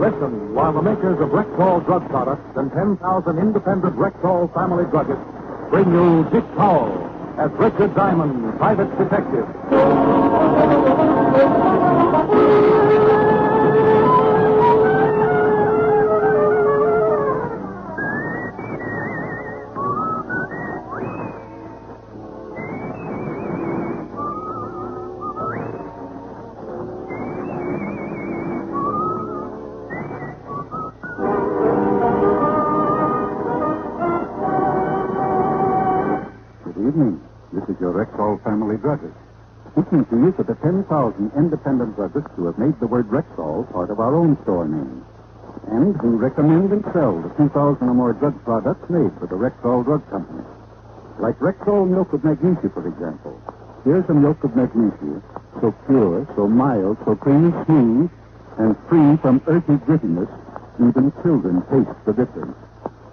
Listen while the makers of Rexall drug products and 10,000 independent Rexall family druggists bring you Dick Powell as Richard Diamond, private detective. Evening. This is your Rexall family druggist. Speaking to you for the 10,000 independent druggists who have made the word Rexall part of our own store name, and who recommend and sell the 2,000 or more drug products made for the Rexall Drug Company. Like Rexall milk of magnesia, for example. Here's a milk of magnesia, so pure, so mild, so creamy smooth, and free from earthy grittiness, even children taste the difference.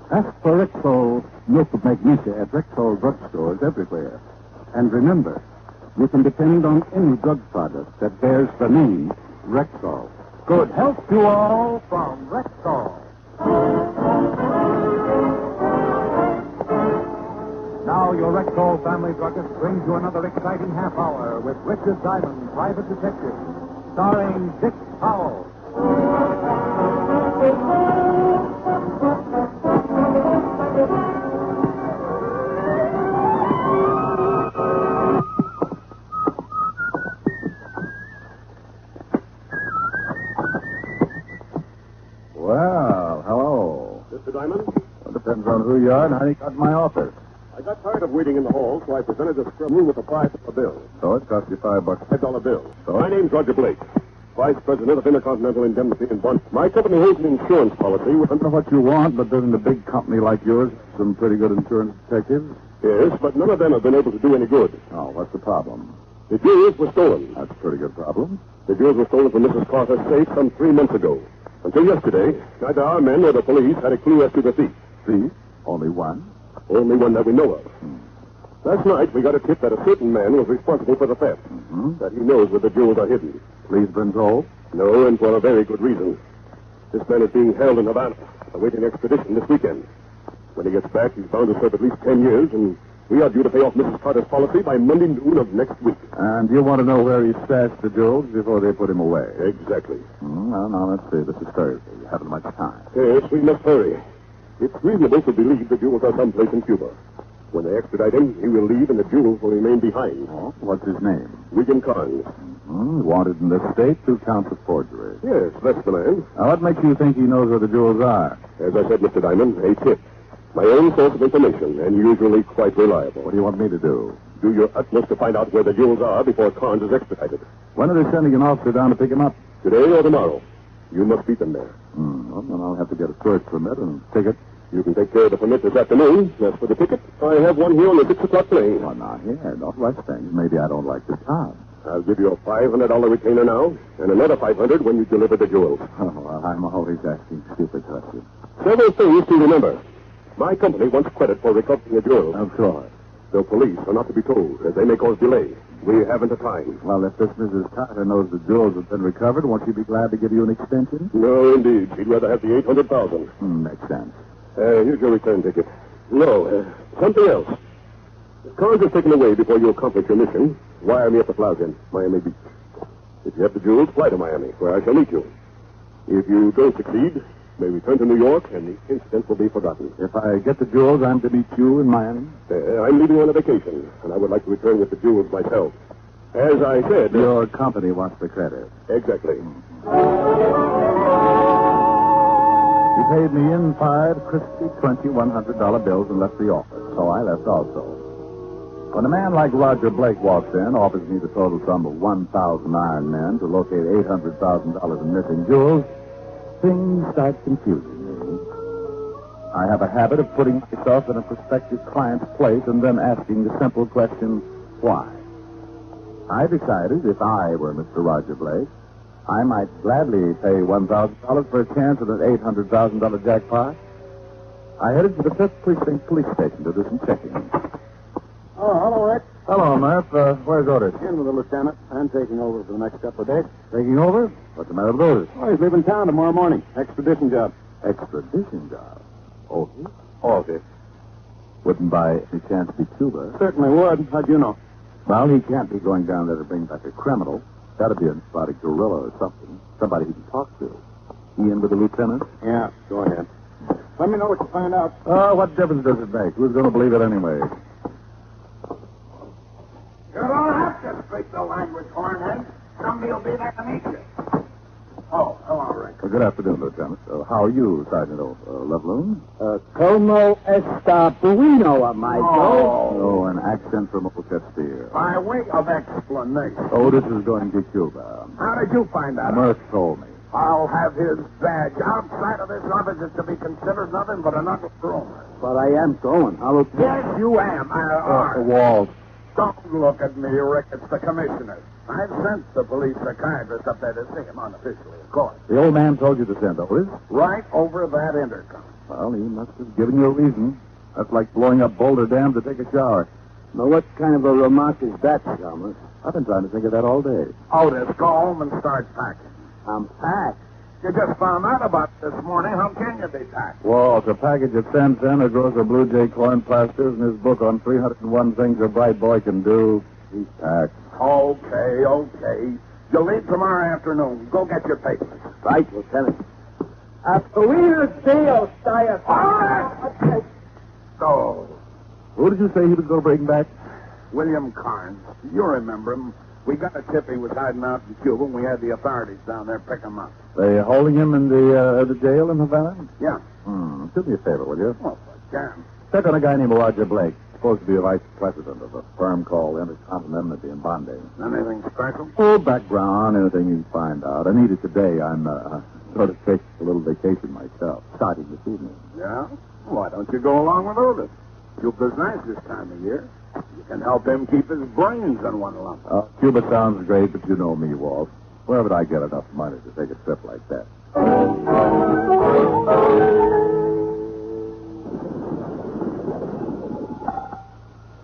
Ask for Rexall milk of magnesia at Rexall drugstores everywhere. And remember, you can depend on any drug product that bears the name Rexall. Good health to all from Rexall. Now your Rexall family druggist brings you another exciting half hour with Richard Diamond, private detective, starring Dick Powell. Well, hello. Mr. Diamond? Well, depends on who you are and how you got in my office. I got tired of waiting in the hall, so I presented the scrubber with a $5 bill. So it cost you $5. $5 bill. So? My name's Roger Blake, Vice President of Intercontinental Indemnity in Bond. My company holds an insurance policy with... I don't know what you want, but doesn't a big company like yours have some pretty good insurance detectives? Yes, but none of them have been able to do any good. Oh, what's the problem? The jewels were stolen. That's a pretty good problem. The jewels were stolen from Mrs. Carter's safe some 3 months ago. Until yesterday, neither our men nor the police had a clue as to the thief. Thief? Only one? Only one that we know of. Last night, we got a tip that a certain man was responsible for the theft. That he knows where the jewels are hidden. Police been told? No, and for a very good reason. This man is being held in Havana, awaiting extradition this weekend. When he gets back, he's bound to serve at least 10 years, and we are due to pay off Mrs. Carter's policy by Monday noon of next week. And you want to know where he stashed the jewels before they put him away? Exactly. Well, now, let's see. This is Thursday. You haven't much time. Yes, we must hurry. It's reasonable to believe the jewels are someplace in Cuba. When they extradite him, he will leave and the jewels will remain behind. Oh, what's his name? William Carnes. Wanted in the state, 2 counts of forgery. Yes, that's the man. Now, what makes you think he knows where the jewels are? As I said, Mr. Diamond, a tip. My own source of information, and usually quite reliable. What do you want me to do? Do your utmost to find out where the jewels are before Carnes is extradited. When are they sending an officer down to pick him up? Today or tomorrow. You must beat them there. Well, then I'll have to get a search permit and ticket. You can take care of the permit this afternoon. As for the ticket, I have one here on the 6 o'clock train. Well, now, here, don't rush things. Maybe I don't like the job. I'll give you a $500 retainer now, and another $500 when you deliver the jewels. Oh, well, I'm always asking stupid questions. Several things to remember. My company wants credit for recovering the jewels. Of course. The police are not to be told, as they may cause delay. We haven't the time. Well, if this Mrs. Carter knows the jewels have been recovered, won't she be glad to give you an extension? No, indeed. She'd rather have the $800,000. Makes sense. Here's your return ticket. No, something else. If Carnes is taken away before you accomplish your mission, wire me at the plaza in Miami Beach. If you have the jewels, fly to Miami, where I shall meet you. If you don't succeed, may return to New York, and the incident will be forgotten. If I get the jewels, I'm to meet you in Miami? I'm leaving on a vacation, and I would like to return with the jewels myself. As I said... Your company wants the credit. Exactly. He paid me in 5 crispy $100 bills and left the office, so I left also. When a man like Roger Blake walks in, offers me the total sum of 1,000 iron men to locate $800,000 in missing jewels, things start confusing me. I have a habit of putting myself in a prospective client's place and then asking the simple question, why? I decided if I were Mr. Roger Blake, I might gladly pay $1,000 for a chance at an $800,000 jackpot. I headed to the 5th Precinct Police Station to do some checking. Oh, hello, Rick. Hello, Murph. Where's Otis? In with the lieutenant. I'm taking over for the next couple of days. Taking over? What's the matter with Otis? Oh, he's leaving town tomorrow morning. Extradition job. Extradition job. Oh, okay. Wouldn't by any chance be Cuba? Certainly would. How'd you know? Well, he can't be going down there to bring back a criminal. Got to be a spotted gorilla or something. Somebody he can talk to. He in with the lieutenant? Yeah, go ahead. Let me know what you find out. What difference does it make? Who's going to believe it anyway? You don't have to speak the language, Hornhead. Somebody will be there to meet you. Oh, hello, Rick. Good afternoon, Lieutenant. How are you, Sergeant Loveloon? Como esta bueno, amigo? Oh, an accent from Old Castile. By way of explanation, Otis is going to Cuba. how did you find that out? Murph told me. I'll have his badge. Outside of this office is to be considered nothing but an rumor. But I am going. I'll look. Yes, you am. Walt. Don't look at me, Rick. It's the commissioner. I've sent the police psychiatrist up there to see him unofficially, of course. The old man told you to send Otis? Right over that intercom. Well, he must have given you a reason. That's like blowing up Boulder Dam to take a shower. Now, what kind of a remark is that, Chalmers? I've been trying to think of that all day. Otis, go home and start packing. I'm packed. You just found out about it this morning. How can you be packed? Walt, a package of Santan grows a Blue Jay corn plasters and his book on 301 things a bright boy can do. He's packed. Okay. You leave tomorrow afternoon. Go get your papers. Right, Lieutenant. Buenos dias, Dias. So, Who did you say he was going to bring back? William Carnes. You remember him. We got a tip he was hiding out in Cuba, and we had the authorities down there pick him up. They holding him in the jail in Havana? Yeah. Do me a favor, will you? Well, I can. Check on a guy named Roger Blake, supposed to be a vice president of a firm called Intercontinental in Bombay. Anything special? Oh, background, anything you find out. I need it today. I'm sort of taking a little vacation myself, starting this evening. Yeah? Why don't you go along with Otis? Cuba's nice this time of year. You can help him keep his brains in one lump. Cuba sounds great, but you know me, Walt. Where would I get enough money to take a trip like that?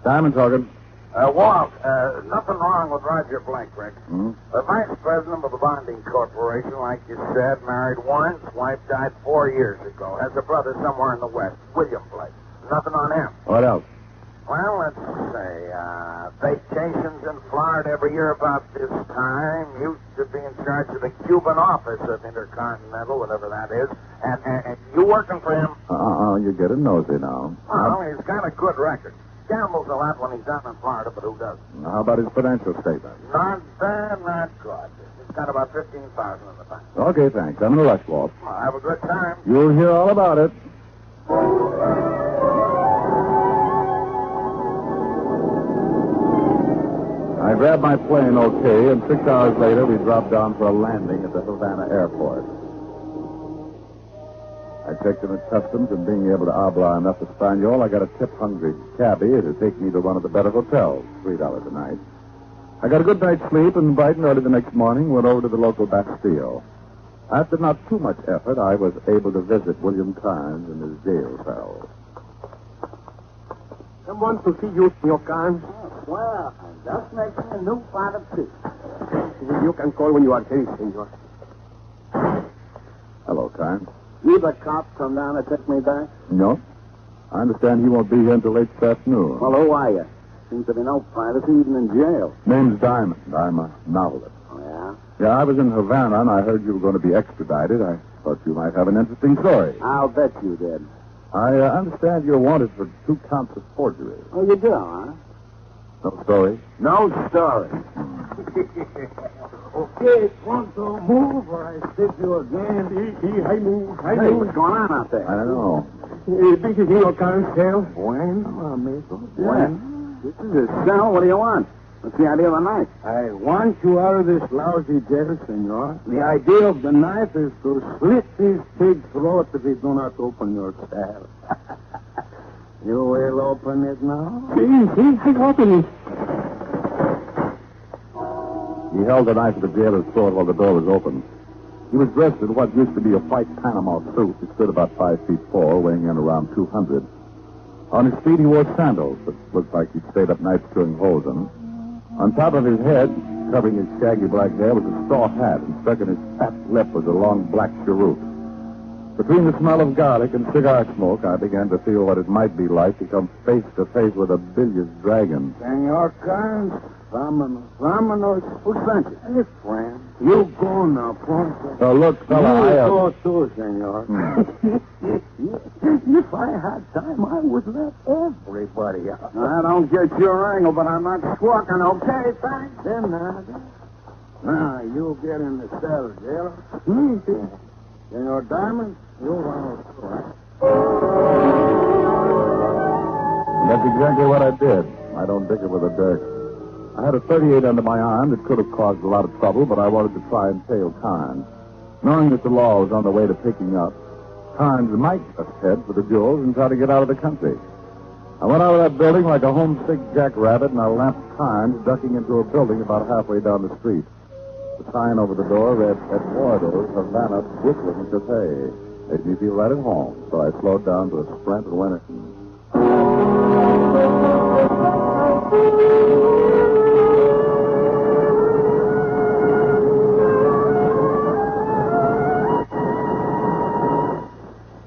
Diamond talking. Walt, nothing wrong with Roger Blake, Rick. Hmm? The vice president of the bonding corporation, like you said, married once, wife died 4 years ago. Has a brother somewhere in the West, William Blake. Nothing on him. What else? Well, let's say, vacations in Florida every year about this time. Used to be in charge of the Cuban office of Intercontinental, whatever that is. And you working for him? You're getting nosy now. Well, he's got a good record. Gambles a lot when he's down in Florida, but who doesn't? How about his financial statement? Not bad, not good. He's got about $15,000 in the bank. Okay, thanks. I'm in a rush, Walt. Well, have a good time. You'll hear all about it. I grabbed my plane okay, and 6 hours later we dropped down for a landing at the Havana airport. I checked in at customs, and being able to habla enough Espanol, I got a tip-hungry cabbie to take me to one of the better hotels, $3 a night. I got a good night's sleep, and bright and early the next morning went over to the local Bastille. After not too much effort, I was able to visit William Carnes in his jail cell. Someone to see you, Senor Carnes. Well, just making a new pot of tea. You can call when you are ready, Senor. Hello, Carnes. You the cop come down to take me back? No. I understand he won't be here until late this afternoon. Well, who are you? Seems to be no privacy even in jail. Name's Diamond. I'm a novelist. Oh, yeah? Yeah, I was in Havana, and I heard you were going to be extradited. I thought you might have an interesting story. I'll bet you did. I understand you're wanted for 2 counts of forgery. Oh, you do, huh? No story? No story. Okay, pronto, move, or I stick you again. I move. Hey, what's going on out there? I don't know. This is Senor Carnes' cell. Bueno, amigo. Bueno. This is his cell. What do you want? What's the idea of the knife? I want you out of this lousy jail, senor. The idea of the knife is to slit this pig's throat if you do not open your cell. You will open it now? See, I open it. He held the knife at the jailer's throat while the door was open. He was dressed in what used to be a white Panama suit. He stood about 5 feet 4, weighing in around 200. On his feet, he wore sandals that looked like he'd stayed up nights drilling holes in them. On top of his head, covering his shaggy black hair, was a straw hat, and stuck in his fat lip was a long black cheroot. Between the smell of garlic and cigar smoke, I began to feel what it might be like to come face to face with a billiards dragon. Senor Carnes, vámonos. Who sent you? Hey, friend. You go now, Ponce. Oh, look, fella, You go too, senor. If I had time, I would let everybody out. I don't get your angle, but I'm not squawking, okay? Thanks. Then, now, you get in the cell, jailer. Senor Diamond, you'll run over. That's exactly what I did. I don't dicker with the dirt. I had a .38 under my arm that could have caused a lot of trouble, but I wanted to try and tail Carnes. Knowing that the law was on the way to picking up, Carnes might just head for the jewels and try to get out of the country. I went out of that building like a homesick jackrabbit, and I lamped Carnes ducking into a building about halfway down the street. The sign over the door read, Eduardo's Havana, Brooklyn Cafe. Made me feel right at home, so I slowed down to a sprint and went in.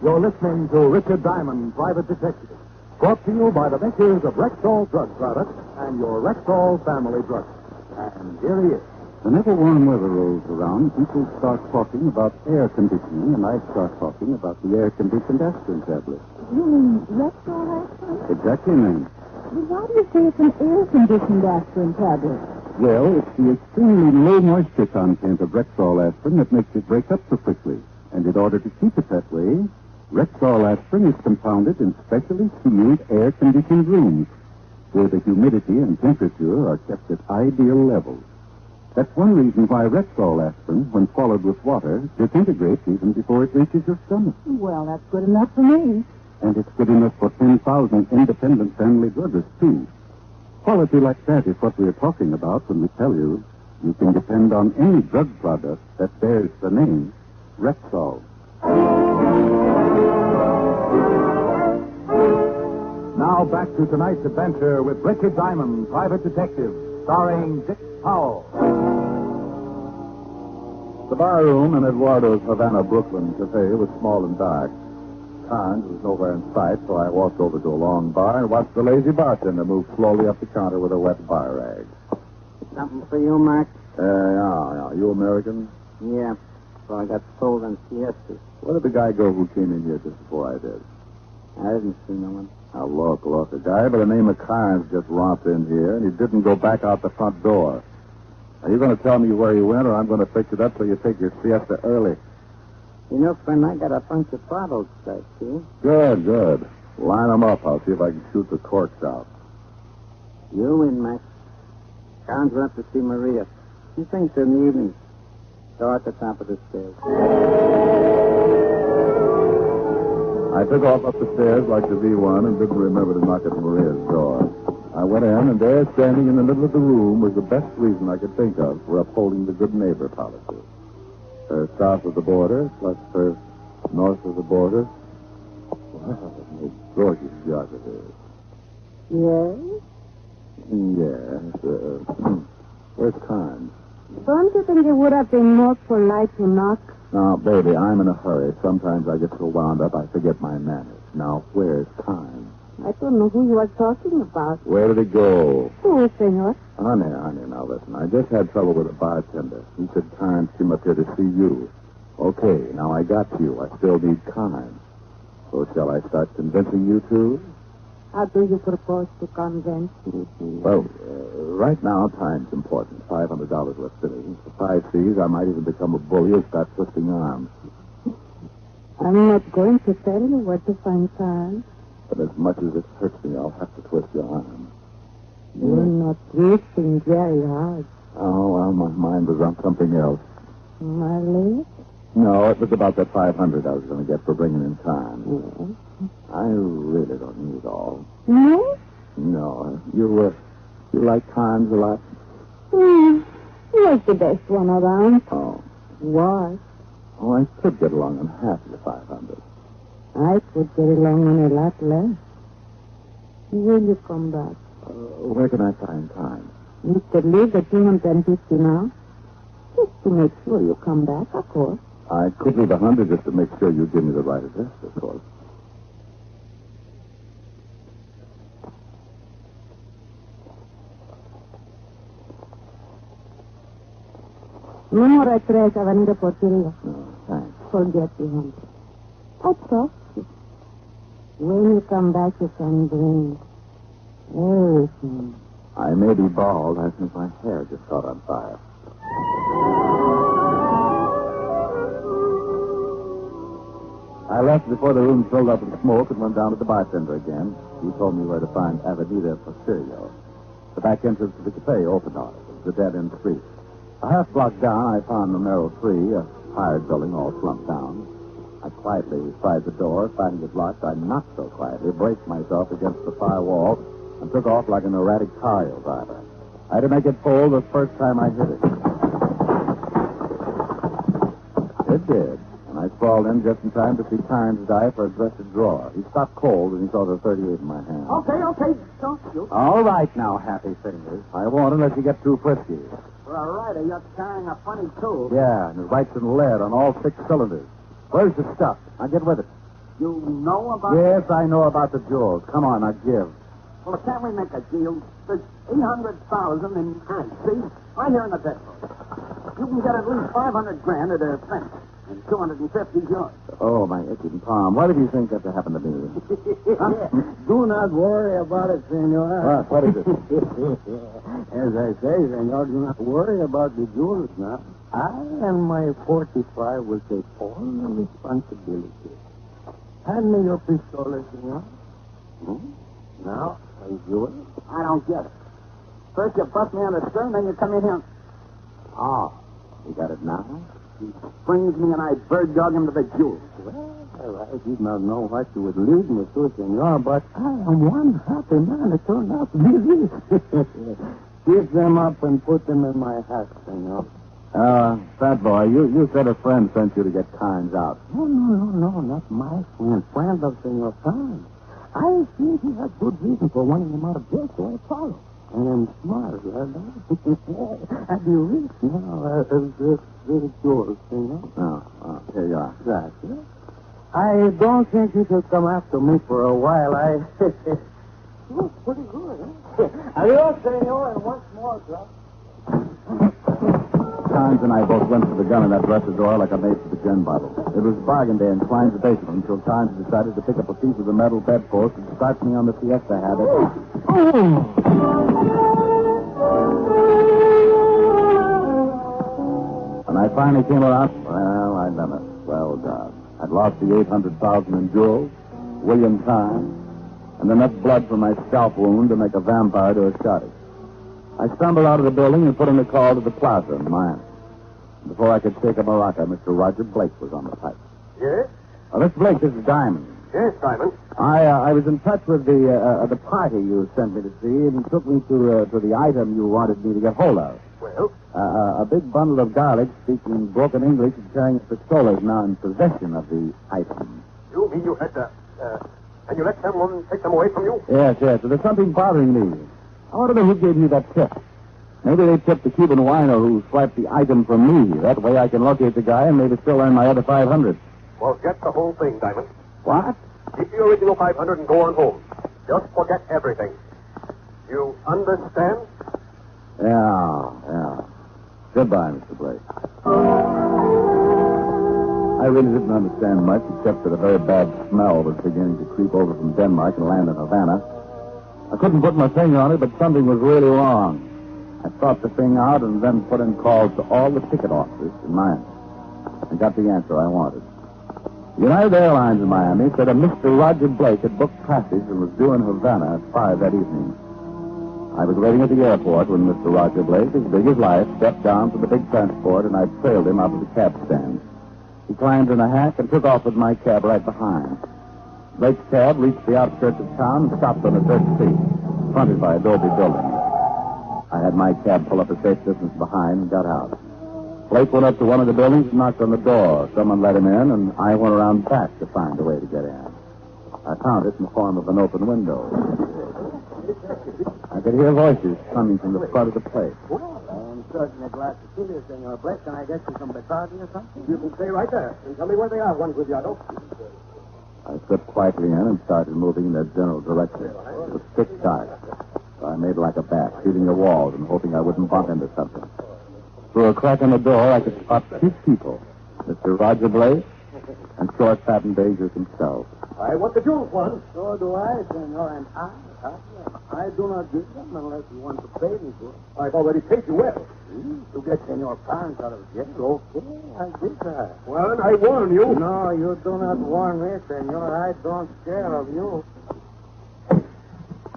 You're listening to Richard Diamond, Private Detective, brought to you by the makers of Rexall Drug Products and your Rexall family drug. And here he is. Whenever warm weather rolls around, people start talking about air conditioning, and I start talking about the air-conditioned aspirin tablet. You mean Rexall aspirin? Exactly, ma'am. Well, why do you say it's an air-conditioned aspirin tablet? Well, it's the extremely low moisture content of Rexall aspirin that makes it break up so quickly. And in order to keep it that way, Rexall aspirin is compounded in specially sealed air-conditioned rooms where the humidity and temperature are kept at ideal levels. That's one reason why Rexall aspirin, when followed with water, disintegrates even before it reaches your stomach. Well, that's good enough for me. And it's good enough for 10,000 independent family druggists, too. Quality like that is what we're talking about when we tell you can depend on any drug product that bears the name Rexall. Now back to tonight's adventure with Richard Diamond, Private Detective, starring Dick Powell. The bar room in Eduardo's Havana, Brooklyn Cafe was small and dark. Carnes was nowhere in sight, so I walked over to a long bar and watched the lazy bartender move slowly up the counter with a wet bar rag. Something for you, Mac? Yeah. You American? Yeah. So I got sold on siestas. Where did the guy go who came in here just before I did? I didn't see no one. Now, look. A guy by the name of Carnes just romped in here, and he didn't go back out the front door. Are you going to tell me where he went, or I'm going to fix it up so you take your siesta early? You know, friend, I got a bunch of bottles back here. Good. Line them up. I'll see if I can shoot the corks out. You in, Mac. Carnes went up to see Maria. She thinks in the evening. Go at the top of the stairs. I took off up the stairs like the V1 and didn't remember to knock at Maria's door. I went in, and there, standing in the middle of the room, was the best reason I could think of for upholding the good neighbor policy. Her south of the border, plus her north of the border. Wow, what gorgeous geography. Yes? Yes. Where's Carnes? Don't you think it would have been more polite to knock? Now, baby, I'm in a hurry. Sometimes I get so wound up I forget my manners. Now, where's Carnes? I don't know who you are talking about. Where did he go? Who, senor? Honey, now listen. I just had trouble with a bartender. He said Carnes came up here to see you. Okay, now I got you. I still need Carnes. So shall I start convincing you too? How do you propose to convince me? Well, right now, time's important. $500 worth fitting. For 5 C's, I might even become a bully and start twisting arms. I'm not going to tell you where to find time. But as much as it hurts me, I'll have to twist your arm. You're not twisting very hard. Oh, well, my mind was on something else. My leg? No, it was about that $500 I was going to get for bringing in Carnes. Yes. I really don't need all. No? No. You like Carnes a lot? He was the best one around. Oh. Was. Oh, I could get along on half of the $500. I could get along on a lot less. Will you come back? Where can I find time? You could leave the 250 now. Just to make sure you come back, of course. I could leave 100 just to make sure you give me the right address, of course. Número 3, Avenida Porteria. Thanks. Forget the 100. I trust you. When you come back, you can bring everything. I may be bald. I think my hair just caught on fire. I left before the room filled up with smoke and went down to the bartender again. He told me where to find Avenida Porteria. The back entrance to the cafe opened on it. It was a dead-end street. A half block down, I found a narrow tree, a hired building all slumped down. I quietly tried the door. Finding it locked, I knocked so quietly, braced myself against the far wall, and took off like an erratic car driver. I had to make it fold the first time I hit it. It did, and I sprawled in just in time to see Carnes dive for a dresser drawer. He stopped cold, and he saw the 38 in my hand. Okay. Don't shoot. All right now, Happy Fingers. I won't unless you get too frisky. For a rider, you're carrying a funny tool. Yeah, and it writes in lead on all 6 cylinders. Where's the stuff? Now get with it. You know about Yes, I know about the jewels. Come on, now give. Well, can't we make a deal? There's 800,000 in hand. See? Right here in the desk. You can get at least 500 grand at a cent. And 250 is yours. Oh, my itching palm. Why did you think that to happen to me? Do not worry about it, senor. What is it? As I say, senor, do not worry about the jewels now. I and my 45 will take all the responsibility. Hand me your pistola, senor. Now, are you yours? I don't get it. First you bust me on the stern, then you come in here. Oh, you got it now? He springs me and I bird dog him to the jewels. Well, I did not know what you would lead me to, senor, but I am one happy man. It turned out to be this. Pick them up and put them in my hat, senor. Fat boy, you said a friend sent you to get Carnes out. No, not my friend. Friend of Senor Carnes. I think he has good reason for wanting him out of jail, so I follow. I am smart, right? I'd be rich now. This yours, senor. Oh, here you are. Gracias. I don't think you should come after me for a while. Looks pretty good, huh? Adios, senor, and once more, sir. Carnes and I both went for the gun in that dresser drawer like a maid for the gin bottle. It was bargain day in Klein's basement until Carnes decided to pick up a piece of the metal bedpost and start me on the siesta habit. When I finally came around, well, I'd done it. Well done. I'd lost the 800,000 in jewels, William Carnes, and enough blood from my scalp wound to make a vampire to a shotty. I stumbled out of the building and put in a call to the plaza in Miami. Before I could shake a maraca, Mr. Roger Blake was on the pipe. Yes? Mr. Blake, this is Diamond. Yes, Diamond. I was in touch with the party you sent me to see, and he took me to the item you wanted me to get hold of. Well? A big bundle of garlic, speaking broken English and carrying a pistola, is now in possession of the item. You mean you had and you let someone take them away from you? Yes. So there's something bothering me. I want to know who gave you that tip. Maybe they tipped the Cuban wino who swiped the item from me. That way I can locate the guy and maybe still earn my other 500. Forget the whole thing, Diamond. What? Keep the original 500 and go on home. Just forget everything. You understand? Yeah. Goodbye, Mr. Blake. I really didn't understand much, except that a very bad smell was beginning to creep over from Denmark and land in Havana. I couldn't put my finger on it, but something was really wrong. I thought the thing out and then put in calls to all the ticket offices in Miami. I got the answer I wanted. United Airlines in Miami said a Mr. Roger Blake had booked passage and was due in Havana at 5 that evening. I was waiting at the airport when Mr. Roger Blake, as big as life, stepped down from the big transport, and I trailed him out of the cab stand. He climbed in a hack and took off with my cab right behind. Blake's cab reached the outskirts of town and stopped on a dirt street, fronted by adobe buildings. I had my cab pull up a safe distance behind and got out. Blake went up to one of the buildings and knocked on the door. Someone let him in, and I went around back to find a way to get in. I found it in the form of an open window. could hear voices coming from the front of the place. Well, I'm certainly glad to see you, Senor Blake. Can I get you some Bacardi or something? You can stay right there and tell me where they are, Juan Cuidado. I slipped quietly in and started moving in their general direction. It was thick dark, so I made like a bat, shooting the walls and hoping I wouldn't bump into something. Through a crack in the door, I could spot two people, Mr. Roger Blake and short, fat, and dangerous himself. I want the jewels, Juan. So do I, Senor, and I do not give them unless you want to pay me for it. I've already paid you well. To get Senor Parents out of jail, okay, I did that. Juan, I warn you. No, you do not warn me, Senor. I don't care of you.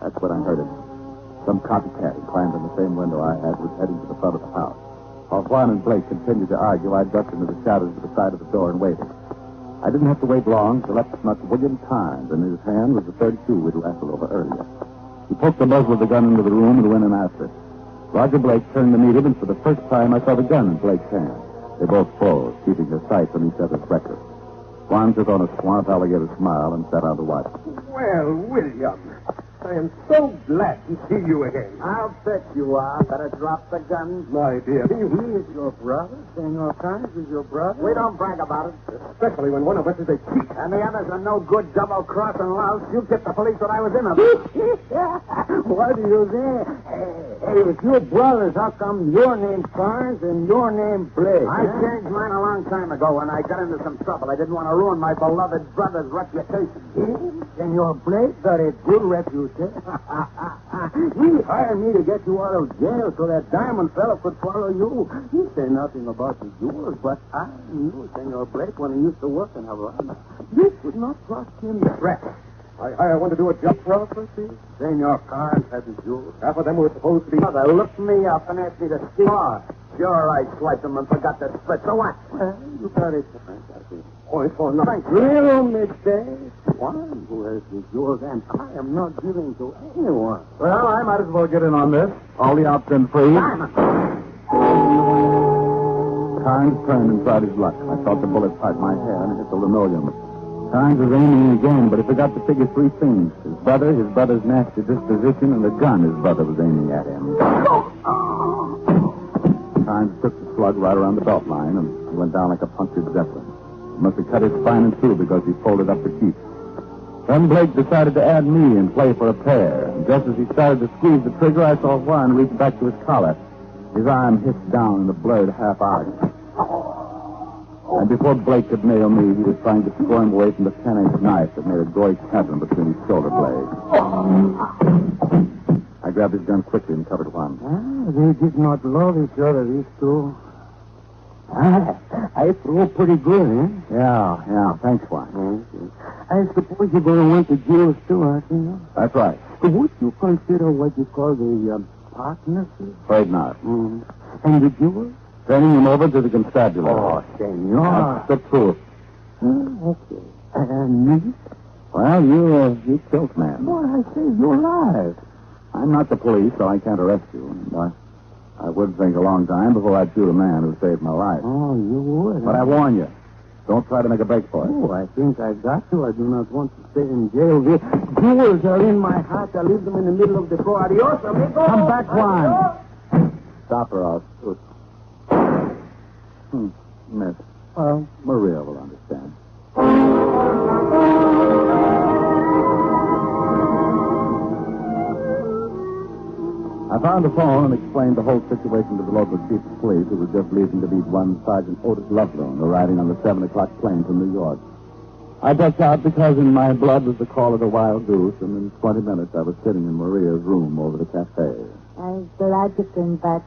That's when I heard it. Some copycat who climbed in the same window I had was heading to the front of the house. While Juan and Blake continued to argue, I ducked into the shadows to the side of the door and waited. I didn't have to wait long to let snuck William Times, and in his hand was the 32 we'd wrestled over earlier. He poked the muzzle of the gun into the room and went in after it. Roger Blake turned to meet him, and for the first time I saw the gun in Blake's hand. They both froze, keeping their sights on each other's records. Juan took on a swamp alligator smile and sat down to watch. Well, William, I am so glad to see you again. I'll bet you are. Better drop the gun. My dear. He is your brother. Senor Parents is your brother. We don't brag about it. Especially when one of us is a cheat. And the others are no good double-crossing louts. You get the police that I was in on. What do you say? Hey, if you're brothers, how come your name's Parents and your name's Blake? I changed mine a long time ago when I got into some trouble. I didn't want to ruin my beloved brother's reputation. Senor Blake got a good reputation. He hired me to get you out of jail so that diamond fella could follow you. He said nothing about the jewels, but I knew Senor Blake when he used to work in Havana. You could not trust him. Rat. I hire one to do a job for us, see? Senor Parents had the jewels. Half of them were supposed to be... Mother looked me up and asked me to steal. Oh, sure, I swiped them and forgot to split. So what? Well, you got it, Parents, I think. Point for nothing. Little mistake. One who has the jewels, and I am not giving to anyone. Well, I might as well get in on this. All the out's been free. Diamond! Carnes turned and tried his luck. I felt the bullet part my hair and hit the linoleum. Carnes was aiming again, but he forgot to figure three things. His brother's nasty disposition, and the gun his brother was aiming at him. Carnes took the slug right around the belt line, and he went down like a punctured zeppelin. He must have cut his spine in two because he folded up the keep. Then Blake decided to add me and play for a pair. And just as he started to squeeze the trigger, I saw Juan reach back to his collar. His arm hissed down in a blurred half-arc. And before Blake could nail me, he was trying to squirm away from the 10-inch knife that made a gory chasm between his shoulder blades. I grabbed his gun quickly and covered Juan. They did not love each other, these two. I threw pretty good, eh? Yeah. Thanks, Juan. I suppose you're going to want the jewels, too, aren't you? That's right. Would you consider what you call the partnership? Afraid not. Mm. And the jewels? Turning him over to the constabulary. Oh, senor. That's the truth. Okay. And me? Well, you killed man. Well, I say you're alive. I'm not the police, so I can't arrest you. And I would think a long time before I'd shoot a man who saved my life. Oh, you would. But I warn you, don't try to make a break for it. Oh, I think I got to. I do not want to stay in jail. The jewels are in my heart. I leave them in the middle of the floor. Adios, amigo. Come back, Juan. Stop her, I'll shoot. Miss. Well, Maria will understand. I found the phone and explained the whole situation to the local chief of police, who was just leaving to meet one Sergeant Otis Loveloon, arriving on the 7 o'clock plane from New York. I ducked out because in my blood was the call of the wild goose, and in 20 minutes I was sitting in Maria's room over the cafe. I'm glad you came back.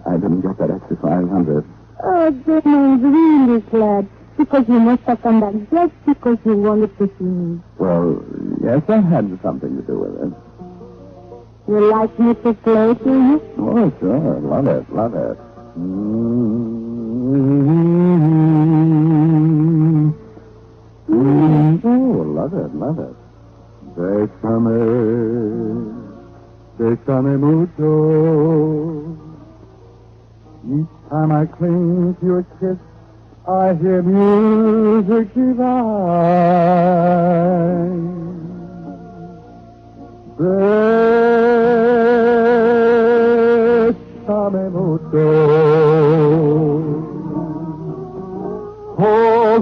I didn't get that extra 500. Oh, then I'm really glad. Because you must have come back just because you wanted to see me. Well, yes, that had something to do with it. You like me to play to you? Oh, sure. Love it. Oh, love it. Bésame mucho. Each time I cling to your kiss, I hear music divine.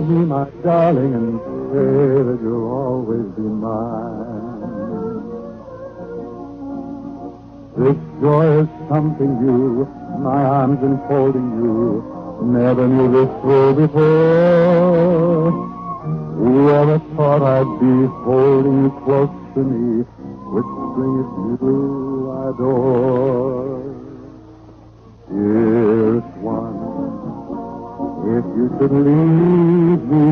me, my darling, and say that you'll always be mine. This joy is something new, my arms enfolding you. Never knew this thrill before. Whoever thought I'd be holding you close to me, whispering it's you I adore. Dearest one, if you should leave me,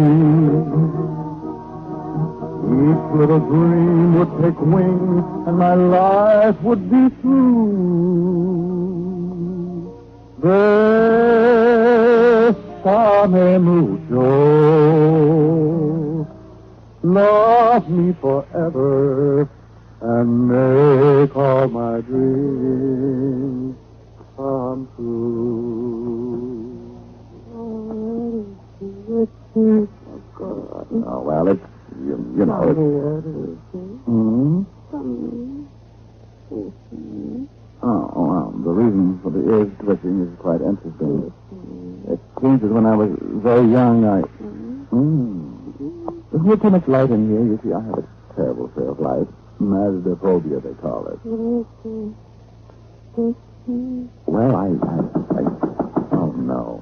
each little dream would take wing and my life would be through. Bésame mucho, love me forever, and make all my dreams come true. Oh, well, it's, you know, it's... Oh, well, the reason for the ears twitching is quite interesting. It seems that when I was very young, There's not too much light in here. You see, I have a terrible fear of light. Masophobia, they call it. Well, I... Oh, no.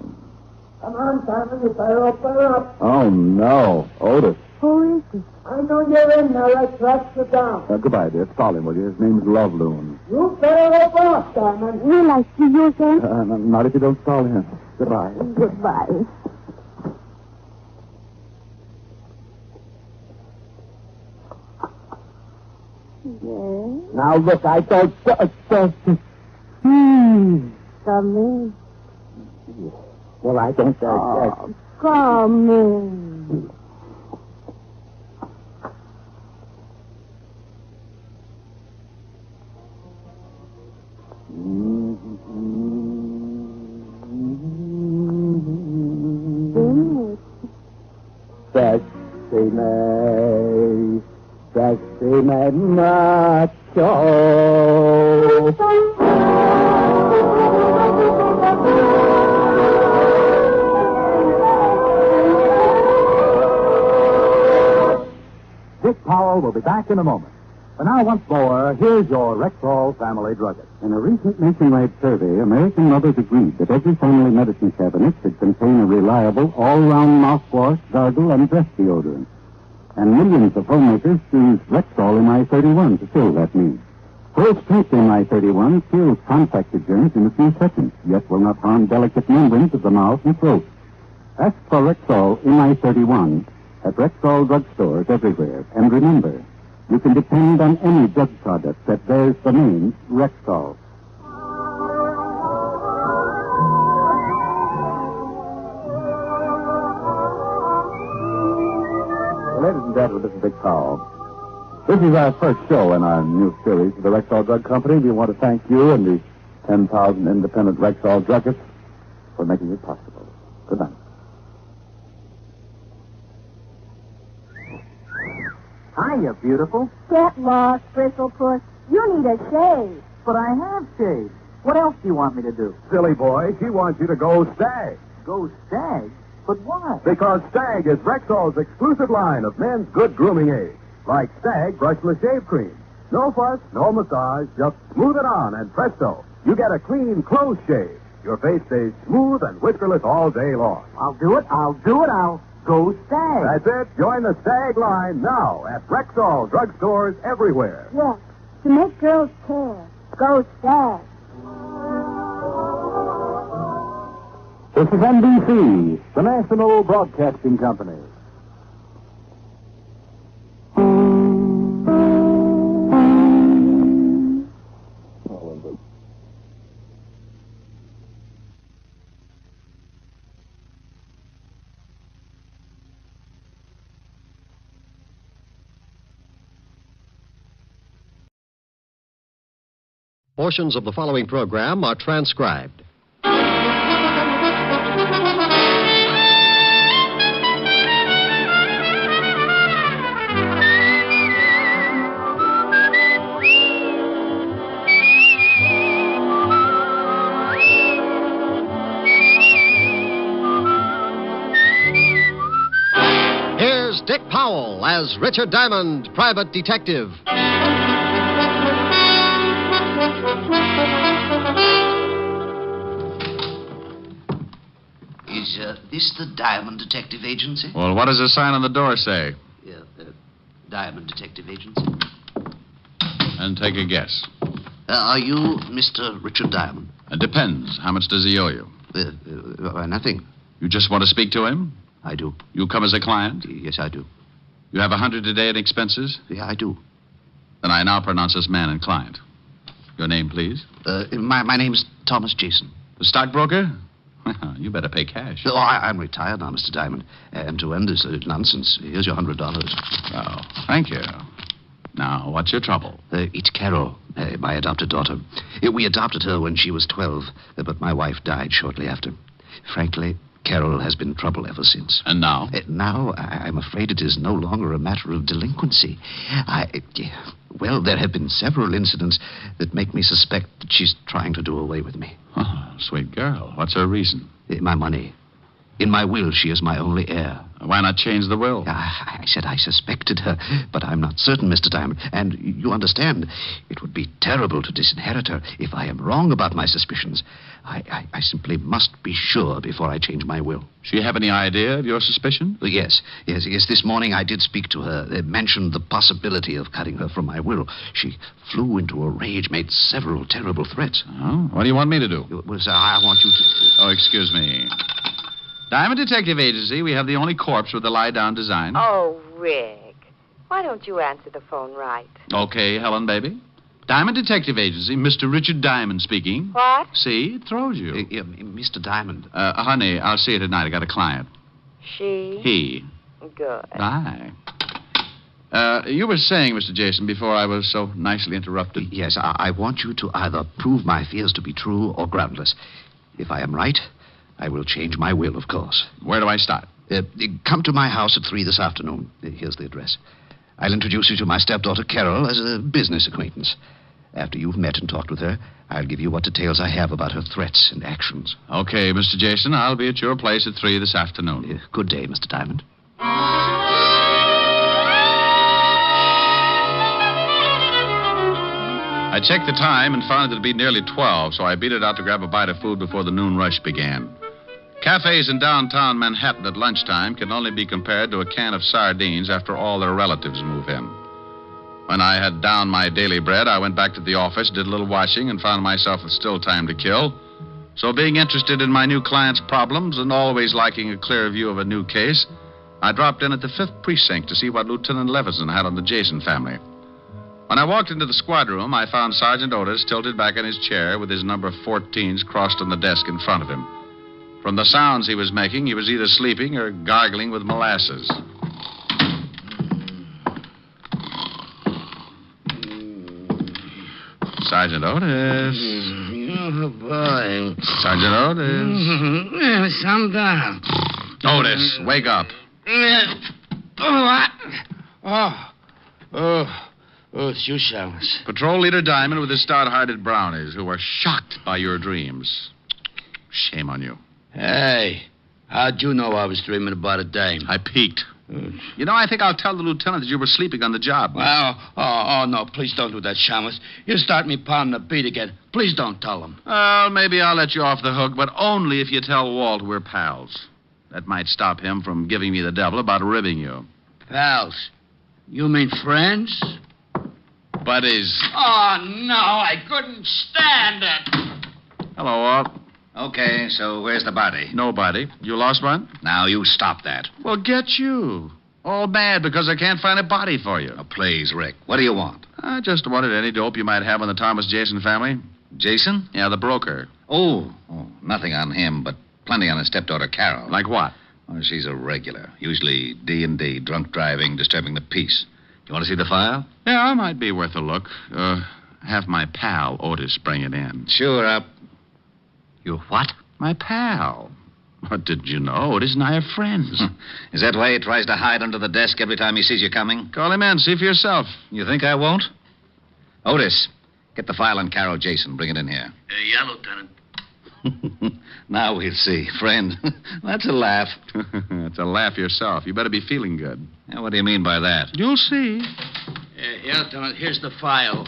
Come on, Simon, you better open up. Oh, no. Otis. Who is it? I know you're in there. Let's track you down. Goodbye, dear. Stall him, will you? His name's Loveloon. You better open up, Simon. Will I see you again? Not if you don't stall him. Goodbye. Goodbye. Yes. Now, look, I don't... Come in. Well, I don't... Come in. Sexy macho. Dick Powell will be back in a moment. But now, once more, here's your Rexall family druggist. In a recent nationwide survey, American mothers agreed that every family medicine cabinet should contain a reliable, all-round mouthwash, gargle, and breath deodorant. And millions of homemakers choose Rexall MI31 to fill that need. Full-strength MI31 kills contacted germs in a few seconds, yet will not harm delicate membranes of the mouth and throat. Ask for Rexall MI31 at Rexall drugstores everywhere. And remember, you can depend on any drug product that bears the name Rexall. Ladies and gentlemen, this is Dick Powell. This is our first show in our new series of the Rexall Drug Company. We want to thank you and the 10,000 independent Rexall druggists for making it possible. Good night. Hiya, beautiful. Get lost, Bristlepuss. You need a shave. But I have shaved. What else do you want me to do? Silly boy, she wants you to go Stag. Go stag? But why? Because Stag is Rexall's exclusive line of men's good grooming aids. Like Stag brushless shave cream. No fuss, no massage, just smooth it on and presto. You get a clean, close shave. Your face stays smooth and whiskerless all day long. I'll do it. I'll go stag. That's it. Join the Stag line now at Rexall drugstores everywhere. Yes. To make girls care. Go Stag. This is NBC, the National Broadcasting Company. Portions of the following program are transcribed. Here's Dick Powell as Richard Diamond, private detective. Is this the Diamond Detective Agency? Well, what does the sign on the door say? Yeah, Diamond Detective Agency. And take a guess. Are you Mr. Richard Diamond? It depends. How much does he owe you? Nothing. You just want to speak to him? I do. You come as a client? Yes, I do. You have $100 a day in expenses? Yeah, I do. Then I now pronounce this man and client. Your name, please? My name's Thomas Jason. The stockbroker? You better pay cash. Oh, I'm retired now, Mr. Diamond. And to end this nonsense, here's your $100. Oh, thank you. Now, what's your trouble? It's Carol, my adopted daughter. We adopted her when she was 12, but my wife died shortly after. Frankly, Carol has been trouble ever since. And now? Now, I'm afraid it is no longer a matter of delinquency. Well, there have been several incidents that make me suspect that she's trying to do away with me. Oh, sweet girl. What's her reason? My money. In my will, she is my only heir. Why not change the will? I said I suspected her, but I'm not certain, Mr. Diamond. And you understand, it would be terrible to disinherit her if I am wrong about my suspicions. I simply must be sure before I change my will. She have any idea of your suspicion? Yes. This morning I did speak to her. They mentioned the possibility of cutting her from my will. She flew into a rage, made several terrible threats. Oh, what do you want me to do? Well, sir, I want you to... Oh, excuse me. Diamond Detective Agency, we have the only corpse with the lie-down design. Oh, Rick. Why don't you answer the phone right? Okay, Helen, baby. Diamond Detective Agency, Mr. Richard Diamond speaking. What? See, it throws you. Mr. Diamond. Honey, I'll see you tonight. I got a client. She? He. Good. Bye. You were saying, Mr. Jason, before I was so nicely interrupted. Yes, I want you to either prove my fears to be true or groundless. If I am right, I will change my will, of course. Where do I start? Come to my house at 3 this afternoon. Here's the address. I'll introduce you to my stepdaughter, Carol, as a business acquaintance. After you've met and talked with her, I'll give you what details I have about her threats and actions. Okay, Mr. Jason, I'll be at your place at 3 this afternoon. Good day, Mr. Diamond. I checked the time and found it to be nearly 12, so I beat it out to grab a bite of food before the noon rush began. Cafes in downtown Manhattan at lunchtime can only be compared to a can of sardines after all their relatives move in. When I had downed my daily bread, I went back to the office, did a little washing, and found myself with still time to kill. So being interested in my new client's problems and always liking a clear view of a new case, I dropped in at the 5th Precinct to see what Lieutenant Levison had on the Jason family. When I walked into the squad room, I found Sergeant Otis tilted back in his chair with his number 14s crossed on the desk in front of him. From the sounds he was making, he was either sleeping or gargling with molasses. Sergeant Otis. Oh, boy. Sergeant Otis. Calm down. Otis, wake up. What? Oh, it's you, Chalmers. Patrol Leader Diamond with his stout-hearted brownies who were shocked by your dreams. Shame on you. Hey, how'd you know I was dreaming about a dame? I peeked. You know, I think I'll tell the lieutenant that you were sleeping on the job. Well, no, please don't do that, Chalmers. You start me pounding the beat again. Please don't tell him. Well, maybe I'll let you off the hook, but only if you tell Walt we're pals. That might stop him from giving me the devil about ribbing you. Pals? You mean friends? Buddies. Oh, no, I couldn't stand it. Hello, Walt. Okay, so where's the body? Nobody. You lost one? Now, you stop that. Well, get you. All mad because I can't find a body for you. Oh, please, Rick. What do you want? I just wanted any dope you might have on the Thomas Jason family. Jason? Yeah, the broker. Oh, nothing on him, but plenty on his stepdaughter, Carol. Like what? Oh, she's a regular. Usually D&D, drunk driving, disturbing the peace. You want to see the file? Yeah, might be worth a look. Have my pal, Otis, bring it in. Sure, You what? My pal. What did you know? Otis and I are friends. Is that why he tries to hide under the desk every time he sees you coming? Call him in. See for yourself. You think I won't? Otis, get the file on Carol Jason. Bring it in here. Yeah, Lieutenant. Now we'll see. Friend, that's a laugh. It's a laugh yourself. You better be feeling good. Yeah, what do you mean by that? You'll see. Here, Lieutenant, here's the file.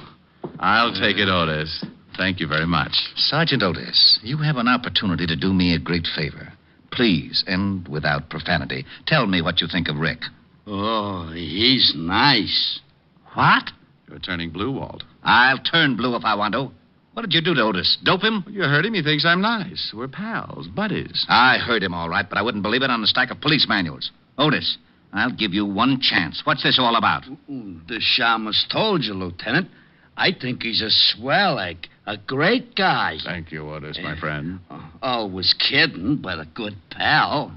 I'll take it, Otis. Thank you very much. Sergeant Otis, you have an opportunity to do me a great favor. Please, and without profanity, tell me what you think of Rick. Oh, he's nice. What? You're turning blue, Walt. I'll turn blue if I want to. What did you do to Otis? Dope him? You heard him. He thinks I'm nice. We're pals, buddies. I heard him all right, but I wouldn't believe it on a stack of police manuals. Otis, I'll give you one chance. What's this all about? The shamus told you, Lieutenant. I think he's a swell, a great guy. Thank you, Otis, my friend. Always kidding, but a good pal.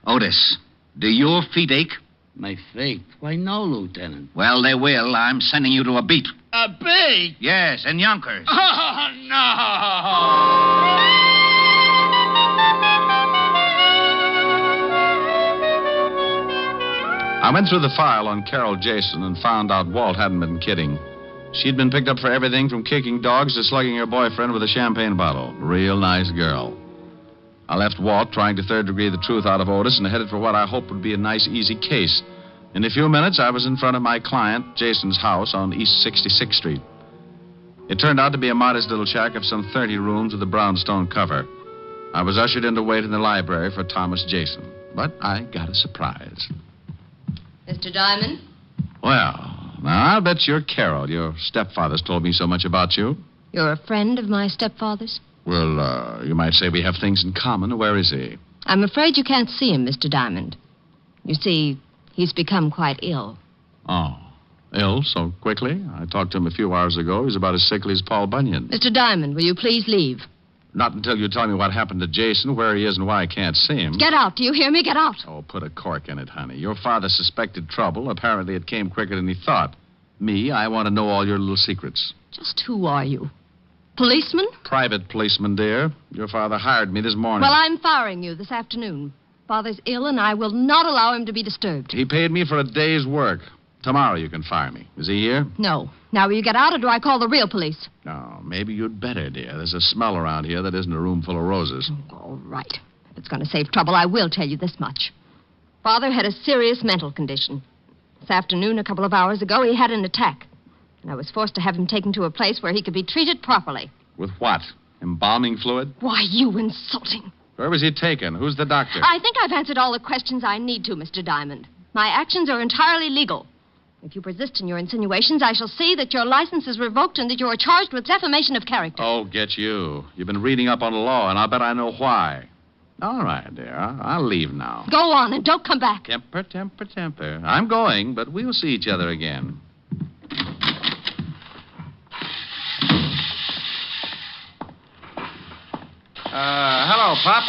Otis, do your feet ache? My feet? Why, no, Lieutenant. Well, they will. I'm sending you to a beat. A beat? Yes, in Yonkers. Oh, no! I went through the file on Carol Jason and found out Walt hadn't been kidding. She'd been picked up for everything from kicking dogs to slugging her boyfriend with a champagne bottle. Real nice girl. I left Walt trying to third-degree the truth out of Otis and headed for what I hoped would be a nice, easy case. In a few minutes, I was in front of my client, Jason's house on East 66th Street. It turned out to be a modest little shack of some 30 rooms with a brownstone cover. I was ushered in to wait in the library for Thomas Jason, but I got a surprise. Mr. Diamond? Well, now, I'll bet you're Carol. Your stepfather's told me so much about you. You're a friend of my stepfather's? Well, you might say we have things in common. Where is he? I'm afraid you can't see him, Mr. Diamond. You see, he's become quite ill. Oh, ill so quickly? I talked to him a few hours ago. He's about as sickly as Paul Bunyan. Mr. Diamond, will you please leave? Not until you tell me what happened to Jason, where he is, and why I can't see him. Get out. Do you hear me? Get out. Oh, put a cork in it, honey. Your father suspected trouble. Apparently it came quicker than he thought. Me, I want to know all your little secrets. Just who are you? Policeman? Private policeman, dear. Your father hired me this morning. Well, I'm firing you this afternoon. Father's ill, and I will not allow him to be disturbed. He paid me for a day's work. Tomorrow you can fire me. Is he here? No. Now, will you get out, or do I call the real police? No, maybe you'd better, dear. There's a smell around here that isn't a room full of roses. All right. If it's going to save trouble, I will tell you this much. Father had a serious mental condition. This afternoon, a couple of hours ago, he had an attack. And I was forced to have him taken to a place where he could be treated properly. With what? Embalming fluid? Why, you insulting. Where was he taken? Who's the doctor? I think I've answered all the questions I need to, Mr. Diamond. My actions are entirely legal. If you persist in your insinuations, I shall see that your license is revoked and that you are charged with defamation of character. Oh, get you. You've been reading up on the law, and I'll bet I know why. All right, dear. I'll leave now. Go on, and don't come back. Temper, temper, temper. I'm going, but we'll see each other again. Hello, Pop.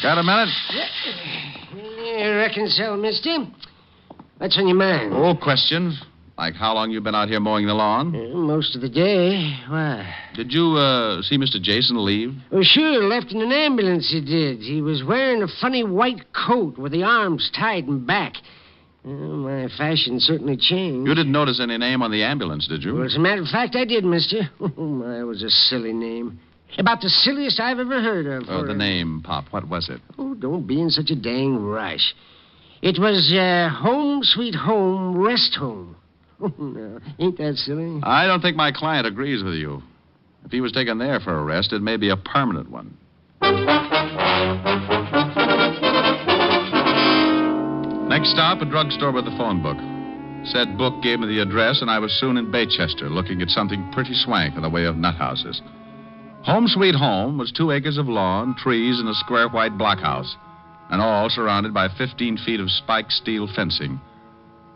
Got a minute? You reckon so, mister? What's on your mind? Old questions. Like how long you been out here mowing the lawn? Most of the day. Why? Did you, see Mr. Jason leave? Oh, sure. Left in an ambulance, he did. He was wearing a funny white coat with the arms tied in back. My fashion certainly changed. You didn't notice any name on the ambulance, did you? Well, as a matter of fact, I did, mister. Oh, my, it was a silly name. About the silliest I've ever heard of. Oh, the name, Pop. What was it? Oh, don't be in such a dang rush. It was, Home Sweet Home Rest Home. Oh, no. Ain't that silly? I don't think my client agrees with you. If he was taken there for arrest, it may be a permanent one. Next stop, a drugstore with a phone book. Said book gave me the address, and I was soon in Baychester, looking at something pretty swank in the way of nut houses. Home Sweet Home was 2 acres of lawn, trees, and a square white blockhouse, and all surrounded by 15 feet of spiked steel fencing.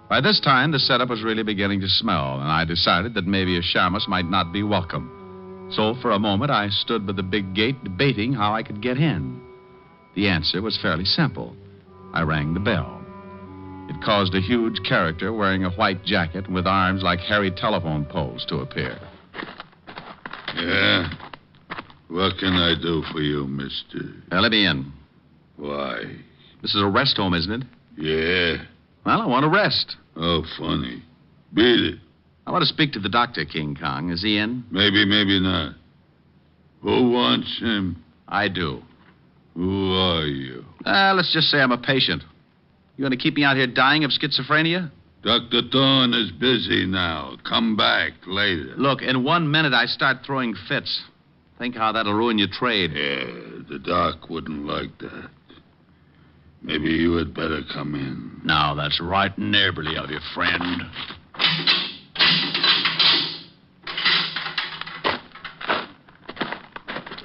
By this time, the setup was really beginning to smell, and I decided that maybe a shamus might not be welcome. So, for a moment, I stood by the big gate debating how I could get in. The answer was fairly simple. I rang the bell. It caused a huge character wearing a white jacket with arms like hairy telephone poles to appear. Yeah? What can I do for you, mister? Let me in. Why? This is a rest home, isn't it? Yeah. Well, I want to rest. Oh, funny. Beat it. I want to speak to the doctor, King Kong. Is he in? Maybe, maybe not. Who wants him? I do. Who are you? Let's just say I'm a patient. You going to keep me out here dying of schizophrenia? Dr. Thorne is busy now. Come back later. Look, in 1 minute I start throwing fits. Think how that'll ruin your trade. Yeah, the doc wouldn't like that. Maybe you had better come in. Now, that's right neighborly of you, friend.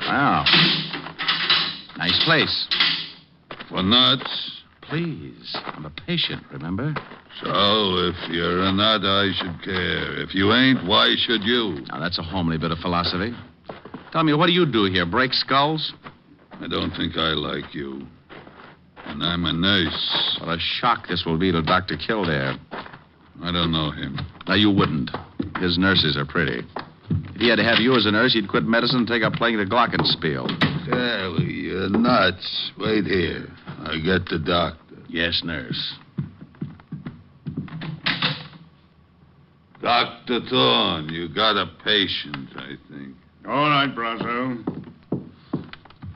Wow. Nice place. For nuts? Please, I'm a patient, remember? So, if you're a nut, I should care. If you ain't, why should you? Now, that's a homely bit of philosophy. Tell me, what do you do here? Break skulls? I don't think I like you. And I'm a nurse. What a shock this will be to Dr. Kildare. I don't know him. Now, you wouldn't. His nurses are pretty. If he had to have you as a nurse, he'd quit medicine and take up playing the glockenspiel. Sally, you're nuts. Wait here. I get the doctor. Yes, nurse. Dr. Thorne, you got a patient, I think. All right, Brazo.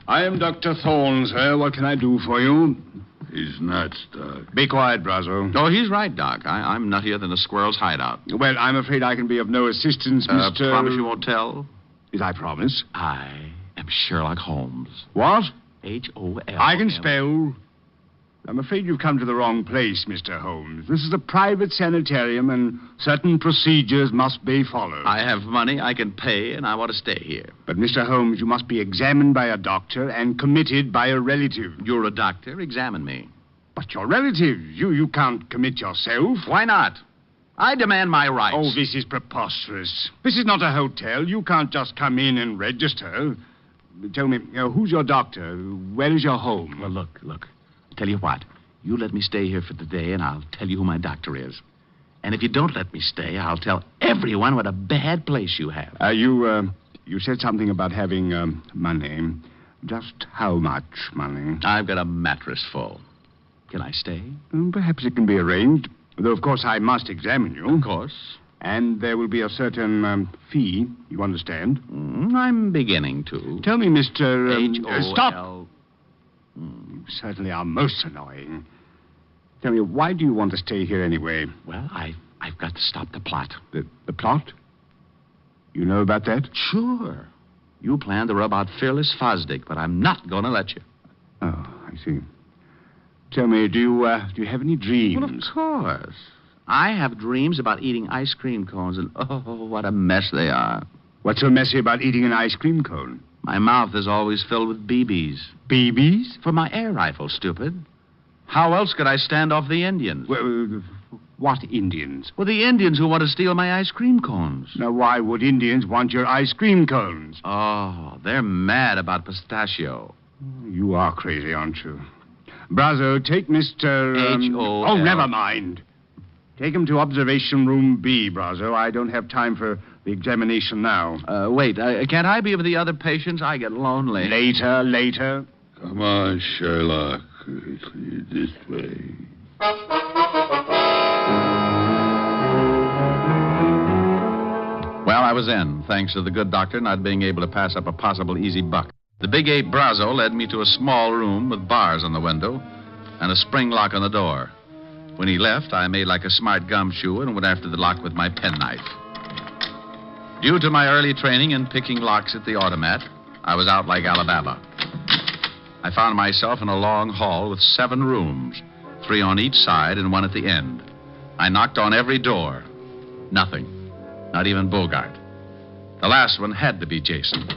I am Dr. Thorne, sir. What can I do for you? He's nuts, Doc. Be quiet, Brazo. Oh, he's right, Doc. I'm nuttier than a squirrel's hideout. Well, I'm afraid I can be of no assistance, Mr. Promise you won't tell? Did I promise? I am Sherlock Holmes. What? H-O-L. I can spell. I'm afraid you've come to the wrong place, Mr. Holmes. This is a private sanitarium, and certain procedures must be followed. I have money, I can pay, and I want to stay here. But, Mr. Holmes, you must be examined by a doctor and committed by a relative. You're a doctor. Examine me. But your relative, you can't commit yourself. Why not? I demand my rights. Oh, this is preposterous. This is not a hotel. You can't just come in and register. Tell me, who's your doctor? Where is your home? Well, look. Tell you what. You let me stay here for the day, and I'll tell you who my doctor is. And if you don't let me stay, I'll tell everyone what a bad place you have. You said something about having money. Just how much money? I've got a mattress full. Can I stay? Perhaps it can be arranged. Though, of course, I must examine you. Of course. And there will be a certain fee, you understand? I'm beginning to. Tell me, Mr. H-O-L. Stop! You certainly are most annoying. Tell me, why do you want to stay here anyway? Well, I've got to stop the plot. The plot? You know about that? Sure. You planned to rub out Fearless Fosdick, but I'm not going to let you. Oh, I see. Tell me, do you have any dreams? Well, of course. I have dreams about eating ice cream cones, and oh, what a mess they are. What's so messy about eating an ice cream cone? My mouth is always filled with BBs. BBs? For my air rifle, stupid. How else could I stand off the Indians? Well, what Indians? Well, the Indians who want to steal my ice cream cones. Now, why would Indians want your ice cream cones? Oh, they're mad about pistachio. You are crazy, aren't you? Brazo, take Mr. H-O-L. Oh, never mind. Take him to observation room B, Brazo. I don't have time for the examination now. Wait, can't I be with the other patients? I get lonely. Later. Come on, Sherlock. This way. Well, I was in, thanks to the good doctor not being able to pass up a possible easy buck. The big ape Brazo led me to a small room with bars on the window and a spring lock on the door. When he left, I made like a smart gumshoe and went after the lock with my penknife. Due to my early training in picking locks at the automat, I was out like Alabama. I found myself in a long hall with 7 rooms, 3 on each side and 1 at the end. I knocked on every door. Nothing. Not even Bogart. The last one had to be Jason.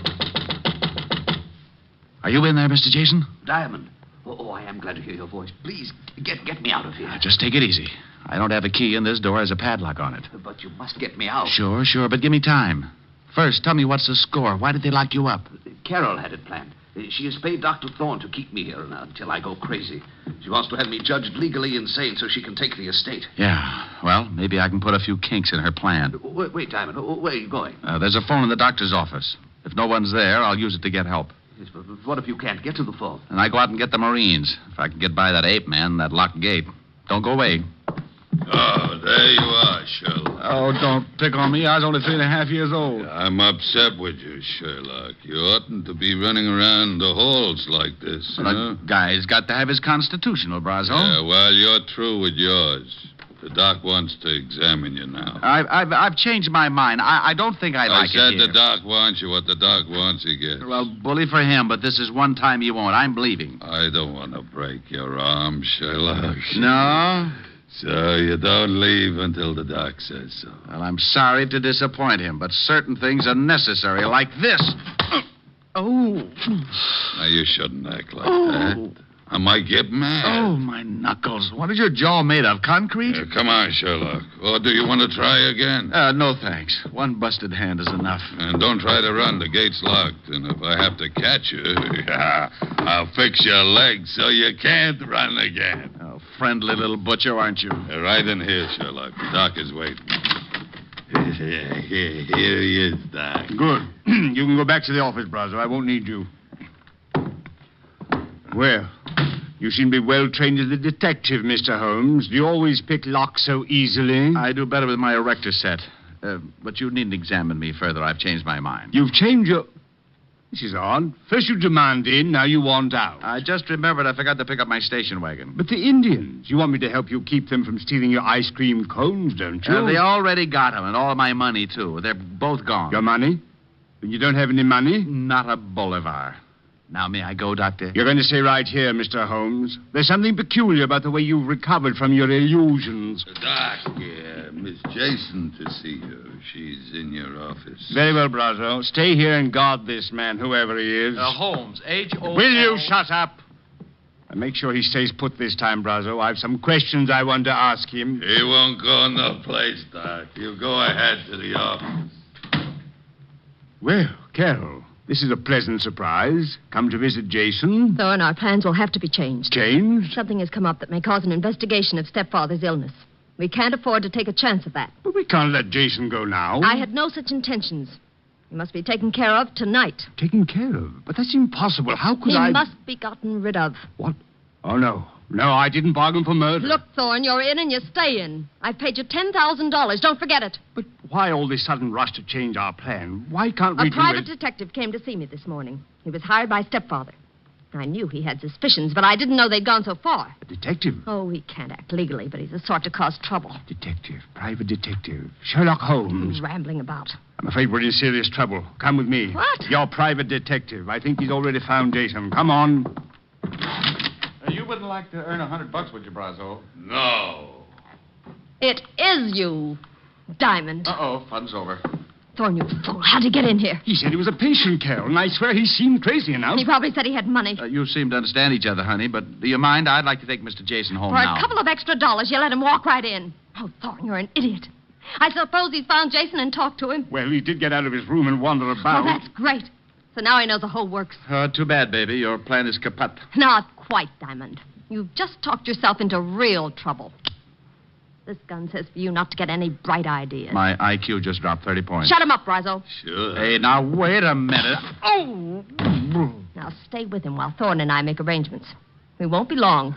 Are you in there, Mr. Jason? Diamond. Oh, I am glad to hear your voice. Please, get me out of here. Just take it easy. I don't have a key, and this door has a padlock on it. But you must get me out. Sure, but give me time. First, tell me what's the score. Why did they lock you up? Carol had it planned. She has paid Dr. Thorne to keep me here until I go crazy. She wants to have me judged legally insane so she can take the estate. Yeah, well, maybe I can put a few kinks in her plan. Wait, Diamond. Where are you going? There's a phone in the doctor's office. If no one's there, I'll use it to get help. Yes, but what if you can't get to the phone? And I go out and get the Marines. If I can get by that ape man, that locked gate. Don't go away. Oh, there you are, Sherlock. Oh, don't pick on me. I was only 3.5 years old. I'm upset with you, Sherlock. You oughtn't to be running around the halls like this. A guy's got to have his constitutional, Brazo. Yeah, well, you're through with yours. The doc wants to examine you now. I've changed my mind. I don't think I'd like it I here. said the doc wants you. What the doc wants, he gets. Well, bully for him, but this is one time he won't. I'm leaving. I don't want to break your arm, Sherlock. No? So you don't leave until the doc says so. Well, I'm sorry to disappoint him, but certain things are necessary, like this. Oh. Now, you shouldn't act like that. I might get mad. Oh, my knuckles. What is your jaw made of? Concrete? Come on, Sherlock. Or do you want to try again? No, thanks. One busted hand is enough. And don't try to run. The gate's locked. And if I have to catch you, I'll fix your legs so you can't run again. Oh, friendly little butcher, aren't you? Right in here, Sherlock. The doc is waiting. Here he is, Doc. Good. You can go back to the office, Brazo. I won't need you. Well, you seem to be well trained as a detective, Mr. Holmes. Do you always pick locks so easily? I do better with my erector set. But you needn't examine me further. I've changed my mind. You've changed your... This is odd. First you demand in, now you want out. I just remembered I forgot to pick up my station wagon. But the Indians, you want me to help you keep them from stealing your ice cream cones, don't you? They already got them, and all my money, too. They're both gone. Your money? And you don't have any money? Not a bolivar. Now, may I go, Doctor? You're going to stay right here, Mr. Holmes. There's something peculiar about the way you've recovered from your illusions. Doc, Miss Jason to see you. She's in your office. Very well, Brazo. Stay here and guard this man, whoever he is. Holmes, H-O... Will you shut up? And make sure he stays put this time, Brazo. I have some questions I want to ask him. He won't go no place, Doc. You go ahead to the office. Well, Carol... This is a pleasant surprise. Come to visit Jason. Thorne, our plans will have to be changed. Changed? Something has come up that may cause an investigation of stepfather's illness. We can't afford to take a chance of that. But we can't let Jason go now. I had no such intentions. He must be taken care of tonight. Taken care of? But that's impossible. How could He must be gotten rid of. What? Oh, no. No, I didn't bargain for murder. Look, Thorne, you're in and you stay in. I've paid you $10,000. Don't forget it. But why all this sudden rush to change our plan? Why can't we A private detective came to see me this morning. He was hired by stepfather. I knew he had suspicions, but I didn't know they'd gone so far. A detective? Oh, he can't act legally, but he's the sort to cause trouble. Detective, private detective. Sherlock Holmes. Rambling about. I'm afraid we're in serious trouble. Come with me. What? Your private detective. I think he's already found Jason. Come on. You wouldn't like to earn $100, would you, Brazo? No. It is you, Diamond. Uh-oh, fun's over. Thorne, you fool. How'd you get in here? He said he was a patient, Carol, and I swear he seemed crazy enough. He probably said he had money. You seem to understand each other, honey, but do you mind? I'd like to take Mr. Jason home For now. a couple of extra dollars, you let him walk right in. Oh, Thorne, you're an idiot. I suppose he's found Jason and talked to him. Well, he did get out of his room and wander about. Well, that's great. So now he knows the whole works. Too bad, baby. Your plan is kaput. Not quite, Diamond. You've just talked yourself into real trouble. This gun says for you not to get any bright ideas. My IQ just dropped 30 points. Shut him up, Brazo. Sure. Hey, now, wait a minute. Oh! Now, stay with him while Thorne and I make arrangements. We won't be long.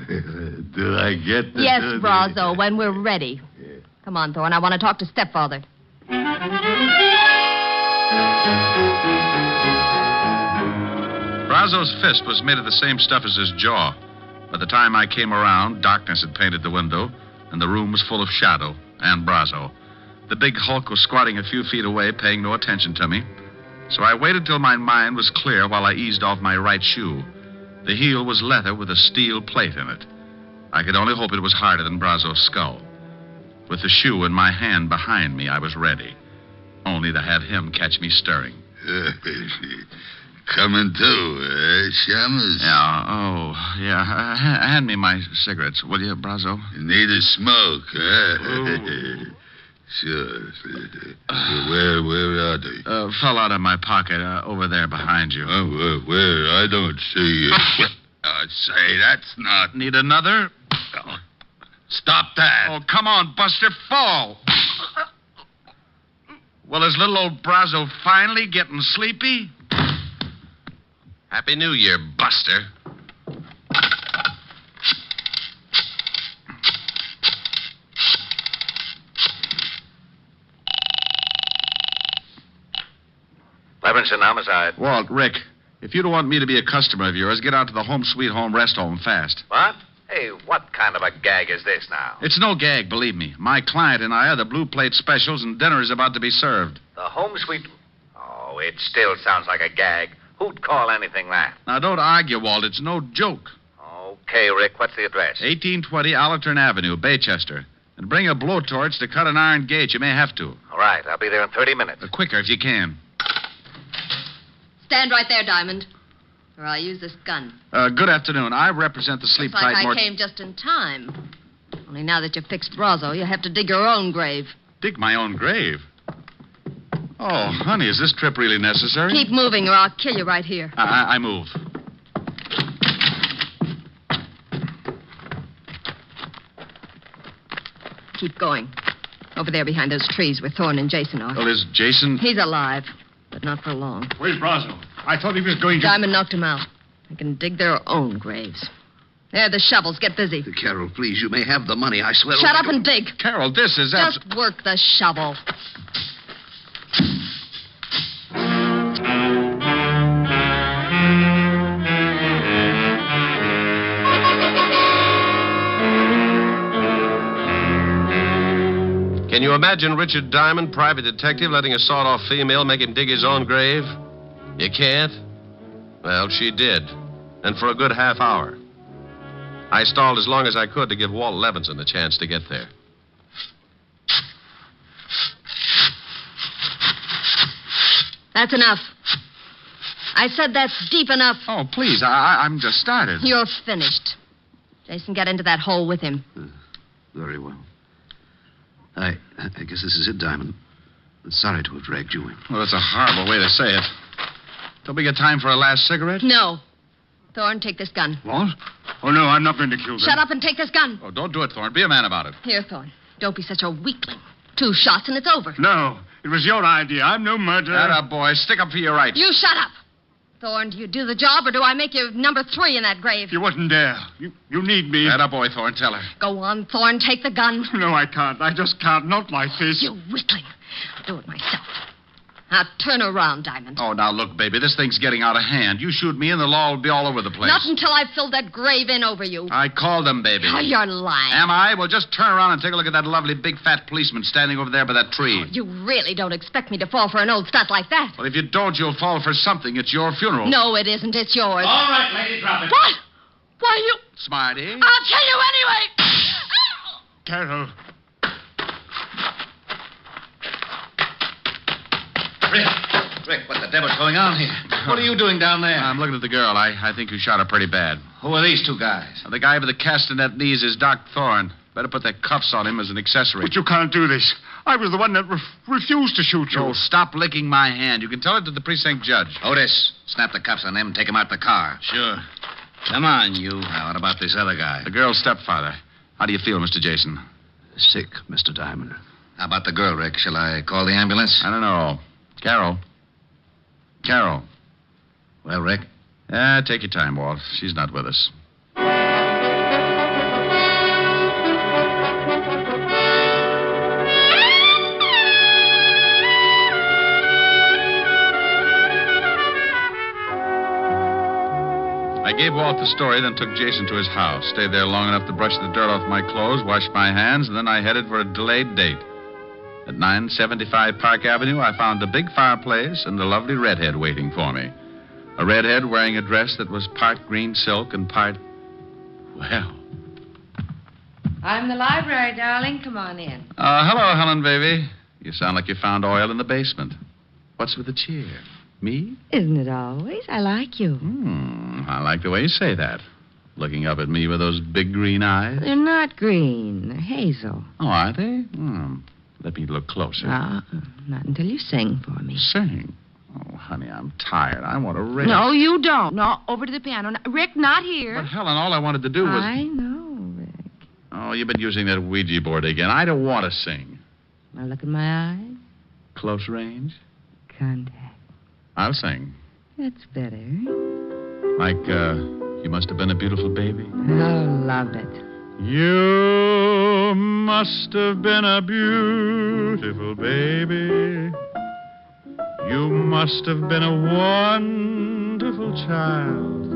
Do I get the... Yes, Brazo, when we're ready. Come on, Thorne. I want to talk to stepfather. Brazo's fist was made of the same stuff as his jaw. By the time I came around, darkness had painted the window, and the room was full of shadow and Brazo. The big hulk was squatting a few feet away, paying no attention to me. So I waited till my mind was clear while I eased off my right shoe. The heel was leather with a steel plate in it. I could only hope it was harder than Brazo's skull. With the shoe in my hand behind me, I was ready. Only to have him catch me stirring. Coming to, Shamus? Yeah. Hand me my cigarettes, will you, Brazo? You need a smoke, huh? Sure. Where are they? Fell out of my pocket over there behind you. Where? I don't see it. Say, that's not... Need another? Stop that. Oh, come on, Buster, fall. Well, is little old Brazo finally getting sleepy? Happy New Year, Buster. Levinson, homicide. Walt, Rick, if you don't want me to be a customer of yours, get out to the Home Sweet Home Rest Home fast. What? Hey, what kind of a gag is this now? It's no gag, believe me. My client and I are the blue plate specials, and dinner is about to be served. The Home Sweet... Oh, it still sounds like a gag. Who'd call anything that? Now, don't argue, Walt. It's no joke. Okay, Rick, what's the address? 1820 Allerton Avenue, Baychester. And bring a blowtorch to cut an iron gate. You may have to. All right, I'll be there in 30 minutes. Quicker if you can. Stand right there, Diamond, or I'll use this gun. Good afternoon. I represent the Sleep Looks like Tight I came just in time. Only now that you've fixed Brazo, you have to dig your own grave. Dig my own grave? Oh, honey, is this trip really necessary? Keep moving, or I'll kill you right here. I move. Keep going. Over there behind those trees where Thorne and Jason are. Well, is Jason... He's alive, but not for long. Where's Brazo? I thought he was going to... Diamond knocked him out. They can dig their own graves. There, the shovels. Get busy. Carol, please, you may have the money, I swear. Shut up and dig. Carol, this is... Just work the shovel. Can you imagine Richard Diamond, private detective, letting a sawed-off female make him dig his own grave? You can't? Well, she did. And for a good half hour. I stalled as long as I could to give Walt Levinson a chance to get there. That's enough. I said that's deep enough. Oh, please, I'm just started. You're finished. Jason, get into that hole with him. Very well. I guess this is it, Diamond. Sorry to have dragged you in. Well, that's a horrible way to say it. Don't we get time for a last cigarette? No. Thorne, take this gun. What? Oh, no, I'm not going to kill them. Shut up and take this gun. Oh, don't do it, Thorne. Be a man about it. Here, Thorne. Don't be such a weakling. 2 shots and it's over. No, it was your idea. I'm no murderer. Atta boy, stick up for your rights. You shut up. Thorne, do you do the job or do I make you number 3 in that grave? You wasn't there. You need me. Atta boy, Thorne, tell her. Go on, Thorne, take the gun. No, I can't. I just can't. Not like this. You weakling. I'll do it myself. Now, turn around, Diamond. Oh, now, look, baby, this thing's getting out of hand. You shoot me and the law will be all over the place. Not until I've filled that grave in over you. I called him, baby. Oh, you're lying. Am I? Well, just turn around and take a look at that lovely big fat policeman standing over there by that tree. You really don't expect me to fall for an old stunt like that. Well, if you don't, you'll fall for something. It's your funeral. No, it isn't. It's yours. All right, lady, drop it. What? Why, you... Smarty. I'll kill you anyway. Carol. Rick, what the devil's going on here? What are you doing down there? I'm looking at the girl. I think you shot her pretty bad. Who are these 2 guys? The guy with the castanet knees is Doc Thorne. Better put the cuffs on him as an accessory. But you can't do this. I was the one that refused to shoot you. Oh, stop licking my hand. You can tell it to the precinct judge. Otis, snap the cuffs on them and take them out the car. Sure. Come on, you. Now, what about this other guy? The girl's stepfather. How do you feel, Mr. Jason? Sick, Mr. Diamond. How about the girl, Rick? Shall I call the ambulance? I don't know. Carol. Well, Rick? Take your time, Walt. She's not with us. I gave Walt the story, then took Jason to his house. Stayed there long enough to brush the dirt off my clothes, wash my hands, and then I headed for a delayed date. At 975 Park Avenue, I found a big fireplace and a lovely redhead waiting for me. A redhead wearing a dress that was part green silk and part... Well... I'm the library, darling. Come on in. Hello, Helen, baby. You sound like you found oil in the basement. What's with the cheer? Me? Isn't it always? I like you. I like the way you say that. Looking up at me with those big green eyes. They're not green. They're hazel. Oh, are they? Let me look closer. Not until you sing for me. Sing? Oh, honey, I'm tired. I want to rest. No, you don't. No, over to the piano. No, Rick, not here. But, Helen, all I wanted to do was... I know, Rick. Oh, you've been using that Ouija board again. I don't want to sing. Now look in my eyes. Close range? Contact. I'll sing. That's better. Like, you must have been a beautiful baby. Oh, love it. You must have been a beautiful baby. You must have been a wonderful child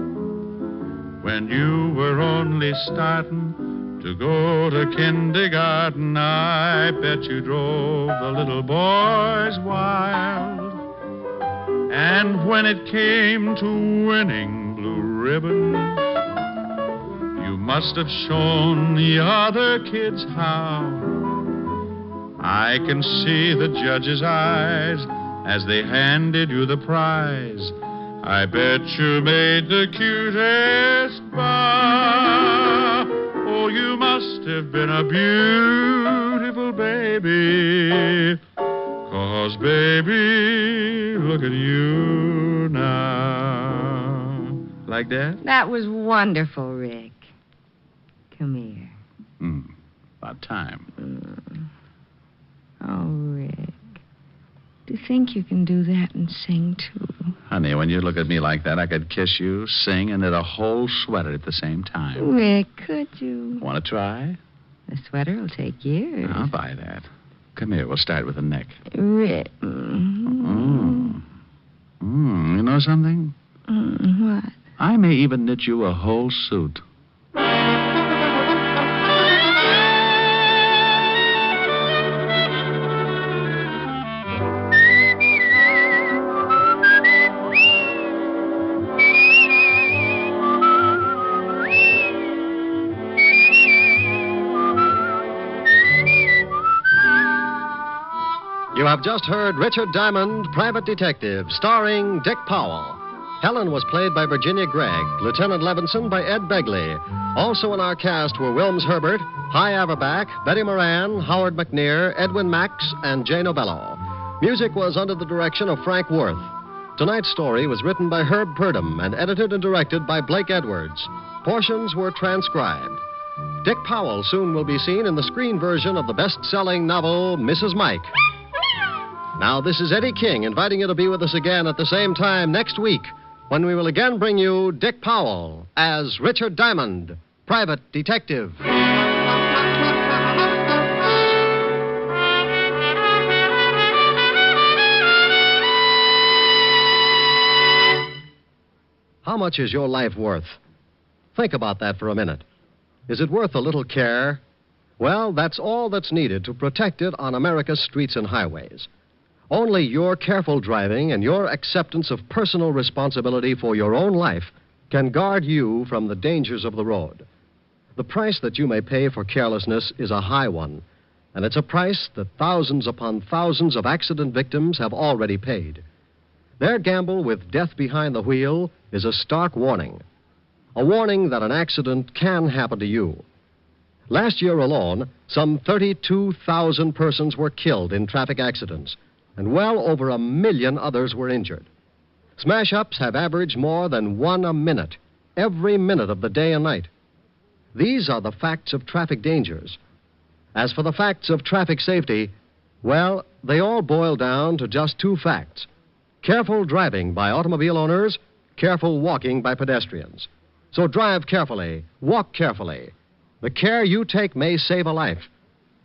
when you were only starting to go to kindergarten. I bet you drove the little boys wild. And when it came to winning blue ribbons, you must have shown the other kids how. I can see the judge's eyes as they handed you the prize. I bet you made the cutest bow. Oh, you must have been a beautiful baby. 'Cause, baby, look at you now. Like that? That was wonderful, Rick. Come here. About time. Oh, Rick. Do you think you can do that and sing, too? Honey, when you look at me like that, I could kiss you, sing, and knit a whole sweater at the same time. Rick, could you? Want to try? The sweater will take years. I'll buy that. Come here, we'll start with the neck. Rick. You know something? What? I may even knit you a whole suit. You have just heard Richard Diamond, Private Detective, starring Dick Powell. Helen was played by Virginia Gregg, Lieutenant Levinson by Ed Begley. Also in our cast were Wilms Herbert, Hy Averback, Betty Moran, Howard McNear, Edwin Max, and Jay Novello. Music was under the direction of Frank Worth. Tonight's story was written by Herb Purdom and edited and directed by Blake Edwards. Portions were transcribed. Dick Powell soon will be seen in the screen version of the best-selling novel, Mrs. Mike. Now, this is Eddie King inviting you to be with us again at the same time next week when we will again bring you Dick Powell as Richard Diamond, Private Detective. How much is your life worth? Think about that for a minute. Is it worth a little care? Well, that's all that's needed to protect it on America's streets and highways. Only your careful driving and your acceptance of personal responsibility for your own life can guard you from the dangers of the road. The price that you may pay for carelessness is a high one, and it's a price that thousands upon thousands of accident victims have already paid. Their gamble with death behind the wheel is a stark warning. A warning that an accident can happen to you. Last year alone, some 32,000 persons were killed in traffic accidents, and well over 1 million others were injured. Smash-ups have averaged more than 1 a minute, every minute of the day and night. These are the facts of traffic dangers. As for the facts of traffic safety, well, they all boil down to just 2 facts. Careful driving by automobile owners, careful walking by pedestrians. So drive carefully, walk carefully. The care you take may save a life,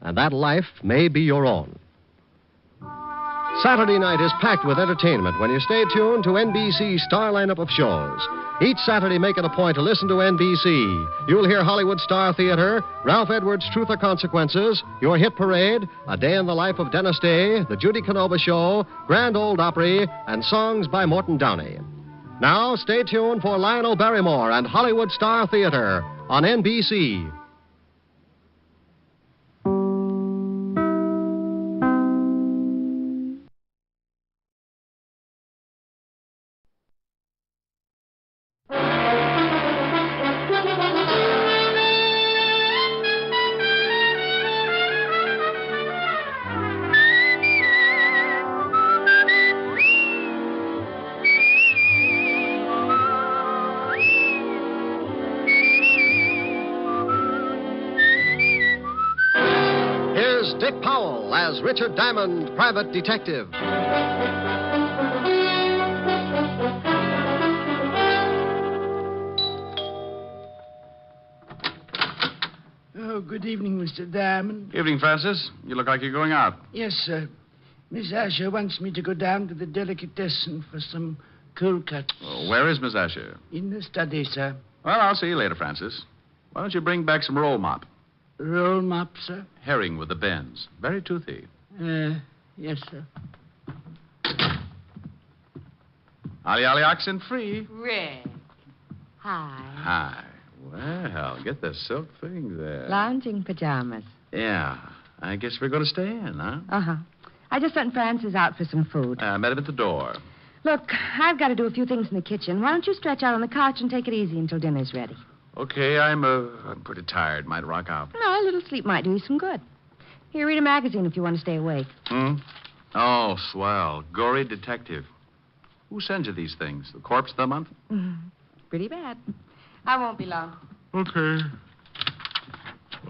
and that life may be your own. Saturday night is packed with entertainment when you stay tuned to NBC's star lineup of shows. Each Saturday, make it a point to listen to NBC. You'll hear Hollywood Star Theater, Ralph Edwards' Truth or Consequences, Your Hit Parade, A Day in the Life of Dennis Day, The Judy Canova Show, Grand Ole Opry, and songs by Morton Downey. Now, stay tuned for Lionel Barrymore and Hollywood Star Theater on NBC. Dick Powell as Richard Diamond, Private Detective. Oh, good evening, Mr. Diamond. Evening, Francis. You look like you're going out. Yes, sir. Miss Asher wants me to go down to the delicatessen for some cold cuts. Oh, where is Miss Asher? In the study, sir. Well, I'll see you later, Francis. Why don't you bring back some roll mop? Roll mop, sir? Herring with the bends. Very toothy. Yes, sir. Ollie, ollie, oxen free. Rick. Hi. Hi. Well, get the silk thing there. Lounging pajamas. Yeah. I guess we're going to stay in, huh? Uh-huh. I just sent Francis out for some food. I met him at the door. Look, I've got to do a few things in the kitchen. Why don't you stretch out on the couch and take it easy until dinner's ready? Okay, I'm pretty tired. Might rock out. No, a little sleep might do you some good. Here, read a magazine if you want to stay awake. Oh, swell. Gory detective. Who sends you these things? The Corpse of the Month? Pretty bad. I won't be long. Okay.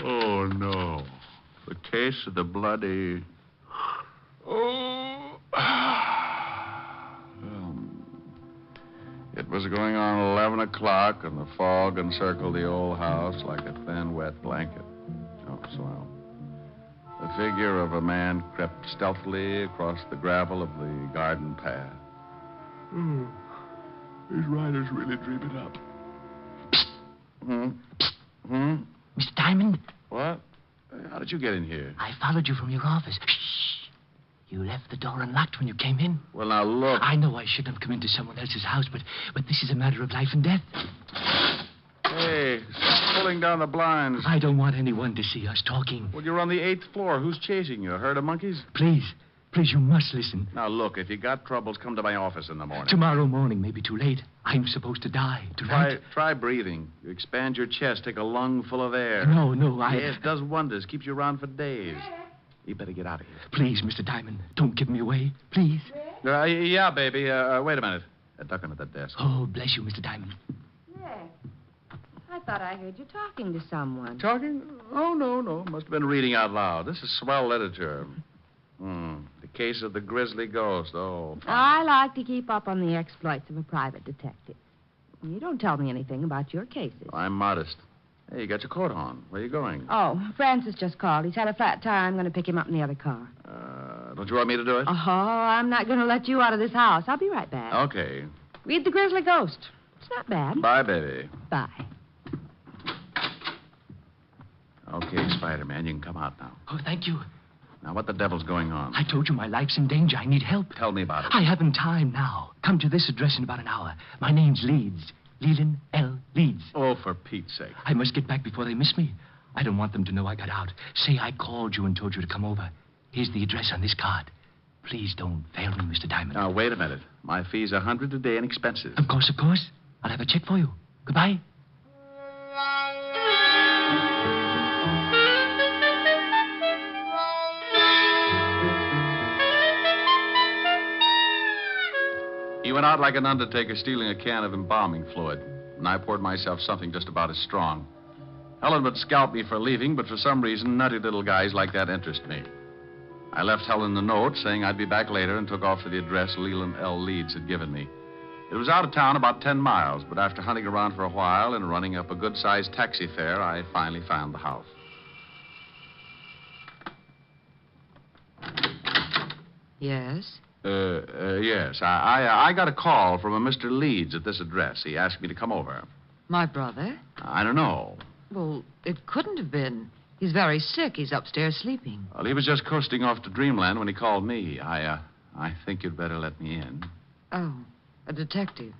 Oh, no. The case of the bloody... Oh. It was going on 11 o'clock, and the fog encircled the old house like a thin, wet blanket. Oh, swell. The figure of a man crept stealthily across the gravel of the garden path. These riders really dream it up. Mr. Diamond? What? How did you get in here? I followed you from your office. Shh. You left the door unlocked when you came in. Well, now, look. I know I shouldn't have come into someone else's house, but this is a matter of life and death. Hey, stop pulling down the blinds. I don't want anyone to see us talking. Well, you're on the 8th floor. Who's chasing you? A herd of monkeys? Please, you must listen. Now, look, if you got troubles, come to my office in the morning. Tomorrow morning may be too late. I'm supposed to die tonight. Try breathing. You expand your chest, take a lung full of air. No, Yes, it does wonders. Keeps you around for days. You better get out of here. Please, Mr. Diamond, don't give me away. Please. Yeah, baby. Wait a minute. Duck under that desk. Oh, bless you, Mr. Diamond. Rick, I thought I heard you talking to someone. Talking? Oh, no. Must have been reading out loud. This is swell literature. The case of the grisly ghost. Oh. I like to keep up on the exploits of a private detective. You don't tell me anything about your cases. I'm modest. Hey, you got your coat on. Where are you going? Oh, Francis just called. He's had a flat tire. I'm going to pick him up in the other car. Don't you want me to do it? Oh, I'm not going to let you out of this house. I'll be right back. Okay. Read The Grizzly Ghost. It's not bad. Bye, baby. Bye. Okay, Spider-Man, you can come out now. Oh, thank you. Now, what the devil's going on? I told you my life's in danger. I need help. Tell me about it. I haven't time now. Come to this address in about an hour. My name's Leeds. Leland L. Leeds. Oh, for Pete's sake. I must get back before they miss me. I don't want them to know I got out. Say I called you and told you to come over. Here's the address on this card. Please don't fail me, Mr. Diamond. Now, wait a minute. My fee's $100 a day and expenses. Of course. I'll have a check for you. Goodbye. He went out like an undertaker stealing a can of embalming fluid, and I poured myself something just about as strong. Helen would scalp me for leaving, but for some reason, nutty little guys like that interest me. I left Helen a note saying I'd be back later and took off to the address Leland L. Leeds had given me. It was out of town about 10 miles, but after hunting around for a while and running up a good-sized taxi fare, I finally found the house. Yes? Yes. I got a call from a Mr. Leeds at this address. He asked me to come over. My brother? I don't know. Well, it couldn't have been. He's very sick. He's upstairs sleeping. Well, he was just coasting off to Dreamland when he called me. I think you'd better let me in. Oh, a detective.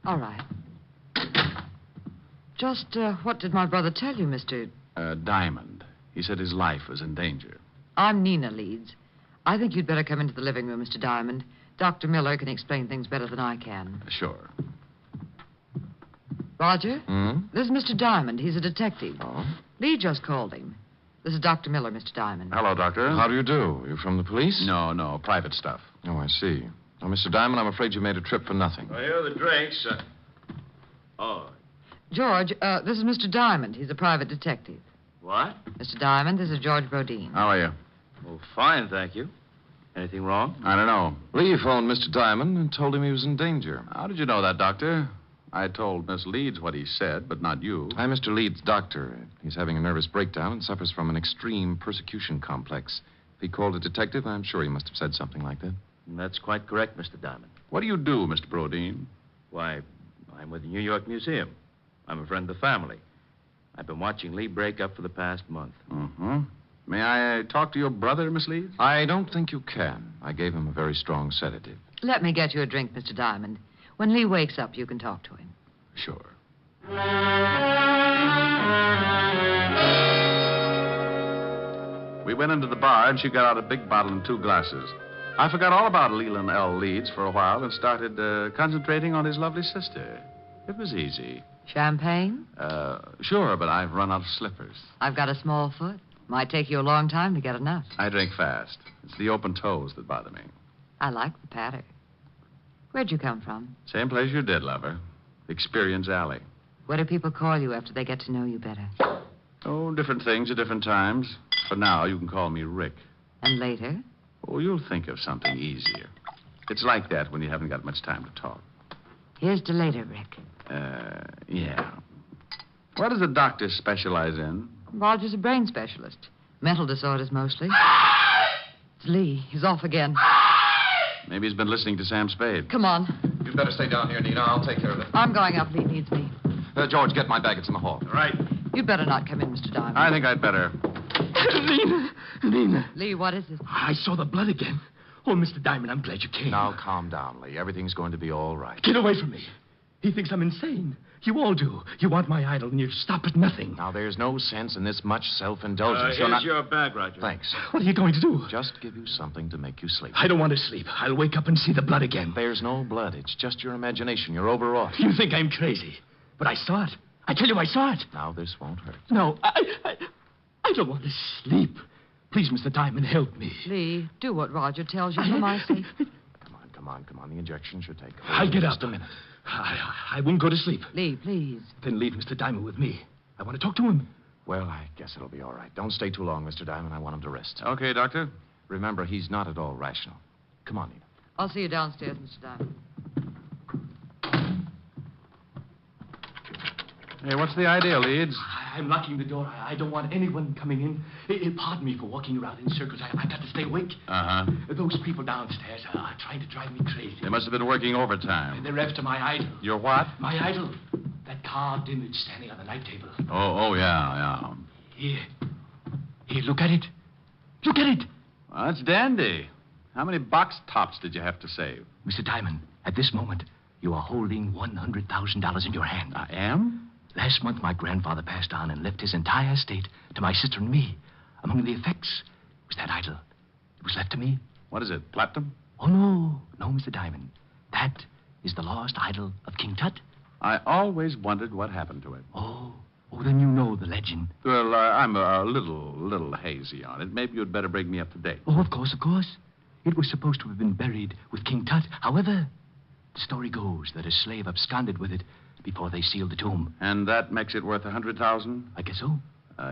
All right. Just what did my brother tell you, Mr. Diamond. He said his life was in danger. I'm Nina Leeds. I think you'd better come into the living room, Mr. Diamond. Dr. Miller can explain things better than I can. Sure. Roger? This is Mr. Diamond. He's a detective. Oh? Lee just called him. This is Dr. Miller, Mr. Diamond. Hello, Doctor. How do you do? You from the police? No, private stuff. Oh, I see. Now, Mr. Diamond, I'm afraid you made a trip for nothing. Well, here are the drinks. George, this is Mr. Diamond. He's a private detective. What? Mr. Diamond, this is George Brodeen. How are you? Well, fine, thank you. Anything wrong? I don't know. Lee phoned Mr. Diamond and told him he was in danger. How did you know that, Doctor? I told Miss Leeds what he said, but not you. I'm Mr. Leeds' doctor. He's having a nervous breakdown and suffers from an extreme persecution complex. he called a detective, I'm sure he must have said something like that. That's quite correct, Mr. Diamond. What do you do, Mr. Brodeen? Why, I'm with the New York Museum. I'm a friend of the family. I've been watching Lee break up for the past month. Mm-hmm. May I talk to your brother, Miss Leeds? I don't think you can. I gave him a very strong sedative. Let me get you a drink, Mr. Diamond. When Lee wakes up, you can talk to him. Sure. We went into the bar, and she got out a big bottle and 2 glasses. I forgot all about Leland L. Leeds for a while and started concentrating on his lovely sister. It was easy. Champagne? Sure, but I've run out of slippers. I've got a small foot. Might take you a long time to get enough. I drink fast. It's the open toes that bother me. I like the patter. Where'd you come from? Same place you did, lover. Experience Alley. What do people call you after they get to know you better? Oh, different things at different times. For now, you can call me Rick. And later? Oh, you'll think of something easier. It's like that when you haven't got much time to talk. Here's to later, Rick. Yeah. What does the doctor specialize in? Roger's a brain specialist. Mental disorders mostly. It's Lee. He's off again. Maybe he's been listening to Sam Spade. Come on. You'd better stay down here, Nina. I'll take care of it. I'm going up. Lee needs me. George, get my bag. It's in the hall. Right. You'd better not come in, Mr. Diamond. I think I'd better. Lena. Lee, what is it? I saw the blood again. Oh, Mr. Diamond, I'm glad you came. Now, calm down, Lee. Everything's going to be all right. Get away from me. He thinks I'm insane. You all do. You want my idol, and you stop at nothing. Now, there's no sense in this much self-indulgence. Here's your bag, Roger. Thanks. What are you going to do? Just give you something to make you sleep. I don't want to sleep. I'll wake up and see the blood again. There's no blood. It's just your imagination. You're overwrought. You think I'm crazy. But I saw it. I tell you, I saw it. Now, this won't hurt. No, I don't want to sleep. Please, Mr. Diamond, help me. Lee, do what Roger tells you for my sake. Come on. The injection should take hold. I'll get up. Just a minute. I won't go to sleep. Lee, please. Then leave Mr. Diamond with me. I want to talk to him. Well, I guess it'll be all right. Don't stay too long, Mr. Diamond. I want him to rest. Okay, Doctor. Remember, he's not at all rational. Come on, Nina. I'll see you downstairs, Mr. Diamond. Hey, what's the idea, Leeds? I'm locking the door. I don't want anyone coming in. Pardon me for walking around in circles. I got to stay awake. Uh-huh. Those people downstairs are trying to drive me crazy. They must have been working overtime. They're after my idol. Your what? My idol. That carved image standing on the night table. Oh, yeah. Here, look at it. Look at it. Well, that's dandy. How many box tops did you have to save? Mr. Diamond, at this moment, you are holding $100,000 in your hand. I am? Last month, my grandfather passed on and left his entire estate to my sister and me. Among the effects was that idol. It was left to me. What is it, platinum? Oh, no, Mr. Diamond. That is the lost idol of King Tut. I always wondered what happened to it. Oh, then you know the legend. Well, I'm a little hazy on it. Maybe you'd better bring me up to date. Oh, of course. It was supposed to have been buried with King Tut. However, the story goes that a slave absconded with it before they sealed the tomb. And that makes it worth $100,000? I guess so.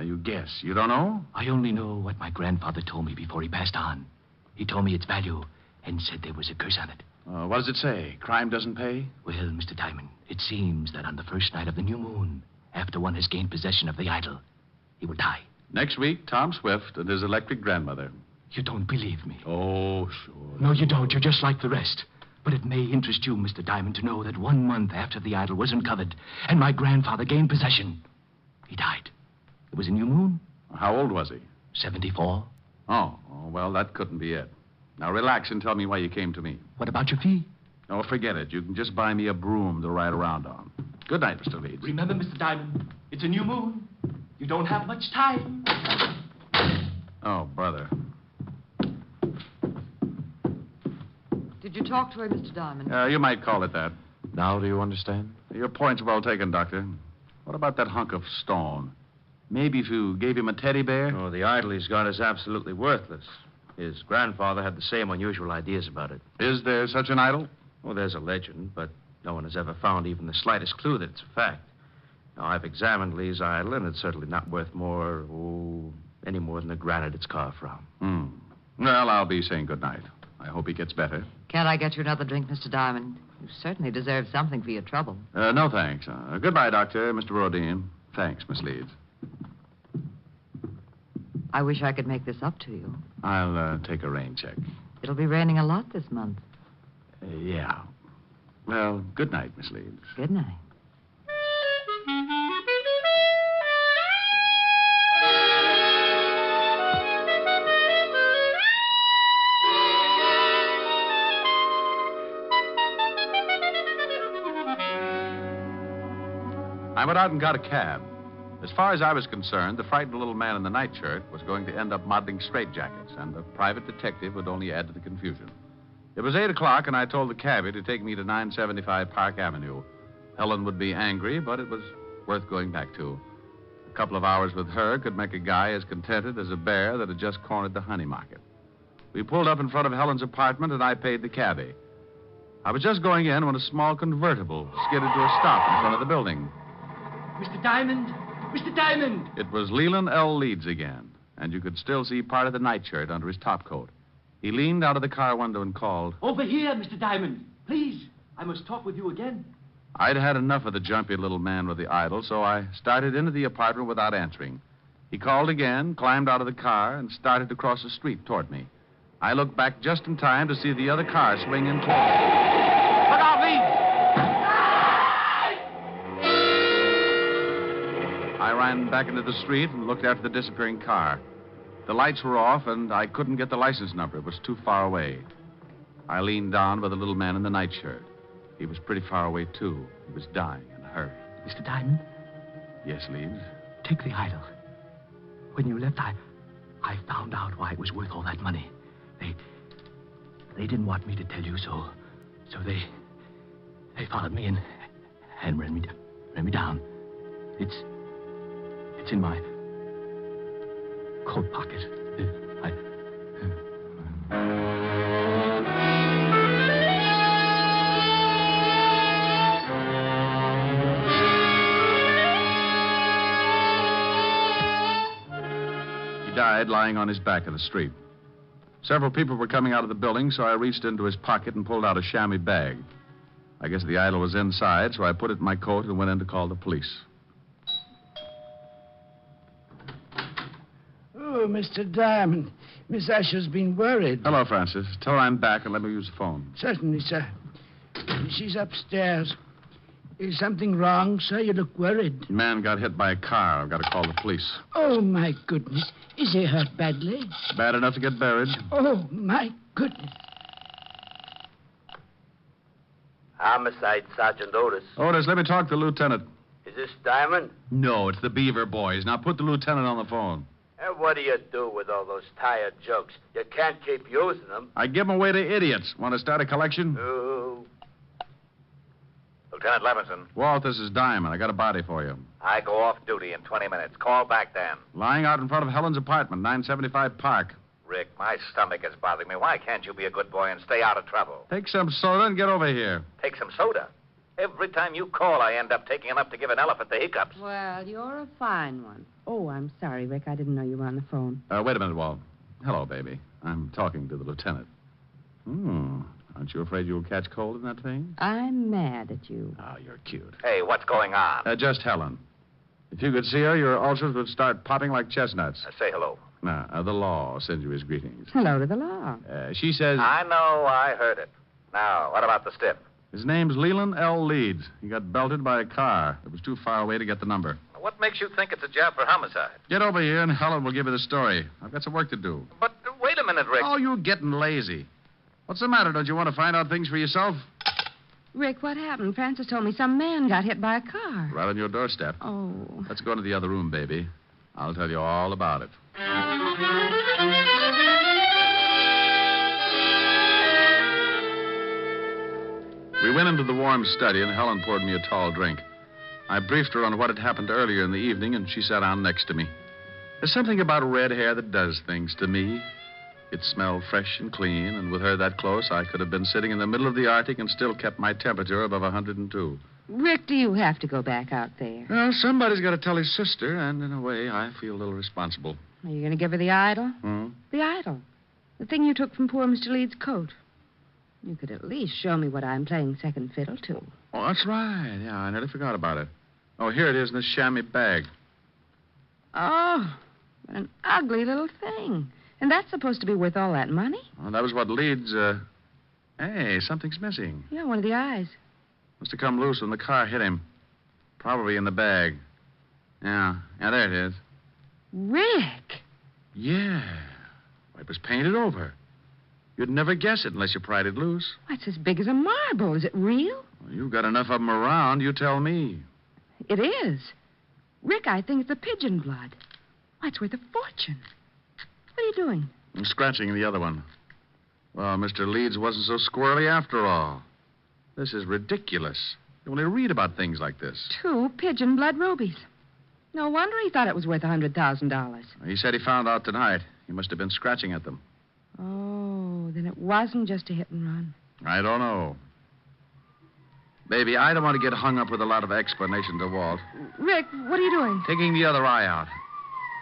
You guess. You don't know? I only know what my grandfather told me before he passed on. He told me its value and said there was a curse on it. What does it say? Crime doesn't pay? Well, Mr. Diamond, it seems that on the first night of the new moon, after one has gained possession of the idol, he will die. Next week, Tom Swift and his electric grandmother. You don't believe me? Oh, sure. No, you don't. You're just like the rest. But it may interest you, Mr. Diamond, to know that 1 month after the idol was uncovered and my grandfather gained possession, he died. It was a new moon. How old was he? 74. Oh, well, that couldn't be it. Now, relax and tell me why you came to me. What about your fee? Oh, forget it. You can just buy me a broom to ride around on. Good night, Mr. Leeds. Remember, Mr. Diamond, it's a new moon. You don't have much time. Oh, brother. Did you talk to her, Mr. Diamond? You might call it that. Now do you understand? Your point's well taken, Doctor. What about that hunk of stone? Maybe if you gave him a teddy bear? Oh, the idol he's got is absolutely worthless. His grandfather had the same unusual ideas about it. Is there such an idol? Well, there's a legend, but no one has ever found even the slightest clue that it's a fact. Now, I've examined Lee's idol, and it's certainly not worth any more than the granite it's carved from. Well, I'll be saying good night. I hope he gets better. Can't I get you another drink, Mr. Diamond? You certainly deserve something for your trouble. No, thanks. Goodbye, Doctor. Mr. Rodin. Thanks, Miss Leeds. I wish I could make this up to you. I'll take a rain check. It'll be raining a lot this month. Yeah. Well, good night, Miss Leeds. Good night. I went out and got a cab. As far as I was concerned, the frightened little man in the nightshirt was going to end up modeling straitjackets, and the private detective would only add to the confusion. It was 8 o'clock, and I told the cabbie to take me to 975 Park Avenue. Helen would be angry, but it was worth going back to. A couple of hours with her could make a guy as contented as a bear that had just cornered the honey market. We pulled up in front of Helen's apartment, and I paid the cabbie. I was just going in when a small convertible skidded to a stop in front of the building. Mr. Diamond! Mr. Diamond! It was Leland L. Leeds again, and you could still see part of the nightshirt under his topcoat. He leaned out of the car window and called. Over here, Mr. Diamond. Please, I must talk with you again. I'd had enough of the jumpy little man with the idol, so I started into the apartment without answering. He called again, climbed out of the car, and started to cross the street toward me. I looked back just in time to see the other car swing in toward me. Look out, Leeds! I ran back into the street and looked after the disappearing car. The lights were off, and I couldn't get the license number. It was too far away. I leaned down by the little man in the nightshirt. He was pretty far away, too. He was dying in a hurry. Mr. Diamond? Yes, Leeds? Take the idol. When you left, I found out why it was worth all that money. They didn't want me to tell you, so they followed me and ran me down. It's in my coat pocket. He died lying on his back in the street. Several people were coming out of the building, so I reached into his pocket and pulled out a chamois bag. I guess the idol was inside, so I put it in my coat and went in to call the police. Oh, Mr. Diamond, Miss Asher's been worried. Hello, Francis. Tell her I'm back and let me use the phone. Certainly, sir. She's upstairs. Is something wrong, sir? You look worried. The man got hit by a car. I've got to call the police. Oh, my goodness. Is he hurt badly? Bad enough to get buried. Oh, my goodness. Homicide, Sergeant Otis. Otis, let me talk to the lieutenant. Is this Diamond? No, it's the Beaver boys. Now put the lieutenant on the phone. And what do you do with all those tired jokes? You can't keep using them. I give them away to idiots. Want to start a collection? Oh. Lieutenant Levinson, Walt, this is Diamond. I got a body for you. I go off duty in 20 minutes. Call back then. Lying out in front of Helen's apartment, 975 Park. Rick, my stomach is bothering me. Why can't you be a good boy and stay out of trouble? Take some soda and get over here. Take some soda. Every time you call, I end up taking enough to give an elephant the hiccups. Well, you're a fine one. Oh, I'm sorry, Rick. I didn't know you were on the phone. Wait a minute, Walt. Hello, baby. I'm talking to the lieutenant. Aren't you afraid you'll catch cold in that thing? I'm mad at you. Oh, you're cute. Hey, what's going on? Just Helen. If you could see her, your ulcers would start popping like chestnuts. Say hello. The law sends you his greetings. Hello to the law. She says... I know. I heard it. Now, what about the stiff? His name's Leland L. Leeds. He got belted by a car. It was too far away to get the number. What makes you think it's a job for homicide? Get over here and Helen will give you the story. I've got some work to do. But wait a minute, Rick. Oh, you're getting lazy. What's the matter? Don't you want to find out things for yourself? Rick, what happened? Francis told me some man got hit by a car. Right on your doorstep. Oh. Let's go into the other room, baby. I'll tell you all about it. We went into the warm study, and Helen poured me a tall drink. I briefed her on what had happened earlier in the evening, and she sat down next to me. There's something about red hair that does things to me. It smelled fresh and clean, and with her that close, I could have been sitting in the middle of the Arctic and still kept my temperature above 102. Rick, do you have to go back out there? Well, somebody's got to tell his sister, and in a way, I feel a little responsible. Are you going to give her the idol? Hmm? The idol. The thing you took from poor Mr. Leeds' coat. You could at least show me what I'm playing second fiddle to. Oh, that's right. Yeah, I nearly forgot about it. Oh, here it is in this chamois bag. Oh, what an ugly little thing. And that's supposed to be worth all that money? Well, that was what Leeds, Hey, something's missing. Yeah, one of the eyes. Must have come loose when the car hit him. Probably in the bag. Yeah, there it is. Rick! Yeah. It was painted over. You'd never guess it unless you pried it loose. That's as big as a marble. Is it real? Well, you've got enough of them around, you tell me. It is. Rick, I think it's a pigeon blood. Why, it's worth a fortune. What are you doing? I'm scratching the other one. Well, Mr. Leeds wasn't so squirrely after all. This is ridiculous. You only read about things like this. 2 pigeon blood rubies. No wonder he thought it was worth $100,000. He said he found out tonight. He must have been scratching at them. Oh, then it wasn't just a hit and run. I don't know. Baby, I don't want to get hung up with a lot of explanation to Walt. Rick, what are you doing? Taking the other eye out.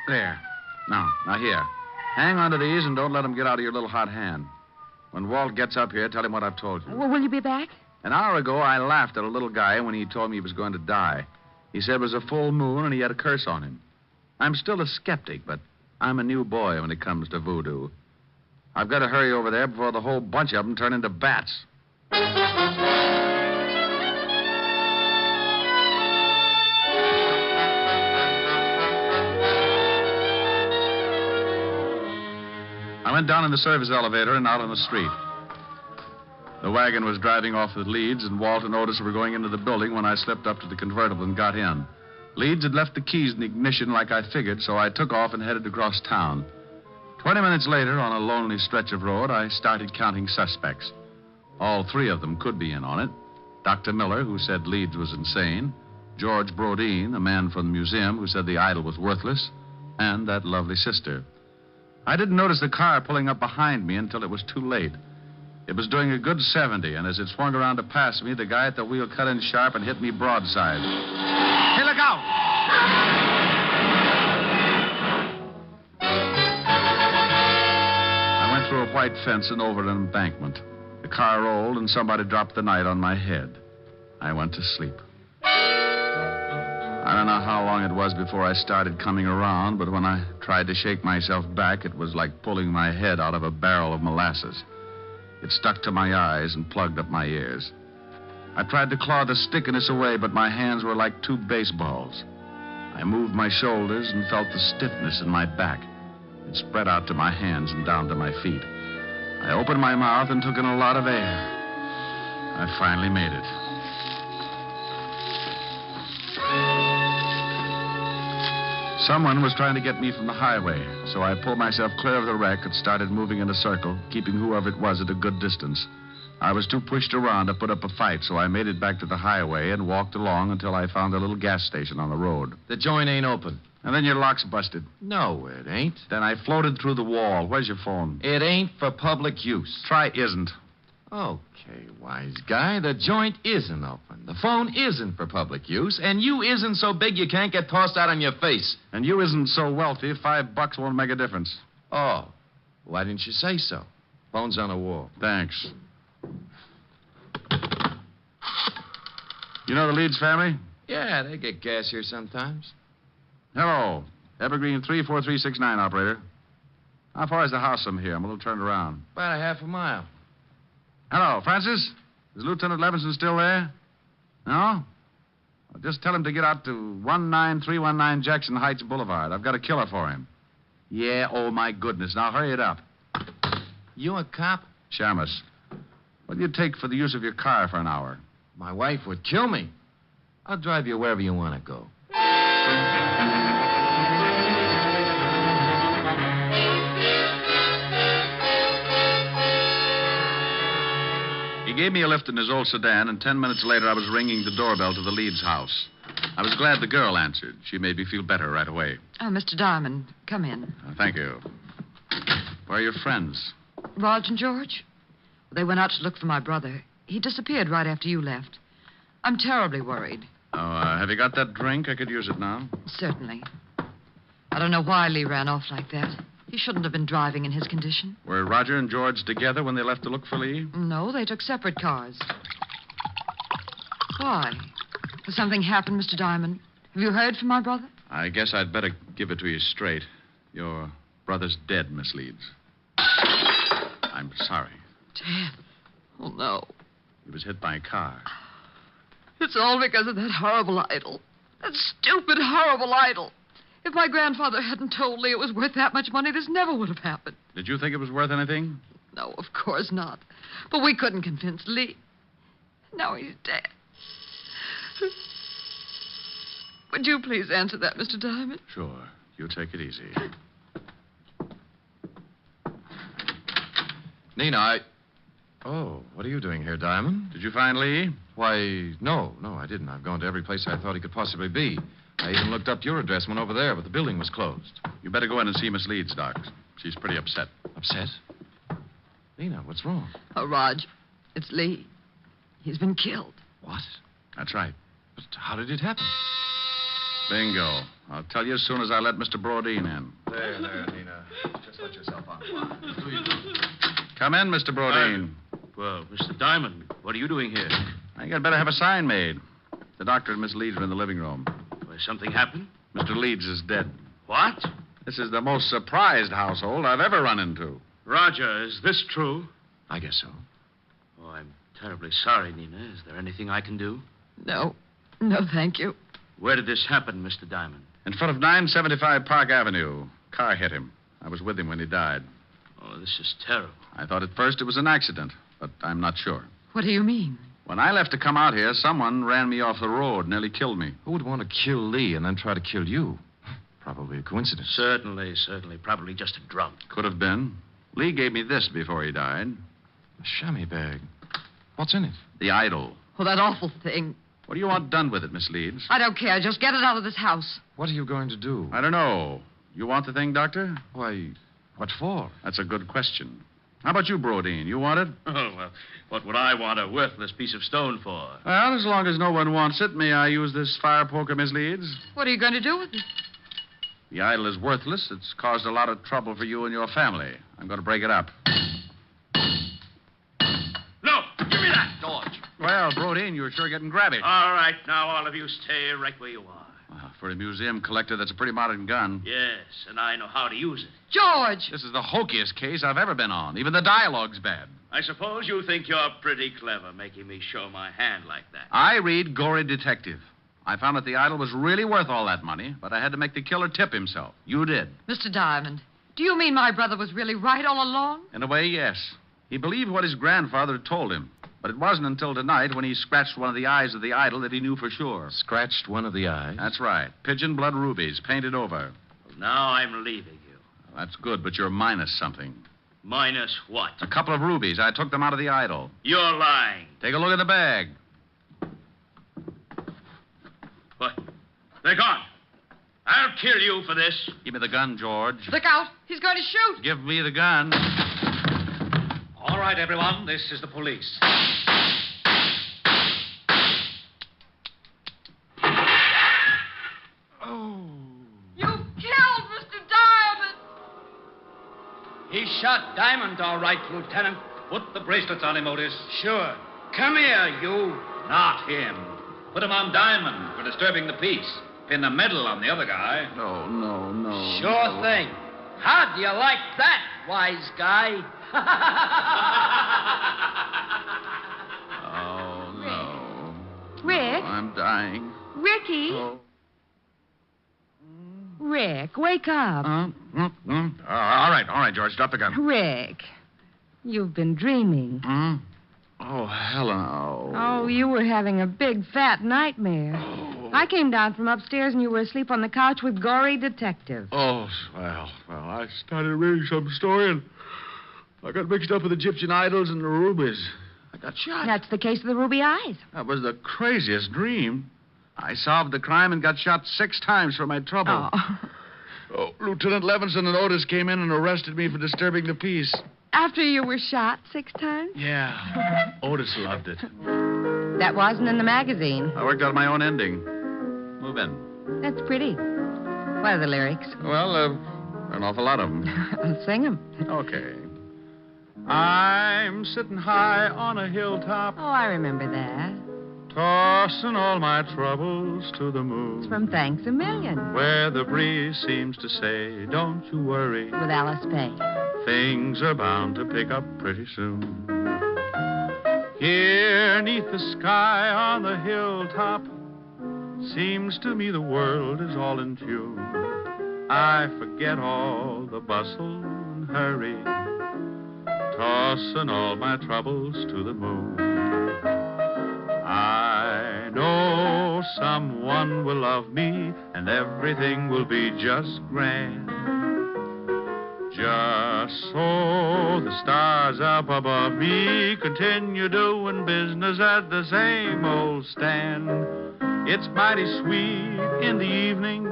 There. Now here. Hang on to these and don't let them get out of your little hot hand. When Walt gets up here, tell him what I've told you. Well, will you be back? An hour ago, I laughed at a little guy when he told me he was going to die. He said it was a full moon and he had a curse on him. I'm still a skeptic, but I'm a new boy when it comes to voodoo. I've got to hurry over there before the whole bunch of them turn into bats. I went down in the service elevator and out on the street. The wagon was driving off with Leeds, and Walt and Otis were going into the building when I slipped up to the convertible and got in. Leeds had left the keys in the ignition like I figured, so I took off and headed across town. 20 minutes later, on a lonely stretch of road, I started counting suspects. All 3 of them could be in on it. Dr. Miller, who said Leeds was insane. George Brodeen, a man from the museum who said the idol was worthless. And that lovely sister. I didn't notice the car pulling up behind me until it was too late. It was doing a good 70, and as it swung around to pass me, the guy at the wheel cut in sharp and hit me broadside. Hey, look out! I went through a white fence and over an embankment. The car rolled, and somebody dropped the night on my head. I went to sleep. I don't know how long it was before I started coming around, but when I tried to shake myself back, it was like pulling my head out of a barrel of molasses. It stuck to my eyes and plugged up my ears. I tried to claw the stickiness away, but my hands were like 2 baseballs. I moved my shoulders and felt the stiffness in my back. It spread out to my hands and down to my feet. I opened my mouth and took in a lot of air. I finally made it. Someone was trying to get me from the highway, so I pulled myself clear of the wreck and started moving in a circle, keeping whoever it was at a good distance. I was too pushed around to put up a fight, so I made it back to the highway and walked along until I found a little gas station on the road. The joint ain't open. And then your lock's busted. No, it ain't. Then I floated through the wall. Where's your phone? It ain't for public use. Try isn't. Okay, wise guy. The joint isn't open. The phone isn't for public use, and you isn't so big you can't get tossed out on your face. And you isn't so wealthy, $5 won't make a difference. Oh, why didn't you say so? Phone's on the wall. Thanks. You know the Leeds family? Yeah, they get gas here sometimes. Hello. Evergreen 34369, operator. How far is the house from here? I'm a little turned around. About a half a mile. Hello, Francis? Is Lieutenant Levinson still there? No? Well, just tell him to get out to 19319 Jackson Heights Boulevard. I've got a killer for him. Yeah, oh, my goodness. Now, hurry it up. You a cop? Shamus. What'd you take for the use of your car for an hour? My wife would kill me. I'll drive you wherever you want to go. He gave me a lift in his old sedan, and 10 minutes later I was ringing the doorbell to the Leeds house. I was glad the girl answered. She made me feel better right away. Oh, Mr. Diamond, come in. Thank you. Where are your friends? Rog and George? They went out to look for my brother. He disappeared right after you left. I'm terribly worried. Oh, have you got that drink? I could use it now. Certainly. I don't know why Lee ran off like that. He shouldn't have been driving in his condition. Were Roger and George together when they left to look for Lee? No, they took separate cars. Why? Has something happened, Mr. Diamond? Have you heard from my brother? I guess I'd better give it to you straight. Your Brother's dead, Miss Leeds. I'm sorry. Dead? Oh, no. He was hit by a car. It's all because of that horrible idol. That stupid, horrible idol. If my grandfather hadn't told Lee it was worth that much money, this never would have happened. Did you think it was worth anything? No, of course not. But we couldn't convince Lee. Now he's dead. Would you please answer that, Mr. Diamond? Sure. You take it easy. Nina, Oh, what are you doing here, Diamond? Did you find Lee? Why, no, I didn't. I've gone to every place I thought he could possibly be. I even looked up your address, went over there, but the building was closed. You better go in and see Miss Leeds, Doc. She's pretty upset. Upset? Nina, what's wrong? Oh, Raj, it's Lee. He's been killed. What? That's right. But how did it happen? Bingo. I'll tell you as soon as I let Mr. Brodeen in. There, Nina. Just let yourself on the line. Do you? Come in, Mr. Brodeen. Well, Mr. Diamond, what are you doing here? I think I'd better have a sign made. The doctor and Miss Leeds are in the living room. Well, something happened? Mr. Leeds is dead. What? This is the most surprised household I've ever run into. Roger, is this true? I guess so. Oh, I'm terribly sorry, Nina. Is there anything I can do? No, thank you. Where did this happen, Mr. Diamond? In front of 975 Park Avenue. Car hit him. I was with him when he died. Oh, this is terrible. I thought at first it was an accident, but I'm not sure. What do you mean? When I left to come out here, someone ran me off the road, nearly killed me. Who would want to kill Lee and then try to kill you? Probably a coincidence. Certainly. Probably just a drunk. Could have been. Lee gave me this before he died. A chamois bag. What's in it? The idol. Oh, that awful thing. What do you want done with it, Miss Leeds? I don't care. Just get it out of this house. What are you going to do? I don't know. You want the thing, Doctor? Why, what for? That's a good question. How about you, Brodeen? You want it? Oh, well, what would I want a worthless piece of stone for? Well, as long as no one wants it, may I use this fire poker, Miss Leeds? What are you going to do with it? The idol is worthless. It's caused a lot of trouble for you and your family. I'm going to break it up. No! Give me that, George! Well, Brodeen, you're sure getting grabby. All right, now all of you stay right where you are. Well, for a museum collector, that's a pretty modern gun. Yes, and I know how to use it. George! This is the hokiest case I've ever been on. Even the dialogue's bad. I suppose you think you're pretty clever making me show my hand like that. I read Gory Detective. I found that the idol was really worth all that money, but I had to make the killer tip himself. You did. Mr. Diamond, do you mean my brother was really right all along? In a way, yes. He believed what his grandfather had told him. But it wasn't until tonight when he scratched one of the eyes of the idol that he knew for sure. Scratched one of the eyes? That's right. Pigeon blood rubies, painted over. Well, now I'm leaving you. Well, that's good, but you're minus something. Minus what? A couple of rubies. I took them out of the idol. You're lying. Take a look in the bag. What? They're gone. I'll kill you for this. Give me the gun, George. Look out. He's going to shoot. Give me the gun. All right, everyone. This is the police. Oh. You killed Mr. Diamond. He shot Diamond, all right, Lieutenant. Put the bracelets on him, Otis. Sure. Come here, you. Not him. Put him on Diamond for disturbing the peace. Pin the medal on the other guy. No. Sure thing. How do you like that, wise guy? Oh, no. Rick? I'm dying. Ricky? Oh. Rick, wake up. All right, George. Drop the gun. Rick, you've been dreaming. Oh, Helen. Oh, you were having a big, fat nightmare. I came down from upstairs and you were asleep on the couch with Gory Detective. Oh, well, I started reading some story and I got mixed up with Egyptian idols and the rubies. I got shot. That's the case of the ruby eyes. That was the craziest dream. I solved the crime and got shot 6 times for my trouble. Oh, Lieutenant Levinson and Otis came in and arrested me for disturbing the peace. After you were shot 6 times? Yeah. Otis loved it. That wasn't in the magazine. I worked out my own ending. Move in. That's pretty. What are the lyrics? Well, an awful lot of them. I'll sing them. Okay. I'm sitting high on a hilltop. Oh, I remember that. tossing all my troubles to the moon. It's from Thanks a Million. Where the breeze seems to say, don't you worry. With Alice Faye. Things are bound to pick up pretty soon. Here, 'neath the sky on the hilltop, seems to me the world is all in tune. I forget all the bustle and hurry, tossing all my troubles to the moon. I know someone will love me, and everything will be just grand. Just so the stars up above me continue doing business at the same old stand. It's mighty sweet in the evening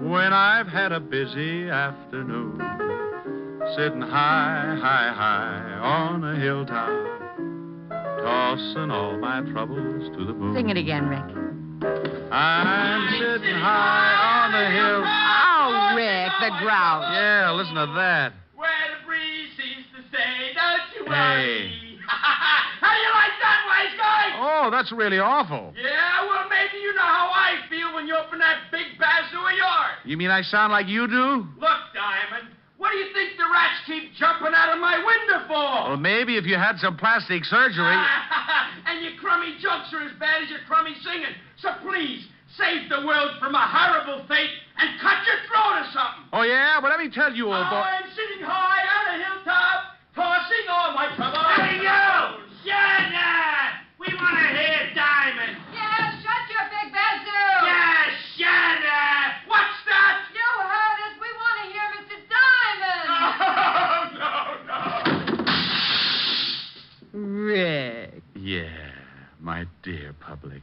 when I've had a busy afternoon, sitting high, high, high on a hilltop, tossing all my troubles to the moon. Sing it again, Rick. I'm sitting high on the hill. Oh, Rick, the grouse. Yeah, listen to that. Where the breeze seems to say, don't you Hey. worry. How do you like that, wise guy? Oh, that's really awful. Yeah, well, maybe you know how I feel when you open that big bazoo of yours. You mean I sound like you do? Look, Diamond, what do you think the rats keep jumping out of my window for? Well, maybe if you had some plastic surgery. And your crummy jokes are as bad as your crummy singing. So please, save the world from a horrible fate and cut your throat or something. Oh, yeah? Well, let me tell you, old boy. I'm sitting high on a hilltop, tossing all my troubles. Hey, you! Shut up! We want to hear Diamond. Yeah, shut your big bazoo. Yeah, shut up! What's that? You heard it. We want to hear Mr. Diamond. No. Rick. Yeah, my dear public.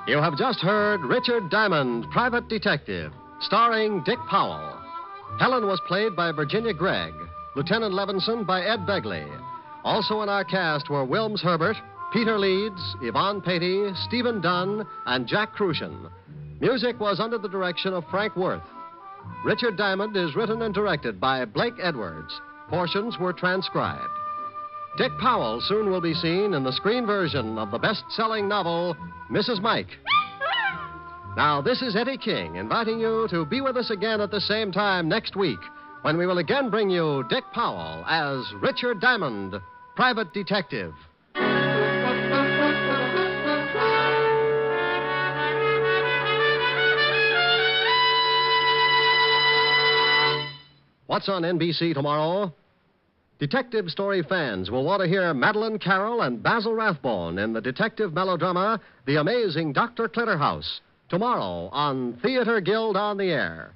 You have just heard Richard Diamond, Private Detective, starring Dick Powell. Helen was played by Virginia Gregg, Lieutenant Levinson by Ed Begley. Also in our cast were Wilms Herbert, Peter Leeds, Yvonne Patey, Stephen Dunn, and Jack Crucian. Music was under the direction of Frank Worth. Richard Diamond is written and directed by Blake Edwards. Portions were transcribed. Dick Powell soon will be seen in the screen version of the best-selling novel, Mrs. Mike. Now, this is Eddie King inviting you to be with us again at the same time next week when we will again bring you Dick Powell as Richard Diamond, Private Detective. What's on NBC tomorrow? Detective story fans will want to hear Madeline Carroll and Basil Rathbone in the detective melodrama The Amazing Dr. Clitterhouse, tomorrow on Theater Guild on the Air.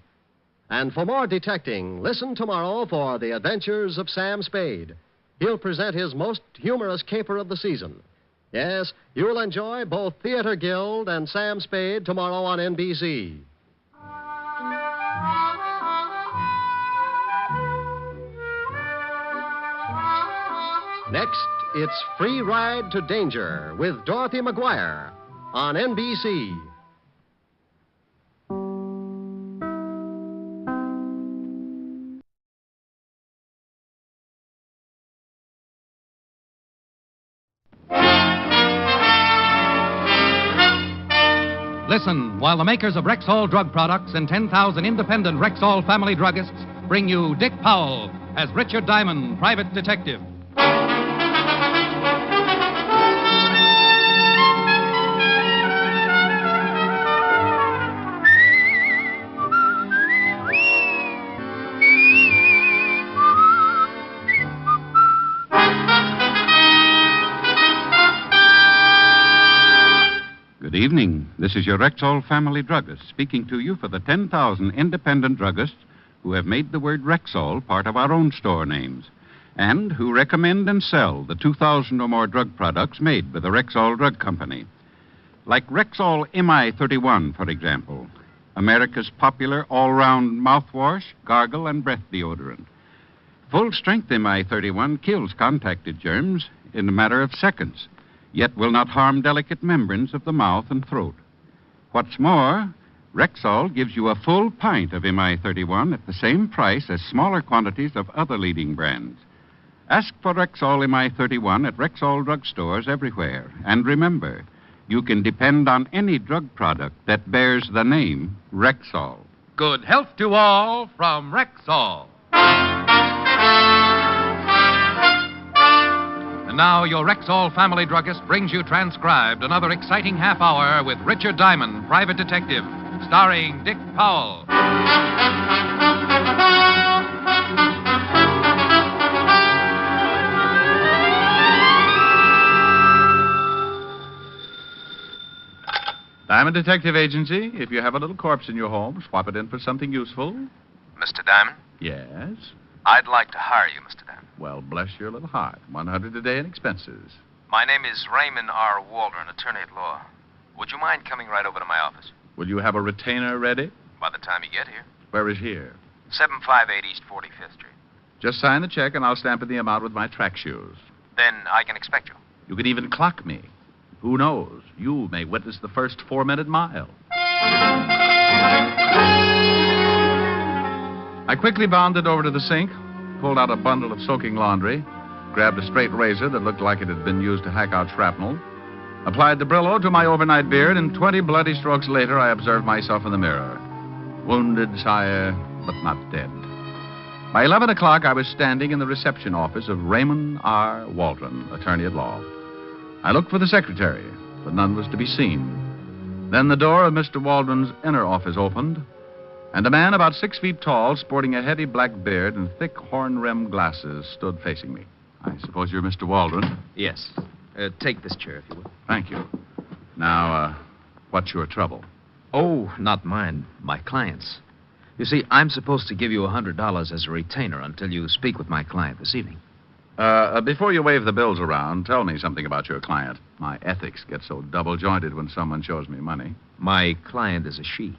And for more detecting, listen tomorrow for The Adventures of Sam Spade. He'll present his most humorous caper of the season. Yes, you'll enjoy both Theater Guild and Sam Spade tomorrow on NBC. Next, it's Free Ride to Danger with Dorothy McGuire on NBC. Listen while the makers of Rexall drug products and 10,000 independent Rexall family druggists bring you Dick Powell as Richard Diamond, Private Detective. Good evening. This is your Rexall family druggist speaking to you for the 10,000 independent druggists who have made the word Rexall part of our own store names and who recommend and sell the 2,000 or more drug products made by the Rexall Drug Company. Like Rexall MI31, for example, America's popular all-round mouthwash, gargle, and breath deodorant. Full-strength MI31 kills contacted germs in a matter of seconds, yet will not harm delicate membranes of the mouth and throat. What's more, Rexall gives you a full pint of MI31 at the same price as smaller quantities of other leading brands. Ask for Rexall MI31 at Rexall drugstores everywhere. And remember, you can depend on any drug product that bears the name Rexall. Good health to all from Rexall. And now your Rexall family druggist brings you transcribed another exciting half hour with Richard Diamond, Private Detective, starring Dick Powell. Diamond Detective Agency. If you have a little corpse in your home, swap it in for something useful. Mr. Diamond, Yes. I'd like to hire you, Mr. Diamond. Well, bless your little heart. $100 a day in expenses. My name is Raymond R. Waldron, attorney at law. Would you mind coming right over to my office Will you have a retainer ready? by the time you get here? Where is here? 758 East 45th Street. Just sign the check and I'll stamp in the amount with my track shoes. Then I can expect you. You could even clock me. Who knows? You may witness the first 4-minute mile. I quickly bounded over to the sink, pulled out a bundle of soaking laundry, grabbed a straight razor that looked like it had been used to hack out shrapnel, applied the Brillo to my overnight beard, and 20 bloody strokes later, I observed myself in the mirror. Wounded, sire, but not dead. By 11 o'clock, I was standing in the reception office of Raymond R. Waldron, attorney at law. I looked for the secretary, but none was to be seen. Then the door of Mr. Waldron's inner office opened, and a man about 6 feet tall, sporting a heavy black beard and thick horn-rimmed glasses, stood facing me. I suppose you're Mr. Waldron? Yes. Take this chair, if you will. Thank you. Now, what's your trouble? Oh, not mine. My client's. You see, I'm supposed to give you $100 as a retainer until you speak with my client this evening. Before you wave the bills around, tell me something about your client. My ethics get so double-jointed when someone shows me money. My client is a she.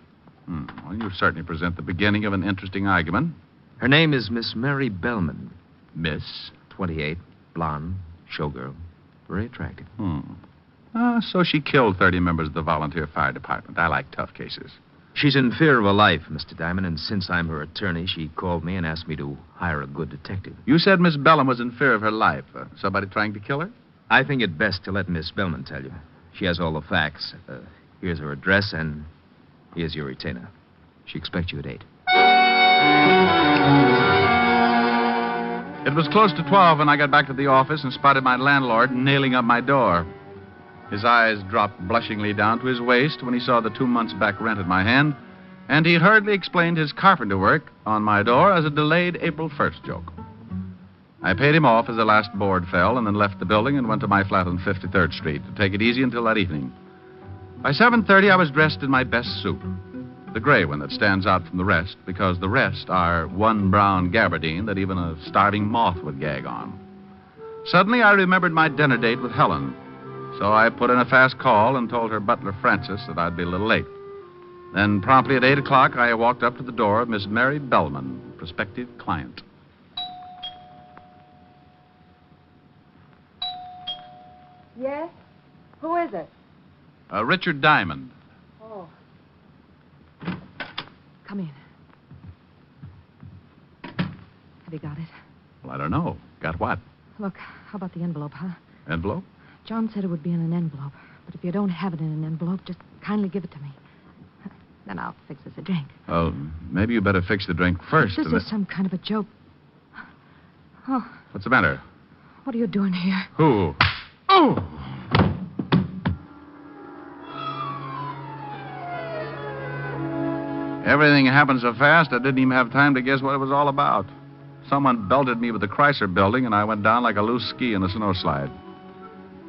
Well, you certainly present the beginning of an interesting argument. Her name is Miss Mary Bellman. Miss? 28, blonde, showgirl, very attractive. So she killed 30 members of the volunteer fire department. I like tough cases. She's in fear of her life, Mr. Diamond, and since I'm her attorney, she called me and asked me to hire a good detective. You said Miss Bellman was in fear of her life. Somebody trying to kill her? I think it best to let Miss Bellman tell you. She has all the facts. Here's her address, and here's your retainer. She expects you at 8. It was close to 12 when I got back to the office and spotted my landlord nailing up my door. His eyes dropped blushingly down to his waist when he saw the 2 months' back rent in my hand, and he hurriedly explained his carpenter work on my door as a delayed April 1st joke. I paid him off as the last board fell and then left the building and went to my flat on 53rd Street to take it easy until that evening. By 7:30, I was dressed in my best suit, the gray one that stands out from the rest because the rest are one brown gabardine that even a starving moth would gag on. Suddenly, I remembered my dinner date with Helen. So I put in a fast call and told her butler, Francis, that I'd be a little late. Then, promptly at 8 o'clock, I walked up to the door of Miss Mary Bellman, prospective client. Yes? Who is it? Richard Diamond. Oh. Come in. Have you got it? Well, I don't know. Got what? Look, how about the envelope, huh? Envelope? John said it would be in an envelope. But if you don't have it in an envelope, just kindly give it to me. Then I'll fix us a drink. Well, maybe you better fix the drink first. This is some kind of a joke. Oh, What's the matter? what are you doing here? Who? Oh! Everything happened so fast, I didn't even have time to guess what it was all about. Someone belted me with the Chrysler building, and I went down like a loose ski in a snowslide.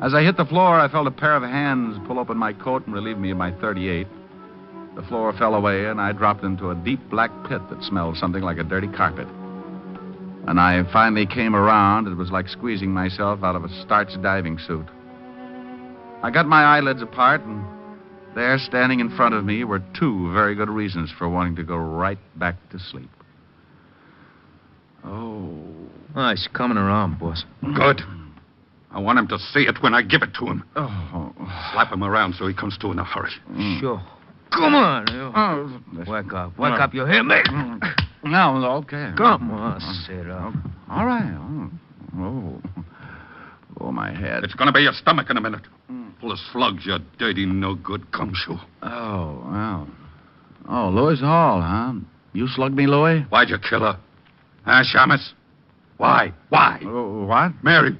As I hit the floor, I felt a pair of hands pull open my coat and relieve me of my .38. The floor fell away, and I dropped into a deep black pit that smelled something like a dirty carpet. When I finally came around, it was like squeezing myself out of a starched diving suit. I got my eyelids apart, and there, standing in front of me, were 2 very good reasons for wanting to go right back to sleep. Oh. Oh, he's coming around, boss. Good. I want him to see it when I give it to him. Oh. Slap him around so he comes to in a hurry. Sure. Come on. You. Wake up. Wake up. You hear me? No, okay. Come on, sit up. All right. Oh, my head. It's going to be your stomach in a minute. Full of slugs, you dirty, no-good gumshoe. Oh, well. Oh, Louis Hall, huh? You slugged me, Louis? Why'd you kill her? Huh, Shamus? Why? What? Mary.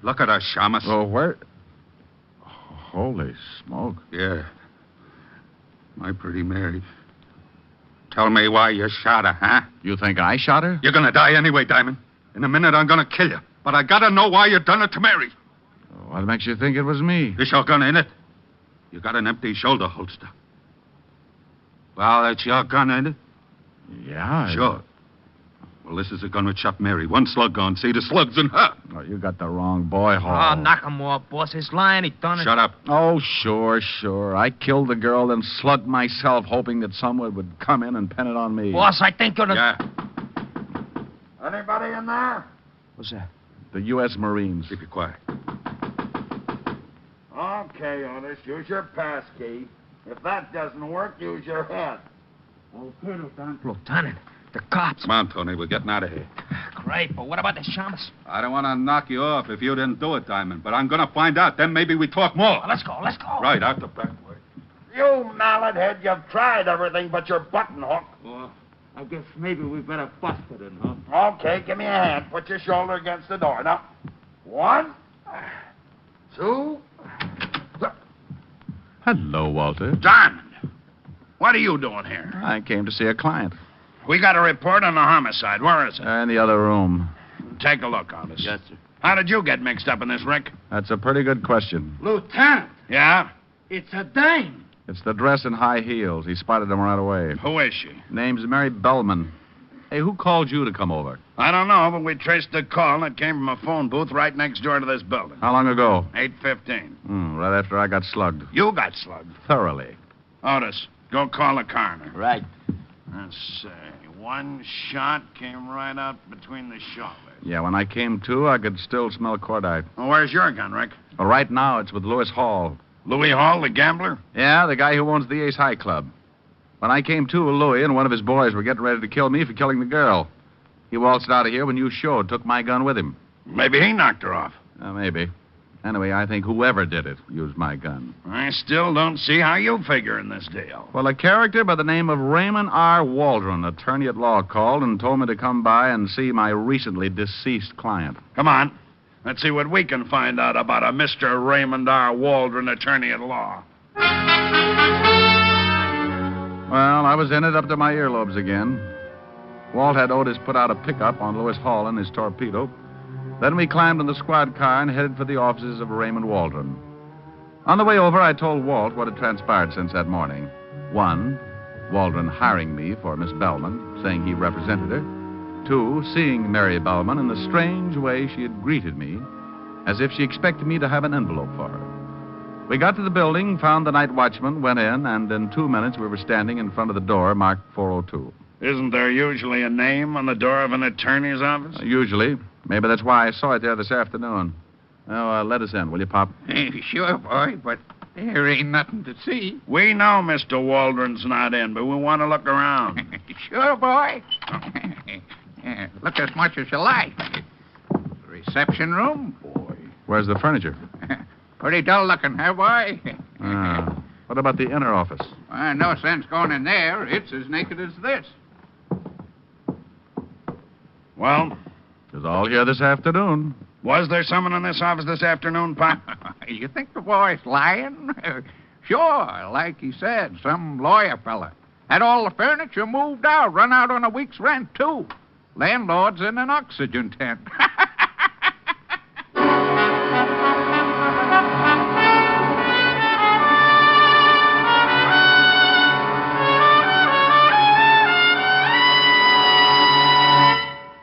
Look at her, Shamus. Oh, where? Holy smoke. Yeah. My pretty Mary. Tell me why you shot her, huh? You think I shot her? You're going to die anyway, Diamond. In a minute, I'm going to kill you. But I got to know why you done it to Mary. What makes you think it was me? This your gun, ain't it? You got an empty shoulder holster. Well, that's your gun, ain't it? Yeah. Sure. Well, this is the gun which shot Mary. One slug gone. See, the slug's in her. Oh, you got the wrong boy, Hall. Oh, knock him off, boss. He's lying. He done it. Shut up. Oh, sure. I killed the girl, then slugged myself, hoping that someone would come in and pin it on me. Boss, I think you're the... Yeah. Anybody in there? What's that? The U.S. Marines. Keep it quiet. Okay, Otis, use your pass key. If that doesn't work, use your head. Okay, Lieutenant. Lieutenant, the cops. Come on, Tony. We're getting out of here. Great, but what about the Shamus? I don't want to knock you off if you didn't do it, Diamond, but I'm going to find out. Then maybe we talk more. Let's go. Right, out the back way. You mallet head, you've tried everything but your button hook. Well, I guess maybe we better bust it in, huh? Okay, give me a hand. Put your shoulder against the door. Now, 1, 2... Hello, Walter. Diamond, what are you doing here? I came to see a client. We got a report on a homicide. Where is it? In the other room. Take a look, Otis. Yes, sir. How did you get mixed up in this, Rick? That's a pretty good question. Lieutenant, Yeah? it's a dame. It's the dress and high heels. He spotted them right away. Who is she? Name's Mary Bellman. Hey, who called you to come over? I don't know, but we traced the call, and it came from a phone booth right next door to this building. How long ago? 8:15. Right after I got slugged. You got slugged. Thoroughly. Otis, go call the coroner. Right. Let's see. One shot came right out between the shoulders. Yeah, when I came to, I could still smell cordite. Well, where's your gun, Rick? Well, right now, it's with Louis Hall. Louis Hall, the gambler? Yeah, the guy who owns the Ace High Club. When I came to, Louis and one of his boys were getting ready to kill me for killing the girl. He waltzed out of here when you showed, took my gun with him. Maybe he knocked her off. Maybe. Anyway, I think whoever did it used my gun. I still don't see how you figure in this deal. Well, a character by the name of Raymond R. Waldron, attorney at law, called and told me to come by and see my recently deceased client. Come on. Let's see what we can find out about a Mr. Raymond R. Waldron, attorney at law. Well, I was in it up to my earlobes again. Walt had Otis put out a pickup on Louis Hall in his torpedo. Then we climbed in the squad car and headed for the offices of Raymond Waldron. On the way over, I told Walt what had transpired since that morning. 1, Waldron hiring me for Miss Bellman, saying he represented her. 2, seeing Mary Bellman in the strange way she had greeted me, as if she expected me to have an envelope for her. We got to the building, found the night watchman, went in, and in 2 minutes we were standing in front of the door marked 402. Isn't there usually a name on the door of an attorney's office? Usually. Maybe that's why I saw it there this afternoon. Now, let us in, will you, Pop? Sure, boy, but there ain't nothing to see. We know Mr. Waldron's not in, but we want to look around. Sure, boy. Look as much as you like. Reception room? Boy. Where's the furniture? Pretty dull looking, huh, boy? What about the inner office? No sense going in there. It's as naked as this. Well? It was all here this afternoon. Was there someone in this office this afternoon, Pop? You think the boy's lying? Sure, like he said, some lawyer fella. Had all the furniture moved out, run out on a week's rent, too. Landlord's in an oxygen tent.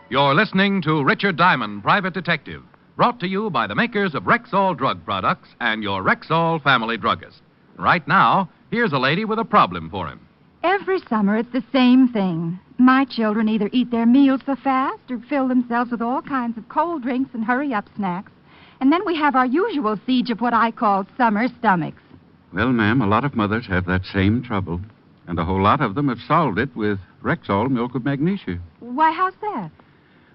You're listening to Richard Diamond, Private Detective, brought to you by the makers of Rexall Drug Products and your Rexall family druggist. Right now, here's a lady with a problem for him. Every summer, it's the same thing. My children either eat their meals so fast or fill themselves with all kinds of cold drinks and hurry-up snacks. And then we have our usual siege of what I call summer stomachs. Well, ma'am, a lot of mothers have that same trouble. And a whole lot of them have solved it with Rexall milk of magnesia. Why, how's that?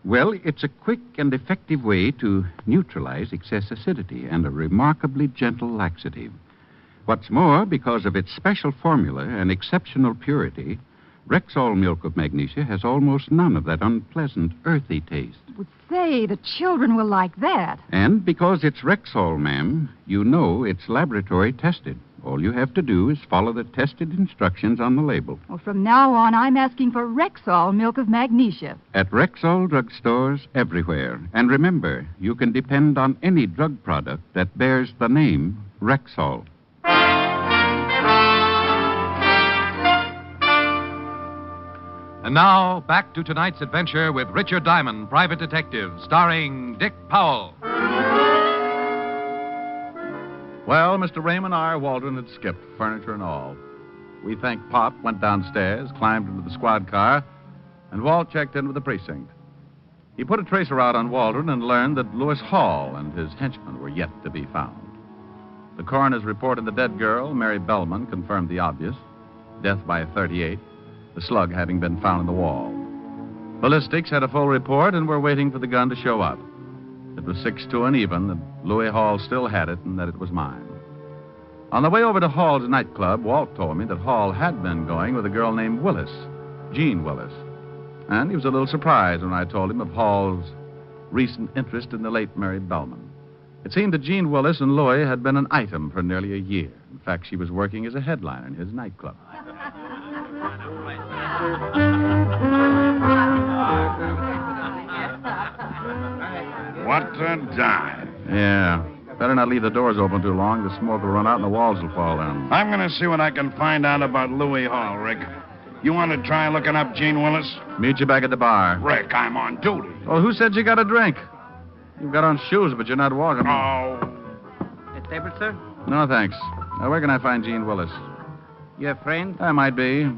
Well, it's a quick and effective way to neutralize excess acidity and a remarkably gentle laxative. What's more, because of its special formula and exceptional purity, Rexall milk of magnesia has almost none of that unpleasant, earthy taste. Well, say, the children will like that. And because it's Rexall, ma'am, you know it's laboratory tested. All you have to do is follow the tested instructions on the label. Well, from now on, I'm asking for Rexall milk of magnesia. At Rexall drugstores everywhere. And remember, you can depend on any drug product that bears the name Rexall. And now, back to tonight's adventure with Richard Diamond, Private Detective, starring Dick Powell. Well, Mr. Raymond R. Waldron had skipped, furniture and all. We thanked Pop, went downstairs, climbed into the squad car, and Walt checked in with the precinct. He put a tracer out on Waldron and learned that Lewis Hall and his henchmen were yet to be found. The coroner's report on the dead girl, Mary Bellman, confirmed the obvious. Death by 38, the slug having been found in the wall. Ballistics had a full report and were waiting for the gun to show up. It was 6-2 even that Louis Hall still had it and that it was mine. On the way over to Hall's nightclub, Walt told me that Hall had been going with a girl named Willis, Jean Willis. And he was a little surprised when I told him of Hall's recent interest in the late Mary Bellman. It seemed that Jean Willis and Louis had been an item for nearly a year. In fact, she was working as a headliner in his nightclub. What a dive. Yeah. Better not leave the doors open too long. The smoke will run out and the walls will fall in. I'm going to see what I can find out about Louis Hall, Rick. You want to try looking up Jean Willis? Meet you back at the bar. Rick, I'm on duty. Well, who said you got a drink? You've got on shoes, but you're not walking. Oh. A table, sir? No, thanks. Now, where can I find Jean Willis? Your friend? I might be.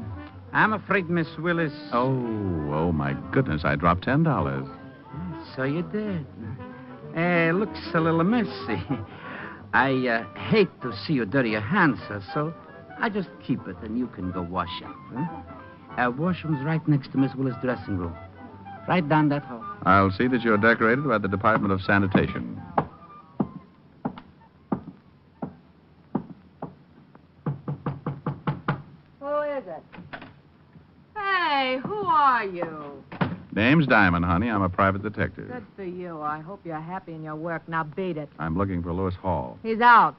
I'm afraid Miss Willis... Oh, my goodness. I dropped $10. So you did. Looks a little messy. I hate to see you dirty your hands, sir, so I just keep it and you can go wash up. Huh? Washroom's right next to Miss Willis' dressing room. Right down that hall. I'll see that you're decorated by the Department of Sanitation. Who is it? Hey, who are you? Name's Diamond, honey. I'm a private detective. Good for you. I hope you're happy in your work. Now beat it. I'm looking for Lewis Hall. He's out.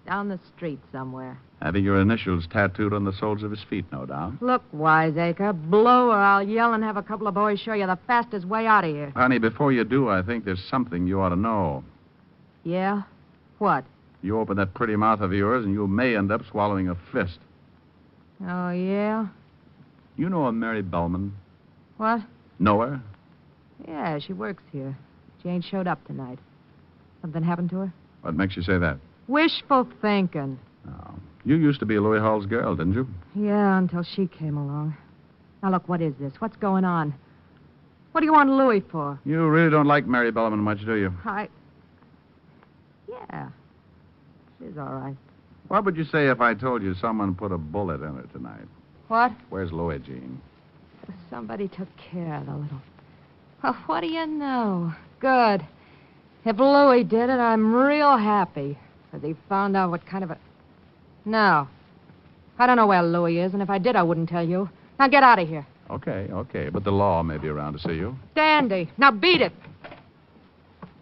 Down the street somewhere. Having your initials tattooed on the soles of his feet, no doubt. Look, wiseacre, blow or I'll yell and have a couple of boys show you the fastest way out of here. Honey, before you do, I think there's something you ought to know. Yeah? What? You open that pretty mouth of yours and you may end up swallowing a fist. Oh, yeah? You know a Mary Bellman? What? Know her? Yeah, she works here. She ain't showed up tonight. Something happened to her? What makes you say that? Wishful thinking. Oh. You used to be Louis Hall's girl, didn't you? Yeah, until she came along. Now, look, what is this? What's going on? What do you want Louis for? You really don't like Mary Bellman much, do you? Yeah. She's all right. What would you say if I told you someone put a bullet in her tonight? What? Where's Louis, Jean? Somebody took care of the little... Well, what do you know? Good. If Louis did it, I'm real happy. Because he found out what kind of a... No. I don't know where Louis is, and if I did, I wouldn't tell you. Now get out of here. Okay. But the law may be around to see you. Dandy. Now beat it.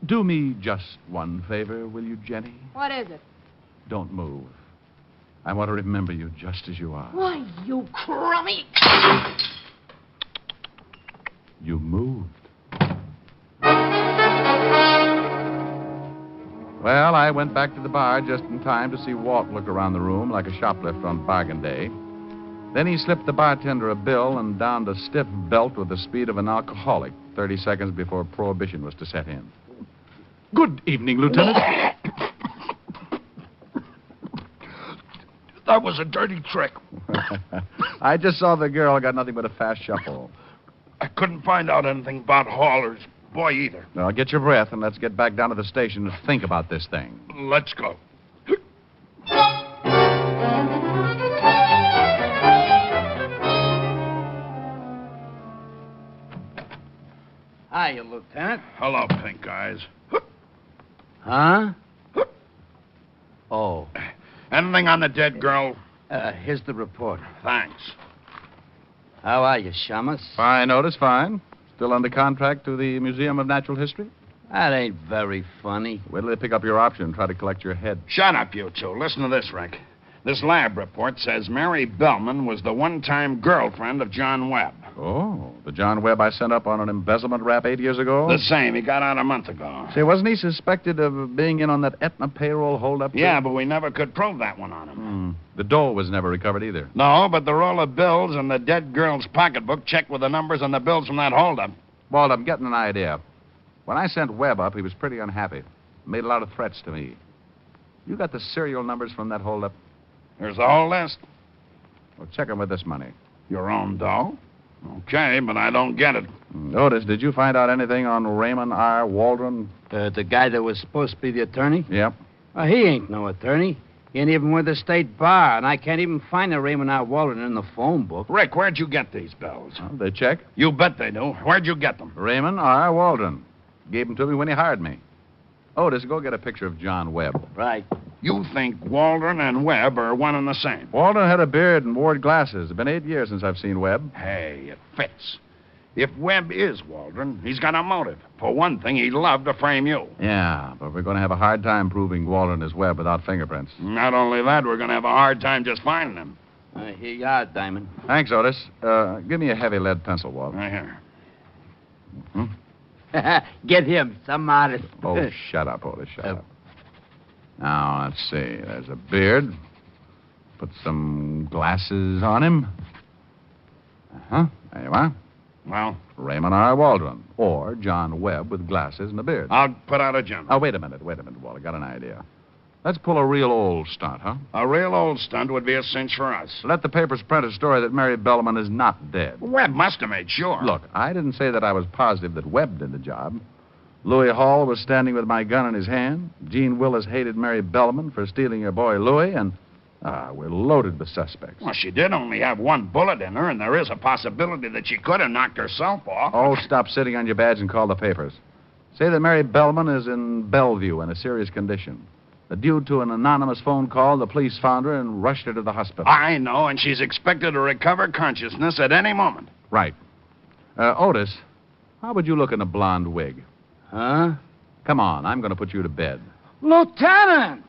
Do me just one favor, will you, Jenny? What is it? Don't move. I want to remember you just as you are. Why, you crummy... You moved. Well, I went back to the bar just in time to see Walt look around the room like a shoplifter on bargain day. Then he slipped the bartender a bill and donned a stiff belt with the speed of an alcoholic 30 seconds before prohibition was to set in. Good evening, Lieutenant. That was a dirty trick. I just saw the girl. I got nothing but a fast shuffle. I couldn't find out anything about Hall or his boy either. Now, get your breath and let's get back down to the station and think about this thing. Let's go. Hiya, Lieutenant. Hello, Pink Eyes. Huh? Oh. Anything on the dead girl? Here's the report. Thanks. How are you, Shamus? Fine, Otis, fine. Still under contract to the Museum of Natural History? That ain't very funny. Wait till they pick up your option and try to collect your head. Shut up, you two. Listen to this, Rick. This lab report says Mary Bellman was the one-time girlfriend of John Webb. Oh, the John Webb I sent up on an embezzlement rap 8 years ago? The same. He got out a month ago. Say, wasn't he suspected of being in on that Aetna payroll holdup? Yeah, but we never could prove that one on him. The dough was never recovered either. No, but the roll of bills and the dead girl's pocketbook checked with the numbers on the bills from that holdup. Walt, I'm getting an idea. When I sent Webb up, he was pretty unhappy. Made a lot of threats to me. You got the serial numbers from that holdup? There's the whole list. Well, check them with this money. Your own dough? Okay, but I don't get it. Otis, did you find out anything on Raymond R. Waldron? The guy that was supposed to be the attorney? Yep. He ain't no attorney. He ain't even with the state bar, and I can't even find a Raymond R. Waldron in the phone book. Rick, where'd you get these bills? They check. You bet they do. Where'd you get them? Raymond R. Waldron. Gave them to me when he hired me. Otis, go get a picture of John Webb. Right. You think Waldron and Webb are one and the same? Waldron had a beard and wore glasses. It's been 8 years since I've seen Webb. Hey, it fits. If Webb is Waldron, he's got a motive. For one thing, he'd love to frame you. Yeah, but we're going to have a hard time proving Waldron is Webb without fingerprints. Not only that, we're going to have a hard time just finding him. Here you are, Diamond. Thanks, Otis. Give me a heavy lead pencil, Walt. Right here. Get him, some artist. Oh, shut up, Otis, shut up. Now, let's see. There's a beard. Put some glasses on him. There you are. Well? Raymond R. Waldron. Or John Webb with glasses and a beard. I'll put out a general. Oh, wait a minute, Walt. I got an idea. Let's pull a real old stunt, huh? A real old stunt would be a cinch for us. Let the papers print a story that Mary Bellman is not dead. Webb must have made sure. Look, I didn't say that I was positive that Webb did the job. Louis Hall was standing with my gun in his hand. Gene Willis hated Mary Bellman for stealing your boy Louis, and we're loaded with suspects. Well, she did only have one bullet in her, and there is a possibility that she could have knocked herself off. Oh, stop sitting on your badge and call the papers. Say that Mary Bellman is in Bellevue in a serious condition. Due to an anonymous phone call, the police found her and rushed her to the hospital. I know, and she's expected to recover consciousness at any moment. Right. Otis, how would you look in a blonde wig? Huh? Come on, I'm going to put you to bed. Lieutenant!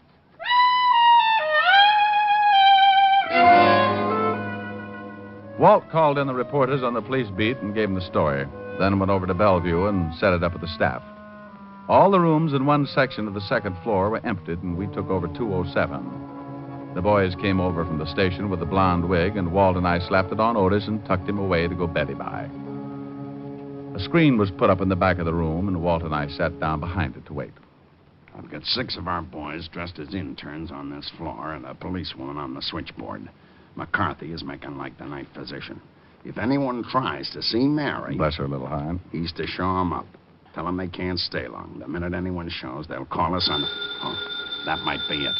Walt called in the reporters on the police beat and gave them the story, then went over to Bellevue and set it up with the staff. All the rooms in one section of the second floor were emptied, and we took over 207. The boys came over from the station with the blonde wig, and Walt and I slapped it on Otis and tucked him away to go Betty by. A screen was put up in the back of the room, and Walt and I sat down behind it to wait. I've got 6 of our boys dressed as interns on this floor and a policewoman on the switchboard. McCarthy is making like the night physician. If anyone tries to see Mary... Bless her little heart. He's to show 'em up. Tell them they can't stay long. The minute anyone shows, they'll call us on... Oh, that might be it.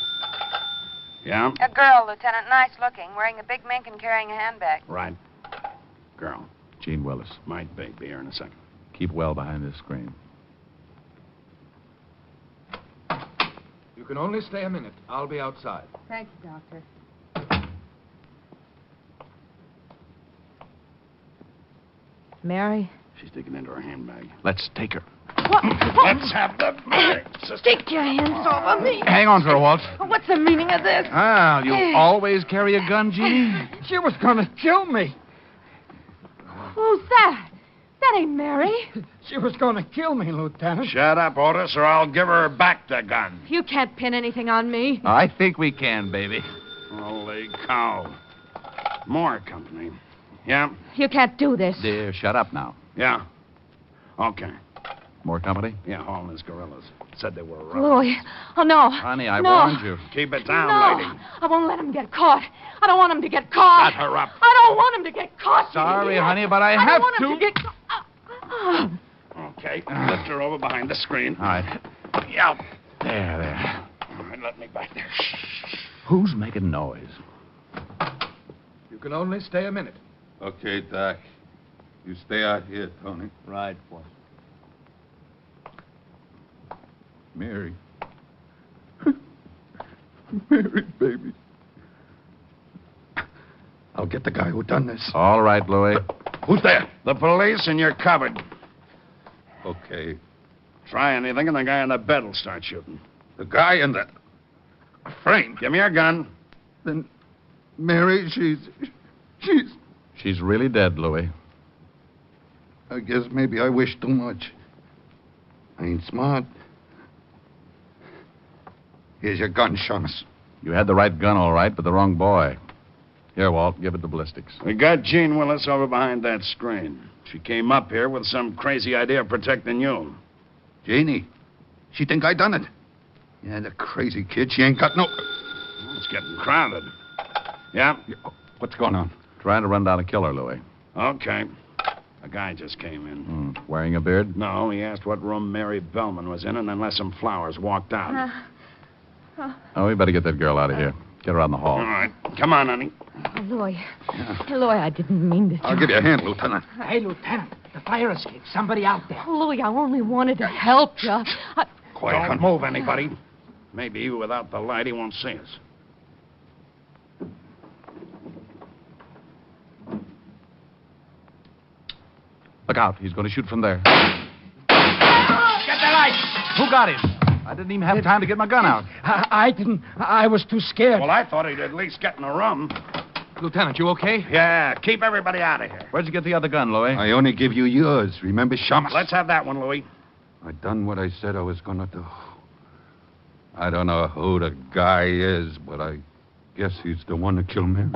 Yeah? A girl, Lieutenant. Nice looking. Wearing a big mink and carrying a handbag. Right. Girl. Gene Willis. Might be. Be here in a second. Keep well behind this screen. You can only stay a minute. I'll be outside. Thanks, Doctor. Mary? She's digging into her handbag. Let's take her. What? Let's have the money, sister. Take your hands off of me. Hang on to her, Walt. What's the meaning of this? Ah, you always carry a gun, Jeannie? She was going to kill me. Who's that? That ain't Mary. She was going to kill me, Lieutenant. Shut up, Otis, or I'll give her back the gun. You can't pin anything on me. I think we can, baby. Holy cow. More company. Yeah? You can't do this. Dear, shut up now. Yeah. Okay. More company? Yeah, Hall and his gorillas. Said they were Louis. Oh, no. Honey, I no. warned you. Keep it down, No. lady. I won't let him get caught. I don't want him to get caught. Shut her up. I don't don't want him to get caught. Sorry, honey, but I have don't want to. him to get caught. Okay, lift her over behind the screen. All right. Yeah. There. All right, let me back there. Who's making noise? You can only stay a minute. Okay, Doc. You stay out here, Tony. Right, boss. Mary. Mary, baby. I'll get the guy who done this. All right, Louis. Who's there? The police, and you're covered. Okay. Try anything, and the guy on the bed will start shooting. The guy in the frame. Give me your gun. Then Mary, she's... She's really dead, Louis. I guess maybe I wish too much. I ain't smart. Here's your gun, Shamus. You had the right gun, all right, but the wrong boy. Here, Walt, give it the ballistics. We got Jean Willis over behind that screen. She came up here with some crazy idea of protecting you. Janie, she think I done it. Yeah, the crazy kid, she ain't got no... It's getting crowded. Yeah? What's going on? Trying to run down a killer, Louis. Okay. A guy just came in. Wearing a beard? No, he asked what room Mary Bellman was in and then left some flowers, walked out. Oh, we better get that girl out of here. Get her out in the hall. All right. Come on, honey. Louis. Louis, I didn't mean to. I'll give you a hand, Lieutenant. Hey, Lieutenant, the fire escape. Somebody out there. Louis, I only wanted to help you. Quiet. Don't move, anybody. Maybe without the light, he won't see us. Look out. He's going to shoot from there. Get the light. Who got him? I didn't even have time to get my gun out. I didn't. I was too scared. Well, I thought he'd at least get in the room. Lieutenant, you okay? Yeah, keep everybody out of here. Where'd you get the other gun, Louis? I only give you yours. Remember, Shamus? Let's have that one, Louis. I done what I said I was gonna do. I don't know who the guy is, but I guess he's the one that killed Mary.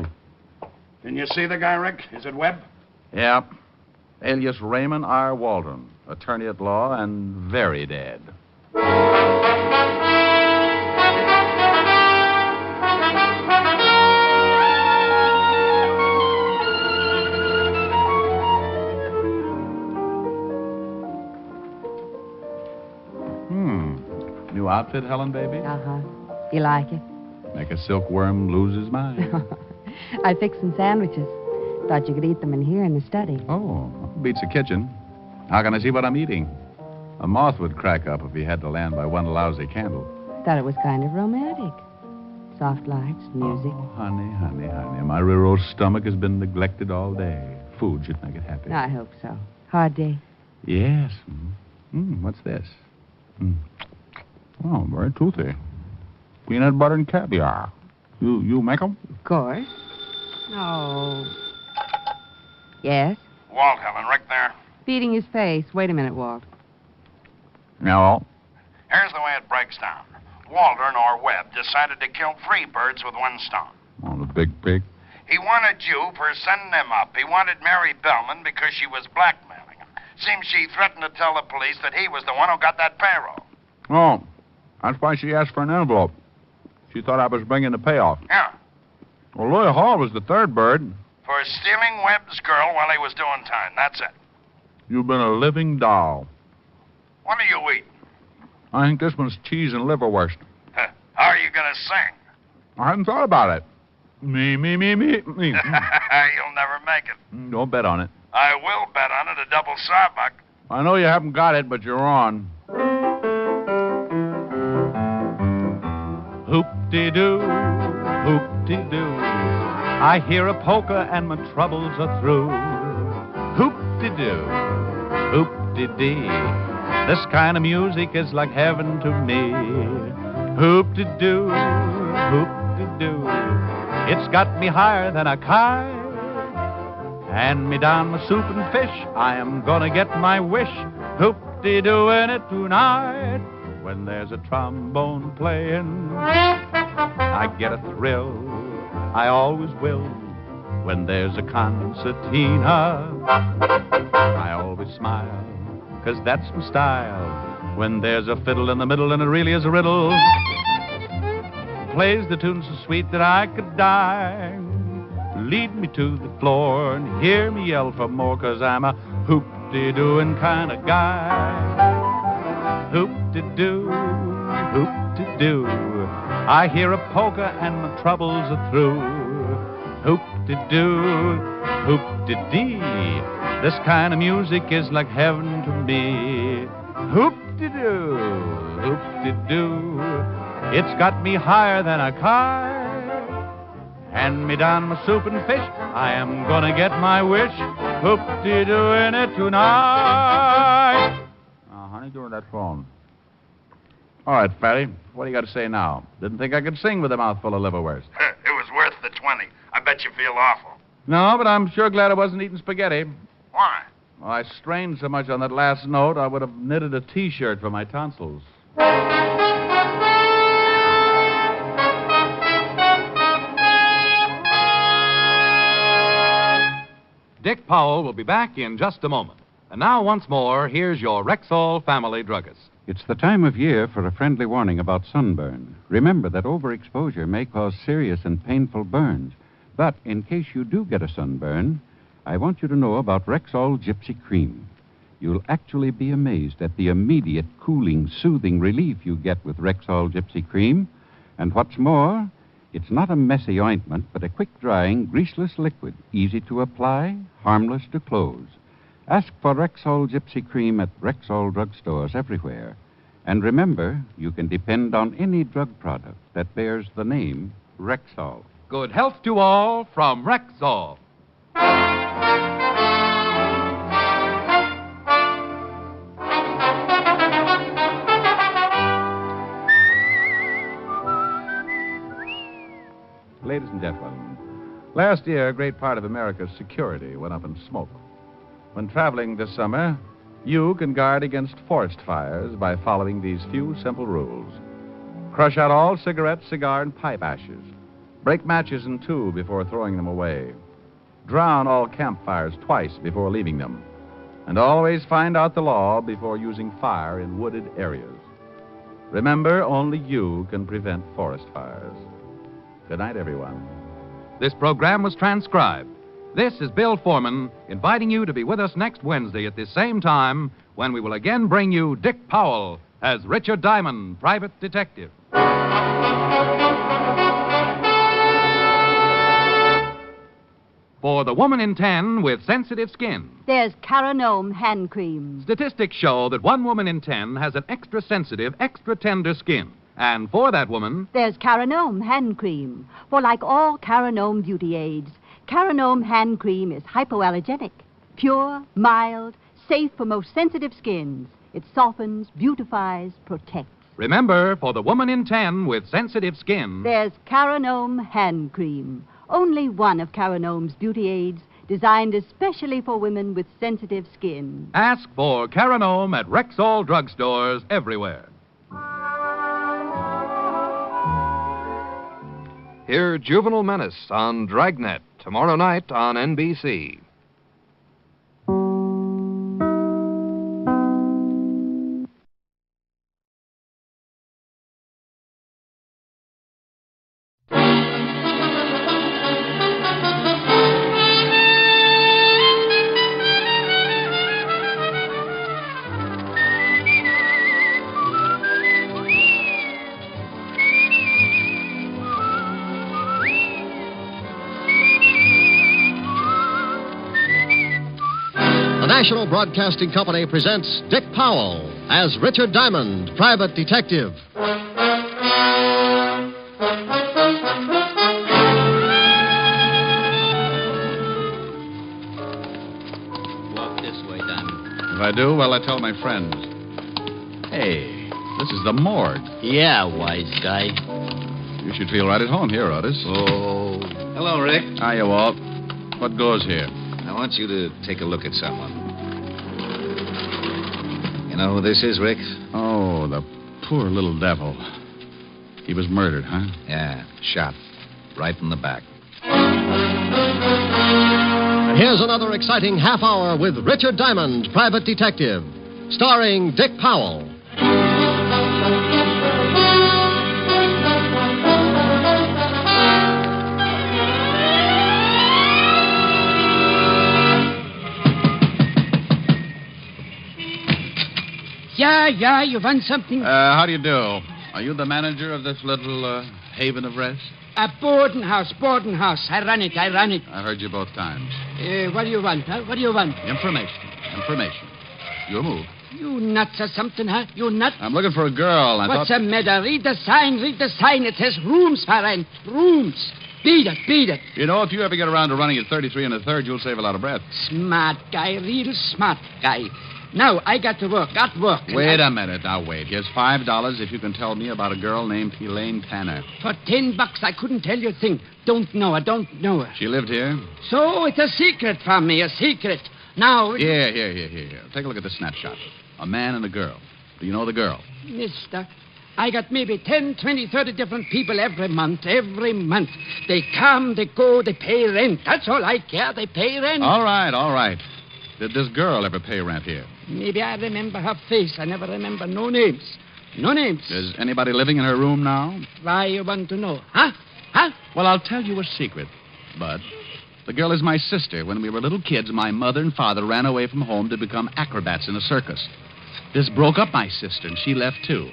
Can you see the guy, Rick? Is it Webb? Yeah. Alias Raymond R. Waldron, attorney at law and very dead. New outfit, Helen, baby? Uh-huh. You like it? Make a silkworm lose his mind. I fixed some sandwiches. Thought you could eat them in here in the study. Oh, beats the kitchen. How can I see what I'm eating? A moth would crack up if he had to land by one lousy candle. Thought it was kind of romantic. Soft lights, music. Oh, honey. My rural stomach has been neglected all day. Food should make it happy. I hope so. Hard day? Yes. What's this? Oh, very toothy. Peanut butter and caviar. You make them? Of course. Oh. Yes? Walt, Helen, Rick there. Beating his face. Wait a minute, Walt. No. Here's the way it breaks down. Waldron or Webb decided to kill 3 birds with one stone. Oh, the big pig. He wanted you for sending him up. He wanted Mary Bellman because she was blackmailing him. Seems she threatened to tell the police that he was the one who got that payroll. Oh, that's why she asked for an envelope. She thought I was bringing the payoff. Yeah. Well, Louis Hall was the 3rd bird. For stealing Webb's girl while he was doing time. That's it. You've been a living doll. What are you eating? I think this one's cheese and liverwurst. How are you going to sing? I hadn't thought about it. Me. You'll never make it. Don't bet on it. I will bet on it, a double sawbuck. I know you haven't got it, but you're on. Hoop-de-doo, hoop-de-doo. I hear a polka and my troubles are through. Hoop-de-doo, hoop-de-dee. This kind of music is like heaven to me. Hoop-de-doo, hoop-de-doo. It's got me higher than a kite. Hand me down my soup and fish. I am gonna get my wish. Hoop-de-doo-ing it tonight. When there's a trombone playing, I get a thrill. I always will. When there's a concertina, I always smile, 'cause that's my style. When there's a fiddle in the middle and it really is a riddle, plays the tune so sweet that I could die. lead me to the floor and hear me yell for more, 'cause I'm a hoop-de-dooing kind of guy. Hoop-de-doo, hoop-de-doo. I hear a polka and my troubles are through. Hoop-de-doo, hoop-de-dee. This kind of music is like heaven to me. Hoop-de-doo, hoop-de-doo. It's got me higher than a kite. Hand me down my soup and fish. I am gonna get my wish. Hoop-de-doo in it tonight. Oh, honey, go to that phone. All right, Fatty, what do you got to say now? Didn't think I could sing with a mouthful of liverwurst. It was worth the 20. I bet you feel awful. No, but I'm sure glad I wasn't eating spaghetti. Why? Well, I strained so much on that last note, I would have knitted a T-shirt for my tonsils. Dick Powell will be back in just a moment. And now, once more, here's your Rexall family druggist. It's the time of year for a friendly warning about sunburn. Remember that overexposure may cause serious and painful burns. But in case you do get a sunburn, I want you to know about Rexall Gypsy Cream. You'll actually be amazed at the immediate cooling, soothing relief you get with Rexall Gypsy Cream. And what's more, it's not a messy ointment, but a quick-drying, greaseless liquid, easy to apply, harmless to close. Ask for Rexall Gypsy Cream at Rexall drugstores everywhere. And remember, you can depend on any drug product that bears the name Rexall. Good health to all from Rexall. Ladies and gentlemen, last year, a great part of America's security went up in smoke. When traveling this summer, you can guard against forest fires by following these few simple rules. Crush out all cigarette, cigar, and pipe ashes. Break matches in two before throwing them away. Drown all campfires twice before leaving them. And always find out the law before using fire in wooded areas. Remember, only you can prevent forest fires. Good night, everyone. This program was transcribed. This is Bill Foreman inviting you to be with us next Wednesday at this same time when we will again bring you Dick Powell as Richard Diamond, private detective. For the woman in 10 with sensitive skin. There's Caranome hand cream. Statistics show that 1 woman in 10 has an extra sensitive, extra tender skin. And for that woman, there's Caranome hand cream. For like all Caranome beauty aids, Caranome hand cream is hypoallergenic, pure, mild, safe for most sensitive skins. It softens, beautifies, protects. remember, for the woman in 10 with sensitive skin, There's Caranome hand cream. Only one of Caranome's beauty aids, designed especially for women with sensitive skin. ask for Caranome at Rexall drugstores everywhere. Hear Juvenile Menace on Dragnet tomorrow night on NBC. The National Broadcasting Company presents Dick Powell as Richard Diamond, private detective. Walk this way, Diamond. If I do, well, I tell my friends. Hey, this is the morgue. Yeah, wise guy. You should feel right at home here, Otis. Oh. Hello, Rick. Hiya, Walt. What goes here? I want you to take a look at someone. You know who this is, Rick? Oh, the poor little devil. He was murdered, huh? Yeah, shot. Right in the back. And here's another exciting half hour with Richard Diamond, private detective, starring Dick Powell. Yeah, you want something? How do you do? Are you the manager of this little haven of rest? A boarding house. I run it. I heard you both times. What do you want, huh? What do you want? Information. Your move. You nuts or something, huh? You nuts? I'm looking for a girl. What's the matter? Read the sign. It says rooms for rent. Rooms. Beat it. You know, if you ever get around to running at 33 1/3, you'll save a lot of breath. Smart guy, real smart guy. Now, I got to work. Wait a minute. Now, wait. Here's $5 if you can tell me about a girl named Elaine Tanner. For $10, I couldn't tell you a thing. Don't know her. She lived here? So it's a secret from me, a secret. Now... Here. Take a look at the snapshot. A man and a girl. Do you know the girl? Mister, I got maybe 10, 20, 30 different people every month. They come, they go, they pay rent. That's all I care. They pay rent. All right. Did this girl ever pay rent here? Maybe I remember her face. I never remember no names. Is anybody living in her room now? Why you want to know? Huh? Well, I'll tell you a secret, Bud. The girl is my sister. When we were little kids, my mother and father ran away from home to become acrobats in a circus. This broke up my sister, and she left, too.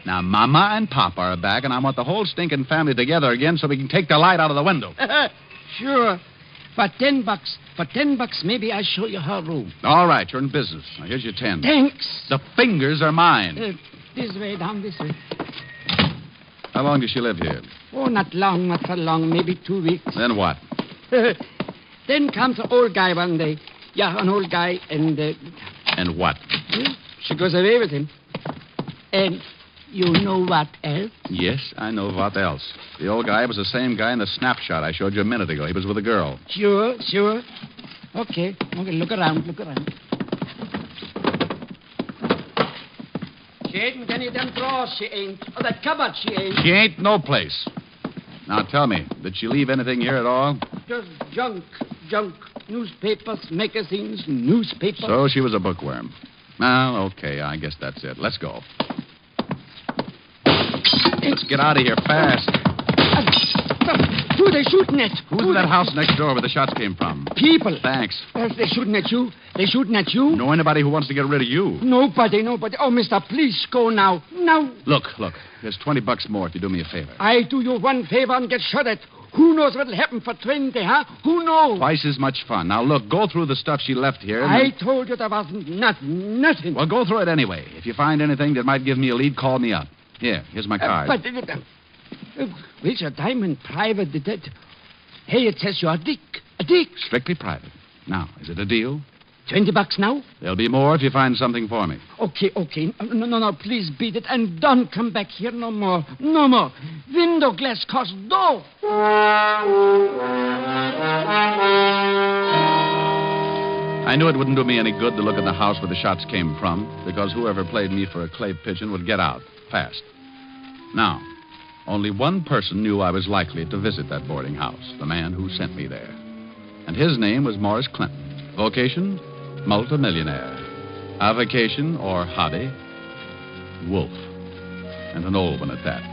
Now, Mama and Papa are back, and I want the whole stinking family together again so we can take the light out of the window. Sure. For $10, maybe I'll show you her room. All right, you're in business. Now, here's your 10. Thanks. The fingers are mine. This way, down this way. How long does she live here? Oh, not for long, maybe 2 weeks. Then what? Then comes an old guy one day. Yeah, an old guy, and... And what? She goes away with him. And you know what else? Yes, I know what else. The old guy was the same guy in the snapshot I showed you a minute ago. He was with a girl. Sure. Okay, look around. She ain't any of them drawers, she ain't. Or that cupboard, she ain't. She ain't no place. Now, tell me, did she leave anything here at all? Just junk. Newspapers, magazines, newspapers. So she was a bookworm. Well, okay, I guess that's it. Let's go. Let's get out of here fast. Who are they shooting at? Who's in that house next door where the shots came from? People. Thanks. They're shooting at you. Know anybody who wants to get rid of you? Nobody. Oh, mister, please go now. Look. Here's $20 more if you do me a favor. I do you one favor and get shot at. Who knows what'll happen for 20, huh? Who knows? Twice as much fun. Now, look, go through the stuff she left here. I told you there wasn't nothing. Well, go through it anyway. If you find anything that might give me a lead, call me up. Here's my card. Where's your diamond private detective? Hey, it says you're a Dick. Strictly private. Now, is it a deal? $20 now? There'll be more if you find something for me. Okay. No, please beat it and don't come back here no more. Window glass costs dough. I knew it wouldn't do me any good to look at the house where the shots came from, because whoever played me for a clay pigeon would get out fast. Now, only one person knew I was likely to visit that boarding house, the man who sent me there. And his name was Morris Clinton. Vocation? Multimillionaire. Avocation, or hobby? Wolf. And an old one at that.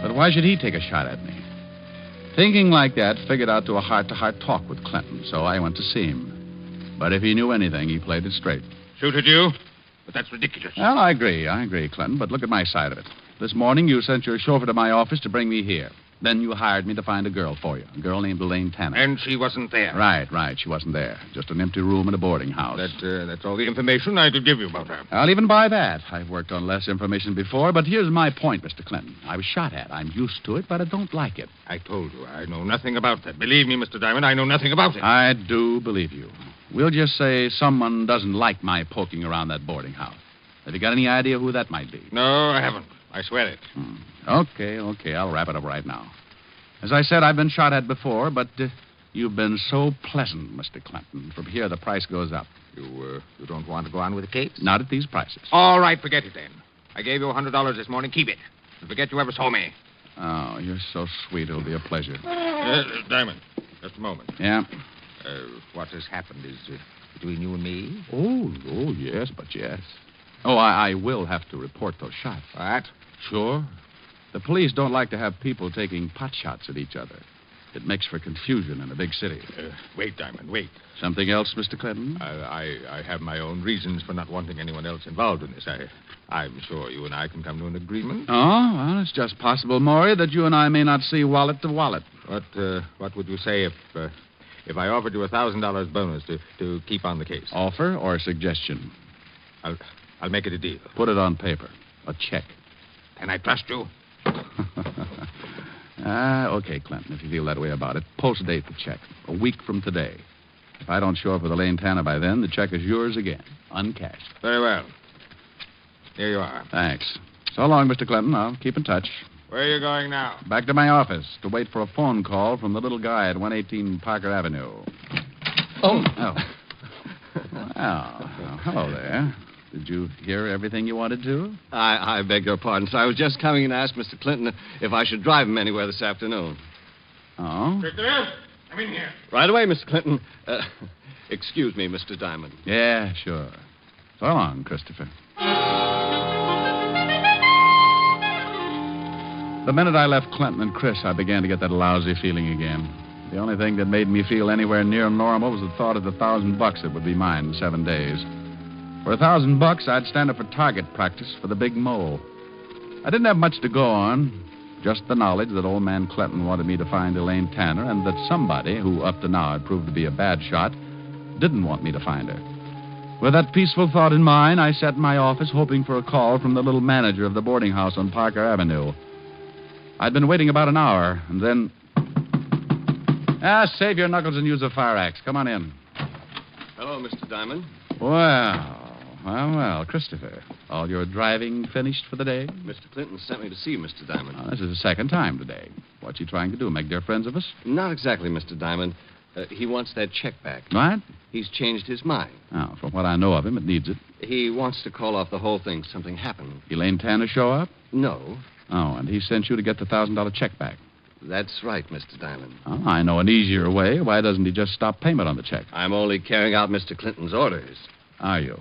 But why should he take a shot at me? Thinking like that, figured out to a heart-to-heart talk with Clinton, so I went to see him. But if he knew anything, he played it straight. Shoot at you? But that's ridiculous. Well, I agree, Clinton, but look at my side of it. This morning, you sent your chauffeur to my office to bring me here. Then you hired me to find a girl for you, a girl named Elaine Tanner. And she wasn't there. Right. She wasn't there. Just an empty room in a boarding house. That's all the information I could give you about her. I'll even buy that. I've worked on less information before, but here's my point, Mr. Clinton. I was shot at. I'm used to it, but I don't like it. I told you, I know nothing about that. Believe me, Mr. Diamond, I know nothing about it. I do believe you. We'll just say someone doesn't like my poking around that boarding house. Have you got any idea who that might be? No, I haven't. I swear it. Okay. I'll wrap it up right now. As I said, I've been shot at before, but you've been so pleasant, Mr. Clinton. From here, the price goes up. You don't want to go on with the case? Not at these prices. All right, forget it then. I gave you $100 this morning. Keep it. And forget you ever saw me. Oh, you're so sweet. It'll be a pleasure. Diamond, just a moment. Yeah? What has happened is between you and me. Oh, yes. Oh, I will have to report those shots. What? Sure. The police don't like to have people taking pot shots at each other. It makes for confusion in a big city. Wait, Diamond, wait. Something else, Mr. Clinton? I have my own reasons for not wanting anyone else involved in this. I'm sure you and I can come to an agreement. Oh, well, it's just possible, Maury, that you and I may not see wallet to wallet. What would you say if I offered you $1,000 bonus to keep on the case? Offer or suggestion? I'll make it a deal. Put it on paper. A check. Can I trust you? Okay, Clinton, if you feel that way about it. Post date the check. A week from today. If I don't show up with Elaine Tanner by then, the check is yours again. Uncashed. Very well. Here you are. Thanks. So long, Mr. Clinton. I'll keep in touch. Where are you going now? Back to my office to wait for a phone call from the little guy at 118 Parker Avenue. Oh. Well, hello there. Did you hear everything you wanted to? I beg your pardon, sir. I was just coming in to ask Mr. Clinton if I should drive him anywhere this afternoon. Oh? Christopher, come in here. Right away, Mr. Clinton. Excuse me, Mr. Diamond. Yeah, sure. So long, Christopher. The minute I left Clinton and Chris, I began to get that lousy feeling again. The only thing that made me feel anywhere near normal was the thought of the $1,000 that would be mine in 7 days. For $1,000, I'd stand up for target practice for the big mole. I didn't have much to go on, just the knowledge that old man Clinton wanted me to find Elaine Tanner and that somebody, who up to now had proved to be a bad shot, didn't want me to find her. With that peaceful thought in mind, I sat in my office hoping for a call from the little manager of the boarding house on Parker Avenue. I'd been waiting about an hour, and then... save your knuckles and use a fire axe. Come on in. Hello, Mr. Diamond. Well, Christopher. All your driving finished for the day? Mr. Clinton sent me to see Mr. Diamond. Oh, this is the second time today. What's he trying to do, make dear friends of us? Not exactly, Mr. Diamond. He wants that check back. What? He's changed his mind. Oh, from what I know of him, it needs it. He wants to call off the whole thing. Something happened. Elaine Tanner show up? No. Oh, and he sent you to get the $1,000 check back. That's right, Mr. Diamond. Oh, I know an easier way. Why doesn't he just stop payment on the check? I'm only carrying out Mr. Clinton's orders. Are you?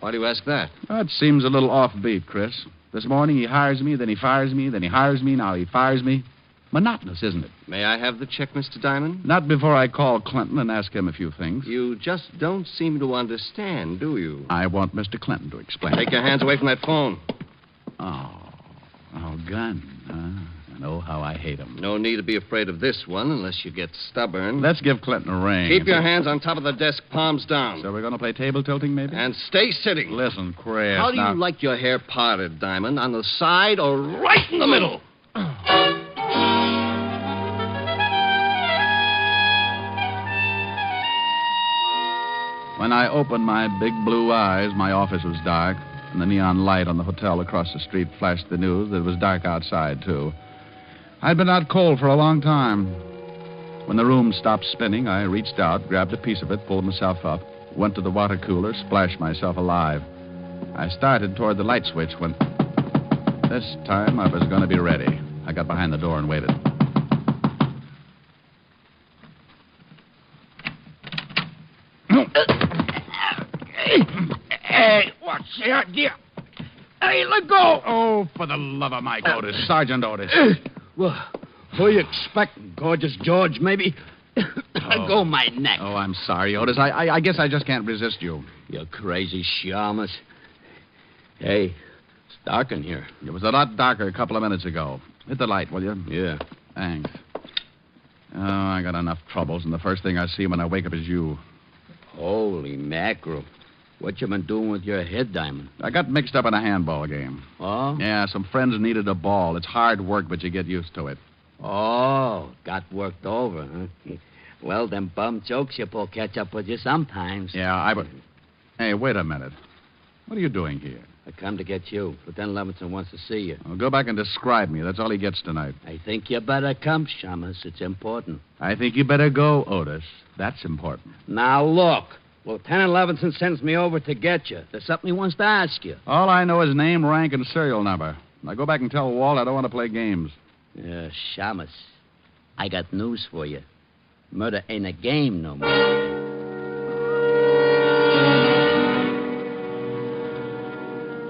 Why do you ask that? Well, it seems a little offbeat, Chris. This morning he hires me, then he fires me, then he hires me, now he fires me. Monotonous, isn't it? May I have the check, Mr. Diamond? Not before I call Clinton and ask him a few things. You just don't seem to understand, do you? I want Mr. Clinton to explain. Take your hands away from that phone. Gun. I know how I hate him. No need to be afraid of this one unless you get stubborn. Let's give Clinton a ring. Keep your hands on top of the desk, palms down. So we're going to play table tilting, maybe? And stay sitting. Listen, Chris. How do you like your hair parted, Diamond? On the side or right in the middle? When I opened my big blue eyes, my office was dark, and the neon light on the hotel across the street flashed the news that it was dark outside, too. I'd been out cold for a long time. When the room stopped spinning, I reached out, grabbed a piece of it, pulled myself up, went to the water cooler, splashed myself alive. I started toward the light switch when... This time I was going to be ready. I got behind the door and waited. Hey, what's the idea? Hey, let go! Oh, for the love of Mike Otis. Sergeant Otis. Well, who you expecting? Gorgeous George, maybe? Go my neck. Oh, I'm sorry, Otis. I guess I just can't resist you. You crazy shamus. Hey, it's dark in here. It was a lot darker a couple of minutes ago. Hit the light, will you? Yeah. Thanks. Oh, I got enough troubles, and the first thing I see when I wake up is you. Holy mackerel. What you been doing with your head, Diamond? I got mixed up in a handball game. Oh? Yeah, some friends needed a ball. It's hard work, but you get used to it. Oh, got worked over, huh? Well, them bum jokes you pull catch up with you sometimes. Yeah, Hey, wait a minute. What are you doing here? I come to get you. Lieutenant Levinson wants to see you. Well, go back and describe me. That's all he gets tonight. I think you better come, Shamus. It's important. I think you better go, Otis. That's important. Now, look. Lieutenant Levinson sends me over to get you. There's something he wants to ask you. All I know is name, rank, and serial number. Now go back and tell Walt I don't want to play games. Shamus, I got news for you. Murder ain't a game no more.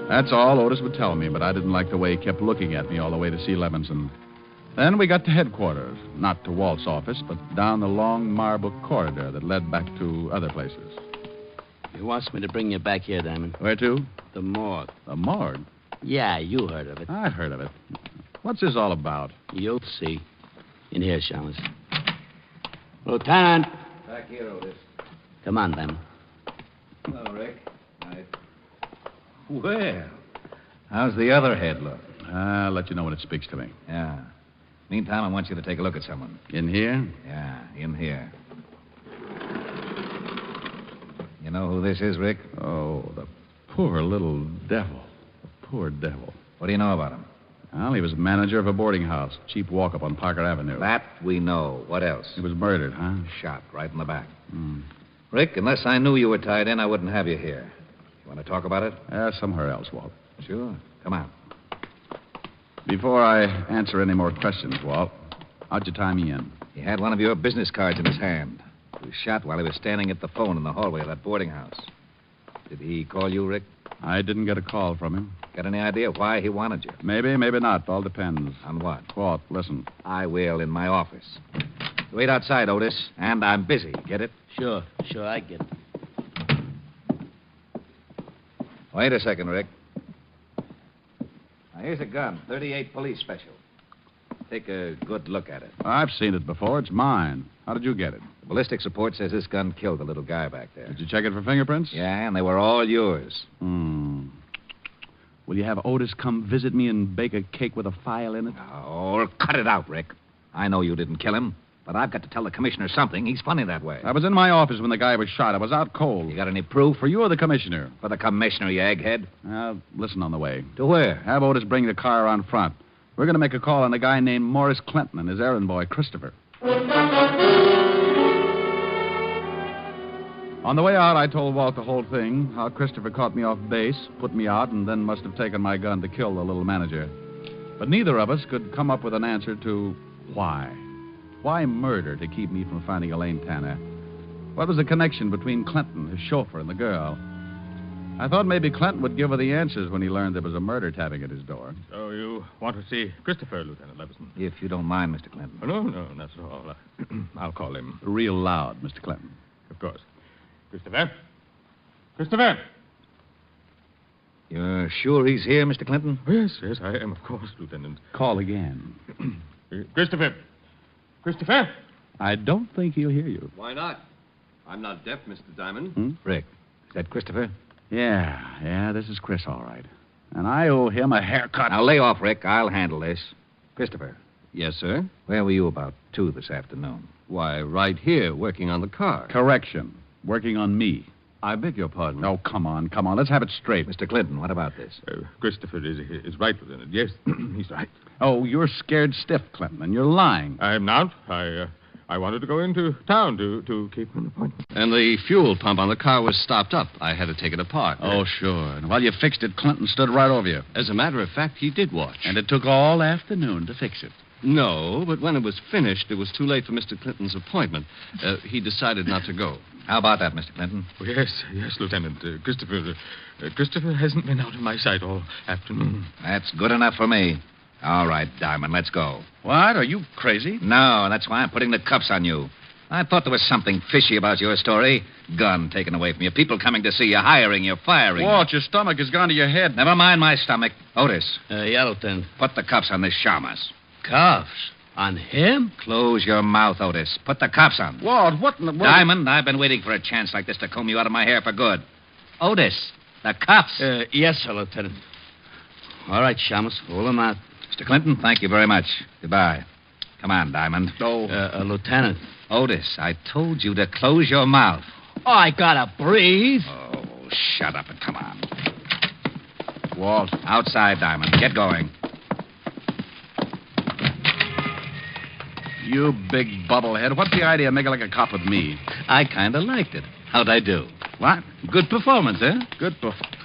That's all Otis would tell me, but I didn't like the way he kept looking at me all the way to see Levinson. Then we got to headquarters, not to Walt's office, but down the long marble corridor that led back to other places. He wants me to bring you back here, Diamond. Where to? The morgue. The morgue? Yeah, you heard of it. I've heard of it. What's this all about? You'll see. In here, Chalmers. Lieutenant. Back here, Otis. Come on, Diamond. Hello, Rick. Night. Well, how's the other head look? I'll let you know when it speaks to me. Yeah. Meantime, I want you to take a look at someone. In here? Yeah, in here. You know who this is, Rick? Oh, the poor little devil. The poor devil. What do you know about him? Well, he was manager of a boarding house. Cheap walk-up on Parker Avenue. That we know. What else? He was murdered, huh? Shot right in the back. Hmm. Rick, unless I knew you were tied in, I wouldn't have you here. You want to talk about it? Somewhere else, Walt. Sure. Come on. Before I answer any more questions, Walt, how'd you tie me in? He had one of your business cards in his hand. He was shot while he was standing at the phone in the hallway of that boarding house. Did he call you, Rick? I didn't get a call from him. Got any idea why he wanted you? Maybe, maybe not. All depends. On what? Walt, listen. I will in my office. Wait outside, Otis, and I'm busy. Get it? Sure, I get it. Wait a second, Rick. Now, here's a gun, 38 police special. Take a good look at it. I've seen it before. It's mine. How did you get it? The ballistics report says this gun killed the little guy back there. Did you check it for fingerprints? Yeah, and they were all yours. Will you have Otis come visit me and bake a cake with a file in it? Oh, cut it out, Rick. I know you didn't kill him, but I've got to tell the commissioner something. He's funny that way. I was in my office when the guy was shot. I was out cold. You got any proof? For you or the commissioner? For the commissioner, you egghead. Listen on the way. To where? Have Otis bring the car around front. We're going to make a call on a guy named Morris Clinton and his errand boy, Christopher. On the way out, I told Walt the whole thing, how Christopher caught me off base, put me out, and then must have taken my gun to kill the little manager. But neither of us could come up with an answer to why. Why murder to keep me from finding Elaine Tanner? What was the connection between Clinton, his chauffeur, and the girl? I thought maybe Clinton would give her the answers when he learned there was a murder tapping at his door. So you want to see Christopher, Lieutenant Leveson? If you don't mind, Mr. Clinton. Oh, no, not at all. I'll call him. Real loud, Mr. Clinton. Of course. Christopher? Christopher! You're sure he's here, Mr. Clinton? Oh, yes, I am, of course, Lieutenant. Call again. Christopher! Christopher! I don't think he'll hear you. Why not? I'm not deaf, Mr. Diamond. Rick, is that Christopher? Yeah, this is Chris, all right. And I owe him a haircut. Now, lay off, Rick. I'll handle this. Christopher. Yes, sir? Where were you about 2 this afternoon? Why, right here, working on the car. Correction. Working on me. I beg your pardon. Oh, come on. Let's have it straight. Mr. Clinton, what about this? Christopher is right, Lieutenant. Yes, he's right. Oh, you're scared stiff, Clinton, and you're lying. I am not. I wanted to go into town to keep an appointment. And the fuel pump on the car was stopped up. I had to take it apart. Oh, sure. And while you fixed it, Clinton stood right over you. As a matter of fact, he did watch. And it took all afternoon to fix it. No, but when it was finished, it was too late for Mr. Clinton's appointment. He decided not to go. How about that, Mr. Clinton? Oh, yes, Lieutenant. Christopher hasn't been out of my sight all afternoon. That's good enough for me. All right, Diamond, let's go. What? Are you crazy? No, that's why I'm putting the cuffs on you. I thought there was something fishy about your story. Gun taken away from you, people coming to see you, hiring you, firing. Walt, your stomach has gone to your head. Never mind my stomach. Otis. Yeah, Lieutenant. Put the cuffs on this Shamus. Cuffs? On him? Close your mouth, Otis. Put the cuffs on. Walt, what in the... Diamond, I've been waiting for a chance like this to comb you out of my hair for good. Otis, the cuffs. Yes, sir, Lieutenant. All right, Shamus, hold him out. Mr. Clinton, thank you very much. Goodbye. Come on, Diamond. Lieutenant. Otis, I told you to close your mouth. Oh, I gotta breathe. Oh, shut up and come on. Walt. Outside, Diamond. Get going. You big bubblehead. What's the idea of making like a cop with me? I kind of liked it. How'd I do? What? Good performance, eh? Good performance.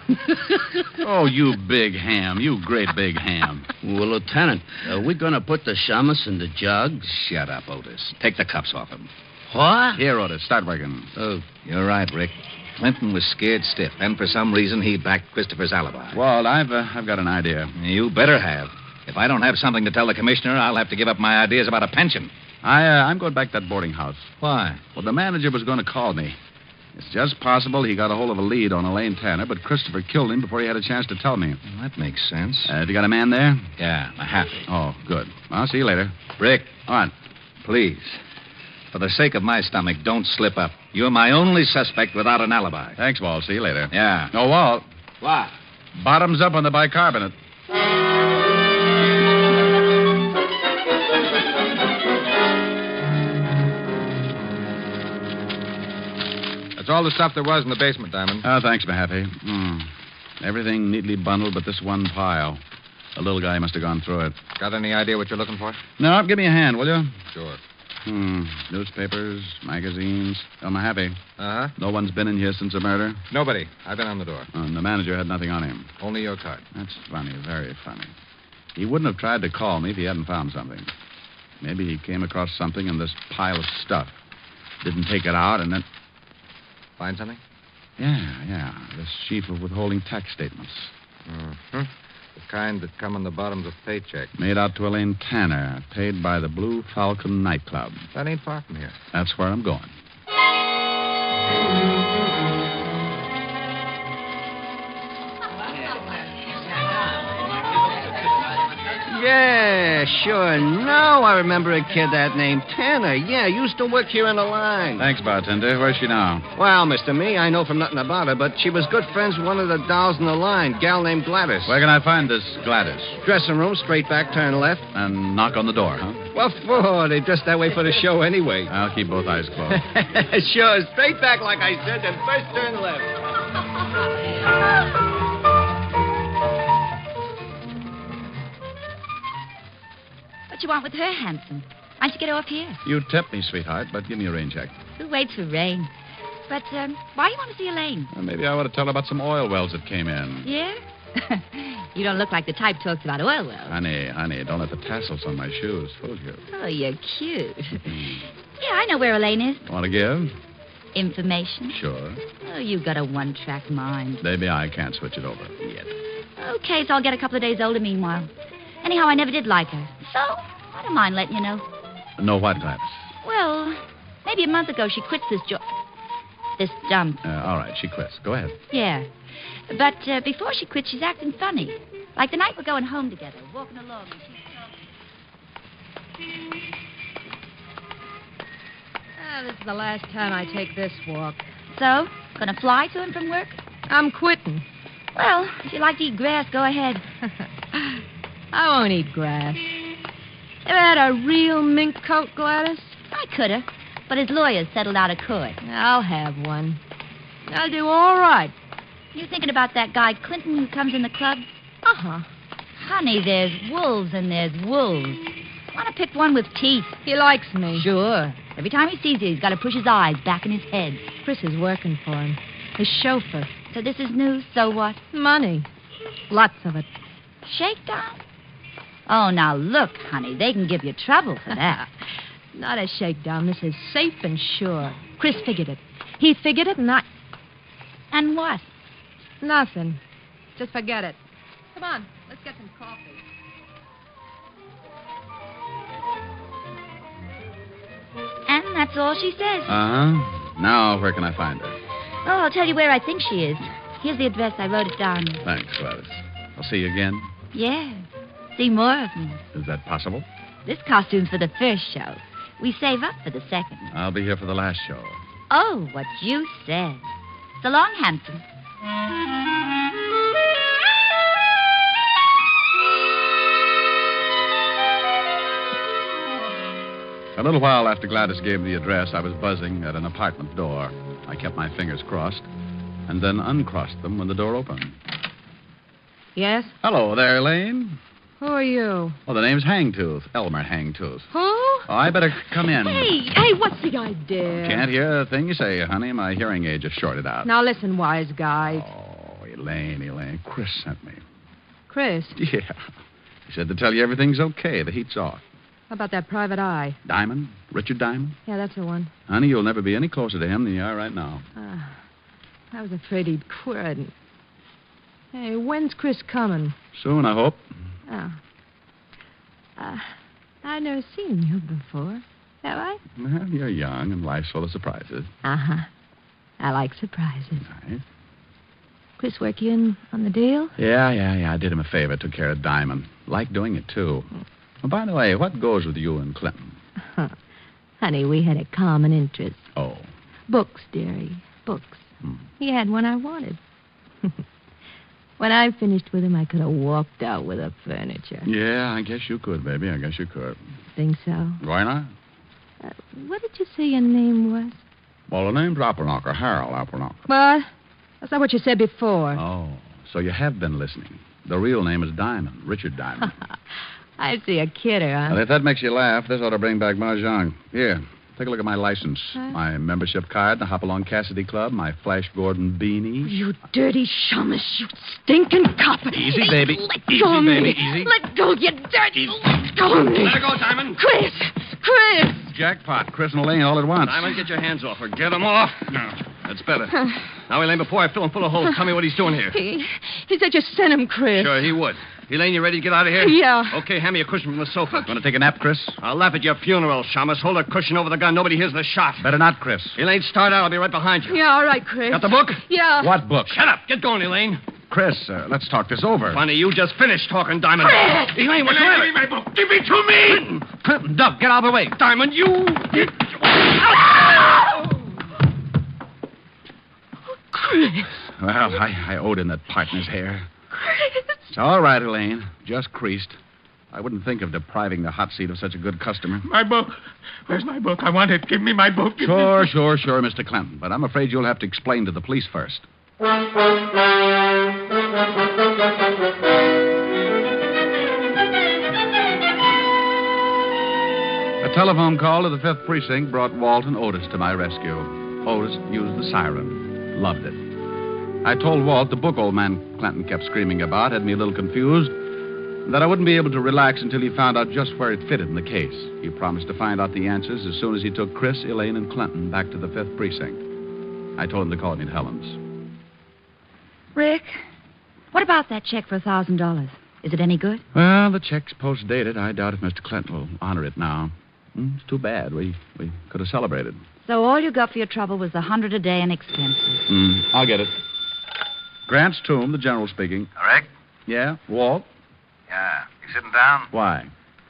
Oh, you big ham. You great big ham. Well, Lieutenant, are we going to put the Shamus in the jug? Shut up, Otis. Take the cuffs off him. What? Here, Otis. Start working. Oh, you're right, Rick. Clinton was scared stiff, and for some reason he backed Christopher's alibi. Walt, I've got an idea. You better have. If I don't have something to tell the commissioner, I'll have to give up my ideas about a pension. I'm going back to that boarding house. Why? Well, the manager was going to call me. It's just possible he got a hold of a lead on Elaine Tanner, but Christopher killed him before he had a chance to tell me. Well, that makes sense. Have you got a man there? Yeah, a Happy. Oh, good. I'll see you later. Rick. On. Please. For the sake of my stomach, don't slip up. You're my only suspect without an alibi. Thanks, Walt. See you later. Yeah. No, Walt. What? Bottoms up on the bicarbonate. That's all the stuff there was in the basement, Diamond. Oh, thanks, Mahaffey. Everything neatly bundled but this one pile. The little guy must have gone through it. Got any idea what you're looking for? No, give me a hand, will you? Sure. Newspapers, magazines. Oh, Mahaffey. Uh-huh. No one's been in here since the murder? Nobody. I've been on the door. And the manager had nothing on him. Only your card. That's funny, very funny. He wouldn't have tried to call me if he hadn't found something. Maybe he came across something in this pile of stuff. Didn't take it out and then... Find something? Yeah. This sheaf of withholding tax statements. Mm-hmm. The kind that come on the bottoms of paychecks. Made out to Elaine Tanner, paid by the Blue Falcon nightclub. That ain't far from here. That's where I'm going. Yeah, sure. Now I remember a kid that named Tanner. Yeah, used to work here in the line. Thanks, bartender. Where's she now? Well, Mr. Me, I know from nothing about her, but she was good friends with one of the dolls in the line, gal named Gladys. Where can I find this Gladys? Dressing room, straight back, turn left. And knock on the door, huh? What for? They dressed that way for the show anyway. I'll keep both eyes closed. Sure, straight back like I said, then first turn left. What you want with her, Hanson? Why don't you get off here? You tip me, sweetheart, but give me a rain check. Who waits for rain? But, why do you want to see Elaine? Well, maybe I want to tell her about some oil wells that came in. Yeah? You don't look like the type talks about oil wells. Honey, don't let the tassels on my shoes fool you. Oh, you're cute. Yeah, I know where Elaine is. Want to give? Information? Sure. Oh, you've got a one-track mind. Maybe I can't switch it over yet. Okay, so I'll get a couple of days older meanwhile. Anyhow, I never did like her. So, I don't mind letting you know. Know what, Gladys? Well, maybe a month ago she quits this this dump. All right, she quits. Go ahead. Yeah. But before she quits, she's acting funny. Like the night we're going home together, walking along, and she's talking. This is the last time I take this walk. So, gonna fly to him from work? I'm quitting. Well, if you like to eat grass, go ahead. I won't eat grass. Ever had a real mink coat, Gladys? I coulda, but his lawyer settled out of court. I'll have one. I'll do all right. You thinking about that guy Clinton who comes in the club? Uh-huh. Honey, there's wolves and there's wolves. Want to pick one with teeth. He likes me. Sure. Every time he sees you, he's got to push his eyes back in his head. Chris is working for him. His chauffeur. So this is news, so what? Money. Lots of it. Shakedown? Oh, now look, honey, they can give you trouble for that. Not a shakedown. This is safe and sure. Chris figured it. He figured it, and I... And what? Nothing. Just forget it. Come on, let's get some coffee. And that's all she says. Uh-huh. Now, where can I find her? Oh, I'll tell you where I think she is. Here's the address. I wrote it down. Thanks, Gladys. I'll see you again. Yeah. See more of me. Is that possible? This costume's for the first show. We save up for the second. I'll be here for the last show. Oh, what you said. So long, Hampton. A little while after Gladys gave the address, I was buzzing at an apartment door. I kept my fingers crossed and then uncrossed them when the door opened. Yes? Hello there, Elaine. Who are you? Oh, the name's Hangtooth. Elmer Hangtooth. Who? Oh, I better come in. Hey, what's the idea? Can't hear a thing you say, honey. My hearing aid just shorted out. Now listen, wise guy. Oh, Elaine. Chris sent me. Chris? Yeah. He said to tell you everything's okay. The heat's off. How about that private eye? Diamond? Richard Diamond? Yeah, that's the one. Honey, you'll never be any closer to him than you are right now. I was afraid he'd quit. Hey, when's Chris coming? Soon, I hope. Oh. I've never seen you before. Have I? Well, you're young, and life's full of surprises. Uh-huh. I like surprises. Nice. Chris work you in on the deal? Yeah. I did him a favor. Took care of Diamond. Like doing it, too. Oh, by the way, what goes with you and Clinton? Honey, we had a common interest. Oh. Books, dearie. Books. He had one I wanted. When I finished with him, I could have walked out with the furniture. Yeah, I guess you could, baby. I guess you could. Think so? Why not? What did you say your name was? Well, the name's Appelknocker, Harold Appelknocker. What? That's not what you said before. Oh, so you have been listening. The real name is Diamond, Richard Diamond. I see a kidder, huh? Well, if that makes you laugh, this ought to bring back Mahjong. Here, take a look at my license. My membership card, the Hopalong Cassidy Club, my Flash Gordon beanie. You dirty shamus, you stinking cop. Easy, baby. Let Easy, go of baby, me. easy. Let go, you dirty. Let go of me. Let her go, Diamond. Chris. Jackpot. Chris and Elaine all at once. Diamond, get your hands off her. Get him off. No. That's better. Now, Elaine, before I fill him full of holes, tell me what he's doing here. He said you sent him, Chris. Sure, he would. Elaine, you ready to get out of here? Yeah. Okay, hand me a cushion from the sofa. Want to take a nap, Chris? I'll laugh at your funeral, Shamus. Hold a cushion over the gun. Nobody hears the shot. Better not, Chris. Elaine, start out. I'll be right behind you. Yeah, all right, Chris. Got the book? Yeah. What book? Shut up. Get going, Elaine. Chris, let's talk this over. Funny, you just finished talking, Diamond. Chris! Elaine, what's the matter? Give me my book. Give it to me. Clinton, Dove, get out of the way. Diamond, you... Chris. Well, I owed him that partner's hair. Chris. It's all right, Elaine. Just creased. I wouldn't think of depriving the hot seat of such a good customer. My book. Where's my book? I want it. Give me my book. Sure, Mr. Clinton. But I'm afraid you'll have to explain to the police first. A telephone call to the 5th Precinct brought Walt and Otis to my rescue. Otis used the siren. Loved it. I told Walt the book old man Clinton kept screaming about had me a little confused, that I wouldn't be able to relax until he found out just where it fitted in the case. He promised to find out the answers as soon as he took Chris, Elaine, and Clinton back to the 5th Precinct. I told him to call me at Helen's. Rick, what about that check for $1,000? Is it any good? Well, the check's post-dated. I doubt if Mr. Clinton will honor it now. It's too bad. We could have celebrated. So all you got for your trouble was $100 a day in expenses. I'll get it. Grant's Tomb, the general speaking. Rick? Yeah? Walt? Yeah. You sitting down? Why?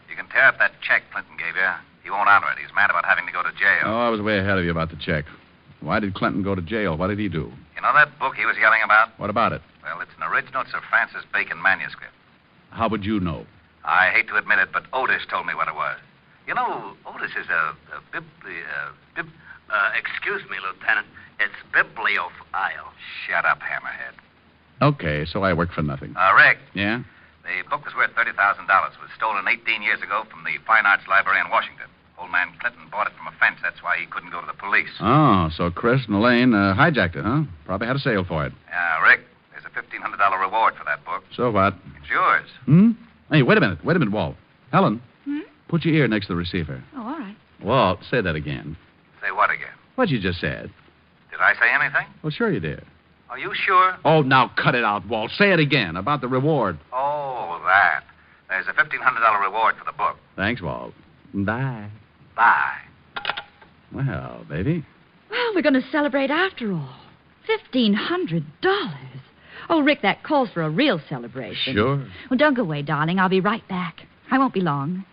You can tear up that check Clinton gave you. He won't honor it. He's mad about having to go to jail. Oh, I was way ahead of you about the check. Why did Clinton go to jail? What did he do? You know that book he was yelling about? What about it? Well, it's an original Sir Francis Bacon manuscript. How would you know? I hate to admit it, but Otis told me what it was. You know, Otis is excuse me, Lieutenant. It's bibliophile. Shut up, Hammerhead. Okay, so I work for nothing. Rick. Yeah? The book was worth $30,000. It was stolen 18 years ago from the Fine Arts Library in Washington. Old man Clinton bought it from a fence. That's why he couldn't go to the police. Oh, so Chris and Elaine hijacked it, huh? Probably had a sale for it. Yeah, Rick, there's a $1,500 reward for that book. So what? It's yours. Hey, wait a minute, Walt. Helen, put your ear next to the receiver. Oh, all right. Walt, say that again. Say what again? What you just said. Did I say anything? Well, sure you did. Are you sure? Oh, now cut it out, Walt. Say it again about the reward. Oh, that. There's a $1,500 reward for the book. Thanks, Walt. Bye. Bye. Well, baby. Well, we're going to celebrate after all. $1,500. Oh, Rick, that calls for a real celebration. Sure. Well, don't go away, darling. I'll be right back. I won't be long.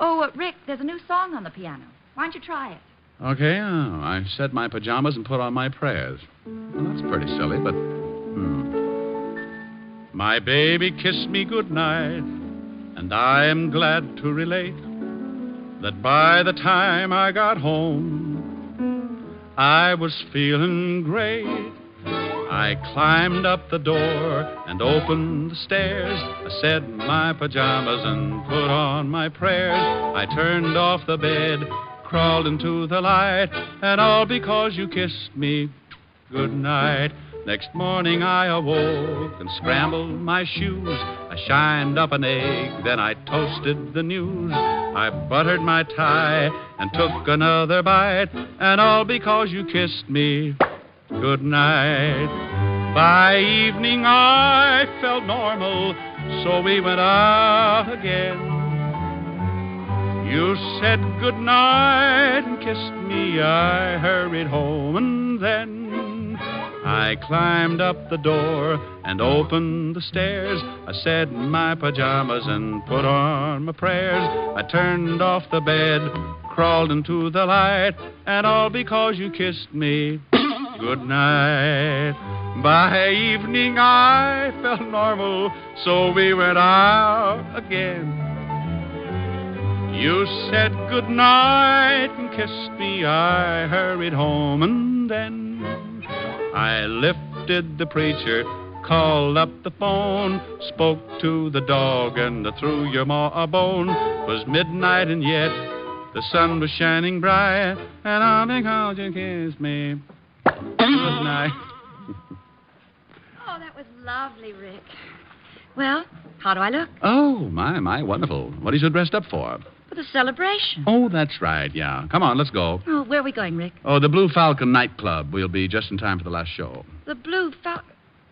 Oh, Rick, there's a new song on the piano. Why don't you try it? Okay, I set my pajamas and put on my prayers. Well, that's pretty silly, but... My baby kissed me goodnight, and I am glad to relate that by the time I got home, I was feeling great. I climbed up the door and opened the stairs. I set my pajamas and put on my prayers. I turned off the bed, crawled into the light, and all because you kissed me goodnight. Next morning I awoke and scrambled my shoes. I shined up an egg, then I toasted the news. I buttered my tie and took another bite, and all because you kissed me goodnight. By evening I felt normal, so we went out again. You said goodnight and kissed me. I hurried home, and then I climbed up the door and opened the stairs. I said my pajamas and put on my prayers. I turned off the bed, crawled into the light, and all because you kissed me goodnight. By evening I felt normal, so we went out again. You said goodnight and kissed me. I hurried home, and then I lifted the preacher, called up the phone, spoke to the dog, and threw your ma a bone. 'Twas midnight, and yet the sun was shining bright, and all because you kissed me good night. Oh, that was lovely, Rick. Well, how do I look? Oh, my, wonderful. What are you so dressed up for? For the celebration. Oh, that's right, yeah. Come on, let's go. Oh, where are we going, Rick? Oh, the Blue Falcon nightclub. We'll be just in time for the last show. The Blue Falcon.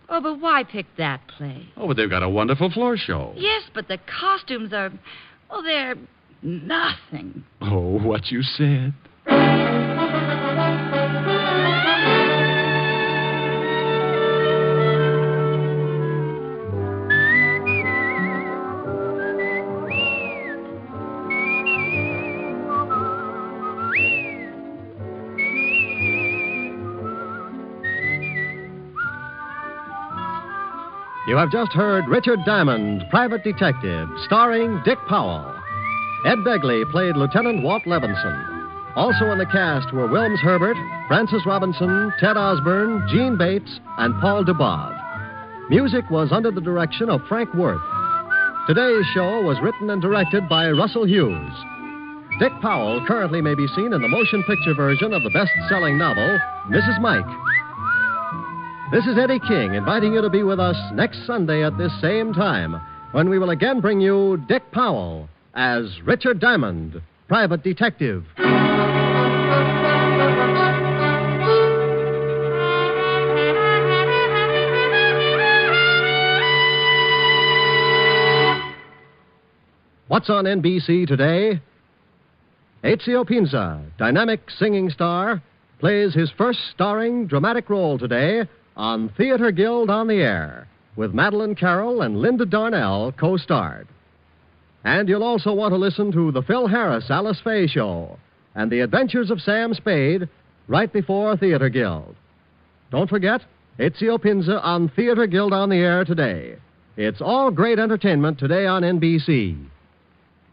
Oh, but why pick that place? Oh, but they've got a wonderful floor show. Yes, but the costumes are... well, they're nothing. Oh, what you said. You have just heard Richard Diamond, Private Detective, starring Dick Powell. Ed Begley played Lieutenant Walt Levinson. Also in the cast were Wilms Herbert, Francis Robinson, Ted Osborne, Gene Bates, and Paul Dubov. Music was under the direction of Frank Worth. Today's show was written and directed by Russell Hughes. Dick Powell currently may be seen in the motion picture version of the best-selling novel, Mrs. Mike. This is Eddie King inviting you to be with us next Sunday at this same time when we will again bring you Dick Powell as Richard Diamond, Private Detective. What's on NBC today? Ezio Pinza, dynamic singing star, plays his first starring dramatic role today on Theater Guild on the Air, with Madeline Carroll and Linda Darnell co-starred. And you'll also want to listen to the Phil Harris Alice Faye Show and the Adventures of Sam Spade right before Theater Guild. Don't forget, Ezio Pinza on Theater Guild on the Air today. It's all great entertainment today on NBC.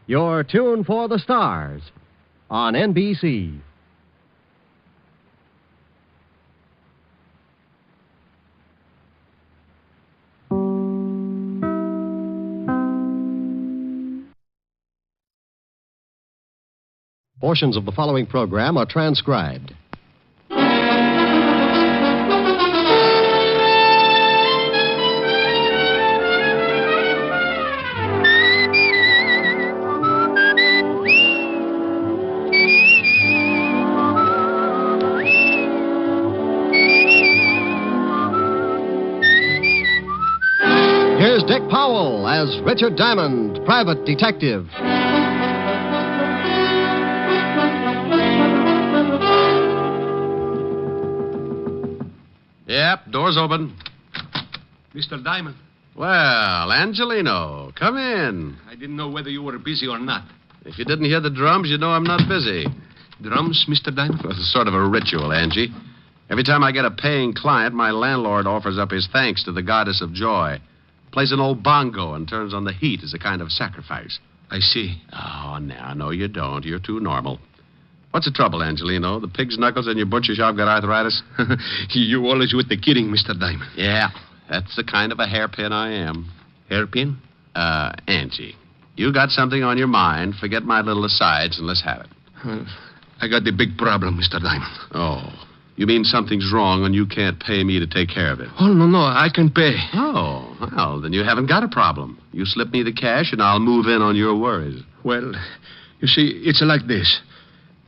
Your tune for the stars on NBC. Portions of the following program are transcribed. Here's Dick Powell as Richard Diamond, Private Detective. Yep, door's open. Mr. Diamond. Well, Angelino, come in. I didn't know whether you were busy or not. If you didn't hear the drums, you'd know I'm not busy. Drums, Mr. Diamond? Well, it's sort of a ritual, Angie. Every time I get a paying client, my landlord offers up his thanks to the goddess of joy. Plays an old bongo and turns on the heat as a kind of sacrifice. I see. Oh, no, you don't. You're too normal. What's the trouble, Angelino? The pig's knuckles in your butcher shop got arthritis? You always with the kidding, Mr. Diamond. Yeah, that's the kind of a hairpin I am. Hairpin? Angie, you got something on your mind. Forget my little asides and let's have it. I got the big problem, Mr. Diamond. Oh, you mean something's wrong and you can't pay me to take care of it? Oh, no, I can pay. Oh, well, then you haven't got a problem. You slip me the cash and I'll move in on your worries. Well, you see, it's like this.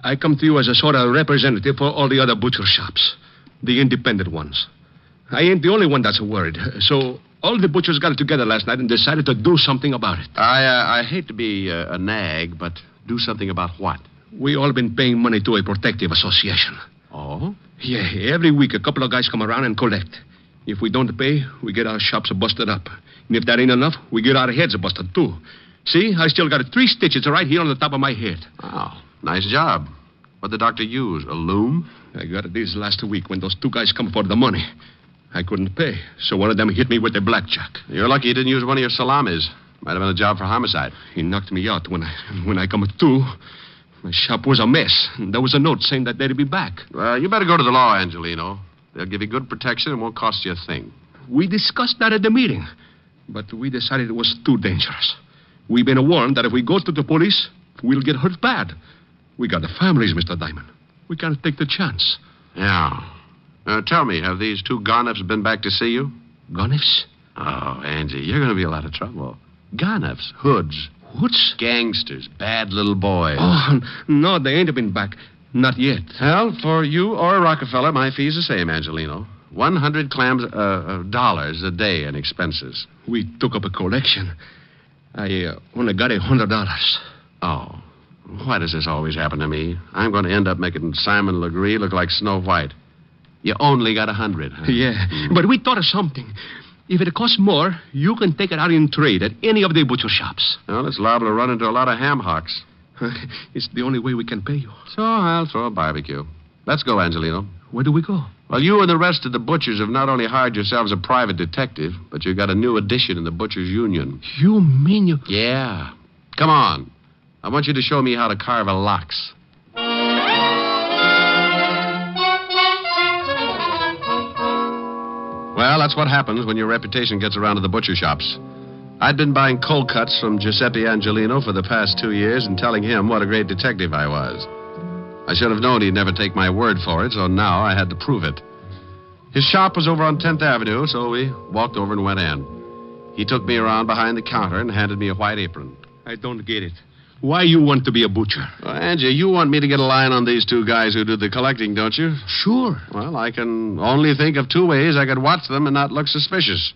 I come to you as a sort of representative for all the other butcher shops, the independent ones. I ain't the only one that's worried. So all the butchers got together last night and decided to do something about it. I hate to be a nag, but Do something about what? We all been paying money to a protective association. Oh? Yeah, every week a couple of guys come around and collect. If we don't pay, we get our shops busted up. And if that ain't enough, we get our heads busted, too. See, I still got 3 stitches right here on the top of my head. Oh, nice job. What'd the doctor use, a loom? I got it this last week when those 2 guys come for the money. I couldn't pay, so one of them hit me with a blackjack. You're lucky he didn't use one of your salamis. Might have been a job for homicide. He knocked me out when I come to. My shop was a mess. There was a note saying that they'd be back. Well, you better go to the law, Angelino. They'll give you good protection and won't cost you a thing. We discussed that at the meeting, but we decided it was too dangerous. We've been warned that if we go to the police, we'll get hurt bad. We got the families, Mr. Diamond. We can't take the chance. Yeah. Tell me, have these 2 Garneffs been back to see you? Garneffs? Oh, Angie, you're going to be in a lot of trouble. Garneffs, hoods. Hoods? Gangsters, bad little boys. Oh, no, they ain't been back. Not yet. Well, for you or Rockefeller, my fee's the same, Angelino. $100 a day in expenses. We took up a collection. I only got $100. Oh. Why does this always happen to me? I'm going to end up making Simon Legree look like Snow White. You only got 100, huh? Yeah, but we thought of something. If it costs more, you can take it out in trade at any of the butcher shops. Well, it's liable to run into a lot of ham hocks. It's the only way we can pay you. So I'll throw a barbecue. Let's go, Angelino. Where do we go? Well, you and the rest of the butchers have not only hired yourselves a private detective, but you've got a new addition in the Butchers' Union. You mean you... Yeah. Come on. I want you to show me how to carve a lox. Well, that's what happens when your reputation gets around to the butcher shops. I'd been buying cold cuts from Giuseppe Angelino for the past 2 years and telling him what a great detective I was. I should have known he'd never take my word for it, so now I had to prove it. His shop was over on 10th Avenue, so we walked over and went in. He took me around behind the counter and handed me a white apron. I don't get it. Why you want to be a butcher? Well, Angie, you want me to get a line on these 2 guys who do the collecting, don't you? Sure. Well, I can only think of 2 ways I could watch them and not look suspicious.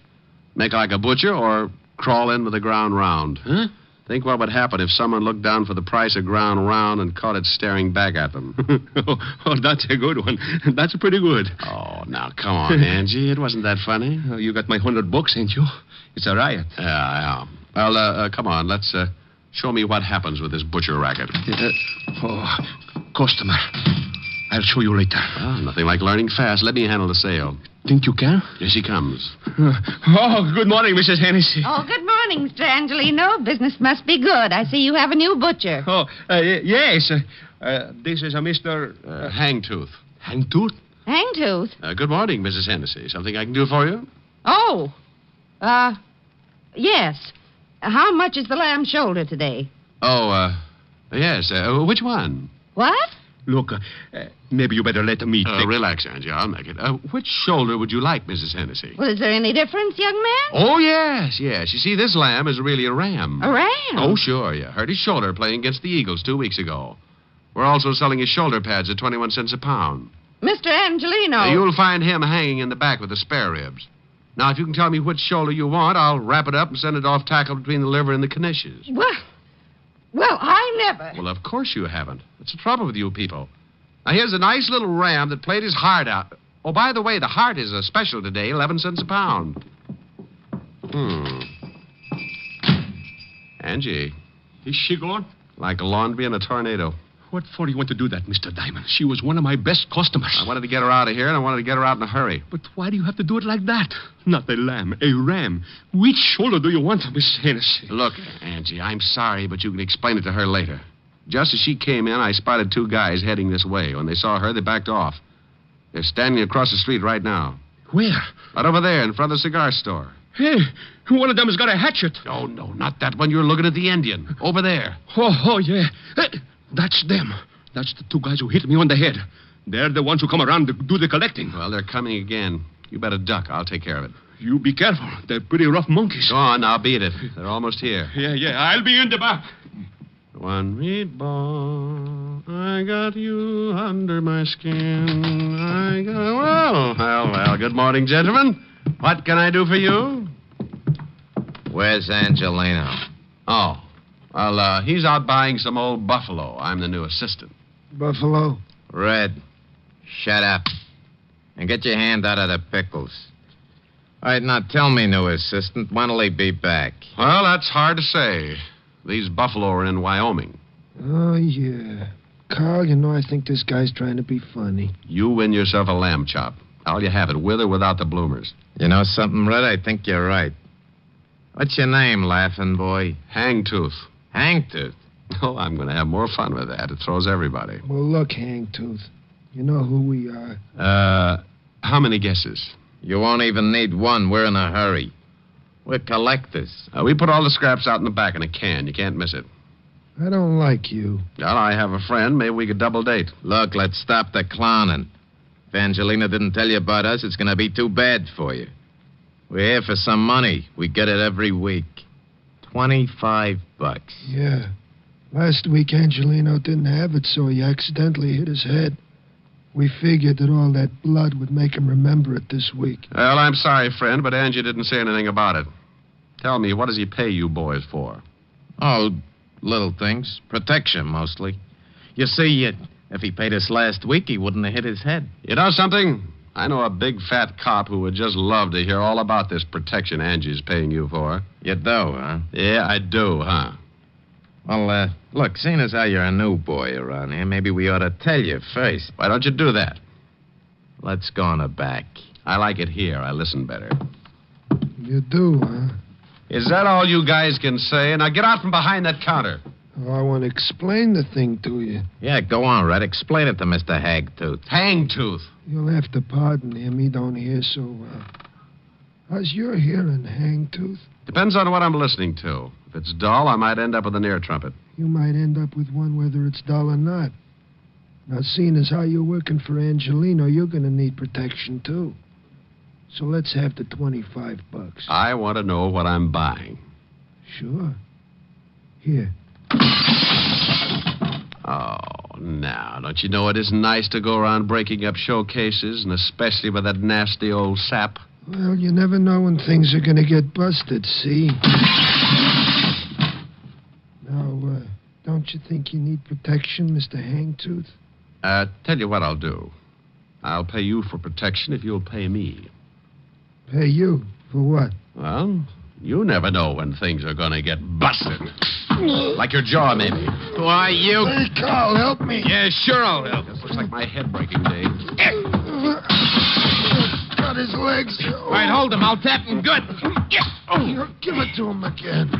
Make like a butcher or crawl in with a ground round. Huh? Think what would happen if someone looked down for the price of ground round and caught it staring back at them. Oh, that's a good one. That's pretty good. Oh, now, come on, Angie. It wasn't that funny. You got my $100, ain't you? It's a riot. Yeah. Well, come on. Let's show me what happens with this butcher racket. Customer. I'll show you later. Well, nothing like learning fast. Let me handle the sale. Think you can? Here she comes. Good morning, Mrs. Hennessy. Oh, good morning, Mr. Angelino. Business must be good. I see you have a new butcher. Yes. This is a Mr. Hangtooth. Hangtooth? Hangtooth? Good morning, Mrs. Hennessy. Something I can do for you? Oh. Yes. How much is the lamb shoulder today? Yes. Which one? What? Look, maybe you better let me take... Relax, Angie. I'll make it. Which shoulder would you like, Mrs. Hennessy? Well, is there any difference, young man? Oh, yes. You see, this lamb is really a ram. A ram? Oh, sure. You hurt his shoulder playing against the Eagles 2 weeks ago. We're also selling his shoulder pads at 21 cents a pound. Mr. Angelino. You'll find him hanging in the back with the spare ribs. Now, if you can tell me which shoulder you want, I'll wrap it up and send it off tackled between the liver and the knishes. Well, I never. Well, of course you haven't. That's the trouble with you people. Now, here's a nice little ram that played his heart out. Oh, by the way, the heart is a special today, 11 cents a pound. Angie. Is she gone? Like a laundry in a tornado. What for do you want to do that, Mr. Diamond? She was one of my best customers. I wanted to get her out of here, and I wanted to get her out in a hurry. But why do you have to do it like that? Not a lamb, a ram. Which shoulder do you want, Miss Hennessy? Look, Angie, I'm sorry, but you can explain it to her later. Just as she came in, I spotted 2 guys heading this way. When they saw her, they backed off. They're standing across the street right now. Where? Right over there, in front of the cigar store. Hey, one of them has got a hatchet. Oh, no, not that one. You're looking at the Indian. Over there. Oh, yeah. That's them. That's the 2 guys who hit me on the head. They're the ones who come around to do the collecting. Well, they're coming again. You better duck. I'll take care of it. You be careful. They're pretty rough monkeys. Go on, now, beat it. They're almost here. Yeah. I'll be in the back. One meatball, I got you under my skin. Well, good morning, gentlemen. What can I do for you? Where's Angelino? Oh, Well, he's out buying some old buffalo. I'm the new assistant. Buffalo? Red, shut up. And get your hand out of the pickles. All right, now tell me, new assistant, when'll he be back? Well, that's hard to say. These buffalo are in Wyoming. Oh, yeah. Carl, I think this guy's trying to be funny. You win yourself a lamb chop. I'll you have it, with or without the bloomers. You know something, Red? I think you're right. What's your name, laughing boy? Hangtooth. Hangtooth? Oh, I'm going to have more fun with that. It throws everybody. Well, look, Hangtooth. You know who we are. How many guesses? You won't even need one. We're in a hurry. We're collectors. We put all the scraps out in the back in a can. You can't miss it. I don't like you. Well, I have a friend. Maybe we could double date. Look, let's stop the clowning. If Angelina didn't tell you about us, it's going to be too bad for you. We're here for some money. We get it every week. $25. Yeah. Last week, Angelino didn't have it, so he accidentally hit his head. We figured that all that blood would make him remember it this week. Well, I'm sorry, friend, but Angie didn't say anything about it. Tell me, what does he pay you boys for? Oh, little things. Protection, mostly. You see, if he paid us last week, he wouldn't have hit his head. You know something? I know a big fat cop who would just love to hear all about this protection Angie's paying you for. You do, huh? Yeah, I do, huh? Well, look, seeing as how you're a new boy around here, maybe we ought to tell you first. Why don't you do that? Let's go on the back. I like it here. I listen better. You do, huh? Is that all you guys can say? Now get out from behind that counter. Oh, I want to explain the thing to you. Yeah, go on, Red. Explain it to Mr. Hagtooth. Hangtooth. You'll have to pardon him. He don't hear so well. How's your hearing, Hangtooth? Depends on what I'm listening to. If it's dull, I might end up with an ear trumpet. You might end up with one whether it's dull or not. Now, seeing as how you're working for Angelino, you're going to need protection, too. So let's have the $25. I want to know what I'm buying. Sure. Here. Oh, now, don't you know it isn't nice to go around breaking up showcases, and especially with that nasty old sap? Well, you never know when things are going to get busted, see? Now, don't you think you need protection, Mr. Hangtooth? Tell you what I'll do. I'll pay you for protection if you'll pay me. Pay you? For what? Well, you never know when things are going to get busted. Like your jaw, maybe. Why, you... Hey, Carl, help me. Yeah, sure I'll help. This looks like my head breaking day. Got his legs. All right, hold him. I'll tap him good. Give it to him again.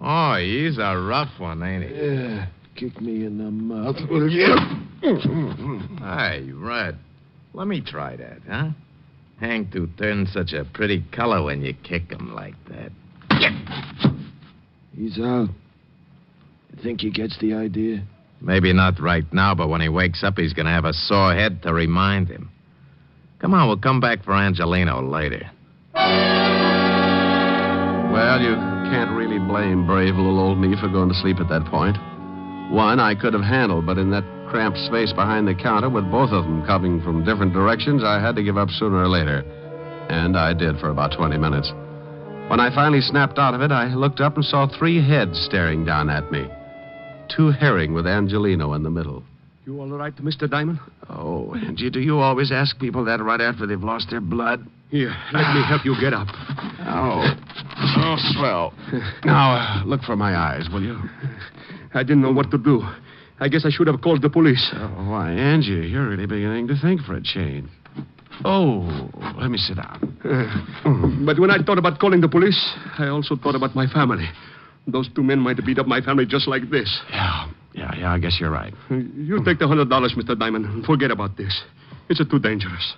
Oh, he's a rough one, ain't he? Yeah. Kick me in the mouth, will you? Hey, Red. Let me try that, huh? Hangtooth turns such a pretty color when you kick him like that. He's out. You think he gets the idea? Maybe not right now, but when he wakes up, he's going to have a sore head to remind him. Come on, we'll come back for Angelino later. Well, you can't really blame brave little old me for going to sleep at that point. One I could have handled, but in that cramped space behind the counter with both of them coming from different directions, I had to give up sooner or later. And I did for about 20 minutes. When I finally snapped out of it, I looked up and saw 3 heads staring down at me. 2 herring with Angelino in the middle. You all right, Mr. Diamond? Oh, Angie, do you always ask people that right after they've lost their blood? Here, let me help you get up. Oh, swell. Now, look for my eyes, will you? I didn't know what to do. I guess I should have called the police. Oh, why, Angie, you're really beginning to think for a change. Oh, let me sit down. But when I thought about calling the police, I also thought about my family. Those 2 men might have beat up my family just like this. Yeah, I guess you're right. You take the $100, Mr. Diamond, and forget about this. It's too dangerous.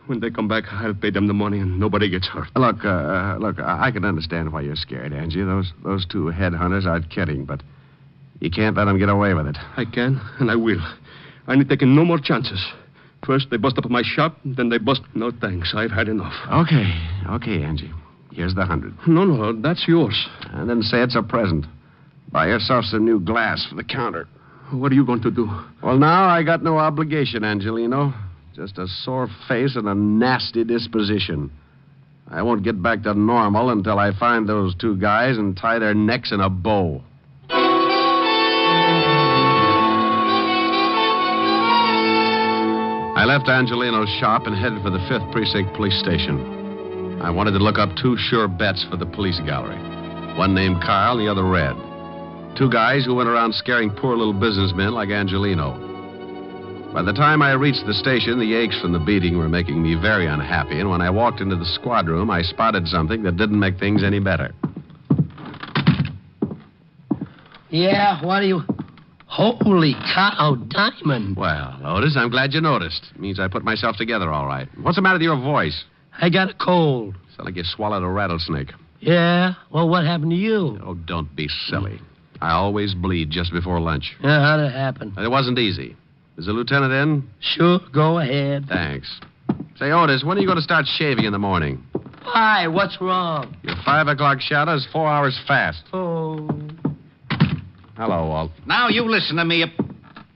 When they come back, I'll pay them the money and nobody gets hurt. Look, I can understand why you're scared, Angie. Those 2 headhunters aren't kidding, but you can't let them get away with it. I can, and I will. I ain't taking no more chances. First, they bust up my shop, then they bust... No, thanks. I've had enough. Okay, Angie. Here's the 100. No, that's yours. And then say it's a present. Buy yourself some new glass for the counter. What are you going to do? Well, now I got no obligation, Angelino. Just a sore face and a nasty disposition. I won't get back to normal until I find those two guys and tie their necks in a bow. I left Angelino's shop and headed for the 5th Precinct Police Station. I wanted to look up 2 sure bets for the police gallery. One named Carl and the other Red. 2 guys who went around scaring poor little businessmen like Angelino. By the time I reached the station, the aches from the beating were making me very unhappy, and when I walked into the squad room, I spotted something that didn't make things any better. Yeah, what do you... Holy cow, Diamond. Well, Otis, I'm glad you noticed. It means I put myself together all right. What's the matter with your voice? I got a cold. Sound like you swallowed a rattlesnake. Yeah? Well, what happened to you? Oh, don't be silly. I always bleed just before lunch. Yeah, how'd it happen? It wasn't easy. Is the lieutenant in? Sure, go ahead. Thanks. Say, Otis, when are you going to start shaving in the morning? Why? What's wrong? Your 5 o'clock shadow is 4 hours fast. Oh. Hello, Walt. Now you listen to me.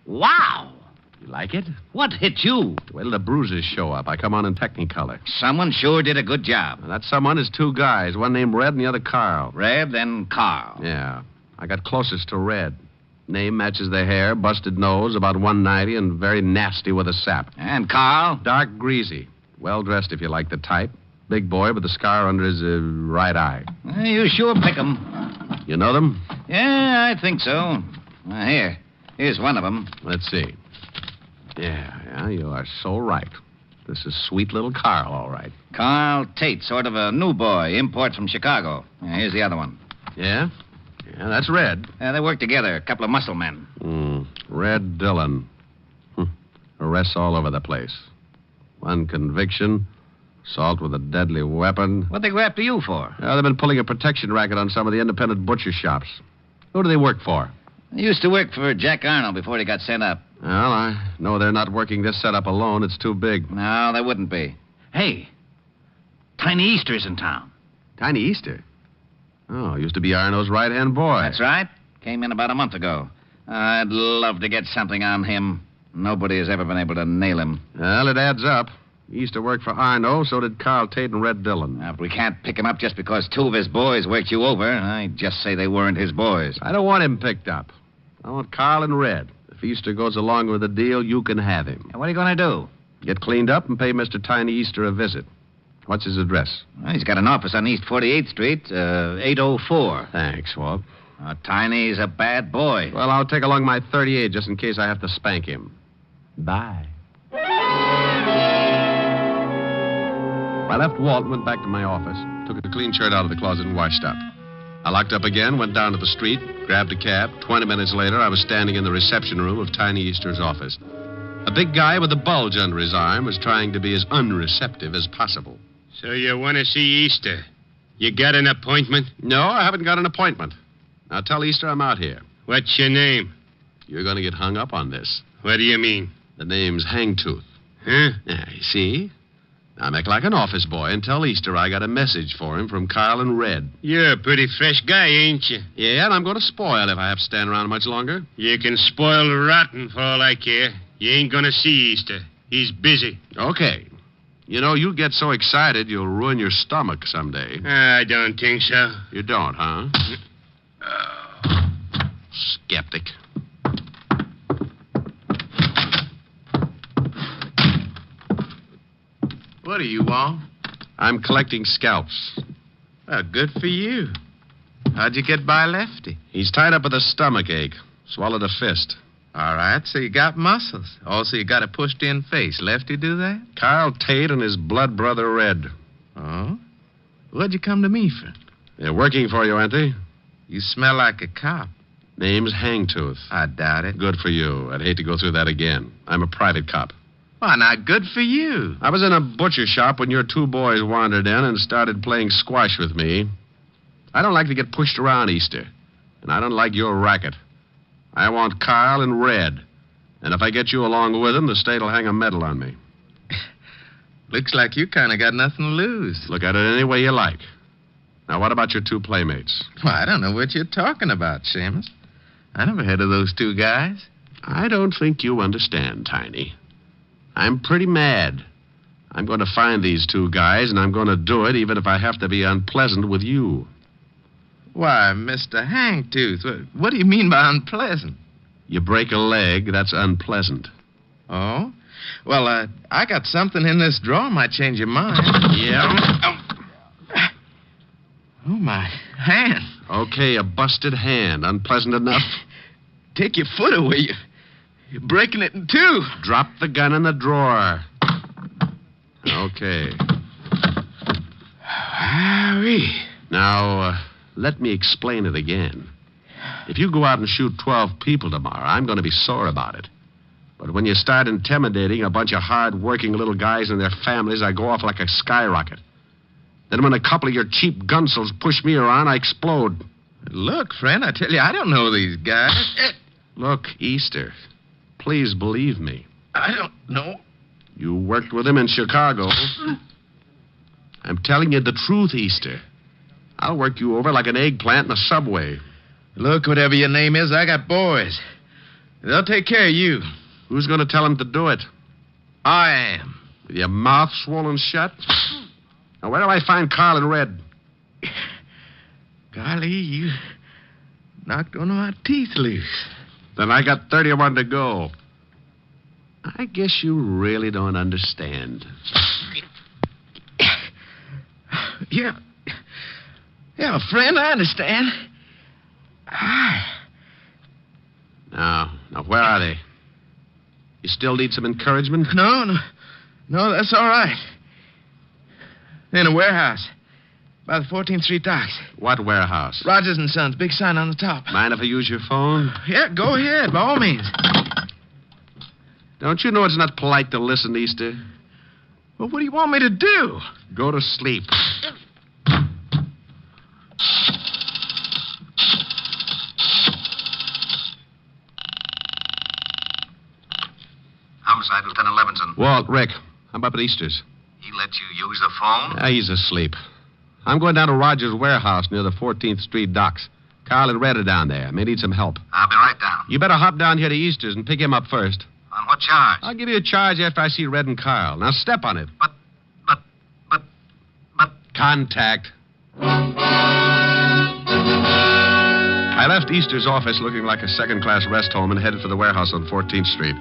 Wow. You like it? What hit you? Wait till the bruises show up. I come on in Technicolor. Someone sure did a good job. Now, that someone is 2 guys, one named Red and the other Carl. Red, then Carl. Yeah. I got closest to Red. Name matches the hair, busted nose, about 190, and very nasty with a sap. And Carl? Dark greasy. Well-dressed, if you like the type. Big boy with a scar under his right eye. You sure pick 'em. You know them? Yeah, I think so. Here's one of them. Let's see. Yeah, you are so right. This is sweet little Carl, all right. Carl Tate, sort of a new boy, import from Chicago. Here's the other one. Yeah? Yeah, that's Red. They work together, a couple of muscle men. Red Dillon. Arrests all over the place. One conviction, assault with a deadly weapon. What'd they go after you for? They've been pulling a protection racket on some of the independent butcher shops. Who do they work for? They used to work for Jack Arnold before he got sent up. Well, I know they're not working this setup alone. It's too big. No, they wouldn't be. Hey, Tiny Easter's in town. Tiny Easter? Oh, used to be Arnold's right-hand boy. That's right. Came in about a month ago. I'd love to get something on him. Nobody has ever been able to nail him. Well, it adds up. He used to work for Arno, so did Carl Tate and Red Dillon. If we can't pick him up just because 2 of his boys worked you over, I just say they weren't his boys. I don't want him picked up. I want Carl and Red. If Easter goes along with the deal, you can have him. And what are you going to do? Get cleaned up and pay Mr. Tiny Easter a visit. What's his address? Well, he's got an office on East 48th Street, 804. Thanks, Walt. Tiny's a bad boy. Well, I'll take along my 38 just in case I have to spank him. Bye. I left Walt and went back to my office. Took a clean shirt out of the closet and washed up. I locked up again, went down to the street, grabbed a cab. 20 minutes later, I was standing in the reception room of Tiny Easter's office. A big guy with a bulge under his arm was trying to be as unreceptive as possible. So you want to see Easter? You got an appointment? No, I haven't got an appointment. Now tell Easter I'm out here. What's your name? You're going to get hung up on this. What do you mean? The name's Hangtooth. Huh? Yeah, you see? Now make like an office boy and tell Easter I got a message for him from Carl and Red. You're a pretty fresh guy, ain't you? Yeah, and I'm going to spoil if I have to stand around much longer. You can spoil rotten for all I care. You ain't going to see Easter. He's busy. Okay. You know, you get so excited you'll ruin your stomach someday. I don't think so. You don't, huh? Skeptic. What do you want? I'm collecting scalps. Well, good for you. How'd you get by Lefty? He's tied up with a stomach ache. Swallowed a fist. All right, so you got muscles. Also, you got a pushed-in face. Lefty do that? Carl Tate and his blood brother Red. Oh? What'd you come to me for? They're working for you, aren't they? You smell like a cop. Name's Hangtooth. I doubt it. Good for you. I'd hate to go through that again. I'm a private cop. Why, not good for you. I was in a butcher shop when your 2 boys wandered in and started playing squash with me. I don't like to get pushed around, Easter. And I don't like your racket. I want Carl and Red. And if I get you along with them, the state'll hang a medal on me. Looks like you kind of got nothing to lose. Look at it any way you like. Now, what about your 2 playmates? Well, I don't know what you're talking about, Seamus. I never heard of those 2 guys. I don't think you understand, Tiny. I'm pretty mad. I'm going to find these two guys, and I'm going to do it even if I have to be unpleasant with you. Why, Mr. Hangtooth, what do you mean by unpleasant? You break a leg, that's unpleasant. Oh? Well, I got something in this drawer might change your mind. Yeah? Oh, my hand. Okay, a busted hand. Unpleasant enough? Take your foot away. You're breaking it in two. Drop the gun in the drawer. Okay. Now, let me explain it again. If you go out and shoot 12 people tomorrow, I'm going to be sore about it. But when you start intimidating a bunch of hard-working little guys and their families, I go off like a skyrocket. Then when a couple of your cheap gunsels push me around, I explode. Look, friend, I tell you, I don't know these guys. Look, Easter, please believe me. I don't know. You worked with him in Chicago. I'm telling you the truth, Easter. I'll work you over like an eggplant in a subway. Look, whatever your name is, I got boys. They'll take care of you. Who's going to tell them to do it? I am. With your mouth swollen shut? Now, where do I find Carl and Red? Golly, you knocked one of my teeth loose. Then I got 31 to go. I guess you really don't understand. Yeah, friend, I understand. Now, where are they? You still need some encouragement? No, that's all right. They're in a warehouse by the 14th Street docks. What warehouse? Rogers and Sons, big sign on the top. Mind if I use your phone? Yeah, go ahead, by all means. Don't you know it's not polite to listen, Easter? Well, what do you want me to do? Go to sleep. Homicide, Lieutenant Levinson. Walt, Rick, I'm up at Easter's. He let you use the phone? Yeah, he's asleep. I'm going down to Rogers' warehouse near the 14th Street docks. Carl and Red are down there. May need some help. I'll be right down. You better hop down here to Easter's and pick him up first. On what charge? I'll give you a charge after I see Red and Carl. Now step on it. But... Contact. I left Easter's office looking like a second-class rest home and headed for the warehouse on 14th Street.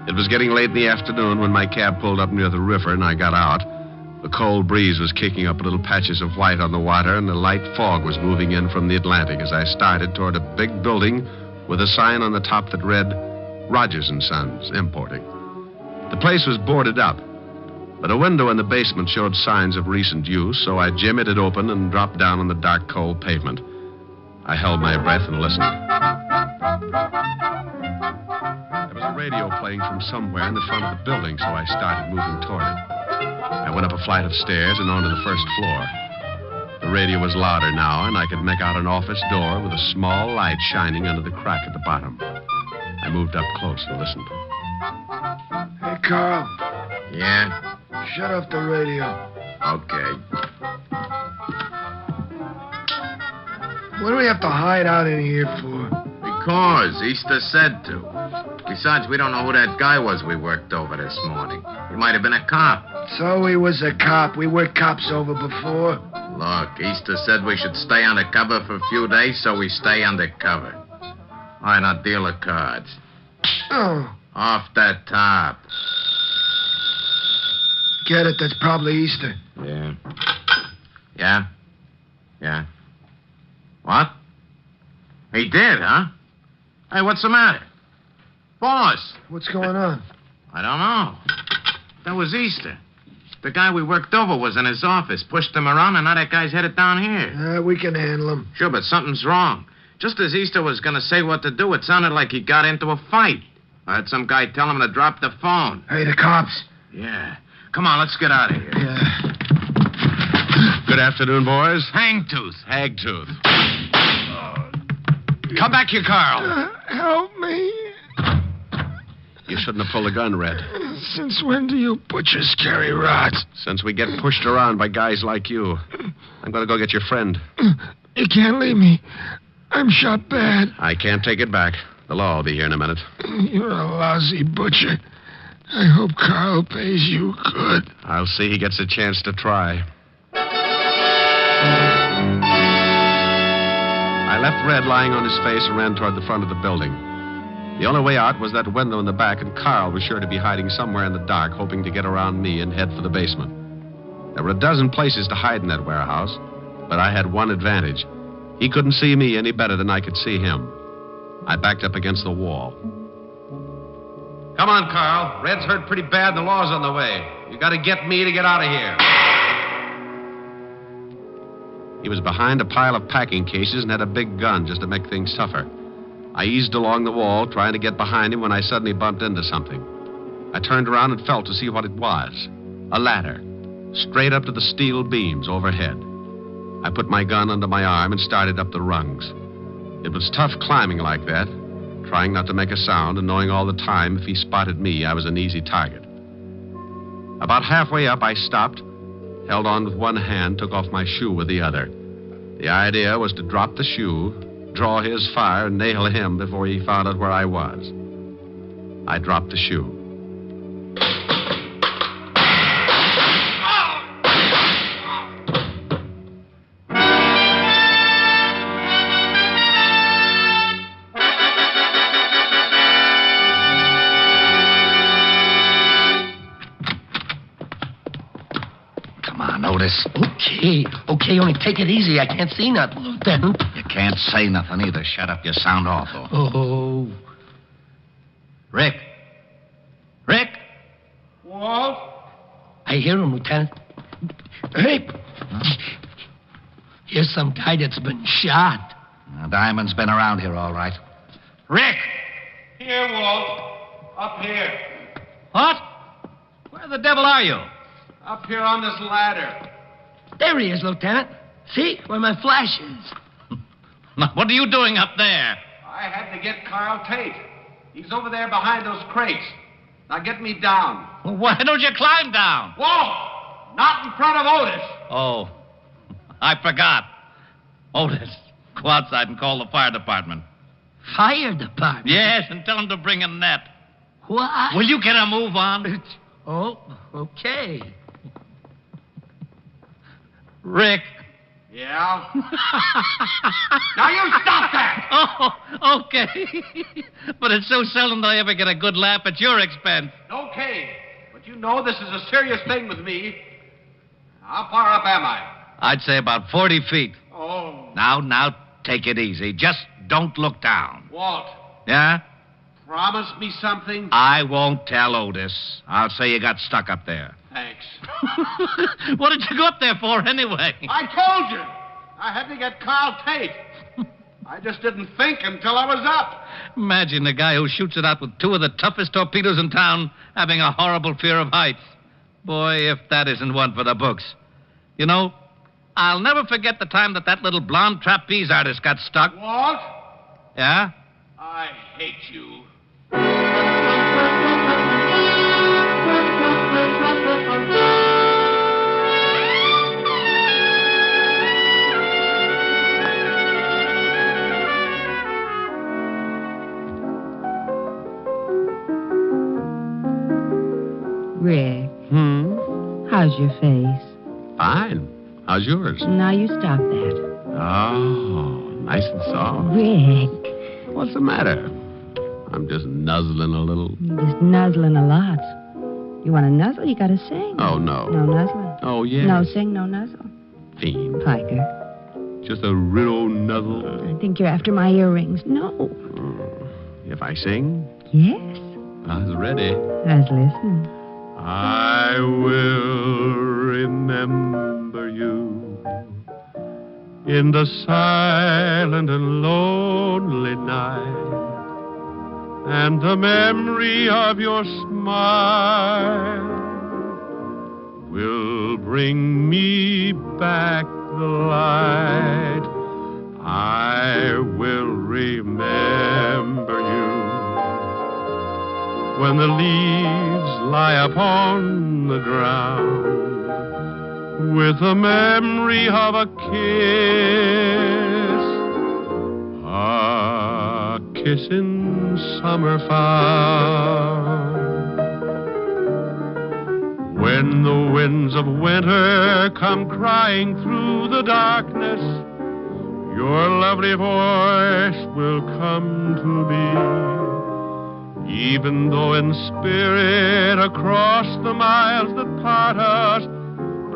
It was getting late in the afternoon when my cab pulled up near the river and I got out. The cold breeze was kicking up little patches of white on the water, and a light fog was moving in from the Atlantic as I started toward a big building with a sign on the top that read, Rogers and Sons, Importing. The place was boarded up, but a window in the basement showed signs of recent use, so I jimmied it open and dropped down on the dark, cold pavement. I held my breath and listened. There was a radio playing from somewhere in the front of the building, so I started moving toward it. I went up a flight of stairs and onto the first floor. The radio was louder now, and I could make out an office door with a small light shining under the crack at the bottom. I moved up close and listened. Hey, Carl. Yeah? Shut off the radio. Okay. What do we have to hide out in here for? Because Easter said to. Besides, we don't know who that guy was we worked over this morning. He might have been a cop. So he was a cop. We worked cops over before. Look, Easter said we should stay undercover for a few days, so we stay undercover. All right, now deal the cards. Oh. Off that top. Get it? That's probably Easter. Yeah. Yeah? Yeah. What? He did, huh? Hey, what's the matter? Boss! What's going on? I don't know. That was Easter. The guy we worked over was in his office, pushed him around, and now that guy's headed down here. We can handle him. Sure, but something's wrong. Just as Easter was going to say what to do, it sounded like he got into a fight. I heard some guy tell him to drop the phone. Hey, the cops. Yeah. Come on, let's get out of here. Yeah. Good afternoon, boys. Hangtooth. Hagtooth. Come back here, Carl. Help me. You shouldn't have pulled the gun, Red. Since when do you butchers carry rods? Since we get pushed around by guys like you. I'm going to go get your friend. You can't leave me. I'm shot bad. I can't take it back. The law will be here in a minute. You're a lousy butcher. I hope Carl pays you good. I'll see he gets a chance to try. I left Red lying on his face and ran toward the front of the building. The only way out was that window in the back, and Carl was sure to be hiding somewhere in the dark, hoping to get around me and head for the basement. There were a dozen places to hide in that warehouse, but I had one advantage. He couldn't see me any better than I could see him. I backed up against the wall. Come on, Carl. Red's hurt pretty bad and the law's on the way. You gotta get me to get out of here. He was behind a pile of packing cases and had a big gun just to make things tougher. I eased along the wall, trying to get behind him when I suddenly bumped into something. I turned around and felt to see what it was. A ladder, straight up to the steel beams overhead. I put my gun under my arm and started up the rungs. It was tough climbing like that, trying not to make a sound and knowing all the time if he spotted me, I was an easy target. About halfway up, I stopped, held on with one hand, took off my shoe with the other. The idea was to drop the shoe, draw his fire, and nail him before he found out where I was. I dropped the shoe. Otis. Okay, only take it easy. I can't see nothing, Lieutenant. You can't say nothing either. Shut up. You sound awful. Oh. Rick. Rick? Walt? I hear him, Lieutenant. Hey. Here's some guy that's been shot. Now, Diamond's been around here all right. Rick! Here, Walt. Up here. What? Where the devil are you? Up here on this ladder. There he is, Lieutenant. See? Where my flash is. Now, what are you doing up there? I had to get Carl Tate. He's over there behind those crates. Now get me down. Well, why don't you climb down? Whoa! Not in front of Otis. Oh, I forgot. Otis, go outside and call the fire department. Fire department? Yes, and tell them to bring a net. What? Will you get a move on? Oh, okay. Rick. Yeah? Now you stop that! Oh, okay. But it's so seldom that I ever get a good laugh at your expense. Okay. But you know this is a serious thing with me. How far up am I? I'd say about 40 feet. Oh. Now, take it easy. Just don't look down. Walt. Yeah? Promise me something? I won't tell Otis. I'll say you got stuck up there. Thanks. What did you go up there for, anyway? I told you. I had to get Carl Tate. I just didn't think until I was up. Imagine the guy who shoots it out with two of the toughest torpedoes in town having a horrible fear of heights. Boy, if that isn't one for the books. You know, I'll never forget the time that little blonde trapeze artist got stuck. Walt? Yeah? I hate you. Rick. How's your face? Fine. How's yours? Now you stop that. Oh, nice and soft. Rick. What's the matter? I'm just nuzzling a little. You're just nuzzling a lot. You want to nuzzle? You got to sing. Oh, no. No nuzzling. Oh, yeah. No sing, no nuzzle. Fiend. Piker. Just a real nuzzle. I think you're after my earrings. No. If I sing? Yes. I was ready. I was listening. I will remember you in the silent and lonely night, and the memory of your smile will bring me back the light. I will remember you when the leaves lie upon the ground, with the memory of a kiss in summer found. When the winds of winter come crying through the darkness, your lovely voice will come to me. Even though in spirit across the miles that part us,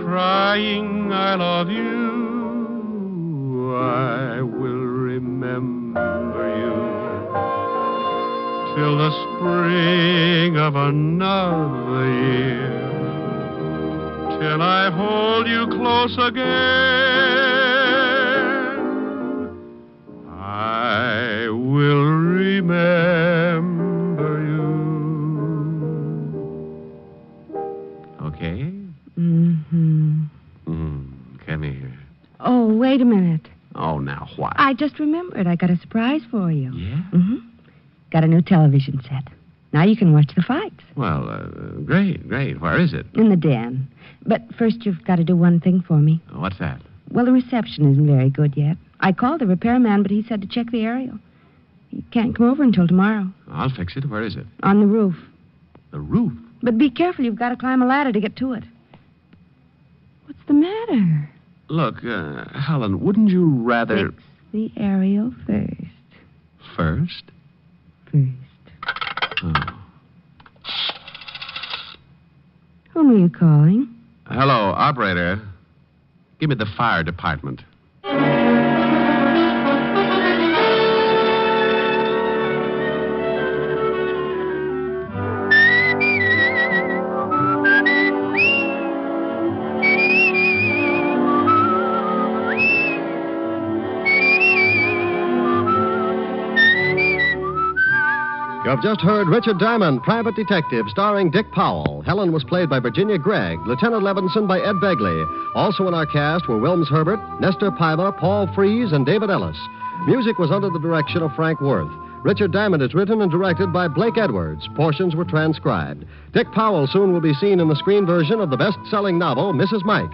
crying I love you, I will remember you till the spring of another year, till I hold you close again. I will remember you. Okay? Mm-hmm. Come here. Oh, wait a minute. Oh, now what? I just remembered. I got a surprise for you. Yeah? Mm-hmm. Got a new television set. Now you can watch the fights. Well, great. Where is it? In the den. But first you've got to do one thing for me. What's that? Well, the reception isn't very good yet. I called the repairman, but he said to check the aerial. He can't come over until tomorrow. I'll fix it. Where is it? On the roof. The roof? But be careful. You've got to climb a ladder to get to it. What's the matter? Look, Helen, wouldn't you rather... Fix the aerial first. First? First. Oh. Whom are you calling? Hello, operator. Give me the fire department. You have just heard Richard Diamond, Private Detective, starring Dick Powell. Helen was played by Virginia Gregg, Lieutenant Levinson by Ed Begley. Also in our cast were Wilms Herbert, Nestor Piva, Paul Frees, and David Ellis. Music was under the direction of Frank Worth. Richard Diamond is written and directed by Blake Edwards. Portions were transcribed. Dick Powell soon will be seen in the screen version of the best-selling novel, Mrs. Mike.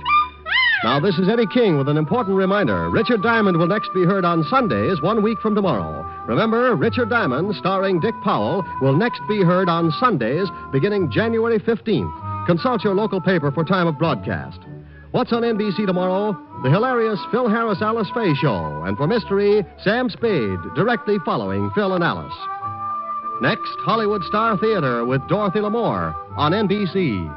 Now, this is Eddie King with an important reminder. Richard Diamond will next be heard on Sundays 1 week from tomorrow. Remember, Richard Diamond, starring Dick Powell, will next be heard on Sundays beginning January 15th. Consult your local paper for time of broadcast. What's on NBC tomorrow? The hilarious Phil Harris Alice Faye Show. And for mystery, Sam Spade, directly following Phil and Alice. Next, Hollywood Star Theater with Dorothy L'Amour on NBC.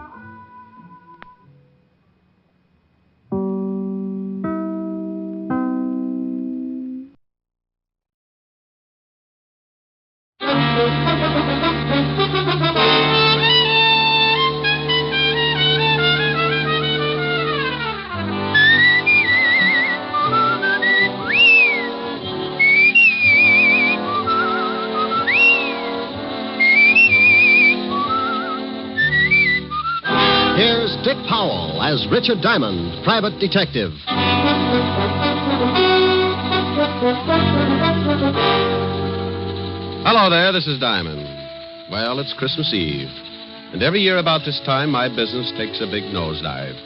Here's Dick Powell as Richard Diamond, Private Detective. Hello there, this is Diamond. Well, it's Christmas Eve. And every year about this time, my business takes a big nosedive.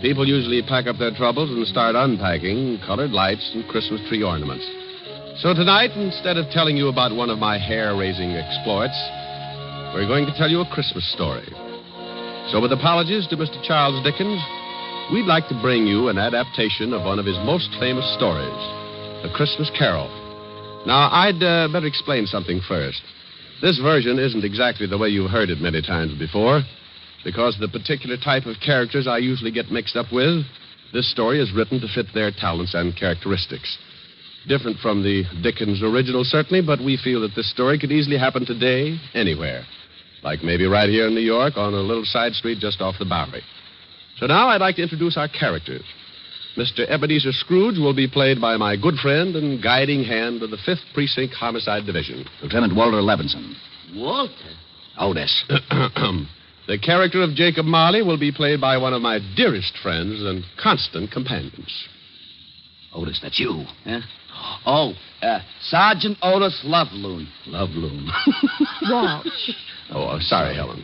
People usually pack up their troubles and start unpacking colored lights and Christmas tree ornaments. So tonight, instead of telling you about one of my hair-raising exploits, we're going to tell you a Christmas story. So with apologies to Mr. Charles Dickens, we'd like to bring you an adaptation of one of his most famous stories, A Christmas Carol. Now, I'd better explain something first. This version isn't exactly the way you've heard it many times before. Because of the particular type of characters I usually get mixed up with, this story is written to fit their talents and characteristics. Different from the Dickens original, certainly, but we feel that this story could easily happen today, anywhere. Like maybe right here in New York on a little side street just off the Bowery. So now I'd like to introduce our characters. Mr. Ebenezer Scrooge will be played by my good friend and guiding hand of the 5th Precinct Homicide Division, Lieutenant Walter Levinson. Walter? Otis. The character of Jacob Marley will be played by one of my dearest friends and constant companions. Otis, that's you. Yeah? Oh, Sergeant Otis Loveloon. Loveloon. Walsh. Oh, sorry, Helen.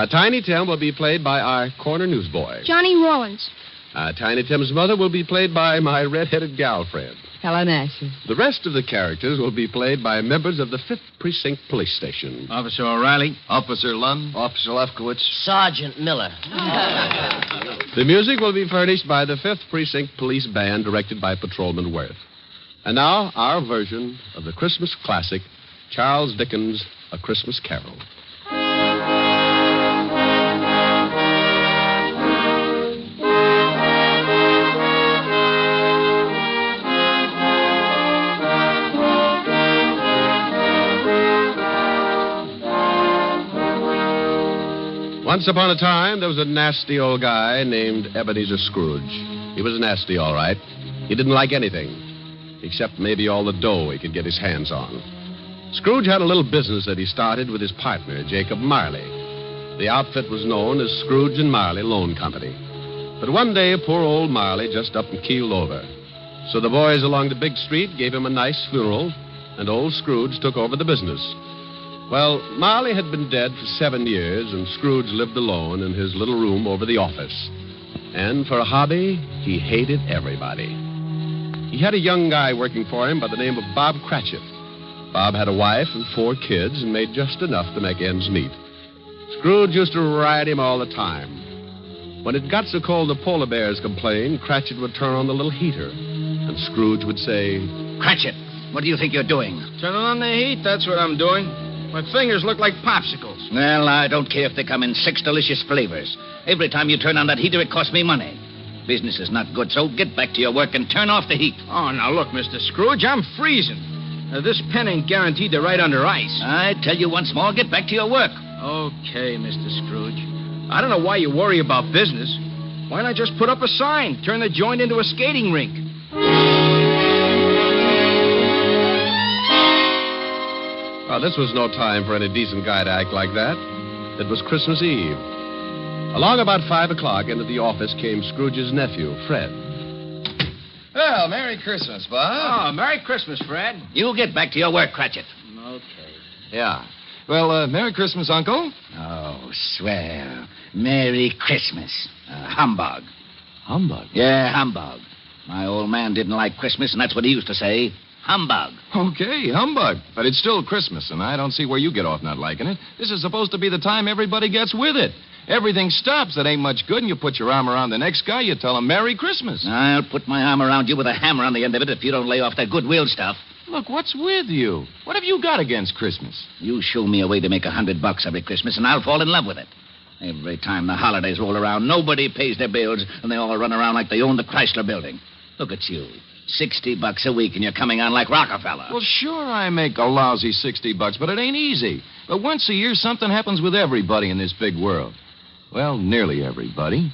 Tiny Tim will be played by our corner newsboy. Johnny Rawlins. Tiny Tim's mother will be played by my red-headed gal friend. Helen Asher. The rest of the characters will be played by members of the 5th Precinct Police Station. Officer O'Reilly. Officer Lund. Officer Lefkowitz. Sergeant Miller. The music will be furnished by the 5th Precinct Police Band, directed by Patrolman Worth. And now, our version of the Christmas classic, Charles Dickens' A Christmas Carol. Once upon a time, there was a nasty old guy named Ebenezer Scrooge. He was nasty, all right. He didn't like anything, except maybe all the dough he could get his hands on. Scrooge had a little business that he started with his partner, Jacob Marley. The outfit was known as Scrooge and Marley Loan Company. But one day, poor old Marley just up and keeled over. So the boys along the big street gave him a nice funeral, and old Scrooge took over the business. Well, Marley had been dead for 7 years, and Scrooge lived alone in his little room over the office. And for a hobby, he hated everybody. He had a young guy working for him by the name of Bob Cratchit. Bob had a wife and 4 kids and made just enough to make ends meet. Scrooge used to ride him all the time. When it got so cold the polar bears complained, Cratchit would turn on the little heater, and Scrooge would say, Cratchit, what do you think you're doing? Turning on the heat, that's what I'm doing. My fingers look like popsicles. Well, I don't care if they come in 6 delicious flavors. Every time you turn on that heater, it costs me money. Business is not good, so get back to your work and turn off the heat. Oh, now look, Mr. Scrooge, I'm freezing. This pen ain't guaranteed to ride under ice. I tell you once more, get back to your work. Okay, Mr. Scrooge. I don't know why you worry about business. Why not just put up a sign, turn the joint into a skating rink? Well, this was no time for any decent guy to act like that. It was Christmas Eve. Along about 5 o'clock, into the office came Scrooge's nephew, Fred. Well, Merry Christmas, Bob. Oh, Merry Christmas, Fred. You get back to your work, Cratchit. Okay. Yeah. Well, Merry Christmas, Uncle. Oh, swell. Merry Christmas. Humbug. Humbug? Yeah, humbug. My old man didn't like Christmas, and that's what he used to say. Humbug. Okay, humbug. But it's still Christmas, and I don't see where you get off not liking it. This is supposed to be the time everybody gets with it. Everything stops that ain't much good, and you put your arm around the next guy, you tell him Merry Christmas. I'll put my arm around you with a hammer on the end of it if you don't lay off that goodwill stuff. Look, what's with you? What have you got against Christmas? You show me a way to make $100 every Christmas, and I'll fall in love with it. Every time the holidays roll around, nobody pays their bills, and they all run around like they own the Chrysler Building. Look at you. $60 a week, and you're coming on like Rockefeller. Well, sure, I make a lousy $60, but it ain't easy. But once a year, something happens with everybody in this big world. Well, nearly everybody.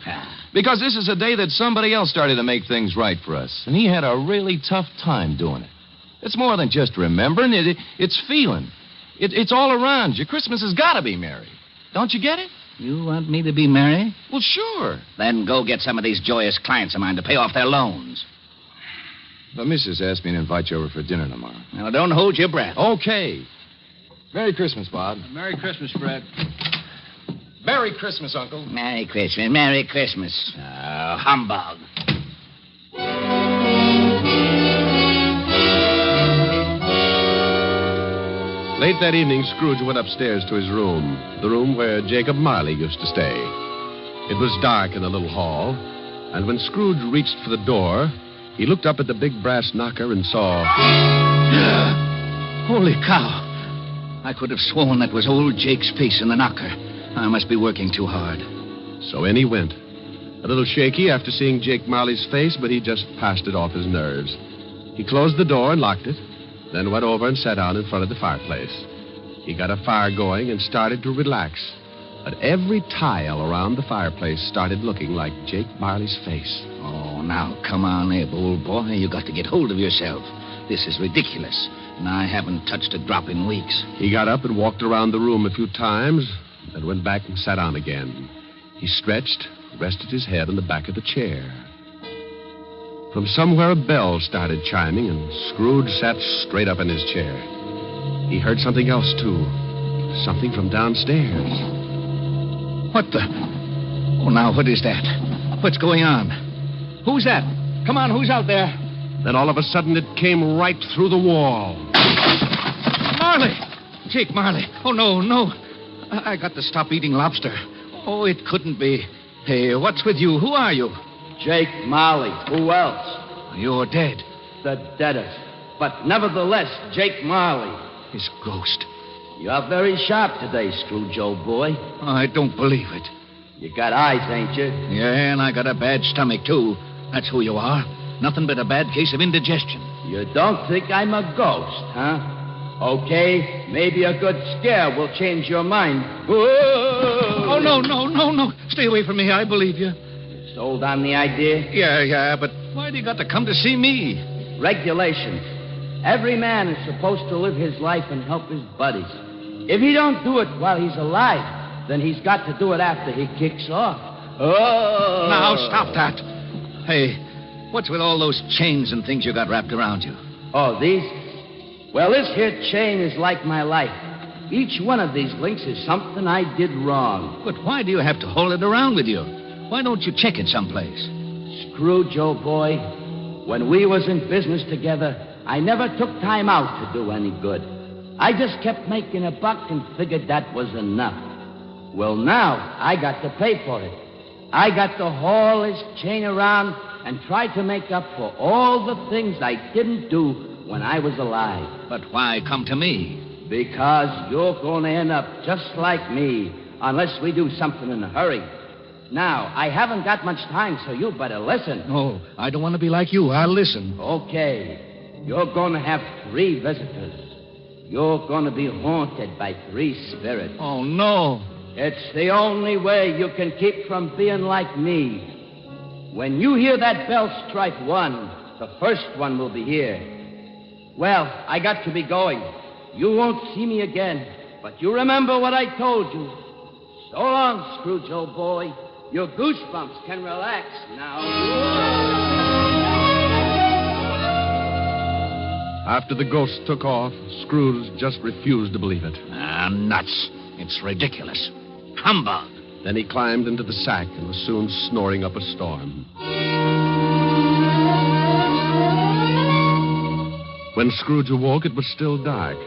Because this is a day that somebody else started to make things right for us, and he had a really tough time doing it. It's more than just remembering. It's feeling. It's all around you. Christmas has got to be merry. Don't you get it? You want me to be merry? Well, sure. Then go get some of these joyous clients of mine to pay off their loans. The missus asked me to invite you over for dinner tomorrow. Now, don't hold your breath. Okay. Merry Christmas, Bob. Merry Christmas, Fred. Merry Christmas, Uncle. Merry Christmas. Merry Christmas. Humbug. Late that evening, Scrooge went upstairs to his room, the room where Jacob Marley used to stay. It was dark in the little hall, and when Scrooge reached for the door, he looked up at the big brass knocker and saw... Holy cow. I could have sworn that was old Jake's face in the knocker. I must be working too hard. So in he went. A little shaky after seeing Jake Marley's face, but he just passed it off his nerves. He closed the door and locked it, then went over and sat down in front of the fireplace. He got a fire going and started to relax. But every tile around the fireplace started looking like Jake Marley's face. Oh, now, come on, Abe, old boy. You got to get hold of yourself. This is ridiculous, and I haven't touched a drop in weeks. He got up and walked around the room a few times, then went back and sat down again. He stretched, rested his head on the back of the chair. From somewhere, a bell started chiming, and Scrooge sat straight up in his chair. He heard something else, too. Something from downstairs. What the? Oh, now, what is that? What's going on? Who's that? Come on, who's out there? Then all of a sudden it came right through the wall. Marley! Jake Marley. Oh, no, no. I got to stop eating lobster. Oh, it couldn't be. Hey, what's with you? Who are you? Jake Marley. Who else? You're dead. The deadest. But nevertheless, Jake Marley. His ghost. You're very sharp today, Scrooge, old boy. I don't believe it. You got eyes, ain't you? Yeah, and I got a bad stomach, too. That's who you are. Nothing but a bad case of indigestion. You don't think I'm a ghost, huh? Okay, maybe a good scare will change your mind. Whoa! Oh, no. Stay away from me. I believe you. Sold on the idea? Yeah, but why do you got to come to see me? Regulations. Every man is supposed to live his life and help his buddies. If he don't do it while he's alive, then he's got to do it after he kicks off. Oh! Now, stop that. Hey, what's with all those chains and things you got wrapped around you? Oh, these? Well, this here chain is like my life. Each one of these links is something I did wrong. But why do you have to hold it around with you? Why don't you check it someplace? Scrooge, old boy, when we was in business together, I never took time out to do any good. I just kept making a buck and figured that was enough. Well, now I got to pay for it. I got to haul this chain around and try to make up for all the things I didn't do when I was alive. But why come to me? Because you're going to end up just like me unless we do something in a hurry. Now, I haven't got much time, so you better listen. Oh, I don't want to be like you. I'll listen. Okay. You're going to have 3 visitors. You're going to be haunted by 3 spirits. Oh, no. It's the only way you can keep from being like me. When you hear that bell strike 1, the first one will be here. Well, I got to be going. You won't see me again, but you remember what I told you. So long, Scrooge, old boy. Your goosebumps can relax now. After the ghost took off, Scrooge just refused to believe it. Nuts. It's ridiculous. Humbug. Then he climbed into the sack and was soon snoring up a storm. When Scrooge awoke, it was still dark,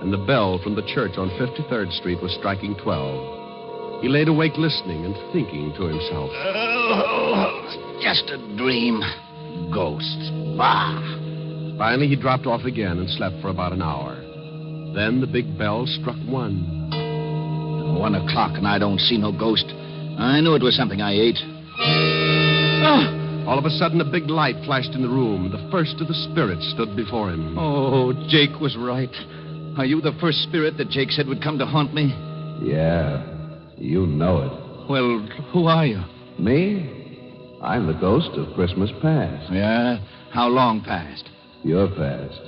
and the bell from the church on 53rd Street was striking 12. He laid awake listening and thinking to himself. Oh, just a dream. Ghosts. Bah. Finally, he dropped off again and slept for about an hour. Then the big bell struck 1. 1 o'clock and I don't see no ghost. I knew it was something I ate. All of a sudden, a big light flashed in the room. The first of the spirits stood before him. Oh, Jake was right. Are you the first spirit that Jake said would come to haunt me? Yeah, you know it. Well, who are you? Me? I'm the ghost of Christmas past. Yeah? How long past? Your past.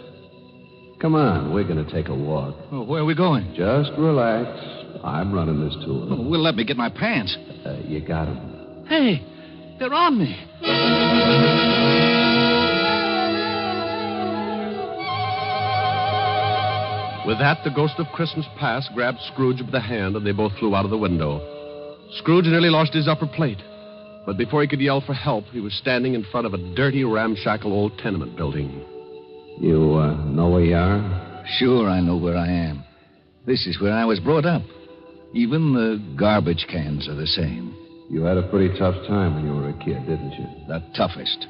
Come on, we're going to take a walk. Oh, where are we going? Just relax. I'm running this tour. Oh, well, let me get my pants. You got 'em. Hey, they're on me. With that, the ghost of Christmas past grabbed Scrooge by the hand, and they both flew out of the window. Scrooge nearly lost his upper plate. But before he could yell for help, he was standing in front of a dirty, ramshackle old tenement building. You know where you are? Sure, I know where I am. This is where I was brought up. Even the garbage cans are the same. You had a pretty tough time when you were a kid, didn't you? The toughest.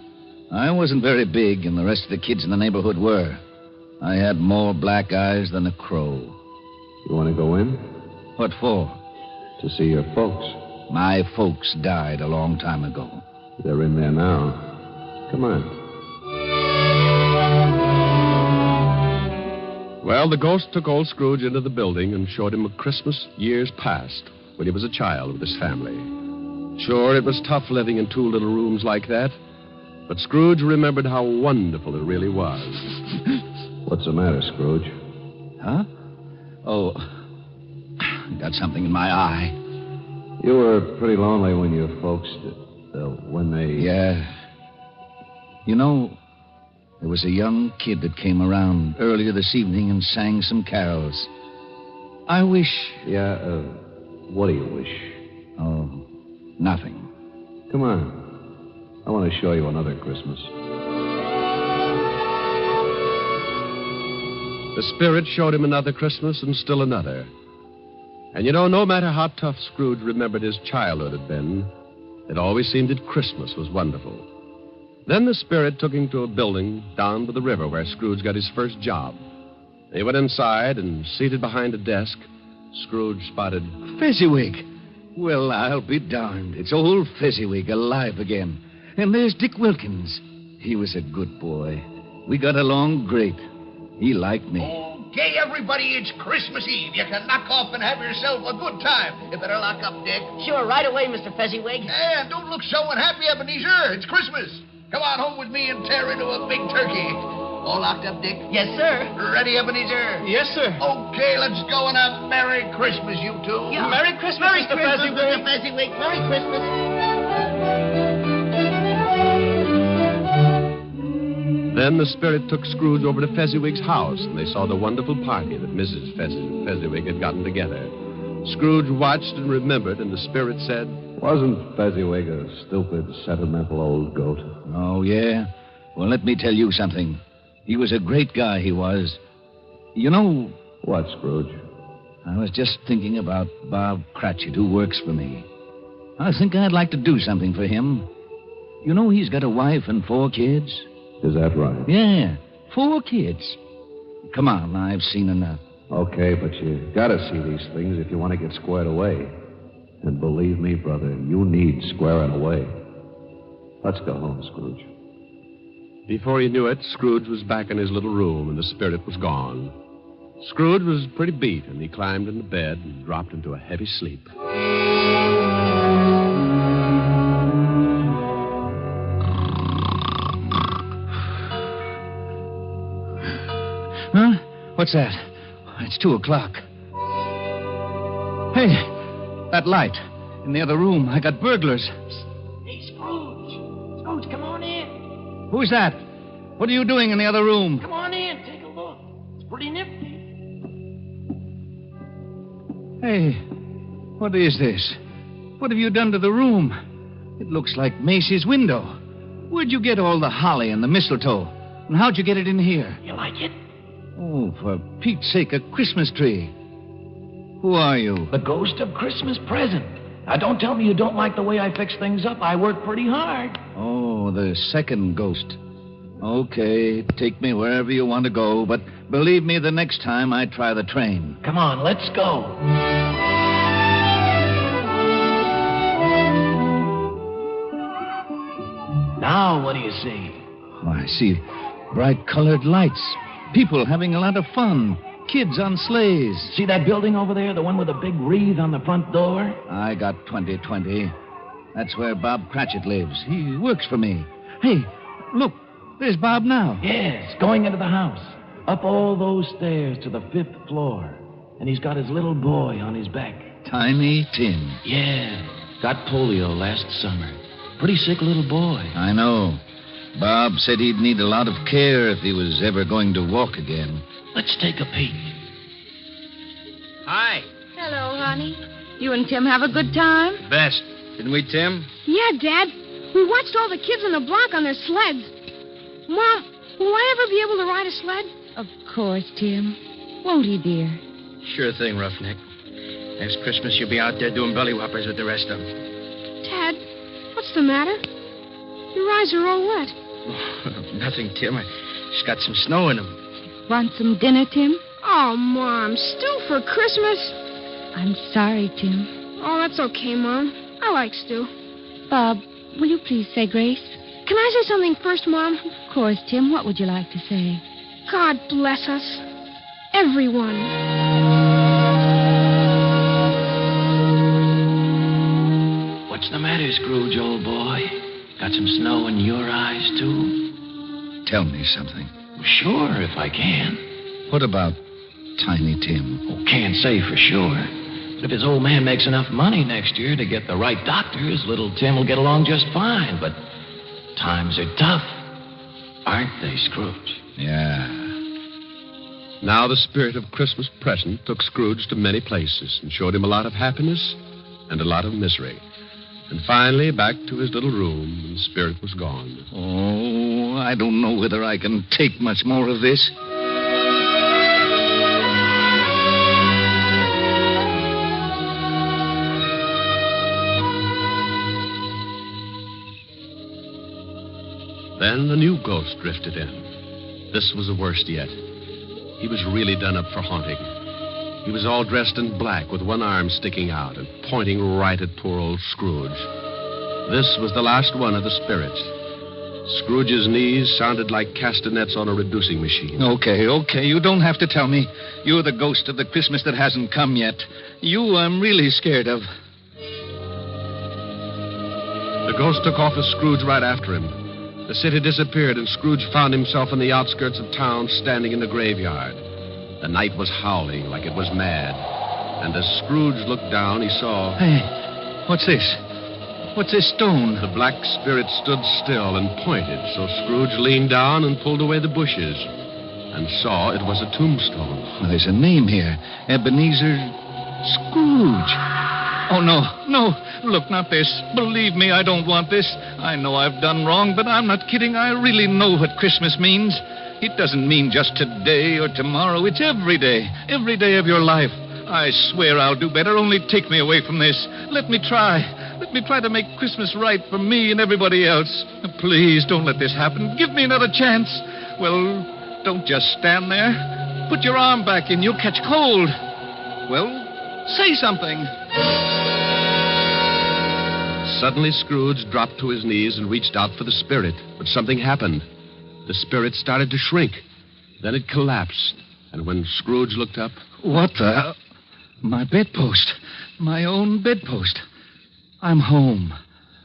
I wasn't very big, and the rest of the kids in the neighborhood were. I had more black eyes than a crow. You want to go in? What for? To see your folks. My folks died a long time ago. They're in there now. Come on. Well, the ghost took old Scrooge into the building and showed him a Christmas years past when he was a child with his family. Sure, it was tough living in 2 little rooms like that, but Scrooge remembered how wonderful it really was. What's the matter, Scrooge? Huh? Oh, got something in my eye. You were pretty lonely when your folks, when they... Yeah. You know, there was a young kid that came around earlier this evening and sang some carols. I wish... Yeah, what do you wish? Oh, nothing. Come on. I want to show you another Christmas. The spirit showed him another Christmas and still another. And you know, no matter how tough Scrooge remembered his childhood had been, it always seemed that Christmas was wonderful. Then the spirit took him to a building down by the river where Scrooge got his first job. They went inside, and seated behind a desk, Scrooge spotted... Fezziwig. Well, I'll be darned. It's old Fezziwig alive again. And there's Dick Wilkins. He was a good boy. We got along great. He liked me. Okay, everybody, it's Christmas Eve. You can knock off and have yourself a good time. You better lock up, Dick. Sure, right away, Mr. Fezziwig. And don't look so unhappy, Ebenezer. It's Christmas. Come on home with me and tear into a big turkey. All locked up, Dick? Yes, sir. Ready, Ebenezer? Yes, sir. Okay, let's go and have Merry Christmas, you two. Yeah. Merry Christmas, Merry Mr. Christmas, Fezziwig. Mr. Fezziwig. Merry Christmas. Then the spirit took Scrooge over to Fezziwig's house, and they saw the wonderful party that Mrs. Fezziwig had gotten together. Scrooge watched and remembered, and the spirit said, Wasn't Fezziwig a stupid, sentimental old goat? Oh, yeah? Well, let me tell you something. He was a great guy, he was. You know... What, Scrooge? I was just thinking about Bob Cratchit, who works for me. I think I'd like to do something for him. You know he's got a wife and 4 kids? Is that right? Yeah, 4 kids. Come on, I've seen enough. Okay, but you gotta see these things if you want to get squared away. And believe me, brother, you need squaring away. Let's go home, Scrooge. Before he knew it, Scrooge was back in his little room, and the spirit was gone. Scrooge was pretty beat, and he climbed into bed and dropped into a heavy sleep. Huh? What's that? It's 2:00. Hey, that light in the other room. I got burglars. Hey, Scrooge. Scrooge, come on in. Who's that? What are you doing in the other room? Come on in. Take a look. It's pretty nifty. Hey, what is this? What have you done to the room? It looks like Macy's window. Where'd you get all the holly and the mistletoe? And how'd you get it in here? You like it? Oh, for Pete's sake, a Christmas tree. Who are you? The ghost of Christmas present. Now, don't tell me you don't like the way I fix things up. I work pretty hard. Oh, the second ghost. Okay, take me wherever you want to go, but believe me, the next time I try the train. Come on, let's go. Now, what do you see? Oh, I see bright colored lights. People having a lot of fun. Kids on sleighs. See that building over there? The one with the big wreath on the front door? I got 2020. That's where Bob Cratchit lives. He works for me. Hey, look. There's Bob now. Yes, going into the house. Up all those stairs to the 5th floor. And he's got his little boy on his back. Tiny Tim. Yeah, got polio last summer. Pretty sick little boy. I know. Bob said he'd need a lot of care if he was ever going to walk again. Let's take a peek. Hi. Hello, honey. You and Tim have a good time? Best. Didn't we, Tim? Yeah, Dad. We watched all the kids on the block on their sleds. Mom, will I ever be able to ride a sled? Of course, Tim. Won't he, dear? Sure thing, Roughneck. Next Christmas, you'll be out there doing belly whoppers with the rest of them. Dad, what's the matter? Your eyes are all wet. Nothing, Tim. I just got some snow in them. Want some dinner, Tim? Oh, Mom, stew for Christmas? I'm sorry, Tim. Oh, that's okay, Mom. I like stew. Bob, will you please say grace? Can I say something first, Mom? Of course, Tim. What would you like to say? God bless us. Everyone. What's the matter, Scrooge, old boy? Got some snow in your eyes, too? Tell me something. Sure, if I can. What about Tiny Tim? Oh, can't say for sure. But if his old man makes enough money next year to get the right doctors, little Tim will get along just fine. But times are tough, aren't they, Scrooge? Yeah. Now the spirit of Christmas present took Scrooge to many places and showed him a lot of happiness and a lot of misery. And finally, back to his little room, and the spirit was gone. Oh, I don't know whether I can take much more of this. Then a new ghost drifted in. This was the worst yet. He was really done up for haunting. He was all dressed in black with one arm sticking out and pointing right at poor old Scrooge. This was the last one of the spirits. Scrooge's knees sounded like castanets on a reducing machine. Okay. You don't have to tell me. You're the ghost of the Christmas that hasn't come yet. You I'm really scared of. The ghost took off with Scrooge right after him. The city disappeared, and Scrooge found himself in the outskirts of town, standing in the graveyard. The night was howling like it was mad. And as Scrooge looked down, he saw... Hey, what's this? What's this stone? The black spirit stood still and pointed, so Scrooge leaned down and pulled away the bushes and saw it was a tombstone. Well, there's a name here. Ebenezer Scrooge. Oh, no. Look, not this. Believe me, I don't want this. I know I've done wrong, but I'm not kidding. I really know what Christmas means. It doesn't mean just today or tomorrow. It's every day of your life. I swear I'll do better. Only take me away from this. Let me try. Let me try to make Christmas right for me and everybody else. Please don't let this happen. Give me another chance. Well, don't just stand there. Put your arm back in. You'll catch cold. Well, say something. Suddenly, Scrooge dropped to his knees and reached out for the spirit. But something happened. The spirit started to shrink. Then it collapsed. And when Scrooge looked up... What the... My bedpost. My own bedpost. I'm home.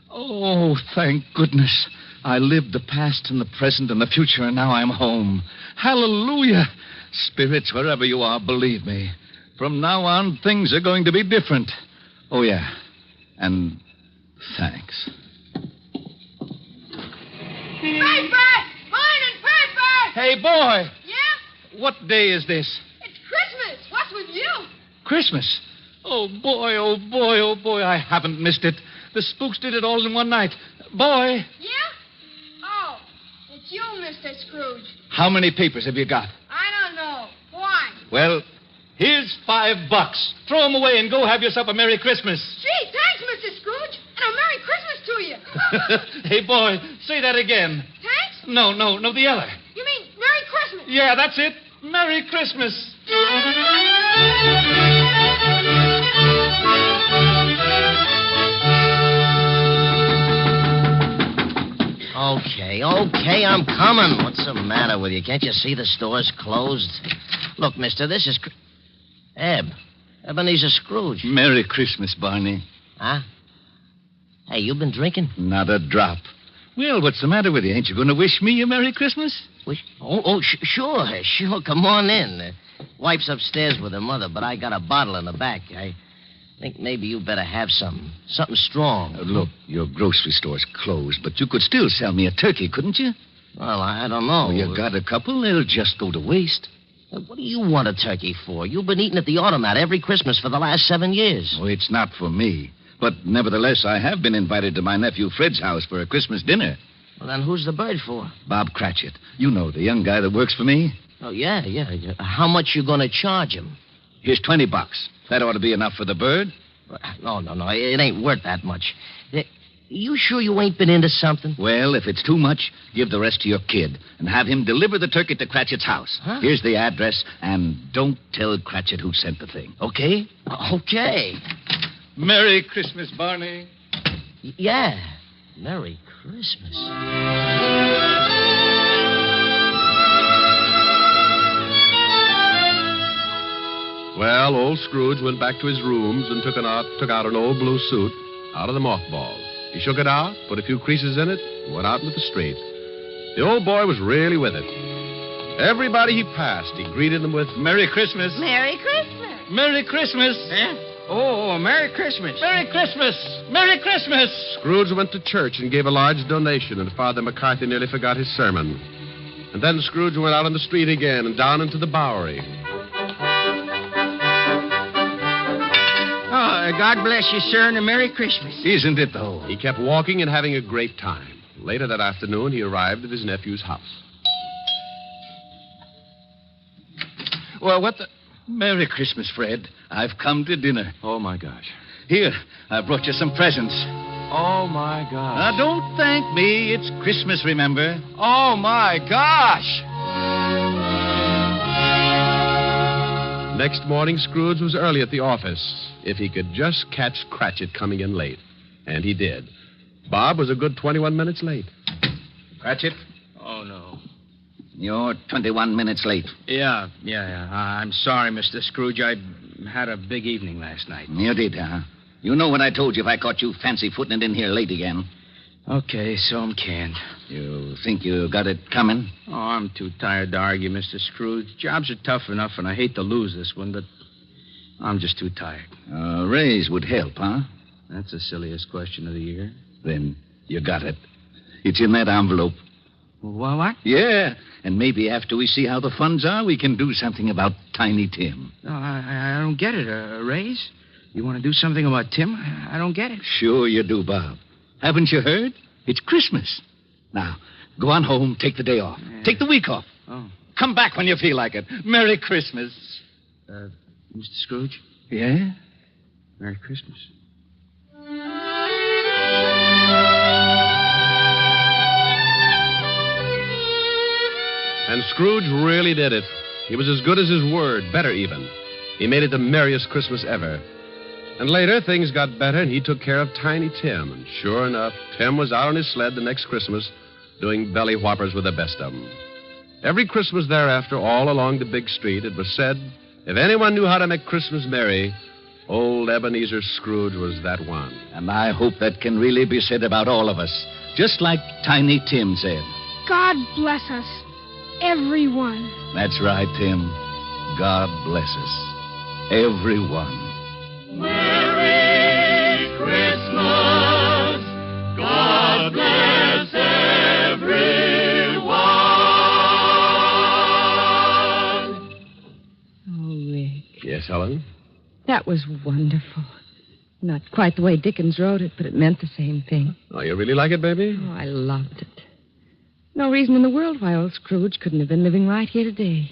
Oh, thank goodness. I lived the past and the present and the future, and now I'm home. Hallelujah. Spirits, wherever you are, believe me. From now on, things are going to be different. Oh, yeah. And thanks. Paper! Morning, paper! Hey, boy. Yeah? What day is this? It's Christmas. What's with you? Christmas. Oh, boy, oh, boy, oh, boy. I haven't missed it. The spooks did it all in one night. Boy. Yeah? Oh, it's you, Mr. Scrooge. How many papers have you got? I don't know. Why? Well, here's $5. Throw them away and go have yourself a Merry Christmas. Gee, thanks, Mr. Scrooge. And a Merry Christmas to you. Hey, boy, say that again. Thanks? No, the other. You mean Merry Christmas? Yeah, that's it. Merry Christmas. Okay, I'm coming. What's the matter with you? Can't you see the store's closed? Look, mister, this is... Ebenezer Scrooge. Merry Christmas, Barney. Huh? Hey, you been drinking? Not a drop. Well, what's the matter with you? Ain't you going to wish me a Merry Christmas? Wish? Sure. Come on in. Wife's upstairs with her mother, but I got a bottle in the back. I think maybe you better have something strong. Look, your grocery store's closed, but you could still sell me a turkey, couldn't you? Well, I don't know. Well, you got a couple. They'll just go to waste. What do you want a turkey for? You've been eating at the automat every Christmas for the last 7 years. Oh, it's not for me. But nevertheless, I have been invited to my nephew Fred's house for a Christmas dinner. Well, then who's the bird for? Bob Cratchit. You know, the young guy that works for me. Oh, yeah. How much you going to charge him? Here's $20. That ought to be enough for the bird. No. It ain't worth that much. You sure you ain't been into something? Well, if it's too much, give the rest to your kid and have him deliver the turkey to Cratchit's house. Huh? Here's the address, and don't tell Cratchit who sent the thing, okay? Okay. Merry Christmas, Barney. Yeah. Merry Christmas. Well, old Scrooge went back to his rooms and took out an old blue suit out of the mothballs. He shook it out, put a few creases in it, and went out into the street. The old boy was really with it. Everybody he passed, he greeted them with, Merry Christmas. Merry Christmas. Merry Christmas. Oh, Merry Christmas. Merry Christmas. Merry Christmas. Scrooge went to church and gave a large donation, and Father McCarthy nearly forgot his sermon. And then Scrooge went out on the street again and down into the Bowery. Oh, God bless you, sir, and a Merry Christmas. Isn't it, though? He kept walking and having a great time. Later that afternoon, he arrived at his nephew's house. Well, what the... Merry Christmas, Fred. I've come to dinner. Oh, my gosh. Here, I brought you some presents. Oh, my gosh. Now, don't thank me. It's Christmas, remember? Oh, my gosh. Next morning, Scrooge was early at the office. If he could just catch Cratchit coming in late. And he did. Bob was a good 21 minutes late. Cratchit, Oh, no. you're 21 minutes late. Yeah. I'm sorry, Mr. Scrooge. I had a big evening last night. You did, huh? You know what I told you if I caught you fancy-footing it in here late again. Okay, so I'm canned. You think you got it coming? Oh, I'm too tired to argue, Mr. Scrooge. Jobs are tough enough, and I hate to lose this one, but I'm just too tired. A raise would help, huh? That's the silliest question of the year. Then you got it. It's in that envelope. What? Yeah, and maybe after we see how the funds are, we can do something about Tiny Tim. No, I don't get it. A raise? You want to do something about Tim? I don't get it. Sure you do, Bob. Haven't you heard? It's Christmas. Now, go on home, take the day off. Yeah. Take the week off. Oh. Come back when you feel like it. Merry Christmas. Mr. Scrooge? Yeah? Merry Christmas. And Scrooge really did it. He was as good as his word, better even. He made it the merriest Christmas ever. And later, things got better, and he took care of Tiny Tim. And sure enough, Tim was out on his sled the next Christmas doing belly whoppers with the best of them. Every Christmas thereafter, all along the big street, it was said, if anyone knew how to make Christmas merry, old Ebenezer Scrooge was that one. And I hope that can really be said about all of us. Just like Tiny Tim said. God bless us. Everyone. That's right, Tim. God bless us. Everyone. Merry Christmas. God bless everyone. Oh, Rick. Yes, Helen? That was wonderful. Not quite the way Dickens wrote it, but it meant the same thing. Oh, you really like it, baby? Oh, I loved it. No reason in the world why old Scrooge couldn't have been living right here today.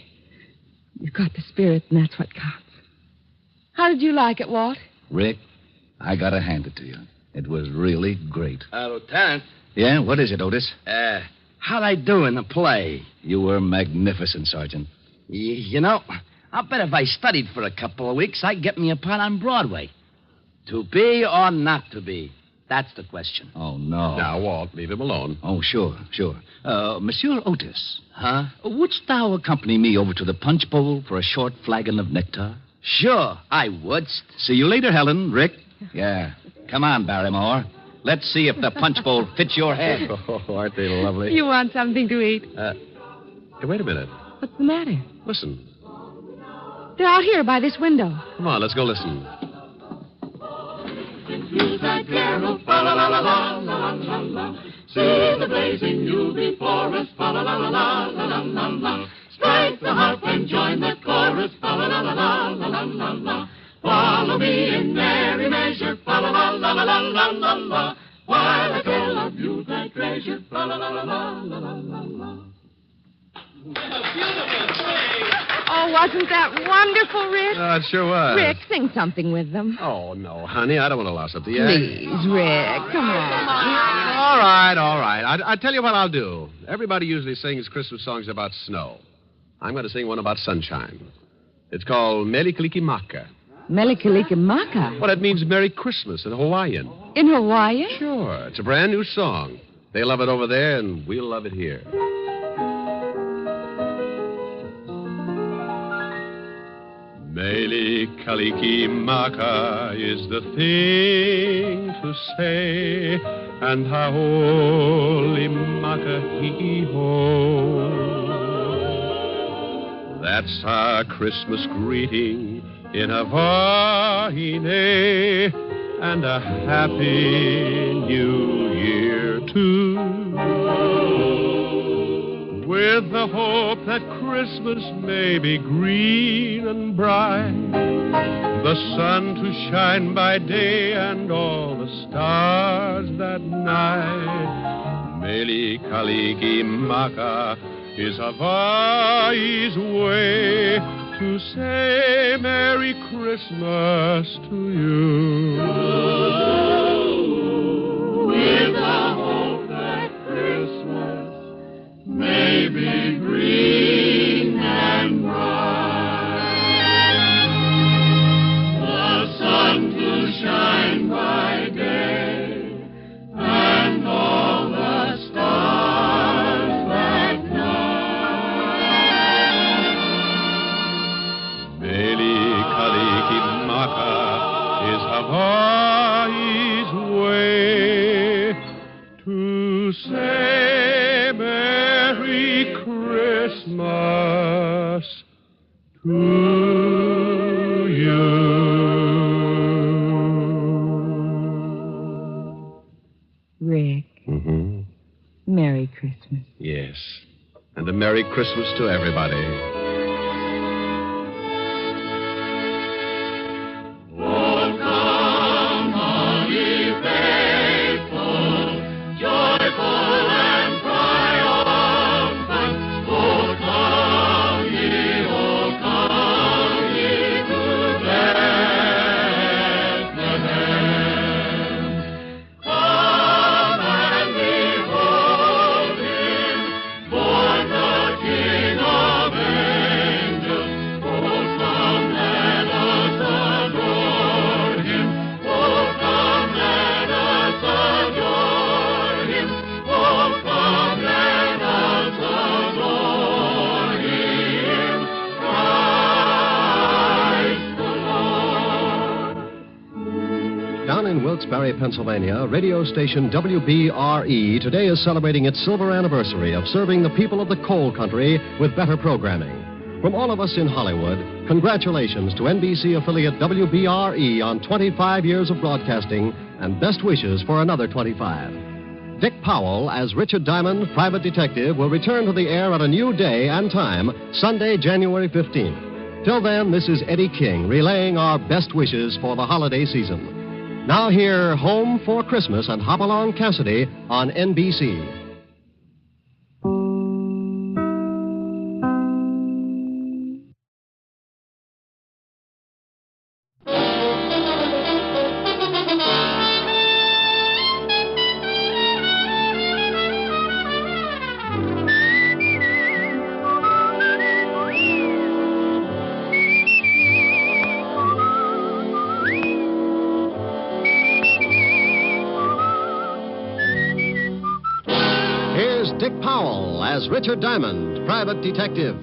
You've got the spirit, and that's what counts. How did you like it, Walt? Rick, I gotta hand it to you. It was really great. Lieutenant. Yeah, what is it, Otis? How'd I do in the play? You were magnificent, Sergeant. You know, I'll bet if I studied for a couple of weeks, I'd get me a part on Broadway. To be or not to be? That's the question. Oh, no. Now, Walt, leave him alone. Oh, sure. Monsieur Otis. Huh? Wouldst thou accompany me over to the punch bowl for a short flagon of nectar? Sure, I would. See you later, Helen. Rick? Yeah. Come on, Barrymore. Let's see if the punch bowl fits your head. Oh, aren't they lovely? You want something to eat? Hey, wait a minute. What's the matter? Listen. They're out here by this window. Come on, let's go listen. Yuletide carol, fa la la la la la la la. See the blazing Yule before us, fa la la la la la la la. Strike the harp and join the chorus, fa la la la la la la la. Follow me in merry measure, fa la la la la la la la. While I tell of Yuletide treasure, fa la la la la la la la. Oh, wasn't that wonderful, Rick? Oh, it sure was. Rick, sing something with them. Oh, no, honey, I don't want to louse up the act. Please, Rick, come on. All right. I tell you what I'll do. Everybody usually sings Christmas songs about snow. I'm going to sing one about sunshine. It's called Melikalikimaka. Melikalikimaka? Well, it means Merry Christmas in Hawaiian. In Hawaiian? Sure. It's a brand new song. They love it over there, and we'll love it here. Melikalikimaka is the thing to say, and haole maka ho. That's our Christmas greeting in Hawaii, and a happy new year too. With the hope that Christmas may be green and bright, the sun to shine by day and all the stars that night. Melikalikimaka is Hawaii's way to say Merry Christmas to you. to say Merry Christmas to you. Rick, Mm-hmm. Merry Christmas. Yes. And a Merry Christmas to everybody. Down in Wilkes-Barre, Pennsylvania, radio station WBRE today is celebrating its silver anniversary of serving the people of the coal country with better programming. From all of us in Hollywood, congratulations to NBC affiliate WBRE on 25 years of broadcasting and best wishes for another 25. Dick Powell as Richard Diamond, private detective, will return to the air at a new day and time, Sunday, January 15th. Till then, this is Eddie King relaying our best wishes for the holiday season. Now hear Home for Christmas and Hopalong Cassidy on NBC. Here's Dick Powell as Richard Diamond, private detective.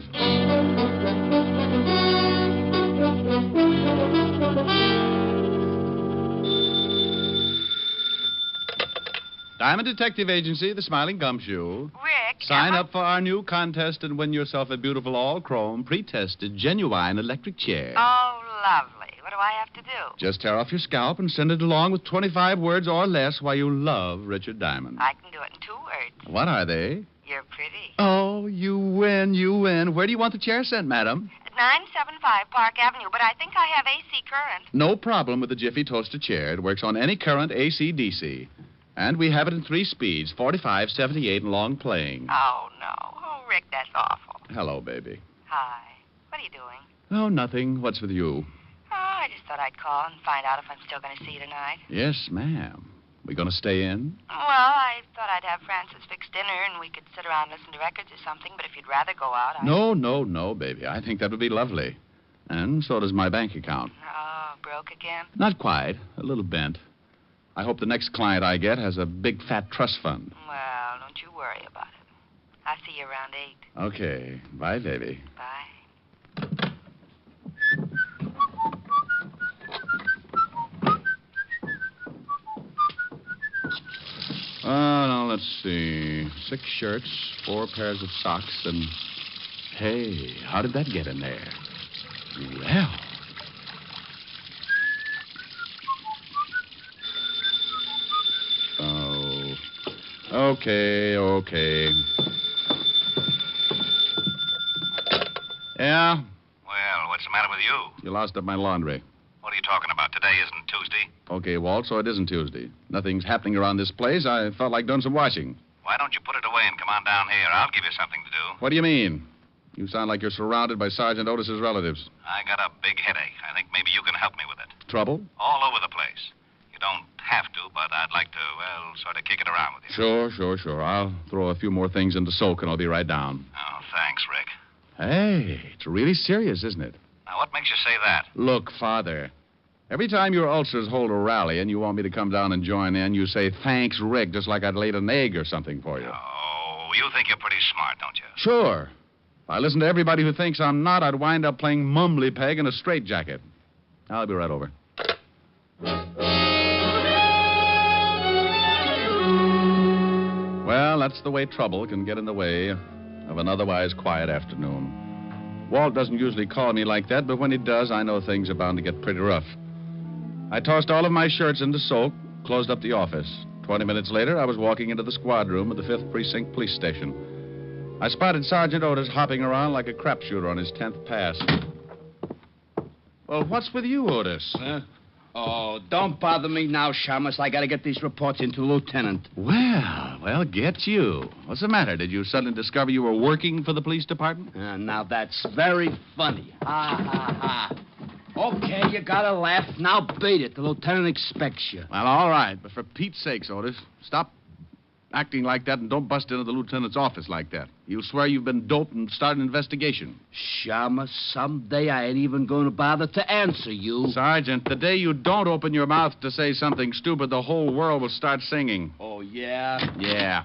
Diamond Detective Agency, the Smiling Gumshoe. Rick. Sign up for our new contest and win yourself a beautiful all-chrome, pre-tested, genuine electric chair. Oh, lovely. What do I have to do? Just tear off your scalp and send it along with 25 words or less why you love Richard Diamond. I can do it in 2 words. What are they? You're pretty. Oh, you win, you win. Where do you want the chair sent, madam? 975 Park Avenue, but I think I have AC current. No problem with the Jiffy Toaster chair. It works on any current AC, DC. And we have it in 3 speeds, 45, 78, and long playing. Oh, no. Oh, Rick, that's awful. Hello, baby. Hi. What are you doing? Oh, nothing. What's with you? Oh, I just thought I'd call and find out if I'm still going to see you tonight. Yes, ma'am. We going to stay in? Well, I thought I'd have Francis fix dinner and we could sit around and listen to records or something, but if you'd rather go out, No, baby. I think that would be lovely. And so does my bank account. Oh, broke again? Not quite. A little bent. I hope the next client I get has a big, fat trust fund. Well, don't you worry about it. I'll see you around 8. Okay. Bye, baby. Bye. Now, let's see. 6 shirts, 4 pairs of socks, and... Hey, how did that get in there? Well... Oh. Okay. Yeah? Well, what's the matter with you? You lost up my laundry. What are you talking about? Today isn't Tuesday. Okay, Walt, so it isn't Tuesday. Nothing's happening around this place. I felt like doing some washing. Why don't you put it away and come on down here? I'll give you something to do. What do you mean? You sound like you're surrounded by Sergeant Otis's relatives. I got a big headache. I think maybe you can help me with it. Trouble? All over the place. You don't have to, but I'd like to, well, sort of kick it around with you. Sure. I'll throw a few more things into soak and I'll be right down. Oh, thanks, Rick. Hey, it's really serious, isn't it? Now, what makes you say that? Look, Father, every time your ulcers hold a rally and you want me to come down and join in, you say, thanks, Rick, just like I'd laid an egg or something for you. Oh, you think you're pretty smart, don't you? Sure. If I listen to everybody who thinks I'm not, I'd wind up playing mumbly peg in a straitjacket. I'll be right over. Well, that's the way trouble can get in the way of an otherwise quiet afternoon. Walt doesn't usually call me like that, but when he does, I know things are bound to get pretty rough. I tossed all of my shirts into soak, closed up the office. 20 minutes later, I was walking into the squad room of the 5th Precinct Police Station. I spotted Sergeant Otis hopping around like a crapshooter on his 10th pass. Well, what's with you, Otis? Oh, don't bother me now, Shamus. I gotta get these reports into Lieutenant. Well, get you. What's the matter? Did you suddenly discover you were working for the police department? Now that's very funny. Ha, ha, ha. Okay, you gotta laugh. Now beat it. The lieutenant expects you. Well, all right, but for Pete's sakes, Otis, stop acting like that and don't bust into the lieutenant's office like that. You'll swear you've been doped and start an investigation. Shamus, someday I ain't even going to bother to answer you. Sergeant, the day you don't open your mouth to say something stupid, the whole world will start singing. Oh, yeah? Yeah.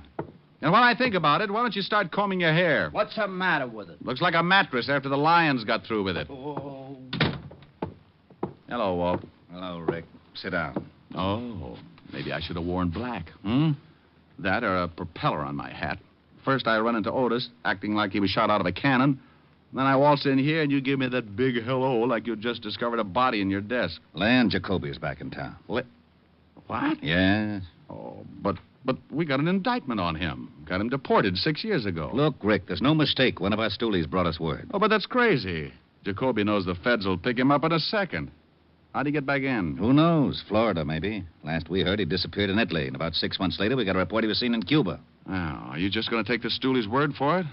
And when I think about it, why don't you start combing your hair? What's the matter with it? Looks like a mattress after the lions got through with it. Oh. Hello, Walt. Hello, Rick. Sit down. Oh, maybe I should have worn black. That or a propeller on my hat. First, I run into Otis, acting like he was shot out of a cannon. Then I waltz in here, and you give me that big hello like you just discovered a body in your desk. Lan Jacoby is back in town. What? Yes. Oh, but we got an indictment on him. Got him deported 6 years ago. Look, Rick, there's no mistake. One of our stoolies brought us word. Oh, but that's crazy. Jacoby knows the feds will pick him up in a second. How'd he get back in? Who knows? Florida, maybe. Last we heard, he disappeared in Italy. And about 6 months later, we got a report he was seen in Cuba. Oh, are you just going to take the stoolie's word for it?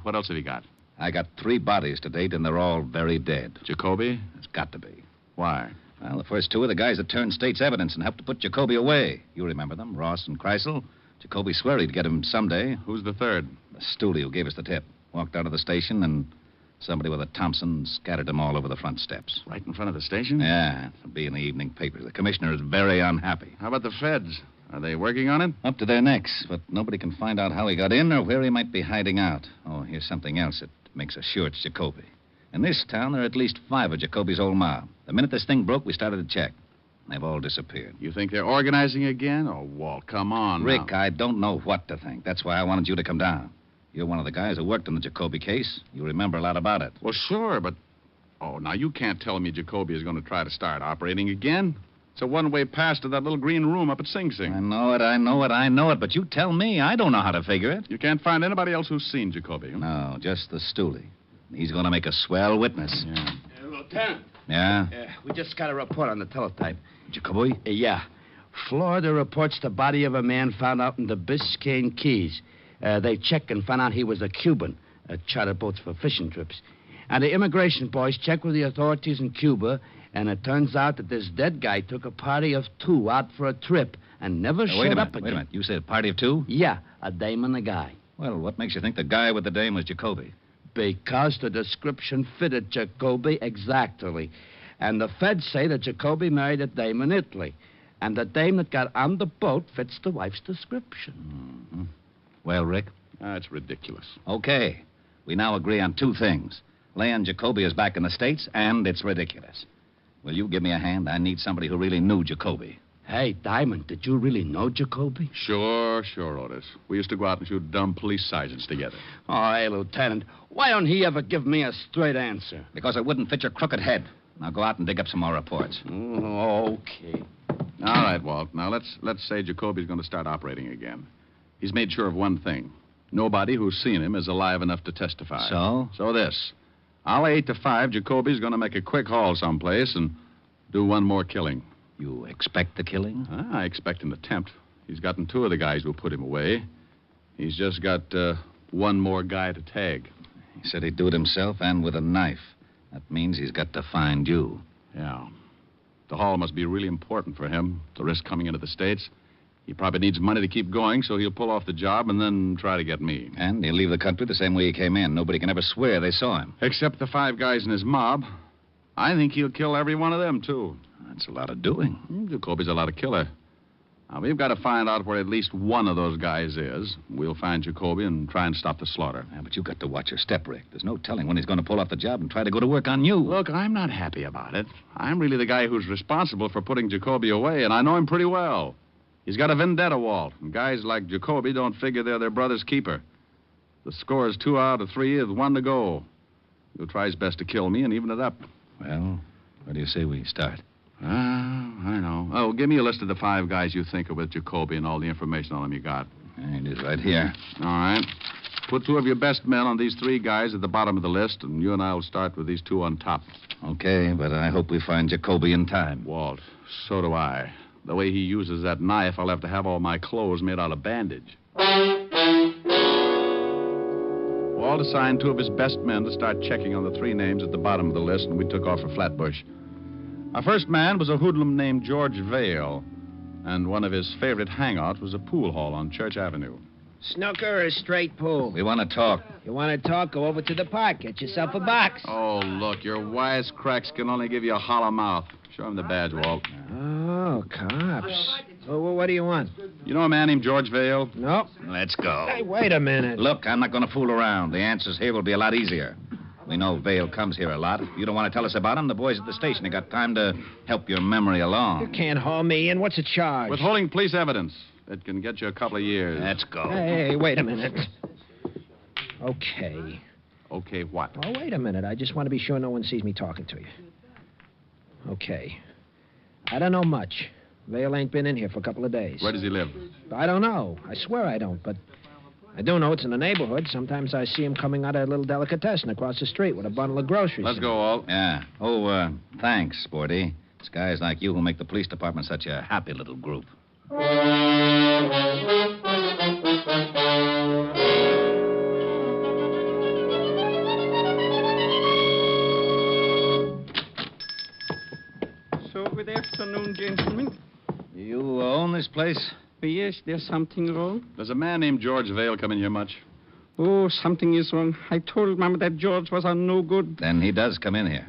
What else have you got? I got 3 bodies to date, and they're all very dead. Jacoby? It's got to be. Why? Well, the first 2 are the guys that turned state's evidence and helped to put Jacoby away. You remember them, Ross and Kreisel. Jacoby swore he'd get him someday. Who's the third? The stoolie who gave us the tip. Walked out of the station, and somebody with a Thompson scattered them all over the front steps. Right in front of the station? Yeah, it'll be in the evening papers. The commissioner is very unhappy. How about the feds? Are they working on it? Up to their necks, but nobody can find out how he got in or where he might be hiding out. Oh, here's something else that makes us sure it's Jacoby. In this town, there are at least 5 of Jacoby's old mob. The minute this thing broke, we started to check. They've all disappeared. You think they're organizing again? Oh, Walt, come on Rick, now. I don't know what to think. That's why I wanted you to come down. You're one of the guys who worked on the Jacoby case. You remember a lot about it. Well, sure, but... Oh, now you can't tell me Jacoby is going to try to start operating again. It's a one-way pass to that little green room up at Sing Sing. I know it, but you tell me. I don't know how to figure it. You can't find anybody else who's seen Jacoby. No, just the stoolie. He's going to make a swell witness. Yeah. Lieutenant. Yeah? We just got a report on the teletype. Jacoby? Yeah. Florida reports the body of a man found out in the Biscayne Keys. They checked and found out he was a Cuban, chartered boats for fishing trips. And the immigration boys checked with the authorities in Cuba, and it turns out that this dead guy took a party of 2 out for a trip and never showed up again. Wait a minute. You said a party of 2? Yeah, a dame and a guy. Well, what makes you think the guy with the dame was Jacoby? Because the description fitted Jacoby exactly. And the feds say that Jacoby married a dame in Italy. And the dame that got on the boat fits the wife's description. Mm-hmm. Well, Rick? That's ridiculous. Okay. We now agree on 2 things. Leon Jacoby is back in the States, and it's ridiculous. Will you give me a hand? I need somebody who really knew Jacoby. Hey, Diamond, did you really know Jacoby? Sure, Otis. We used to go out and shoot dumb police sergeants together. Oh, hey, Lieutenant, why don't he ever give me a straight answer? Because it wouldn't fit your crooked head. Now go out and dig up some more reports. Okay. All right, Walt. Now let's say Jacoby's going to start operating again. He's made sure of one thing. Nobody who's seen him is alive enough to testify. So? So this. I'll 8 to 5, Jacoby's going to make a quick haul someplace and do one more killing. You expect the killing? I expect an attempt. He's gotten 2 of the guys who put him away. He's just got one more guy to tag. He said he'd do it himself and with a knife. That means he's got to find you. Yeah. The haul must be really important for him, the risk coming into the States. He probably needs money to keep going, so he'll pull off the job and then try to get me. And he'll leave the country the same way he came in. Nobody can ever swear they saw him. Except the 5 guys in his mob. I think he'll kill every one of them, too. That's a lot of doing. Jacoby's a lot of killer. Now, we've got to find out where at least one of those guys is. We'll find Jacoby and try and stop the slaughter. Yeah, but you've got to watch your step, Rick. There's no telling when he's going to pull off the job and try to go to work on you. Look, I'm not happy about it. I'm really the guy who's responsible for putting Jacoby away, and I know him pretty well. He's got a vendetta, Walt. And guys like Jacoby don't figure they're their brother's keeper. The score is 2 out of 3 with 1 to go. He'll try his best to kill me and even it up. Well, where do you say we start? I don't know. Oh, give me a list of the 5 guys you think are with Jacoby and all the information on them you got. It is right here. All right. Put 2 of your best men on these 3 guys at the bottom of the list, and you and I will start with these 2 on top. Okay, but I hope we find Jacoby in time. Walt, so do I. The way he uses that knife, I'll have to have all my clothes made out of bandage. Walt assigned 2 of his best men to start checking on the 3 names at the bottom of the list, and we took off for Flatbush. Our first man was a hoodlum named George Vale, and one of his favorite hangouts was a pool hall on Church Avenue. Snooker or straight pool? We want to talk. You want to talk? Go over to the park. Get yourself a box. Oh, look, your wisecracks can only give you a hollow mouth. Show him the badge, Walt. Oh, cops. Well, what do you want? You know a man named George Vale? Nope. Let's go. Hey, wait a minute. Look, I'm not going to fool around. The answers here will be a lot easier. We know Vale comes here a lot. If you don't want to tell us about him, the boys at the station have got time to help your memory along. You can't haul me in. What's the charge? Withholding police evidence. It can get you a couple of years. Let's go. Hey, wait a minute. Okay. Okay, what? Oh, wait a minute. I just want to be sure no one sees me talking to you. Okay. I don't know much. Vale ain't been in here for a couple of days. Where does he live? I don't know. I swear I don't, but I do know it's in the neighborhood. Sometimes I see him coming out of a little delicatessen across the street with a bundle of groceries. Let's go, Walt. Yeah. Oh, thanks, Sporty. It's guys like you who make the police department such a happy little group. So, good afternoon, gentlemen. You own this place? Yes, there's something wrong. Does a man named George Vale come in here much? Oh, something is wrong. I told Mama that George was on no good. Then he does come in here.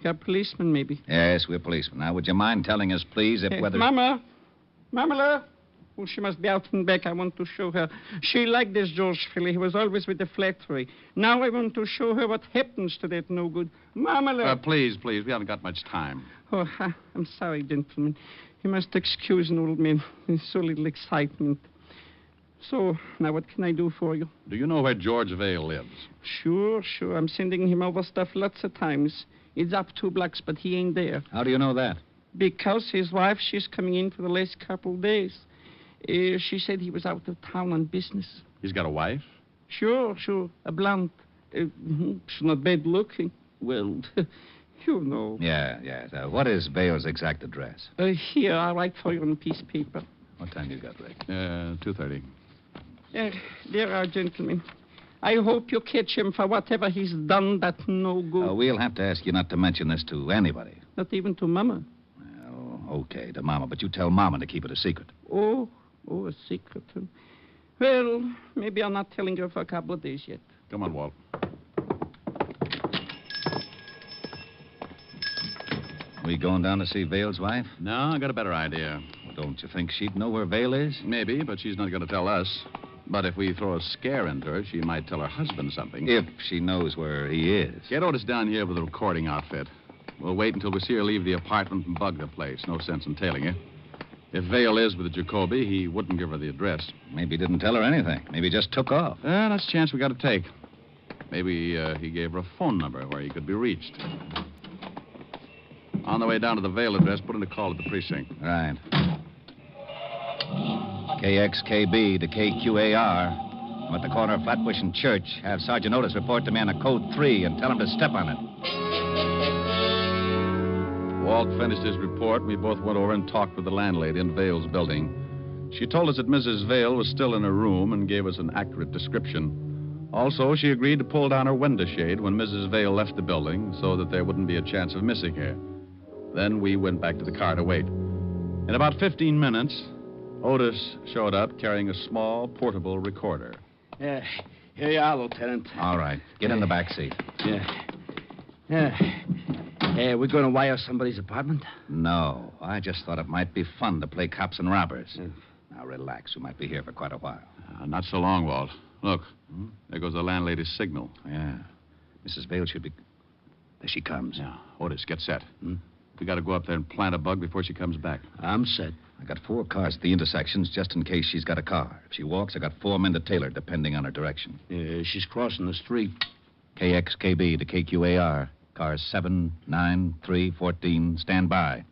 You're a policeman, maybe. Yes, we're policemen. Now, would you mind telling us, please, if whether... Mama! Mama! Oh, she must be out and back. I want to show her. She liked this George fellow. He was always with the flattery. Now I want to show her what happens to that no good. Mama! Please. We haven't got much time. Oh, I'm sorry, gentlemen. You must excuse an old man. There's so little excitement. So, now what can I do for you? Do you know where George Vale lives? Sure. I'm sending him over stuff lots of times. It's up 2 blocks, but he ain't there. How do you know that? Because his wife, she's coming in for the last couple of days. She said he was out of town on business. He's got a wife? Sure. A blonde. She's not bad looking. Well, you know. Yeah. What is Vale's exact address? Here, I'll write for you on a piece of paper. What time you got, Rick? 2:30. There are, gentlemen. I hope you catch him for whatever he's done that no good. We'll have to ask you not to mention this to anybody. Not even to Mama. Well, okay, to Mama, but you tell Mama to keep it a secret. Oh, a secret. Well, maybe I'm not telling her for a couple of days yet. Come on, Walt. We going down to see Vale's wife? No, I got a better idea. Well, don't you think she'd know where Vale is? Maybe, but she's not going to tell us. But if we throw a scare into her, she might tell her husband something. If she knows where he is. Get Otis down here with a recording outfit. We'll wait until we see her leave the apartment and bug the place. No sense in tailing her. If Vale is with Jacoby, he wouldn't give her the address. Maybe he didn't tell her anything. Maybe he just took off. That's a chance we got to take. Maybe he gave her a phone number where he could be reached. On the way down to the Vale address, put in a call at the precinct. Right. KXKB to KQAR. I'm at the corner of Flatbush and Church. Have Sergeant Otis report to me on a code 3 and tell him to step on it. Walt finished his report, and we both went over and talked with the landlady in Vale's building. She told us that Mrs. Vale was still in her room and gave us an accurate description. Also, she agreed to pull down her window shade when Mrs. Vale left the building so that there wouldn't be a chance of missing her. Then we went back to the car to wait. In about 15 minutes, Otis showed up carrying a small, portable recorder. Here you are, Lieutenant. All right. Get in the back seat. We're going to wire somebody's apartment? No. I just thought it might be fun to play cops and robbers. Now, relax. We might be here for quite a while. Not so long, Walt. Look, there goes the landlady's signal. Yeah. Mrs. Vale should be... There she comes. Yeah. Otis, get set. We got to go up there and plant a bug before she comes back. I'm set. I got 4 cars at the intersections just in case she's got a car. If she walks, I got 4 men to tail her, depending on her direction. She's crossing the street. KXKB to KQAR. Cars 7, 9, 3, 14. Stand by.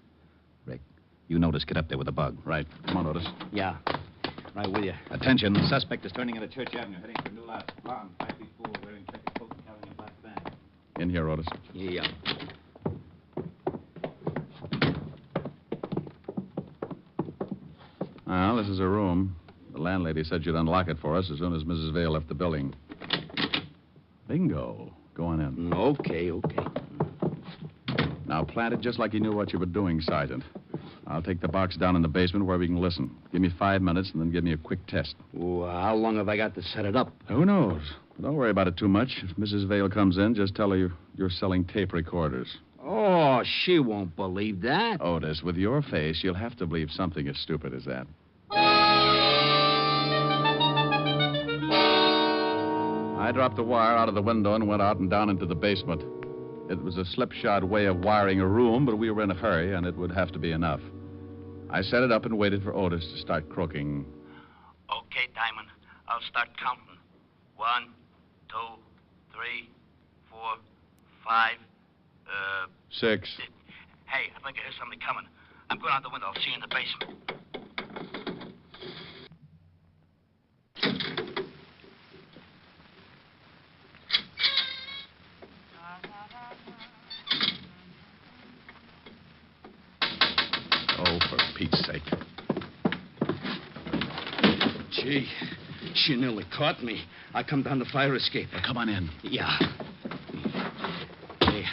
Rick, you notice. Get up there with the bug. Right. Come on, Otis. Yeah. Right with you. Attention. The suspect is turning into Church Avenue, heading for New Lot. Blonde, 5 feet 4, wearing checkered coat and carrying a black bag. In here, Otis. Yeah. Well, this is her room. The landlady said she'd unlock it for us as soon as Mrs. Vale left the building. Bingo. Go on in. Okay. Now, plant it just like you knew what you were doing, Sergeant. I'll take the box down in the basement where we can listen. Give me 5 minutes and then give me a quick test. Well, how long have I got to set it up? Who knows? Don't worry about it too much. If Mrs. Vale comes in, just tell her you're selling tape recorders. Oh, she won't believe that. Otis, with your face, you'll have to believe something as stupid as that. I dropped the wire out of the window and went out and down into the basement. It was a slipshod way of wiring a room, but we were in a hurry, and it would have to be enough. I set it up and waited for Otis to start croaking. Okay, Diamond. I'll start counting. 1, 2, 3, 4, 5, 6. Hey, I think I hear somebody coming. I'm going out the window. I'll see you in the basement. Oh, for Pete's sake. Gee, she nearly caught me. I come down the fire escape. Well, come on in. Yeah. Hey,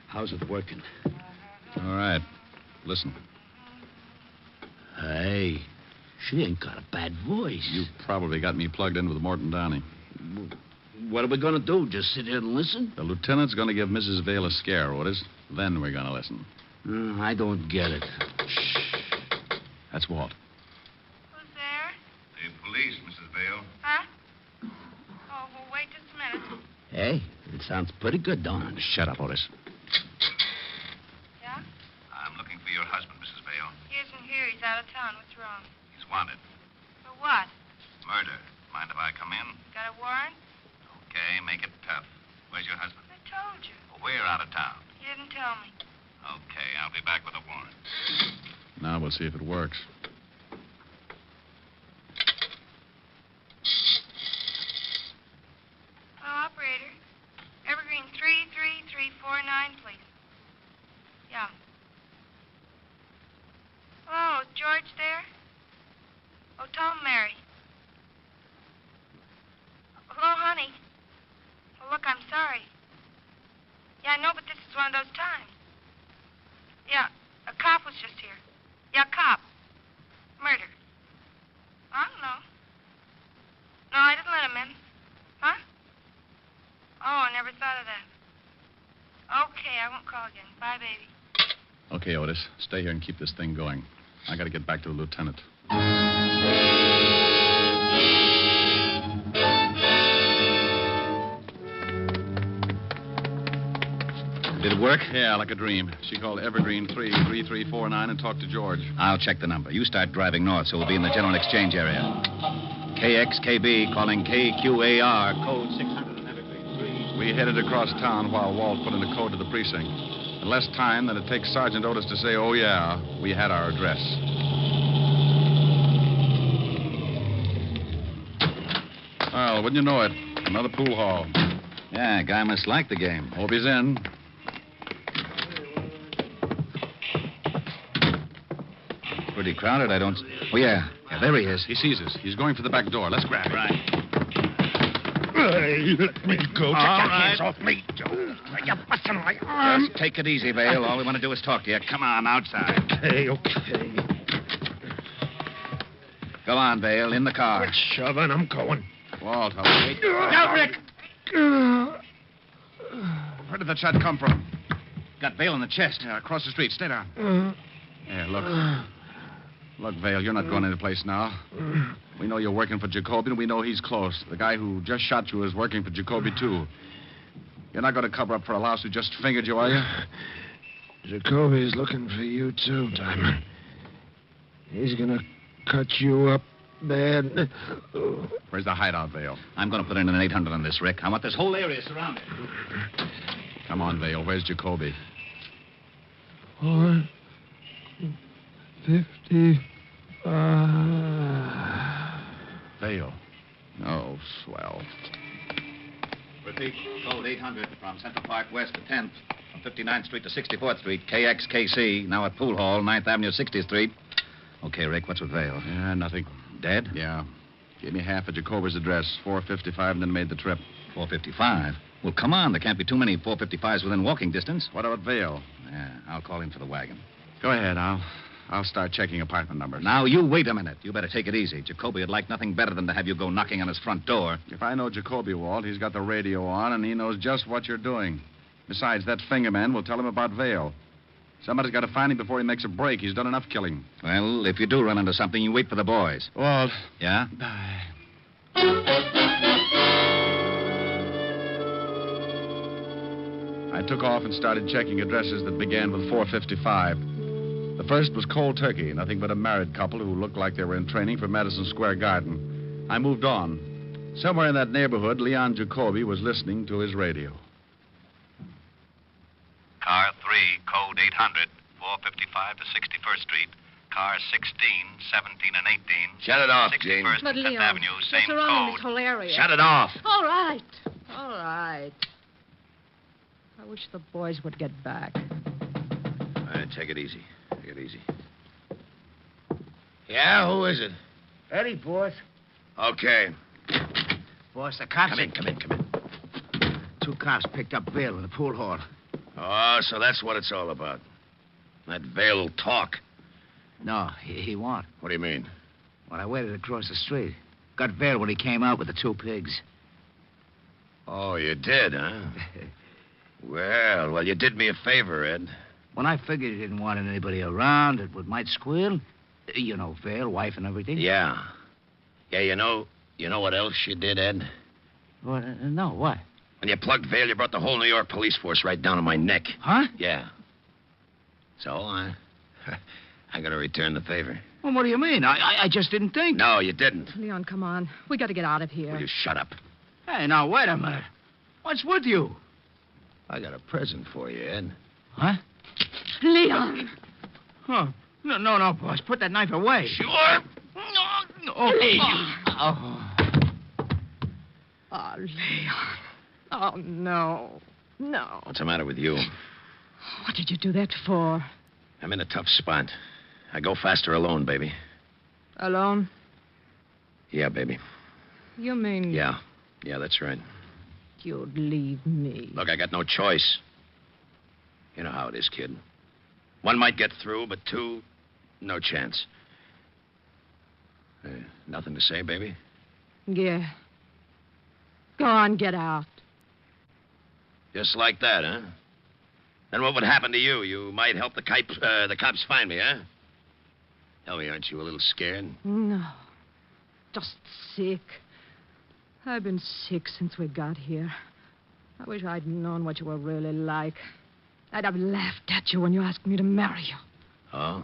how's it working? All right. Listen. Hey, she ain't got a bad voice. You probably got me plugged in with Morton Downey. What are we going to do? Just sit here and listen? The lieutenant's going to give Mrs. Vale a scare, Otis. Then we're going to listen. I don't get it. Shh. That's Walt. Who's there? The police, Mrs. Vale. Huh? Oh, well, wait just a minute. Hey, it sounds pretty good, don't it? Shut up, Otis. Yeah? I'm looking for your husband, Mrs. Vale. He isn't here. He's out of town. What's wrong? He's wanted. For what? Murder. Mind if I come in? Got a warrant? Okay, make it tough. Where's your husband? I told you. Well, we're out of town. You didn't tell me. Okay, I'll be back with a warrant. Now we'll see if it works. Oh, operator. Evergreen 33349, please. Yeah. Hello, is George there? Oh, tell him Mary. Hello, honey. Well, look, I'm sorry. Yeah, I know, but this is one of those times. Yeah, a cop was just here. Yeah, cop. Murder. I don't know. No, I didn't let him in. Huh? Oh, I never thought of that. Okay, I won't call again. Bye, baby. Okay, Otis. Stay here and keep this thing going. I got to get back to the lieutenant. Did it work? Yeah, like a dream. She called Evergreen 33349 and talked to George. I'll check the number. You start driving north, so we'll be in the general exchange area. KXKB calling KQAR, code 600 and Evergreen 3. We headed across town while Walt put in the code to the precinct. In less time than it takes Sergeant Otis to say, oh, yeah, we had our address. Well, wouldn't you know it? Another pool hall. Yeah, guy must like the game. Hope he's in. Pretty crowded, I don't... Oh, yeah. Yeah, there he is. He sees us. He's going for the back door. Let's grab him. Right. Hey, let me go. Take your hands off me. You're busting my arm. Just take it easy, Vale. All we want to do is talk to you. Come on, outside. Okay. Go on, Vale. In the car. Quit shoving. I'm going. Walt, I'll wait. Now, Rick. Where did that shot come from? Got Vale in the chest. Yeah, across the street. Stay down. Here, look. Look, Vale, you're not going any place now. We know you're working for Jacoby, and we know he's close. The guy who just shot you is working for Jacoby, too. You're not going to cover up for a louse who just fingered you, are you? Jacoby's looking for you, too, Diamond. He's gonna cut you up bad. Where's the hideout, Vale? I'm going to put in an 800 on this, Rick. I want this whole area surrounded. Come on, Vale. Where's Jacoby? 455. Vale. Oh, swell. Repeat, code 800 from Central Park West to 10th, from 59th Street to 64th Street, KXKC, now at Pool Hall, 9th Avenue, 60th Street. Okay, Rick, what's with Vale? Yeah, nothing. Dead? Yeah. Gave me half of Jacoby's address, 455, and then made the trip. 455? Well, come on. There can't be too many 455s within walking distance. What about Vale? Yeah, I'll call in for the wagon. Go ahead. I'll start checking apartment numbers. Now, you wait a minute. You better take it easy. Jacoby would like nothing better than to have you go knocking on his front door. If I know Jacoby, Walt, he's got the radio on, and he knows just what you're doing. Besides, that fingerman will tell him about Vale. Somebody's got to find him before he makes a break. He's done enough killing. Well, if you do run into something, you wait for the boys. Walt. Yeah? I took off and started checking addresses that began with 455. The first was Cold Turkey, nothing but a married couple who looked like they were in training for Madison Square Garden. I moved on. Somewhere in that neighborhood, Leon Jacoby was listening to his radio. Car 3, code 800, 455 to 61st Street. Car 16, 17, and 18. Shut it off, 61st Jane. and But, 5th Leon, Avenue, they're same surrounding code. this whole area. Shut it off. All right. All right. I wish the boys would get back. All right, take it easy. Take it easy. Yeah, who is it? Eddie, boss. Okay. Boss, the cops... Come in. 2 cops picked up Vale in the pool hall. Oh, so that's what it's all about. That Vale will talk. No, he won't. What do you mean? Well, I waited across the street. Got Vale when he came out with the 2 pigs. Oh, you did, huh? Well, you did me a favor, Ed. When I figured he didn't want anybody around that might squeal, you know, Vale, wife and everything. Yeah. Yeah, you know what else you did, Ed? What? No, what? When you plugged Vale, you brought the whole New York police force right down to my neck. Huh? Yeah. So, I gotta return the favor. Well, what do you mean? I just didn't think. No, you didn't. Leon, come on. We got to get out of here. Will you shut up? Hey, now, wait a minute. What's with you? I got a present for you, Ed. Huh? Leon! Oh, no, boss. Put that knife away. Sure. No. Leon. Oh. Oh, Leon. Oh, no. No. What's the matter with you? What did you do that for? I'm in a tough spot. I go faster alone, baby. Alone? Yeah, baby. You mean... Yeah, that's right. You'd leave me. Look, I got no choice. You know how it is, kid. 1 might get through, but 2, no chance. Nothing to say, baby? Yeah. Go on, get out. Just like that, huh? Then what would happen to you? You might help the cops find me, huh? Tell me, aren't you a little scared? No. Just sick. I've been sick since we got here. I wish I'd known what you were really like. I'd have laughed at you when you asked me to marry you. Oh?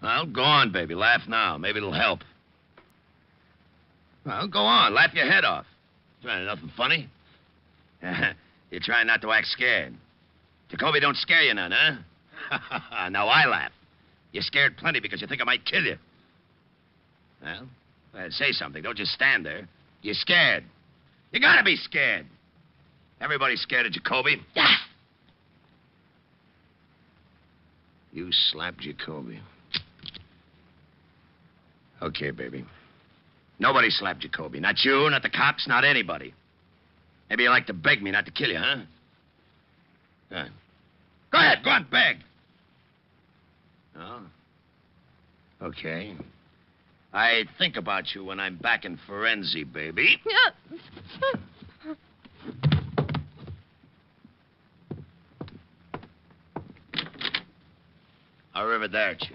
Well, go on, baby. Laugh now. Maybe it'll help. Well, go on. Laugh your head off. Nothing funny. You're trying not to act scared. Jacoby don't scare you none, huh? Now I laugh. You're scared plenty because you think I might kill you. Well, say something. Don't just stand there. You're scared. You gotta be scared. Everybody's scared of Jacoby. You slapped Jacoby. Okay, baby. Nobody slapped Jacoby. Not you, not the cops, not anybody. Maybe you like to beg me not to kill you, huh? Good. Go ahead, go on, beg. Oh? Okay. I think about you when I'm back in Forenzy, baby. Arrivederci.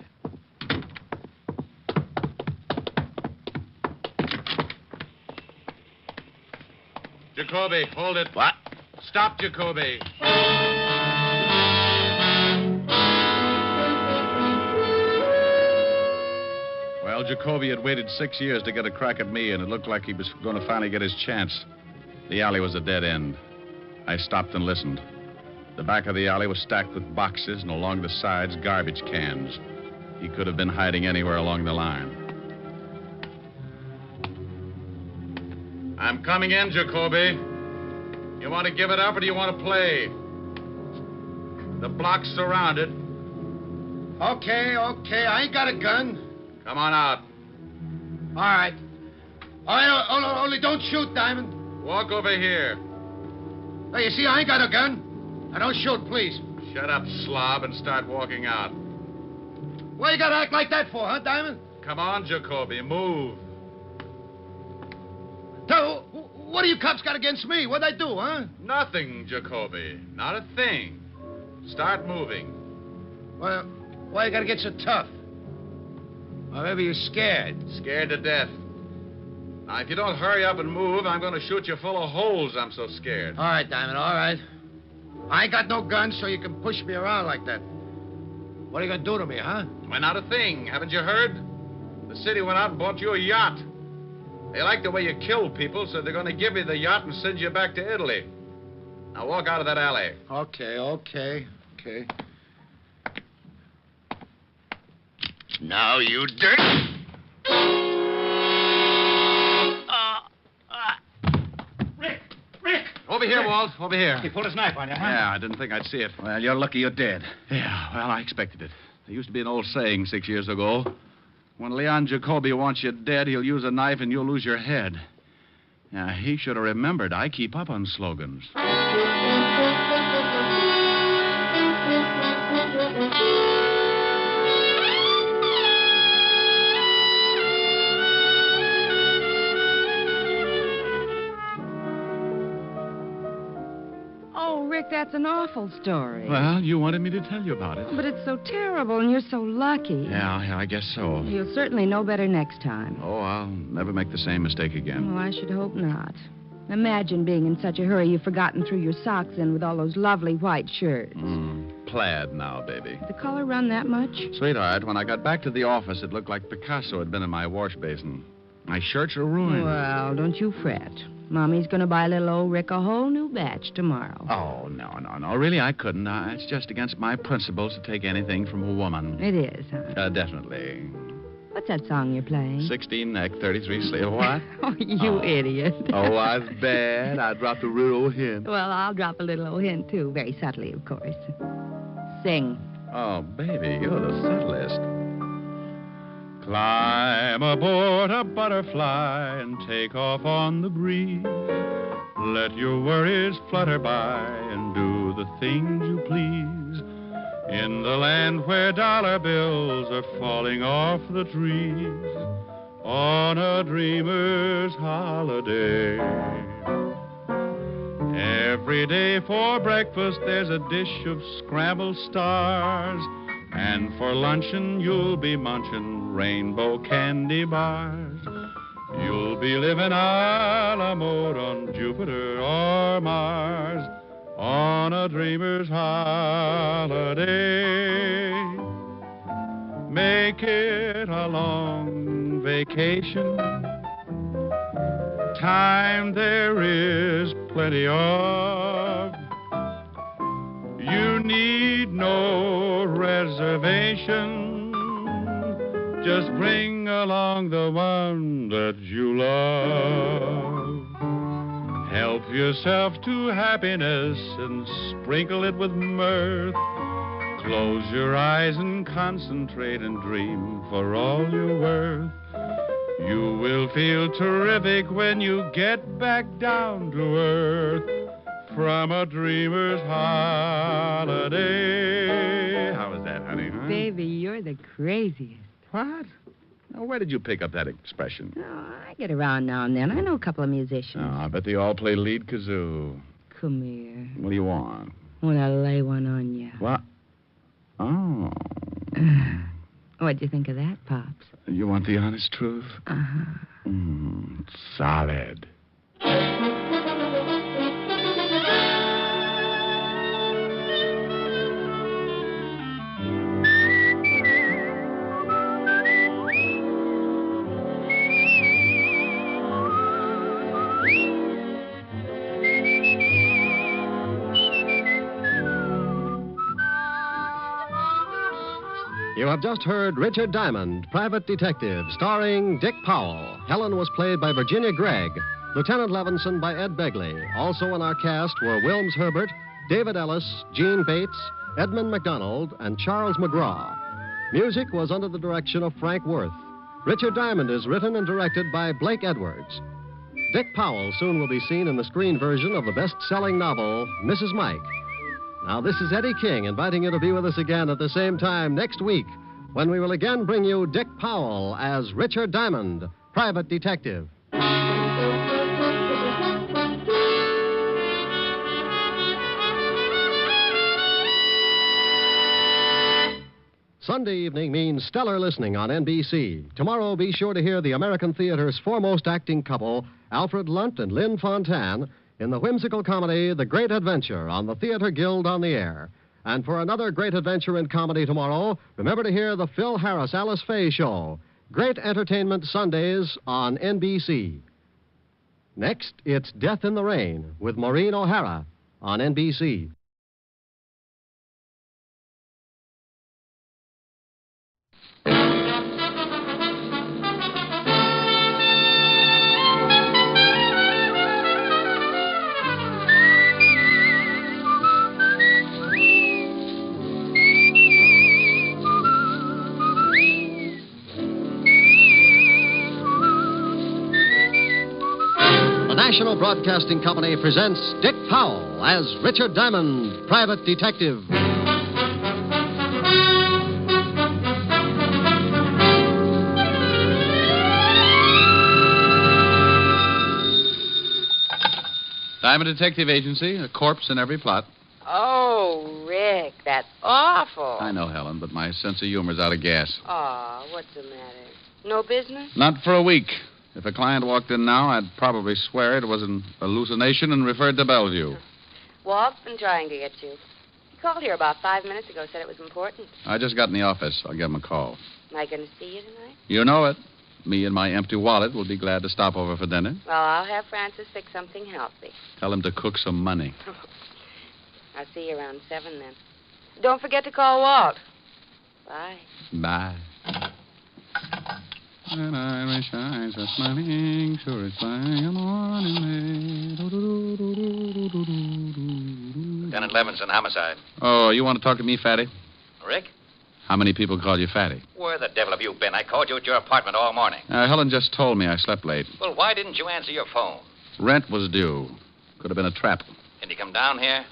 Jacoby, hold it. What? Stop, Jacoby. Well, Jacoby had waited 6 years to get a crack at me, and it looked like he was going to finally get his chance. The alley was a dead end. I stopped and listened. The back of the alley was stacked with boxes, and along the sides, garbage cans. He could have been hiding anywhere along the line. I'm coming in, Jacoby. You want to give it up or do you want to play? The block's surrounded. Okay. I ain't got a gun. Come on out. All right. Only don't shoot, Diamond. Walk over here. Hey, you see, I ain't got a gun. Now, don't shoot, please. Shut up, slob, and start walking out. What you gotta act like that for, huh, Diamond? Come on, Jacoby, move. So, what do you cops got against me? What'd I do, huh? Nothing, Jacoby. Not a thing. Start moving. Well, why you gotta get so tough? Or maybe you're scared. Scared to death. Now, if you don't hurry up and move, I'm going to shoot you full of holes. I'm so scared. All right, Diamond, all right. I ain't got no gun, so you can push me around like that. What are you going to do to me, huh? Why, not a thing. Haven't you heard? The city went out and bought you a yacht. They like the way you kill people, so they're going to give you the yacht and send you back to Italy. Now, walk out of that alley. Okay. Now, you dirt. Rick! Over here, Walt. Over here. He pulled his knife on you, huh? Yeah, I didn't think I'd see it. Well, you're lucky you're dead. Yeah, well, I expected it. There used to be an old saying 6 years ago. When Leon Jacoby wants you dead, he'll use a knife and you'll lose your head. Yeah, he should have remembered. I keep up on slogans. Oh, Rick, that's an awful story. Well, you wanted me to tell you about it. But it's so terrible, and you're so lucky. Yeah, I guess so. You'll certainly know better next time. Oh, I'll never make the same mistake again. Well, I should hope not. Imagine being in such a hurry you've forgotten threw your socks in with all those lovely white shirts. Plaid now, baby. The color run that much? Sweetheart, when I got back to the office, it looked like Picasso had been in my wash basin. My shirts are ruined. Well, don't you fret. Mommy's going to buy little old Rick a whole new batch tomorrow. Oh, no. Really, I couldn't. It's just against my principles to take anything from a woman. It is, huh? Definitely. What's that song you're playing? 16 neck, 33 sleeve. What? Oh, you idiot. Oh, that's bad. I dropped a real old hint. Well, I'll drop a little old hint, too. Very subtly, of course. Sing. Oh, baby, you're the subtlest. Climb aboard a butterfly and take off on the breeze. Let your worries flutter by and do the things you please. In the land where dollar bills are falling off the trees, on a dreamer's holiday. Every day for breakfast there's a dish of scrambled stars, and for luncheon you'll be munching rainbow candy bars. You'll be living a la mode on Jupiter or Mars, on a dreamer's holiday. Make it a long vacation. Time there is plenty of. You need no reservation. Just bring along the one that you love. Help yourself to happiness and sprinkle it with mirth. Close your eyes and concentrate and dream for all you're worth. You will feel terrific when you get back down to earth from a dreamer's holiday. How was that, honey? Huh? Baby, you're the craziest. What? Now, where did you pick up that expression? Oh, I get around now and then. I know a couple of musicians. Oh, I bet they all play lead kazoo. Come here. What do you want? Want to lay one on you. What? Oh. What'd you think of that, Pops? You want the honest truth? Uh-huh. Solid. You have just heard Richard Diamond, Private Detective, starring Dick Powell. Helen was played by Virginia Gregg, Lieutenant Levinson by Ed Begley. Also in our cast were Wilms Herbert, David Ellis, Gene Bates, Edmund McDonald, and Charles McGraw. Music was under the direction of Frank Worth. Richard Diamond is written and directed by Blake Edwards. Dick Powell soon will be seen in the screen version of the best-selling novel, Mrs. Mike. Now, this is Eddie King inviting you to be with us again at the same time next week when we will again bring you Dick Powell as Richard Diamond, Private Detective. Sunday evening means stellar listening on NBC. Tomorrow, be sure to hear the American theater's foremost acting couple, Alfred Lunt and Lynn Fontanne, in the whimsical comedy The Great Adventure on the Theater Guild on the Air. And for another great adventure in comedy tomorrow, remember to hear the Phil Harris Alice Faye Show. Great entertainment Sundays on NBC. Next, it's Death in the Rain with Maureen O'Hara on NBC. The National Broadcasting Company presents Dick Powell as Richard Diamond, Private Detective. Diamond Detective Agency, a corpse in every plot. Oh, Rick, that's awful. I know, Helen, but my sense of humor's out of gas. Aw, what's the matter? No business? Not for a week. If a client walked in now, I'd probably swear it was an hallucination and referred to Bellevue. Walt's been trying to get you. He called here about 5 minutes ago, said it was important. I just got in the office. I'll give him a call. Am I going to see you tonight? You know it. Me and my empty wallet will be glad to stop over for dinner. Well, I'll have Francis fix something healthy. Tell him to cook some money. I'll see you around 7 then. Don't forget to call Walt. Bye. Bye. And I wish I was smiling, sure it's flying on in May. Lieutenant Levinson, homicide. Oh, you want to talk to me, Fatty? Rick? How many people call you Fatty? Where the devil have you been? I called you at your apartment all morning. Helen just told me I slept late. Well, why didn't you answer your phone? Rent was due. Could have been a trap. Can you come down here?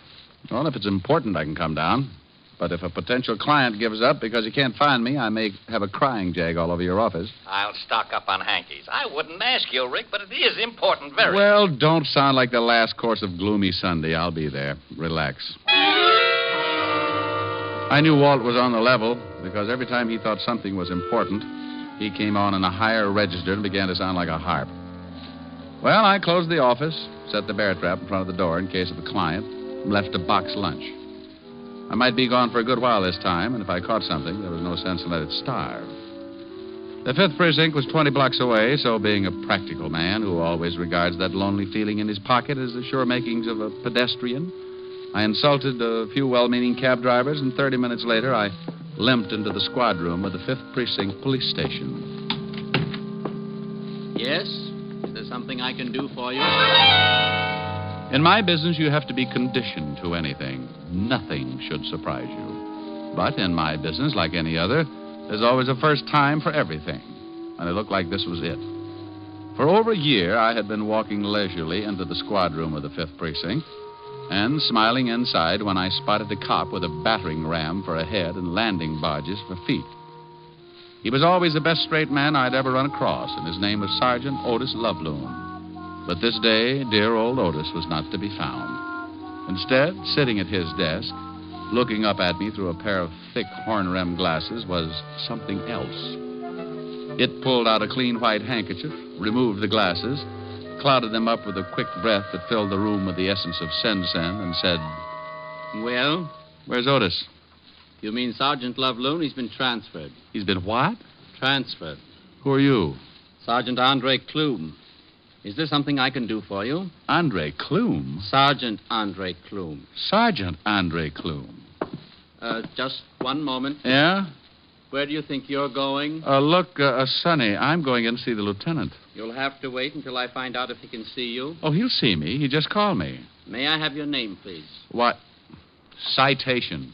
Well, if it's important, I can come down. But if a potential client gives up because he can't find me, I may have a crying jag all over your office. I'll stock up on hankies. I wouldn't ask you, Rick, but it is important, very. Well, don't sound like the last course of Gloomy Sunday. I'll be there. Relax. I knew Walt was on the level because every time he thought something was important, he came on in a higher register and began to sound like a harp. Well, I closed the office, set the bear trap in front of the door in case of a client, and left a box lunch. I might be gone for a good while this time, and if I caught something, there was no sense in letting it starve. The 5th Precinct was 20 blocks away, so being a practical man who always regards that lonely feeling in his pocket as the sure makings of a pedestrian, I insulted a few well-meaning cab drivers, and 30 minutes later, I limped into the squad room of the 5th Precinct Police Station. Yes? Is there something I can do for you? In my business, you have to be conditioned to anything. Nothing should surprise you. But in my business, like any other, there's always a first time for everything. And it looked like this was it. For over a year, I had been walking leisurely into the squad room of the 5th Precinct and smiling inside when I spotted a cop with a battering ram for a head and landing barges for feet. He was always the best straight man I'd ever run across, and his name was Sergeant Otis Loveloon. But this day, dear old Otis was not to be found. Instead, sitting at his desk, looking up at me through a pair of thick horn-rimmed glasses, was something else. It pulled out a clean white handkerchief, removed the glasses, clouded them up with a quick breath that filled the room with the essence of sen-sen, and said, Well? Where's Otis? You mean Sergeant Loveloon? He's been transferred. He's been what? Transferred. Who are you? Sergeant Andre Klume. Is there something I can do for you? Andre Klume? Sergeant Andre Klume. Sergeant Andre Klume. Just one moment. Yeah? Where do you think you're going? Look, Sonny, I'm going in to see the lieutenant. You'll have to wait until I find out if he can see you. Oh, he'll see me. He just called me. May I have your name, please? What? Citation.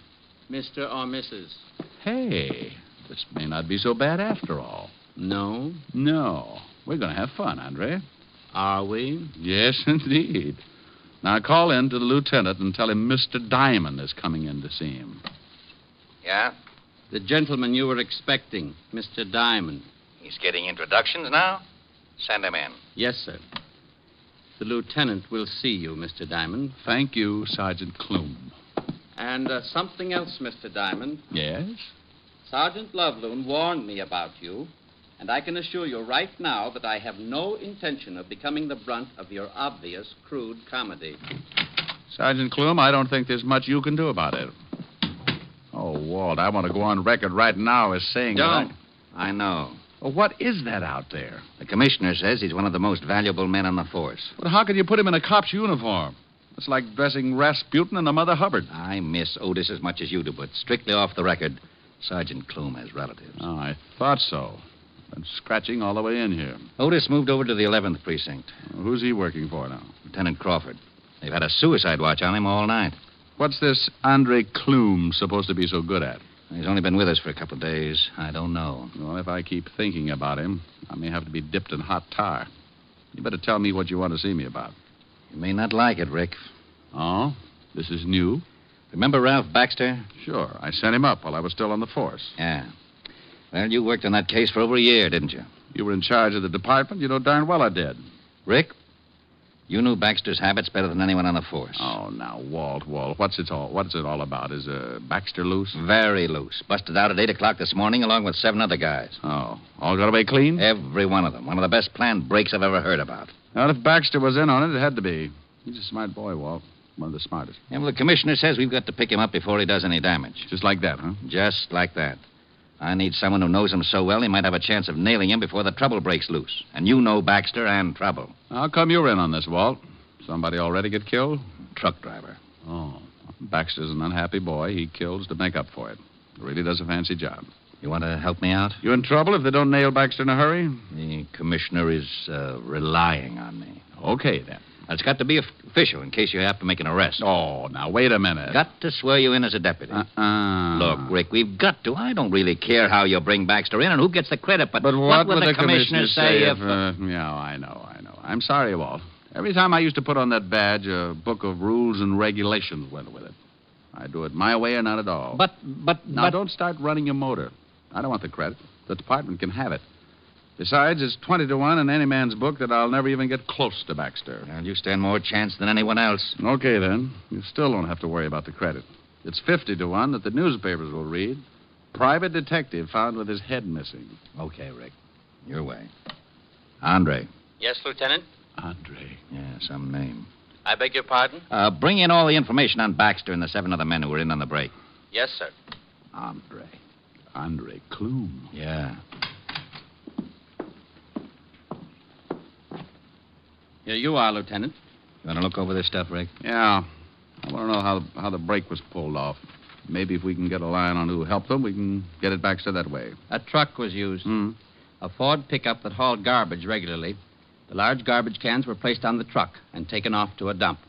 Mr. or Mrs.? Hey, this may not be so bad after all. No? No. We're going to have fun, Andre. Are we? Yes, indeed. Now, call in to the lieutenant and tell him Mr. Diamond is coming in to see him. Yeah? The gentleman you were expecting, Mr. Diamond. He's getting introductions now? Send him in. Yes, sir. The lieutenant will see you, Mr. Diamond. Thank you, Sergeant Clume. And something else, Mr. Diamond. Yes? Sergeant Loveloon warned me about you, and I can assure you right now that I have no intention of becoming the brunt of your obvious crude comedy. Sergeant Clume, I don't think there's much you can do about it. Oh, Walt, I want to go on record right now as saying Don't. I know. Well, what is that out there? The commissioner says he's one of the most valuable men on the force. But how can you put him in a cop's uniform? It's like dressing Rasputin and a Mother Hubbard. I miss Otis as much as you do, but strictly off the record, Sergeant Clume has relatives. Oh, I thought so. Been scratching all the way in here. Otis moved over to the 11th precinct. Who's he working for now? Lieutenant Crawford. They've had a suicide watch on him all night. What's this Andre Clume supposed to be so good at? He's only been with us for a couple of days. I don't know. Well, if I keep thinking about him, I may have to be dipped in hot tar. You better tell me what you want to see me about. You may not like it, Rick. Oh? This is new? Remember Ralph Baxter? Sure. I sent him up while I was still on the force. Yeah. Well, you worked on that case for over a year, didn't you? You were in charge of the department. You know darn well I did. Rick, you knew Baxter's habits better than anyone on the force. Oh, now, Walt, what's it all about? Is Baxter loose? Very loose. Busted out at 8 o'clock this morning along with 7 other guys. Oh, all got away clean? Every one of them. One of the best planned breaks I've ever heard about. Well, if Baxter was in on it, it had to be. He's a smart boy, Walt. One of the smartest. Yeah, well, the commissioner says we've got to pick him up before he does any damage. Just like that, huh? Just like that. I need someone who knows him so well he might have a chance of nailing him before the trouble breaks loose. And you know Baxter and trouble. How come you're in on this, Walt? Somebody already get killed? Truck driver. Oh. Baxter's an unhappy boy. He kills to make up for it. Really does a fancy job. You want to help me out? You in trouble if they don't nail Baxter in a hurry? The commissioner is relying on me. Okay, then. It's got to be official in case you have to make an arrest. Oh, now, wait a minute. Got to swear you in as a deputy. Look, Rick, we've got to. I don't really care how you bring Baxter in and who gets the credit, but what will the commissioner say if... Yeah, I know. I'm sorry, Walt. Every time I used to put on that badge, a book of rules and regulations went with it. I do it my way or not at all. But... Now, don't start running your motor. I don't want the credit. The department can have it. Besides, it's 20-1 in any man's book that I'll never even get close to Baxter. Well, you stand more chance than anyone else. Okay, then. You still don't have to worry about the credit. It's 50-1 that the newspapers will read. Private detective found with his head missing. Okay, Rick. Your way. Andre. Yes, Lieutenant? Andre. Yeah, some name. I beg your pardon? Bring in all the information on Baxter and the 7 other men who were in on the break. Yes, sir. Andre Clume. Yeah. Here you are, Lieutenant. You want to look over this stuff, Rick? Yeah. I want to know how the break was pulled off. Maybe if we can get a line on who helped them, we can get it Baxter that way. A truck was used. A Ford pickup that hauled garbage regularly. The large garbage cans were placed on the truck and taken off to a dump.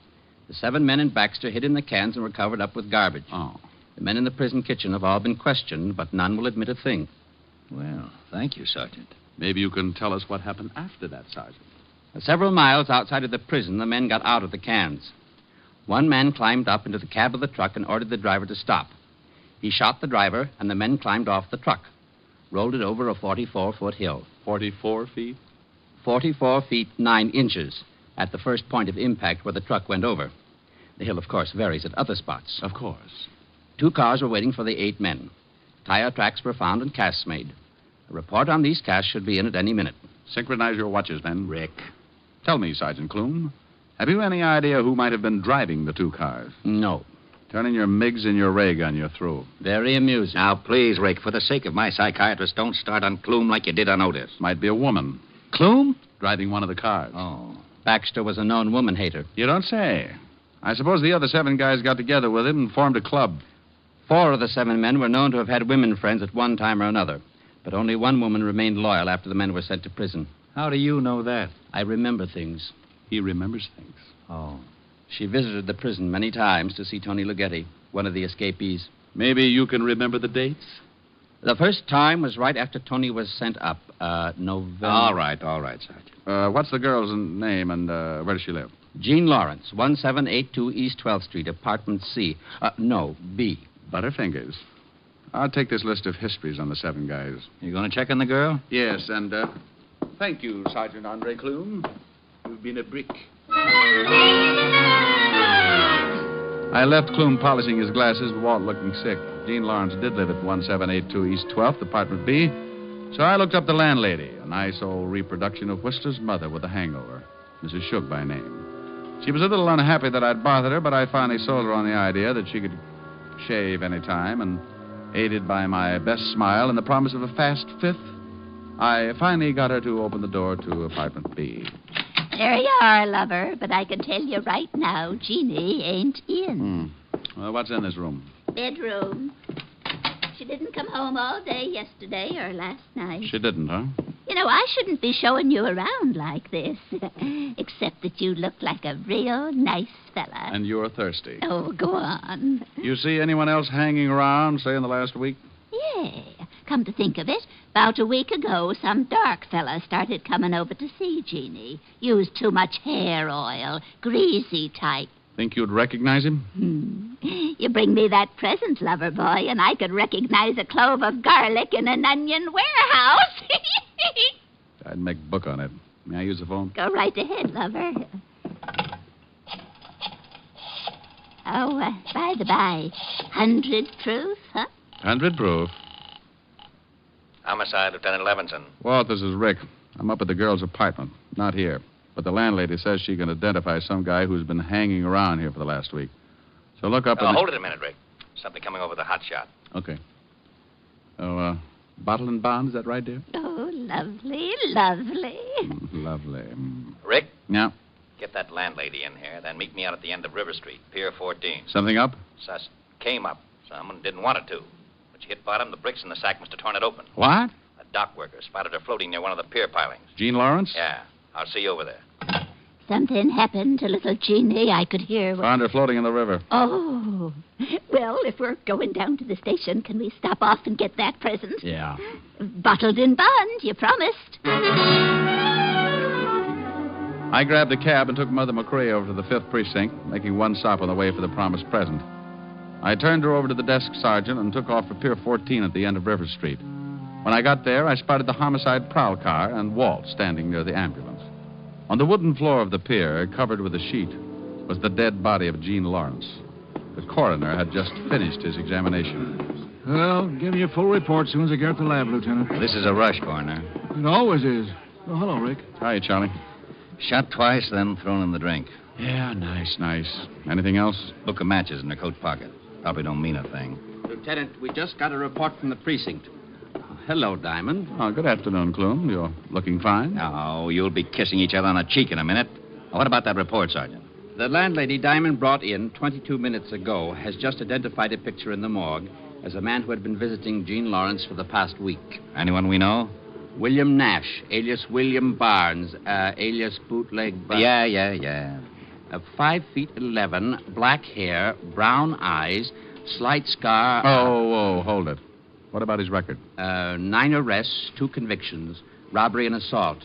The 7 men in Baxter hid in the cans and were covered up with garbage. Oh. The men in the prison kitchen have all been questioned, but none will admit a thing. Well, thank you, Sergeant. Maybe you can tell us what happened after that, Sergeant. Several miles outside of the prison, the men got out of the cans. One man climbed up into the cab of the truck and ordered the driver to stop. He shot the driver, and the men climbed off the truck, rolled it over a 44-foot hill. 44 feet? 44 feet 9 inches at the first point of impact where the truck went over. The hill, of course, varies at other spots. Of course. 2 cars were waiting for the 8 men. Tire tracks were found and casts made. A report on these casts should be in at any minute. Synchronize your watches, then. Rick. Tell me, Sergeant Clume, have you any idea who might have been driving the 2 cars? No. Turn in your MiGs and your ray gun. You're through. Very amusing. Now, please, Rick, for the sake of my psychiatrist, don't start on Clume like you did on Otis. Might be a woman. Clume? Driving one of the cars. Oh. Baxter was a known woman hater. You don't say. I suppose the other 7 guys got together with him and formed a club. 4 of the 7 men were known to have had women friends at one time or another. But only one woman remained loyal after the men were sent to prison. How do you know that? I remember things. He remembers things. Oh. She visited the prison many times to see Tony Ligeti, one of the escapees. Maybe you can remember the dates? The first time was right after Tony was sent up, November. All right, Sergeant. What's the girl's name and where does she live? Jean Lawrence, 1782 East 12th Street, apartment C. No, B. Butterfingers. I'll take this list of histories on the 7 guys. You going to check on the girl? Yes, and thank you, Sergeant Andre Clume. You've been a brick. I left Clume polishing his glasses, Walt looking sick. Jean Lawrence did live at 1782 East 12th, apartment B. So I looked up the landlady, a nice old reproduction of Whistler's mother with a hangover, Mrs. Shook by name. She was a little unhappy that I'd bothered her, but I finally sold her on the idea that she could shave any time, and aided by my best smile and the promise of a fast fifth, I finally got her to open the door to apartment B. There you are, lover, but I can tell you right now, Jeannie ain't in. Well, what's in this room? Bedroom. She didn't come home all day yesterday or last night. She didn't, huh? You know, I shouldn't be showing you around like this, except that you look like a real nice fella. And you're thirsty. Oh, go on. You see anyone else hanging around, say, in the last week? Yeah. Come to think of it, about a week ago, some dark fella started coming over to see Jeannie. Used too much hair oil, greasy type. Think you'd recognize him? You bring me that present, lover boy, and I could recognize a clove of garlic in an onion warehouse. I'd make book on it. May I use the phone? Go right ahead, lover. Oh, by the by, 100 proof, huh? 100 proof. Homicide, Lieutenant Levinson. Walt, this is Rick. I'm up at the girl's apartment. Not here. But the landlady says she can identify some guy who's been hanging around here for the last week. So look up... Hold it a minute, Rick. Something coming over the hot shot. Okay. Oh, bottle and bond, is that right, dear? Oh, lovely, lovely. Lovely. Rick? Yeah? Get that landlady in here, then meet me out at the end of River Street, Pier 14. Something up? Sus came up. Someone didn't want it to. When she hit bottom, the bricks in the sack must have torn it open. What? A dock worker spotted her floating near one of the pier pilings. Jean Lawrence? Yeah. I'll see you over there. Something happened to little Jeannie. I could hear... Found her floating in the river. Oh. Well, if we're going down to the station, can we stop off and get that present? Yeah. Bottled in bond, you promised. I grabbed a cab and took Mother McCrae over to the 5th Precinct, making one stop on the way for the promised present. I turned her over to the desk sergeant and took off for Pier 14 at the end of River Street. When I got there, I spotted the homicide prowl car and Walt standing near the ambulance. On the wooden floor of the pier, covered with a sheet, was the dead body of Jean Lawrence. The coroner had just finished his examination. Well, give me a full report as soon as I get to the lab, Lieutenant. This is a rush, Coroner. It always is. Oh, hello, Rick. Hi, Charlie. Shot twice, then thrown in the drink. Yeah, nice. Anything else? Book of matches in her coat pocket. Probably don't mean a thing. Lieutenant, we just got a report from the precinct. Hello, Diamond. Oh, good afternoon, Clume. You're looking fine. Oh, you'll be kissing each other on the cheek in a minute. What about that report, Sergeant? The landlady Diamond brought in 22 minutes ago has just identified a picture in the morgue as a man who had been visiting Jean Lawrence for the past week. Anyone we know? William Nash, alias William Barnes, alias Bootleg Barnes. Yeah. 5'11", black hair, brown eyes, slight scar. Oh, hold it. What about his record? 9 arrests, 2 convictions, robbery and assault.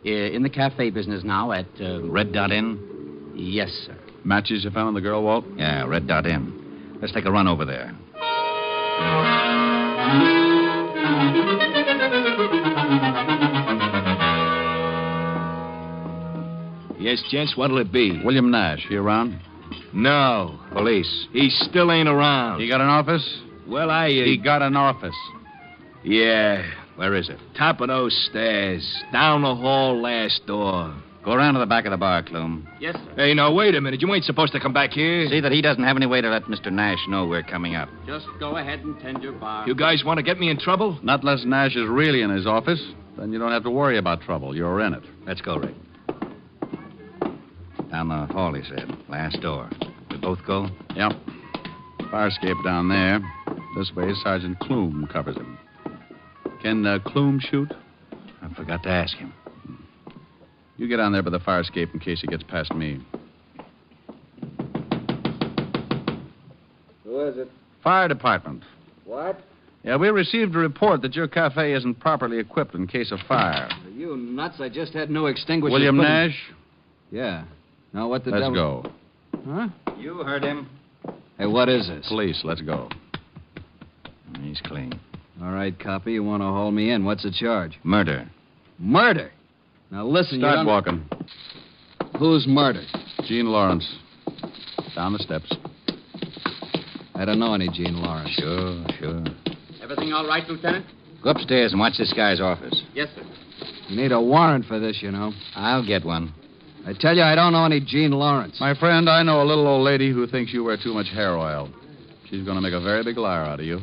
In the cafe business now at... Red Dot Inn? Yes, sir. Matches you found on the girl, Walt? Yeah, Red Dot Inn. Let's take a run over there. Yes, gents, what'll it be? William Nash. He around? No. Police. He still ain't around. He got an office? Well, He got an office. Yeah. Where is it? Top of those stairs. Down the hall, last door. Go around to the back of the bar, Clume. Yes, sir. Hey, now, wait a minute. You ain't supposed to come back here. See that he doesn't have any way to let Mr. Nash know we're coming up. Just go ahead and tend your bar. You guys want to get me in trouble? Not unless Nash is really in his office. Then you don't have to worry about trouble. You're in it. Let's go, Rick. Down the hall, he said. Last door. We both go? Yep. Fire escape down there. This way, Sergeant Clume covers him. Can Clume shoot? I forgot to ask him. You get on there by the fire escape in case he gets past me. Who is it? Fire department. What? Yeah, we received a report that your cafe isn't properly equipped in case of fire. Are you nuts? I just had no extinguishers. William Nash? Yeah. Now what the Let's devil... go. Huh? You heard him. Hey, what is this? Police, let's go. He's clean. All right, copy. You want to haul me in. What's the charge? Murder. Murder? Now, listen, Start you don't... walking. Who's murdered? Gene Lawrence. Down the steps. I don't know any Gene Lawrence. Sure. Everything all right, Lieutenant? Go upstairs and watch this guy's office. Yes, sir. You need a warrant for this, you know. I'll get one. I tell you, I don't know any Gene Lawrence. My friend, I know a little old lady who thinks you wear too much hair oil. She's going to make a very big liar out of you.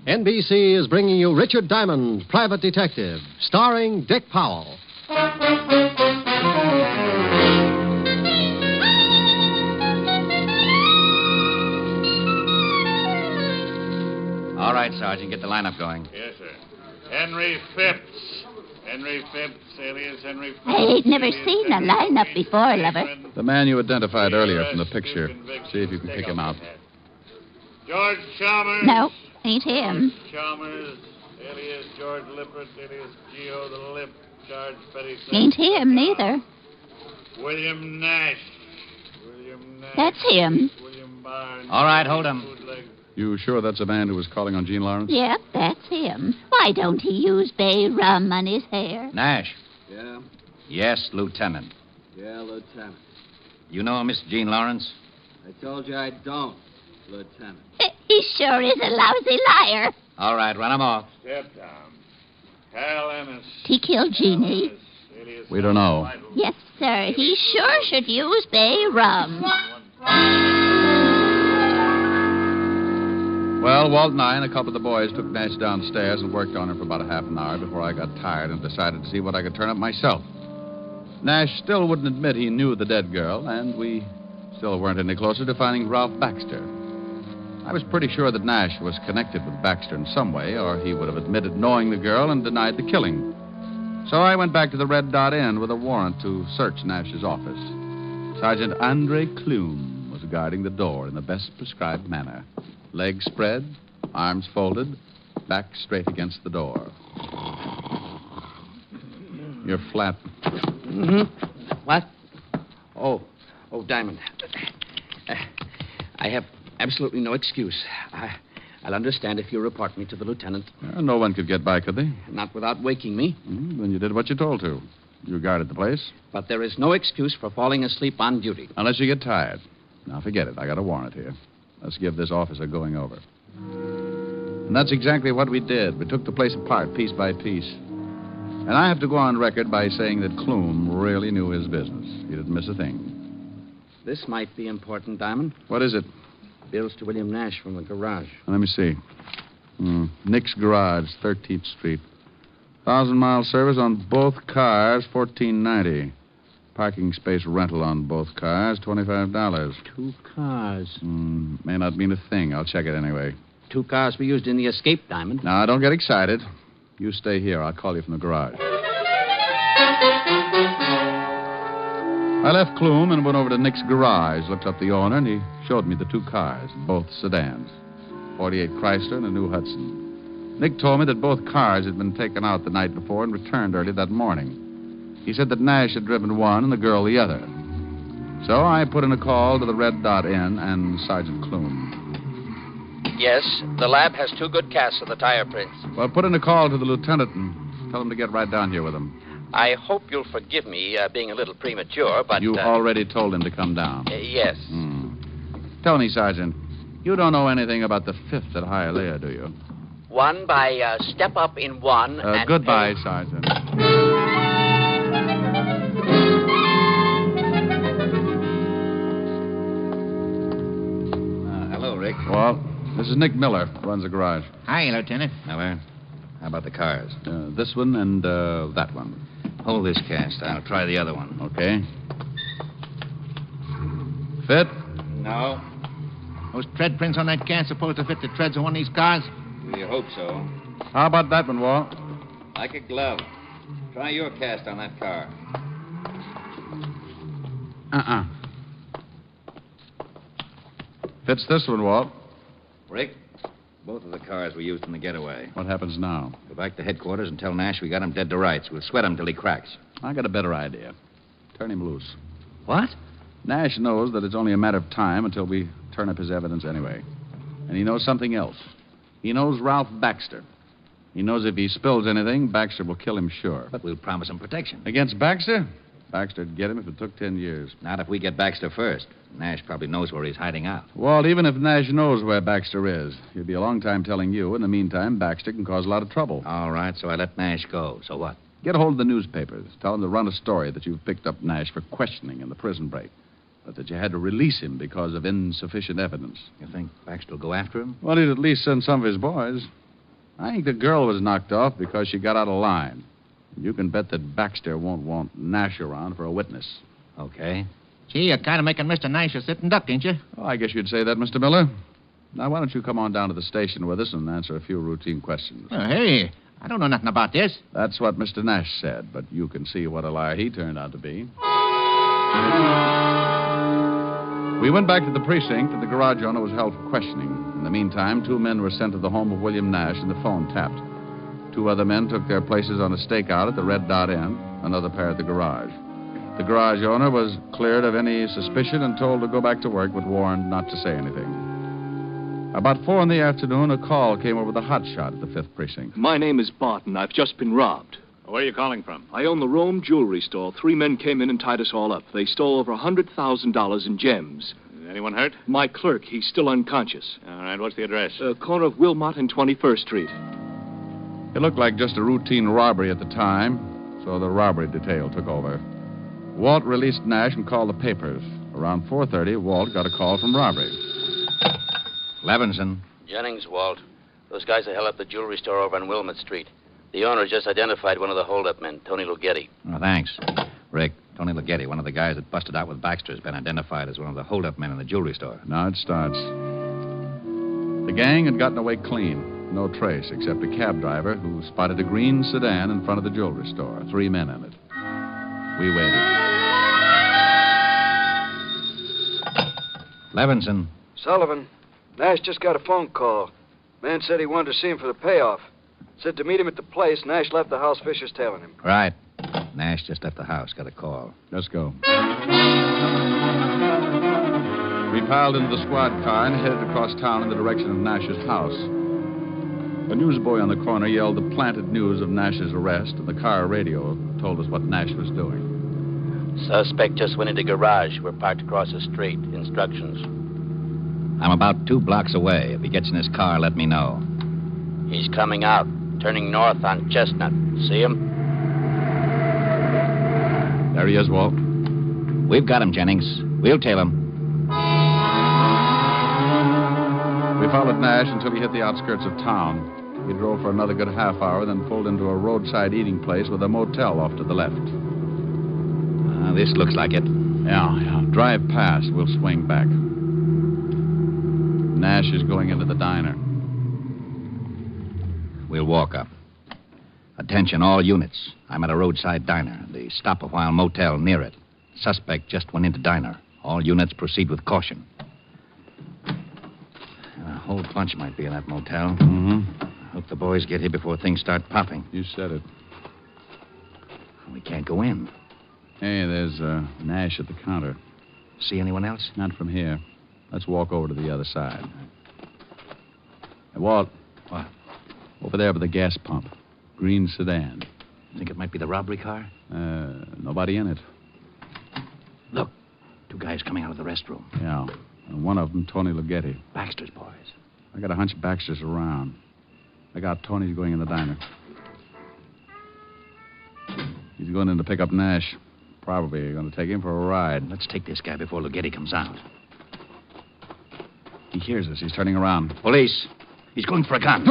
NBC is bringing you Richard Diamond, Private Detective, starring Dick Powell. All right, Sergeant, get the lineup going. Yes, sir. Henry Phipps. Henry Phipps, alias Henry Phipps. I ain't never seen a lineup before, lover. The man you identified earlier from the picture. See if you can pick him out. George Chalmers. No, ain't him. George Chalmers, alias George Lippert, alias Geo the Lip, Charge Petty. Ain't him, neither. William Nash. That's him. William Barnes. All right, hold him. You sure that's a man who was calling on Gene Lawrence? Yep, that's him. Why don't he use bay rum on his hair? Nash. Yeah? Yes, Lieutenant. Yeah, Lieutenant. You know Mr. Gene Lawrence? I told you I don't, Lieutenant. He sure is a lousy liar. All right, run him off. Step down. Hal Ennis. He killed Jeannie. We don't know. Yes, sir. He sure should use bay rum. Well, Walt and I and a couple of the boys took Nash downstairs and worked on him for about a half an hour before I got tired and decided to see what I could turn up myself. Nash still wouldn't admit he knew the dead girl, and we still weren't any closer to finding Ralph Baxter. I was pretty sure that Nash was connected with Baxter in some way, or he would have admitted knowing the girl and denied the killing. So I went back to the Red Dot Inn with a warrant to search Nash's office. Sergeant Andre Clume was guarding the door in the best prescribed manner. Legs spread, arms folded, back straight against the door. You're flat. Mm-hmm. What? Oh, Diamond. I have absolutely no excuse. I'll understand if you report me to the lieutenant. No one could get by, could they? Not without waking me. Then you did what you told to. You guarded the place. But there is no excuse for falling asleep on duty. Unless you get tired. Now, forget it. I got a warrant here. Let's give this officer going over. And that's exactly what we did. We took the place apart, piece by piece. And I have to go on record by saying that Clume really knew his business. He didn't miss a thing. This might be important, Diamond. What is it? Bills to William Nash from the garage. Let me see. Nick's Garage, 13th Street. 1,000-mile service on both cars, $14.90. Parking space rental on both cars, $25. 2 cars. May not mean a thing. I'll check it anyway. 2 cars were used in the escape, Diamond. Now, don't get excited. You stay here. I'll call you from the garage. I left Clume and went over to Nick's Garage, looked up the owner, and he showed me the 2 cars, both sedans. 48 Chrysler and a new Hudson. Nick told me that both cars had been taken out the night before and returned early that morning. He said that Nash had driven one and the girl the other. So I put in a call to the Red Dot Inn and Sergeant Clume. Yes, the lab has 2 good casts of the tire prints. Well, put in a call to the lieutenant and tell him to get right down here with him. I hope you'll forgive me being a little premature, but... You already told him to come down. Yes. Tell me, Sergeant, you don't know anything about the 5th at Hialeah, do you? 1 by step up in 1 and... Goodbye, Sergeant. Hello, Rick. Well, this is Nick Miller, runs the garage. Hi, Lieutenant. Hello. How about the cars? This one and that one. Hold this cast. I'll try the other one. Okay. Fit? No. Those tread prints on that can supposed to fit the treads of one of these cars? We hope so. How about that one, Walt? Like a glove. Try your cast on that car. Fits this one, Walt. Rick, both of the cars were used in the getaway. What happens now? Go back to headquarters and tell Nash we got him dead to rights. We'll sweat him till he cracks. I got a better idea. Turn him loose. What? Nash knows that it's only a matter of time until we turn up his evidence anyway. And he knows something else. He knows Ralph Baxter. He knows if he spills anything, Baxter will kill him sure. But we'll promise him protection. Against Baxter? Baxter'd get him if it took 10 years. Not if we get Baxter first. Nash probably knows where he's hiding out. Walt, even if Nash knows where Baxter is, he'll be a long time telling you. In the meantime, Baxter can cause a lot of trouble. All right, so I let Nash go. So what? Get a hold of the newspapers. Tell them to run a story that you've picked up Nash for questioning in the prison break, but that you had to release him because of insufficient evidence. You think Baxter will go after him? Well, he'd at least send some of his boys. I think the girl was knocked off because she got out of line. You can bet that Baxter won't want Nash around for a witness. Okay. Gee, you're kind of making Mr. Nash a sitting duck, ain't you? Oh, I guess you'd say that, Mr. Miller. Now, why don't you come on down to the station with us and answer a few routine questions? Oh, hey, I don't know nothing about this. That's what Mr. Nash said, but you can see what a liar he turned out to be. We went back to the precinct, and the garage owner was held for questioning. In the meantime, 2 men were sent to the home of William Nash, and the phone tapped. 2 other men took their places on a stakeout at the Red Dot Inn, another pair at the garage. The garage owner was cleared of any suspicion and told to go back to work, but warned not to say anything. About 4 in the afternoon, a call came over the hotshot at the 5th Precinct. My name is Barton. I've just been robbed. Where are you calling from? I own the Rome jewelry store. 3 men came in and tied us all up. They stole over $100,000 in gems. Anyone hurt? My clerk, he's still unconscious. All right, what's the address? Corner of Wilmot and 21st Street. It looked like just a routine robbery at the time, so the robbery detail took over. Walt released Nash and called the papers. Around 4:30, Walt got a call from robbery. Levinson. Jennings, Walt. Those guys that held up the jewelry store over on Wilmot Street. The owner just identified one of the hold-up men, Tony Lughetti. Oh, thanks. Rick, Tony Lughetti, one of the guys that busted out with Baxter, has been identified as one of the hold-up men in the jewelry store. Now it starts. The gang had gotten away clean. No trace except a cab driver who spotted a green sedan in front of the jewelry store. 3 men in it. We waited. Levinson. Sullivan. Nash just got a phone call. Man said he wanted to see him for the payoff. Said to meet him at the place. Nash left the house. Fisher's tailing him. Right. Nash just left the house. Got a call. Let's go. We piled into the squad car and headed across town in the direction of Nash's house. A newsboy on the corner yelled the planted news of Nash's arrest, and the car radio told us what Nash was doing. Suspect just went into garage. We're parked across the street. Instructions. I'm about 2 blocks away. If he gets in his car, let me know. He's coming out, turning north on Chestnut. See him? There he is, Walt. We've got him, Jennings. We'll tail him. We followed Nash until he hit the outskirts of town. He drove for another good half hour, then pulled into a roadside eating place with a motel off to the left. This looks like it. Yeah. Drive past. We'll swing back. Nash is going into the diner. We'll walk up. Attention, all units. I'm at a roadside diner. The stop-a-while motel near it. Suspect just went into diner. All units proceed with caution. A whole bunch might be in that motel. Mm-hmm. Hope the boys get here before things start popping. You said it. We can't go in. Hey, there's Nash at the counter. See anyone else? Not from here. Let's walk over to the other side. Hey, Walt. What? Over there by the gas pump. Green sedan. Think it might be the robbery car? Nobody in it. Look, 2 guys coming out of the restroom. Yeah. And one of them, Tony Lughetti. Baxter's boys. I got a hunch Baxter's around. I got Tony's going in the diner. He's going in to pick up Nash. Probably going to take him for a ride. Let's take this guy before Lughetti comes out. He hears us. He's turning around. Police. He's going for a gun.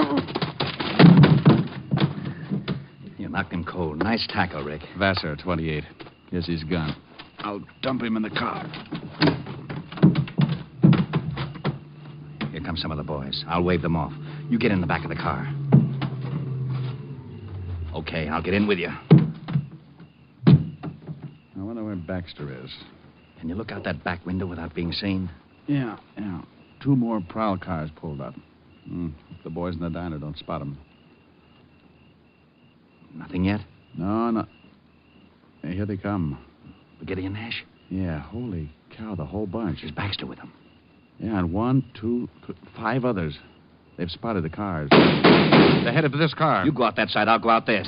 Knocked him cold. Nice tackle, Rick. Vassar, 28. Here's his gun. I'll dump him in the car. Here come some of the boys. I'll wave them off. You get in the back of the car. Okay, I'll get in with you. I wonder where Baxter is. Can you look out that back window without being seen? Yeah. 2 more prowl cars pulled up. If the boys in the diner don't spot him. Nothing yet? No. Hey, here they come. Spaghetti and Nash? Yeah, holy cow, the whole bunch. Is Baxter with them? Yeah, and 1, 2, 5 others. They've spotted the cars. They're headed for this car. You go out that side, I'll go out this.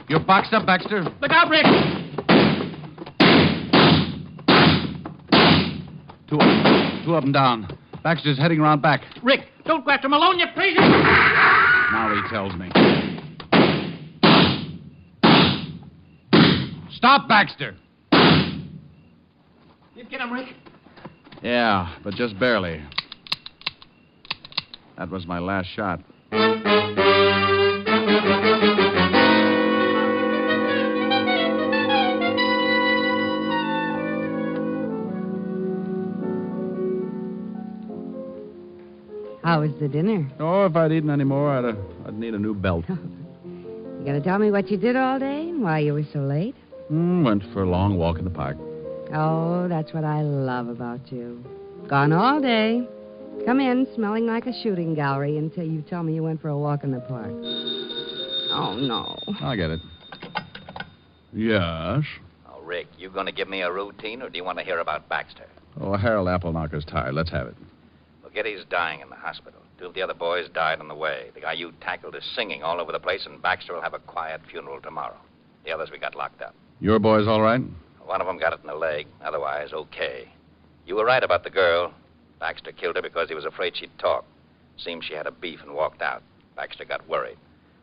You're boxed up, Baxter. Look out, Rick! Two of them down. Baxter's heading around back. Rick, don't go after Malone, you crazy! Now he tells me. Stop, Baxter! You get him, Rick? Yeah, but just barely. That was my last shot. How was the dinner? Oh, if I'd eaten any more, I'd need a new belt. You gonna tell me what you did all day and why you were so late? Went for a long walk in the park. Oh, that's what I love about you. Gone all day. Come in, smelling like a shooting gallery until you tell me you went for a walk in the park. Oh, no. I'll get it. Yes? Oh, Rick, you going to give me a routine, or do you want to hear about Baxter? Oh, Harold Appleknocker's tired. Let's have it. Spaghetti's dying in the hospital. 2 of the other boys died on the way. The guy you tackled is singing all over the place, and Baxter will have a quiet funeral tomorrow. The others we got locked up. Your boys all right? One of them got it in the leg. Otherwise, okay. You were right about the girl. Baxter killed her because he was afraid she'd talk. Seems she had a beef and walked out. Baxter got worried.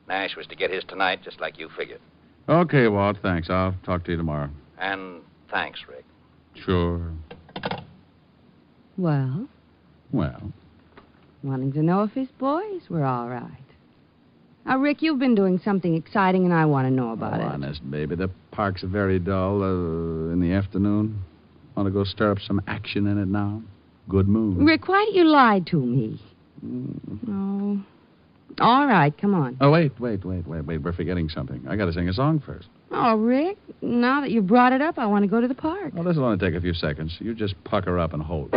Nash was to get his tonight, just like you figured. Okay, Walt, thanks. I'll talk to you tomorrow. And thanks, Rick. Sure. Well, Well, wanting to know if his boys were all right. Now, Rick, you've been doing something exciting, and I want to know about it. honest, baby, the park's very dull in the afternoon. Want to go stir up some action in it now? Good mood. Rick, why do you lie to me? No. All right, come on. Oh, wait. We're forgetting something. I got to sing a song first. Oh, Rick, now that you brought it up, I want to go to the park. Well, this will only take a few seconds. You just pucker up and hold.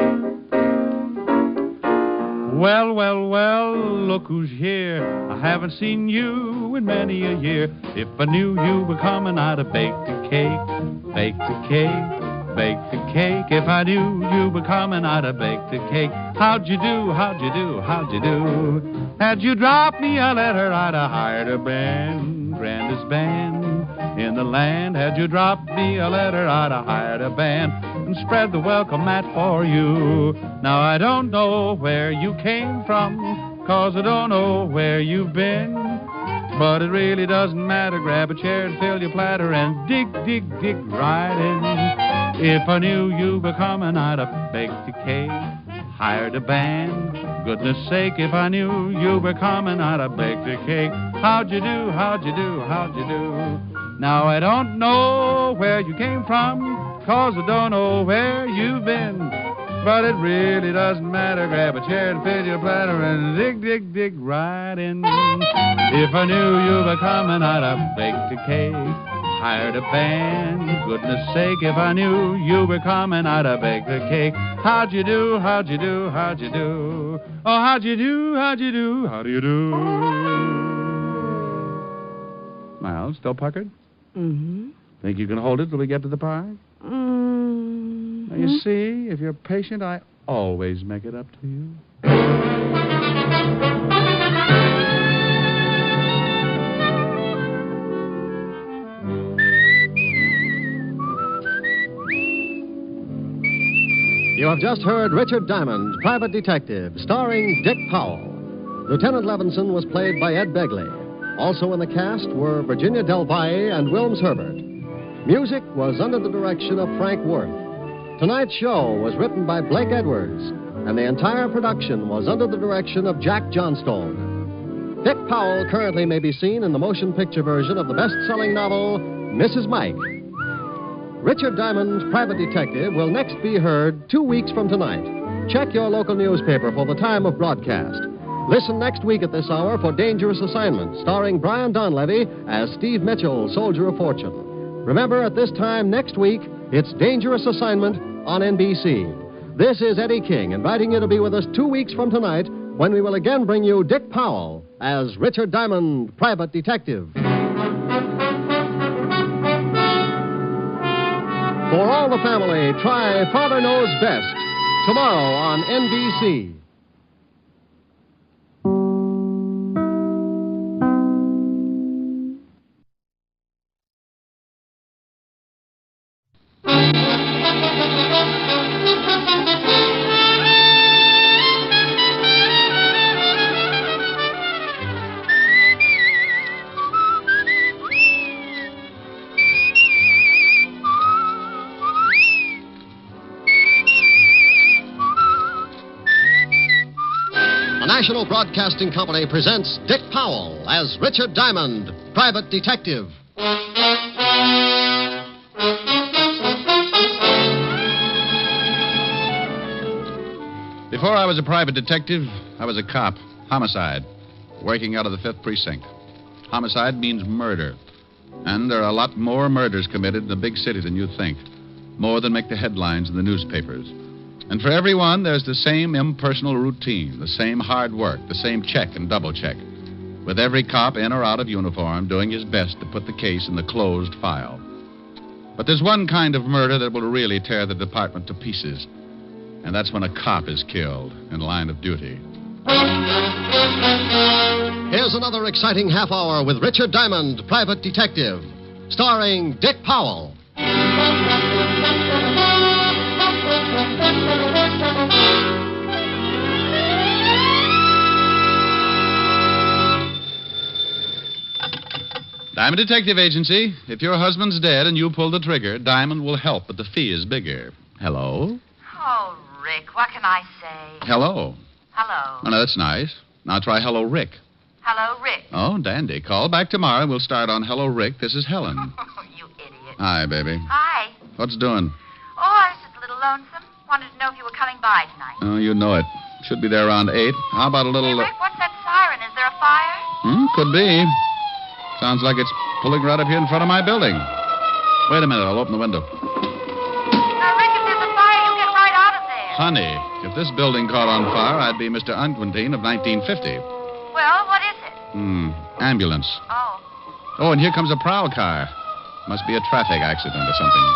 Well, look who's here. I haven't seen you in many a year. If I knew you were coming, I'd have baked a cake. If I knew you were coming, I'd have baked a cake. How'd you do? Had you dropped me a letter, I'd have hired a band, grandest band in the land. Had you dropped me a letter, I'd have hired a band and spread the welcome mat for you. Now I don't know where you came from, 'cause I don't know where you've been. But it really doesn't matter. Grab a chair and fill your platter and dig right in. If I knew you were coming, I'd have baked a cake, hired a band. Goodness sake, if I knew you were coming, I'd have baked a cake. How'd you do? Now I don't know where you came from, 'cause I don't know where you've been. But it really doesn't matter. Grab a chair and fill your platter and dig right in. If I knew you were coming, I'd have baked a cake, hired a band. Goodness sake, if I knew you were coming, I'd have baked a cake. How'd you do? Oh, how'd you do? How do you do? Well, still puckered? Mm-hmm. Think you can hold it till we get to the park? Now, you see, if you're patient, I always make it up to you. You have just heard Richard Diamond, Private Detective, starring Dick Powell. Lieutenant Levinson was played by Ed Begley. Also in the cast were Virginia Del Valle and Wilms Herbert. Music was under the direction of Frank Worth. Tonight's show was written by Blake Edwards, and the entire production was under the direction of Jack Johnstone. Dick Powell currently may be seen in the motion picture version of the best-selling novel, Mrs. Mike. Richard Diamond's Private Detective will next be heard 2 weeks from tonight. Check your local newspaper for the time of broadcast. Listen next week at this hour for Dangerous Assignment, starring Brian Donlevy as Steve Mitchell, Soldier of Fortune. Remember, at this time next week, it's Dangerous Assignment on NBC. This is Eddie King, inviting you to be with us 2 weeks from tonight when we will again bring you Dick Powell as Richard Diamond, Private Detective. For all the family, try Father Knows Best tomorrow on NBC. National Broadcasting Company presents Dick Powell as Richard Diamond, Private Detective. Before I was a private detective, I was a cop. Homicide. Working out of the 5th Precinct. Homicide means murder. And there are a lot more murders committed in a big city than you think. More than make the headlines in the newspapers. And for everyone, there's the same impersonal routine, the same hard work, the same check and double check, with every cop in or out of uniform doing his best to put the case in the closed file. But there's one kind of murder that will really tear the department to pieces, and that's when a cop is killed in line of duty. Here's another exciting half hour with Richard Diamond, Private Detective, starring Dick Powell. Diamond Detective Agency. If your husband's dead and you pull the trigger, Diamond will help, but the fee is bigger. Hello? Oh, Rick, what can I say? Hello. Hello. Oh, no, that's nice. Now try Hello, Rick. Hello, Rick. Oh, dandy. Call back tomorrow and we'll start on Hello, Rick. This is Helen. You idiot. Hi, baby. Hi. What's doing? Oh, I was just a little lonesome. Wanted to know if you were coming by tonight. Oh, you know it. Should be there around 8. How about a little... Hey, Rick, what's that siren? Is there a fire? Could be. Sounds like it's pulling right up here in front of my building. Wait a minute. I'll open the window. Now, Rick, if there's a fire, you get right out of there. Honey, if this building caught on fire, I'd be Mr. Unquintine of 1950. Well, what is it? Ambulance. Oh. Oh, and here comes a prowl car. Must be a traffic accident or something.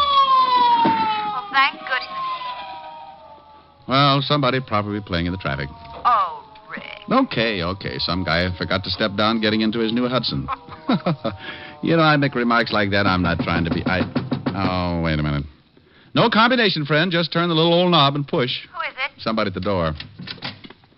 Well, thank goodness. Well, somebody probably playing in the traffic. Oh, Rick. Okay. Some guy forgot to step down getting into his new Hudson. You know, I make remarks like that. I'm not trying to be... Oh, wait a minute. No combination, friend. Just turn the little old knob and push. Who is it? Somebody at the door.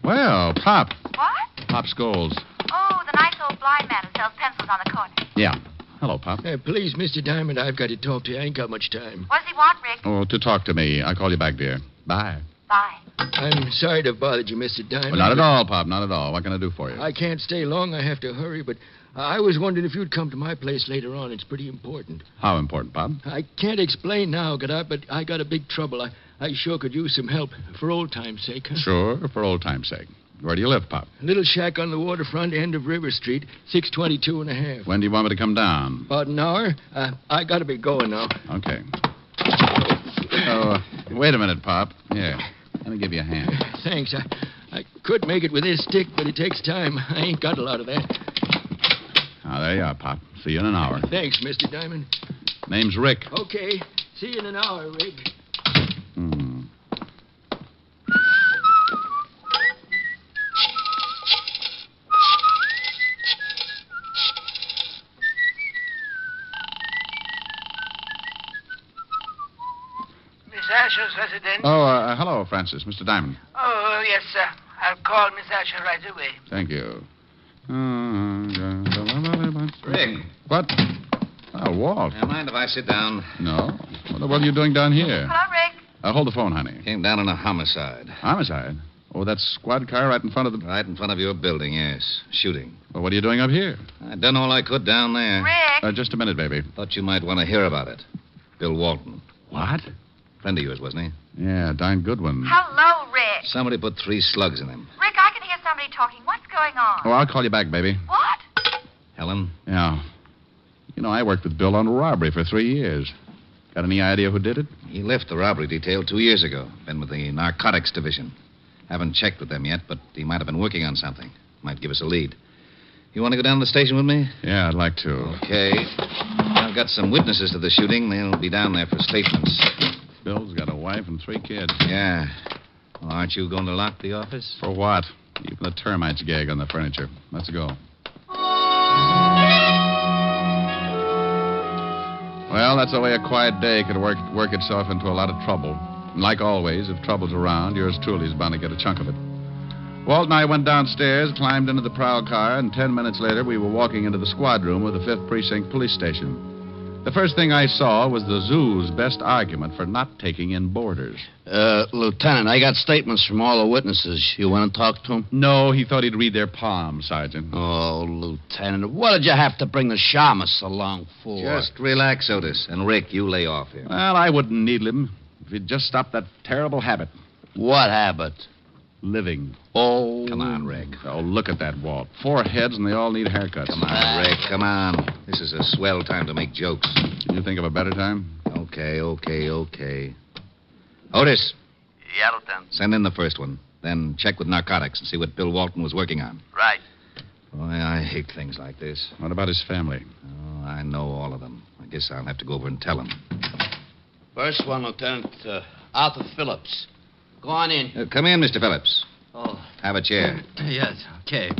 Well, Pop. What? Pop Scholes. Oh, the nice old blind man who sells pencils on the corner. Yeah. Hello, Pop. Please, Mr. Diamond, I've got to talk to you. I ain't got much time. What does he want, Rick? Oh, to talk to me. I'll call you back, dear. Bye. Bye. I'm sorry to have bothered you, Mr. Diamond. Well, not at all, Pop. Not at all. What can I do for you? I can't stay long. I have to hurry, but I was wondering if you'd come to my place later on. It's pretty important. How important, Pop? I can't explain now, but I got a big trouble. I sure could use some help for old time's sake. Sure, for old time's sake. Where do you live, Pop? A little shack on the waterfront, end of River Street, 622 and a half. When do you want me to come down? About an hour. I got to be going now. Okay. Oh, wait a minute, Pop. Here, let me give you a hand. Thanks. I could make it with this stick, but it takes time. I ain't got a lot of that. Ah, there you are, Pop. See you in an hour. Thanks, Mr. Diamond. Name's Rick. Okay. See you in an hour, Rick. Asher's residence? Oh, hello, Francis. Mr. Diamond. Oh, yes, sir. I'll call Miss Asher right away. Thank you. Rick. What? Oh, Walt. Mind if I sit down? No. What are you doing down here? Hello, Rick. Hold the phone, honey. Came down on a homicide. Homicide? Oh, that squad car right in front of the... Right in front of your building, yes. Shooting. Well, what are you doing up here? I done all I could down there. Rick? Just a minute, baby. Thought you might want to hear about it. Bill Walton. What? Friend of yours, wasn't he? Yeah, darn good one. Hello, Rick. Somebody put 3 slugs in him. Rick, I can hear somebody talking. What's going on? Oh, I'll call you back, baby. What? Helen? Yeah. You know, I worked with Bill on a robbery for 3 years. Got any idea who did it? He left the robbery detail 2 years ago. Been with the narcotics division. Haven't checked with them yet, but he might have been working on something. Might give us a lead. You want to go down to the station with me? Yeah, I'd like to. Okay. I've got some witnesses to the shooting. They'll be down there for statements. Bill's got a wife and 3 kids. Yeah. Well, aren't you going to lock the office? For what? Even the termites gag on the furniture. Let's go. Well, that's the way a quiet day could work itself into a lot of trouble. And like always, if trouble's around, yours truly is bound to get a chunk of it. Walt and I went downstairs, climbed into the prowl car, and 10 minutes later we were walking into the squad room of the 5th Precinct Police Station. The first thing I saw was the zoo's best argument for not taking in boarders. Lieutenant, I got statements from all the witnesses. You want to talk to them? No, he thought he'd read their palms, Sergeant. Oh, Lieutenant, what did you have to bring the shamus along for? Just relax, Otis. And Rick, you lay off here. Well, I wouldn't needle him if he'd just stopped that terrible habit. What habit? Living. Oh. Come on, Rick. Oh, look at that, Walt. 4 heads and they all need haircuts. Come on, Rick. Come on. This is a swell time to make jokes. Can you think of a better time? Okay. Otis. Yeah, Lieutenant. Send in the first one. Then check with narcotics and see what Bill Walton was working on. Right. Boy, I hate things like this. What about his family? Oh, I know all of them. I guess I'll have to go over and tell them. First one, Lieutenant, Arthur Phillips. Go on in. Come in, Mr. Phillips. Oh. Have a chair. Yes, okay.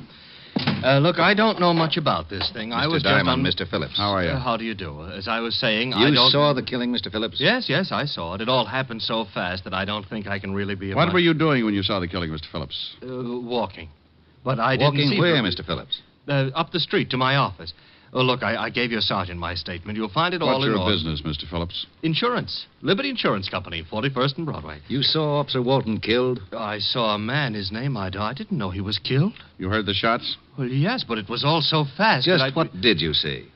Look, I don't know much about this thing. I was Mr. Diamond, just Mr. Phillips. How are you? How do you do? As I was saying, You I don't... saw the killing, Mr. Phillips? Yes, I saw it. It all happened so fast that I don't think I can really be... What were you doing when you saw the killing, Mr. Phillips? Walking. But I Walking didn't see... where, Mr. Phillips? Up the street to my office. Oh, look, I gave your sergeant my statement. You'll find it all in order. order. What's your business, Mr. Phillips? Insurance. Liberty Insurance Company, 41st and Broadway. You saw Officer Walton killed? I saw a man, his name I didn't know he was killed. You heard the shots? Well, yes, but it was all so fast. Just what did you see?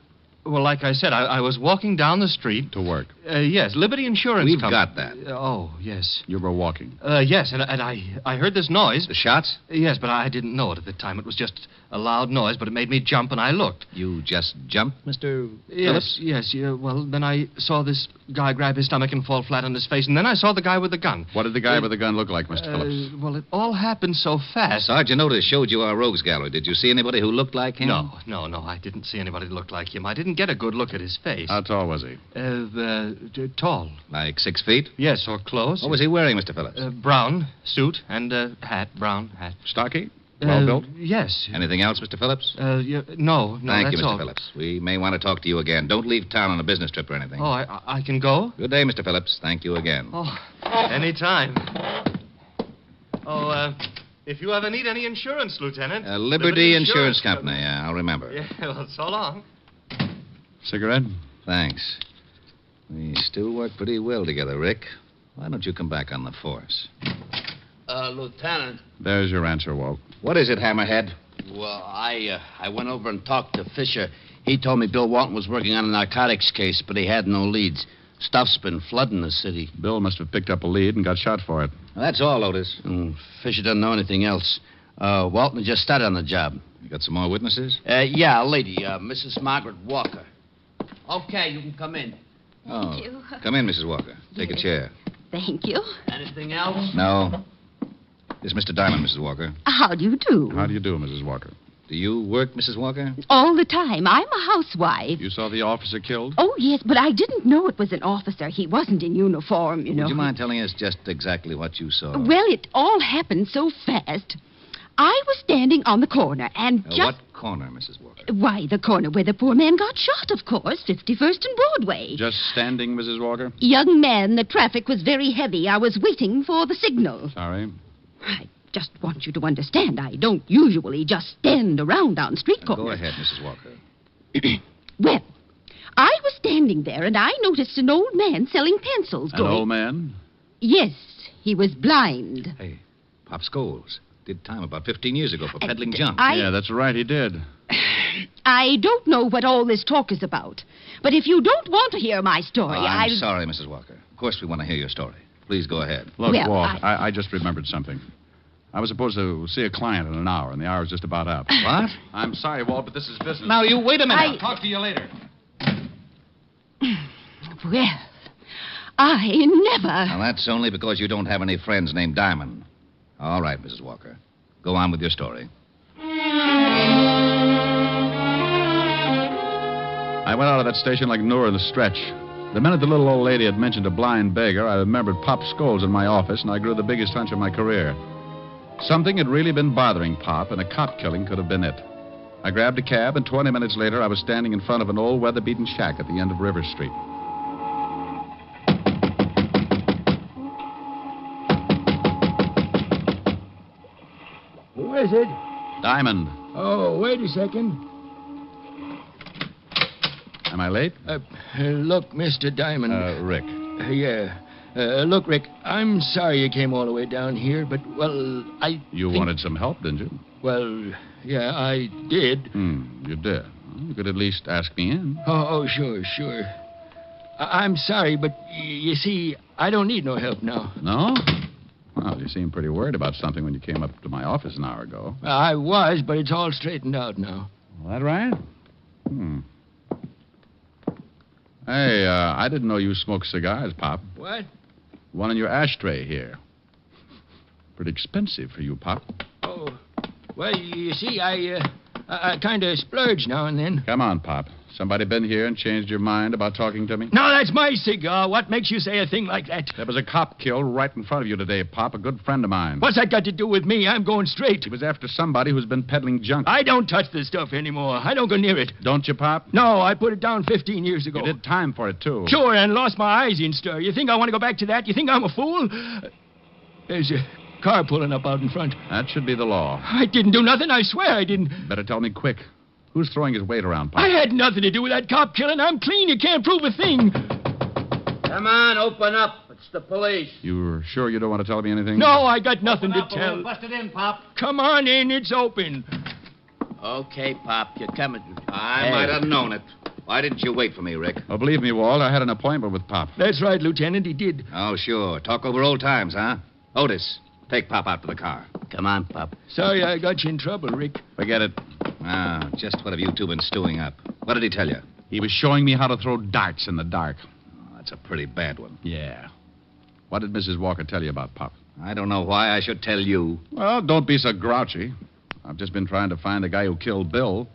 Well, like I said, I was walking down the street. To work? Yes, Liberty Insurance We've Company. got that. Oh, yes. You were walking? Yes, and I heard this noise. The shots? Yes, but I didn't know it at the time. It was just a loud noise, but it made me jump, and I looked. You just jumped, Mr. Phillips? Yes. Well, then I saw this guy grab his stomach and fall flat on his face, and then I saw the guy with the gun. What did the guy with the gun look like, Mr. Phillips? Well, it all happened so fast. Sergeant Otis showed you our rogues gallery. Did you see anybody who looked like him? No. I didn't see anybody that looked like him. I didn't get a good look at his face. How tall was he? Tall. Like 6 feet? Yes, or close. What was he wearing, Mr. Phillips? Brown suit and hat, brown hat. Stocky? Well built? Yes. Anything else, Mr. Phillips? No, Thank you, that's Mr. all. Phillips. We may want to talk to you again. Don't leave town on a business trip or anything. Oh, I can go? Good day, Mr. Phillips. Thank you again. Oh, anytime. Oh, if you ever need any insurance, Lieutenant. Liberty Insurance Company. Yeah, I'll remember. Yeah, well, so long. Cigarette? Thanks. We still work pretty well together, Rick. Why don't you come back on the force? Lieutenant. There's your answer, Walt. What is it, Hammerhead? Well, I went over and talked to Fisher. He told me Bill Walton was working on a narcotics case, but he had no leads. Stuff's been flooding the city. Bill must have picked up a lead and got shot for it. Well, that's all, Otis. Fisher doesn't know anything else. Walton just started on the job. You got some more witnesses? Yeah, a lady, Mrs. Margaret Walker. Okay, you can come in. Thank you. Come in, Mrs. Walker. Take a chair. Thank you. Anything else? No. This is Mr. Diamond, Mrs. Walker. How do you do? How do you do, Mrs. Walker? Do you work, Mrs. Walker? All the time. I'm a housewife. You saw the officer killed? Oh, yes, but I didn't know it was an officer. He wasn't in uniform, you know. Would you mind telling us just exactly what you saw? Well, it all happened so fast. I was standing on the corner and just... What corner, Mrs. Walker? Why, the corner where the poor man got shot, of course. 51st and Broadway. Just standing, Mrs. Walker? Young man, the traffic was very heavy. I was waiting for the signal. Sorry. I just want you to understand, I don't usually just stand around on street corners. Go ahead, Mrs. Walker. Well, I was standing there, and I noticed an old man selling pencils An old man? Yes, he was blind. Hey, Pop Scholes. Did time about 15 years ago for peddling junk. Yeah, that's right, he did. I don't know what all this talk is about. But if you don't want to hear my story, I'm sorry, Mrs. Walker. Of course we want to hear your story. Please go ahead. Look, Well, Walt, I just remembered something. I was supposed to see a client in an hour, and the hour's just about up. What? I'm sorry, Walt, but this is business. Now, you wait a minute. I'll talk to you later. Well, I never... Now, that's only because you don't have any friends named Diamond. All right, Mrs. Walker. Go on with your story. I went out of that station like Noor in the stretch. The minute the little old lady had mentioned a blind beggar, I remembered Pop Scholes in my office, and I grew the biggest hunch of my career. Something had really been bothering Pop, and a cop killing could have been it. I grabbed a cab, and 20 minutes later, I was standing in front of an old weather-beaten shack at the end of River Street. Who is it? Diamond. Oh, wait a second. Am I late? Look, Mr. Diamond. Rick. Yeah. Look, Rick, I'm sorry you came all the way down here, but, well, You wanted some help, didn't you? Well, yeah, I did. You did. Well, you could at least ask me in. Oh, sure. I'm sorry, but you see, I don't need no help now. No? Well, you seemed pretty worried about something when you came up to my office an hour ago. I was, but it's all straightened out now. That right? Hey, I didn't know you smoked cigars, Pop. What? One in your ashtray here. Pretty expensive for you, Pop. Oh, well, you see, I kind of splurge now and then. Come on, Pop. Somebody been here and changed your mind about talking to me? No, that's my cigar. What makes you say a thing like that? There was a cop killed right in front of you today, Pop, a good friend of mine. What's that got to do with me? I'm going straight. He was after somebody who's been peddling junk. I don't touch this stuff anymore. I don't go near it. Don't you, Pop? No, I put it down 15 years ago. You did time for it, too. Sure, and lost my eyes in stir. You think I want to go back to that? You think I'm a fool? There's a car pulling up out in front. That should be the law. I didn't do nothing. I swear I didn't. Better tell me quick. Who's throwing his weight around, Pop? I had nothing to do with that cop killing. I'm clean. You can't prove a thing. Come on, open up. It's the police. You're sure you don't want to tell me anything? No, I got nothing to tell. Busted in, Pop. Come on in. It's open. Okay, Pop, you're coming. I might have known it. Why didn't you wait for me, Rick? Oh, believe me, Walt, I had an appointment with Pop. That's right, Lieutenant. He did. Oh, sure. Talk over old times, huh? Otis, take Pop out to the car. Come on, Pop. Sorry I got you in trouble, Rick. Forget it. Ah, just what have you two been stewing up? What did he tell you? He was showing me how to throw darts in the dark. Oh, that's a pretty bad one. Yeah. What did Mrs. Walker tell you about Pop? I don't know why I should tell you. Well, don't be so grouchy. I've just been trying to find the guy who killed Bill.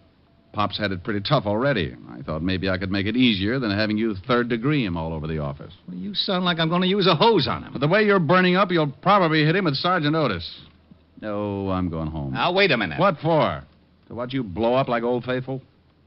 Pop's had it pretty tough already. I thought maybe I could make it easier than having you third-degree him all over the office. Well, you sound like I'm going to use a hose on him. But the way you're burning up, you'll probably hit him with Sergeant Otis. No, I'm going home. Now, wait a minute. What for? To watch you blow up like Old Faithful?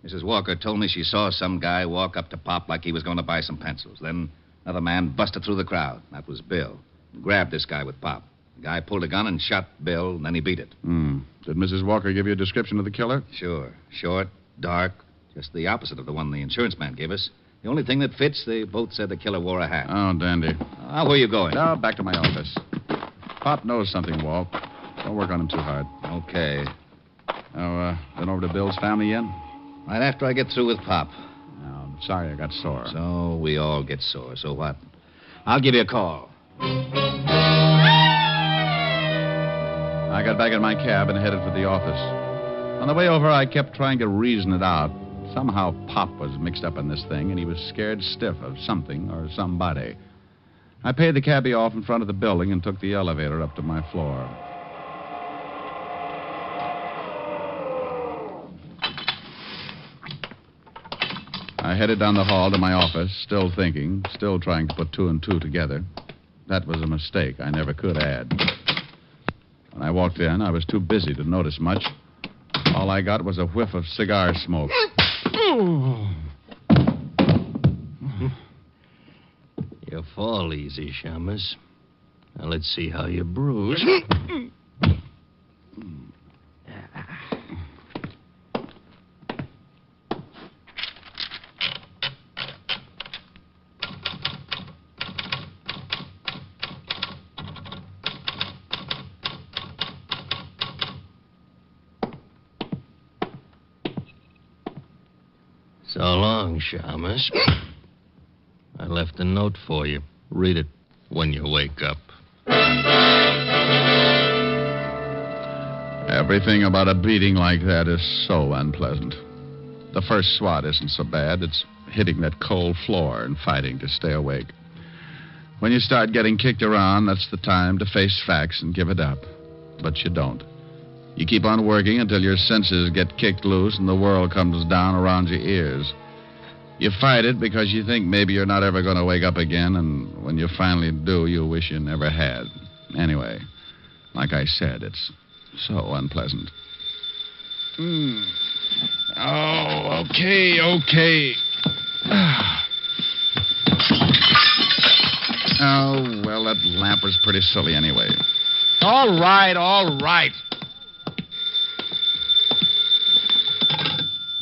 Mrs. Walker told me she saw some guy walk up to Pop like he was going to buy some pencils. Then another man busted through the crowd. That was Bill. He grabbed this guy with Pop. The guy pulled a gun and shot Bill, and then he beat it. Did Mrs. Walker give you a description of the killer? Sure. Short, dark, just the opposite of the one the insurance man gave us. The only thing that fits, they both said the killer wore a hat. Oh, dandy. Where are you going? Now, back to my office. Pop knows something, Walt. Don't work on him too hard. Okay. Now, been over to Bill's family yet? Right after I get through with Pop. No, I'm sorry I got sore. So we all get sore. So what? I'll give you a call. I got back in my cab and headed for the office. On the way over, I kept trying to reason it out. Somehow Pop was mixed up in this thing, and he was scared stiff of something or somebody. I paid the cabbie off in front of the building and took the elevator up to my floor. I headed down the hall to my office, still thinking, still trying to put two and two together. That was a mistake. I never could add. When I walked in, I was too busy to notice much. All I got was a whiff of cigar smoke. You fall easy, Shamus. Now let's see how you bruise. So long, Shamus. I left a note for you. Read it when you wake up. Everything about a beating like that is so unpleasant. The first swat isn't so bad. It's hitting that cold floor and fighting to stay awake. When you start getting kicked around, that's the time to face facts and give it up. But you don't. You keep on working until your senses get kicked loose and the world comes down around your ears. You fight it because you think maybe you're not ever going to wake up again, and when you finally do, you wish you never had. Anyway, like I said, it's so unpleasant. Oh, okay. Oh, well, that lamp was pretty silly anyway. All right.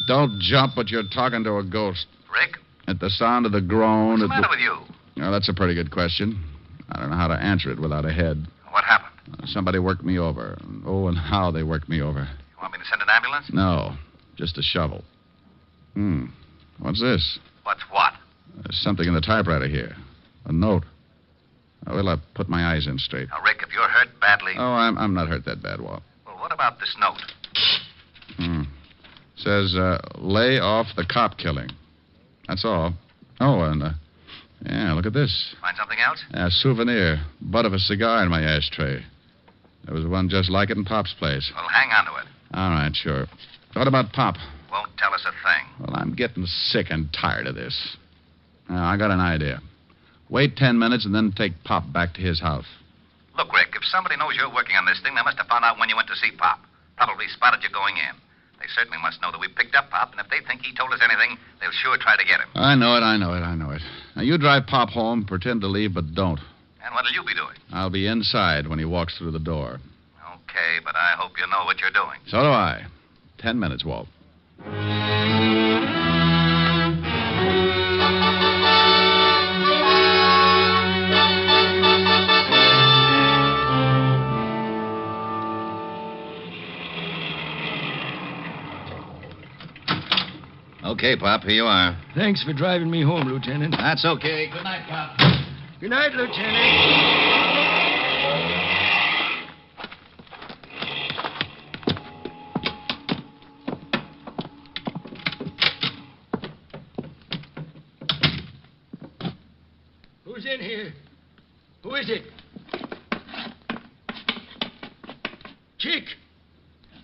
Don't jump, but you're talking to a ghost. Rick? At the sound of the groan... What's the matter with you? Well, that's a pretty good question. I don't know how to answer it without a head. What happened? Somebody worked me over. Oh, and how they worked me over. You want me to send an ambulance? No, just a shovel. What's this? What's what? There's something in the typewriter here. A note. Well, I'll put my eyes in straight. Now, Rick, if you're hurt badly... Oh, I'm not hurt that bad, Walt. Well, what about this note? Says, lay off the cop killing. That's all. Oh, and, yeah, look at this. Find something else? A souvenir. Butt of a cigar in my ashtray. There was one just like it in Pop's place. Well, hang on to it. All right, sure. What about Pop? Won't tell us a thing. Well, I'm getting sick and tired of this. Now, I got an idea. Wait 10 minutes and then take Pop back to his house. Look, Rick, if somebody knows you're working on this thing, they must have found out when you went to see Pop. Probably spotted you going in. They certainly must know that we picked up Pop, and if they think he told us anything, they'll sure try to get him. I know it. Now, you drive Pop home, pretend to leave, but don't. And what'll you be doing? I'll be inside when he walks through the door. Okay, but I hope you know what you're doing. So do I. 10 minutes, Walt. Okay, Pop, here you are. Thanks for driving me home, Lieutenant. That's okay. Good night, Pop. Good night, Lieutenant. Who's in here? Who is it? Chick!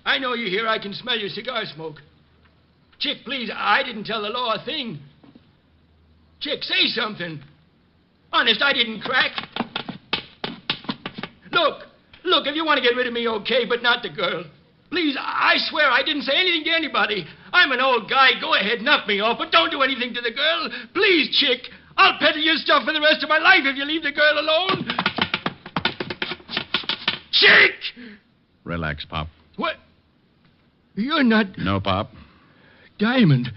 I know you're here. I can smell your cigar smoke. Chick, please, I didn't tell the law a thing. Chick, say something. Honest, I didn't crack. Look, if you want to get rid of me, okay, but not the girl. Please, I swear I didn't say anything to anybody. I'm an old guy. Go ahead, knock me off, but don't do anything to the girl. Please, Chick. I'll peddle your stuff for the rest of my life if you leave the girl alone. Chick! Relax, Pop. What? You're not... No, Pop. Diamond.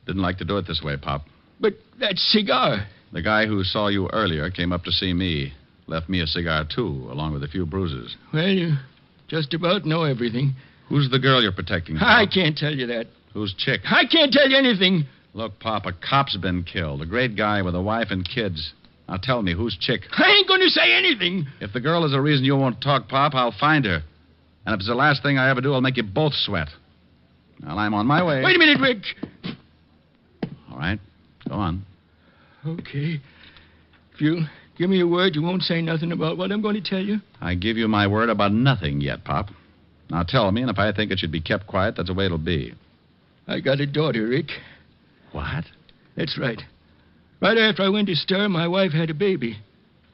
Didn't like to do it this way, Pop. But that cigar... The guy who saw you earlier came up to see me. Left me a cigar, too, along with a few bruises. Well, you just about know everything. Who's the girl you're protecting, Pop? I can't tell you that. Who's Chick? I can't tell you anything. Look, Pop, a cop's been killed. A great guy with a wife and kids. Now tell me, who's Chick? I ain't going to say anything. If the girl is a reason you won't talk, Pop, I'll find her. And if it's the last thing I ever do, I'll make you both sweat. Well, I'm on my way. Wait a minute, Rick. All right. Go on. Okay. If you'll give me a word, you won't say nothing about what I'm going to tell you. I give you my word about nothing yet, Pop. Now tell me, and if I think it should be kept quiet, that's the way it'll be. I got a daughter, Rick. What? That's right. Right after I went to stir, my wife had a baby.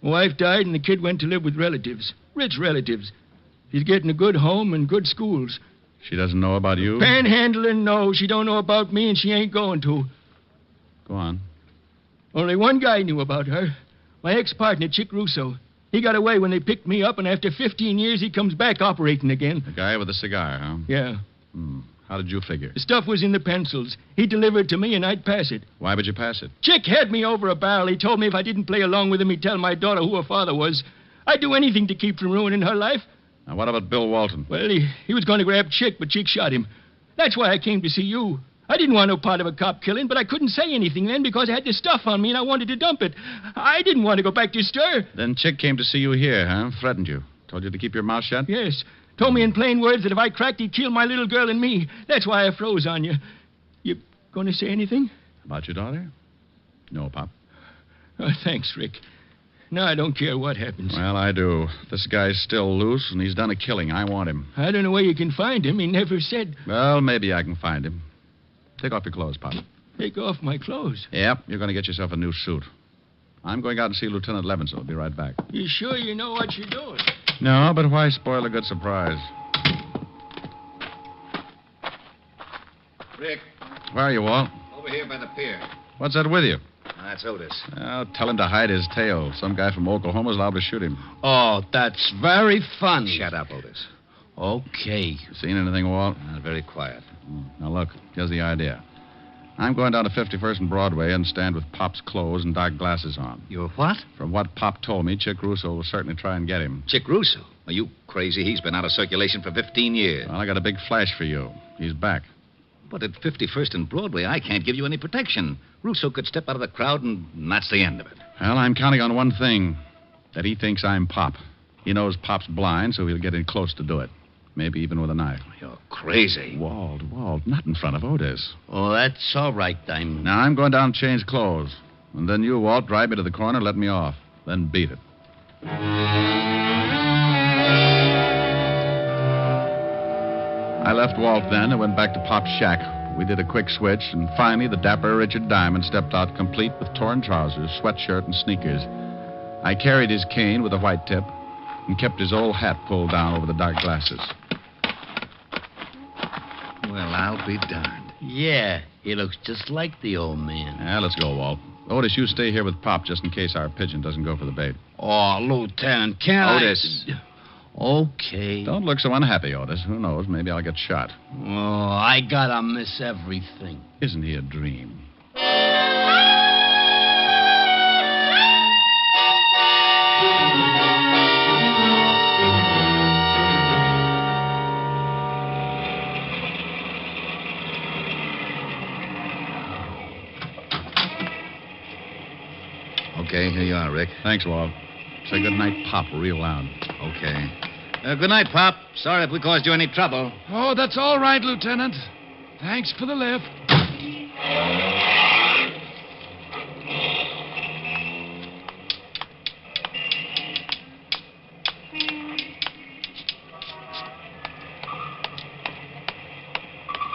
My wife died, and the kid went to live with relatives. Rich relatives. She's getting a good home and good schools. She doesn't know about you? Panhandling, no. She don't know about me, and she ain't going to. Go on. Only one guy knew about her. My ex-partner, Chick Russo. He got away when they picked me up, and after 15 years, he comes back operating again. The guy with the cigar, huh? Yeah. How did you figure? The stuff was in the pencils. He delivered to me, and I'd pass it. Why would you pass it? Chick had me over a barrel. He told me if I didn't play along with him, he'd tell my daughter who her father was. I'd do anything to keep from ruining her life. Now, what about Bill Walton? Well, he was going to grab Chick, but Chick shot him. That's why I came to see you. I didn't want no part of a cop killing, but I couldn't say anything then because I had the stuff on me and I wanted to dump it. I didn't want to go back to stir. Then Chick came to see you here, huh? Threatened you. Told you to keep your mouth shut? Yes. Told me in plain words that if I cracked, he'd kill my little girl and me. That's why I froze on you. You going to say anything? About your daughter? No, Pop. Oh, thanks, Rick. No, I don't care what happens. Well, I do. This guy's still loose, and he's done a killing. I want him. I don't know where you can find him. He never said. Well, maybe I can find him. Take off your clothes, Pop. Take off my clothes? Yep, you're going to get yourself a new suit. I'm going out and see Lieutenant Levinson. I'll be right back. You sure you know what you're doing? No, but why spoil a good surprise? Rick, Where are you, Walt? over here by the pier. What's that with you? That's Otis. Well, tell him to hide his tail. Some guy from Oklahoma's liable to shoot him. Oh, that's very funny. Shut up, Otis. Okay. Seen anything, Walt? Very quiet. Now, look, here's the idea. I'm going down to 51st and Broadway and stand with Pop's clothes and dark glasses on. You're what? From what Pop told me, Chick Russo will certainly try and get him. Chick Russo? Are you crazy? He's been out of circulation for 15 years. Well, I got a big flash for you. He's back. But at 51st and Broadway, I can't give you any protection. Russo could step out of the crowd, and that's the end of it. Well, I'm counting on one thing. That he thinks I'm Pop. He knows Pop's blind, so he'll get in close to do it. Maybe even with a knife. You're crazy. Walt, not in front of Otis. Oh, that's all right, Diamond. Now, I'm going down and change clothes. And then you, Walt, drive me to the corner, let me off. Then beat it. I left Walt then and went back to Pop's shack. We did a quick switch, and finally the dapper Richard Diamond stepped out complete with torn trousers, sweatshirt, and sneakers. I carried his cane with a white tip and kept his old hat pulled down over the dark glasses. Well, I'll be darned. Yeah, he looks just like the old man. Yeah, let's go, Walt. Otis, you stay here with Pop just in case our pigeon doesn't go for the bait. Oh, Lieutenant, can't Otis. Okay. Don't look so unhappy, Otis. Who knows? Maybe I'll get shot. Oh, I gotta miss everything. Isn't he a dream? Okay, here you are, Rick. Thanks, Walt. Say good night, Pop, real loud. Okay. Good night, Pop. Sorry if we caused you any trouble. Oh, that's all right, Lieutenant. Thanks for the lift.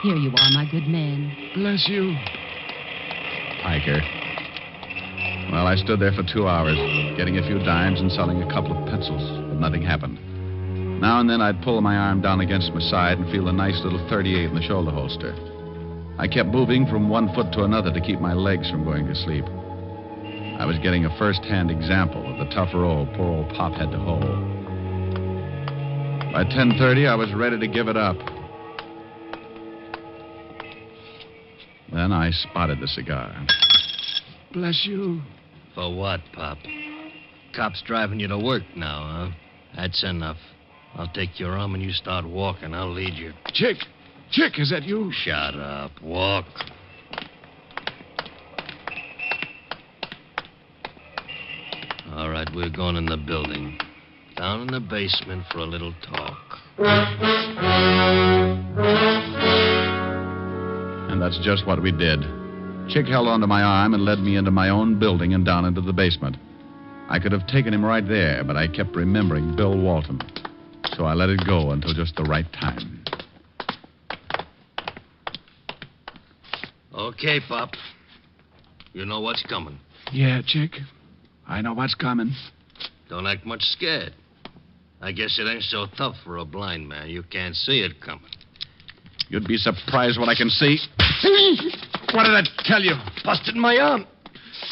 Here you are, my good man. Bless you. Piker. Well, I stood there for 2 hours, getting a few dimes and selling a couple of pencils, but nothing happened. Now and then I'd pull my arm down against my side and feel a nice little .38 in the shoulder holster. I kept moving from one foot to another to keep my legs from going to sleep. I was getting a first-hand example of the tough role poor old Pop had to hold. By 10:30, I was ready to give it up. Then I spotted the cigar. Bless you. For what, Pop? Cops driving you to work now, huh? That's enough. I'll take your arm and you start walking. I'll lead you. Chick, is that you? Shut up. Walk. All right, we're going in the building. Down in the basement for a little talk. And that's just what we did. Chick held onto my arm and led me into my own building and down into the basement. I could have taken him right there, but I kept remembering Bill Walton. So I let it go until just the right time. Okay, Pop. You know what's coming. Yeah, Chick. I know what's coming. Don't act much scared. I guess it ain't so tough for a blind man. You can't see it coming. You'd be surprised what I can see. What did I tell you? Busted my arm.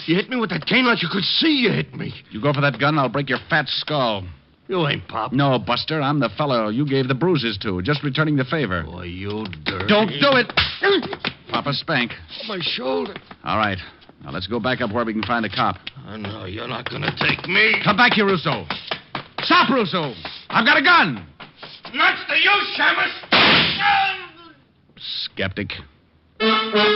You hit me with that cane like you could see you hit me. You go for that gun, I'll break your fat skull. You ain't Pop. No, Buster, I'm the fellow you gave the bruises to, just returning the favor. Boy, you dirty... Don't do it! Papa spank. My shoulder. All right. Now let's go back up where we can find a cop. Oh, no, you're not going to take me. Come back here, Russo. Stop, Russo. I've got a gun. Nuts to you, Shamus! Skeptic. Yes?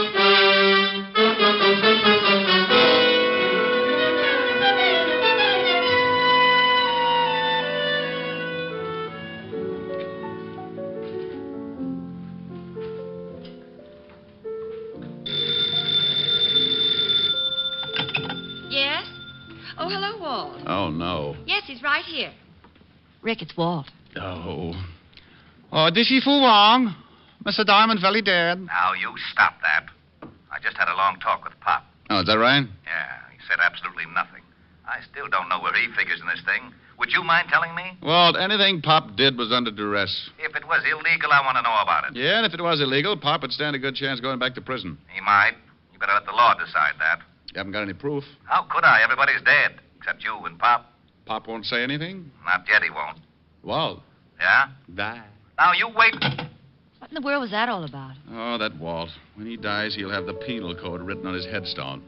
Oh, hello, Walt. Oh, no. Yes, he's right here. Rick, it's Walt. Oh. Oh, this is Fu Wong. Mr. Diamond Valley dead. Now, you stop that. I just had a long talk with Pop. Oh, is that right? Yeah, he said absolutely nothing. I still don't know where he figures in this thing. Would you mind telling me? Walt, anything Pop did was under duress. If it was illegal, I want to know about it. Yeah, and if it was illegal, Pop would stand a good chance going back to prison. He might. You better let the law decide that. You haven't got any proof? How could I? Everybody's dead, except you and Pop. Pop won't say anything? Not yet, he won't. Walt. Yeah? Die. Now, you wait. What in the world was that all about? Oh, that Walt. When he dies, he'll have the penal code written on his headstone.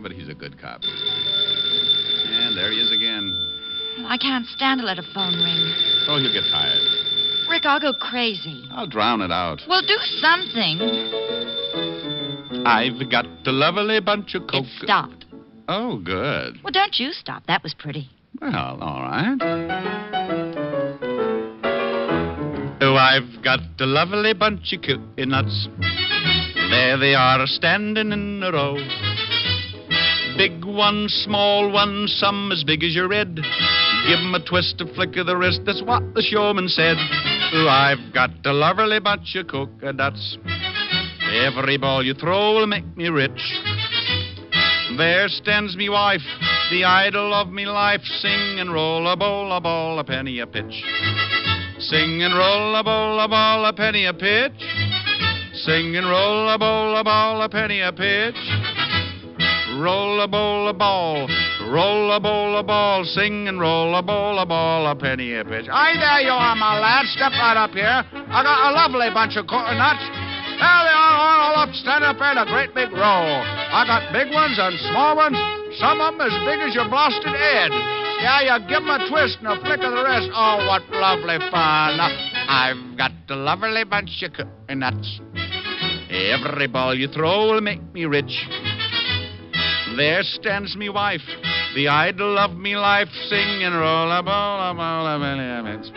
But he's a good cop. And there he is again. I can't stand to let a phone ring. Oh, he'll get tired. Rick, I'll go crazy. I'll drown it out. Well, do something. I've got a lovely bunch of coke. It stopped. Oh, good. Well, don't you stop. That was pretty. Well, all right. Oh, I've got a lovely bunch of nuts. There they are, standing in a row. Big ones, small ones, some as big as your head. Give 'em a twist, a flick of the wrist, that's what the showman said. Oh, I've got a lovely bunch of coconuts. Every ball you throw will make me rich. There stands me wife, the idol of me life. Sing and roll a bowl, a ball, a penny a pitch. Sing and roll a bowl, a ball, a penny a pitch. Sing and roll a bowl, a ball, a penny a pitch. Roll a bowl, a ball, roll a bowl, a ball. Sing and roll a bowl, a ball, a penny a pitch. Aye, there you are, my lad. Step right up here. I got a lovely bunch of coconuts. There they are, all up, standing up there in a great big row. I got big ones and small ones, some of them as big as your blasted head. Yeah, you give 'em a twist and a flick of the wrist. Oh, what lovely fun. I've got a lovely bunch of coconuts. Every ball you throw will make me rich. There stands me wife, the idol of me life. Sing and roll a ball, a ball, a penny a pitch.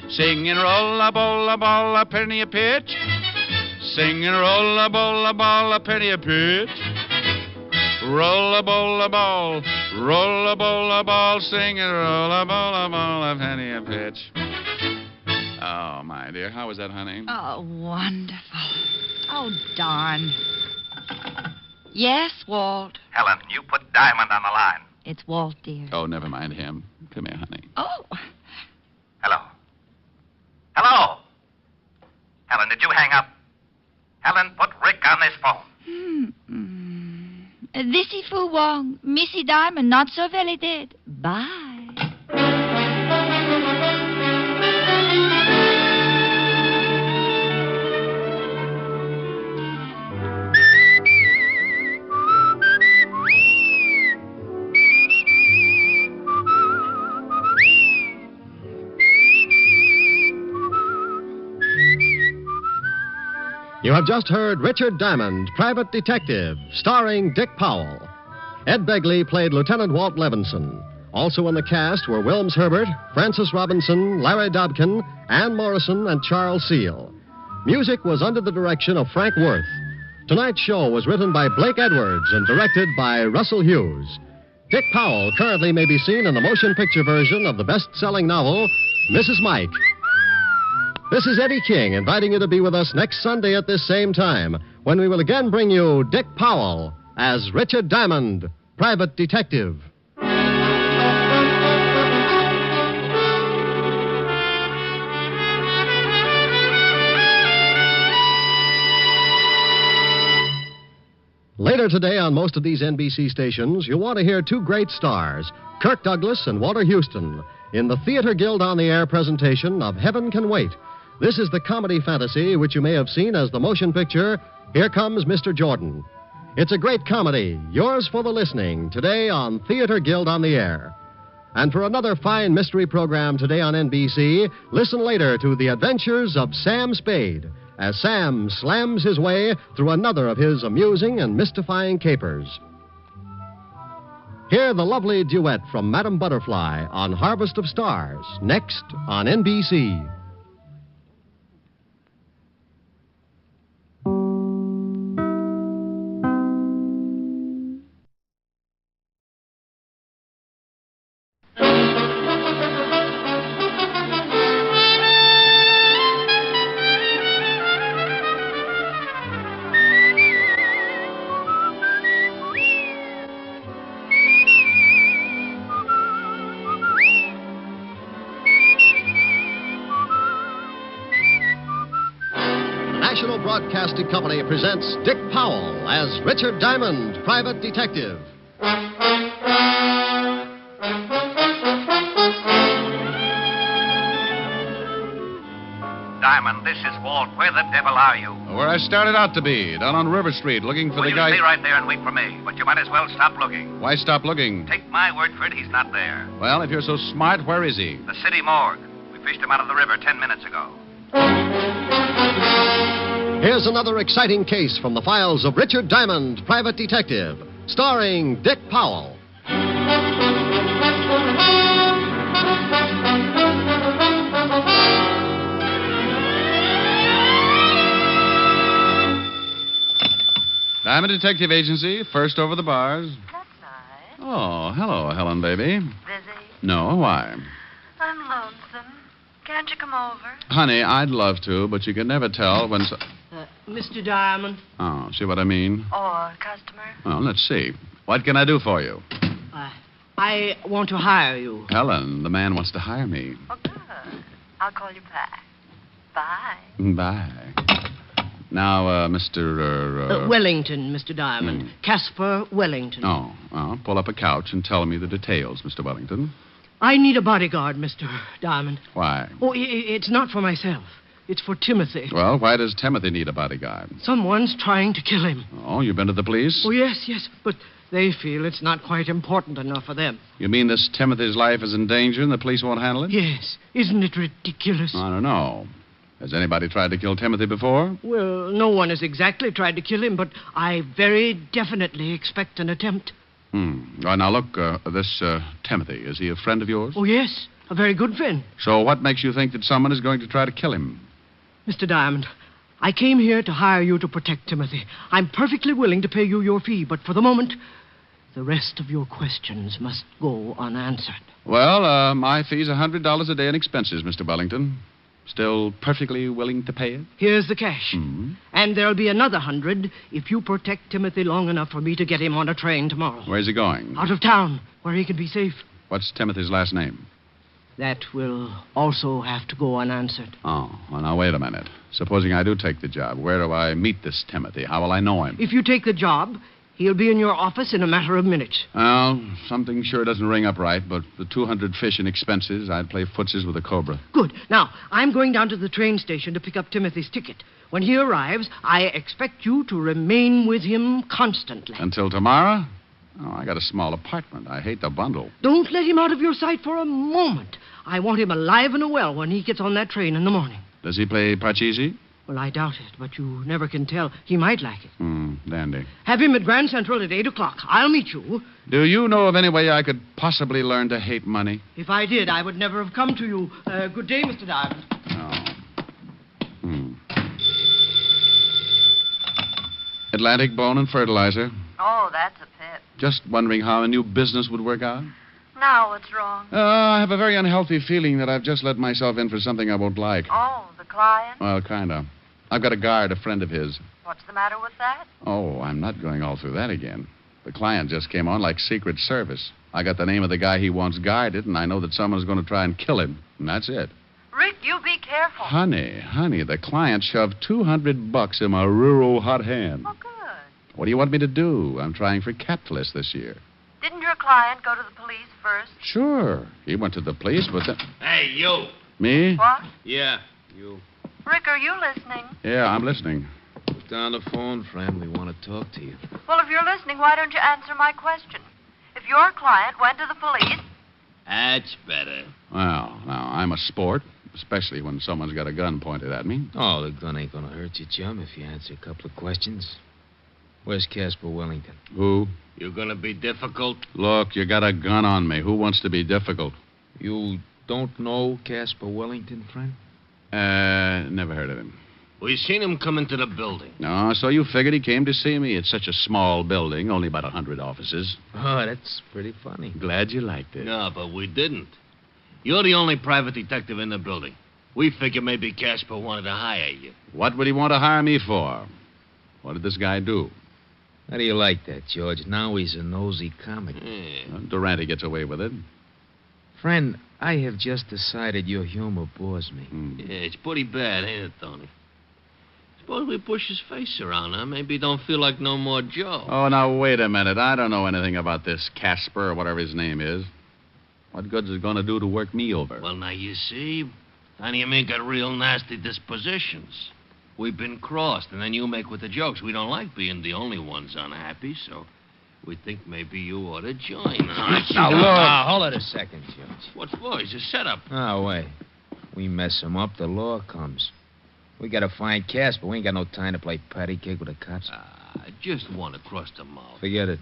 Sing and roll a ball, a ball, a penny a pitch. Sing and roll a ball, a ball, a penny a pitch. Roll a bowl, a ball, roll a bowl, a ball. Sing and roll a ball, a penny a pitch. Oh, my dear, how was that, honey? Oh, wonderful. Oh, darn. Yes, Walt. Helen, you put Diamond on the line. It's Walt, dear. Oh, never mind him. Come here, honey. Oh. Hello. Hello. Helen, did you hang up? Helen, put Rick on this phone. This is Fu Wong. Missy Diamond, not so very dead. Bye. You have just heard Richard Diamond, Private Detective, starring Dick Powell. Ed Begley played Lieutenant Walt Levinson. Also in the cast were Wilms Herbert, Francis Robinson, Larry Dobkin, Ann Morrison, and Charles Seal. Music was under the direction of Frank Worth. Tonight's show was written by Blake Edwards and directed by Russell Hughes. Dick Powell currently may be seen in the motion picture version of the best-selling novel, Mrs. Mike. This is Eddie King inviting you to be with us next Sunday at this same time when we will again bring you Dick Powell as Richard Diamond, Private Detective. Later today on most of these NBC stations, you'll want to hear two great stars, Kirk Douglas and Walter Houston, in the Theater Guild on the Air presentation of Heaven Can Wait. This is the comedy fantasy which you may have seen as the motion picture, Here Comes Mr. Jordan. It's a great comedy, yours for the listening, today on Theater Guild on the Air. And for another fine mystery program today on NBC, listen later to The Adventures of Sam Spade, as Sam slams his way through another of his amusing and mystifying capers. Hear the lovely duet from Madame Butterfly on Harvest of Stars, next on NBC. National Broadcasting Company presents Dick Powell as Richard Diamond, private detective. Diamond, this is Walt. Where the devil are you? Where I started out to be, down on River Street, looking for Well, the you guy. stay right there and wait for me. But you might as well stop looking. Why stop looking? Take my word for it, he's not there. Well, if you're so smart, where is he? The city morgue. We fished him out of the river 10 minutes ago. Here's another exciting case from the files of Richard Diamond, private detective, starring Dick Powell. Diamond Detective Agency, first over the bars. That's nice. Oh, hello, Helen, baby. Busy? No, why? I'm lonesome. Can't you come over? Honey, I'd love to, but you can never tell when... Mr. Diamond. Oh, see what I mean? Or customer? Well, let's see. What can I do for you? I want to hire you. Helen, the man wants to hire me. Oh, good. I'll call you back. Bye. Bye. Now, Mr. Wellington, Mr. Diamond. Caspar Wellington. Oh, well, pull up a couch and tell me the details, Mr. Wellington. I need a bodyguard, Mr. Diamond. Why? Oh, it's not for myself. It's for Timothy. Well, why does Timothy need a bodyguard? Someone's trying to kill him. Oh, you've been to the police? Oh, yes, but they feel it's not quite important enough for them. You mean this Timothy's life is in danger and the police won't handle it? Yes. Isn't it ridiculous? I don't know. Has anybody tried to kill Timothy before? Well, no one has exactly tried to kill him, but I very definitely expect an attempt. Right, now, look, this Timothy, is he a friend of yours? Oh, yes, a very good friend. So what makes you think that someone is going to try to kill him? Mr. Diamond, I came here to hire you to protect Timothy. I'm perfectly willing to pay you your fee, but for the moment, the rest of your questions must go unanswered. Well, my fee's $100 a day in expenses, Mr. Wellington. Still perfectly willing to pay it? Here's the cash. And there'll be another 100 if you protect Timothy long enough for me to get him on a train tomorrow. Where's he going? Out of town, where he can be safe. What's Timothy's last name? That will also have to go unanswered. Oh, well, now, wait a minute. Supposing I do take the job, where do I meet this Timothy? How will I know him? If you take the job, he'll be in your office in a matter of minutes. Well, something sure doesn't ring up right, but the 200 fish in expenses, I'd play footsies with a cobra. Good. Now, I'm going down to the train station to pick up Timothy's ticket. When he arrives, I expect you to remain with him constantly. Until tomorrow? Oh, I got a small apartment. I hate to bundle. Don't let him out of your sight for a moment. I want him alive and well when he gets on that train in the morning. Does he play Parcheesi? Well, I doubt it, but you never can tell. He might like it. Dandy. Have him at Grand Central at 8 o'clock. I'll meet you. Do you know of any way I could possibly learn to hate money? If I did, I would never have come to you. Good day, Mr. Diamond. Atlantic Bone and Fertilizer. Oh, that's a pip. Just wondering how a new business would work out. Now what's wrong? I have a very unhealthy feeling that I've just let myself in for something I won't like. Oh, the client? Well, kind of. I've got a guard, a friend of his. What's the matter with that? Oh, I'm not going all through that again. The client just came on like Secret Service. I got the name of the guy he wants guarded, and I know that someone's going to try and kill him. And that's it. Rick, you be careful. Honey, the client shoved $200 in my rural hot hand. Oh, good. What do you want me to do? I'm trying for capitalist this year. Didn't your client go to the police first? Sure. He went to the police, but then... Hey, you. Me? What? Yeah, you. Rick, are you listening? Yeah, I'm listening. Put down the phone, friend. We want to talk to you. Well, if you're listening, why don't you answer my question? If your client went to the police... That's better. Well, now, I'm a sport. especially when someone's got a gun pointed at me. Oh, the gun ain't gonna hurt you, chum, if you answer a couple of questions. Where's Casper Wellington? Who? You gonna be difficult? Look, you got a gun on me. Who wants to be difficult? You don't know Casper Wellington, friend? Never heard of him. We seen him come into the building. No, so you figured he came to see me. It's such a small building, only about 100 offices. Oh, that's pretty funny. Glad you liked it. No, but we didn't. You're the only private detective in the building. We figured maybe Casper wanted to hire you. What would he want to hire me for? What did this guy do? How do you like that, George? Now he's a nosy comic. Well, Durante gets away with it. Friend, I have just decided your humor bores me. Yeah, it's pretty bad, ain't it, Tony? Suppose we push his face around, huh? Maybe he don't feel like no more Joe. Oh, now, wait a minute. I don't know anything about this Casper or whatever his name is. What good's it going to do to work me over? Well, now, you see, Tony and me got real nasty dispositions. We've been crossed, and then you make with the jokes. We don't like being the only ones unhappy, so we think maybe you ought to join us. Now, look. Hold it a second, George. What for? It's a setup. Oh, wait. We mess him up, the law comes. We gotta find Casper. We ain't got no time to play patty cake with the cops. Just want to cross the mouth. Forget it.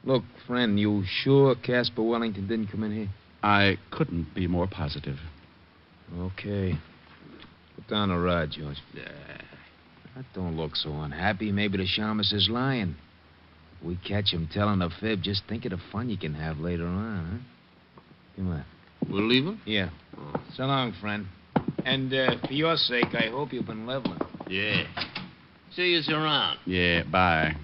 Look, friend, you sure Casper Wellington didn't come in here? I couldn't be more positive. Okay. Put down the rod, George. That don't look so unhappy. Maybe the shamus is lying. If we catch him telling a fib, just think of the fun you can have later on, huh? Come on. We'll leave him? Yeah. So long, friend. And for your sake, I hope you've been leveling. Yeah. See you around. Yeah, bye.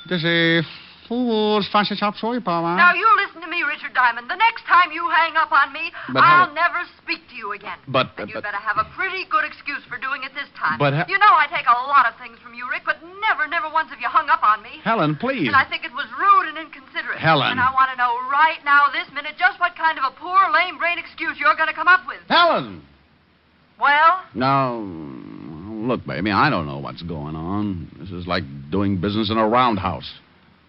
This is fool's fancy chop suey, Paul. Now, you listen to me, Richard Diamond. The next time you hang up on me, But I'll how- never speak to you again. But, And you but- better have a pretty good excuse for doing it this time. But you know I take a lot of things from you, Rick, but never once have you hung up on me. Helen, please. And I think it was rude and inconsiderate. Helen. And I want to know right now, this minute, just what kind of a poor, lame brain excuse you're going to come up with. Helen! Well? Now, look, baby, I don't know what's going on. This is like doing business in a roundhouse.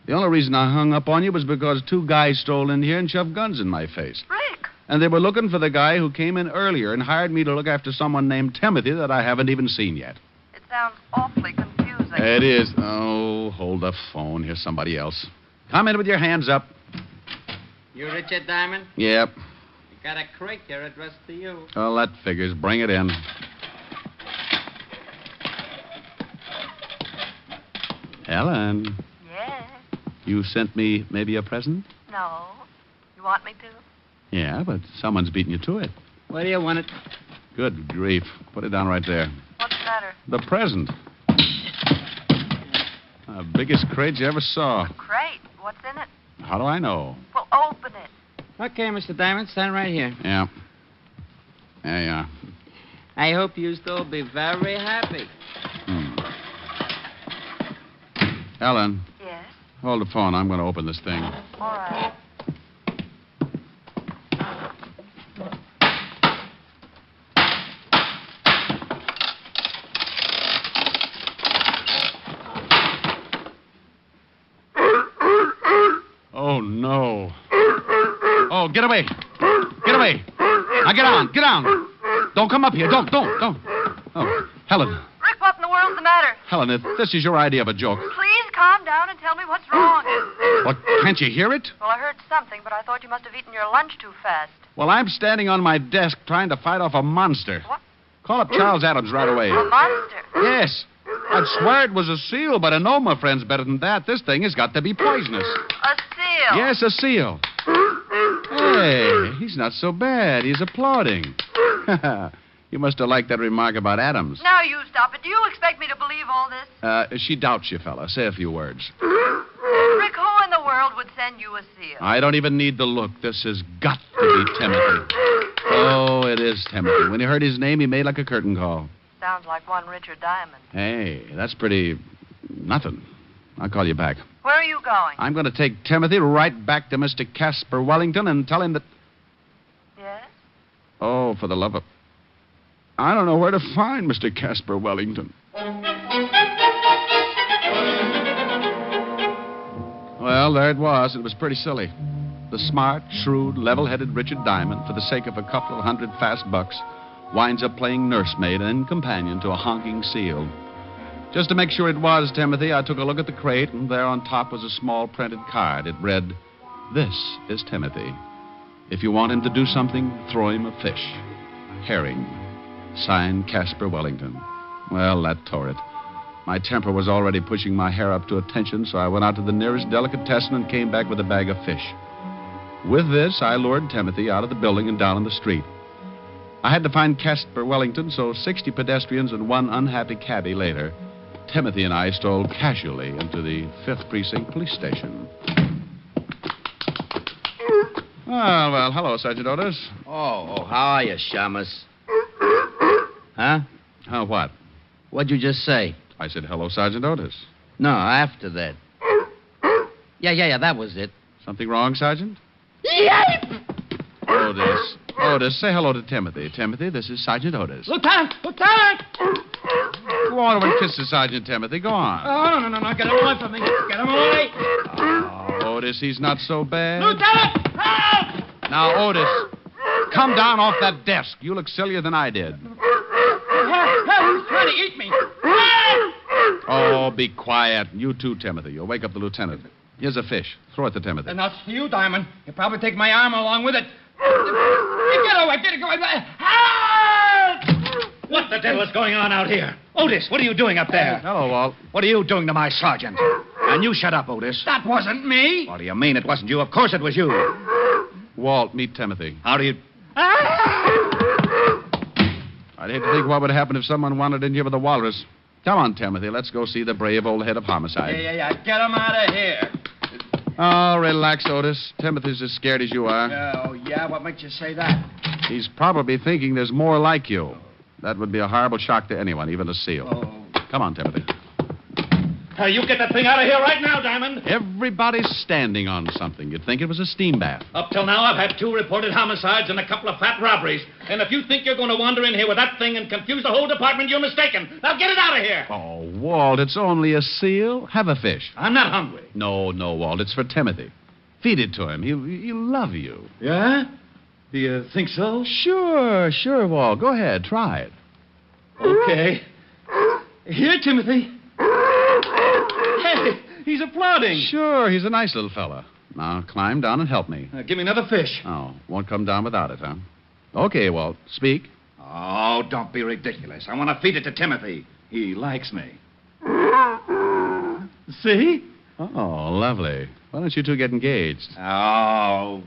The only reason I hung up on you was because two guys strolled in here and shoved guns in my face. Rick! And they were looking for the guy who came in earlier and hired me to look after someone named Timothy that I haven't even seen yet. It sounds awfully confusing. It is. Oh, hold the phone. Here's somebody else. Come in with your hands up. You Richard Diamond? Yep. You got a crate here addressed to you. Well, that figures. Bring it in. Helen, Yes? you sent me maybe a present? No. You want me to? Yeah, but someone's beating you to it. Where do you want it? Good grief. Put it down right there. What's the matter? The present. The biggest crate you ever saw. Crate. What's in it? How do I know? Well, open it. Okay, Mr. Diamond, stand right here. Yeah. There you are. I hope you still be very happy. Helen. Yes? Hold the phone. I'm going to open this thing. All right. Oh, no. Oh, get away. Get away. Now, get on. Get on. Don't come up here. Don't. Oh, Helen. Rick, what in the world's the matter? Helen, if this is your idea of a joke, Please calm down and tell me what's wrong. what, can't you hear it? Well, I heard something, but I thought you must have eaten your lunch too fast. Well, I'm standing on my desk trying to fight off a monster. What? Call up Charles Adams right away. A monster? Yes. I'd swear it was a seal, but I know my friend's better than that. This thing has got to be poisonous. A seal? Yes, a seal. Hey, he's not so bad. He's applauding. You must have liked that remark about Adams. Now you stop it. Do you expect me to believe all this? She doubts you, fella. Say a few words. Rick, who in the world would send you a seal? I don't even need to look. This has got to be Timothy. Oh, it is Timothy. When he heard his name, he made like a curtain call. Sounds like one Richard Diamond. Hey, that's pretty... nothing. I'll call you back. Where are you going? I'm going to take Timothy right back to Mr. Casper Wellington and tell him that... Yes? Oh, for the love of... I don't know where to find Mr. Casper Wellington. Well, there it was. It was pretty silly. the smart, shrewd, level-headed Richard Diamond, for the sake of a couple of hundred fast bucks, winds up playing nursemaid and companion to a honking seal. Just to make sure it was Timothy, I took a look at the crate, and there on top was a small printed card. It read, "This is Timothy. If you want him to do something, throw him a fish. Herring. Signed, Casper Wellington." Well, that tore it. My temper was already pushing my hair up to attention, so I went out to the nearest delicatessen and came back with a bag of fish. With this, I lured Timothy out of the building and down on the street. I had to find Casper Wellington, so 60 pedestrians and one unhappy cabbie later, Timothy and I strolled casually into the 5th Precinct Police Station. Well, hello, Sergeant Otis. Oh, how are you, Shamus? Huh? What? What'd you just say? I said, hello, Sergeant Otis. No, after that. Yeah, that was it. Something wrong, Sergeant? Yipe! Otis, say hello to Timothy. Timothy, this is Sergeant Otis. Lieutenant! Go on over and kiss the Sergeant, Timothy. Go on. Oh, no. Get him away from me. Get him away. Oh, Otis, he's not so bad. Lieutenant! Help! Now, Otis, come down off that desk. You look sillier than I did. He's trying to eat me. Oh, be quiet. You too, Timothy. You'll wake up the lieutenant. Here's a fish. Throw it to Timothy. And that's you, Diamond. You'll probably take my arm along with it. Get away. Help! What the devil is going on out here? Otis, what are you doing up there? Hello, Walt. What are you doing to my sergeant? And you shut up, Otis. That wasn't me. What do you mean it wasn't you? Of course it was you. Walt, meet Timothy. How do you... I'd hate to think what would happen if someone wandered in here with a walrus. Come on, Timothy. Let's go see the brave old head of homicide. Yeah. Get him out of here. Oh, relax, Otis. Timothy's as scared as you are. Oh, yeah? What makes you say that? He's probably thinking there's more like you. That would be a horrible shock to anyone, even a seal. Oh. Come on, Timothy. You get that thing out of here right now, Diamond. Everybody's standing on something. You'd think it was a steam bath. Up till now, I've had 2 reported homicides and a couple of fat robberies. And if you think you're going to wander in here with that thing and confuse the whole department, you're mistaken. Now get it out of here. Oh, Walt, it's only a seal. Have a fish. I'm not hungry. No, Walt. It's for Timothy. Feed it to him. He'll love you. Yeah? Do you think so? Sure, Walt. Go ahead. Try it. Okay. Here, Timothy. Hey, he's applauding. Sure, he's a nice little fella. Now, climb down and help me. Give me another fish. Oh, won't come down without it, huh? Okay, Walt, speak. Oh, don't be ridiculous. I want to feed it to Timothy. He likes me. See? Oh, lovely. Why don't you two get engaged? Oh.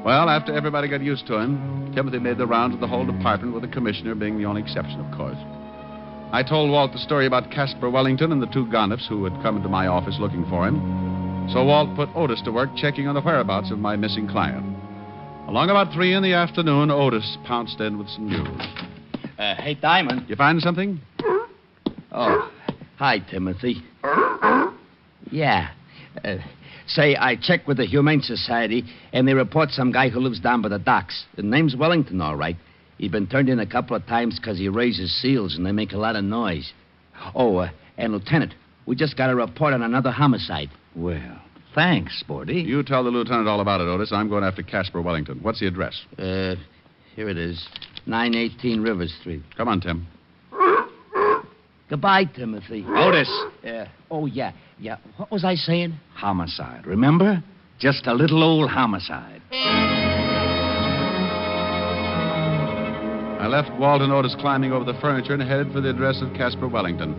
Well, after everybody got used to him, Timothy made the rounds of the whole department, with the commissioner being the only exception, of course. I told Walt the story about Casper Wellington and the 2 gonnips who had come into my office looking for him. So Walt put Otis to work checking on the whereabouts of my missing client. Along about 3 in the afternoon, Otis pounced in with some news. Hey, Diamond. You find something? Oh, hi, Timothy. Yeah. Say, I checked with the Humane Society, and they report some guy who lives down by the docks. The name's Wellington, all right. He's been turned in a couple of times because he raises seals, and they make a lot of noise. Oh, and Lieutenant, we just got a report on another homicide. Well, thanks, Sporty. You tell the lieutenant all about it, Otis. I'm going after Casper Wellington. What's the address? Here it is. 918 River Street. Come on, Tim. Goodbye, Timothy. Otis. Oh, yeah. What was I saying? Homicide, remember? Just a little old homicide. I left Walt and Otis climbing over the furniture and headed for the address of Casper Wellington.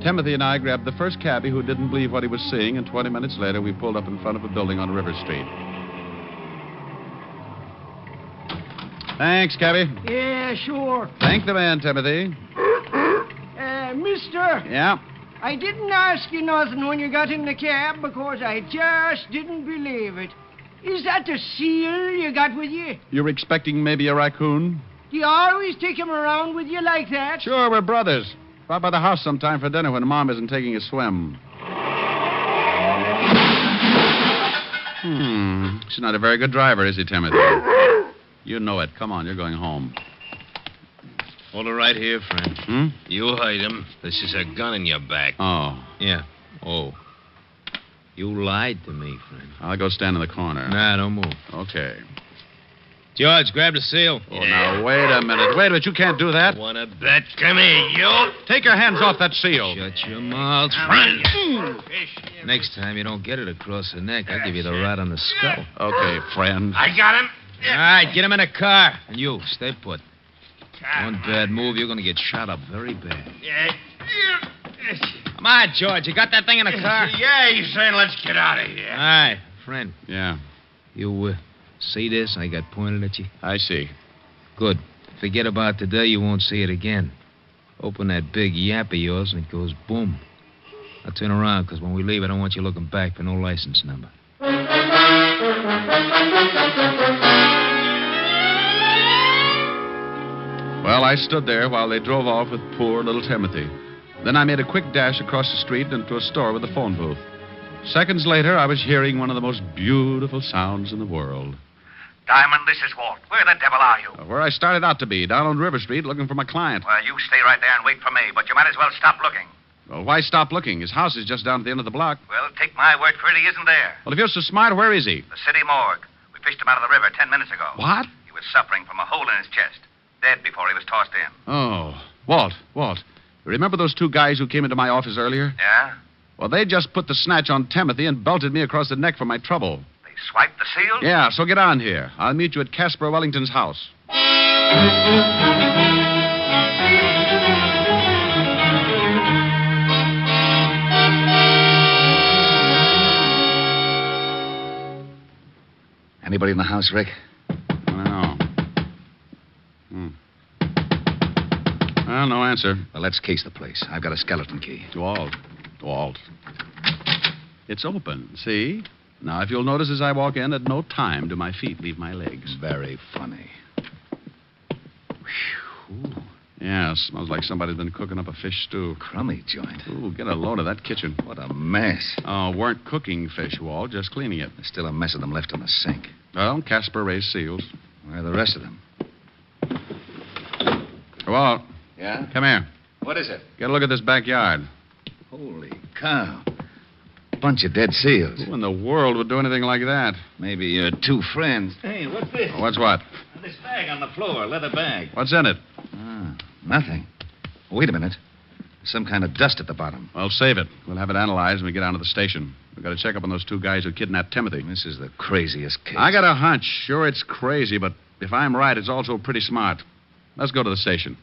Timothy and I grabbed the first cabbie who didn't believe what he was seeing, and 20 minutes later we pulled up in front of a building on River Street. Thanks, cabbie. Yeah, sure. Thank the man, Timothy. Mister. Yeah? I didn't ask you nothing when you got in the cab because I just didn't believe it. Is that the seal you got with you? You're expecting maybe a raccoon? Do you always take him around with you like that? Sure, we're brothers. Drop by the house sometime for dinner when Mom isn't taking a swim. She's not a very good driver, is he, Timothy? You know it. Come on, you're going home. Hold it right here, friend. Hmm? You hide him. This is a gun in your back. Oh. Yeah. Oh. You lied to me, friend. I'll go stand in the corner. Nah, don't move. Okay. George, grab the seal. Oh, now, wait a minute. Wait a minute. You can't do that. Wanna bet? Come here, you. Take your hands off that seal. Shut your mouth, friend. Next time you don't get it across the neck, I'll give you the right on the skull. Okay, friend. I got him. All right, get him in a car. And you, stay put. One bad move, you're going to get shot up very bad. Come on, George. You got that thing in the car? Yeah, he's saying let's get out of here. All right, friend. Yeah. You see this I got pointed at you? I see. Good. Forget about today. You won't see it again. Open that big yap of yours and it goes boom. Now turn around, because when we leave, I don't want you looking back for no license number. Well, I stood there while they drove off with poor little Timothy. Then I made a quick dash across the street into a store with a phone booth. Seconds later, I was hearing one of the most beautiful sounds in the world. Diamond, this is Walt. Where the devil are you? Where I started out to be, down on River Street, looking for my client. Well, you stay right there and wait for me, but you might as well stop looking. Well, why stop looking? His house is just down at the end of the block. Well, take my word for it, he isn't there. Well, if you're so smart, where is he? The city morgue. We fished him out of the river 10 minutes ago. What? He was suffering from a hole in his chest. Dead before he was tossed in. Oh, Walt. Remember those two guys who came into my office earlier? Yeah? Well, they just put the snatch on Timothy and belted me across the neck for my trouble. They swiped the seal? Yeah, so get on here. I'll meet you at Casper Wellington's house. Anybody in the house, Rick? I don't know. Well, no answer. Well, let's case the place. I've got a skeleton key. Walt. It's open, see? Now, if you'll notice as I walk in, at no time do my feet leave my legs. Very funny. Whew. Yeah, smells like somebody's been cooking up a fish stew. Crummy joint. Ooh, get a load of that kitchen. What a mess. Oh, weren't cooking fish, Walt, just cleaning it. There's still a mess of them left in the sink. Well, Casper raised seals. Where are the rest of them? Walt. Yeah? Come here. What is it? Get a look at this backyard. Holy cow. Bunch of dead seals. Who in the world would do anything like that? Maybe your two friends. Hey, what's this? What's what? This bag on the floor, leather bag. What's in it? Nothing. Wait a minute. There's some kind of dust at the bottom. Well, save it. We'll have it analyzed when we get down to the station. We've got to check up on those two guys who kidnapped Timothy. This is the craziest case. I got a hunch. Sure, it's crazy, but if I'm right, it's also pretty smart. Let's go to the station.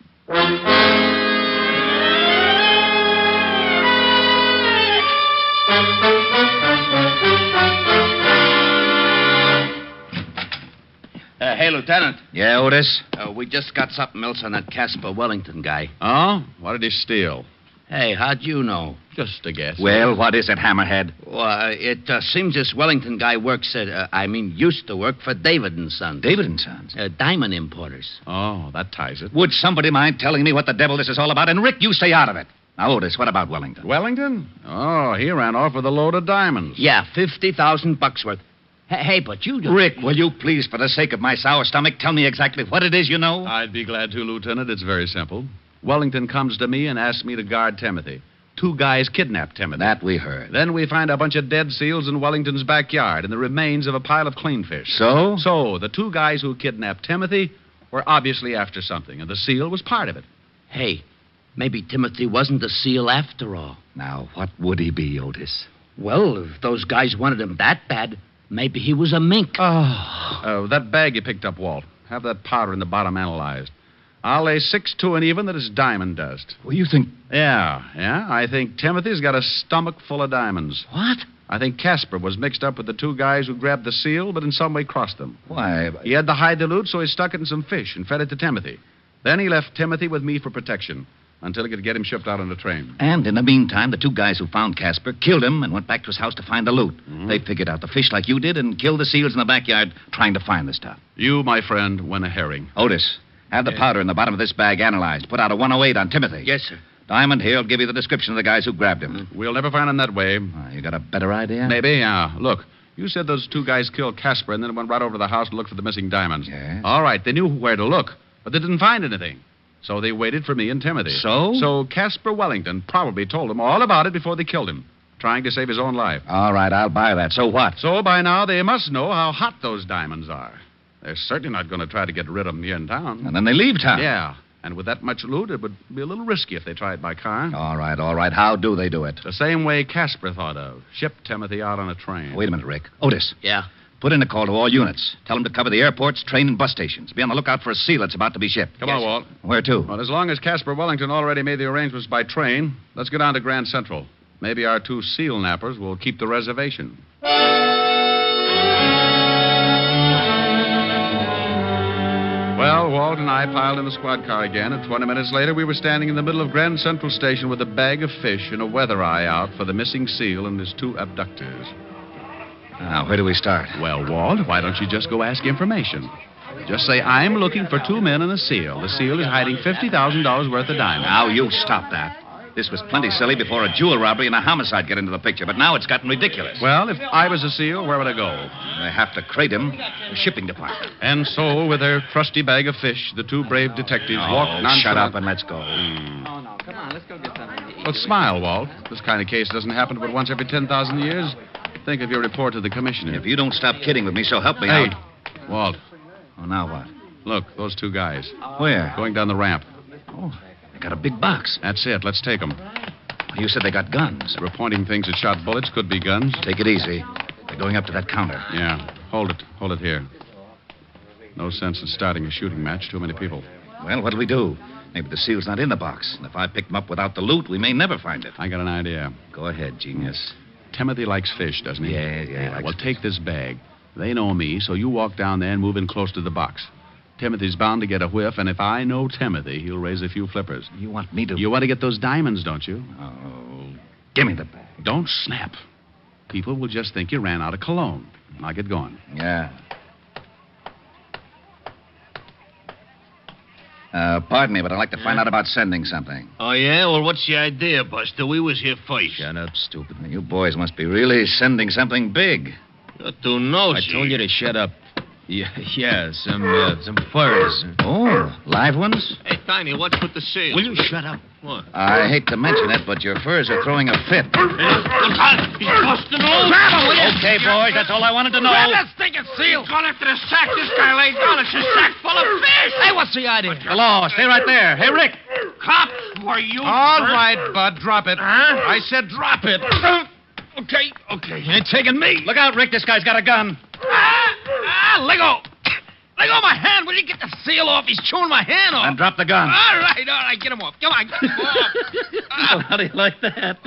Hey, Lieutenant. Yeah, Otis? We just got something else on that Casper Wellington guy. Oh? What did he steal? Hey, how'd you know? Just a guess. Well, what is it, Hammerhead? Well, it seems this Wellington guy works used to work for David & Sons. David & Sons? Diamond importers. Oh, that ties it. Would somebody mind telling me what the devil this is all about? And, Rick, you stay out of it. Now, Otis, what about Wellington? Wellington? Oh, he ran off with a load of diamonds. Yeah, $50,000 worth. Hey, but you don't... Rick, will you please, for the sake of my sour stomach, tell me exactly what it is you know? I'd be glad to, Lieutenant. It's very simple. Wellington comes to me and asks me to guard Timothy. Two guys kidnapped Timothy. That we heard. Then we find a bunch of dead seals in Wellington's backyard and the remains of a pile of clean fish. So? So, the two guys who kidnapped Timothy were obviously after something, and the seal was part of it. Hey, maybe Timothy wasn't a seal after all. Now, what would he be, Otis? Well, if those guys wanted him that bad, maybe he was a mink. That bag you picked up, Walt. Have that powder in the bottom analyzed. I'll lay 6-2 and even that it's diamond dust. Well, you think... Yeah. I think Timothy's got a stomach full of diamonds. What? I think Casper was mixed up with the two guys who grabbed the seal, but in some way crossed them. Why? He had to hide the loot, so he stuck it in some fish and fed it to Timothy. Then he left Timothy with me for protection until he could get him shipped out on a train. And in the meantime, the two guys who found Casper killed him and went back to his house to find the loot. Mm-hmm. They figured out the fish like you did and killed the seals in the backyard trying to find the stuff. You, my friend, went a herring. Otis, have the powder in the bottom of this bag analyzed. Put out a 108 on Timothy. Yes, sir. Diamond here will give you the description of the guys who grabbed him. We'll never find him that way. You got a better idea? Maybe, yeah. Look, you said those two guys killed Casper and then went right over to the house to look for the missing diamonds. Yes. All right, they knew where to look, but they didn't find anything. So they waited for me and Timothy. So? So Casper Wellington probably told them all about it before they killed him, trying to save his own life. All right, I'll buy that. So what? So by now they must know how hot those diamonds are. They're certainly not going to try to get rid of them here in town. And then they leave town. Yeah. And with that much loot, it would be a little risky if they tried by car. All right. How do they do it? The same way Casper thought of. Ship Timothy out on a train. Wait a minute, Rick. Otis. Yeah? Put in a call to all units. Tell them to cover the airports, train, and bus stations. Be on the lookout for a seal that's about to be shipped. Come on, Walt. Where to? Well, as long as Casper Wellington already made the arrangements by train, let's go down to Grand Central. Maybe our 2 seal nappers will keep the reservation. Well, Walt and I piled in the squad car again, and 20 minutes later we were standing in the middle of Grand Central Station with a bag of fish and a weather eye out for the missing seal and his 2 abductors. Now, where do we start? Well, Walt, why don't you just go ask information? Just say, I'm looking for 2 men and a seal. The seal is hiding $50,000 worth of diamonds. Now, you stop that. This was plenty silly before a jewel robbery and a homicide get into the picture, but now it's gotten ridiculous. Well, if I was a seal, where would I go? They have to crate him, the shipping department. And so, with their trusty bag of fish, the 2 brave detectives walked nonchalant. Shut up and let's go. Oh, no. Come on, let's go get something to eat. Well, smile, Walt. This kind of case doesn't happen but once every 10,000 years. Think of your report to the commissioner. If you don't stop kidding with me, so help me Hey, out. Walt. Oh, now what? Look, those 2 guys. Where? Going down the ramp. Oh, they got a big box. That's it. Let's take them. You said they got guns. They were pointing things that shot bullets. Could be guns. Take it easy. They're going up to that counter. Yeah. Hold it. Hold it here. No sense in starting a shooting match. Too many people. Well, what'll we do? Maybe the seal's not in the box. And if I pick them up without the loot, we may never find it. I got an idea. Go ahead, genius. Timothy likes fish, doesn't he? Yeah. Well, take this bag. They know me, so you walk down there and move in close to the box. Timothy's bound to get a whiff, and if I know Timothy, he'll raise a few flippers. You want me to... You want to get those diamonds, don't you? Oh, give me the bag. Don't snap. People will just think you ran out of cologne. I'll get going. Yeah. Pardon me, but I'd like to find out about sending something. Oh, yeah? Well, what's the idea, Buster? We was here first. Shut up, stupid. You boys must be really sending something big. You're too nosy. I told you to shut up. Yeah, some furs. Oh, live ones? Hey, Tiny, what's with the seal? Will you shut up? What? I hate to mention it, but your furs are throwing a fit. He's busting old. Grab him, will you? Okay, boys, that's all I wanted to know. Grab that stinking seal. Gone after the sack this guy laid down. It's a sack full of fish. Hey, what's the idea? The law, stay right there. Hey, Rick. Cop, were you... All right, Bud, drop it. Huh? I said drop it. Okay. You ain't taking me. Look out, Rick. This guy's got a gun. Let go. Let go of my hand. Will you get the seal off? He's chewing my hand off. And drop the gun. All right. Get him off. Come on, get him off. Well, how do you like that?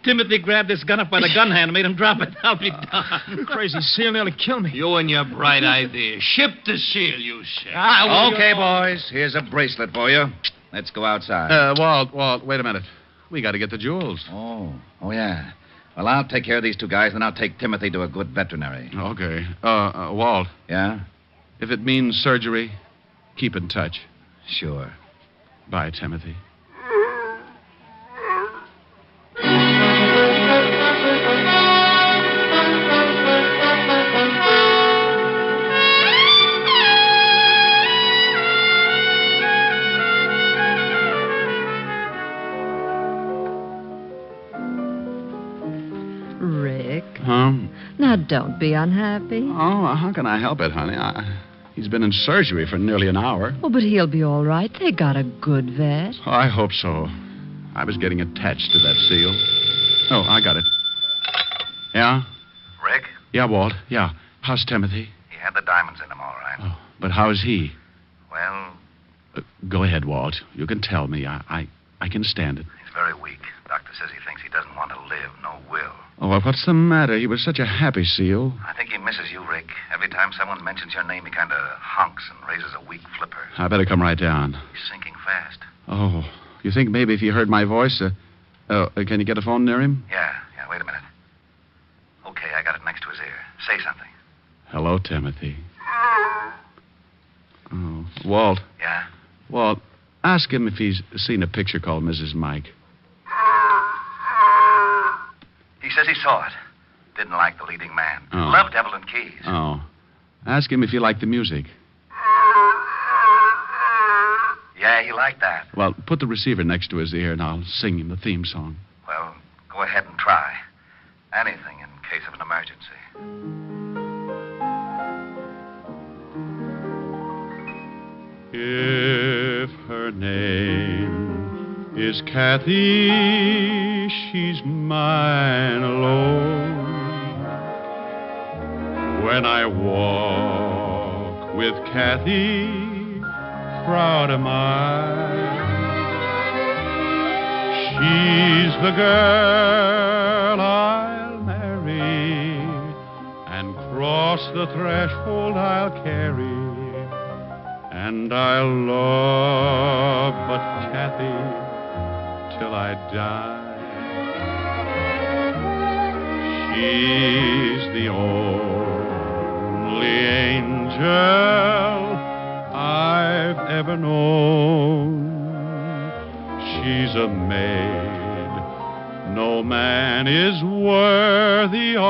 Timothy grabbed this gun up by the gun hand and made him drop it. I'll be darned. Crazy seal nearly killed me. You and your bright idea. Ship the seal, you said. Okay, boys. Here's a bracelet for you. Let's go outside. Walt, wait a minute. We got to get the jewels. Oh, yeah. Well, I'll take care of these 2 guys, then I'll take Timothy to a good veterinary. Okay. Walt. Yeah? If it means surgery, keep in touch. Sure. Bye, Timothy. Rick. Huh? Now, don't be unhappy. Oh, how can I help it, honey? He's been in surgery for nearly an hour. Oh, but he'll be all right. They got a good vet. Oh, I hope so. I was getting attached to that seal. Oh, I got it. Yeah? Rick? Yeah, Walt. Yeah. How's Timothy? He had the diamonds in him, all right. Oh, but how is he? Well, Go ahead, Walt. You can tell me. I can stand it. he's very weak. Doctor says he thinks he doesn't want to live. No will. Oh, well, what's the matter? He was such a happy seal. I think he misses you, Rick. Every time someone mentions your name, he kind of honks and raises a weak flipper. I better come right down. He's sinking fast. Oh, you think maybe if he heard my voice, can you get a phone near him? Yeah, wait a minute. Okay, I got it next to his ear. Say something. Hello, Timothy. Oh, Walt. Yeah? Walt, ask him if he's seen a picture called Mrs. Mike. He says he saw it. Didn't like the leading man. Oh. Loved Evelyn Keyes. Oh. Ask him if he liked the music. Yeah, he liked that. Well, put the receiver next to his ear and I'll sing him the theme song. Well, go ahead and try. Anything in case of an emergency. If her name is Kathy, she's mine alone. When I walk with Kathy, proud am I. She's the girl I'll marry, and cross the threshold I'll carry. And I'll love but Kathy till I die. She's the only angel I've ever known. She's a maid no man is worthy of.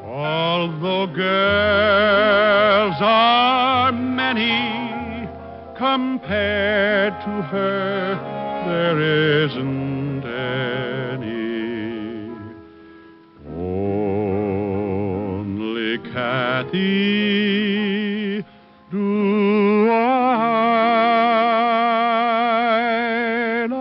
Although girls are many, compared to her, there isn't any. Only Kathy do I love.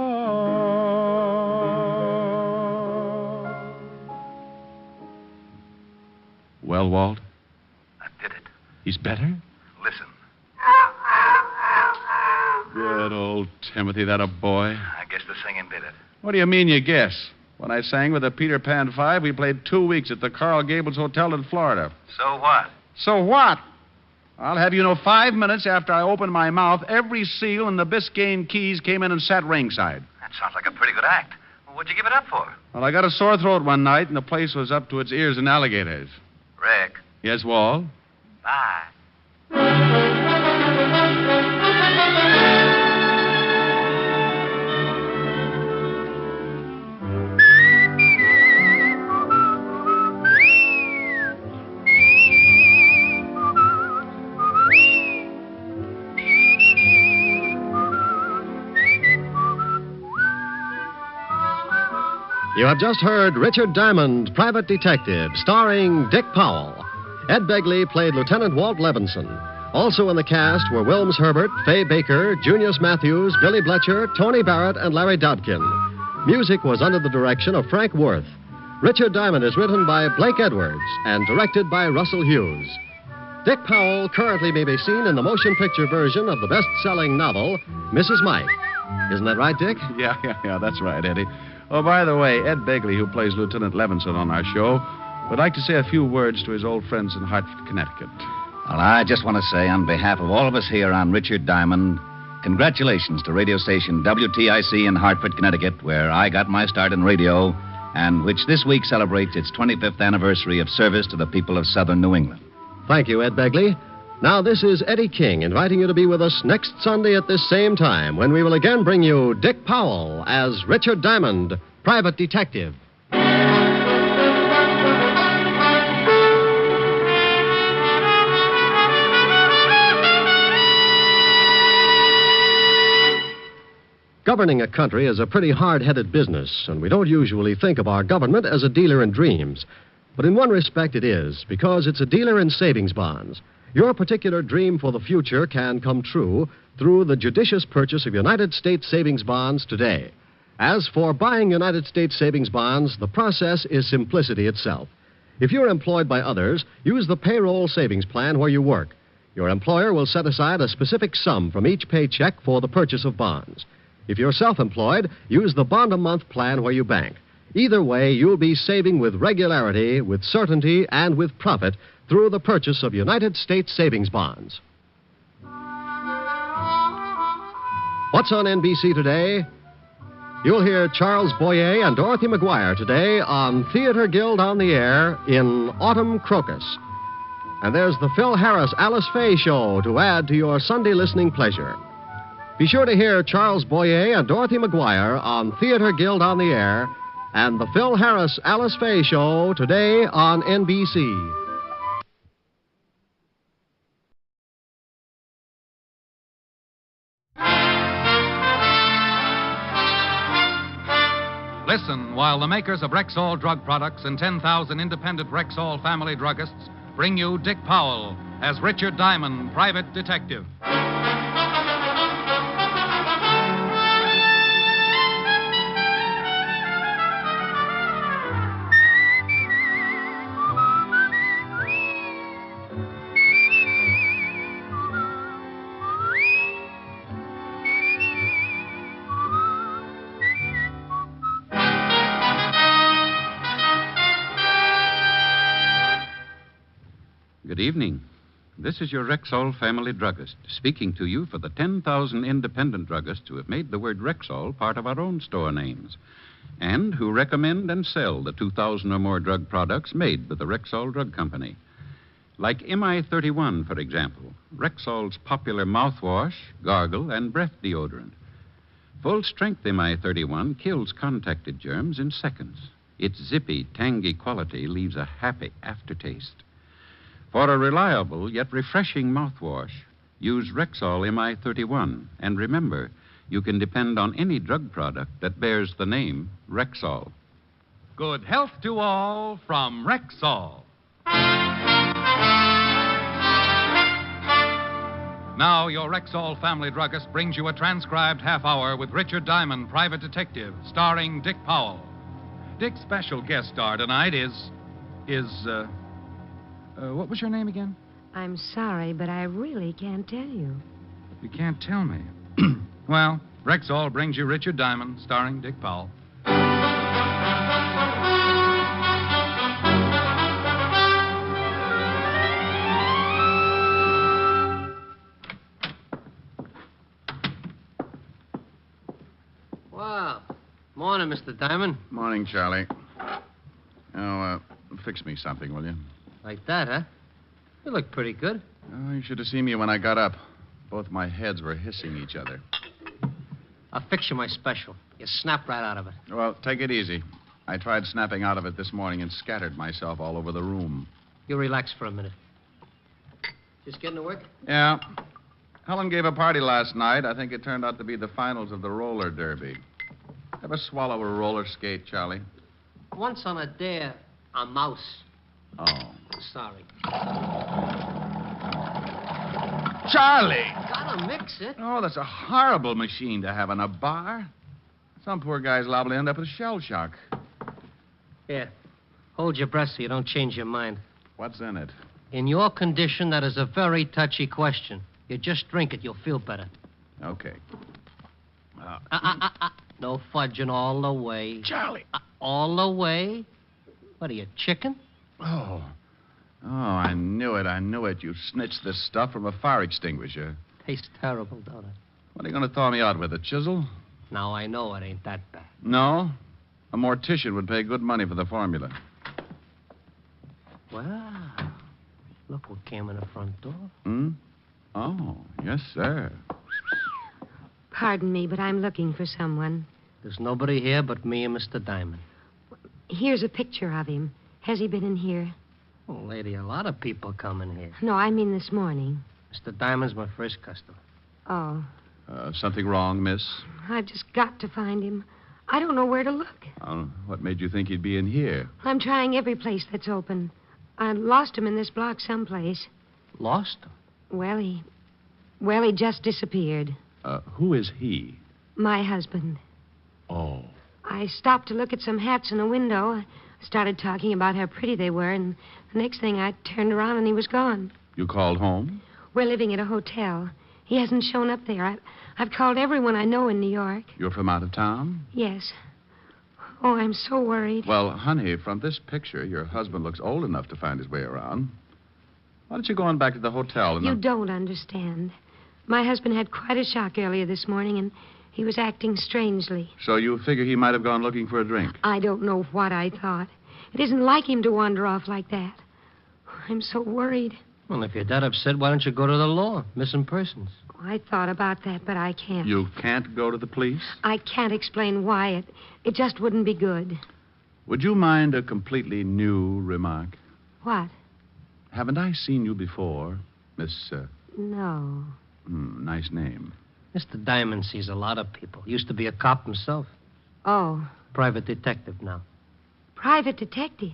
Well, Walt? That did it. He's better? Listen. Good old Timothy, that a boy. I guess the singing did it. What do you mean you guess? When I sang with the Peter Pan Five, we played 2 weeks at the Coral Gables Hotel in Florida. So what? So what? I'll have you know 5 minutes after I opened my mouth, every seal in the Biscayne Keys came in and sat ringside. That sounds like a pretty good act. Well, what'd you give it up for? Well, I got a sore throat one night, and the place was up to its ears in alligators. Rick. Yes, Walt? Bye. You have just heard Richard Diamond, Private Detective, starring Dick Powell. Ed Begley played Lieutenant Walt Levinson. Also in the cast were Wilms Herbert, Fay Baker, Junius Matthews, Billy Bletcher, Tony Barrett, and Larry Dodkin. Music was under the direction of Frank Worth. Richard Diamond is written by Blake Edwards and directed by Russell Hughes. Dick Powell currently may be seen in the motion picture version of the best-selling novel, Mrs. Mike. Isn't that right, Dick? Yeah, that's right, Eddie. Oh, by the way, Ed Begley, who plays Lieutenant Levinson on our show, would like to say a few words to his old friends in Hartford, Connecticut. Well, I just want to say, on behalf of all of us here on Richard Diamond, congratulations to radio station WTIC in Hartford, Connecticut, where I got my start in radio, and which this week celebrates its 25th anniversary of service to the people of southern New England. Thank you, Ed Begley. Now, this is Eddie King inviting you to be with us next Sunday at this same time when we will again bring you Dick Powell as Richard Diamond, Private Detective. Governing a country is a pretty hard-headed business, and we don't usually think of our government as a dealer in dreams. But in one respect it is, because it's a dealer in savings bonds. Your particular dream for the future can come true through the judicious purchase of United States savings bonds today. As for buying United States savings bonds, the process is simplicity itself. If you're employed by others, use the payroll savings plan where you work. Your employer will set aside a specific sum from each paycheck for the purchase of bonds. If you're self-employed, use the bond-a-month plan where you bank. Either way, you'll be saving with regularity, with certainty, and with profit through the purchase of United States savings bonds. What's on NBC today? You'll hear Charles Boyer and Dorothy McGuire today on Theater Guild on the Air in Autumn Crocus. And there's the Phil Harris Alice Faye Show to add to your Sunday listening pleasure. Be sure to hear Charles Boyer and Dorothy McGuire on Theater Guild on the Air and the Phil Harris Alice Faye Show today on NBC. Listen while the makers of Rexall drug products and 10,000 independent Rexall family druggists bring you Dick Powell as Richard Diamond, private detective. Good evening. This is your Rexall family druggist speaking to you for the 10,000 independent druggists who have made the word Rexall part of our own store names and who recommend and sell the 2,000 or more drug products made by the Rexall Drug Company. Like MI31, for example, Rexall's popular mouthwash, gargle, and breath deodorant. Full-strength MI31 kills contacted germs in seconds. Its zippy, tangy quality leaves a happy aftertaste. For a reliable yet refreshing mouthwash, use Rexall MI31. And remember, you can depend on any drug product that bears the name Rexall. Good health to all from Rexall. Now, your Rexall family druggist brings you a transcribed half hour with Richard Diamond, private detective, starring Dick Powell. Dick's special guest star tonight is what was your name again? I'm sorry, but I really can't tell you. You can't tell me. Well, Rexall brings you Richard Diamond, starring Dick Powell. Wow. Morning, Mr. Diamond. Morning, Charlie. Oh, fix me something, will you? Like that, huh? You look pretty good. Oh, you should have seen me when I got up. Both my heads were hissing each other. I'll fix you my special. You snap right out of it. Well, take it easy. I tried snapping out of it this morning and scattered myself all over the room. You relax for a minute. Just getting to work? Yeah. Helen gave a party last night. I think it turned out to be the finals of the roller derby. Ever swallow a roller skate, Charlie? Once on a dare, a mouse. Oh. Sorry. Charlie! Gotta mix it. Oh, that's a horrible machine to have in a bar. Some poor guy's liable to end up with shell shock. Here. Hold your breath so you don't change your mind. What's in it? In your condition, that is a very touchy question. You just drink it, you'll feel better. Okay. No fudging all the way. Charlie! All the way? What are you, chicken? Oh, I knew it. You snitched this stuff from a fire extinguisher. Tastes terrible, don't it? What are you going to thaw me out with, a chisel? Now, I know it ain't that bad. No? A mortician would pay good money for the formula. Wow. Look what came in the front door. Hmm? Oh, yes, sir. Pardon me, but I'm looking for someone. There's nobody here but me and Mr. Diamond. Here's a picture of him. Has he been in here? Oh, lady, a lot of people come in here. No, I mean this morning. Mr. Diamond's my first customer. Oh. Something wrong, miss? I've just got to find him. I don't know where to look. What made you think he'd be in here? I'm trying every place that's open. I lost him in this block someplace. Lost him? Well, he just disappeared. Who is he? My husband. Oh. I stopped to look at some hats in a window. I started talking about how pretty they were, and the next thing I turned around and he was gone. You called home? We're living at a hotel. He hasn't shown up there. I've called everyone I know in New York. You're from out of town? Yes. Oh, I'm so worried. Well, honey, from this picture, your husband looks old enough to find his way around. Why don't you go on back to the hotel? You don't understand. My husband had quite a shock earlier this morning, and he was acting strangely. So you figure he might have gone looking for a drink? I don't know what I thought. It isn't like him to wander off like that. I'm so worried. Well, if you're that upset, why don't you go to the law? Missing persons. I thought about that, but I can't. You can't go to the police? I can't explain why. It just wouldn't be good. Would you mind a completely new remark? What? Haven't I seen you before, Miss... No. Nice name. Mr. Diamond sees a lot of people. Used to be a cop himself. Oh, Private detective now. Private detective?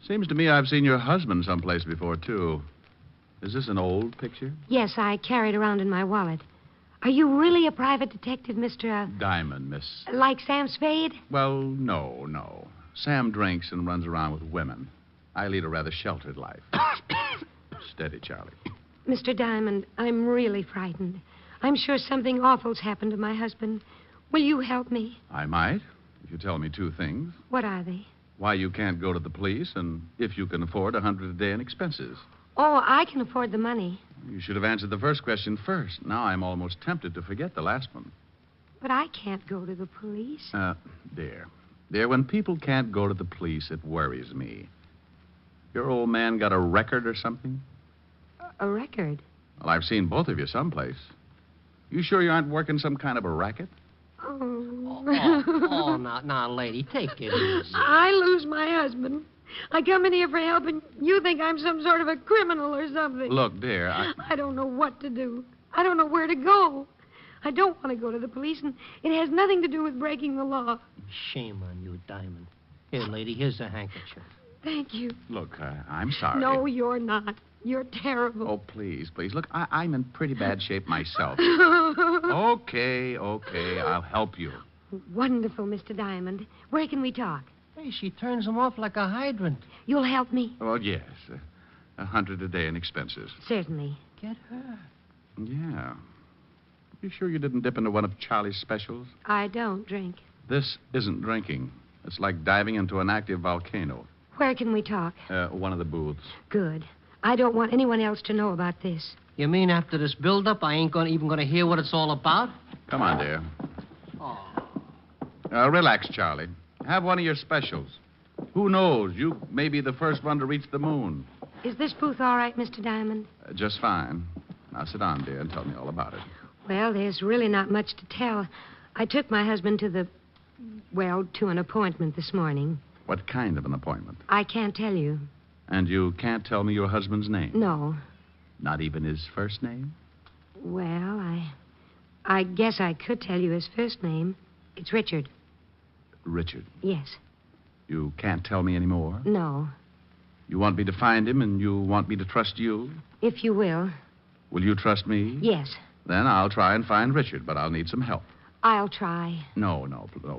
Seems to me I've seen your husband someplace before, too. Is this an old picture? Yes, I carry it around in my wallet. Are you really a private detective, Mr. Diamond, miss. Like Sam Spade? Well, no. Sam drinks and runs around with women. I lead a rather sheltered life. Steady, Charlie. Mr. Diamond, I'm really frightened. I'm sure something awful's happened to my husband. Will you help me? I might, if you tell me two things. What are they? Why you can't go to the police, and if you can afford $100 a day in expenses. Oh, I can afford the money. You should have answered the first question first. Now I'm almost tempted to forget the last one. But I can't go to the police. Dear, when people can't go to the police, it worries me. Your old man got a record or something? A record? Well, I've seen both of you someplace. You sure you aren't working some kind of a racket? Now, lady, take it easy. I lose my husband. I come in here for help, and you think I'm some sort of a criminal or something. Look, dear, I don't know what to do. I don't know where to go. I don't want to go to the police, and it has nothing to do with breaking the law. Shame on you, Diamond. Here, lady, here's a handkerchief. Thank you. Look, I'm sorry. No, you're not. You're terrible. Oh, please. Look, I'm in pretty bad shape myself. Okay, I'll help you. Wonderful, Mr. Diamond. Where can we talk? Hey, she turns him off like a hydrant. You'll help me? Oh, yes. $100 a day in expenses. Certainly. Get her. Yeah. You sure you didn't dip into one of Charlie's specials? I don't drink. This isn't drinking. It's like diving into an active volcano. Where can we talk? One of the booths. Good. I don't want anyone else to know about this. You mean after this build-up, I ain't even going to hear what it's all about? Come on, dear. Oh. Relax, Charlie. Have one of your specials. Who knows? You may be the first one to reach the moon. Is this booth all right, Mr. Diamond? Just fine. Now sit down, dear, and tell me all about it. Well, there's really not much to tell. I took my husband to an appointment this morning. What kind of an appointment? I can't tell you. And you can't tell me your husband's name? No. Not even his first name? Well, I guess I could tell you his first name. It's Richard. Richard? Yes. You can't tell me any more? No. You want me to find him, and you want me to trust you? If you will. Will you trust me? Yes. Then I'll try and find Richard, but I'll need some help. I'll try. No,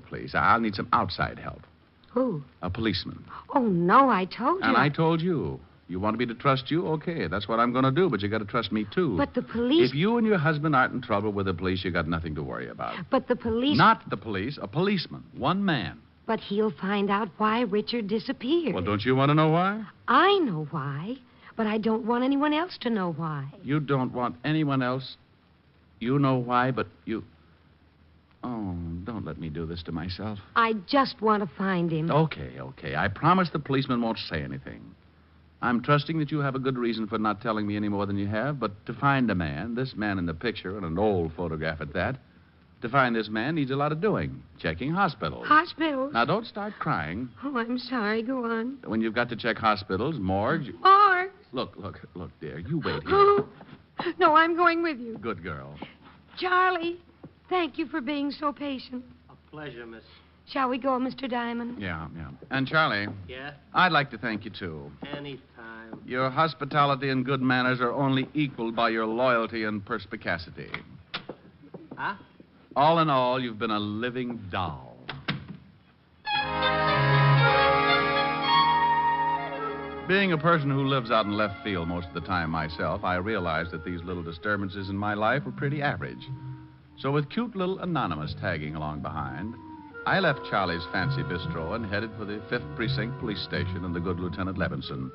please. I'll need some outside help. Who? A policeman. Oh, no, I told you. And I told you. You want me to trust you? Okay, that's what I'm going to do, but you got to trust me, too. But the police... If you and your husband aren't in trouble with the police, you got nothing to worry about. But the police... Not the police, a policeman. One man. But he'll find out why Richard disappeared. Well, don't you want to know why? I know why, but I don't want anyone else to know why. You don't want anyone else? You know why, but you... Oh, don't let me do this to myself. I just want to find him. Okay. I promise the policeman won't say anything. I'm trusting that you have a good reason for not telling me any more than you have, but to find a man, this man in the picture, and an old photograph at that, to find this man needs a lot of doing. Checking hospitals. Hospitals? Now, don't start crying. Oh, I'm sorry. Go on. When you've got to check hospitals, morgues... Morgues? Look, dear. You wait here. No, I'm going with you. Good girl. Charlie, thank you for being so patient. A pleasure, miss. Shall we go, Mr. Diamond? Yeah. And, Charlie... Yeah? I'd like to thank you, too. Anytime. Your hospitality and good manners are only equaled by your loyalty and perspicacity. Huh? All in all, you've been a living doll. Being a person who lives out in left field most of the time myself, I realized that these little disturbances in my life were pretty average. So with cute little Anonymous tagging along behind, I left Charlie's fancy bistro and headed for the 5th Precinct Police Station and the good Lieutenant Levinson.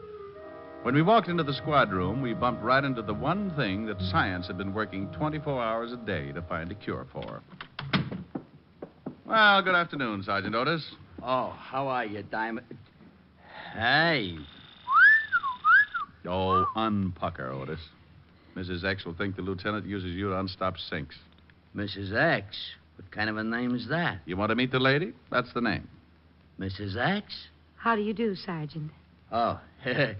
When we walked into the squad room, we bumped right into the one thing that science had been working 24 hours a day to find a cure for. Well, good afternoon, Sergeant Otis. Oh, how are you, Diamond? Hey. Oh, unpucker, Otis. Mrs. X will think the lieutenant uses you to unstop sinks. Mrs. X? What kind of a name is that? You want to meet the lady? That's the name. Mrs. X? How do you do, Sergeant? Oh, hey,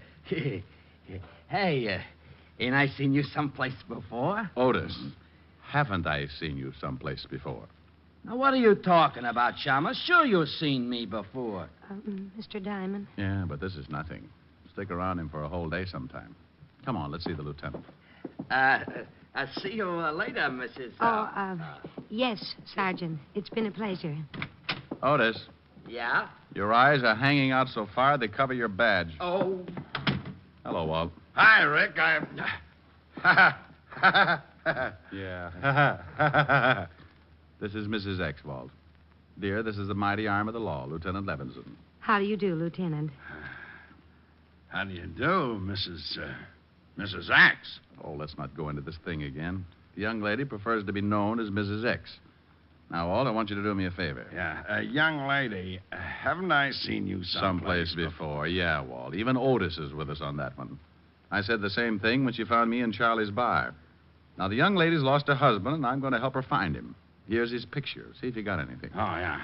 ain't I seen you someplace before? Otis, haven't I seen you someplace before? Now, what are you talking about, Shamus? Sure you've seen me before. Mr. Diamond. Yeah, but this is nothing. Stick around him for a whole day sometime. Come on, let's see the lieutenant. I'll see you later, Mrs. Yes, Sergeant. It's been a pleasure. Otis, Yeah? your eyes are hanging out so far they cover your badge. Oh. Hello, Walt. Hi, Rick. Yeah. This is Mrs. X, Walt. Dear, this is the mighty arm of the law, Lieutenant Levinson. How do you do, Lieutenant? How do you do, Mrs. Axe? Oh, let's not go into this thing again. The young lady prefers to be known as Mrs. X. Now, Walt, I want you to do me a favor. Yeah, young lady, haven't I seen you Someplace before. Yeah, Walt. Even Otis is with us on that one. I said the same thing when she found me in Charlie's bar. Now, the young lady's lost her husband, and I'm going to help her find him. Here's his picture. See if you got anything. Oh, yeah.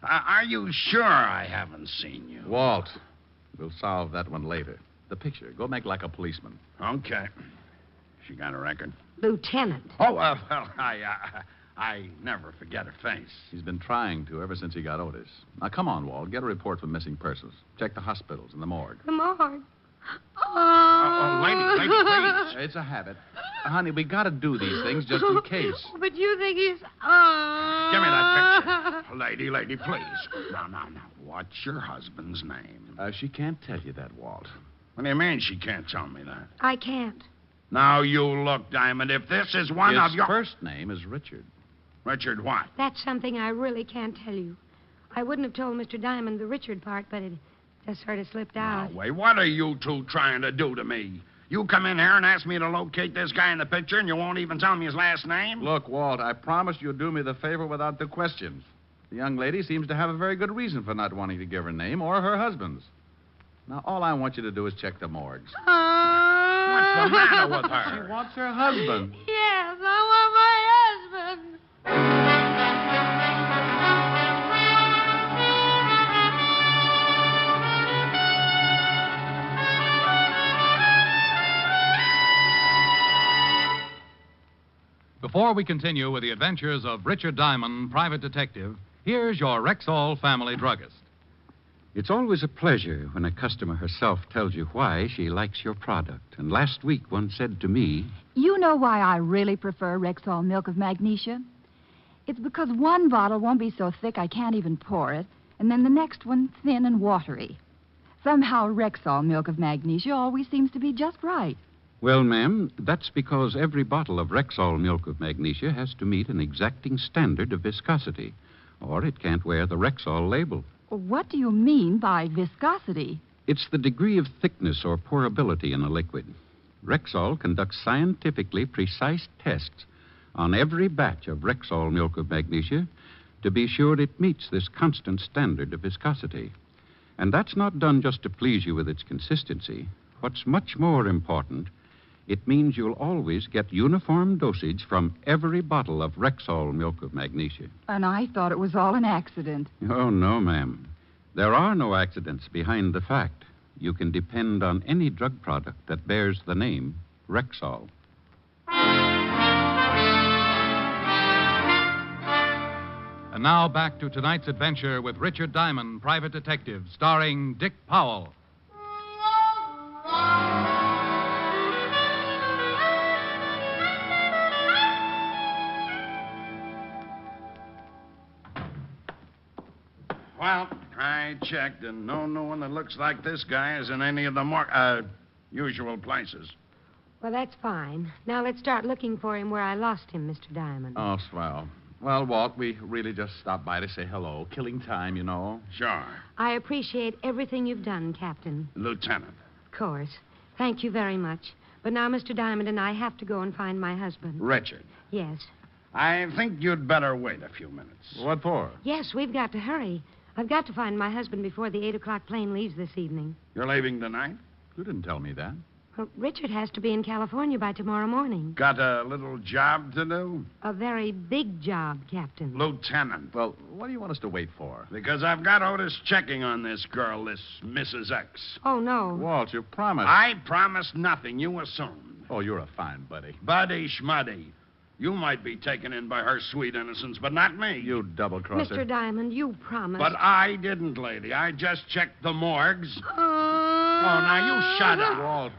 Are you sure I haven't seen you? Walt, we'll solve that one later. The picture. Go make like a policeman. Okay. She got a record? Lieutenant. Oh, well, I never forget her face. He's been trying to ever since he got Otis. Now, come on, Walt. Get a report for missing persons. Check the hospitals and the morgue. The morgue. Lady, please. It's a habit. Honey, we got to do these things just in case. But you think he's... Give me that picture. Lady, please. Now. What's your husband's name? She can't tell you that, Walt. What do you mean she can't tell me that? I can't. Now, you look, Diamond, if this is one of His your... first name is Richard. Richard what? That's something I really can't tell you. I wouldn't have told Mr. Diamond the Richard part, but it just sort of slipped out. Now, wait, what are you two trying to do to me? You come in here and ask me to locate this guy in the picture, and you won't even tell me his last name? Look, Walt, I promised you'd do me the favor without the questions. The young lady seems to have a very good reason for not wanting to give her name or her husband's. Now, all I want you to do is check the morgues. What's the matter with her? She wants her husband. Yes, I want my husband. Before we continue with the adventures of Richard Diamond, private detective, here's your Rexall family druggist. It's always a pleasure when a customer herself tells you why she likes your product. And last week, one said to me, You know why I really prefer Rexall milk of magnesia? It's because one bottle won't be so thick I can't even pour it, and then the next one thin and watery. Somehow Rexall milk of magnesia always seems to be just right. Well, ma'am, that's because every bottle of Rexall milk of magnesia has to meet an exacting standard of viscosity, or it can't wear the Rexall label. What do you mean by viscosity? It's the degree of thickness or pourability in a liquid. Rexall conducts scientifically precise tests on every batch of Rexall milk of magnesia to be sure it meets this constant standard of viscosity. And that's not done just to please you with its consistency. What's much more important, it means you'll always get uniform dosage from every bottle of Rexall milk of magnesia. And I thought it was all an accident. Oh, no, ma'am. There are no accidents behind the fact. You can depend on any drug product that bears the name Rexall. And now back to tonight's adventure with Richard Diamond, private detective, starring Dick Powell. Well, I checked, and no one that looks like this guy is in any of the usual places. Well, that's fine. Now let's start looking for him where I lost him, Mr. Diamond. Oh, swell. Well, Walt, we really just stopped by to say hello. Killing time, you know. Sure. I appreciate everything you've done, Captain. Lieutenant. Of course. Thank you very much. But now Mr. Diamond and I have to go and find my husband. Richard. Yes. I think you'd better wait a few minutes. What for? Yes, we've got to hurry. I've got to find my husband before the 8 o'clock plane leaves this evening. You're leaving tonight? You didn't tell me that. Well, Richard has to be in California by tomorrow morning. Got a little job to do? A very big job, Captain. Lieutenant. Well, what do you want us to wait for? Because I've got Otis checking on this girl, this Mrs. X. Oh, no. Walt, you promised. I promised nothing. You assumed. Oh, you're a fine buddy. Buddy schmuddy. You might be taken in by her sweet innocence, but not me. You double-crosser. Mr. Diamond, you promised. But I didn't, lady. I just checked the morgues. Oh, now you shut up. Walt.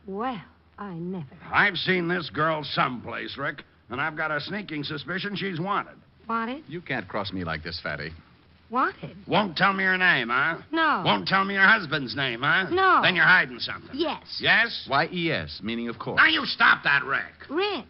Well, I never. I've seen this girl someplace, Rick, and I've got a sneaking suspicion she's wanted. Wanted? You can't cross me like this, Fatty. Wanted? Won't tell me her name, huh? No. Won't tell me your husband's name, huh? No. Then you're hiding something. Yes. Yes? Y-E-S, meaning of course. Now you stop that, Rick. Rick.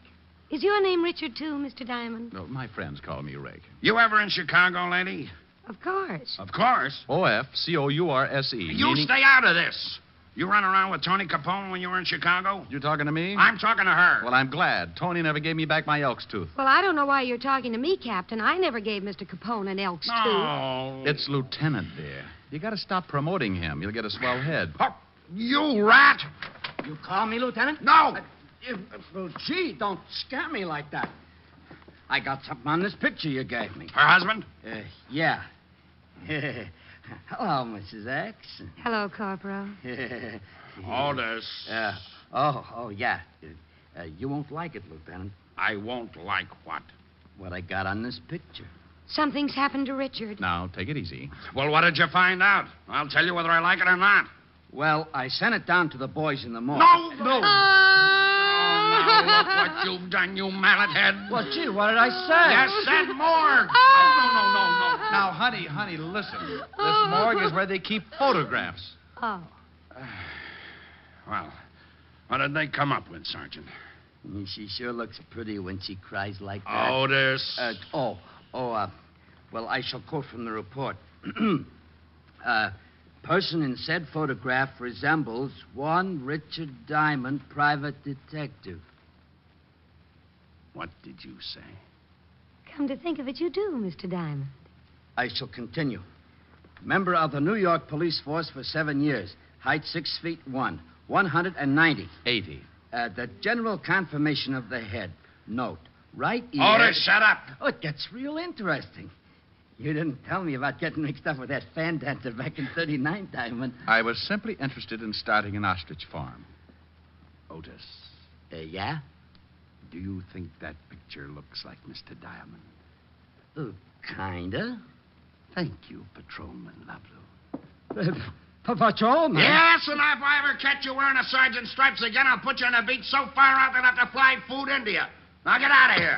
Is your name Richard, too, Mr. Diamond? No, my friends call me Rick. You ever in Chicago, lady? Of course. Of course. O-F-C-O-U-R-S-E. You meaning... stay out of this. You run around with Tony Capone when you were in Chicago? You talking to me? I'm talking to her. Well, I'm glad. Tony never gave me back my elk's tooth. Well, I don't know why you're talking to me, Captain. I never gave Mr. Capone an elk's tooth. It's Lieutenant, dear. You got to stop promoting him. You'll get a swell head. You rat! You call me, Lieutenant? No! Well, gee, don't scare me like that. I got something on this picture you gave me. Her husband? Yeah. Hello, Mrs. X. Hello, Corporal. Orders. Yeah. You won't like it, Lieutenant. I won't like what? What I got on this picture. Something's happened to Richard. Now, take it easy. Well, what did you find out? I'll tell you whether I like it or not. Well, I sent it down to the boys in the morgue. No! Now look what you've done, you mallet head. Well, gee, what did I say? You said morgue. No. Now, honey, listen. This morgue is where they keep photographs. Oh. Well, what did they come up with, Sergeant? She sure looks pretty when she cries like that. Otis. Well, I shall quote from the report. Person in said photograph resembles one Richard Diamond, private detective. What did you say? Come to think of it, you do, Mr. Diamond. I shall continue. Member of the New York police force for 7 years. Height 6'1", 190. 80. The general conformation of the head. Note. Right ear... Otis, shut up. Oh, it gets real interesting. You didn't tell me about getting mixed up with that fan dancer back in 39, Diamond. I was simply interested in starting an ostrich farm. Otis. Yeah? Do you think that picture looks like Mr. Diamond? Kinda. Thank you, Patrolman Lovelow. Patrolman? Yes, and if I ever catch you wearing a sergeant's stripes again, I'll put you on a beach so far out that I'll have to fly food into you. Now get out of here.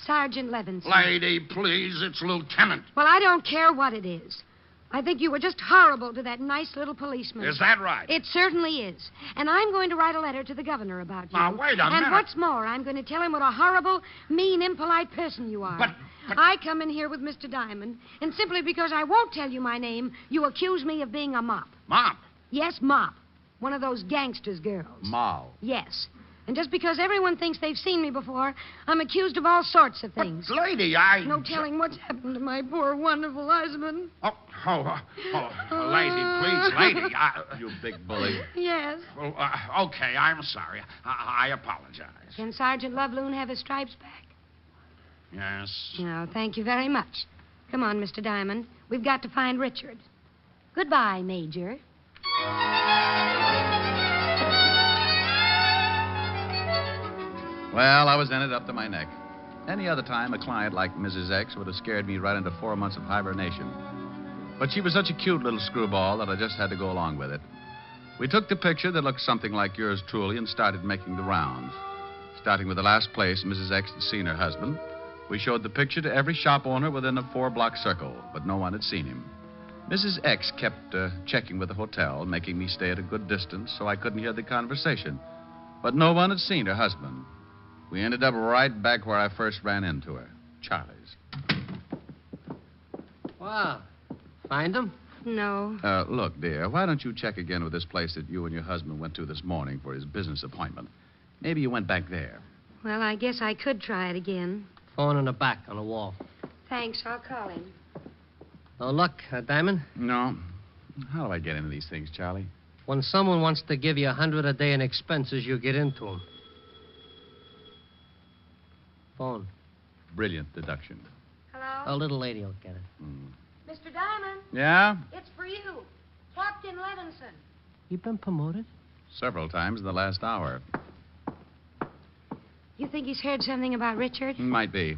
Sergeant Levinson. Lady, please, it's Lieutenant. Well, I don't care what it is. I think you were just horrible to that nice little policeman. Is that right? It certainly is. And I'm going to write a letter to the governor about you. Now, wait a minute. And what's more, I'm going to tell him what a horrible, mean, impolite person you are. But I come in here with Mr. Diamond, and simply because I won't tell you my name, you accuse me of being a mop. Mop? Yes, mop. One of those gangsters' girls. Moll. Yes. And just because everyone thinks they've seen me before, I'm accused of all sorts of things. But, lady, I... No telling what's happened to my poor, wonderful husband. Lady, please, lady. You big bully. Yes. Well, okay, I'm sorry. I apologize. Can Sergeant Loveloon have his stripes back? Yes. No, thank you very much. Come on, Mr. Diamond. We've got to find Richard. Goodbye, Major. Well, I was in it up to my neck. Any other time, a client like Mrs. X would have scared me right into 4 months of hibernation. But she was such a cute little screwball that I just had to go along with it. We took the picture that looked something like yours truly and started making the rounds. Starting with the last place Mrs. X had seen her husband, we showed the picture to every shop owner within a 4-block circle, but no one had seen him. Mrs. X kept checking with the hotel, making me stay at a good distance so I couldn't hear the conversation. But no one had seen her husband. We ended up right back where I first ran into her, Charlie's. Wow. Find him? No. Look, dear, why don't you check again with this place that you and your husband went to this morning for his business appointment? Maybe you went back there. Well, I guess I could try it again. Phone in the back on the wall. Thanks, I'll call him. No luck, Diamond? No. How do I get into these things, Charlie? When someone wants to give you $100 a day in expenses, you get into them. Phone. Brilliant deduction. Hello? A little lady will get it. Mr. Diamond? Yeah? It's for you. Captain Levinson. You been promoted? Several times in the last hour. You think he's heard something about Richard? Might be.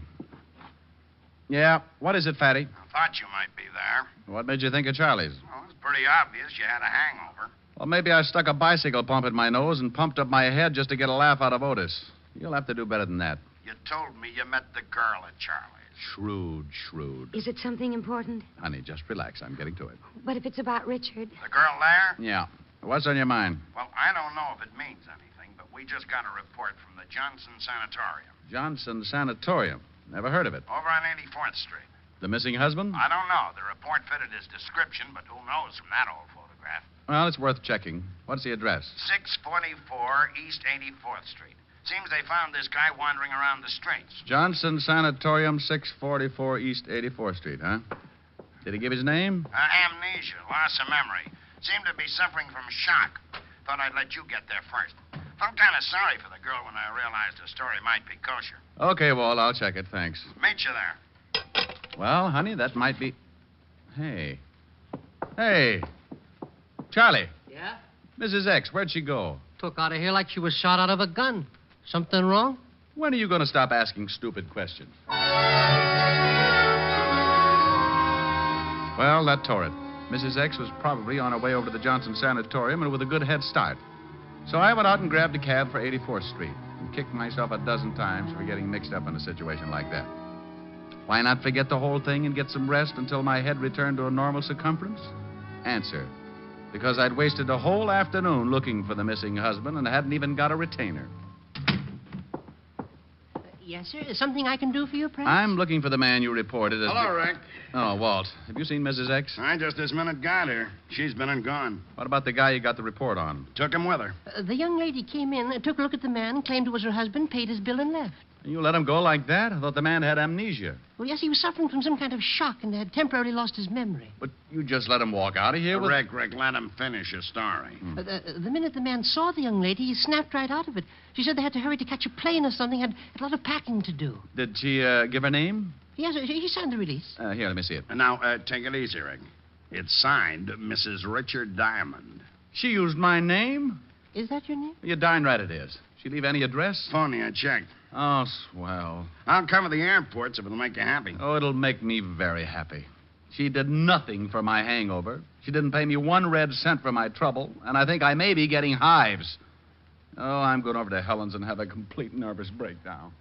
Yeah, what is it, Fatty? I thought you might be there. What made you think of Charlie's? Well, it's pretty obvious you had a hangover. Well, maybe I stuck a bicycle pump in my nose and pumped up my head just to get a laugh out of Otis. You'll have to do better than that. You told me you met the girl at Charlie's. Shrewd. Is it something important? Honey, just relax. I'm getting to it. But if it's about Richard... The girl there? Yeah. What's on your mind? Well, I don't know if it means anything, but we just got a report from the Johnson Sanatorium. Johnson Sanatorium. Never heard of it. Over on 84th Street. The missing husband? I don't know. The report fitted his description, but who knows from that old photograph. Well, it's worth checking. What's the address? 644 East 84th Street. Seems they found this guy wandering around the streets. Johnson Sanatorium, 644 East 84th Street, huh? Did he give his name? Amnesia, loss of memory. Seemed to be suffering from shock. Thought I'd let you get there first. Felt kind of sorry for the girl when I realized the story might be kosher. Okay, Walt, I'll check it, thanks. Meet you there. Well, honey, that might be... Hey. Charlie. Yeah? Mrs. X, where'd she go? Took out of here like she was shot out of a gun. Something wrong? When are you going to stop asking stupid questions? Well, that tore it. Mrs. X was probably on her way over to the Johnson Sanatorium and with a good head start. So I went out and grabbed a cab for 84th Street and kicked myself a dozen times for getting mixed up in a situation like that. Why not forget the whole thing and get some rest until my head returned to a normal circumference? Answer. Because I'd wasted a whole afternoon looking for the missing husband and hadn't even got a retainer. Yes, sir. Is something I can do for you, perhaps? I'm looking for the man you reported as... Hello, Rick. Oh, Walt. Have you seen Mrs. X? I just this minute got her. She's been and gone. What about the guy you got the report on? Took him with her. The young lady came in, took a look at the man, claimed it was her husband, paid his bill, and left. You let him go like that? I thought the man had amnesia. Well, yes, he was suffering from some kind of shock and had temporarily lost his memory. But you just let him walk out of here with... Rick, let him finish his story. The minute the man saw the young lady, he snapped right out of it. She said they had to hurry to catch a plane or something, had a lot of packing to do. Did she give her name? Yes, he signed the release. Here, let me see it. And now, take it easy, Rick. It's signed Mrs. Richard Diamond. She used my name? Is that your name? You're darn right it is. She leave any address? Phony, I checked. Oh, swell. I'll cover the airports if it'll make you happy. Oh, it'll make me very happy. She did nothing for my hangover. She didn't pay me 1 red cent for my trouble, and I think I may be getting hives. Oh, I'm going over to Helen's and have a complete nervous breakdown.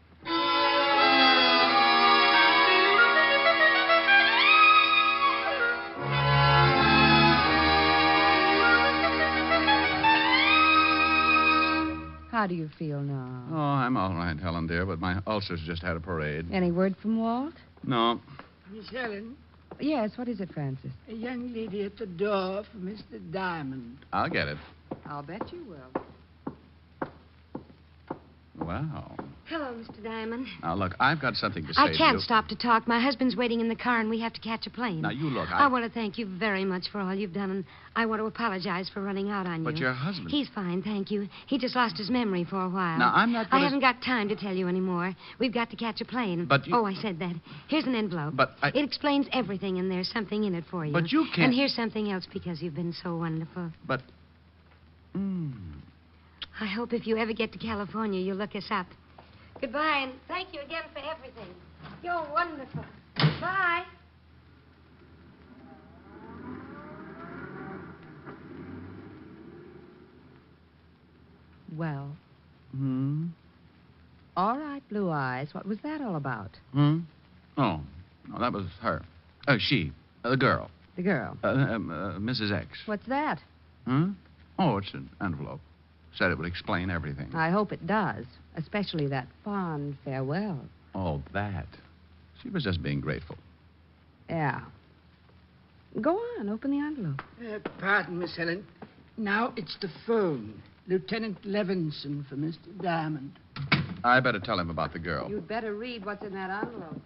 How do you feel now? Oh, I'm all right, Helen, dear, but my ulcers just had a parade. Any word from Walt? No. Miss Helen, Yes, what is it, Francis? a young lady at the door for Mr. Diamond. I'll get it. I'll bet you will. Wow. Hello, Mr. Diamond. Now, look, I've got something to say to I can't you. stop to talk. My husband's waiting in the car, and we have to catch a plane. Now, you look, I want to thank you very much for all you've done, and I want to apologize for running out on you. But your husband... He's fine, thank you. He just lost his memory for a while. Now, I'm not I gonna... haven't got time to tell you anymore. We've got to catch a plane. But you... Oh, I said that. Here's an envelope. But I... It explains everything, and there's something in it for you. But you can't... And here's something else because you've been so wonderful. But... I hope if you ever get to California, you'll look us up. Goodbye, and thank you again for everything. You're wonderful. Bye. Well, Oh, all right, Blue Eyes. What was that all about? Oh, no, that was her. She. The girl. The girl. Mrs. X. What's that? Oh, it's an envelope. Said it would explain everything. I hope it does, especially that fond farewell. Oh, that. She was just being grateful. Yeah. Go on, open the envelope. Pardon, Miss Helen. Now it's the phone. Lieutenant Levinson for Mr. Diamond. I better tell him about the girl. You'd better read what's in that envelope.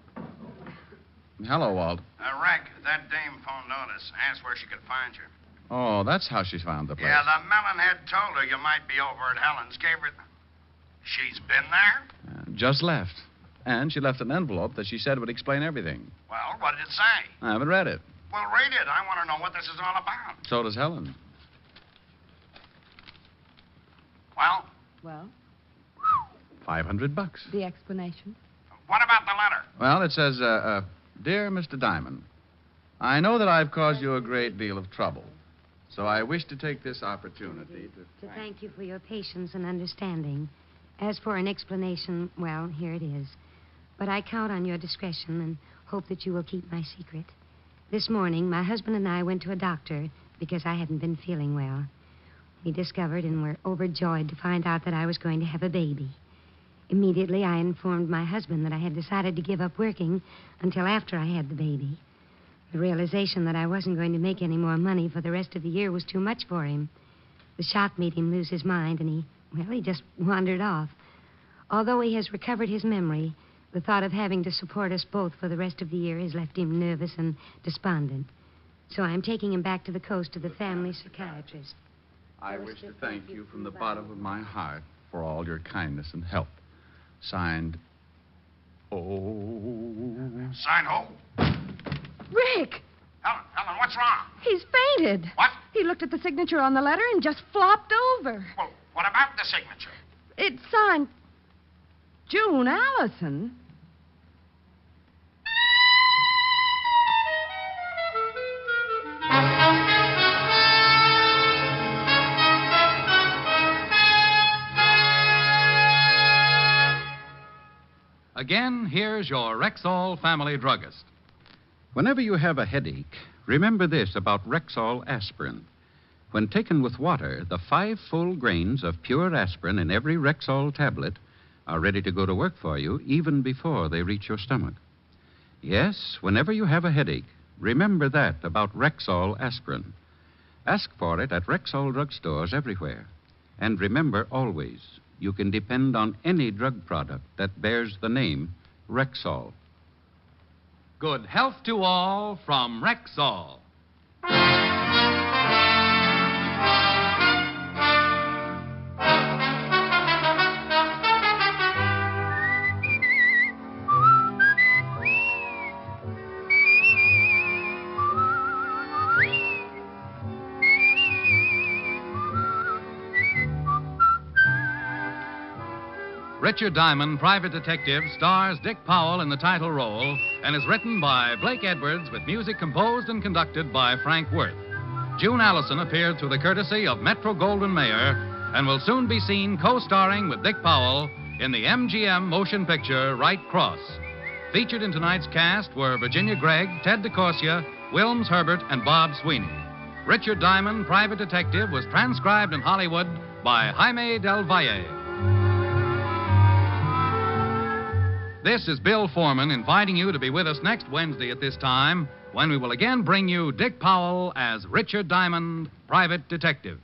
Hello, Walt. Rick, that dame phoned Otis. Asked where she could find you. Oh, that's how she found the place. Yeah, the melonhead told her you might be over at Helen's. Gave her... She's been there? Just left. And she left an envelope that she said would explain everything. Well, what did it say? I haven't read it. Well, read it. I want to know what this is all about. So does Helen. Well? Well? $500. The explanation? What about the letter? Well, it says, Dear Mr. Diamond, I know that I've caused you a great deal of trouble, so I wish to take this opportunity To thank you for your patience and understanding. As for an explanation, well, here it is. But I count on your discretion and hope that you will keep my secret. This morning, my husband and I went to a doctor because I hadn't been feeling well. We discovered and were overjoyed to find out that I was going to have a baby. Immediately, I informed my husband that I had decided to give up working until after I had the baby. The realization that I wasn't going to make any more money for the rest of the year was too much for him. The shock made him lose his mind, and he just wandered off. Although he has recovered his memory, the thought of having to support us both for the rest of the year has left him nervous and despondent. So I'm taking him back to the coast to the family psychiatrist. I wish to thank you from the bottom of my heart for all your kindness and help. Signed, Sign who? Rick! Helen, what's wrong? He's fainted. What? He looked at the signature on the letter and just flopped over. Well, what about the signature? It's signed June Allison. Again, here's your Rexall family druggist. Whenever you have a headache, remember this about Rexall aspirin. When taken with water, the 5 full grains of pure aspirin in every Rexall tablet are ready to go to work for you even before they reach your stomach. Yes, whenever you have a headache, remember that about Rexall aspirin. Ask for it at Rexall drugstores everywhere. And remember always, you can depend on any drug product that bears the name Rexall. Good health to all from Rexall. Richard Diamond, Private Detective, stars Dick Powell in the title role and is written by Blake Edwards with music composed and conducted by Frank Worth. June Allison appeared through the courtesy of Metro-Goldwyn-Mayer and will soon be seen co-starring with Dick Powell in the MGM motion picture Right Cross. Featured in tonight's cast were Virginia Gregg, Ted DeCorsia, Wilms Herbert, and Bob Sweeney. Richard Diamond, Private Detective, was transcribed in Hollywood by Jaime Del Valle. This is Bill Foreman inviting you to be with us next Wednesday at this time when we will again bring you Dick Powell as Richard Diamond, Private Detective.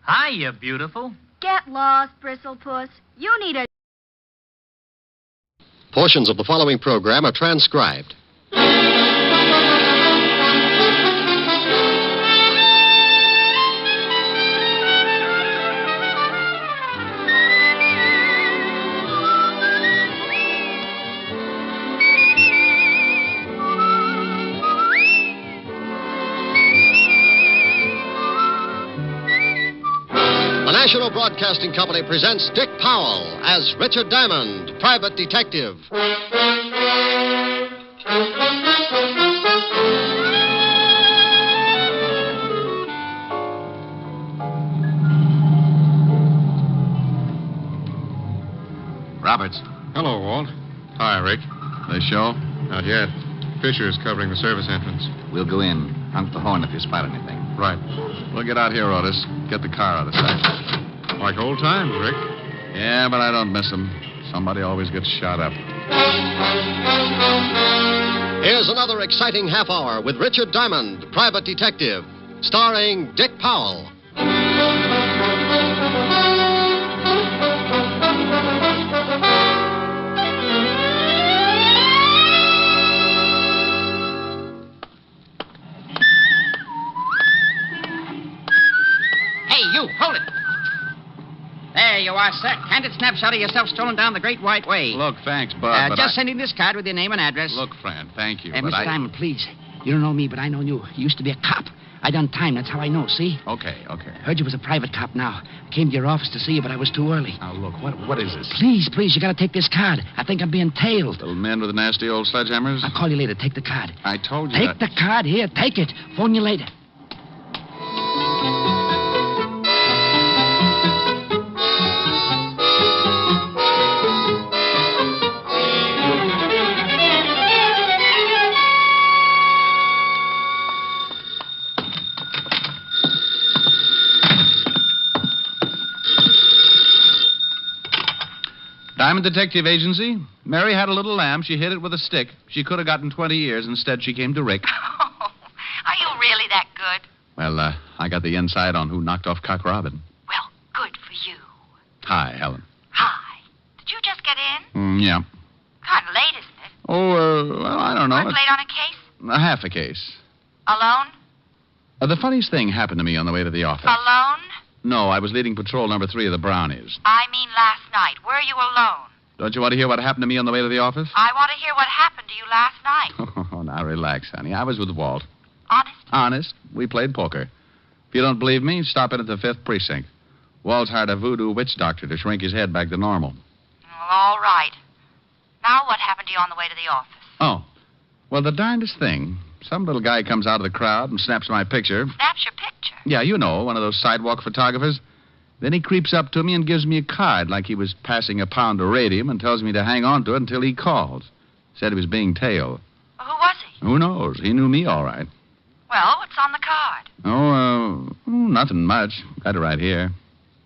Hiya, beautiful. Get lost, Bristlepuss. You need a... Portions of the following program are transcribed. The National Broadcasting Company presents Dick Powell as Richard Diamond, Private Detective. Roberts. Hello, Walt. Hi, Rick. They show? Not yet. Fisher's covering the service entrance. We'll go in. Honk the horn if you spot anything. Right. We'll get out here, Otis. Get the car out of sight. Like old times, Rick. Yeah, but I don't miss them. Somebody always gets shot up. Here's another exciting half hour with Richard Diamond, Private Detective, starring Dick Powell. Hey, you, hold it. There you are, sir. Candid snapshot of yourself strolling down the Great White Way. Look, thanks, Bud, but just sending this card with your name and address. Look, friend, thank you, Mr. Diamond, please. You don't know me, but I know you. You used to be a cop. I done time. That's how I know, see? Okay. Heard you was a private cop now. Came to your office to see you, but I was too early. Now, look, what is this? Please, you gotta take this card. I think I'm being tailed. Little men with the nasty old sledgehammers? I'll call you later. Take the card. I told you Take the card. Here, take it. Phone you later. Diamond Detective Agency. Mary had a little lamb. She hit it with a stick. She could have gotten 20 years. Instead, she came to Rick. Oh, are you really that good? Well, I got the inside on who knocked off Cock Robin. Well, good for you. Hi, Helen. Hi. Did you just get in? Yeah. Kind of late, isn't it? Oh, well, I don't know. Work late on a case? Half a case. Alone? The funniest thing happened to me on the way to the office. Alone? No, I was leading patrol number 3 of the Brownies. I mean last night. Were you alone? Don't you want to hear what happened to me on the way to the office? I want to hear what happened to you last night. Oh, now relax, honey. I was with Walt. Honest? Honest. We played poker. If you don't believe me, stop in at the 5th precinct. Walt's hired a voodoo witch doctor to shrink his head back to normal. Well, all right. Now what happened to you on the way to the office? Oh. Well, the darndest thing. Some little guy comes out of the crowd and snaps my picture. Snaps your picture? Yeah, you know, one of those sidewalk photographers. Then he creeps up to me and gives me a card like he was passing a pound of radium and tells me to hang on to it until he calls. Said he was being tailed. Well, who was he? Who knows? He knew me all right. Well, what's on the card? Nothing much. Got it right here.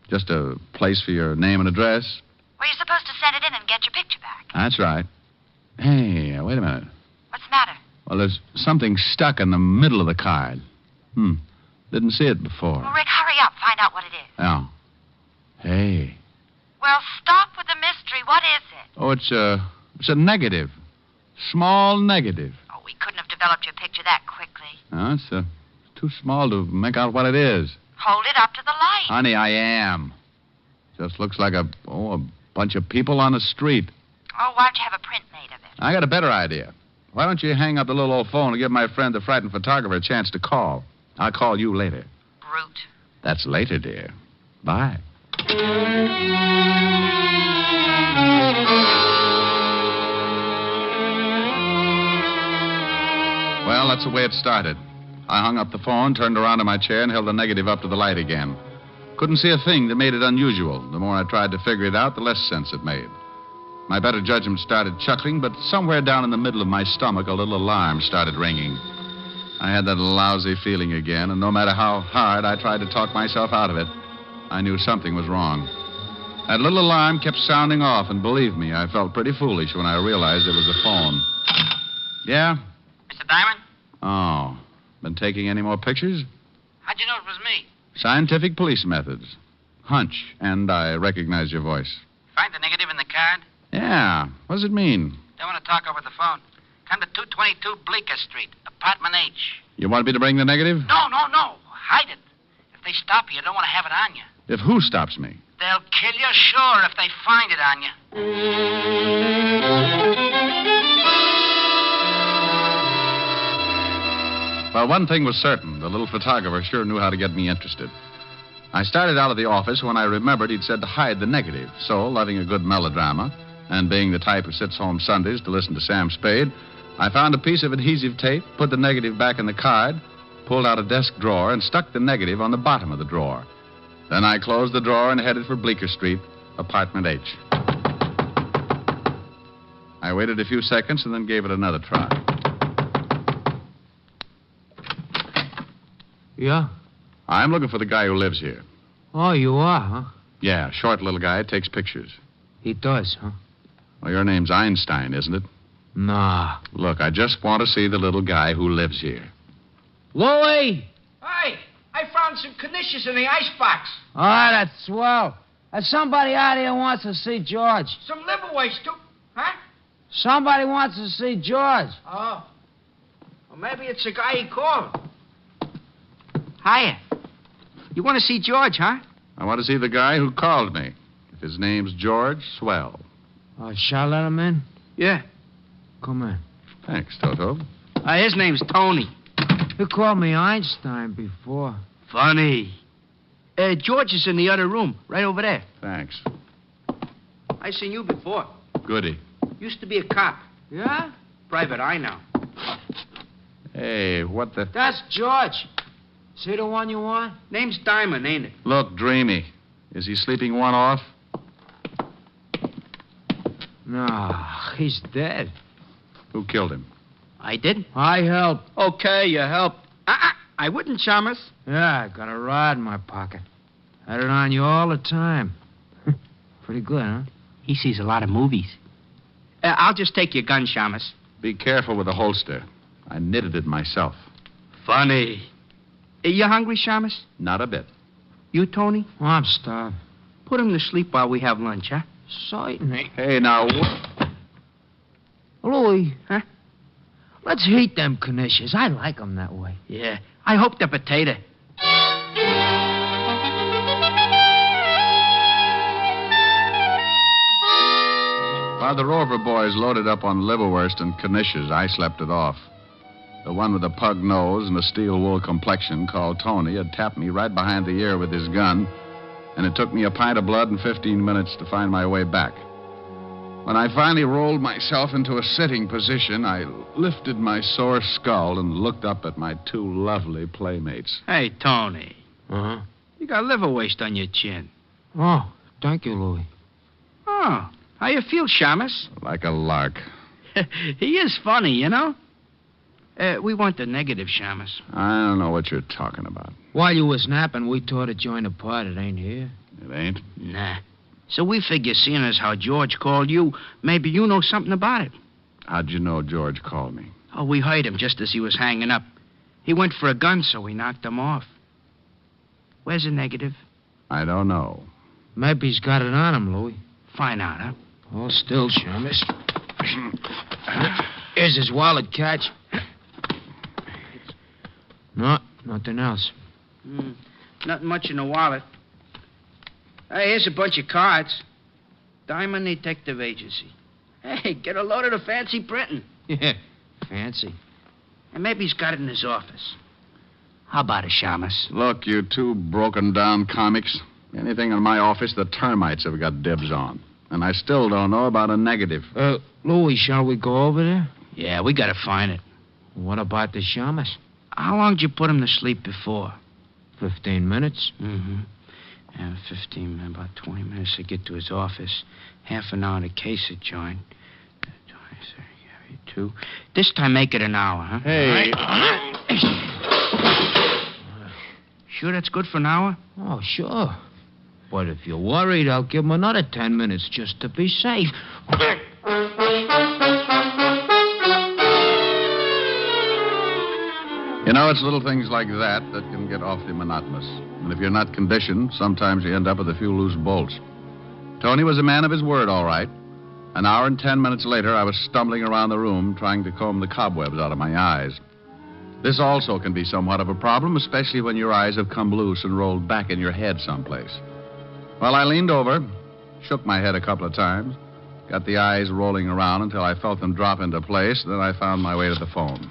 Just a place for your name and address. Well, you're supposed to send it in and get your picture back. That's right. Hey, wait a minute. What's the matter? Well, there's something stuck in the middle of the card. Didn't see it before. Well, Rick, hurry up. Find out what it is. Oh. Hey. Well, stop with the mystery. What is it? Oh, it's a negative. Small negative. Oh, we couldn't have developed your picture that quickly. No, it's too small to make out what it is. Hold it up to the light. Honey, I am. Just looks like a bunch of people on the street. Oh, why don't you have a print made of it? I got a better idea. Why don't you hang up the little old phone and give my friend, the frightened photographer, a chance to call? I'll call you later. Brute. That's later, dear. Bye. Well, that's the way it started. I hung up the phone, turned around in my chair, and held the negative up to the light again. Couldn't see a thing that made it unusual. The more I tried to figure it out, the less sense it made. My better judgment started chuckling, but somewhere down in the middle of my stomach, a little alarm started ringing. I had that lousy feeling again, and no matter how hard I tried to talk myself out of it, I knew something was wrong. That little alarm kept sounding off, and believe me, I felt pretty foolish when I realized it was the phone. Yeah? Mr. Diamond? Oh. Been taking any more pictures? How'd you know it was me? Scientific police methods. Hunch, and I recognize your voice. Find the negative in the card? Yeah. What does it mean? Don't want to talk over the phone. Come to 222 Bleecker Street, apartment H. You want me to bring the negative? No. Hide it. If they stop you, don't want to have it on you. If who stops me? They'll kill you, sure, if they find it on you. Well, one thing was certain. The little photographer sure knew how to get me interested. I started out of the office when I remembered he'd said to hide the negative. So, loving a good melodrama, and being the type who sits home Sundays to listen to Sam Spade, I found a piece of adhesive tape, put the negative back in the card, pulled out a desk drawer, and stuck the negative on the bottom of the drawer. Then I closed the drawer and headed for Bleecker Street, apartment H. I waited a few seconds and then gave it another try. Yeah? I'm looking for the guy who lives here. Oh, you are, huh? Yeah, short little guy, takes pictures. He does, huh? Well, your name's Einstein, isn't it? Nah. Look, I just want to see the little guy who lives here. Louie! Hey, I found some knishes in the icebox. Oh, that's swell. There's somebody out here who wants to see George. Some liverweights, too. Huh? Somebody wants to see George. Oh. Well, maybe it's the guy he called. Hiya. You want to see George, huh? I want to see the guy who called me. If his name's George, swell. Shall I let him in? Yeah. Come in. Thanks, Toto. His name's Tony. You called me Einstein before. Funny. George is in the other room, right over there. Thanks. I seen you before. Goody. Used to be a cop. Yeah? Private eye now. Hey, what the... That's George. See the one you want? Name's Diamond, ain't it? Look, dreamy. Is he sleeping one off? No, he's dead. Who killed him? I did? I helped. Okay, you helped. I wouldn't, Chalmers. Yeah, I got a rod in my pocket. Had it on you all the time. Pretty good, huh? He sees a lot of movies. I'll just take your gun, Chalmers. Be careful with the holster. I knitted it myself. Funny. You hungry, Chalmers? Not a bit. You, Tony? Oh, I'm starved. Put him to sleep while we have lunch, huh? Certainly. Hey, now... Louis. Huh? Let's heat them knishes. I like them that way. Yeah. I hope they're potato. While the Rover boys loaded up on liverwurst and knishes, I slept it off. The one with a pug nose and a steel wool complexion, called Tony, had tapped me right behind the ear with his gun, and it took me a pint of blood and 15 minutes to find my way back. When I finally rolled myself into a sitting position, I lifted my sore skull and looked up at my two lovely playmates. Hey, Tony. Uh-huh. You got liver waste on your chin. Oh, thank you, Louis. Oh, how you feel, Shamus? Like a lark. He is funny, you know. We want the negative, Shamus. I don't know what you're talking about. While you was napping, we tore to join the part. It ain't here. It ain't? Nah. So we figure, seeing as how George called you, maybe you know something about it. How'd you know George called me? Oh, we heard him just as he was hanging up. He went for a gun, so we knocked him off. Where's the negative? I don't know. Maybe he's got it on him, Louis. Find out, huh? Hold still, Shamus. Here's his wallet, Catch. No, nothing else. Nothing much in the wallet. Hey, here's a bunch of cards. Diamond Detective Agency. Hey, get a load of the fancy printing. Yeah, fancy. And maybe he's got it in his office. How about it, Shamus? Look, you two broken-down comics. Anything in my office the termites have got dibs on. And I still don't know about a negative. Louis, shall we go over there? Yeah, we gotta find it. What about the Shamus? How long did you put him to sleep before? 15 minutes. Mm-hmm. 15 minutes, about 20 minutes to get to his office. Half an hour to case it, join. 2. This time make it an hour, huh? Hey. Sure that's good for an hour? Oh, sure. But if you're worried, I'll give him another 10 minutes just to be safe. You know, it's little things like that that can get awfully monotonous. And if you're not conditioned, sometimes you end up with a few loose bolts. Tony was a man of his word, all right. An hour and 10 minutes later, I was stumbling around the room trying to comb the cobwebs out of my eyes. This also can be somewhat of a problem, especially when your eyes have come loose and rolled back in your head someplace. Well, I leaned over, shook my head a couple of times, got the eyes rolling around until I felt them drop into place, then I found my way to the phone.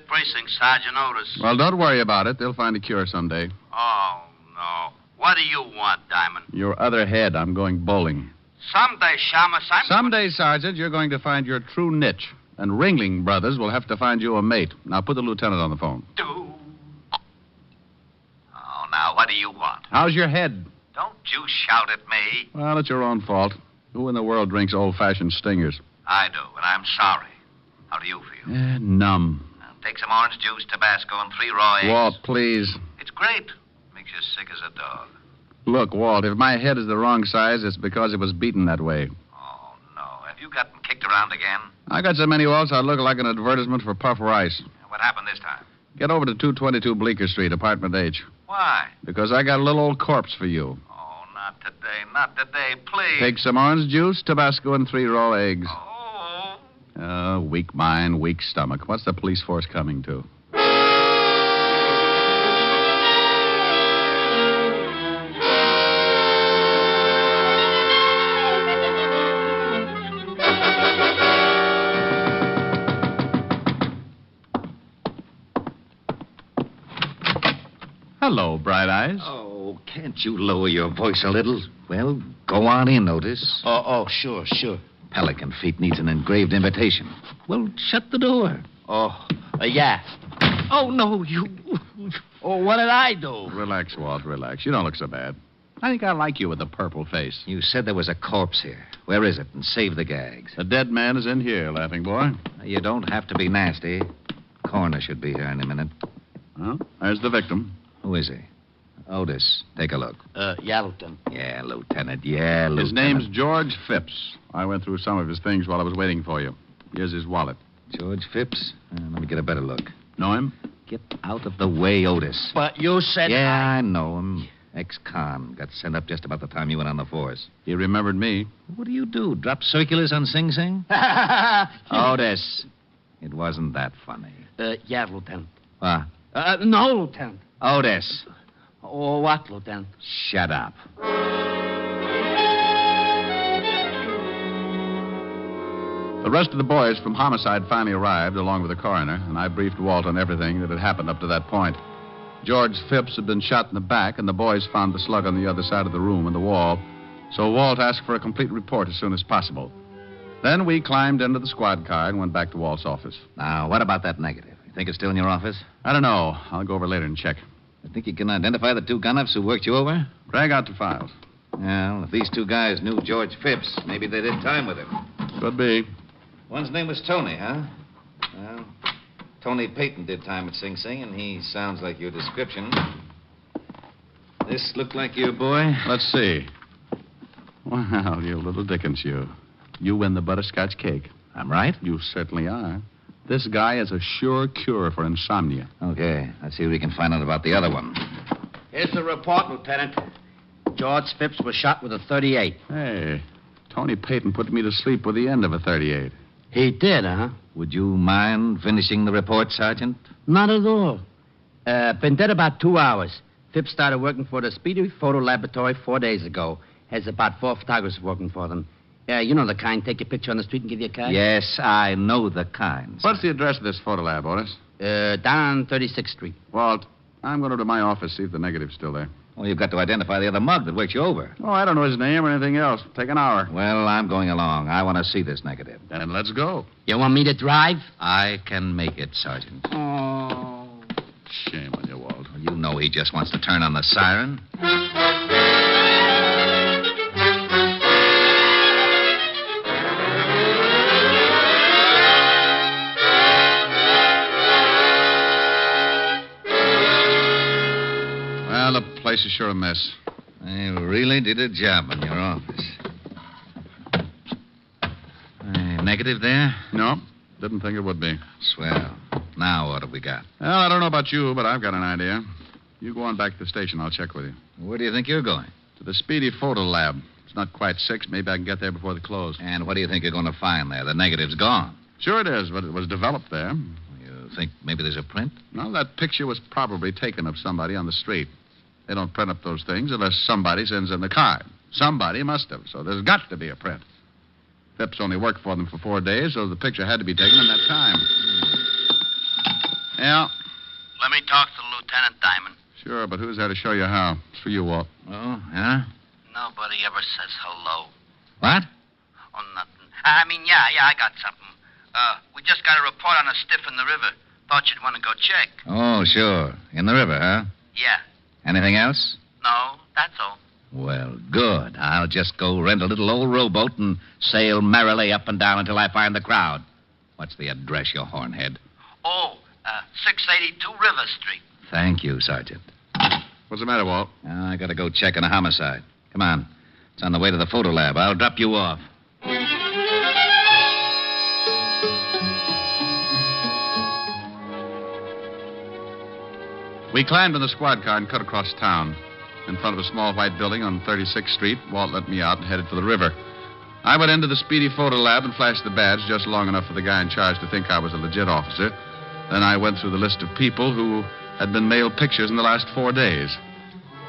Precinct, Sergeant Otis. Well, don't worry about it. They'll find a cure someday. Oh, no. What do you want, Diamond? Your other head. I'm going bowling. Someday, Shamus, Someday, Sergeant, you're going to find your true niche. And Ringling Brothers will have to find you a mate. Now, put the lieutenant on the phone. Oh, now, what do you want? How's your head? Don't you shout at me. Well, it's your own fault. Who in the world drinks old-fashioned stingers? I do, and I'm sorry. How do you feel? Numb. Take some orange juice, Tabasco, and 3 raw eggs. Walt, please. It's great. Makes you sick as a dog. Look, Walt, if my head is the wrong size, it's because it was beaten that way. Oh, no. Have you gotten kicked around again? I got so many Walts, I look like an advertisement for puff rice. What happened this time? Get over to 222 Bleecker Street, apartment H. Why? Because I got a little old corpse for you. Oh, not today. Not today, please. Take some orange juice, Tabasco, and 3 raw eggs. Oh, Weak mind, weak stomach. What's the police force coming to? Hello, Bright Eyes. Oh, can't you lower your voice a little? Well, go on in, Otis. Oh, sure. Pelican Feet needs an engraved invitation. Well, shut the door. Yeah. Oh, no, you... Oh, what did I do? Relax, Walt, relax. You don't look so bad. I think I like you with the purple face. You said there was a corpse here. Where is it? And save the gags. The dead man is in here, laughing boy. You don't have to be nasty. Coroner should be here in a minute. Well, there's the victim. Who is he? Otis, take a look. Yeah, Lieutenant. Yeah, Lieutenant. His name's George Phipps. I went through some of his things while I was waiting for you. Here's his wallet. George Phipps? Let me get a better look. Know him? Get out of the way, Otis. But you said... Yeah, I know him. Ex-con. Got sent up just about the time you went on the force. He remembered me. What do? Drop circulars on Sing Sing? Otis, it wasn't that funny. Yeah, Lieutenant. What? No, Lieutenant. Otis. Oh, what, Lieutenant? Shut up. The rest of the boys from homicide finally arrived, along with the coroner, and I briefed Walt on everything that had happened up to that point. George Phipps had been shot in the back, and the boys found the slug on the other side of the room in the wall, so Walt asked for a complete report as soon as possible. Then we climbed into the squad car and went back to Walt's office. Now, what about that negative? You think it's still in your office? I don't know. I'll go over later and check. I think you can identify the two gun-ups who worked you over? Drag out the files. Well, if these two guys knew George Phipps, maybe they did time with him. Could be. One's name was Tony, huh? Well, Tony Payton did time at Sing Sing, and he sounds like your description. This look like your boy? Let's see. Well, you little Dickens, you. You win the butterscotch cake. I'm right? You certainly are. This guy is a sure cure for insomnia. Okay, let's see if we can find out about the other one. Here's the report, Lieutenant. George Phipps was shot with a .38. Hey, Tony Payton put me to sleep with the end of a .38. He did, huh? Would you mind finishing the report, Sergeant? Not at all. Been dead about 2 hours. Phipps started working for the Speedy Photo Laboratory 4 days ago. Has about 4 photographers working for them. Yeah, you know the kind. Take your picture on the street and give you a card. Yes, I know the kind. What's the address of this photo lab, Otis? Down on 36th Street. Walt, I'm going to my office, see if the negative's still there. Well, you've got to identify the other mug that worked you over. Oh, I don't know his name or anything else. Take an hour. Well, I'm going along. I want to see this negative. Then let's go. You want me to drive? I can make it, Sergeant. Oh. Shame on you, Walt. Well, you know he just wants to turn on the siren. Well, the place is sure a mess. They really did a job in your office. Negative there? No, didn't think it would be. Swell. Now what have we got? Well, I don't know about you, but I've got an idea. You go on back to the station. I'll check with you. Where do you think you're going? To the Speedy Photo Lab. It's not quite 6. Maybe I can get there before the close. And what do you think you're going to find there? The negative's gone. Sure it is, but it was developed there. You think maybe there's a print? No, that picture was probably taken of somebody on the street. They don't print up those things unless somebody sends in the card. Somebody must have, so there's got to be a print. Phipps only worked for them for 4 days, so the picture had to be taken in that time. Yeah? Let me talk to Lieutenant Diamond. Sure, but who's there to show you how? It's for you, Walt. Oh, yeah? Nobody ever says hello. What? Oh, nothing. Yeah, I got something. We just got a report on a stiff in the river. Thought you'd want to go check. Oh, sure. In the river, huh? Yeah. Anything else? No, that's all. Well, good. I'll just go rent a little old rowboat and sail merrily up and down until I find the crowd. What's the address, you hornhead? Oh, 682 River Street. Thank you, Sergeant. What's the matter, Walt? I gotta go check on a homicide. Come on. It's on the way to the photo lab. I'll drop you off. We climbed in the squad car and cut across town. In front of a small white building on 36th Street, Walt let me out and headed for the river. I went into the Speedy Photo Lab and flashed the badge just long enough for the guy in charge to think I was a legit officer. Then I went through the list of people who had been mailed pictures in the last 4 days.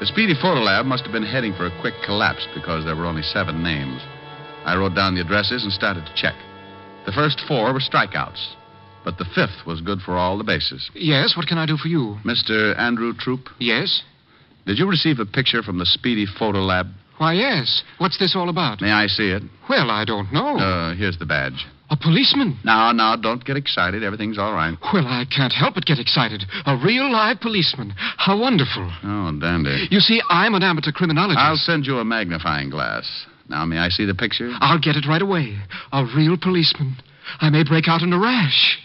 The Speedy Photo Lab must have been heading for a quick collapse because there were only 7 names. I wrote down the addresses and started to check. The first 4 were strikeouts, but the 5th was good for all the bases. Yes, what can I do for you? Mr. Andrew Troop? Yes? Did you receive a picture from the Speedy Photo Lab? Why, yes. What's this all about? May I see it? Well, I don't know. Here's the badge. A policeman? No, don't get excited. Everything's all right. Well, I can't help but get excited. A real live policeman. How wonderful. Oh, dandy. You see, I'm an amateur criminologist. I'll send you a magnifying glass. Now, may I see the picture? I'll get it right away. A real policeman. I may break out in a rash.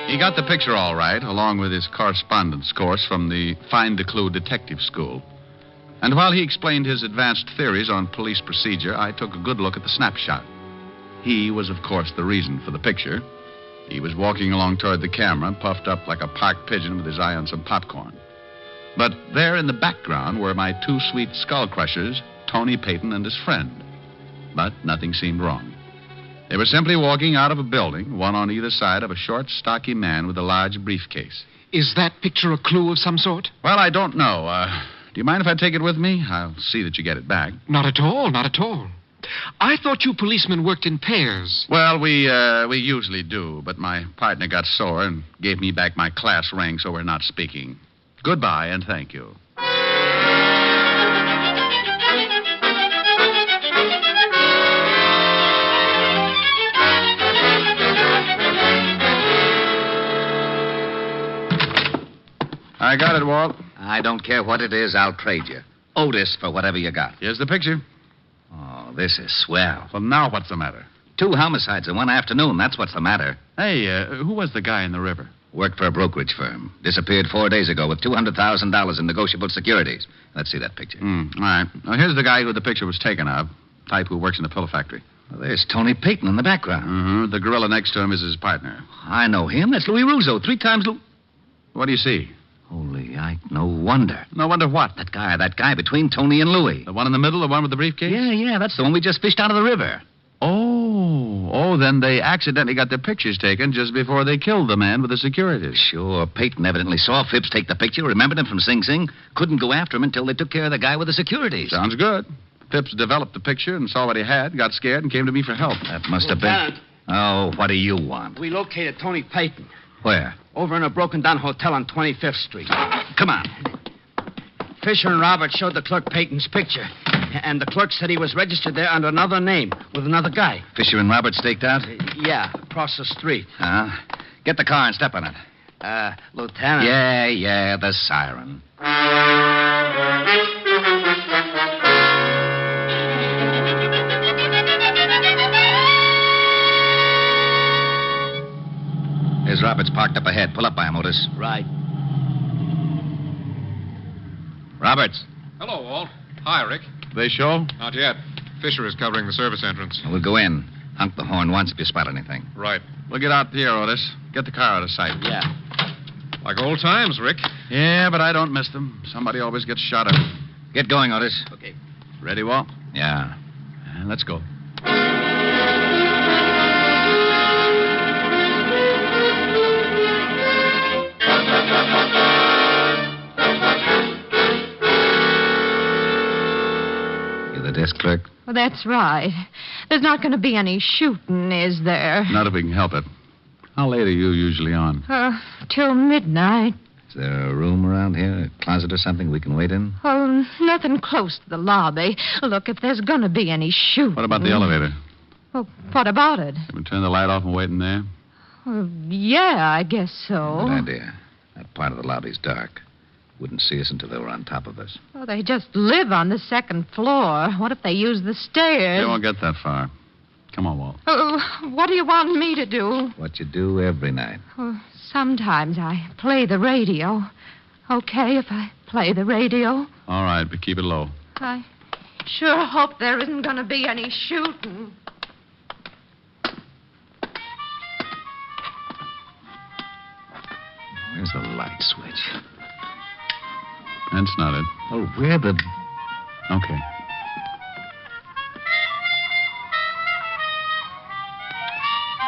He got the picture all right, along with his correspondence course from the Find a Clue Detective School. And while he explained his advanced theories on police procedure, I took a good look at the snapshot. He was, of course, the reason for the picture. He was walking along toward the camera, puffed up like a park pigeon with his eye on some popcorn. But there in the background were my 2 sweet skull crushers, Tony Payton and his friend. But nothing seemed wrong. They were simply walking out of a building, one on either side of a short, stocky man with a large briefcase. Is that picture a clue of some sort? Well, I don't know. Do you mind if I take it with me? I'll see that you get it back. Not at all, not at all. I thought you policemen worked in pairs. Well, we usually do, but my partner got sore and gave me back my class ring, so we're not speaking. Goodbye, and thank you. I got it, Walt. I don't care what it is, I'll trade you. Otis for whatever you got. Here's the picture. Oh, this is swell. Well, now what's the matter? 2 homicides in one afternoon, that's what's the matter. Hey, who was the guy in the river? Worked for a brokerage firm. Disappeared 4 days ago with $200,000 in negotiable securities. Let's see that picture. All right. Now, here's the guy who the picture was taken of. Type who works in the pillow factory. Well, there's Tony Payton in the background. Mm-hmm. The gorilla next to him is his partner. I know him. That's Louis Russo. 3 times What do you see? Holy, no wonder. No wonder what? That guy between Tony and Louis. The one in the middle, the one with the briefcase? Yeah, that's the one we just fished out of the river. Oh, then they accidentally got their pictures taken just before they killed the man with the securities. Sure, Payton evidently saw Phipps take the picture, remembered him from Sing Sing, couldn't go after him until they took care of the guy with the securities. Sounds good. Phipps developed the picture and saw what he had, got scared, and came to me for help. That must have been... Oh, what do you want? We located Tony Payton. Where? Over in a broken-down hotel on 25th Street. Come on. Fisher and Robert showed the clerk Payton's picture. And the clerk said he was registered there under another name with another guy. Fisher and Robert staked out? Yeah, across the street. Get the car and step on it. Lieutenant. Yeah, the siren. Here's Roberts parked up ahead. Pull up by him, Otis. Right. Roberts. Hello, Walt. Hi, Rick. They show? Not yet. Fisher is covering the service entrance. We'll go in. Honk the horn once if you spot anything. Right. We'll get out here, Otis. Get the car out of sight. Yeah. Like old times, Rick. Yeah, but I don't miss them. Somebody always gets shot at. Get going, Otis. Okay. Ready, Walt? Yeah. Let's go. You the desk clerk? Well, that's right. There's not going to be any shooting, is there? Not if we can help it. How late are you usually on? Till midnight. Is there a room around here, a closet or something we can wait in? Oh, nothing close to the lobby. Look, if there's going to be any shooting... What about the elevator? Well, what about it? Can we turn the light off and wait in there? Yeah, I guess so. Good idea. That part of the lobby's dark. Wouldn't see us until they were on top of us. Well, they just live on the second floor. What if they use the stairs? They won't get that far. Come on, Walt. What do you want me to do? What you do every night. Sometimes I play the radio. Okay if I play the radio? All right, but keep it low. I sure hope there isn't going to be any shooting. Where's the light switch? That's not it. Oh, where the... Okay.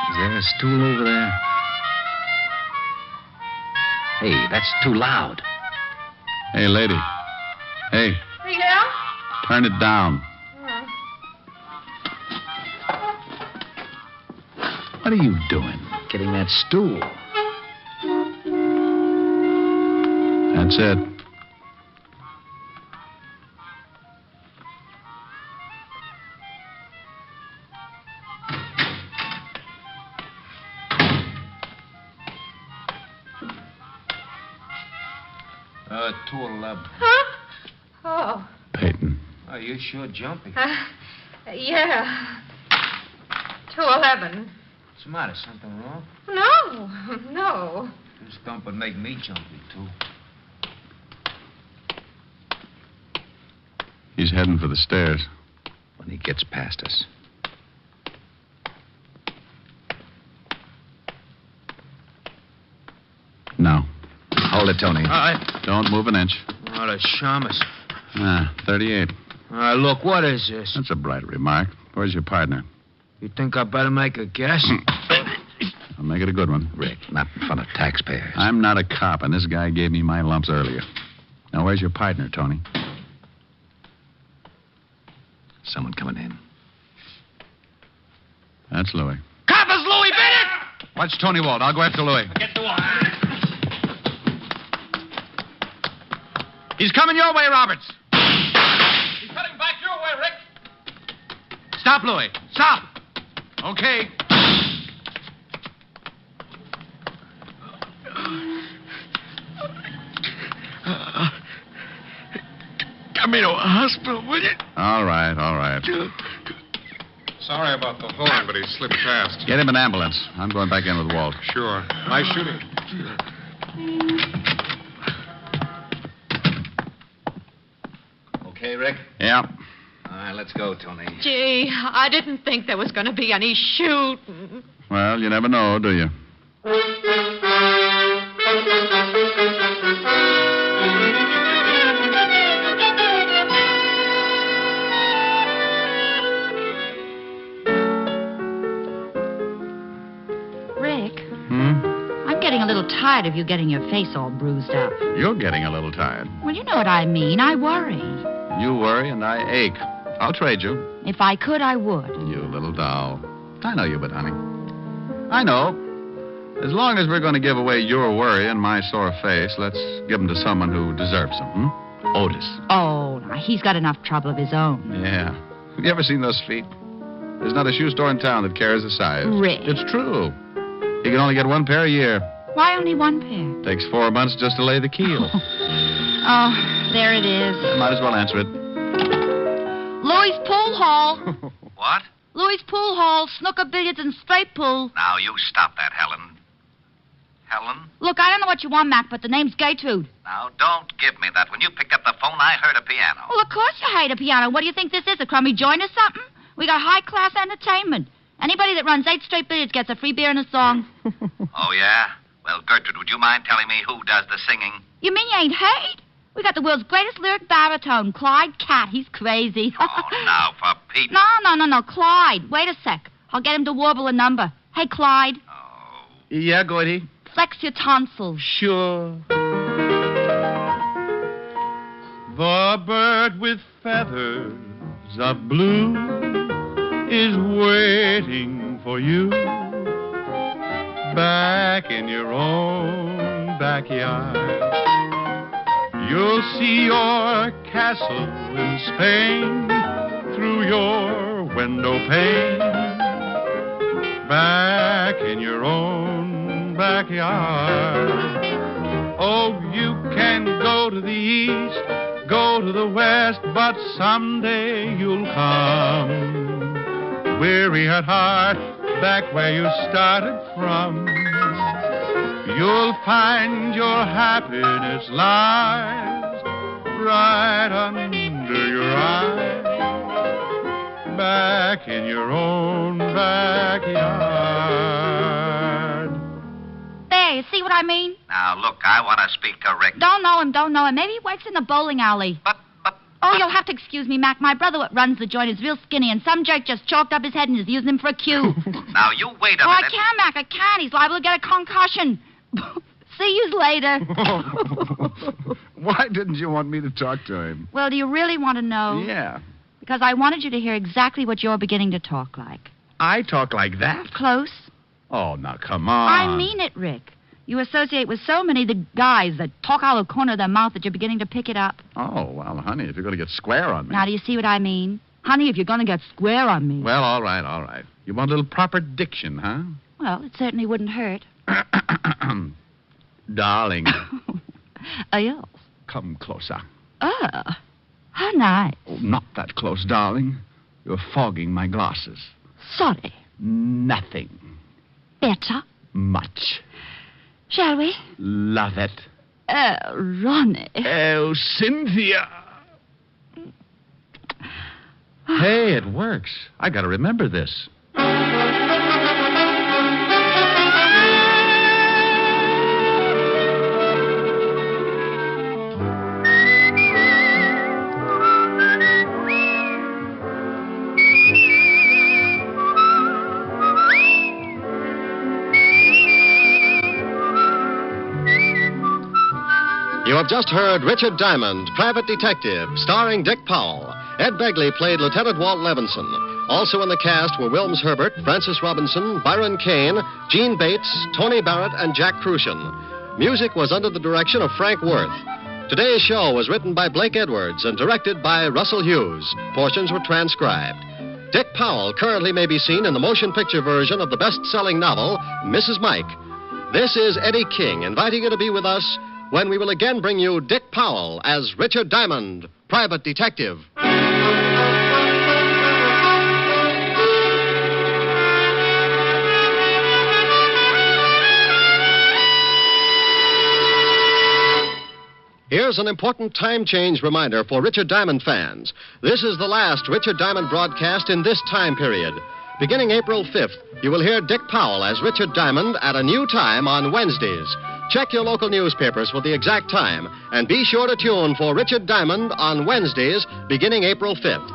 Is there a stool over there? Hey, that's too loud. Hey, lady. Hey, Yeah? turn it down. What are you doing? Getting that stool. That's it. Uh, 211. Huh? Oh. Peyton. Oh, you're sure jumpy. Yeah. 211. What's the matter? Something wrong? No. This thump would make me jumpy, too. He's heading for the stairs. When he gets past us. No. Hold it, Tony. Don't move an inch. Oh, the shamus. 38. Look, what is this? That's a bright remark. Where's your partner? You think I better make a guess? I'll make it a good one. Rick, not in front of taxpayers. I'm not a cop, and this guy gave me my lumps earlier. Now, where's your partner, Tony? Someone coming in. That's Louis. Coppers, Louis Bennett! Watch Tony Walt. I'll go after Louis. Get the wall. He's coming your way, Roberts. He's heading back your way, Rick. Stop, Louis. Stop. Okay. Get me to a hospital, will you? All right. Sorry about the horn, but he slipped past. Get him an ambulance. I'm going back in with Walt. Sure. Nice shooting. Okay, Rick? Yeah. All right, let's go, Tony. Gee, I didn't think there was going to be any shooting. Well, you never know, do you? Rick, Hmm? I'm getting a little tired of you getting your face all bruised up. You're getting a little tired. Well, you know what I mean. I worry. You worry and I ache. I'll trade you. If I could, I would. You little doll. I know you, but honey. I know. As long as we're going to give away your worry and my sore face, let's give them to someone who deserves them. Hmm? Otis. Oh, now, he's got enough trouble of his own. Yeah. Have you ever seen those feet? There's not a shoe store in town that carries the size. Rick. It's true. He can only get one pair a year. Why only one pair? Takes 4 months just to lay the keel. Oh, there it is. Might as well answer it. Louis' Pool Hall. What? Louis' Pool Hall, snooker, billiards, and straight pool. Now, you stop that, Helen. Helen? Look, I don't know what you want, Mac, but the name's Gertrude. Now, don't give me that. When you picked up the phone, I heard a piano. Well, of course you hate a piano. What do you think this is, a crummy joint or something? We got high-class entertainment. Anybody that runs 8 straight billiards gets a free beer and a song. Oh, yeah? Well, Gertrude, would you mind telling me who does the singing? You mean you ain't hate? We got the world's greatest lyric baritone, Clyde Cat. He's crazy. Oh, now, for Pete. No, Clyde. Wait a sec. I'll get him to warble a number. Hey, Clyde. Yeah, Gordy? Flex your tonsils. Sure. The bird with feathers of blue is waiting for you back in your own backyard. You'll see your castle in Spain through your window pane back in your own backyard. Oh, you can go to the east, go to the west, but someday you'll come weary at heart back where you started from. You'll find your happiness lies right under your eyes back in your own backyard. There, you see what I mean? Now, Now, look, I want to speak to Rick. Don't know him. Maybe he works in the bowling alley. Oh, you'll have to excuse me, Mac. My brother what runs the joint is real skinny, and some jerk just chalked up his head and is using him for a cue. Now, you wait a I minute. can't, Mac. I can't. He's liable to get a concussion. See you later. Why didn't you want me to talk to him? Well, do you really want to know? Yeah. Because I wanted you to hear exactly what you're beginning to talk like. I talk like that? Close. Oh, now, come on. I mean it, Rick. You associate with so many of the guys that talk out of the corner of their mouth that you're beginning to pick it up. Oh, well, honey, if you're going to get square on me. Now, do you see what I mean? Honey, if you're going to get square on me. Well, all right. You want a little proper diction, huh? Well, it certainly wouldn't hurt. Darling. Yes. Come closer. How nice. Oh, not that close, darling. You're fogging my glasses. Sorry. Nothing. Better? Much. Shall we? Love it. Ronnie. Oh, Cynthia. Hey, it works. I got to remember this. You have just heard Richard Diamond, Private Detective, starring Dick Powell. Ed Begley played Lieutenant Walt Levinson. Also in the cast were Wilms Herbert, Francis Robinson, Byron Kane, Gene Bates, Tony Barrett, and Jack Crucian. Music was under the direction of Frank Worth. Today's show was written by Blake Edwards and directed by Russell Hughes. Portions were transcribed. Dick Powell currently may be seen in the motion picture version of the best-selling novel, Mrs. Mike. This is Eddie King inviting you to be with us when we will again bring you Dick Powell as Richard Diamond, Private Detective. Here's an important time change reminder for Richard Diamond fans. This is the last Richard Diamond broadcast in this time period. Beginning April 5th, you will hear Dick Powell as Richard Diamond at a new time on Wednesdays. Check your local newspapers for the exact time, and be sure to tune for Richard Diamond on Wednesdays beginning April 5th.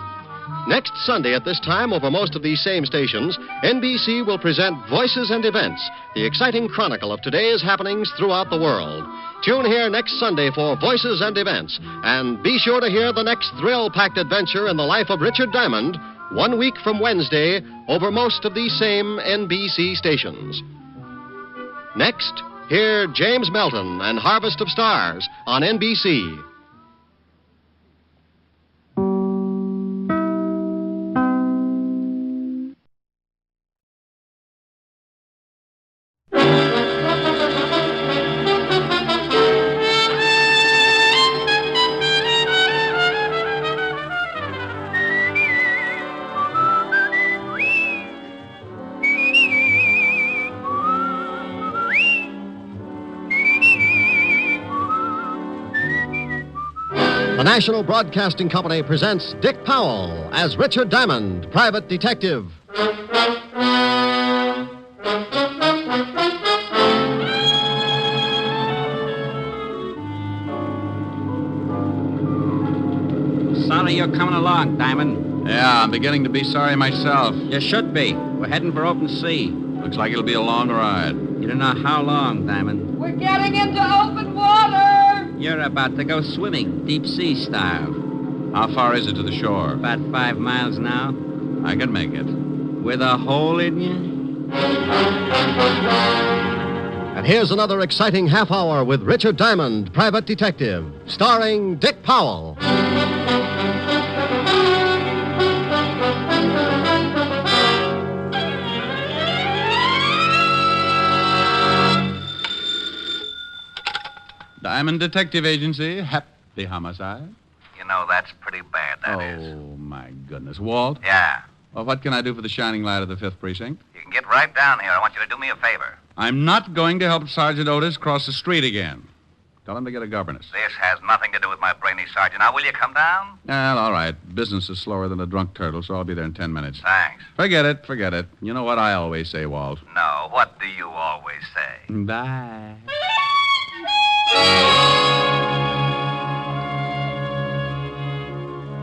Next Sunday at this time, over most of these same stations, NBC will present Voices and Events, the exciting chronicle of today's happenings throughout the world. Tune here next Sunday for Voices and Events, and be sure to hear the next thrill-packed adventure in the life of Richard Diamond, 1 week from Wednesday, over most of these same NBC stations. Next, hear James Melton and Harvest of Stars on NBC. The National Broadcasting Company presents Dick Powell as Richard Diamond, Private Detective. Sorry you're coming along, Diamond. Yeah, I'm beginning to be sorry myself. You should be. We're heading for open sea. Looks like it'll be a long ride. You don't know how long, Diamond. We're getting into open water. You're about to go swimming, deep sea style. How far is it to the shore? About 5 miles now. I can make it. With a hole in you? And here's another exciting half hour with Richard Diamond, Private Detective, starring Dick Powell. Diamond Detective Agency, Happy Homicide. You know, that's pretty bad, that is. Oh, my goodness. Walt? Yeah. Well, what can I do for the shining light of the 5th Precinct? You can get right down here. I want you to do me a favor. I'm not going to help Sergeant Otis cross the street again. Tell him to get a governess. This has nothing to do with my brainy sergeant. Now, will you come down? Well, all right. Business is slower than a drunk turtle, so I'll be there in 10 minutes. Thanks. Forget it. You know what I always say, Walt. No, what do you always say? Bye.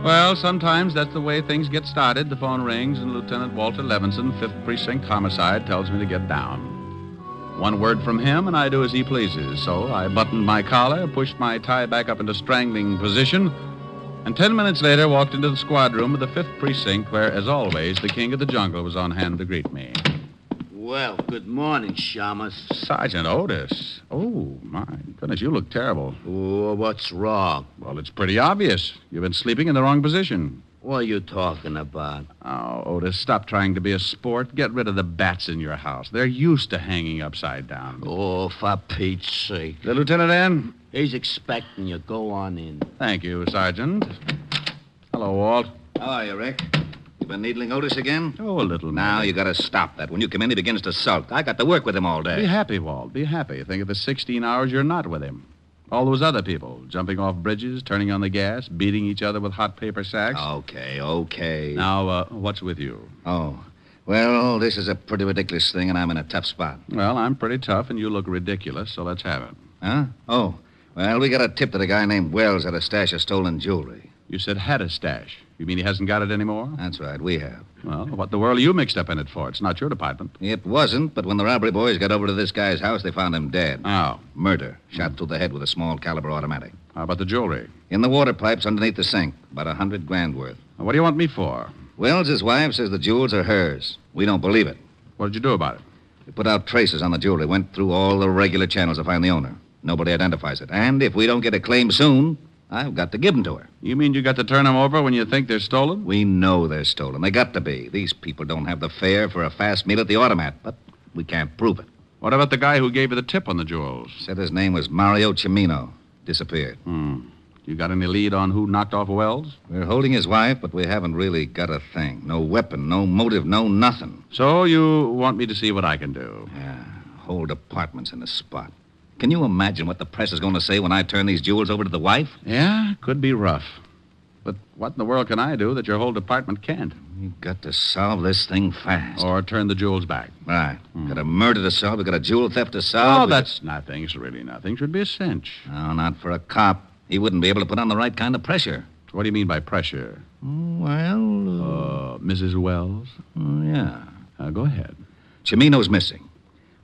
Well, sometimes that's the way things get started. The phone rings, and Lieutenant Walter Levinson, 5th Precinct Homicide, tells me to get down. One word from him, and I do as he pleases. So I buttoned my collar, pushed my tie back up into strangling position, and 10 minutes later walked into the squad room of the 5th Precinct, where, as always, the king of the jungle was on hand to greet me. Well, good morning, Shamus. Sergeant Otis. Oh, my goodness, you look terrible. Oh, what's wrong? Well, it's pretty obvious. You've been sleeping in the wrong position. What are you talking about? Oh, Otis, stop trying to be a sport. Get rid of the bats in your house. They're used to hanging upside down. Oh, for Pete's sake. The lieutenant in? He's expecting you. Go on in. Thank you, Sergeant. Hello, Walt. How are you, Rick? You been needling Otis again? Oh, a little. Now, you gotta stop that. When you come in, he begins to sulk. I got to work with him all day. Be happy, Walt. Be happy. Think of the 16 hours you're not with him. All those other people, jumping off bridges, turning on the gas, beating each other with hot paper sacks. Okay. Now, what's with you? Oh, well, this is a pretty ridiculous thing, and I'm in a tough spot. Well, I'm pretty tough, and you look ridiculous, so let's have it. Huh? Oh, well, we got a tip that a guy named Wells had a stash of stolen jewelry. You said had a stash. You mean he hasn't got it anymore? That's right, we have. Well, what in the world are you mixed up in it for? It's not your department. It wasn't, but when the robbery boys got over to this guy's house, they found him dead. Oh. Murder. Shot through the head with a small caliber automatic. How about the jewelry? In the water pipes underneath the sink. About $100,000 worth. Now, what do you want me for? Wells' wife says the jewels are hers. We don't believe it. What did you do about it? We put out traces on the jewelry, went through all the regular channels to find the owner. Nobody identifies it. And if we don't get a claim soon, I've got to give them to her. You mean you got to turn them over when you think they're stolen? We know they're stolen. They got to be. These people don't have the fare for a fast meal at the automat, but we can't prove it. What about the guy who gave you the tip on the jewels? Said his name was Mario Cimino. Disappeared. You got any lead on who knocked off Wells? We're holding his wife, but we haven't really got a thing. No weapon, no motive, no nothing. So you want me to see what I can do? Yeah, whole department's in the spot. Can you imagine what the press is going to say when I turn these jewels over to the wife? Yeah, could be rough. But what in the world can I do that your whole department can't? We've got to solve this thing fast. Or turn the jewels back. Right. Got a murder to solve. We've got a jewel theft to solve. Oh, that's nothing. It's really nothing. Should be a cinch. No, not for a cop. He wouldn't be able to put on the right kind of pressure. What do you mean by pressure? Well... Mrs. Wells? Yeah. Go ahead. Cimino's missing.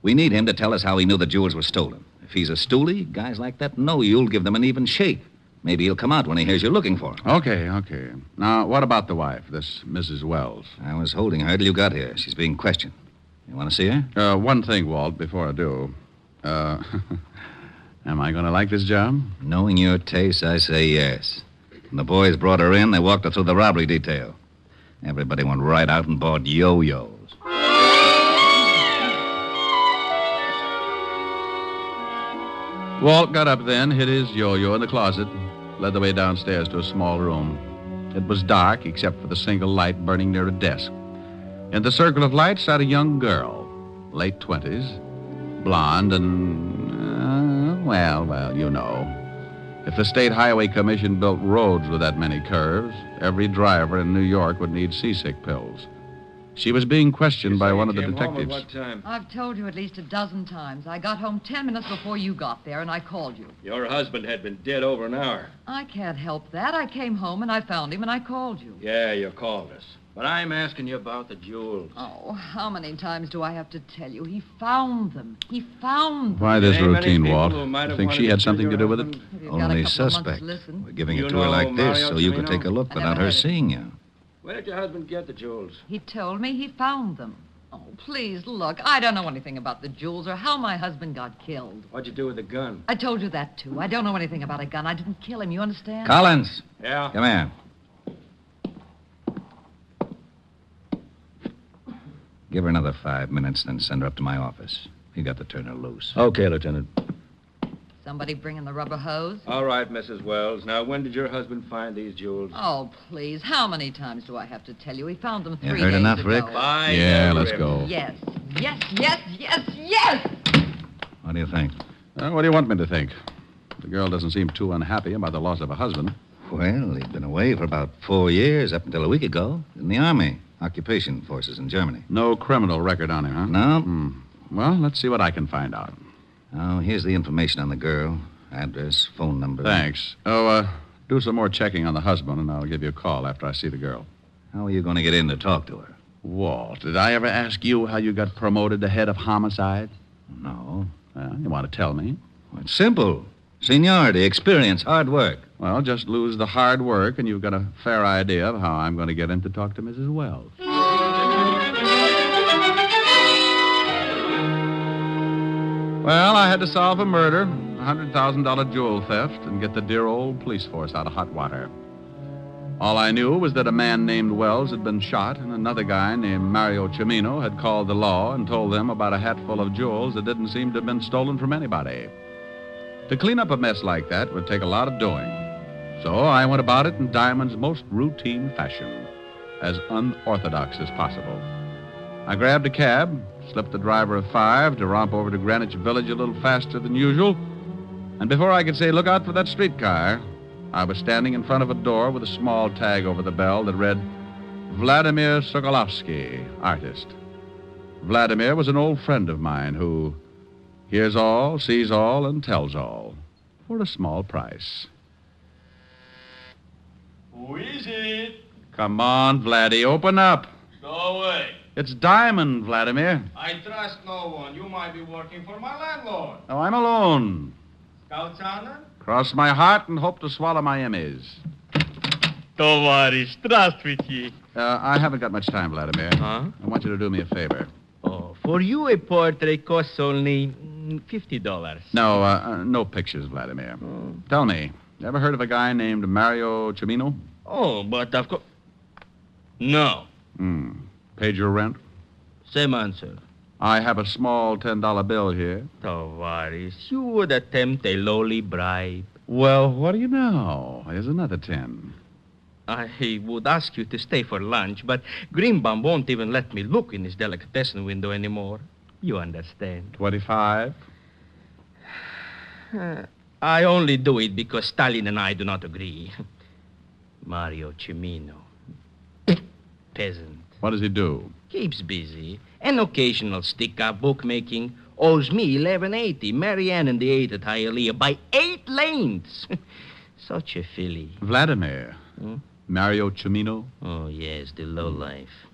We need him to tell us how he knew the jewels were stolen. If he's a stoolie, guys like that know you'll give them an even shake. Maybe he'll come out when he hears you're looking for him. Okay. Now, what about the wife, this Mrs. Wells? I was holding her till you got here. She's being questioned. You want to see her? One thing, Walt, before I do. Am I going to like this job? Knowing your taste, I say yes. When the boys brought her in, they walked her through the robbery detail. Everybody went right out and bought yo-yos. Walt got up then, hid his yo-yo in the closet, led the way downstairs to a small room. It was dark, except for the single light burning near a desk. In the circle of light sat a young girl, late 20s, blonde and, well, you know. If the State Highway Commission built roads with that many curves, every driver in New York would need seasick pills. She was being questioned by one of the detectives. What time? I've told you at least a dozen times. I got home 10 minutes before you got there, and I called you. Your husband had been dead over an hour. I can't help that. I came home, and I found him, and I called you. Yeah, you called us. But I'm asking you about the jewels. Oh, how many times do I have to tell you? He found them. He found them. Why this routine, Walt? You think she had something to do with it? Only suspect. We're giving it to her like this so you could take a look without her seeing you. Where did your husband get the jewels? He told me he found them. Oh, please, look. I don't know anything about the jewels or how my husband got killed. What'd you do with the gun? I told you that, too. I don't know anything about a gun. I didn't kill him. You understand? Collins. Yeah? Come here. Give her another 5 minutes, then send her up to my office. You got to turn her loose. Okay, Lieutenant. Somebody bringing the rubber hose? All right, Mrs. Wells. Now, when did your husband find these jewels? Oh, please. How many times do I have to tell you? He found them 3 You days heard enough, ago. Rick? Yeah, let's go. Yes. Yes. What do you think? What do you want me to think? The girl doesn't seem too unhappy about the loss of a husband. Well, he'd been away for about 4 years, up until a week ago, in the Army. Occupation forces in Germany. No criminal record on him, huh? No. Well, let's see what I can find out. Oh, here's the information on the girl. Address, phone number. Thanks. Oh, do some more checking on the husband, and I'll give you a call after I see the girl. How are you going to get in to talk to her? Walt, did I ever ask you how you got promoted to head of homicide? No. Well, you want to tell me? Well, it's simple. Seniority, experience, hard work. Well, just lose the hard work, and you've got a fair idea of how I'm going to get in to talk to Mrs. Wells. Well, I had to solve a murder, a $100,000 jewel theft, and get the dear old police force out of hot water. All I knew was that a man named Wells had been shot, and another guy named Mario Cimino had called the law and told them about a hatful of jewels that didn't seem to have been stolen from anybody. To clean up a mess like that would take a lot of doing. So I went about it in Diamond's most routine fashion, as unorthodox as possible. I grabbed a cab, slipped the driver a $5 to romp over to Greenwich Village a little faster than usual, and before I could say, "Look out for that streetcar," I was standing in front of a door with a small tag over the bell that read, "Vladimir Sokolovsky, artist." Vladimir was an old friend of mine who hears all, sees all, and tells all for a small price. Who is it? Come on, Vladdy, open up. Go away. It's Diamond, Vladimir. I trust no one. You might be working for my landlord. Oh, I'm alone. Scout's honor? Cross my heart and hope to swallow my Emmys. Товарищ, здравствуйте. I haven't got much time, Vladimir. Huh? I want you to do me a favor. Oh, for you a portrait costs only $50. No, no pictures, Vladimir. Tell me, you ever heard of a guy named Mario Cimino? Oh, but of course... No. Paid your rent? Same answer. I have a small $10 bill here. Tavares, you would attempt a lowly bribe. Well, what do you know? Here's another 10. I would ask you to stay for lunch, but Greenbaum won't even let me look in his delicatessen window anymore. You understand. 25? I only do it because Stalin and I do not agree. Mario Cimino. Peasant. What does he do? Keeps busy. An occasional stick-up bookmaking. Owes me $11.80. Marianne and the 8 at Hialeah by 8 lanes. Such a filly. Vladimir. Mario Cimino? Oh, yes, the lowlife.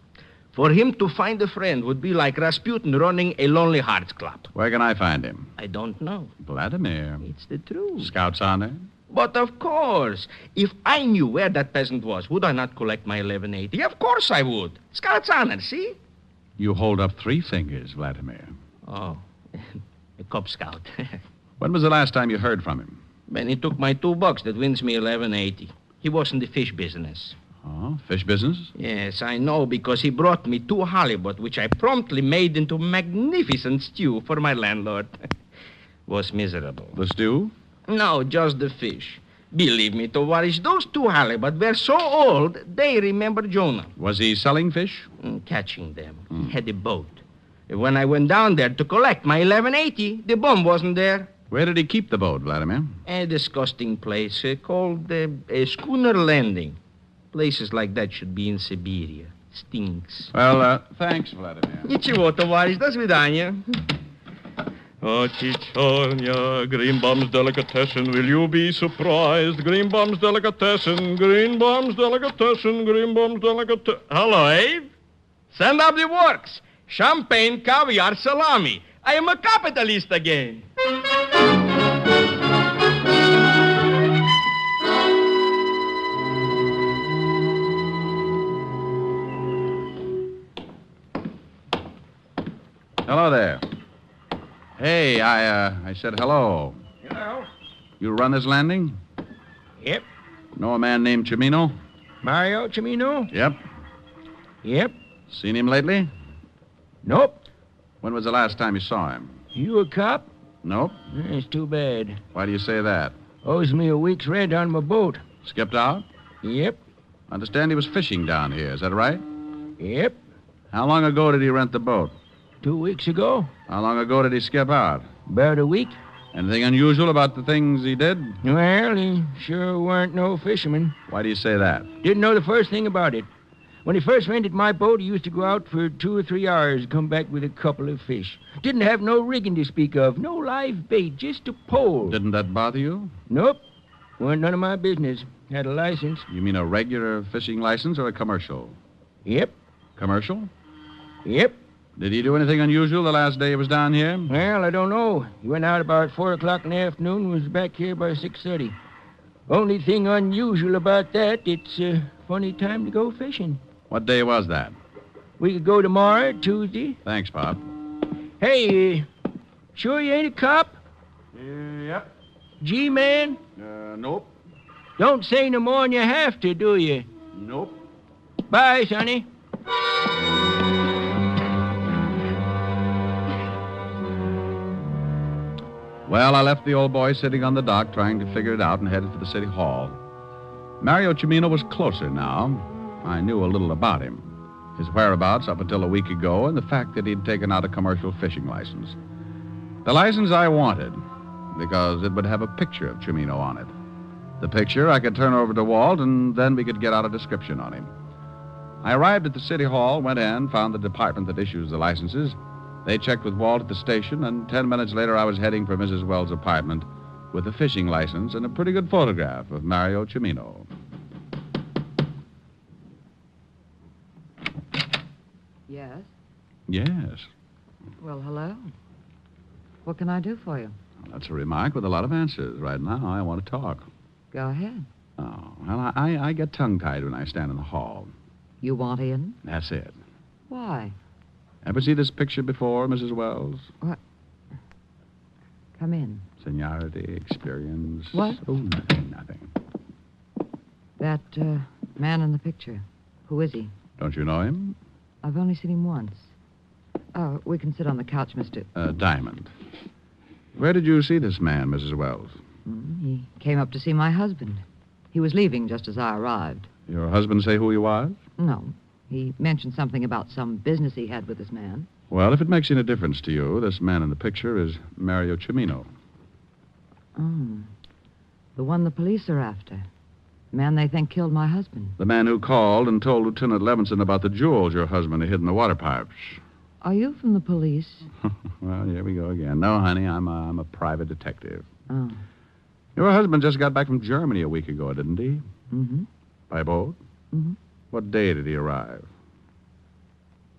For him to find a friend would be like Rasputin running a Lonely Hearts Club. Where can I find him? I don't know. Vladimir. It's the truth. Scout's honor? But of course. If I knew where that peasant was, would I not collect my $11.80? Of course I would. Scout's honor, see? You hold up 3 fingers, Vladimir. Oh, a Cub Scout. When was the last time you heard from him? When he took my $2 that wins me $11.80. He was in the fish business. Oh, fish business? Yes, I know, because he brought me 2 halibut, which I promptly made into magnificent stew for my landlord. Was miserable. The stew? No, just the fish. Believe me, Tovarish, those 2 halibut were so old, they remember Jonah. Was he selling fish? Catching them. He had a boat. When I went down there to collect my $11.80, the bum wasn't there. Where did he keep the boat, Vladimir? A disgusting place called a schooner landing. Places like that should be in Siberia. Stinks. Well, thanks, Vladimir. Ничего, товарищ, до свидания. Oh, Chichonia, Greenbaum's delicatessen, will you be surprised? Greenbaum's delicatessen, Greenbaum's delicatessen, Greenbaum's delicatessen. Hello, Abe. Send up the works. Champagne, caviar, salami. I am a capitalist again. Hello there. Hey, I said hello. Hello. You run this landing? Yep. Know a man named Cimino? Mario Cimino? Yep. Yep. Seen him lately? Nope. When was the last time you saw him? You a cop? Nope. It's too bad. Why do you say that? Owes me a week's rent on my boat. Skipped out? Yep. Understand he was fishing down here, is that right? Yep. How long ago did he rent the boat? 2 weeks ago. How long ago did he skip out? About a week. Anything unusual about the things he did? Well, he sure weren't no fisherman. Why do you say that? Didn't know the first thing about it. When he first rented my boat, he used to go out for 2 or 3 hours and come back with a couple of fish. Didn't have no rigging to speak of, no live bait, just a pole. Didn't that bother you? Nope. Wasn't none of my business. Had a license. You mean a regular fishing license or a commercial? Yep. Commercial? Yep. Did he do anything unusual the last day he was down here? Well, I don't know. He went out about 4 o'clock in the afternoon and was back here by 6:30. Only thing unusual about that, it's a funny time to go fishing. What day was that? We could go tomorrow, Tuesday. Thanks, Pop. Hey, sure you ain't a cop? Yep. G-man? Nope. Don't say no more than you have to, do you? Nope. Bye, Sonny. Well, I left the old boy sitting on the dock trying to figure it out and headed for the city hall. Mario Cimino was closer now. I knew a little about him. His whereabouts up until a week ago and the fact that he'd taken out a commercial fishing license. The license I wanted because it would have a picture of Cimino on it. The picture I could turn over to Walt and then we could get out a description on him. I arrived at the city hall, went in, found the department that issues the licenses. They checked with Walt at the station, and 10 minutes later I was heading for Mrs. Wells' apartment with a fishing license and a pretty good photograph of Mario Cimino. Yes? Yes. Well, hello. What can I do for you? That's a remark with a lot of answers. Right now, I want to talk. Go ahead. Oh, well, I get tongue-tied when I stand in the hall. You want in? That's it. Why? Ever see this picture before, Mrs. Wells? What? Come in. Seniority, experience. What? Oh, nothing. That man in the picture. Who is he? Don't you know him? I've only seen him once. Oh, we can sit on the couch, Mr. Diamond. Where did you see this man, Mrs. Wells? He came up to see my husband. He was leaving just as I arrived. Your husband say who he was? No. He mentioned something about some business he had with this man. Well, if it makes any difference to you, this man in the picture is Mario Cimino. Oh. The one the police are after. The man they think killed my husband. The man who called and told Lieutenant Levinson about the jewels your husband had hid in the water pipes. Are you from the police? Well, here we go again. No, honey, I'm a private detective. Oh. Your husband just got back from Germany a week ago, didn't he? Mm-hmm. By boat? Mm-hmm. What day did he arrive?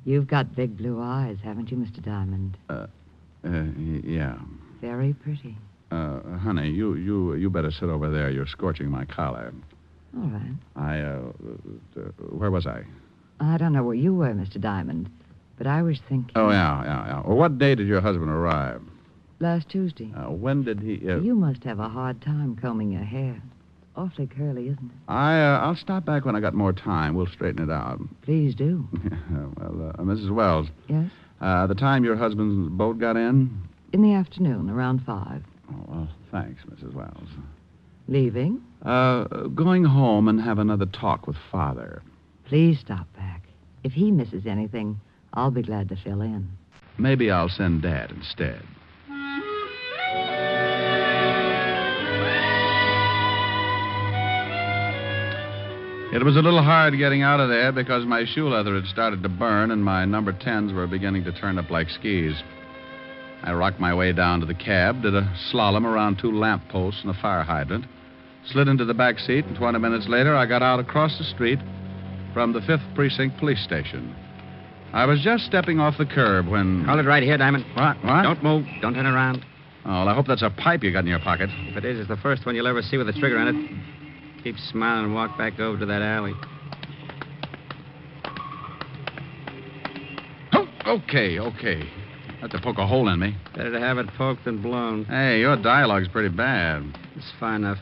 You've got big blue eyes, haven't you, Mr. Diamond? Yeah. Very pretty. Honey, you better sit over there. You're scorching my collar. All right. Where was I? I don't know where you were, Mr. Diamond, but I was thinking... Oh, yeah. Well, what day did your husband arrive? Last Tuesday. When did he... You must have a hard time combing your hair. Awfully curly, isn't it? I'll stop back when I got more time. We'll straighten it out. Please do. Well, Mrs. Wells. Yes? The time your husband's boat got in? In the afternoon, around 5. Oh, well, thanks, Mrs. Wells. Leaving? Going home and have another talk with Father. Please stop back. If he misses anything, I'll be glad to fill in. Maybe I'll send Dad instead. It was a little hard getting out of there because my shoe leather had started to burn and my number 10s were beginning to turn up like skis. I rocked my way down to the cab, did a slalom around 2 lamp posts and a fire hydrant, slid into the back seat, and 20 minutes later I got out across the street from the 5th Precinct Police Station. I was just stepping off the curb when... Hold it right here, Diamond. What? Don't move. Don't turn around. Oh, well, I hope that's a pipe you got in your pocket. If it is, it's the first one you'll ever see with a trigger in it. Keep smiling and walk back over to that alley. Oh, okay. Have to poke a hole in me. Better to have it poked than blown. Hey, your dialogue's pretty bad. It's far enough.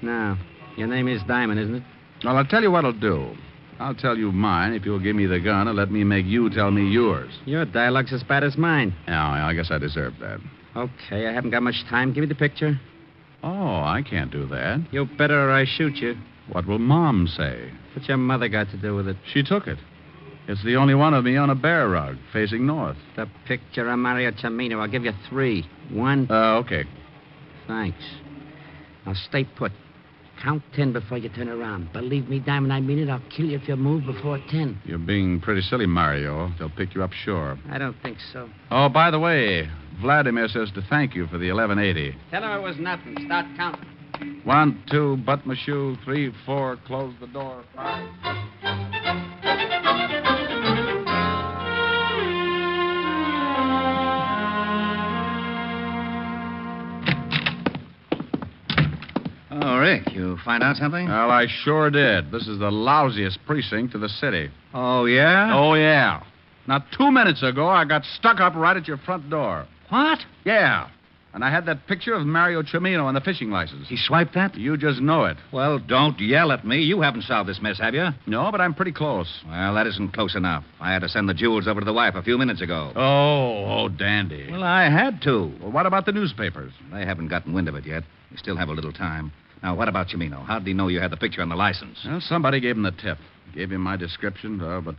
Now, your name is Diamond, isn't it? Well, I'll tell you what I'll do. I'll tell you mine if you'll give me the gun and let me make you tell me yours. Your dialogue's as bad as mine. Yeah, I guess I deserve that. Okay, I haven't got much time. Give me the picture. Oh, I can't do that. You better or I shoot you. What will Mom say? What's your mother got to do with it? She took it. It's the only one of me on a bear rug, facing north. The picture of Mario Cimino. I'll give you 3. 1. Okay. Thanks. Now stay put. Count 10 before you turn around. Believe me, Diamond, I mean it. I'll kill you if you move before 10. You're being pretty silly, Mario. They'll pick you up sure. I don't think so. Oh, by the way, Vladimir says to thank you for the 1180. Tell him it was nothing. Start counting. 1, 2, butt my shoe. 3, 4, close the door. 5. Oh, Rick, you find out something? Well, I sure did. This is the lousiest precinct of the city. Oh, yeah? Oh, yeah. Now, 2 minutes ago, I got stuck up right at your front door. What? Yeah. And I had that picture of Mario Cimino on the fishing license. He swiped that? You just know it. Well, don't yell at me. You haven't solved this mess, have you? No, but I'm pretty close. Well, that isn't close enough. I had to send the jewels over to the wife a few minutes ago. Oh, dandy. Well, I had to. Well, what about the newspapers? They haven't gotten wind of it yet. We still have a little time. Now, what about Cimino? How did he know you had the picture on the license? Well, somebody gave him the tip. Gave him my description, but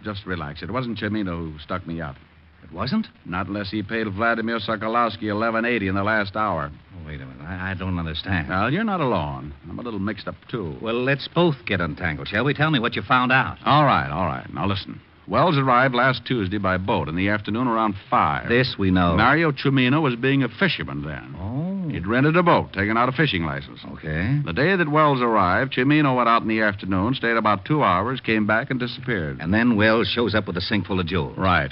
just relax. It wasn't Cimino who stuck me up. It wasn't? Not unless he paid Vladimir Sokolowski $11.80 in the last hour. Oh, wait a minute. I don't understand. Well, you're not alone. I'm a little mixed up, too. Well, let's both get untangled, shall we? Tell me what you found out. All right. Now, listen. Wells arrived last Tuesday by boat in the afternoon around 5. This we know. Mario Cimino was being a fisherman then. Oh. He'd rented a boat, taken out a fishing license. Okay. The day that Wells arrived, Cimino went out in the afternoon, stayed about 2 hours, came back, and disappeared. And then Wells shows up with a sink full of jewels. Right.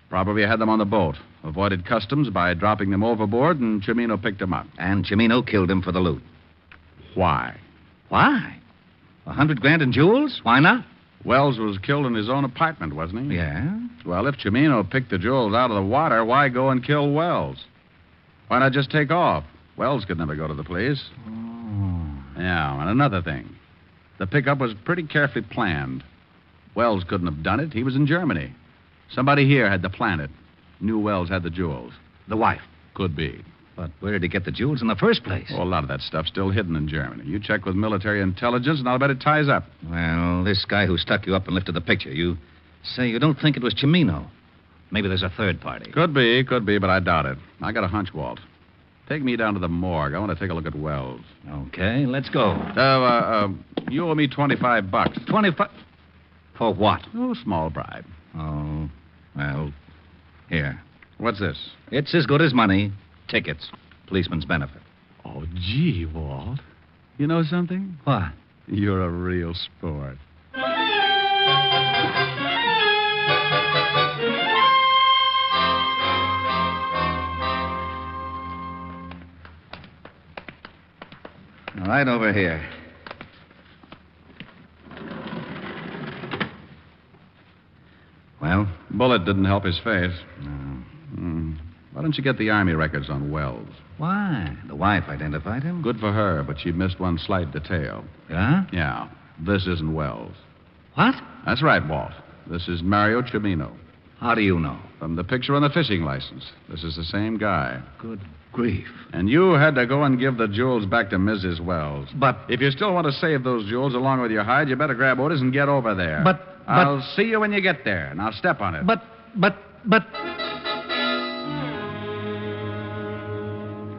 Probably had them on the boat. Avoided customs by dropping them overboard, and Cimino picked them up. And Cimino killed him for the loot. Why? Why? $100,000 in jewels? Why not? Wells was killed in his own apartment, wasn't he? Yeah. Well, if Cimino picked the jewels out of the water, why go and kill Wells? Why not just take off? Wells could never go to the police. Oh. Yeah, and another thing. The pickup was pretty carefully planned. Wells couldn't have done it. He was in Germany. Somebody here had to plan it. Knew Wells had the jewels. The wife? Could be. But where did he get the jewels in the first place? Oh, a lot of that stuff's still hidden in Germany. You check with military intelligence, and I'll bet it ties up. Well, this guy who stuck you up and lifted the picture, you say you don't think it was Cimino. Maybe there's a third party. Could be, but I doubt it. I got a hunch, Walt. Take me down to the morgue. I want to take a look at Wells. Okay, let's go. You owe me $25. 25? For what? Oh, small bribe. Oh, well, here. What's this? It's as good as money. Tickets. Policeman's benefit. Oh, gee, Walt. You know something? What? You're a real sport. Right over here. Well? Bullet didn't help his face. No. Why don't you get the Army records on Wells? Why? The wife identified him? Good for her, but she missed one slight detail. Yeah? Yeah. This isn't Wells. What? That's right, Walt. This is Mario Cimino. How do you know? From the picture on the fishing license. This is the same guy. Good grief. And you had to go and give the jewels back to Mrs. Wells. But... If you still want to save those jewels along with your hide, you better grab Otis and get over there. But... I'll see you when you get there. Now step on it. But...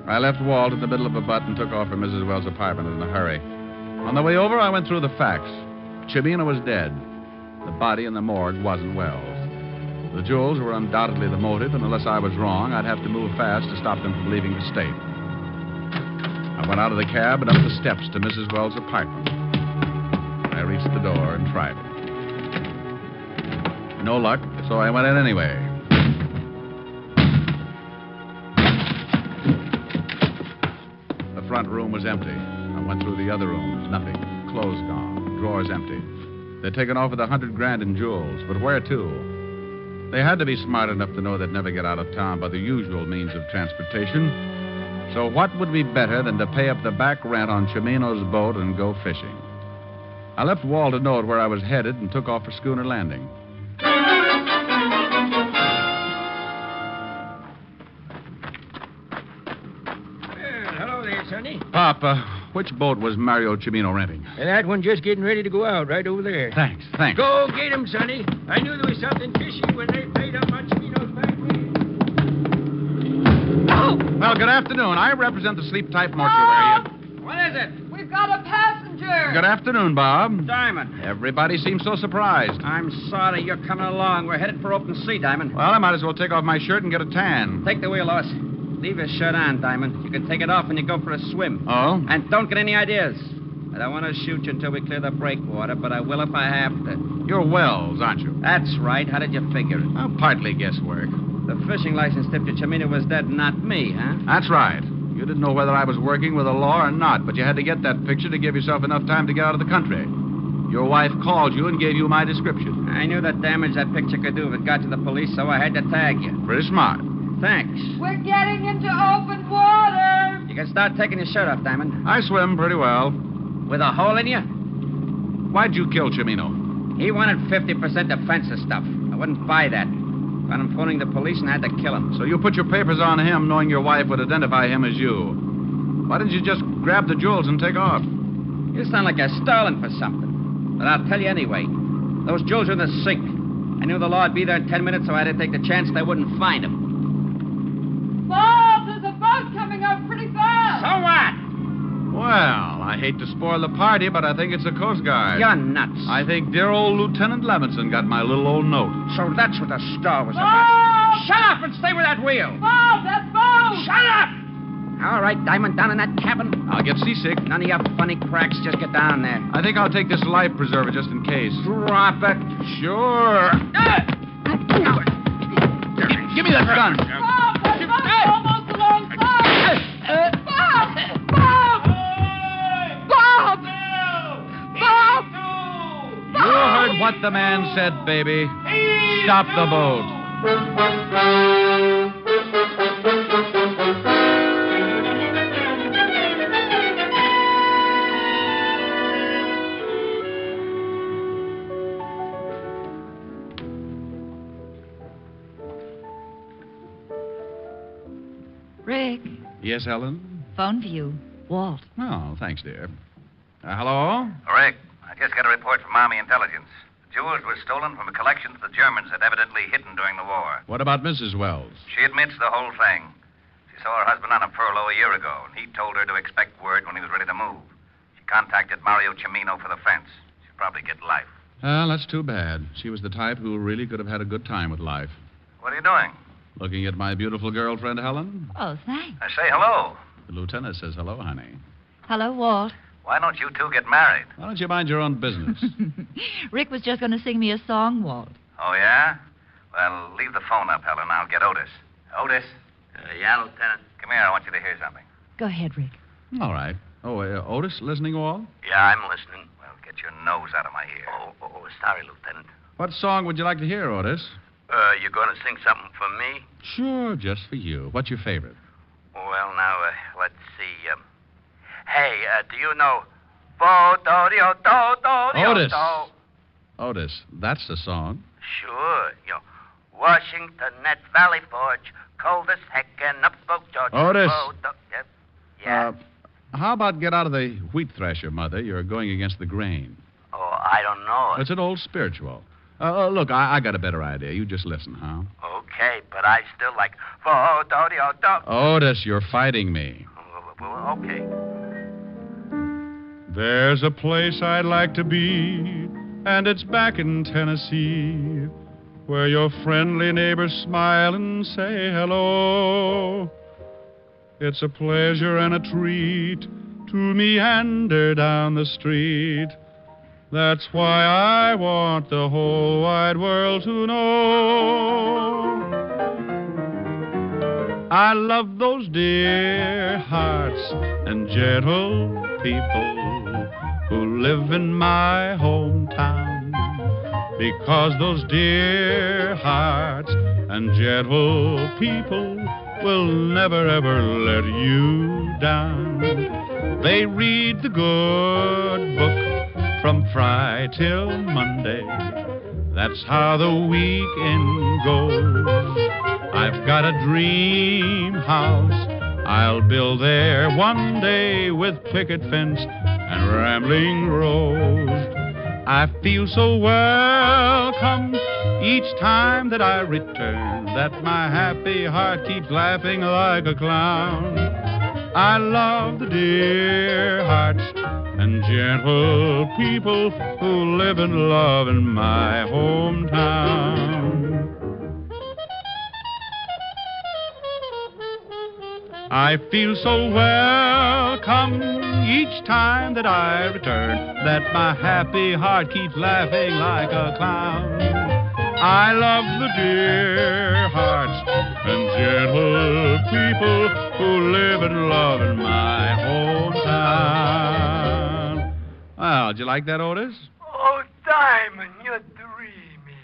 I left Walt in the middle of a butt and took off for Mrs. Wells' apartment in a hurry. On the way over, I went through the facts. Cimino was dead. The body in the morgue wasn't Wells. The jewels were undoubtedly the motive, and unless I was wrong, I'd have to move fast to stop them from leaving the state. I went out of the cab and up the steps to Mrs. Wells' apartment. I reached the door and tried it. No luck, so I went in anyway. The front room was empty. I went through the other rooms. Nothing. Clothes gone. Drawers empty. They'd taken off with $100,000 in jewels, but where to? They had to be smart enough to know they'd never get out of town by the usual means of transportation. So what would be better than to pay up the back rent on Cimino's boat and go fishing? I left Walt a note where I was headed and took off for Schooner Landing. Hello there, Sonny. Pop, which boat was Mario Cimino renting? That one just getting ready to go out, right over there. Thanks. Go get him, Sonny. I knew there was something fishy when they paid up on Cimino's back wheel. Well, good afternoon. I represent the Sleep Type Mortuary. What is it? We've got a passenger. Good afternoon, Bob. Diamond. Everybody seems so surprised. I'm sorry you're coming along. We're headed for open sea, Diamond. Well, I might as well take off my shirt and get a tan. Take the wheel, Lois. Leave your shirt on, Diamond. You can take it off when you go for a swim. Oh? And don't get any ideas. I don't want to shoot you until we clear the breakwater, but I will if I have to. You're Wells, aren't you? That's right. How did you figure it? Oh, partly guesswork. The fishing license tipped you Chimino was dead, not me, huh? That's right. You didn't know whether I was working with the law or not, but you had to get that picture to give yourself enough time to get out of the country. Your wife called you and gave you my description. I knew the damage that picture could do if it got to the police, so I had to tag you. Pretty smart. Thanks. We're getting into open water. You can start taking your shirt off, Diamond. I swim pretty well. With a hole in you? Why'd you kill Chimino? He wanted 50% defensive stuff. I wouldn't buy that. Found him phoning the police and I had to kill him. So you put your papers on him knowing your wife would identify him as you. Why didn't you just grab the jewels and take off? You sound like you're stalling for something. But I'll tell you anyway. Those jewels are in the sink. I knew the law would be there in 10 minutes, so I had to take the chance they wouldn't find them. Bob, there's a boat coming up pretty fast. So what? Well, I hate to spoil the party, but I think it's the Coast Guard. You're nuts. I think dear old Lieutenant Levinson got my little old note. So that's what the star was Bob! about. Shut up and stay with that wheel. Bob, that's Bob. Shut up! All right, Diamond, down in that cabin. I'll get seasick. None of your funny cracks. Just get down there. I think I'll take this life preserver just in case. Drop it. Sure. Give me that gun. Bob, that boat's almost alongside. Bob! Bob! Bob! Bob! You heard what the man said, baby. Stop the boat. Rick, Yes, Helen? phone for you. Walt. Oh, thanks, dear. Hello? Rick, I just got a report from Army Intelligence. The jewels were stolen from a collection the Germans had evidently hidden during the war. What about Mrs. Wells? She admits the whole thing. She saw her husband on a furlough a year ago, and he told her to expect word when he was ready to move. She contacted Mario Cimino for the fence. She'll probably get life. Well, that's too bad. She was the type who really could have had a good time with life. What are you doing? Looking at my beautiful girlfriend, Helen? Oh, thanks. I say hello. The lieutenant says hello, honey. Hello, Walt. Why don't you two get married? Why don't you mind your own business? Rick was just going to sing me a song, Walt. Oh, yeah? Well, leave the phone up, Helen. I'll get Otis. Otis? Yeah, Lieutenant. Come here. I want you to hear something. Go ahead, Rick. All right. Oh, Otis, listening, Walt? Yeah, I'm listening. Well, get your nose out of my ear. Oh, sorry, Lieutenant. What song would you like to hear, Otis? You going to sing something for me? Sure, just for you. What's your favorite? Well, now, let's see. Hey, do you know... Otis. Otis, that's the song. Sure. You know, Washington at Valley Forge, cold as heck, and up spoke George. Otis. Yep. Yeah. How about get out of the wheat thresher, Mother? You're going against the grain. Oh, I don't know. It's an old spiritual. Look, I got a better idea. You just listen, huh? Okay, but I still like... Otis, you're fighting me. Okay. There's a place I'd like to be, and it's back in Tennessee, where your friendly neighbors smile and say hello. It's a pleasure and a treat to meander down the street. That's why I want the whole wide world to know. I love those dear hearts and gentle people who live in my hometown, because those dear hearts and gentle people will never ever let you down. They read the good book from Friday till Monday. That's how the weekend goes. I've got a dream house I'll build there one day, with picket fence and rambling rose. I feel so welcome each time that I return, that my happy heart keeps laughing like a clown. I love the dear hearts and gentle people who live and love in my hometown. I feel so welcome each time that I return, that my happy heart keeps laughing like a clown. I love the dear hearts and gentle people who live and love in my hometown. Well, did you like that, Otis? Oh, Diamond, you're dreamy.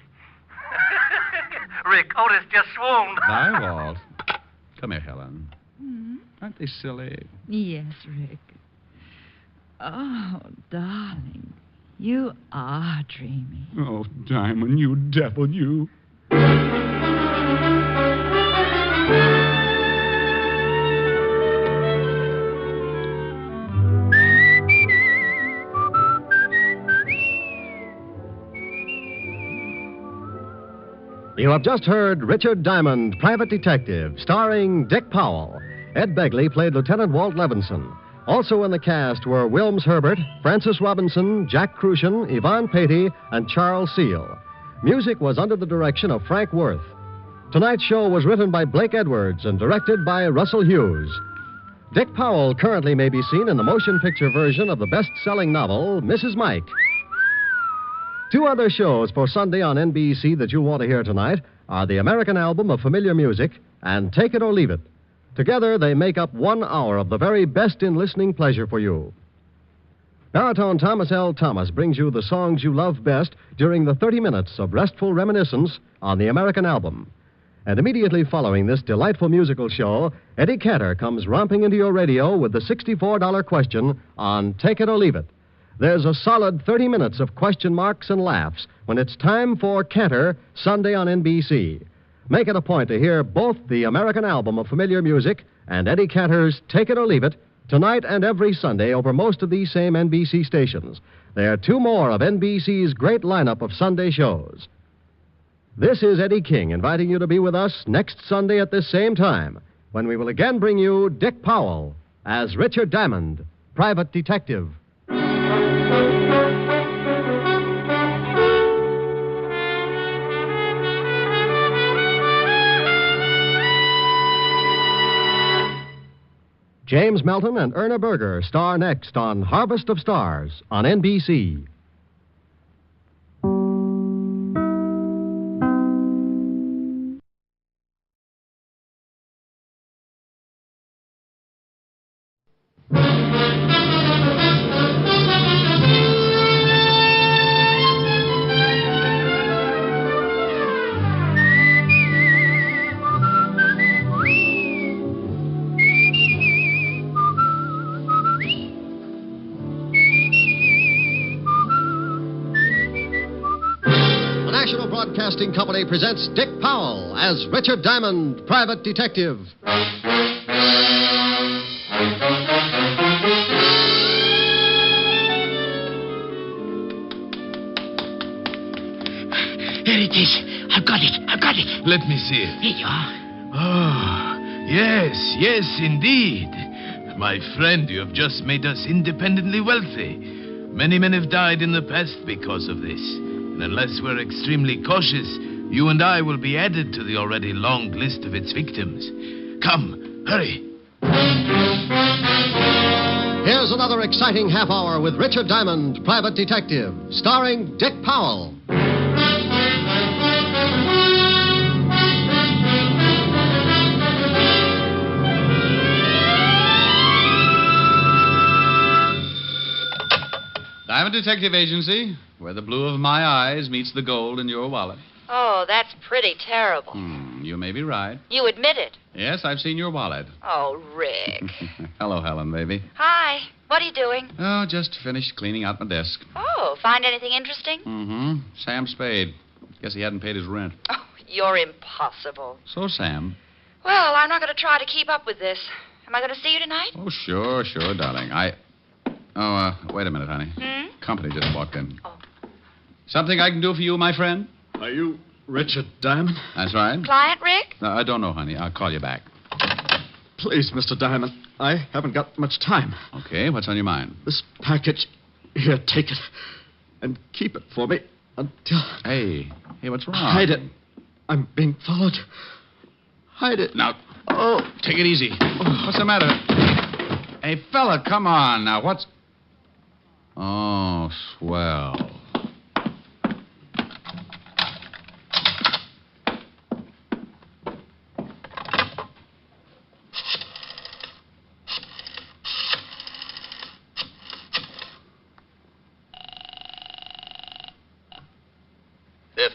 Rick, Otis just swooned. Diewald. Come here, Helen. Aren't they silly? Yes, Rick. Oh, darling, you are dreamy. Oh, Diamond, you devil, you. You have just heard Richard Diamond, Private Detective, starring Dick Powell. Ed Begley played Lieutenant Walt Levinson. Also in the cast were Wilms Herbert, Francis Robinson, Jack Crucian, Yvonne Patey, and Charles Seal. Music was under the direction of Frank Worth. Tonight's show was written by Blake Edwards and directed by Russell Hughes. Dick Powell currently may be seen in the motion picture version of the best-selling novel, Mrs. Mike. Two other shows for Sunday on NBC that you'll want to hear tonight are the American Album of Familiar Music and Take It or Leave It. Together, they make up 1 hour of the very best in listening pleasure for you. Baritone Thomas L. Thomas brings you the songs you love best during the 30 minutes of restful reminiscence on the American Album. And immediately following this delightful musical show, Eddie Cantor comes romping into your radio with the $64 question on Take It or Leave It. There's a solid 30 minutes of question marks and laughs when it's time for Cantor, Sunday on NBC. Make it a point to hear both the American Album of Familiar Music and Eddie Cantor's Take It or Leave It tonight and every Sunday over most of these same NBC stations. There are 2 more of NBC's great lineup of Sunday shows. This is Eddie King inviting you to be with us next Sunday at this same time when we will again bring you Dick Powell as Richard Diamond, Private Detective. James Melton and Erna Berger star next on Harvest of Stars on NBC. Broadcasting Company presents Dick Powell as Richard Diamond, Private Detective. Here it is. I've got it. Let me see it. Here you are. Oh, yes, indeed. My friend, you have just made us independently wealthy. Many men have died in the past because of this. And unless we're extremely cautious, you and I will be added to the already long list of its victims. Come, hurry. Here's another exciting half hour with Richard Diamond, Private Detective, starring Dick Powell. Diamond Detective Agency, where the blue of my eyes meets the gold in your wallet. Oh, that's pretty terrible. You may be right. You admit it. Yes, I've seen your wallet. Oh, Rick. Hello, Helen, baby. Hi. What are you doing? Oh, just finished cleaning out my desk. Oh, find anything interesting? Mm-hmm. Sam Spade. Guess he hadn't paid his rent. Oh, you're impossible. So, Sam. Well, I'm not going to try to keep up with this. Am I going to see you tonight? Oh, sure, darling. Wait a minute, honey. Company just walked in. Oh. Something I can do for you, my friend? Are you Richard Diamond? That's right. Client, Rick? No, I don't know, honey. I'll call you back. Please, Mr. Diamond, I haven't got much time. Okay, what's on your mind? This package. Here, take it. And keep it for me until... Hey, what's wrong? Hide it. I'm being followed. Hide it. Now, take it easy. What's the matter? Hey, fella, come on now. What's... Oh, swell.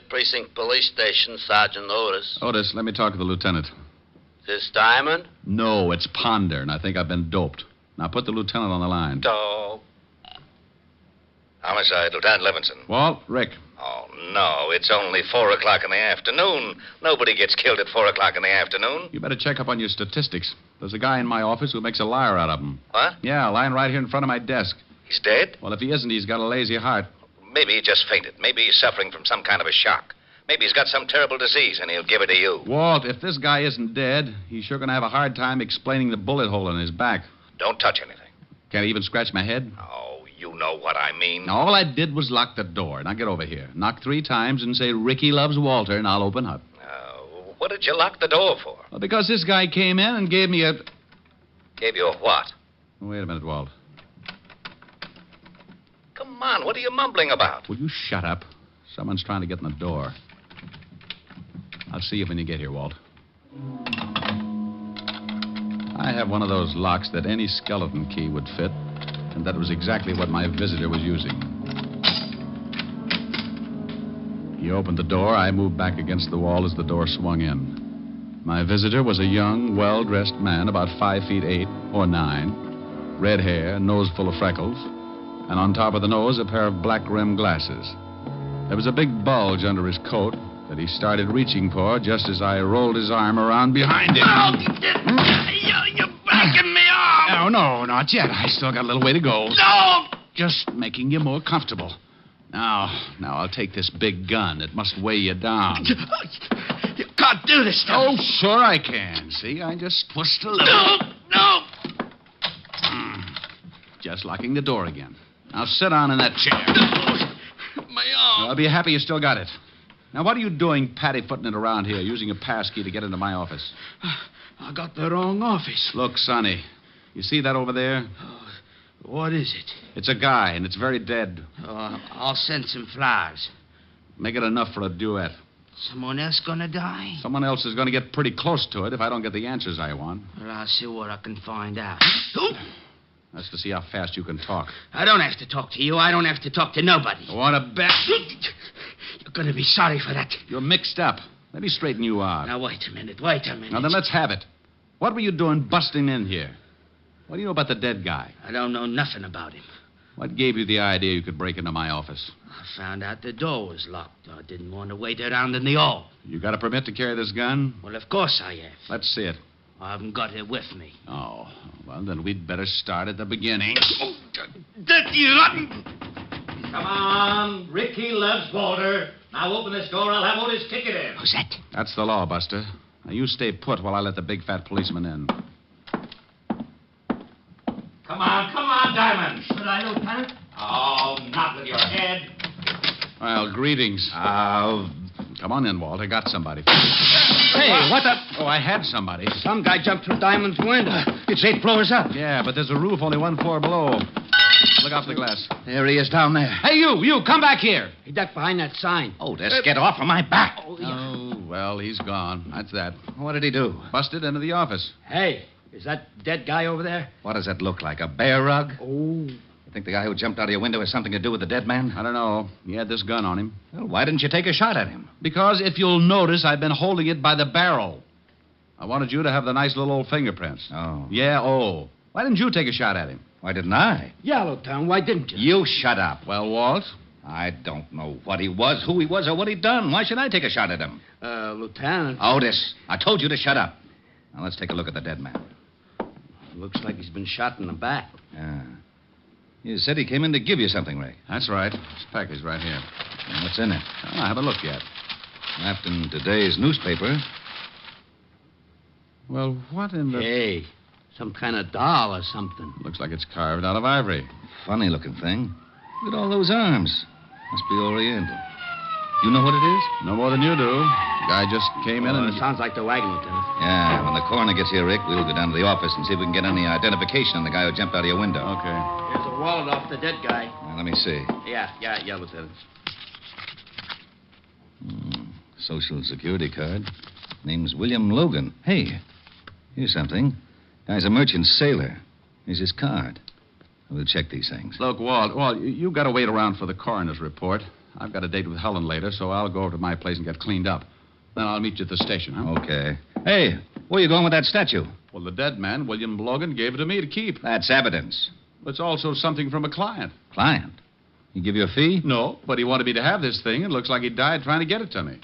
Precinct Police Station, Sergeant Otis. Otis, let me talk to the lieutenant. This Diamond? No, it's Ponder, and I think I've been doped. Now put the lieutenant on the line. Dope. Homicide, Lieutenant Levinson. Walt, Rick. Oh, no, it's only 4 o'clock in the afternoon. Nobody gets killed at 4 o'clock in the afternoon. You better check up on your statistics. There's a guy in my office who makes a liar out of them. What? Yeah, lying right here in front of my desk. He's dead? Well, if he isn't, he's got a lazy heart. Maybe he just fainted. Maybe he's suffering from some kind of a shock. Maybe he's got some terrible disease, and he'll give it to you. Walt, if this guy isn't dead, he's sure going to have a hard time explaining the bullet hole in his back. Don't touch anything. Can't he even scratch my head? Oh, you know what I mean. Now, all I did was lock the door. Now, get over here. Knock 3 times and say, Ricky loves Walter, and I'll open up. What did you lock the door for? Well, because this guy came in and gave me a... Gave you a what? Wait a minute, Walt. Come on, what are you mumbling about? Will you shut up? Someone's trying to get in the door. I'll see you when you get here, Walt. I have one of those locks that any skeleton key would fit, and that was exactly what my visitor was using. He opened the door. I moved back against the wall as the door swung in. My visitor was a young, well-dressed man, about 5'8" or 9, red hair, nose full of freckles, and on top of the nose, a pair of black-rimmed glasses. There was a big bulge under his coat that he started reaching for just as I rolled his arm around behind him. You're backing me off! No, not yet. I still got a little way to go. No! Just making you more comfortable. Now, I'll take this big gun. It must weigh you down. You can't do this stuff. Oh, sure I can. See, I just twist a little. No! Just locking the door again. Now sit down in that chair. My arm. I'll be happy you still got it. Now, what are you doing patty-footing it around here, using a pass key to get into my office? I got the wrong office. Look, Sonny, you see that over there? What is it? It's a guy, and it's very dead. I'll send some flowers. Make it enough for a duet. Someone else gonna die? Someone else is going to get pretty close to it if I don't get the answers I want. Well, I'll see what I can find out. That's to see how fast you can talk. I don't have to talk to you. I don't have to talk to nobody. Want to bet? You're gonna be sorry for that. You're mixed up. Let me straighten you out. Now, wait a minute. Now, then let's have it. What were you doing busting in here? What do you know about the dead guy? I don't know nothing about him. What gave you the idea you could break into my office? I found out the door was locked. I didn't want to wait around in the hall. You got a permit to carry this gun? Well, of course I have. Let's see it. I haven't got it with me. Oh, well, then we'd better start at the beginning. Come on. Ricky loves Walter. Now open this door. I'll have Otis kick it in. Who's that? That's the law, Buster. Now, you stay put while I let the big fat policeman in. Come on, Diamond. Should I, Lieutenant? Oh, not with your head. Well, greetings. Come on in, Walt. I got somebody. Hey, what the... Oh, I had somebody. Some guy jumped through Diamond's window. It's 8 floors up. Yeah, but there's a roof only 1 floor below. Look out for the glass. There he is down there. Hey, you, come back here. He ducked behind that sign. Oh, just get off of my back. Oh, well, he's gone. That's that. What did he do? Busted into the office. Hey, is that dead guy over there? What does that look like, a bear rug? Oh. You think the guy who jumped out of your window has something to do with the dead man? I don't know. He had this gun on him. Well, why didn't you take a shot at him? Because if you'll notice, I've been holding it by the barrel. I wanted you to have the nice little old fingerprints. Oh. Yeah, oh. Why didn't you take a shot at him? Why didn't I? Yellowtown, why didn't you? You shut up. Well, Walt? I don't know what he was, who he was, or what he'd done. Why should I take a shot at him? Lieutenant. Otis, I told you to shut up. Now, let's take a look at the dead man. Looks like he's been shot in the back. Yeah. You said he came in to give you something, Ray. That's right. This package right here. And what's in it? Well, I haven't looked yet. Wrapped in today's newspaper. Well, what in the... Hey, some kind of doll or something. Looks like it's carved out of ivory. Funny looking thing. Look at all those arms. Must be Oriental. You know what it is? No more than you do. The guy just came in and... It sounds like the wagon, Lieutenant. Yeah, when the coroner gets here, Rick, we'll go down to the office and see if we can get any identification on the guy who jumped out of your window. Okay. Here's a wallet off the dead guy. Let me see. Yeah, Lieutenant. Social Security card. Name's William Logan. Hey, here's something. Guy's a merchant sailor. Here's his card. We'll check these things. Look, Walt, you got to wait around for the coroner's report. I've got a date with Helen later, so I'll go over to my place and get cleaned up. Then I'll meet you at the station, huh? Okay. Hey, where you going with that statue? Well, the dead man, William Logan, gave it to me to keep. That's evidence. It's also something from a client. Client? He give you a fee? No, but he wanted me to have this thing. It looks like he died trying to get it to me.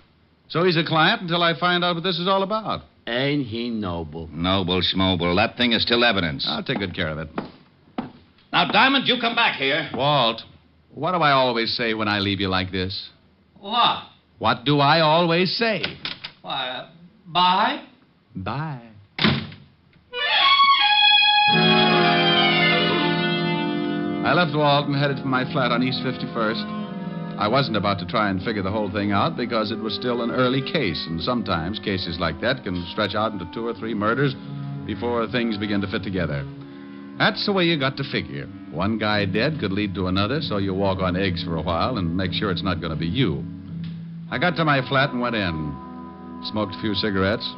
So he's a client until I find out what this is all about. Ain't he noble? Noble schmoble. That thing is still evidence. I'll take good care of it. Now, Diamond, you come back here. Walt, what do I always say when I leave you like this? What? What do I always say? Why, bye? Bye. I left Walt and headed for my flat on East 51st. I wasn't about to try and figure the whole thing out because it was still an early case, and sometimes cases like that can stretch out into 2 or 3 murders before things begin to fit together. That's the way you got to figure. One guy dead could lead to another, so you walk on eggs for a while and make sure it's not going to be you. I got to my flat and went in. Smoked a few cigarettes.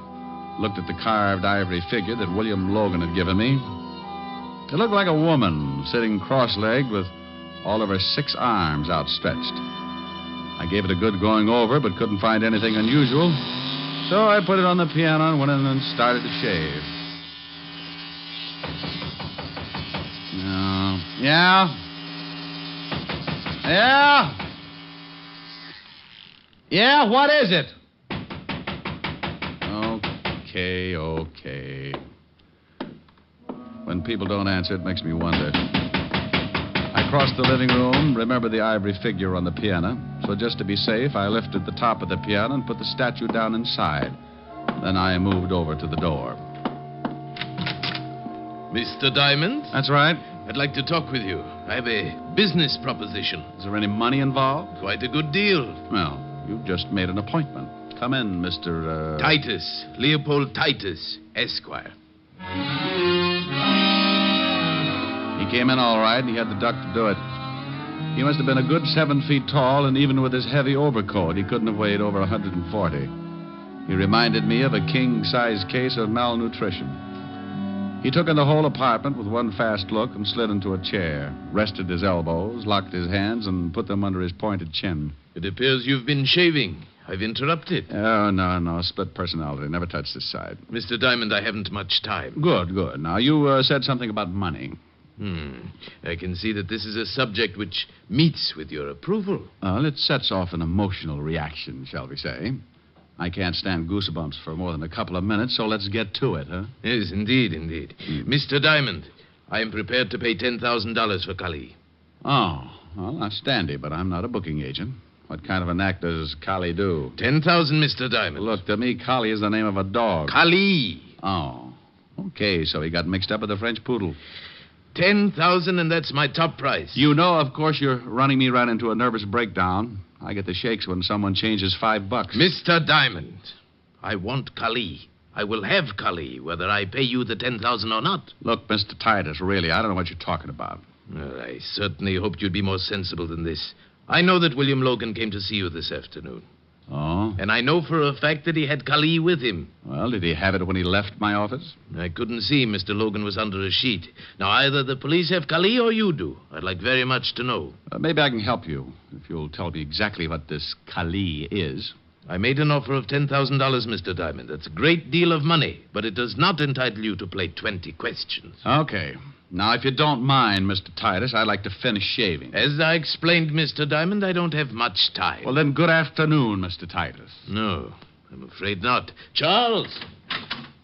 Looked at the carved ivory figure that William Logan had given me. It looked like a woman sitting cross-legged with all of her 6 arms outstretched. I gave it a good going over, but couldn't find anything unusual. So I put it on the piano and went in and started to shave. No. Yeah? Yeah? Yeah, what is it? Okay. When people don't answer, it makes me wonder. I crossed the living room, remembered the ivory figure on the piano. So just to be safe, I lifted the top of the piano and put the statue down inside. Then I moved over to the door. Mr. Diamond? That's right. I'd like to talk with you. I have a business proposition. Is there any money involved? Quite a good deal. Well, you've just made an appointment. Come in, Mr. Titus. Leopold Titus, Esquire. He came in all right, and he had the duck to do it. He must have been a good 7 feet tall, and even with his heavy overcoat, he couldn't have weighed over 140. He reminded me of a king-size case of malnutrition. He took in the whole apartment with one fast look and slid into a chair, rested his elbows, locked his hands, and put them under his pointed chin. It appears you've been shaving. I've interrupted. Oh, no. Split personality. Never touch this side. Mr. Diamond, I haven't much time. Good. Now, you said something about money. I can see that this is a subject which meets with your approval. Well, it sets off an emotional reaction, shall we say. I can't stand goosebumps for more than a couple of minutes, so let's get to it, huh? Yes, indeed. Mr. Diamond, I am prepared to pay $10,000 for Kali. Oh, well, that's dandy, but I'm not a booking agent. What kind of an act does Kali do? 10,000, Mr. Diamond. Look, to me, Kali is the name of a dog. Kali. Oh, okay, so he got mixed up with a French poodle. 10,000, and that's my top price. You know, of course, you're running me right into a nervous breakdown. I get the shakes when someone changes $5. Mr. Diamond, I want Kali. I will have Kali, whether I pay you the 10,000 or not. Look, Mr. Titus, really, I don't know what you're talking about. Well, I certainly hoped you'd be more sensible than this. I know that William Logan came to see you this afternoon. Oh? And I know for a fact that he had Kali with him. Well, did he have it when he left my office? I couldn't see. Mr. Logan was under a sheet. Now, either the police have Kali or you do. I'd like very much to know. Maybe I can help you, if you'll tell me exactly what this Kali is. I made an offer of $10,000, Mr. Diamond. That's a great deal of money, but it does not entitle you to play 20 questions. Okay. Now, if you don't mind, Mr. Titus, I'd like to finish shaving. As I explained, Mr. Diamond, I don't have much time. Well, then, good afternoon, Mr. Titus. No, I'm afraid not. Charles!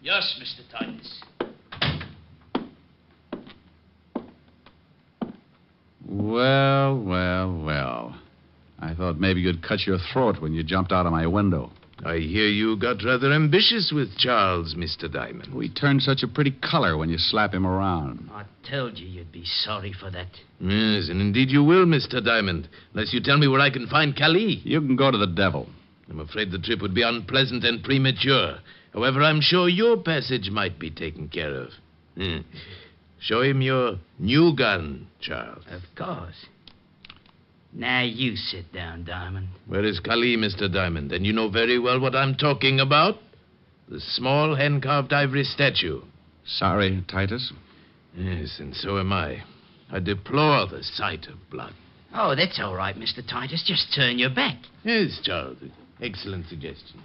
Yes, Mr. Titus. Well. I thought maybe you'd cut your throat when you jumped out of my window. I hear you got rather ambitious with Charles, Mr. Diamond. We turn such a pretty color when you slap him around. I told you you'd be sorry for that. Yes, and indeed you will, Mr. Diamond, unless you tell me where I can find Kali. You can go to the devil. I'm afraid the trip would be unpleasant and premature. However, I'm sure your passage might be taken care of. Show him your new gun, Charles. Of course. Now you sit down, Diamond. Where is Kali, Mr. Diamond? And you know very well what I'm talking about. The small hand-carved ivory statue. Sorry, Titus. Yes, and so am I. I deplore the sight of blood. Oh, that's all right, Mr. Titus. Just turn your back. Yes, Charles. Excellent suggestion.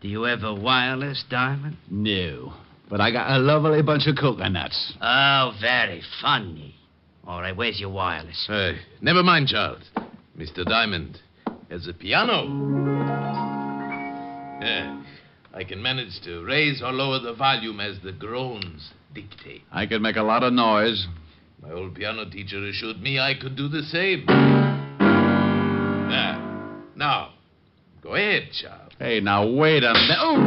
Do you have a wireless, Diamond? No. But I got a lovely bunch of coconuts. Oh, very funny. All right, where's your wireless? Never mind, Charles. Mr. Diamond has a piano. I can manage to raise or lower the volume as the groans dictate. I could make a lot of noise. My old piano teacher assured me I could do the same. Now, go ahead, Charles. Hey, now wait a minute. Oh!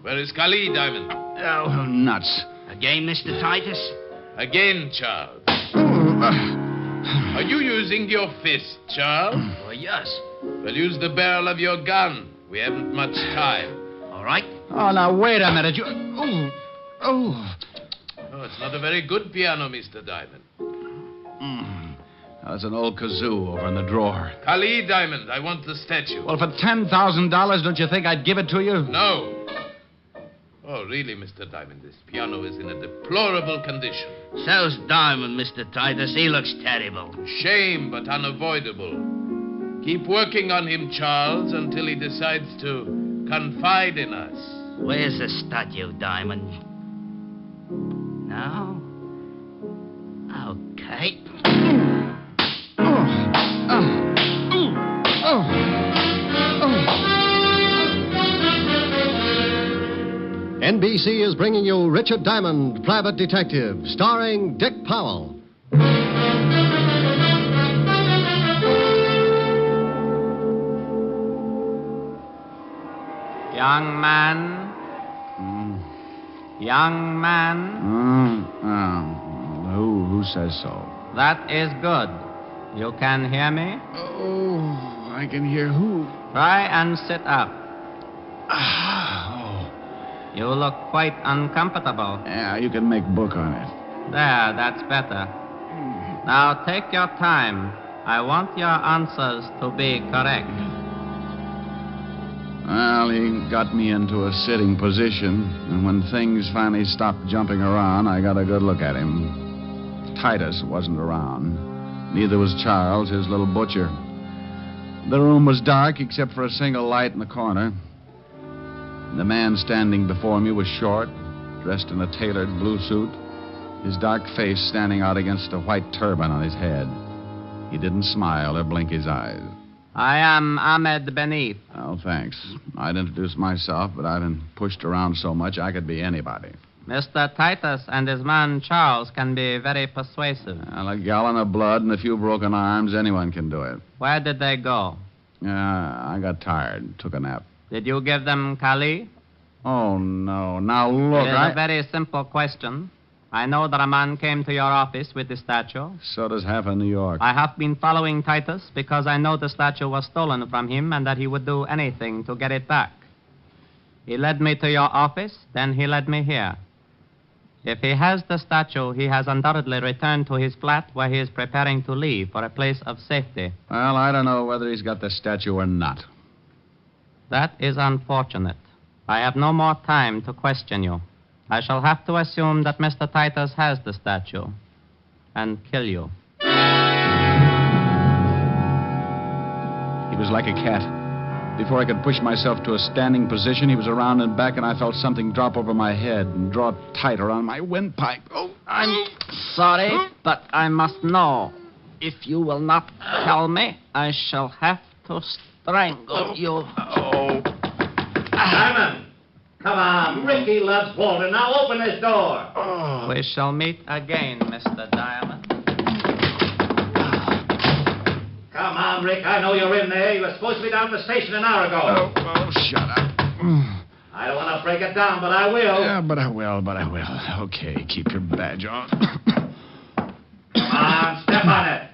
Where is Kali, Diamond? Oh, nuts. Again, Mr. Titus? Again, Charles. Are you using your fist, Charles? Oh, yes. Well, use the barrel of your gun. We haven't much time. All right. Oh, now wait a minute. Oh, it's not a very good piano, Mr. Diamond. There's an old kazoo over in the drawer. Kali, Diamond, I want the statue. Well, for $10,000, don't you think I'd give it to you? No. Oh, really, Mr. Diamond, this piano is in a deplorable condition. So's Diamond, Mr. Titus. He looks terrible. Shame, but unavoidable. Keep working on him, Charles, until he decides to confide in us. Where's the statue, Diamond? No? Okay. NBC is bringing you Richard Diamond, Private Detective, starring Dick Powell. Young man. Young man. Who says so? That is good. You can hear me? Oh, I can hear who? Try and sit up. You look quite uncomfortable. Yeah, you can make book on it. There, that's better. Now take your time. I want your answers to be correct. Well, he got me into a sitting position, and when things finally stopped jumping around, I got a good look at him. Titus wasn't around. Neither was Charles, his little butcher. The room was dark except for a single light in the corner. The man standing before me was short, dressed in a tailored blue suit, his dark face standing out against a white turban on his head. He didn't smile or blink his eyes. I am Ahmed Benif. Oh, thanks. I'd introduce myself, but I've been pushed around so much I could be anybody. Mr. Titus and his man Charles can be very persuasive. Well, a gallon of blood and a few broken arms, anyone can do it. Where did they go? I got tired, took a nap. Did you give them Kali? Oh, no. Now, look, It is a very simple question. I know that a man came to your office with the statue. So does half of New York. I have been following Titus because I know the statue was stolen from him and that he would do anything to get it back. He led me to your office, then he led me here. If he has the statue, he has undoubtedly returned to his flat where he is preparing to leave for a place of safety. Well, I don't know whether he's got the statue or not. That is unfortunate. I have no more time to question you. I shall have to assume that Mr. Titus has the statue and kill you. He was like a cat. Before I could push myself to a standing position, he was around and back, and I felt something drop over my head and draw tight around my windpipe. Oh, I'm sorry, but I must know. If you will not tell me, I shall have to strangle you. Diamond! Come on. Ricky loves Walter. Now open this door. We shall meet again, Mr. Diamond. Come on, Rick. I know you're in there. You were supposed to be down at the station an hour ago. Oh, shut up. I don't want to break it down, but I will. Yeah, but I will. Okay, keep your badge on. Come on, step on it.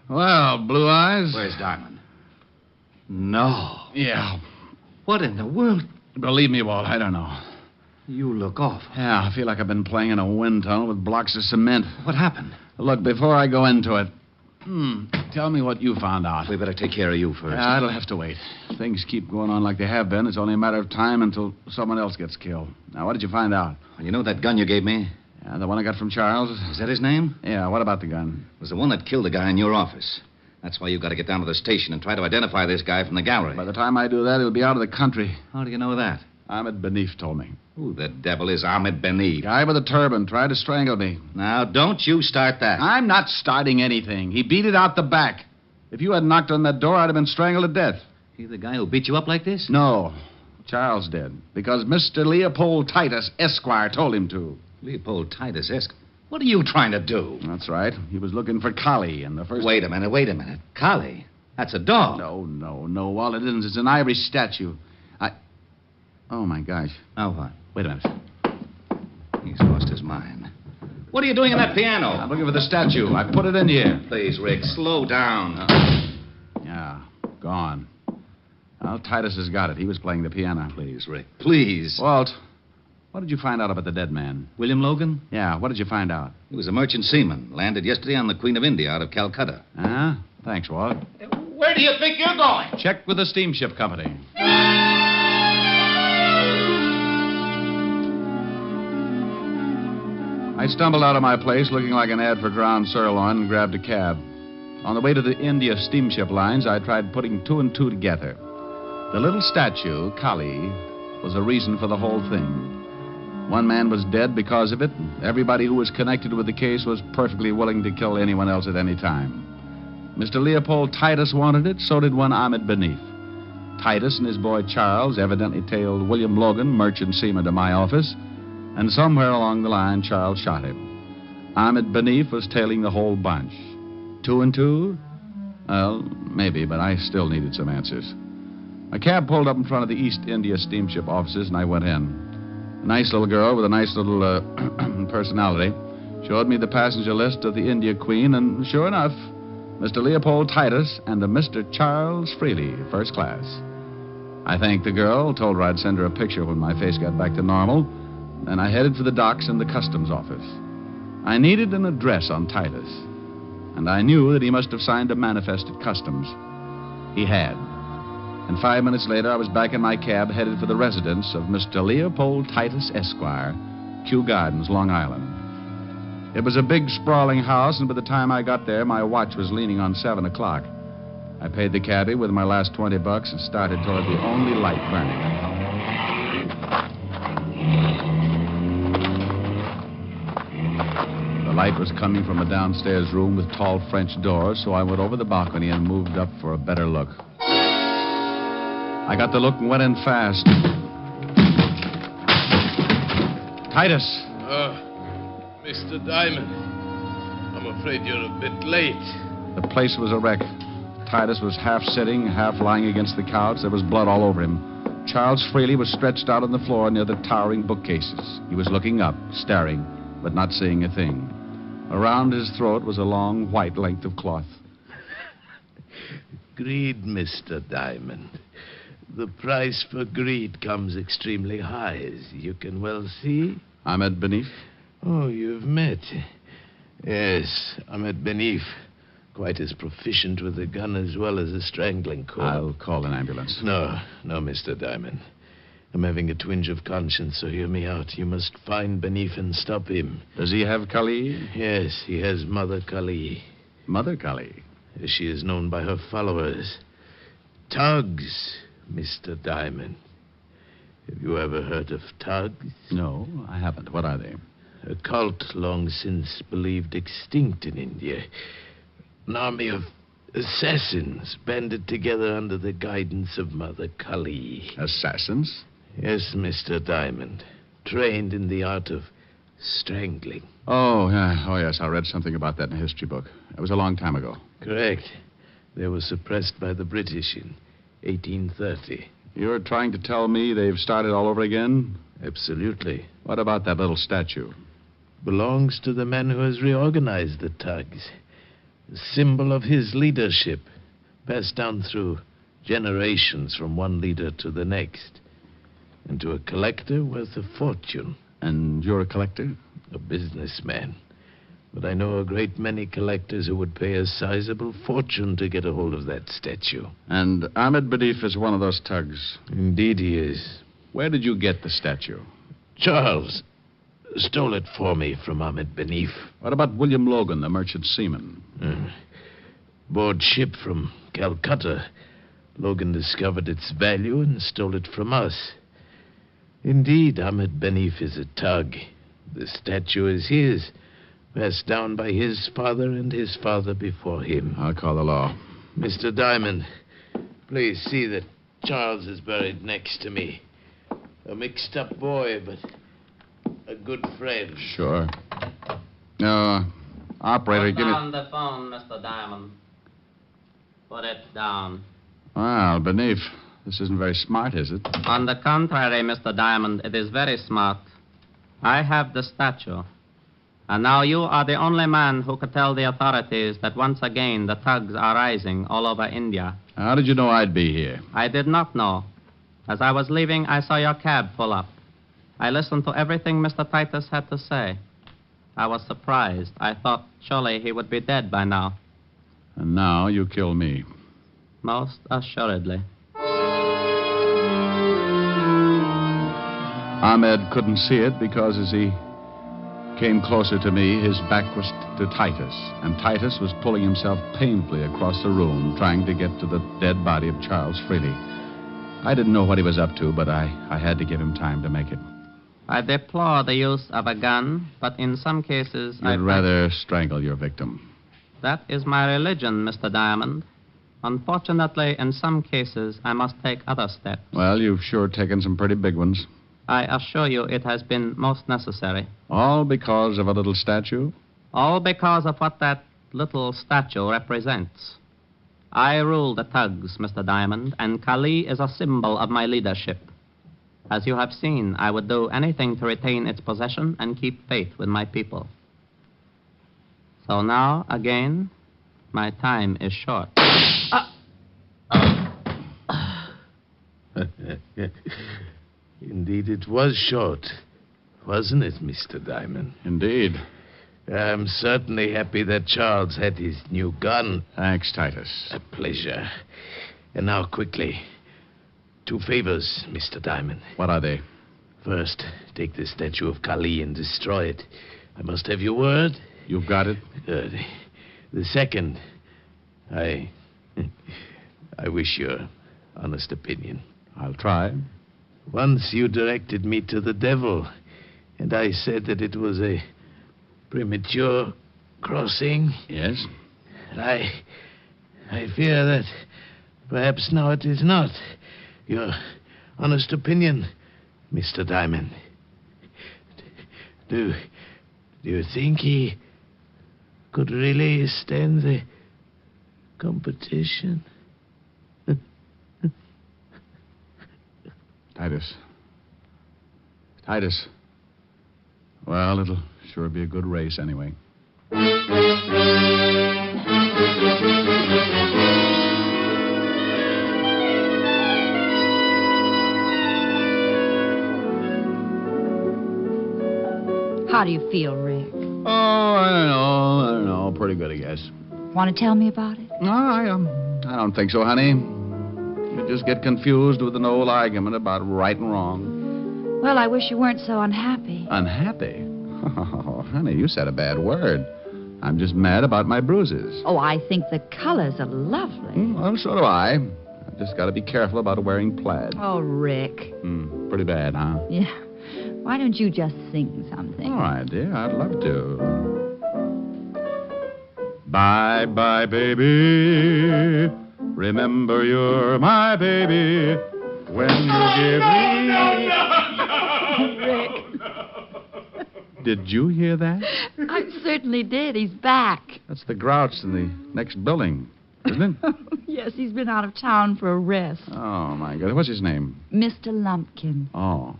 Well, Blue Eyes. Where's Diamond? No. Yeah. What in the world? Believe me, Walt, I don't know. You look awful. Yeah, I feel like I've been playing in a wind tunnel with blocks of cement. What happened? Look, before I go into it, tell me what you found out. We better take care of you first. Yeah, it'll have to wait. Things keep going on like they have been. It's only a matter of time until someone else gets killed. Now, what did you find out? You know that gun you gave me? Yeah, the one I got from Charles. Is that his name? Yeah, what about the gun? It was the one that killed the guy in your office. That's why you've got to get down to the station and try to identify this guy from the gallery. By the time I do that, he'll be out of the country. How do you know that? Ahmed Benif told me. Who the devil is Ahmed Benif? Guy with a turban tried to strangle me. Now, don't you start that. I'm not starting anything. He beat it out the back. If you had knocked on that door, I'd have been strangled to death. He the guy who beat you up like this? No. Charles did. Because Mr. Leopold Titus, Esquire, told him to. Leopold Titus, Esquire? What are you trying to do? That's right. He was looking for Collie, and the first... Wait a minute. Collie? That's a dog. No, Walt, it isn't. It's an Irish statue. Oh, my gosh. Now what? Wait a minute. He's lost his mind. What are you doing on that piano? I'm looking for the statue. I put it in here. Please, Rick, slow down. Yeah, gone. Well, Titus has got it. He was playing the piano. Please, Rick, please. Walt, what did you find out about the dead man? William Logan? Yeah, what did you find out? He was a merchant seaman. Landed yesterday on the Queen of India out of Calcutta. Huh? Thanks, Walt. Where do you think you're going? Check with the steamship company. I stumbled out of my place looking like an ad for ground sirloin and grabbed a cab. On the way to the India steamship lines, I tried putting two and two together. The little statue, Kali, was the reason for the whole thing. One man was dead because of it, and everybody who was connected with the case was perfectly willing to kill anyone else at any time. Mr. Leopold Titus wanted it, so did one Ahmed Benif. Titus and his boy Charles evidently tailed William Logan, merchant seaman, to my office, and somewhere along the line, Charles shot him. Ahmed Benif was tailing the whole bunch. 2 and 2? Well, maybe, but I still needed some answers. A cab pulled up in front of the East India steamship offices, and I went in. A nice little girl with a nice little personality showed me the passenger list of the India Queen, and sure enough, Mr. Leopold Titus and a Mr. Charles Freely, first class. I thanked the girl, told her I'd send her a picture when my face got back to normal, and I headed for the docks and the customs office. I needed an address on Titus, and I knew that he must have signed a manifest at customs. He had. And 5 minutes later, I was back in my cab headed for the residence of Mr. Leopold Titus, Esquire, Kew Gardens, Long Island. It was a big, sprawling house, and by the time I got there, my watch was leaning on 7 o'clock. I paid the cabbie with my last $20 and started toward the only light burning. The light was coming from a downstairs room with tall French doors, so I went over the balcony and moved up for a better look. I got the look and went in fast. Titus. Mr. Diamond, I'm afraid you're a bit late. The place was a wreck. Titus was half sitting, half lying against the couch. There was blood all over him. Charles Freely was stretched out on the floor near the towering bookcases. He was looking up, staring, but not seeing a thing. Around his throat was a long, white length of cloth. Greed, Mr. Diamond. The price for greed comes extremely high, as you can well see. Ahmed Benif? Oh, you've met. Yes, Ahmed Benif. Quite as proficient with a gun as well as a strangling cord. I'll call an ambulance. No, Mr. Diamond. I'm having a twinge of conscience, so hear me out. You must find Benif and stop him. Does he have Kali? Yes, he has Mother Kali. Mother Kali? As she is known by her followers. Tugs, Mr. Diamond. Have you ever heard of Tugs? No, I haven't. What are they? A cult long since believed extinct in India. An army of assassins banded together under the guidance of Mother Kali. Assassins? Yes, Mr. Diamond. Trained in the art of strangling. Oh, yeah. Oh, yes. I read something about that in a history book. It was a long time ago. Correct. They were suppressed by the British in 1830. You're trying to tell me they've started all over again? Absolutely. What about that little statue? Belongs to the man who has reorganized the thugs. A symbol of his leadership, passed down through generations from one leader to the next. And to a collector worth a fortune. And you're a collector? A businessman. But I know a great many collectors who would pay a sizable fortune to get a hold of that statue. And Ahmed Benif is one of those thugs? Indeed he is. Where did you get the statue? Charles stole it for me from Ahmed Benif. What about William Logan, the merchant seaman? Board ship from Calcutta. Logan discovered its value and stole it from us. Indeed, Ahmed Benif is a thug. The statue is his, passed down by his father and his father before him. I'll call the law. Mr. Diamond, please see that Charles is buried next to me. A mixed-up boy, but a good friend. Sure. Operator, Put give me... down the phone, Mr. Diamond. Put it down. Well, Benif, this isn't very smart, is it? On the contrary, Mr. Diamond, it is very smart. I have the statue. And now you are the only man who could tell the authorities that once again the thugs are rising all over India. How did you know I'd be here? I did not know. As I was leaving, I saw your cab pull up. I listened to everything Mr. Titus had to say. I was surprised. I thought surely he would be dead by now. And now you kill me. Most assuredly. Ahmed couldn't see it because as he came closer to me, his back was to Titus. And Titus was pulling himself painfully across the room, trying to get to the dead body of Charles Freely. I didn't know what he was up to, but I had to give him time to make it. I deplore the use of a gun, but in some cases You'd rather strangle your victim. That is my religion, Mr. Diamond. Unfortunately, in some cases, I must take other steps. Well, you've sure taken some pretty big ones. I assure you it has been most necessary. All because of a little statue? All because of what that little statue represents. I rule the thugs, Mr. Diamond, and Kali is a symbol of my leadership. As you have seen, I would do anything to retain its possession and keep faith with my people. So now, again, my time is short. Indeed, it was short, wasn't it, Mr. Diamond? Indeed. I'm certainly happy that Charles had his new gun. Thanks, Titus. A pleasure. And now, quickly, 2 favors, Mr. Diamond. What are they? First, take the statue of Kali and destroy it. I must have your word. You've got it? Good. The second, I wish your honest opinion. I'll try. Once you directed me to the devil, and I said that it was a premature crossing. Yes? And I fear that perhaps now it is not. Your honest opinion, Mr. Diamond. Do you think he could really stand the competition? Titus. Well, it'll sure be a good race anyway. How do you feel, Rick? Oh, I don't know. Pretty good, I guess. Want to tell me about it? No, I don't think so, honey. You just get confused with an old argument about right and wrong. Well, I wish you weren't so unhappy. Unhappy? Oh, honey, you said a bad word. I'm just mad about my bruises. Oh, I think the colors are lovely. Well, so do I. I've just got to be careful about wearing plaid. Oh, Rick. Pretty bad, huh? Yeah. Why don't you just sing something? All right, dear. I'd love to. Bye-bye, baby. Remember you're my baby. When you give me... Rick. Did you hear that? I certainly did. He's back. That's the grouch in the next building, isn't it? Yes, he's been out of town for a rest. Oh, my God. What's his name? Mr. Lumpkin. Oh.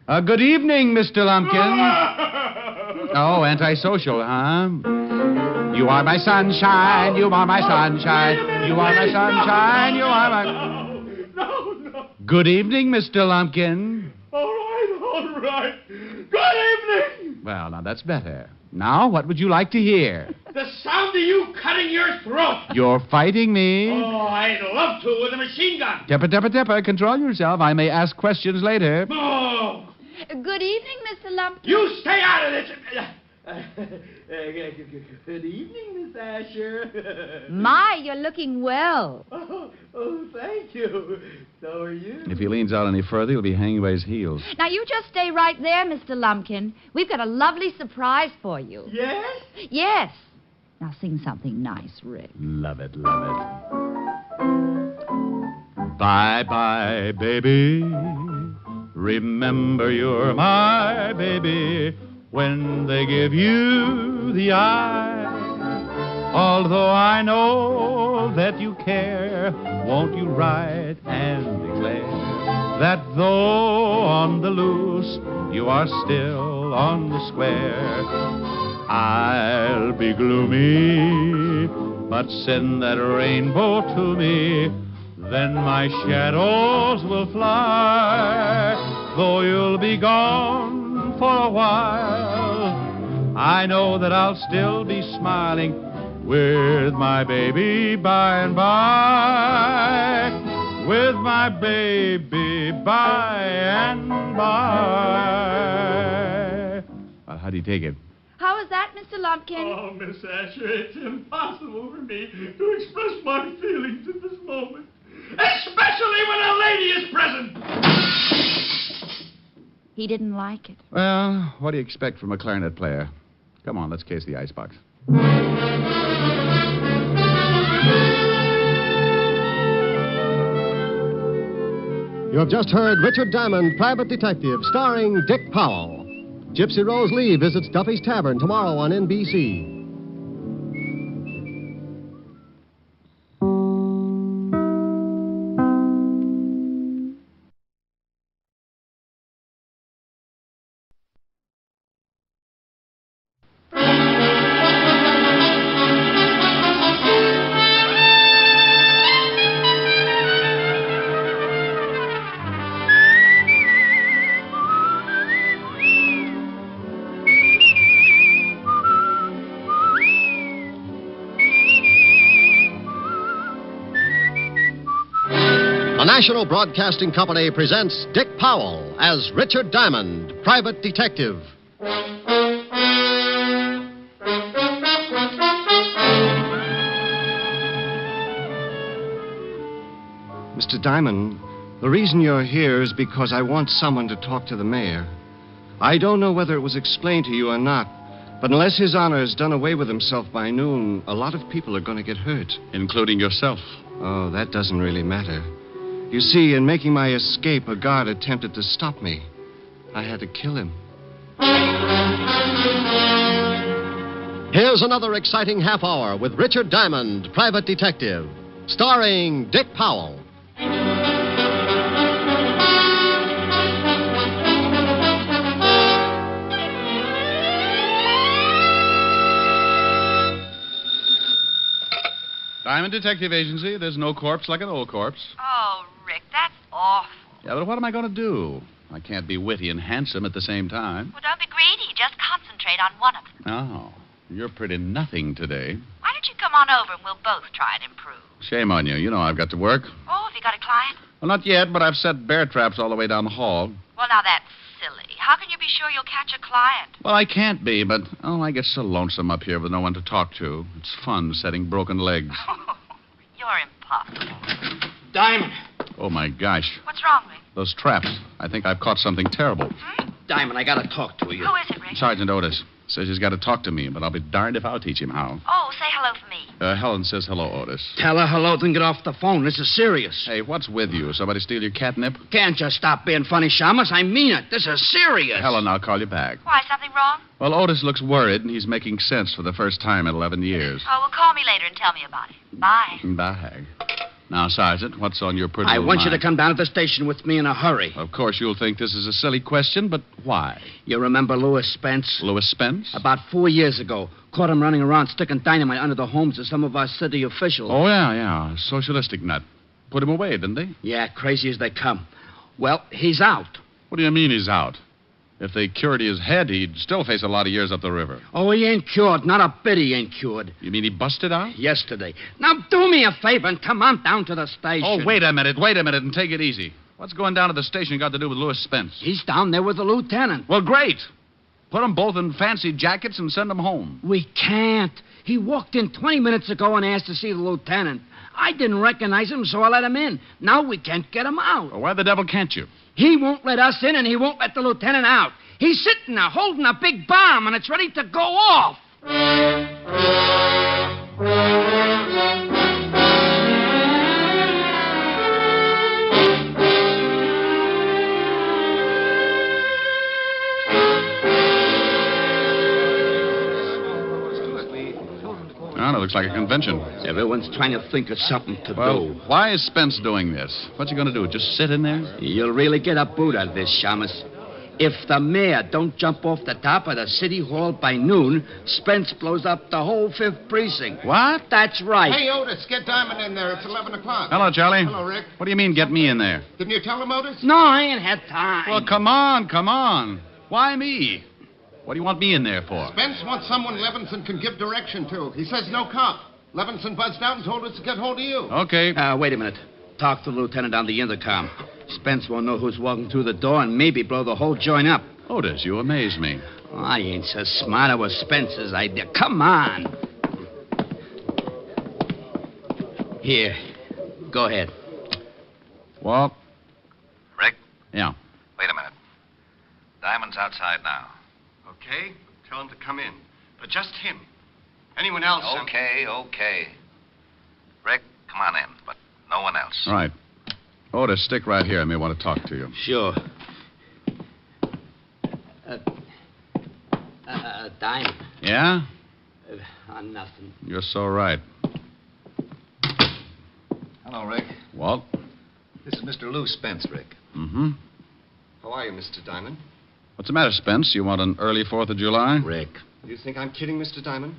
Good evening, Mr. Lumpkin. Oh, antisocial, huh? You are my sunshine. You are my sunshine. You are my sunshine. You are my... No. Good evening, Mr. Lumpkin. All right. Good evening. Well, now that's better. Now, what would you like to hear? The sound of you cutting your throat. You're fighting me. Oh, I'd love to with a machine gun. Tipper. Control yourself. I may ask questions later. Oh. Good evening, Mr. Lumpkin. You stay out of this. Good evening, Miss Asher. My, you're looking well. Oh, thank you. So are you. If he leans out any further, he'll be hanging by his heels. Now, you just stay right there, Mr. Lumpkin. We've got a lovely surprise for you. Yes? Yes. Now, sing something nice, Rick. Love it. Bye-bye, baby. Remember you're my baby when they give you the eye. Although I know that you care, won't you write and declare that though on the loose, you are still on the square. I'll be gloomy, but send that rainbow to me, then my shadows will fly. Though you'll be gone for a while, I know that I'll still be smiling with my baby by and by. With my baby by and by. Well, how do you take it? How is that, Mr. Lumpkin? Oh, Miss Asher, it's impossible for me to express my feelings at this moment. Especially when a lady is present. He didn't like it. Well, what do you expect from a clarinet player? Come on, let's case the icebox. You have just heard Richard Diamond, Private Detective, starring Dick Powell. Gypsy Rose Lee visits Duffy's Tavern tomorrow on NBC. The National Broadcasting Company presents Dick Powell as Richard Diamond, Private Detective. Mr. Diamond, the reason you're here is because I want someone to talk to the mayor. I don't know whether it was explained to you or not, but unless His Honor has done away with himself by noon, a lot of people are going to get hurt. Including yourself. Oh, that doesn't really matter. You see, in making my escape, a guard attempted to stop me. I had to kill him. Here's another exciting half hour with Richard Diamond, Private Detective, starring Dick Powell. Diamond Detective Agency. There's no corpse like an old corpse. Oh, Rick, that's awful. Yeah, but what am I going to do? I can't be witty and handsome at the same time. Well, don't be greedy. Just concentrate on one of them. Oh, you're pretty nothing today. Why don't you come on over and we'll both try and improve? Shame on you. You know I've got to work. Oh, have you got a client? Well, not yet, but I've set bear traps all the way down the hall. Well, now that's silly. How can you be sure you'll catch a client? Well, I can't be, but, I get so lonesome up here with no one to talk to. It's fun setting broken legs. You're impossible. Diamond! Oh, my gosh. What's wrong, Rick? Those traps. I think I've caught something terrible. Diamond, I gotta talk to you. Who is it, Rick? Sergeant Otis. Says he's got to talk to me, but I'll be darned if I'll teach him how. Oh, say hello for me. Helen says hello, Otis. Tell her hello, then get off the phone. This is serious. Hey, what's with you? Somebody steal your catnip? Can't just stop being funny, Shamus. I mean it. This is serious. Helen, I'll call you back. Why, something wrong? Well, Otis looks worried, and he's making sense for the first time in 11 years. Oh, well, call me later and tell me about it. Bye. Bye. Now, Sergeant, what's on your pretty I want you to mind? come down to the station with me in a hurry. Of course, you'll think this is a silly question, but why? You remember Louis Spence? Louis Spence? About 4 years ago. Caught him running around sticking dynamite under the homes of some of our city officials. Oh, yeah. Socialistic nut. Put him away, didn't they? Yeah, crazy as they come. Well, he's out. What do you mean he's out? If they cured his head, he'd still face a lot of years up the river. Oh, he ain't cured. Not a bit he ain't cured. You mean he busted out? Yesterday. Now, do me a favor and come on down to the station. Oh, wait a minute, and take it easy. What's going down to the station got to do with Louis Spence? He's down there with the lieutenant. Well, great. Put them both in fancy jackets and send them home. We can't. He walked in 20 minutes ago and asked to see the lieutenant. I didn't recognize him, so I let him in. Now we can't get him out. Well, why the devil can't you? He won't let us in, and he won't let the lieutenant out. He's sitting there holding a big bomb, and it's ready to go off. Well, it looks like a convention. Everyone's trying to think of something to do. Why is Spence doing this? What's he going to do? Just sit in there? You'll really get a boot out of this, Shamus. If the mayor don't jump off the top of the city hall by noon, Spence blows up the whole 5th precinct. What? That's right. Hey, Otis, get Diamond in there. It's 11 o'clock. Hello, Charlie. Hello, Rick. What do you mean, get me in there? Didn't you tell him, Otis? No, I ain't had time. Well, come on. Why me? What do you want me in there for? Spence wants someone Levinson can give direction to. He says no cop. Levinson buzzed out and told us to get hold of you. Okay. Wait a minute. Talk to the lieutenant on the intercom. Spence won't know who's walking through the door and maybe blow the whole joint up. Otis, you amaze me. Oh, I ain't so smart. It was Spence's idea. Come on. Here. Go ahead. Walt? Rick? Yeah. Wait a minute. Diamond's outside now. Okay? Tell him to come in. But just him. Anyone else? Okay. Rick, come on in, but no one else. All right. Otis, stick right here. I may want to talk to you. Sure. Diamond. Yeah? Nothing. You're so right. Hello, Rick. Walt? This is Mr. Lou Spence, Rick. Mm-hmm. How are you, Mr. Diamond? What's the matter, Spence? You want an early 4th of July? Rick. You think I'm kidding, Mr. Diamond?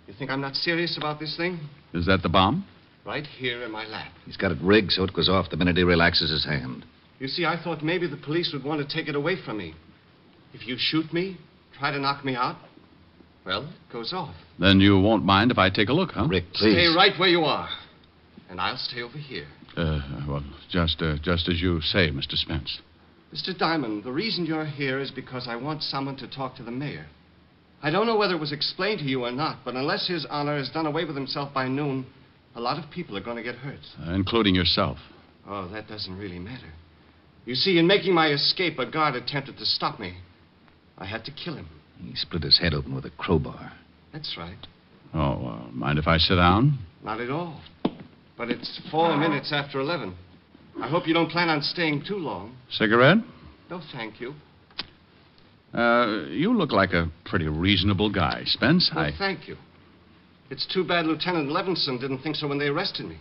You think I'm not serious about this thing? Is that the bomb? Right here in my lap. He's got it rigged so it goes off the minute he relaxes his hand. You see, I thought maybe the police would want to take it away from me. If you shoot me, try to knock me out, well, it goes off. Then you won't mind if I take a look, huh? Rick, please. Stay right where you are. And I'll stay over here. Well, just as you say, Mr. Spence. Mr. Diamond, the reason you're here is because I want someone to talk to the mayor. I don't know whether it was explained to you or not, but unless His Honor has done away with himself by noon, a lot of people are going to get hurt. Including yourself. Oh, that doesn't really matter. You see, in making my escape, a guard attempted to stop me. I had to kill him. He split his head open with a crowbar. That's right. Oh, mind if I sit down? Not at all. But it's 4 minutes after 11. I hope you don't plan on staying too long. Cigarette? No, thank you. You look like a pretty reasonable guy, Spence. Well, thank you. It's too bad Lieutenant Levinson didn't think so when they arrested me.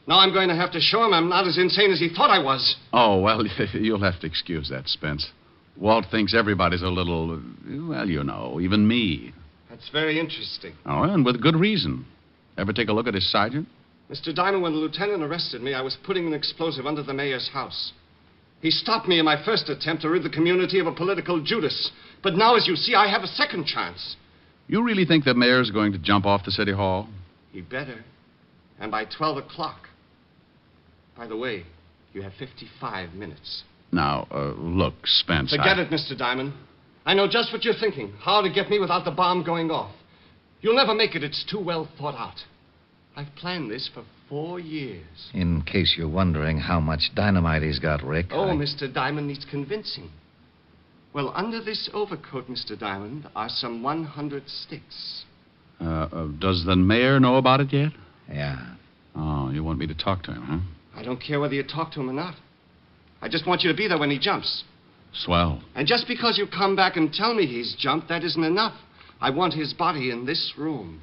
Now I'm going to have to show him I'm not as insane as he thought I was. Oh, well, you'll have to excuse that, Spence. Walt thinks everybody's a little, well, you know, even me. That's very interesting. Oh, and with good reason. Ever take a look at his sergeant? Mr. Diamond, when the lieutenant arrested me, I was putting an explosive under the mayor's house. He stopped me in my first attempt to rid the community of a political Judas. But now, as you see, I have a second chance. You really think the mayor's going to jump off the city hall? He better. And by 12 o'clock. By the way, you have 55 minutes. Now, look, Spence. Forget it, Mr. Diamond. I know just what you're thinking. How to get me without the bomb going off. You'll never make it. It's too well thought out. I've planned this for 4 years. In case you're wondering how much dynamite he's got, Rick. Oh, Mr. Diamond needs convincing. Well, under this overcoat, Mr. Diamond, are some 100 sticks. Does the mayor know about it yet? Yeah. Oh, you want me to talk to him, huh? I don't care whether you talk to him or not. I just want you to be there when he jumps. Swell. And just because you come back and tell me he's jumped, that isn't enough. I want his body in this room.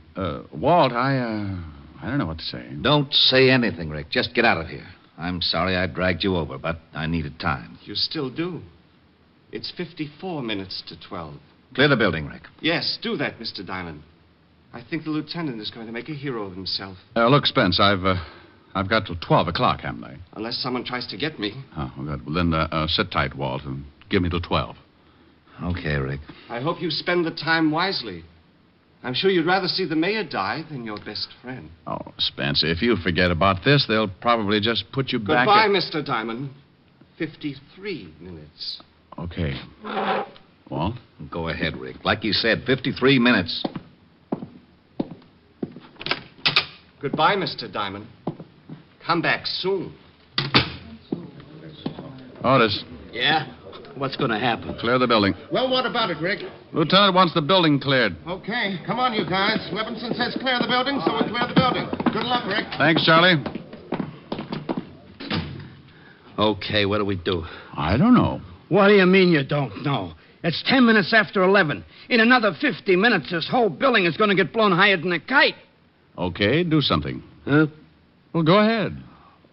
Walt, I don't know what to say. Don't say anything, Rick. Just get out of here. I'm sorry I dragged you over, but I needed time. You still do. It's 54 minutes to 12. Clear the building, Rick. Yes, do that, Mr. Diamond. I think the lieutenant is going to make a hero of himself. Look, Spence, I've got till 12 o'clock, haven't I? Unless someone tries to get me. Oh, well, good. Well, then sit tight, Walt, and give me till 12. Okay, Rick. I hope you spend the time wisely. I'm sure you'd rather see the mayor die than your best friend. Oh, Spence, if you forget about this, they'll probably just put you back Goodbye, Mr. Diamond. 53 minutes. Okay. Walt? Go ahead, Rick. Like you said, 53 minutes. Goodbye, Mr. Diamond. Come back soon. Otis. Yeah? What's going to happen? Clear the building. Well, what about it, Rick? Lieutenant wants the building cleared. Okay, come on, you guys. Levinson says clear the building, so we clear the building. Good luck, Rick. Thanks, Charlie. Okay, what do we do? I don't know. What do you mean you don't know? It's 10 minutes after 11. In another 50 minutes, this whole building is going to get blown higher than a kite. Okay, do something. Huh? Well, go ahead.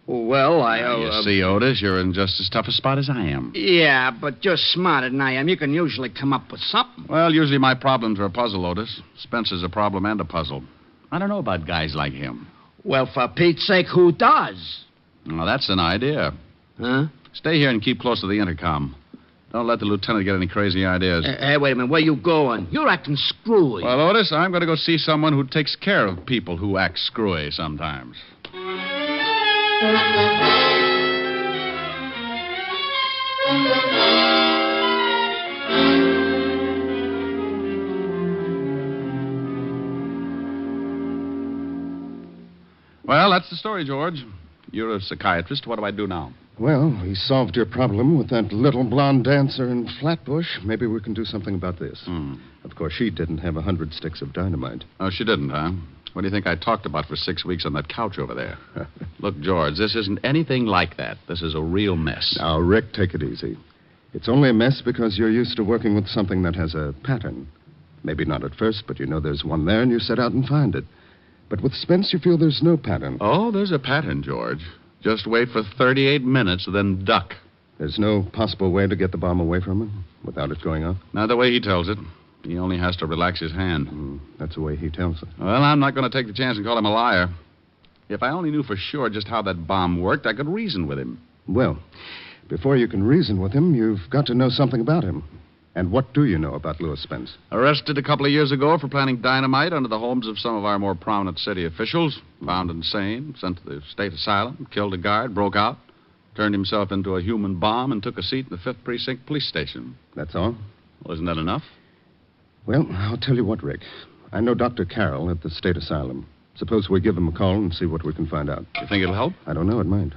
Well, You see, Otis, you're in just as tough a spot as I am. Yeah, but you're smarter than I am. You can usually come up with something. Well, usually my problems are a puzzle, Otis. Spencer's a problem and a puzzle. I don't know about guys like him. Well, for Pete's sake, who does? Well, that's an idea. Huh? Stay here and keep close to the intercom. Don't let the lieutenant get any crazy ideas. Hey, wait a minute. Where you going? You're acting screwy. Well, Otis, I'm going to go see someone who takes care of people who act screwy sometimes. Well, that's the story, George. You're a psychiatrist. What do I do now? Well, we solved your problem with that little blonde dancer in Flatbush. Maybe we can do something about this. Of course, she didn't have 100 sticks of dynamite. Oh, she didn't, huh? What do you think I talked about for 6 weeks on that couch over there? Look, George, this isn't anything like that. This is a real mess. Now, Rick, take it easy. It's only a mess because you're used to working with something that has a pattern. Maybe not at first, but you know there's one there and you set out and find it. But with Spence, you feel there's no pattern. Oh, there's a pattern, George. Just wait for 38 minutes, then duck. There's no possible way to get the bomb away from him without it going off? Not the way he tells it. He only has to relax his hand. That's the way he tells it. Well, I'm not going to take the chance and call him a liar. If I only knew for sure just how that bomb worked, I could reason with him. Well, before you can reason with him, you've got to know something about him. And what do you know about Louis Spence? Arrested a couple of years ago for planting dynamite under the homes of some of our more prominent city officials. Found insane, sent to the state asylum, killed a guard, broke out, turned himself into a human bomb, and took a seat in the 5th Precinct Police Station. That's all? Well, isn't that enough? Well, I'll tell you what, Rick. I know Dr. Carroll at the state asylum. Suppose we give him a call and see what we can find out. You think it'll help? I don't know. It might.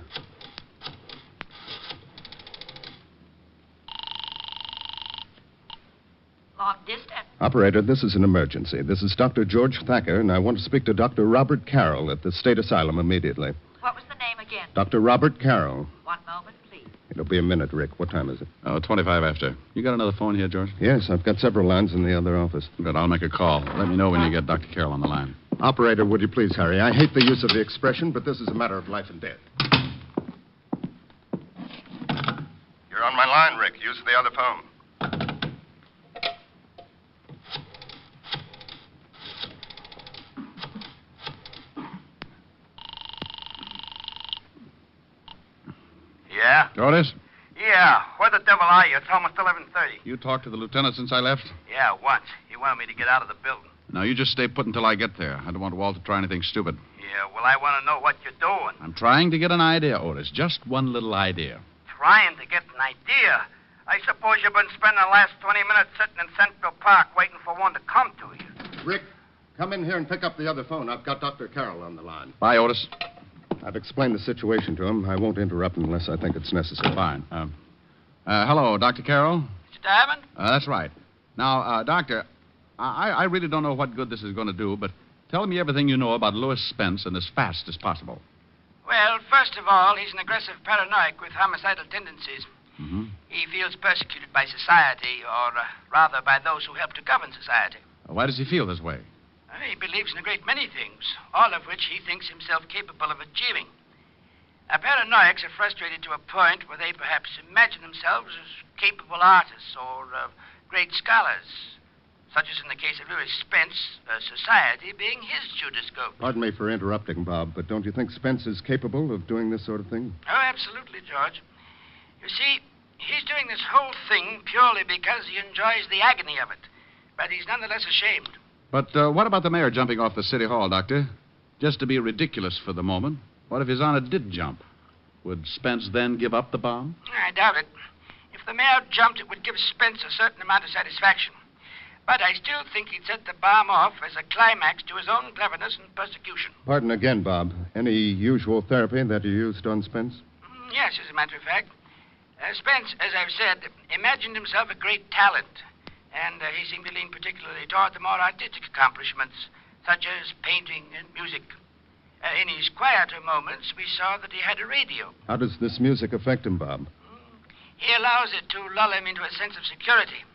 Long distance. Operator, this is an emergency. This is Dr. George Thacker, and I want to speak to Dr. Robert Carroll at the state asylum immediately. What was the name again? Dr. Robert Carroll. One moment, please. It'll be a minute, Rick. What time is it? 25 after. You got another phone here, George? Yes, I've got several lines in the other office. Good, I'll make a call. Let me know when you get Dr. Carroll on the line. Operator, would you please hurry? I hate the use of the expression, but this is a matter of life and death. You're on my line, Rick. Use the other phone. Yeah? Otis? Yeah. Where the devil are you? It's almost 11:30. You talked to the lieutenant since I left? Yeah, once. He wanted me to get out of the building. Now, you just stay put until I get there. I don't want Walt to try anything stupid. Yeah, well, I want to know what you're doing. I'm trying to get an idea, Otis. Just one little idea. Trying to get an idea. I suppose you've been spending the last 20 minutes sitting in Central Park waiting for one to come to you. Rick, come in here and pick up the other phone. I've got Dr. Carroll on the line. Bye, Otis. I've explained the situation to him. I won't interrupt unless I think it's necessary. Fine. Hello, Dr. Carroll? Mr. Diamond? That's right. Now, Doctor, I really don't know what good this is going to do, but tell me everything you know about Louis Spence and as fast as possible. Well, first of all, he's an aggressive paranoic with homicidal tendencies. Mm-hmm. He feels persecuted by society, or rather by those who help to govern society. Why does he feel this way? He believes in a great many things, all of which he thinks himself capable of achieving. Paranoiacs are frustrated to a point where they perhaps imagine themselves as capable artists or great scholars, such as in the case of Louis Spence, society being his Judas goat. Pardon me for interrupting, Bob, but don't you think Spence is capable of doing this sort of thing? Oh, absolutely, George. You see, he's doing this whole thing purely because he enjoys the agony of it, but he's nonetheless ashamed. But what about the mayor jumping off the city hall, Doctor? Just to be ridiculous for the moment. What if His Honor did jump? Would Spence then give up the bomb? I doubt it. If the mayor jumped, it would give Spence a certain amount of satisfaction. But I still think he'd set the bomb off as a climax to his own cleverness and persecution. Pardon again, Bob. Any usual therapy that you used on Spence? Yes, as a matter of fact. Spence, as I've said, imagined himself a great talent. And he seemed to lean particularly toward the more artistic accomplishments, such as painting and music. In his quieter moments, we saw that he had a radio. How does this music affect him, Bob? He allows it to lull him into a sense of security.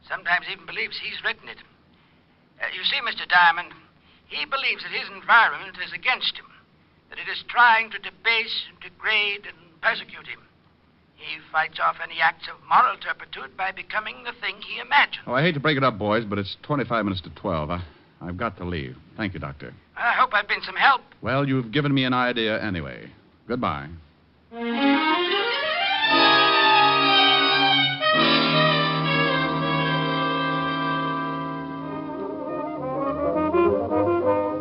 Sometimes even believes he's written it. You see, Mr. Diamond, he believes that his environment is against him, that it is trying to debase, degrade, and persecute him. He fights off any acts of moral turpitude by becoming the thing he imagined. Oh, I hate to break it up, boys, but it's 25 minutes to 12. I've got to leave. Thank you, Doctor. I hope I've been some help. Well, you've given me an idea anyway. Goodbye.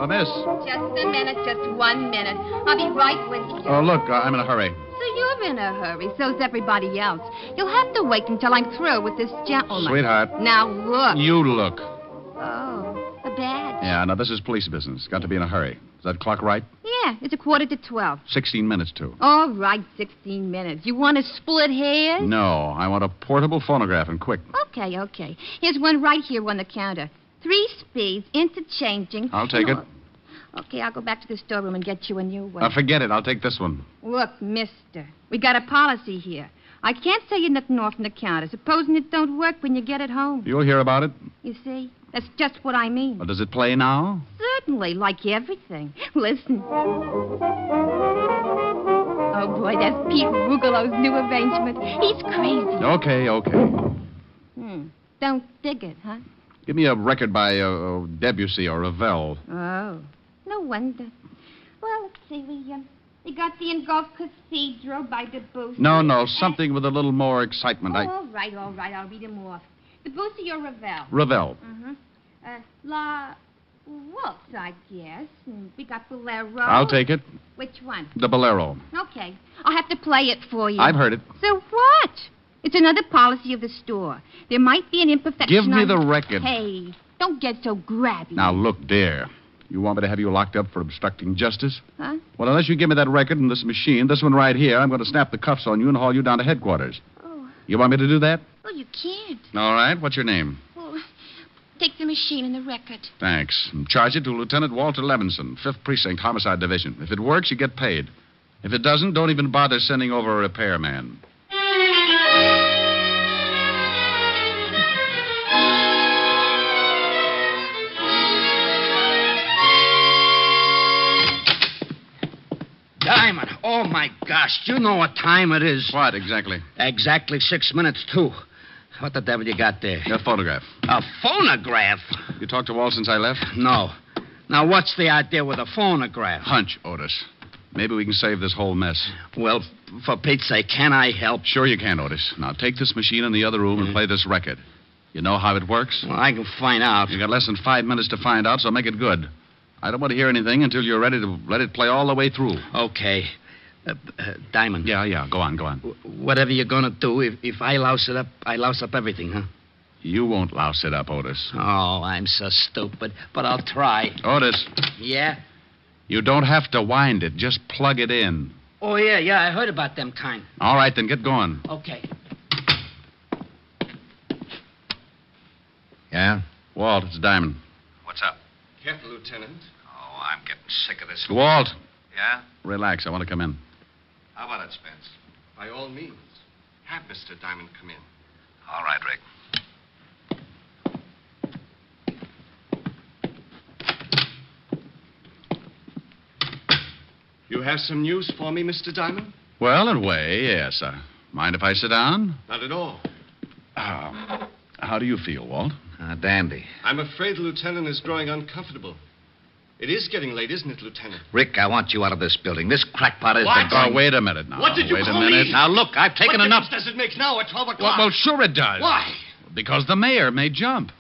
Miss. Just a minute, just 1 minute. I'll be right with you. Oh, look, I'm in a hurry. So you're in a hurry. So's everybody else. You'll have to wait until I'm through with this gentleman. Sweetheart. Now look. You look. Oh, a badge. Yeah, now this is police business. Got to be in a hurry. Is that clock right? Yeah, it's 11:45. 16 minutes to. All right, 16 minutes. You want to split hairs? No, I want a portable phonograph and quick. Okay. Here's one right here on the counter. 3 speeds, interchanging. I'll take it. Okay, I'll go back to the storeroom and get you a new one. Forget it. I'll take this one. Look, mister, we got a policy here. I can't say you nothing off from the counter, supposing it don't work when you get it home. You'll hear about it? You see? That's just what I mean. Well, does it play now? Certainly, like everything. Listen. Oh, boy, that's Pete Rugelow's new arrangement. He's crazy. Okay. Don't dig it, huh? Give me a record by Debussy or Ravel. Oh, no wonder. Well, let's see. We got the Engulf Cathedral by Debussy. No, something with a little more excitement. All right. I'll read them off. Debussy or Ravel? Ravel. La Waltz, I guess. And we got Bolero. I'll take it. Which one? The Bolero. Okay. I'll have to play it for you. I've heard it. So what? It's another policy of the store. There might be an imperfection. Give me the record. Hey, don't get so grabby. Now, look, dear. You want me to have you locked up for obstructing justice? Huh? Well, unless you give me that record and this machine, this one right here, I'm going to snap the cuffs on you and haul you down to headquarters. Oh. You want me to do that? Well, you can't. All right. What's your name? Well, take the machine and the record. Thanks. And charge it to Lieutenant Walter Levinson, 5th Precinct, Homicide Division. If it works, you get paid. If it doesn't, don't even bother sending over a repairman. Diamond, oh, my gosh. Do you know what time it is? What, exactly? Exactly 6 minutes, too. What the devil you got there? A photograph. A phonograph? You talked to Walt since I left? No. Now, what's the idea with a phonograph? Hunch, Otis. Maybe we can save this whole mess. Well, for Pete's sake, can I help? Sure you can, Otis. Now, take this machine in the other room and play this record. You know how it works? Well, I can find out. You got less than 5 minutes to find out, so make it good. I don't want to hear anything until you're ready to let it play all the way through. Okay. Diamond. Yeah. Go on. Whatever you're going to do, if I louse it up, I louse up everything, huh? You won't louse it up, Otis. Oh, I'm so stupid, but I'll try. Otis. Yeah? You don't have to wind it. Just plug it in. Oh, yeah, I heard about them kind. All right, then get going. Okay. Yeah? Walt, it's Diamond. What's up? Careful, Lieutenant. Oh, I'm getting sick of this. Walt. Yeah? Relax. I want to come in. How about it, Spence? By all means. Have Mr. Diamond come in. All right, Rick. You have some news for me, Mr. Diamond? Well, in a way, yes. Mind if I sit down? Not at all. How do you feel, Walt? Dandy. I'm afraid the lieutenant is growing uncomfortable. It is getting late, isn't it, Lieutenant? Rick, I want you out of this building. This crackpot has What? been going... Wait a minute now. What did you Wait call a minute. me? Now, look, I've taken what enough... What does it make now at 12 o'clock? Well, sure it does. Why? Because the mayor may jump.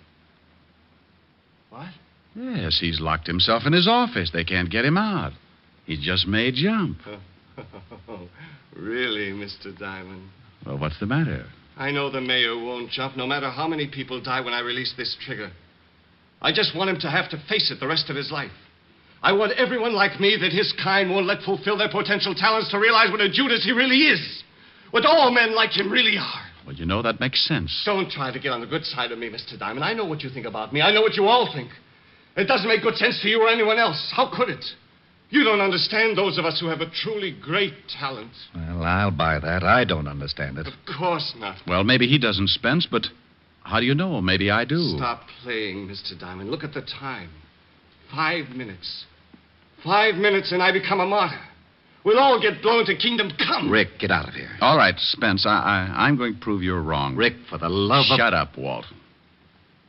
What? Yes, he's locked himself in his office. They can't get him out. He just may jump. Really, Mr. Diamond? Well, what's the matter? I know the mayor won't jump, no matter how many people die when I release this trigger. I just want him to have to face it the rest of his life. I want everyone like me that his kind won't let fulfill their potential talents to realize what a Judas he really is. What all men like him really are. Well, you know, that makes sense. Don't try to get on the good side of me, Mr. Diamond. I know what you think about me. I know what you all think. It doesn't make good sense to you or anyone else. How could it? You don't understand those of us who have a truly great talent. Well, I'll buy that. I don't understand it. Of course not. Well, maybe he doesn't, Spence, but how do you know? Maybe I do. Stop playing, Mr. Diamond. Look at the time. 5 minutes. 5 minutes and I become a martyr. We'll all get blown to kingdom come. Rick, get out of here. All right, Spence, I'm going to prove you're wrong. Rick, for the love of... Shut up, Walt.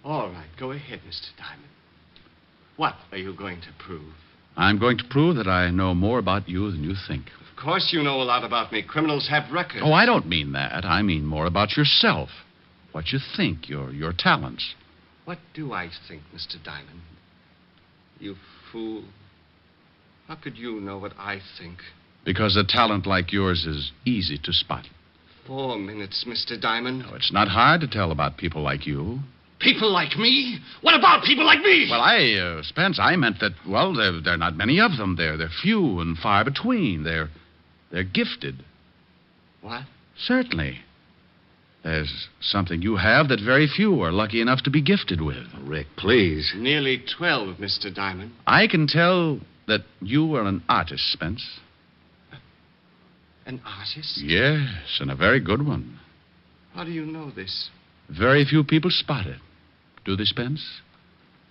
All right, go ahead, Mr. Diamond. What are you going to prove? I'm going to prove that I know more about you than you think. Of course you know a lot about me. Criminals have records. Oh, I don't mean that. I mean more about yourself. What you think, your talents. What do I think, Mr. Diamond? You fool. How could you know what I think? Because a talent like yours is easy to spot. 4 minutes, Mr. Diamond. No, it's not hard to tell about people like you. People like me? What about people like me? Well, Spence, I meant that, well, there are not many of them. They're few and far between. They're gifted. What? Certainly. There's something you have that very few are lucky enough to be gifted with. Rick, please. Nearly 12, Mr. Diamond. I can tell that you are an artist, Spence. An artist? Yes, and a very good one. How do you know this? Very few people spot it. Do they, Spence?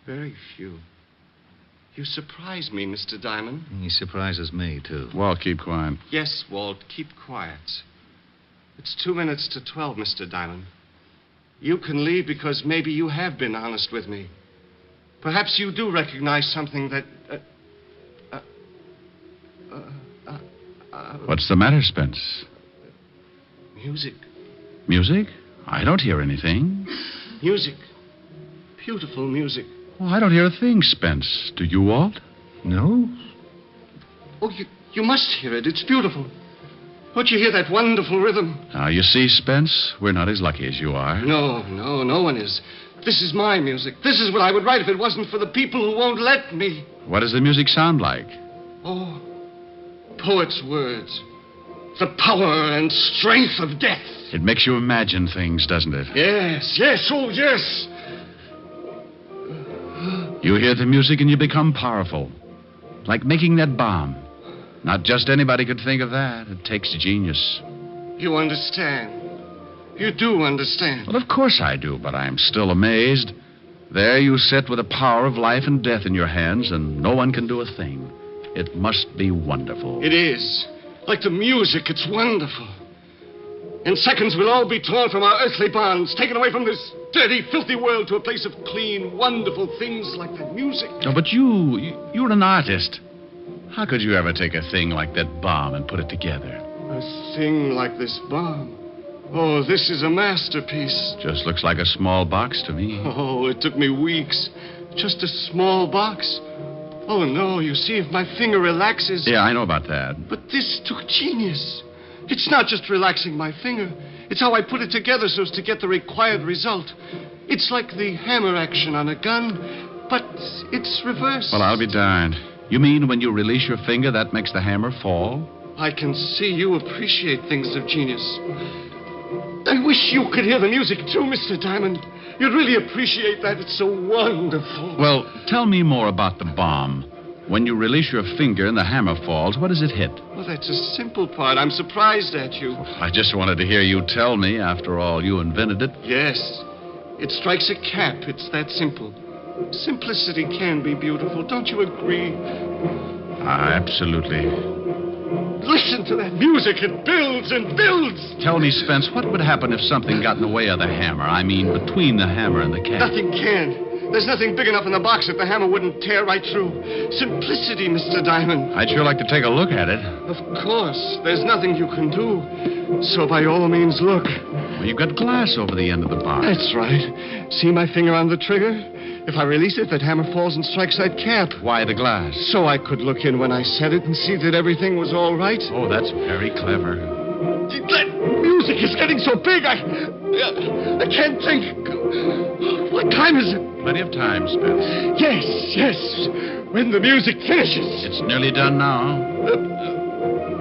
Very few. You surprise me, Mr. Diamond. He surprises me, too. Walt, keep quiet. Yes, Walt, keep quiet. It's 2 minutes to 12, Mr. Diamond. You can leave because maybe you have been honest with me. Perhaps you do recognize something that... What's the matter, Spence? Music. Music? I don't hear anything. Music. Beautiful music. Oh, I don't hear a thing, Spence. Do you, Walt? No. Oh, you must hear it. It's beautiful. Don't you hear that wonderful rhythm? Now, you see, Spence, we're not as lucky as you are. No one is. This is my music. This is what I would write if it wasn't for the people who won't let me. What does the music sound like? Oh, poet's words. The power and strength of death. It makes you imagine things, doesn't it? Yes, oh, yes. You hear the music and you become powerful. Like making that bomb. Not just anybody could think of that. It takes genius. You understand. You do understand. Well, of course I do, but I'm still amazed. There you sit with the power of life and death in your hands, and no one can do a thing. It must be wonderful. It is. Like the music, it's wonderful. In seconds, we'll all be torn from our earthly bonds, taken away from this dirty, filthy world to a place of clean, wonderful things like that music. No, but you're an artist. How could you ever take a thing like that bomb and put it together? A thing like this bomb? Oh, this is a masterpiece. Just looks like a small box to me. Oh, it took me weeks. Just a small box. Oh, no, you see, if my finger relaxes... Yeah, I know about that. But this took genius. It's not just relaxing my finger. It's how I put it together so as to get the required result. It's like the hammer action on a gun, but it's reversed. Well, I'll be darned. You mean when you release your finger, that makes the hammer fall? I can see you appreciate things of genius. I wish you could hear the music, too, Mr. Diamond. You'd really appreciate that. It's so wonderful. Well, tell me more about the bomb. When you release your finger and the hammer falls, what does it hit? Well, that's a simple part. I'm surprised at you. I just wanted to hear you tell me. After all, you invented it. Yes. It strikes a cap. It's that simple. Simplicity can be beautiful. Don't you agree? Absolutely. Listen to that music. It builds and builds. Tell me, Spence, what would happen if something got in the way of the hammer? I mean, between the hammer and the cap. Nothing can. There's nothing big enough in the box that the hammer wouldn't tear right through. Simplicity, Mr. Diamond. I'd sure like to take a look at it. Of course. There's nothing you can do. So by all means, look. Well, you've got glass over the end of the box. That's right. See my finger on the trigger? If I release it, that hammer falls and strikes that cap. Why the glass? So I could look in when I set it and see that everything was all right. Oh, that's very clever. That music is getting so big, I can't think. What time is it? Plenty of time, Spence. Yes. When the music finishes. It's nearly done now.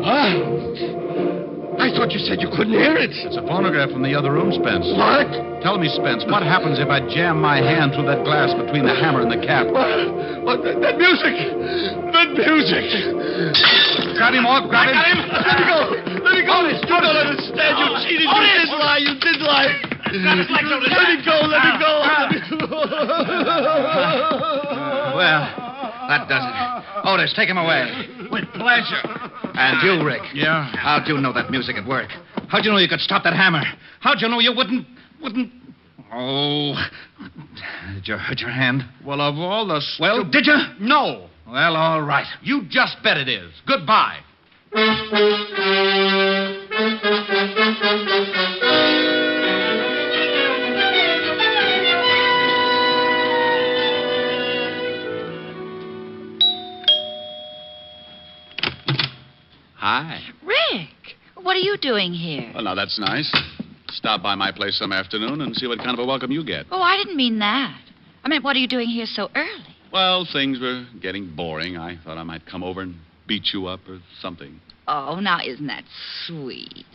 What? I thought you said you couldn't hear it. It's a phonograph from the other room, Spence. What? Tell me, Spence, what happens if I jam my hand through that glass between the hammer and the cap? What? That music! That music! Got him off, got him. Let me go! Let me go! You don't understand. You cheated. You did lie. You did lie. Let me go. Let me go. Well, that does it. Otis, take him away. With pleasure. And you, Rick. Yeah? How'd you know that music would work? How'd you know you could stop that hammer? How'd you know you wouldn't... Oh. Did you hurt your hand? Well, of all the... Well, did you? No. Well, all right. You just bet it is. Goodbye. Hi. Rick, what are you doing here? Well, now, that's nice. Stop by my place some afternoon and see what kind of a welcome you get. Oh, I didn't mean that. I meant, what are you doing here so early? Well, things were getting boring. I thought I might come over and beat you up or something. Oh, now, isn't that sweet?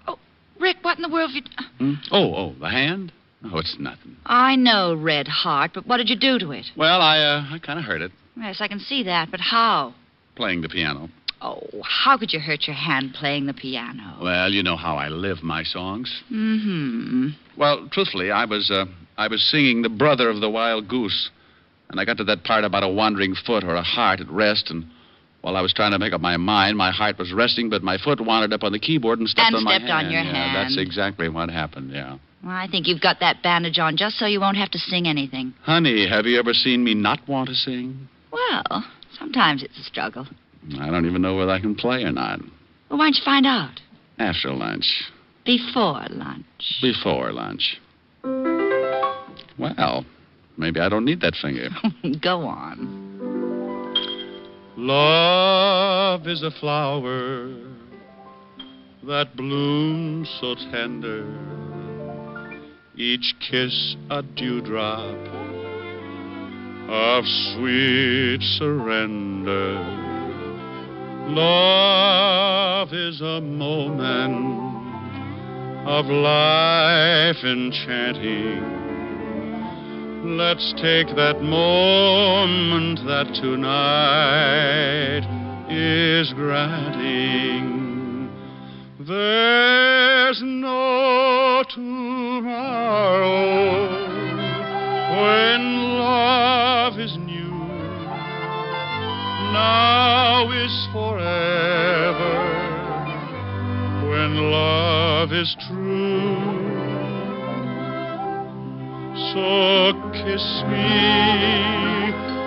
Oh, Rick, what in the world have you... Oh, the hand? Oh, it's nothing. I know, Red Heart, but what did you do to it? Well, I kind of hurt it. Yes, I can see that, but how? Playing the piano. Oh, how could you hurt your hand playing the piano? Well, you know how I live my songs. Mm-hmm. Well, truthfully, I was singing The Brother of the Wild Goose, and I got to that part about a wandering foot or a heart at rest, and while I was trying to make up my mind, my heart was resting, but my foot wandered up on the keyboard and stepped on my hand. And stepped on your hand. That's exactly what happened, yeah. Well, I think you've got that bandage on just so you won't have to sing anything. Honey, have you ever seen me not want to sing? Well, sometimes it's a struggle. I don't even know whether I can play or not. Well, why don't you find out? After lunch. Before lunch. Before lunch. Well, maybe I don't need that finger. Go on. Love is a flower that blooms so tender, each kiss a dewdrop of sweet surrender. Love is a moment of life enchanting. Let's take that moment that tonight is granting. There's no tomorrow when love is new. Now is forever when love is true. So kiss me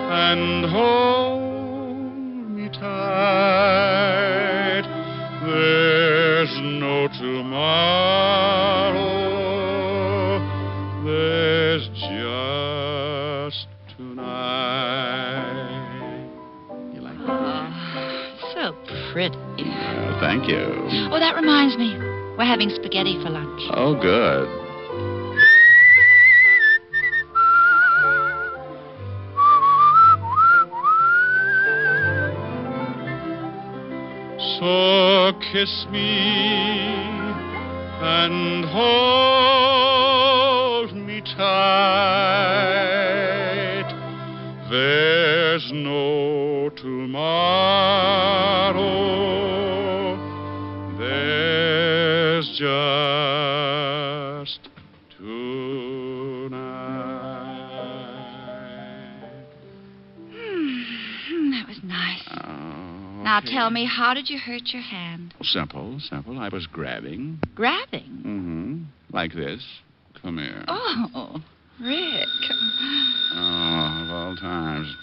and hold me tight. There's no tomorrow. There's just tonight. You like that? So pretty. Well, thank you. Oh, that reminds me. We're having spaghetti for lunch. Oh, good. So kiss me and hold me tight. There's no tomorrow. There's just tonight. That was nice. Now tell me, how did you hurt your hand? Simple. I was grabbing. Grabbing? Mm-hmm. Like this. Come here. Oh, Rick. Oh, of all times.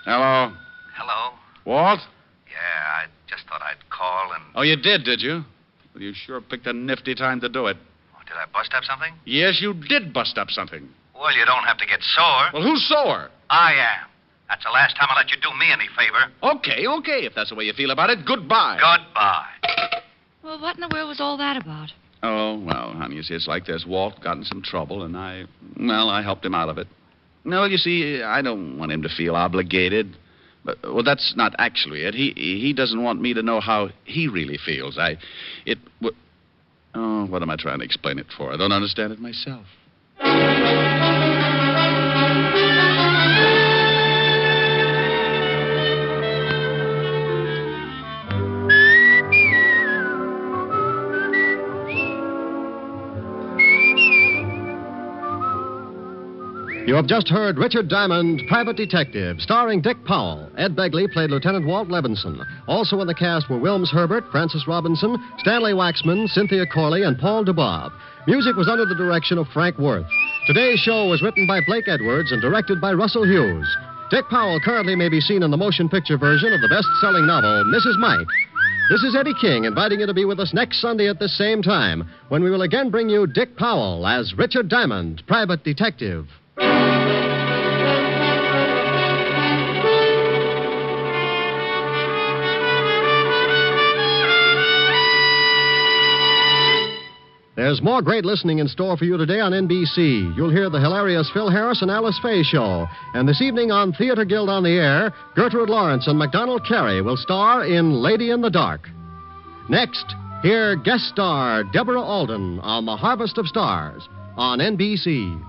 Hello? Hello? Walt? Yeah, I just thought I'd call and... Oh, you did you? Well, you sure picked a nifty time to do it. Did I bust up something? Yes, you did bust up something. Well, you don't have to get sore. Well, who's sore? I am. That's the last time I'll let you do me any favor. Okay. If that's the way you feel about it, goodbye. Goodbye. Well, what in the world was all that about? Oh, well, honey, you see, it's like this. Walt got in some trouble, and I helped him out of it. No, you see, I don't want him to feel obligated. But, well, that's not actually it. He doesn't want me to know how he really feels. What am I trying to explain it for? I don't understand it myself. You have just heard Richard Diamond, Private Detective, starring Dick Powell. Ed Begley played Lieutenant Walt Levinson. Also in the cast were Wilms Herbert, Francis Robinson, Stanley Waxman, Cynthia Corley, and Paul DeBob. Music was under the direction of Frank Worth. Today's show was written by Blake Edwards and directed by Russell Hughes. Dick Powell currently may be seen in the motion picture version of the best-selling novel, Mrs. Mike. This is Eddie King inviting you to be with us next Sunday at the same time when we will again bring you Dick Powell as Richard Diamond, Private Detective. There's more great listening in store for you today on NBC. You'll hear the hilarious Phil Harris and Alice Faye show. And this evening on Theater Guild on the Air, Gertrude Lawrence and MacDonald Carey will star in Lady in the Dark. Next, hear guest star Deborah Alden on The Harvest of Stars on NBC.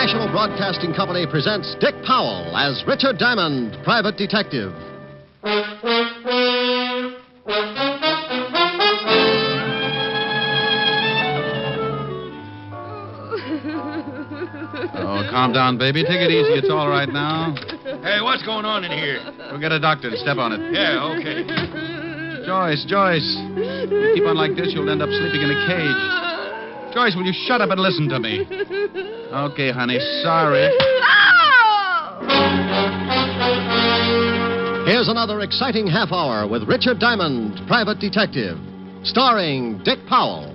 National Broadcasting Company presents Dick Powell as Richard Diamond, Private Detective. Oh, calm down, baby. Take it easy. It's all right now. Hey, what's going on in here? We'll get a doctor to step on it. Yeah, okay. Joyce. If you keep on like this, you'll end up sleeping in a cage. Joyce, will you shut up and listen to me? Okay, honey, sorry. Here's another exciting half hour with Richard Diamond, Private Detective, starring Dick Powell.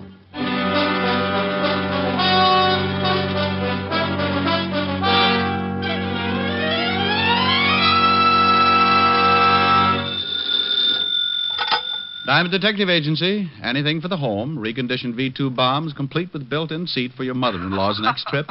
Diamond Detective Agency. Anything for the home. Reconditioned V2 bombs, complete with built-in seat for your mother-in-law's next trip.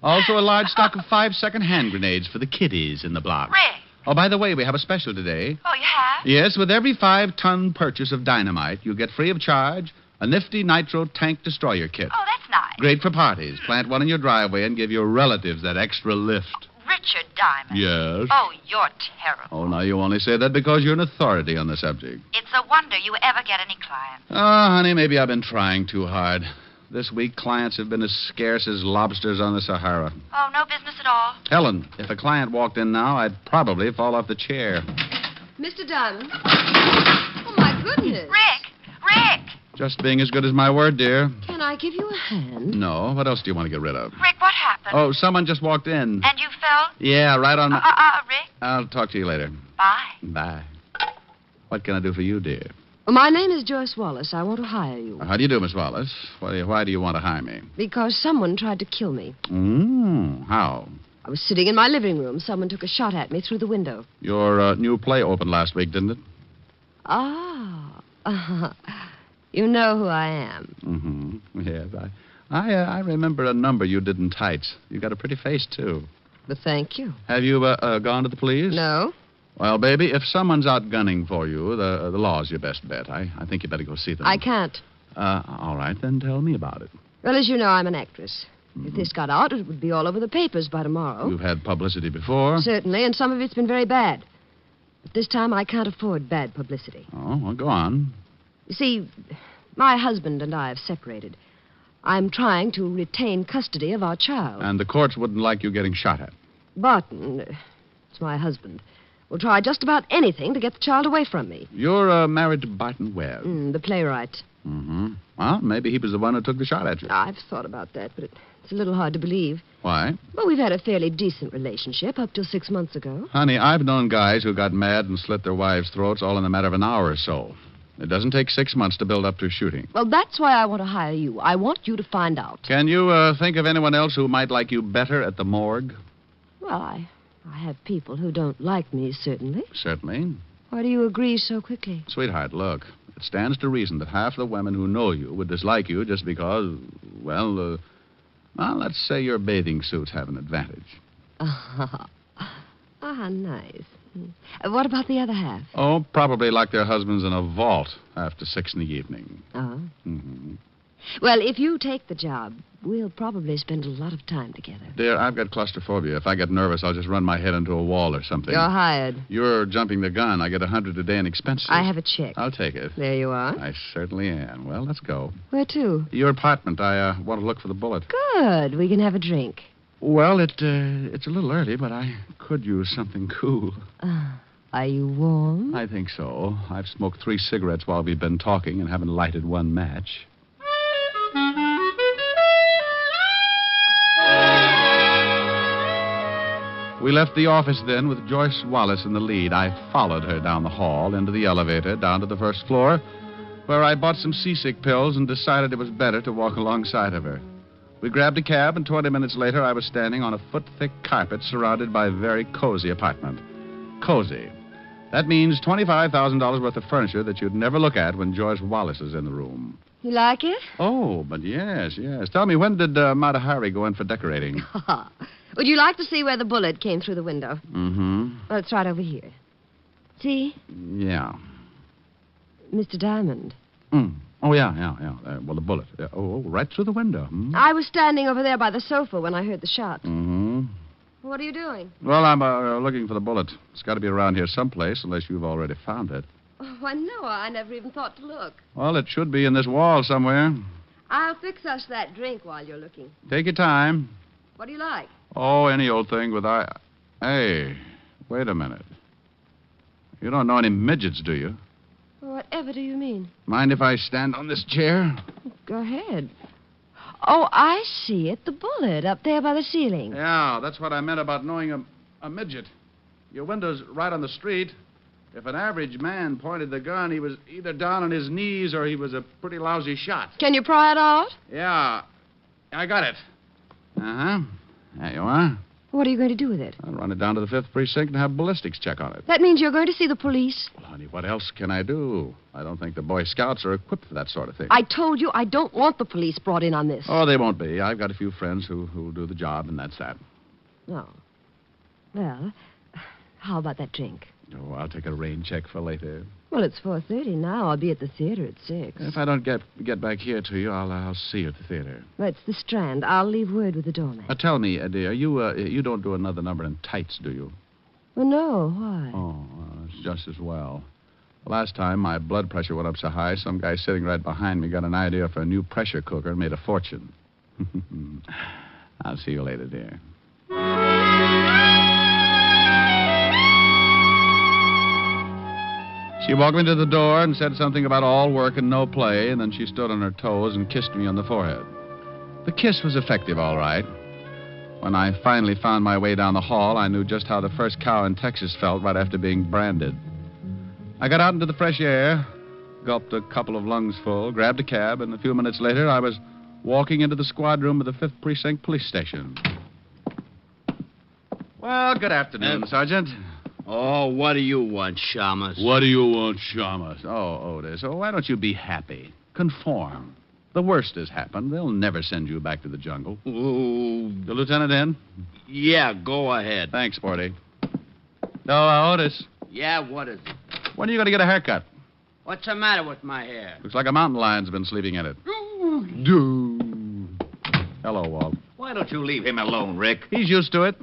Also a large stock of 5-second hand grenades for the kiddies in the block. Rick. Oh, by the way, we have a special today. Oh, you have? Yes, with every 5-ton purchase of dynamite, you get free of charge a nifty nitro tank destroyer kit. Oh, that's nice. Great for parties. Plant one in your driveway and give your relatives that extra lift. Richard Diamond. Yes? Oh, you're terrible. Oh, now you only say that because you're an authority on the subject. It's a wonder you ever get any clients. Oh, honey, maybe I've been trying too hard. This week, clients have been as scarce as lobsters on the Sahara. Oh, no business at all? Helen, if a client walked in now, I'd probably fall off the chair. Mr. Diamond? Oh, my goodness. Rick! Just being as good as my word, dear. Can I give you a hand? No. What else do you want to get rid of? Rick, what happened? Oh, someone just walked in. And you fell? Yeah, right on my... Rick? I'll talk to you later. Bye. Bye. What can I do for you, dear? My name is Joyce Wallace. I want to hire you. How do you do, Miss Wallace? Why do you want to hire me? Because someone tried to kill me. How? I was sitting in my living room. Someone took a shot at me through the window. Your new play opened last week, didn't it? Ah. You know who I am. Mm-hmm. Yes, I remember a number you did in tights. You got a pretty face, too. But thank you. Have you gone to the police? No. Well, baby, if someone's out gunning for you, the law's your best bet. I think you better go see them. I can't. All right, then tell me about it. Well, as you know, I'm an actress. If this got out, it would be all over the papers by tomorrow. You've had publicity before. Certainly, and some of it's been very bad. But this time I can't afford bad publicity. Oh, well, go on. You see, my husband and I have separated. I'm trying to retain custody of our child. And the courts wouldn't like you getting shot at. Barton, it's my husband, will try just about anything to get the child away from me. You're married to Barton Webb. The playwright. Mm-hmm. Well, maybe he was the one who took the shot at you. I've thought about that, but it's a little hard to believe. Why? Well, we've had a fairly decent relationship up till 6 months ago. Honey, I've known guys who got mad and slit their wives' throats all in a matter of an hour or so. It doesn't take 6 months to build up to shooting. Well, that's why I want to hire you. I want you to find out. Can you think of anyone else who might like you better at the morgue? Well, I have people who don't like me, certainly. Certainly. Why do you agree so quickly? Sweetheart, look. It stands to reason that half the women who know you would dislike you just because, well, let's say your bathing suits have an advantage. Nice. What about the other half? Oh, probably like their husbands in a vault after 6 in the evening. Oh? Mm-hmm. Well, if you take the job, we'll probably spend a lot of time together. Dear, I've got claustrophobia. If I get nervous, I'll just run my head into a wall or something. You're hired. You're jumping the gun. I get $100 a day in expenses. I have a check. I'll take it. There you are. I certainly am. Well, let's go. Where to? Your apartment. I want to look for the bullet. Good. We can have a drink. Well, it's a little early, but I could use something cool. Are you warm? I think so. I've smoked 3 cigarettes while we've been talking and haven't lighted one match. We left the office then with Joyce Wallace in the lead. I followed her down the hall, into the elevator, down to the first floor, where I bought some seasick pills and decided it was better to walk alongside of her. We grabbed a cab, and 20 minutes later, I was standing on a foot-thick carpet surrounded by a very cozy apartment. Cozy. That means $25,000 worth of furniture that you'd never look at when Joyce Wallace is in the room. You like it? Oh, but yes. Tell me, when did Mata Hari go in for decorating? Would you like to see where the bullet came through the window? Mm-hmm. Well, it's right over here. See? Yeah. Mr. Diamond. Oh, yeah. Well, the bullet. Right through the window. I was standing over there by the sofa when I heard the shot. Mm-hmm. What are you doing? Well, I'm looking for the bullet. It's got to be around here someplace, unless you've already found it. Oh, I know. I never even thought to look. Well, it should be in this wall somewhere. I'll fix us that drink while you're looking. Take your time. What do you like? Oh, any old thing with Hey, wait a minute. You don't know any midgets, do you? Whatever do you mean? Mind if I stand on this chair? Go ahead. Oh, I see it. The bullet up there by the ceiling. Yeah, that's what I meant about knowing a midget. Your window's right on the street. If an average man pointed the gun, he was either down on his knees or he was a pretty lousy shot. Can you pry it out? Yeah, I got it. Uh-huh. There you are. What are you going to do with it? I'll run it down to the 5th precinct and have ballistics check on it. That means you're going to see the police? Well, honey, what else can I do? I don't think the Boy Scouts are equipped for that sort of thing. I told you I don't want the police brought in on this. Oh, they won't be. I've got a few friends who'll do the job, and that's that. Oh. Well, how about that drink? Oh, I'll take a rain check for later. Well, it's 4:30 now. I'll be at the theater at 6. If I don't get back here to you, I'll see you at the theater. Well, it's the Strand. I'll leave word with the doorman. Tell me, dear, you don't do another number in tights, do you? Well, no. Why? Oh, it's just as well. Last time my blood pressure went up so high, some guy sitting right behind me got an idea for a new pressure cooker and made a fortune. I'll see you later, dear. She walked me to the door and said something about all work and no play, and then she stood on her toes and kissed me on the forehead. The kiss was effective, all right. When I finally found my way down the hall, I knew just how the first cow in Texas felt right after being branded. I got out into the fresh air, gulped a couple of lungs full, grabbed a cab, and a few minutes later I was walking into the squad room of the 5th Precinct Police Station. Well, good afternoon, Sergeant. Oh, what do you want, Shamus? What do you want, Shamus? Oh, Otis. Oh, why don't you be happy? Conform. The worst has happened. They'll never send you back to the jungle. Ooh. The lieutenant in? Yeah, go ahead. Thanks, Sporty. No, Otis. Yeah, what is it? When are you going to get a haircut? What's the matter with my hair? Looks like a mountain lion's been sleeping in it. Hello, Walt. Why don't you leave him alone, Rick? He's used to it.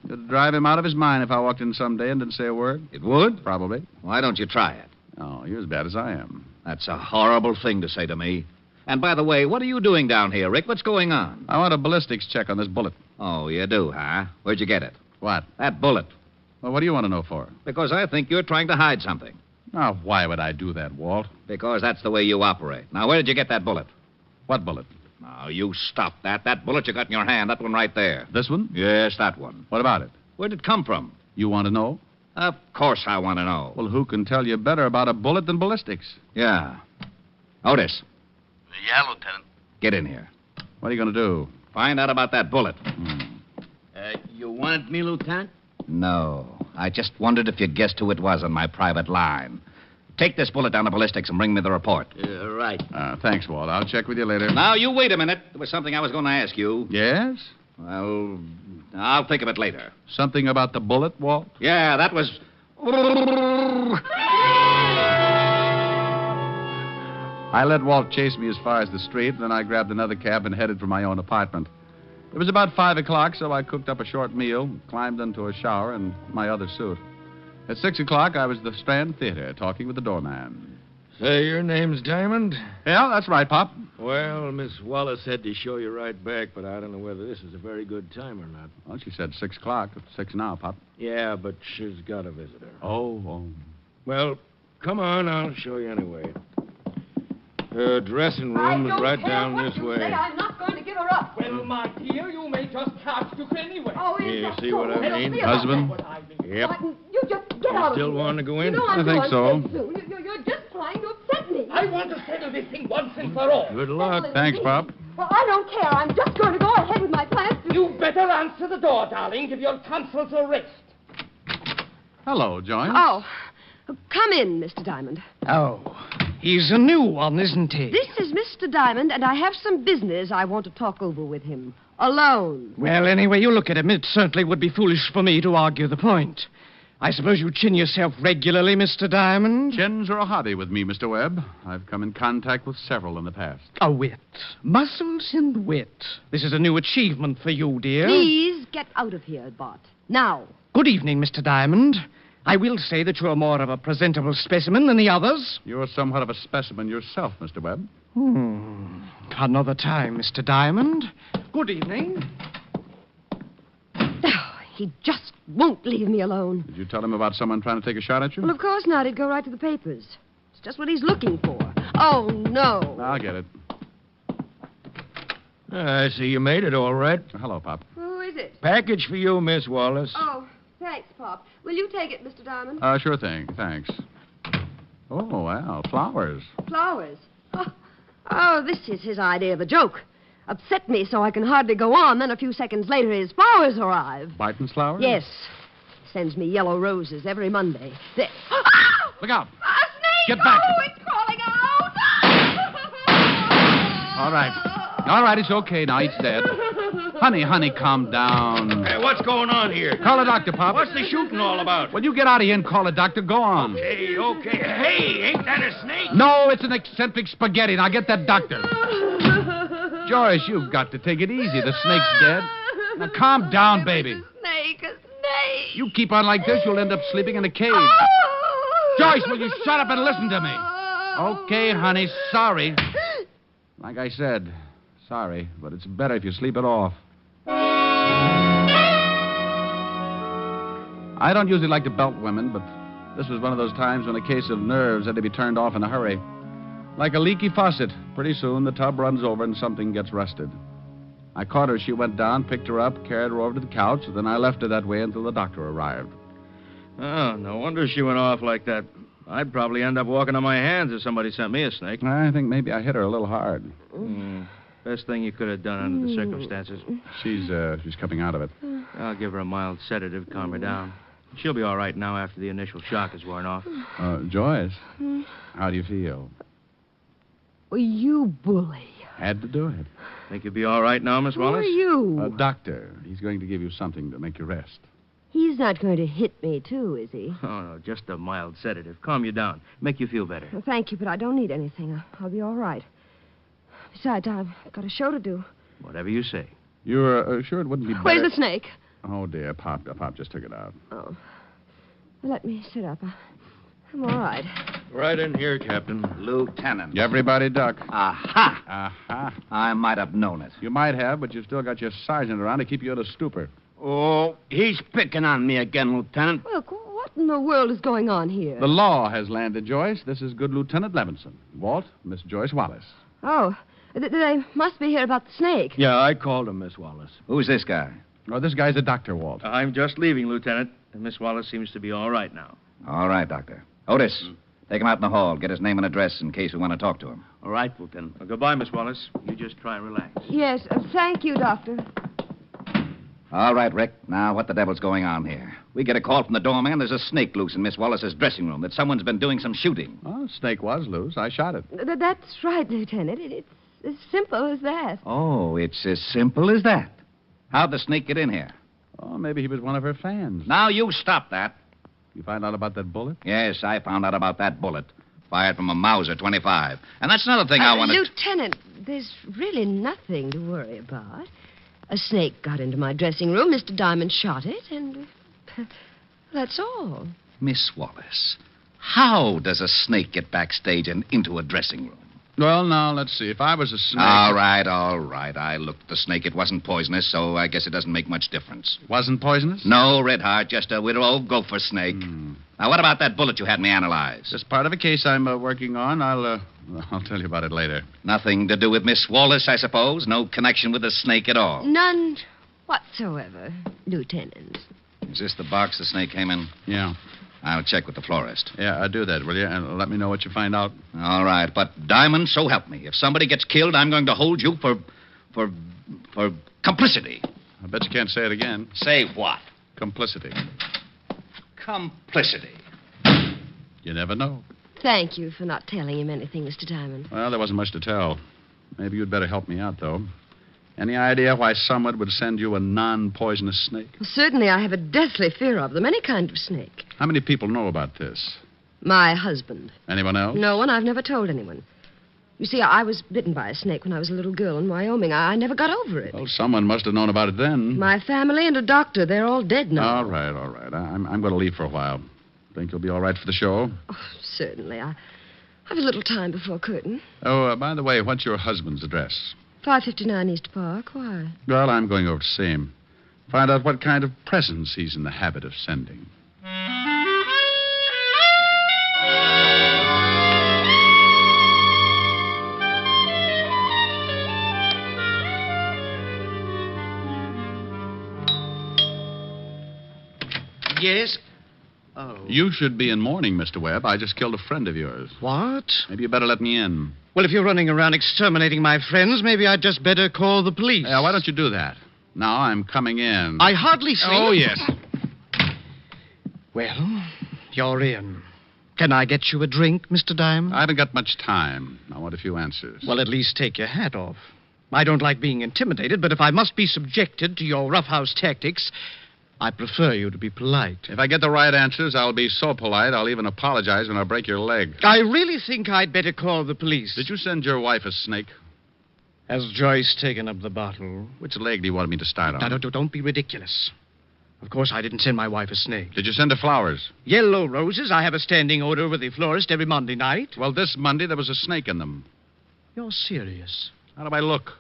It'd drive him out of his mind if I walked in someday and didn't say a word. It would? Probably. Why don't you try it? Oh, you're as bad as I am. That's a horrible thing to say to me. And by the way, what are you doing down here, Rick? What's going on? I want a ballistics check on this bullet. Oh, you do, huh? Where'd you get it? What? That bullet. Well, what do you want to know for? Because I think you're trying to hide something. Now, why would I do that, Walt? Because that's the way you operate. Now, where did you get that bullet? What bullet? Now, you stop that. That bullet you got in your hand, that one right there. This one? Yes, that one. What about it? Where'd it come from? You want to know? Of course I want to know. Well, who can tell you better about a bullet than ballistics? Yeah. Otis, Yeah, Lieutenant. get in here. What are you going to do? Find out about that bullet. You wanted me, Lieutenant? No. I just wondered if you guessed who it was on my private line. Take this bullet down to ballistics and bring me the report. Right. Thanks, Walt. I'll check with you later. Now, you wait a minute. There was something I was going to ask you. Yes? Well, I'll think of it later. Something about the bullet, Walt? Yeah, that was... I let Walt chase me as far as the street, and then I grabbed another cab and headed for my own apartment. It was about 5 o'clock, so I cooked up a short meal, climbed into a shower, and my other suit. At 6 o'clock, I was at the Strand Theater talking with the doorman. Say, your name's Diamond? Yeah, that's right, Pop. Well, Miss Wallace said to show you right back, but I don't know whether this is a very good time or not. Well, she said 6 o'clock. It's 6 now, Pop. Yeah, but she's got a visitor. Oh. Well, come on, I'll show you anyway. Her dressing room is right down this way. I'm not going to give her up. Well, my dear, you may just have to anyway. Oh, You see what I mean? Husband? Yep. You just get out of here. Still want to go in? You know I'm I think so. going soon. You're just trying to upset me. I want to settle this thing once and for all. Good luck. Thanks, Pop. Well, I don't care. I'm just going to go ahead with my plans. You better answer the door, darling. Give your tonsils a rest. Hello, Joyce. Oh, come in, Mr. Diamond. Oh, he's a new one, isn't he? This is Mr. Diamond, and I have some business I want to talk over with him. Alone. Well, anyway, you look at him. It certainly would be foolish for me to argue the point. I suppose you chin yourself regularly, Mr. Diamond? Chins are a hobby with me, Mr. Webb. I've come in contact with several in the past. A wit. Muscles and wit. This is a new achievement for you, dear. Please get out of here, Bart. Now. Good evening, Mr. Diamond. I will say that you're more of a presentable specimen than the others. You're somewhat of a specimen yourself, Mr. Webb. Another time, Mr. Diamond. Good evening. Oh, he just won't leave me alone. Did you tell him about someone trying to take a shot at you? Well, of course not. He'd go right to the papers. It's just what he's looking for. Oh, no. I'll get it. I see you made it all right. Hello, Pop. Who is it? Package for you, Miss Wallace. Oh, thanks, Pop. Will you take it, Mr. Diamond? Sure thing. Thanks. Oh, well, flowers. Flowers. Oh, this is his idea of a joke. Upset me so I can hardly go on, then a few seconds later his flowers arrive. Barton's flowers? Yes. Sends me yellow roses every Monday. Look out. A snake! Get back. Oh, it's crawling out! All right, it's okay now. He's dead. Honey, calm down. Hey, what's going on here? Call a doctor, Pop. What's the shooting all about? When you get out of here and call a doctor, go on. Okay. Hey, ain't that a snake? No, it's an eccentric spaghetti. Now get that doctor. Joyce, you've got to take it easy. The snake's dead. Now calm down, baby. A snake. You keep on like this, you'll end up sleeping in a cage. Joyce, will you shut up and listen to me? Okay, honey, sorry. Like I said, sorry, but it's better if you sleep it off. I don't usually like to belt women, but this was one of those times when a case of nerves had to be turned off in a hurry. Like a leaky faucet. Pretty soon the tub runs over and something gets rusted. I caught her as she went down, picked her up, carried her over to the couch, then I left her that way until the doctor arrived. Oh, no wonder she went off like that. I'd probably end up walking on my hands if somebody sent me a snake. I think maybe I hit her a little hard. Best thing you could have done under the circumstances. She's coming out of it. I'll give her a mild sedative, calm her down. She'll be all right now after the initial shock has worn off. Joyce, how do you feel? Well, you bully. Had to do it. Think you'll be all right now, Miss Who Wallace? are you? A doctor. He's going to give you something to make you rest. He's not going to hit me, too, is he? Oh, no, just a mild sedative. Calm you down. Make you feel better. Well, thank you, but I don't need anything. I'll be all right. Besides, I've got a show to do. Whatever you say. You're sure it wouldn't be better? Where's the snake? Oh, dear. Pop just took it out. Oh. Well, let me sit up. I'm all right. Right in here, Captain. Lieutenant. Everybody duck. Aha! Aha. I might have known it. You might have, but you've still got your sergeant around to keep you in a stupor. Oh, he's picking on me again, Lieutenant. Look, what in the world is going on here? The law has landed, Joyce. This is good Lieutenant Levinson. Walt, Miss Joyce Wallace. Oh, they must be here about the snake. Yeah, I called him, Miss Wallace. Who's this guy? Oh, this guy's a doctor, Walt. I'm just leaving, Lieutenant. And Miss Wallace seems to be all right now. All right, Doctor. Otis, take him out in the hall. Get his name and address in case we want to talk to him. All right, Lieutenant. Well, goodbye, Miss Wallace. You just try and relax. Yes, thank you, Doctor. All right, Rick. Now, what the devil's going on here? We get a call from the doorman. There's a snake loose in Miss Wallace's dressing room, that someone's been doing some shooting. Oh, snake was loose. I shot it. That's right, Lieutenant. It's as simple as that. Oh, it's as simple as that. How'd the snake get in here? Oh, maybe he was one of her fans. Now, you stop that. You find out about that bullet? Yes, I found out about that bullet. Fired from a Mauser 25. And that's another thing I wanted... Lieutenant, there's really nothing to worry about. A snake got into my dressing room. Mr. Diamond shot it, and that's all. Miss Wallace, how does a snake get backstage and into a dressing room? Well, now, let's see. If I was a snake... All right. I looked at the snake. It wasn't poisonous, so I guess it doesn't make much difference. Wasn't poisonous? No, Red Heart, just a widow old gopher snake. Now, what about that bullet you had me analyze? Just part of a case I'm working on. I'll tell you about it later. Nothing to do with Miss Wallace, I suppose? No connection with the snake at all? None whatsoever, Lieutenant. Is this the box the snake came in? Yeah. I'll check with the florist. Yeah, do that, will you? And let me know what you find out. All right, but Diamond, so help me. If somebody gets killed, I'm going to hold you for complicity. I bet you can't say it again. Say what? Complicity. Complicity. You never know. Thank you for not telling him anything, Mr. Diamond. Well, there wasn't much to tell. Maybe you'd better help me out, though. Any idea why someone would send you a non-poisonous snake? Well, certainly I have a deathly fear of them, any kind of snake. How many people know about this? My husband. Anyone else? No one. I've never told anyone. You see, I was bitten by a snake when I was a little girl in Wyoming. I never got over it. Well, someone must have known about it then. My family and a doctor, they're all dead now. All right. I'm going to leave for a while. Think you'll be all right for the show? Oh, certainly. I have a little time before curtain. Oh, by the way, what's your husband's address? 559 East Park. Why? Well, I'm going over to see him. Find out what kind of presents he's in the habit of sending. Yes? Oh. You should be in mourning, Mr. Webb. I just killed a friend of yours. What? Maybe you better let me in. Well, if you're running around exterminating my friends, maybe I'd just better call the police. Yeah, why don't you do that? Now I'm coming in. I hardly see... Oh, yes. Well, you're in. Can I get you a drink, Mr. Diamond? I haven't got much time. I want a few answers. Well, at least take your hat off. I don't like being intimidated, but if I must be subjected to your roughhouse tactics, I prefer you to be polite. If I get the right answers, I'll be so polite I'll even apologize when I break your leg. I really think I'd better call the police. Did you send your wife a snake? Has Joyce taken up the bottle? Which leg do you want me to start on? Now, don't be ridiculous. Of course, I didn't send my wife a snake. Did you send her flowers? Yellow roses. I have a standing order with the florist every Monday night. Well, this Monday there was a snake in them. You're serious? How do I look?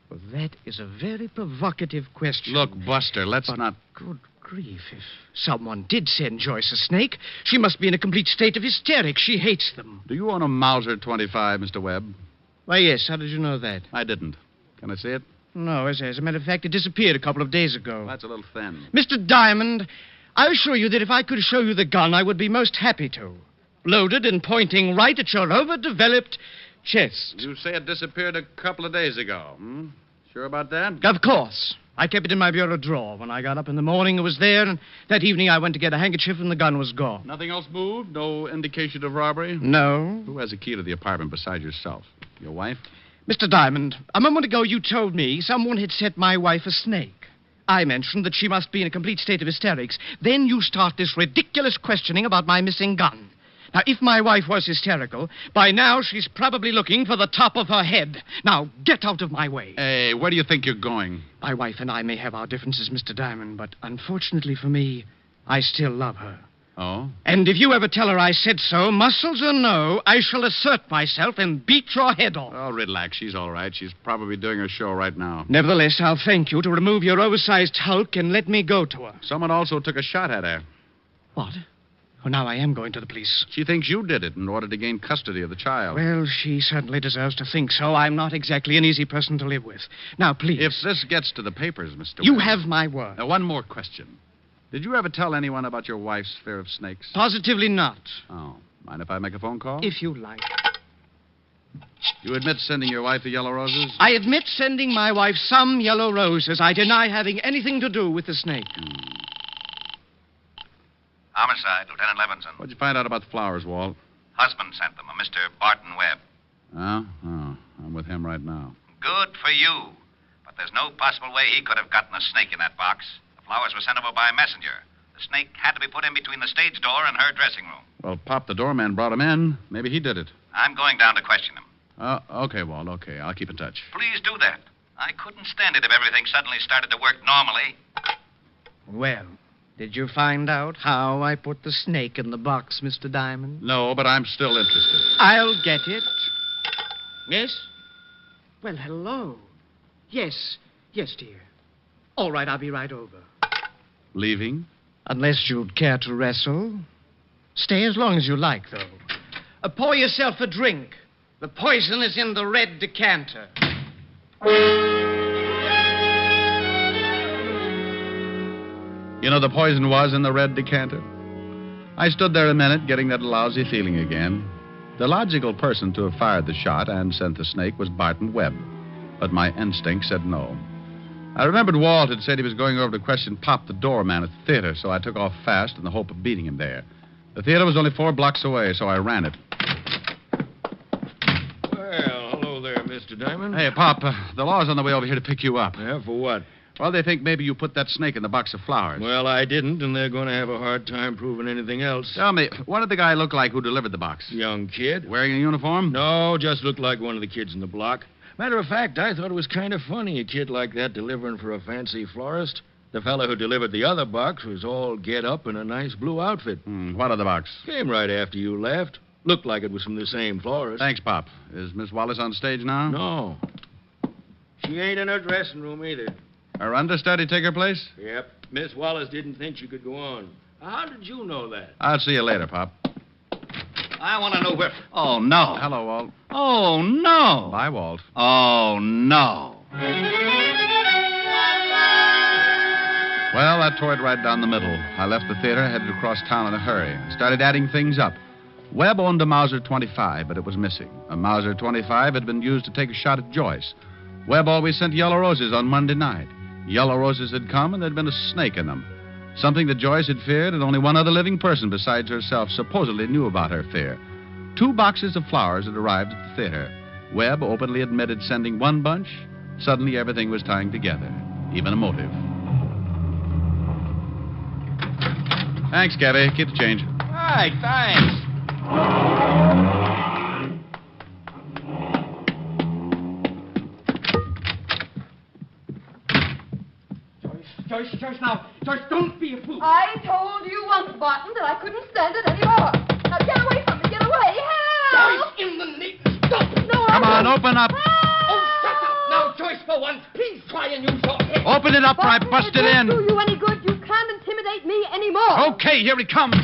Well, that is a very provocative question. Look, Buster, let's not... Good grief. If someone did send Joyce a snake, she must be in a complete state of hysterics. She hates them. Do you own a Mauser 25, Mr. Webb? Why, yes. How did you know that? I didn't. Can I see it? No, as a matter of fact, it disappeared a couple of days ago. That's a little thin. Mr. Diamond, I assure you that if I could show you the gun, I would be most happy to. Loaded and pointing right at your overdeveloped chest. You say it disappeared a couple of days ago, hmm? Sure about that? Of course. I kept it in my bureau drawer. When I got up in the morning, it was there, and that evening I went to get a handkerchief, and the gun was gone. Nothing else moved? No indication of robbery? No. Who has a key to the apartment besides yourself? Your wife? Mr. Diamond, a moment ago you told me someone had set my wife a snake. I mentioned that she must be in a complete state of hysterics. Then you start this ridiculous questioning about my missing gun. Now, if my wife was hysterical, by now she's probably looking for the top of her head. Now, get out of my way. Hey, where do you think you're going? My wife and I may have our differences, Mr. Diamond, but unfortunately for me, I still love her. Oh? And if you ever tell her I said so, muscles or no, I shall assert myself and beat your head off. Oh, relax. She's all right. She's probably doing her show right now. Nevertheless, I'll thank you to remove your oversized hulk and let me go to her. Someone also took a shot at her. What? Oh, now I am going to the police. She thinks you did it in order to gain custody of the child. Well, she certainly deserves to think so. I'm not exactly an easy person to live with. Now, please. If this gets to the papers, Mr. You Webb. have my word. Now, one more question. Did you ever tell anyone about your wife's fear of snakes? Positively not. Oh. Mind if I make a phone call? If you like. You admit sending your wife the yellow roses? I admit sending my wife some yellow roses. I deny having anything to do with the snake. Homicide, Lieutenant Levinson. What'd you find out about the flowers, Walt? Husband sent them, a Mr. Barton Webb. Oh? I'm with him right now. Good for you. But there's no possible way he could have gotten a snake in that box. The flowers were sent over by a messenger. The snake had to be put in between the stage door and her dressing room. Well, Pop, the doorman, brought him in. Maybe he did it. I'm going down to question him. Okay, Walt, okay. I'll keep in touch. Please do that. I couldn't stand it if everything suddenly started to work normally. Well, did you find out how I put the snake in the box, Mr. Diamond? No, but I'm still interested. I'll get it. Yes? Well, hello. Yes, dear. All right, I'll be right over. Leaving? Unless you'd care to wrestle. Stay as long as you like, though. Pour yourself a drink. The poison is in the red decanter. You know, the poison was in the red decanter. I stood there a minute, getting that lousy feeling again. The logical person to have fired the shot and sent the snake was Barton Webb. But my instinct said no. I remembered Walt had said he was going over to question Pop, the doorman at the theater, so I took off fast in the hope of beating him there. The theater was only 4 blocks away, so I ran it. Well, hello there, Mr. Diamond. Hey, Pop, the law's on the way over here to pick you up. Yeah, for what? Well, they think maybe you put that snake in the box of flowers. Well, I didn't, and they're going to have a hard time proving anything else. Tell me, what did the guy look like who delivered the box? Young kid. Wearing a uniform? No, just looked like one of the kids in the block. Matter of fact, I thought it was kind of funny, a kid like that delivering for a fancy florist. The fellow who delivered the other box was all get up in a nice blue outfit. What other box? Came right after you left. Looked like it was from the same florist. Thanks, Pop. Is Miss Wallace on stage now? No. She ain't in her dressing room either. Her understudy take her place? Yep. Miss Wallace didn't think she could go on. How did you know that? I'll see you later, Pop. I want to know where... Oh, no. Hello, Walt. Oh, no. Bye, Walt. Oh, no. Well, I tore it right down the middle. I left the theater, headed across town in a hurry. I started adding things up. Webb owned a Mauser 25, but it was missing. A Mauser 25 had been used to take a shot at Joyce. Webb always sent yellow roses on Monday night. Yellow roses had come, and there'd been a snake in them. Something that Joyce had feared, and only one other living person besides herself supposedly knew about her fear. 2 boxes of flowers had arrived at the theater. Webb openly admitted sending 1 bunch. Suddenly, everything was tying together, even a motive. Thanks, Gabby. Keep the change. All right, thanks. Joyce, now. Joyce, don't be a fool. I told you once, Barton, that I couldn't stand it anymore. Now get away from me. Get away. Help! Joyce, in the name... Stop! No, Come on, open up. Oh, shut up. Now, Joyce, for once, please try and use your head. Open it up or I bust it in. It won't do you any good. You can't intimidate me anymore. Okay, here he comes.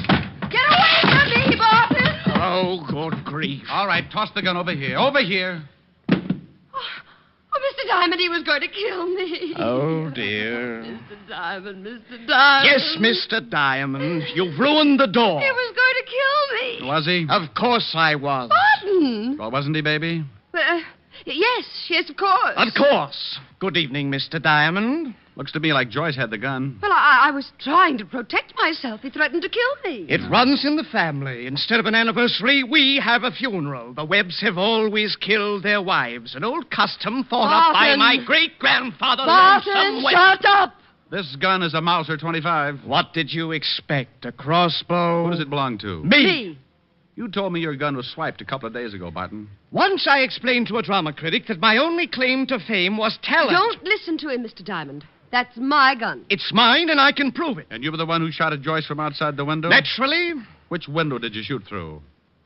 Get away from me, Barton. Oh, good grief. All right, toss the gun over here. Over here. Oh, Mr. Diamond, he was going to kill me. Oh, dear. Mr. Diamond, Mr. Diamond. Yes, Mr. Diamond. You've ruined the door. He was going to kill me. Was he? Of course I was. Barton. Well, wasn't he, baby? Yes, of course. Of course. Good evening, Mr. Diamond. Looks to me like Joyce had the gun. Well, I was trying to protect myself. He threatened to kill me. It runs in the family. Instead of an anniversary, we have a funeral. The Webbs have always killed their wives. An old custom thought up by Barton! my great-grandfather. Barton, Lonesome Webb. shut up! This gun is a Mauser 25. What did you expect? A crossbow? Who does it belong to? Me. You told me your gun was swiped a couple of days ago, Barton. Once I explained to a drama critic that my only claim to fame was talent. Don't listen to him, Mr. Diamond. That's my gun. It's mine, and I can prove it. And you were the one who shot at Joyce from outside the window? Naturally. Which window did you shoot through?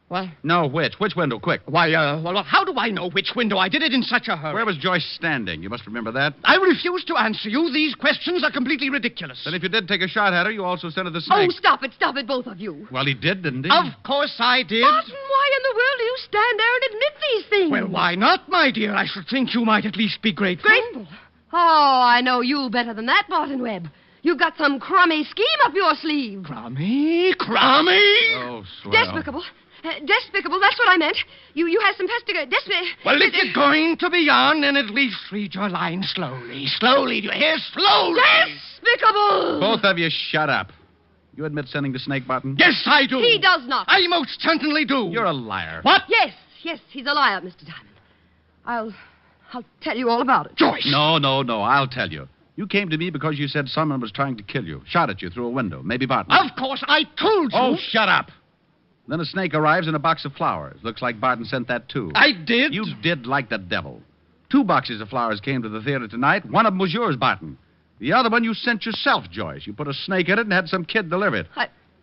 What? No, which? Which window? Quick. Why, well, how do I know which window? I did it in such a hurry. Where was Joyce standing? You must remember that. I refuse to answer you. These questions are completely ridiculous. Then if you did take a shot at her, you also scented the snake. Oh, stop it, both of you. Well, he did, didn't he? Of course I did. Barton, why in the world do you stand there and admit these things? Well, why not, my dear? I should think you might at least be grateful. Grateful? Oh, I know you better than that, Barton Webb. You've got some crummy scheme up your sleeve. Crummy? Oh, swell. Despicable. Despicable, that's what I meant. You had some Well, if you're going to be on, then at least read your line slowly. Slowly, do you hear? Slowly! Despicable! Both of you shut up. You admit sending the snake, Barton? Yes, I do. He does not. I most certainly do. You're a liar. What? Yes, he's a liar, Mr. Diamond. I'll tell you all about it. Joyce! No, I'll tell you. You came to me because you said someone was trying to kill you. Shot at you through a window. Maybe Barton. Of course, I told you. Oh, shut up. Then a snake arrives in a box of flowers. Looks like Barton sent that, too. I did? You did like the devil. 2 boxes of flowers came to the theater tonight. One of them was yours, Barton. The other one you sent yourself, Joyce. You put a snake in it and had some kid deliver it.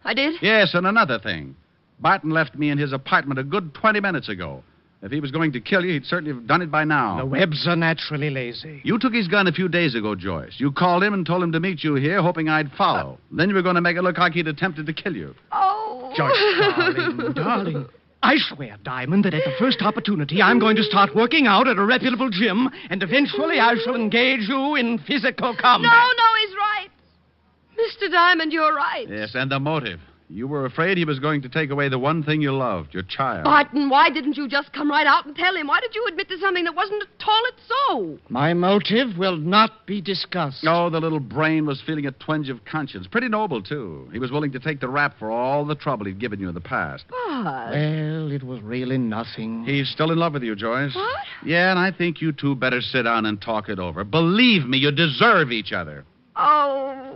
I did? Yes, and another thing. Barton left me in his apartment a good 20 minutes ago. If he was going to kill you, he'd certainly have done it by now. The Webbs are naturally lazy. You took his gun a few days ago, Joyce. You called him and told him to meet you here, hoping I'd follow. Then you were going to make it look like he'd attempted to kill you. Oh. Joyce, darling. I swear, Diamond, that at the first opportunity, I'm going to start working out at a reputable gym, and eventually I shall engage you in physical combat. No, he's right. Mr. Diamond, you're right. Yes, and the motive. You were afraid he was going to take away the one thing you loved, your child. Barton, why didn't you just come right out and tell him? Why did you admit to something that wasn't at all so? My motive will not be discussed. Oh, the little brain was feeling a twinge of conscience. Pretty noble, too. He was willing to take the rap for all the trouble he'd given you in the past. But... Well, it was really nothing. He's still in love with you, Joyce. What? Yeah, and I think you two better sit down and talk it over. Believe me, you deserve each other. Oh.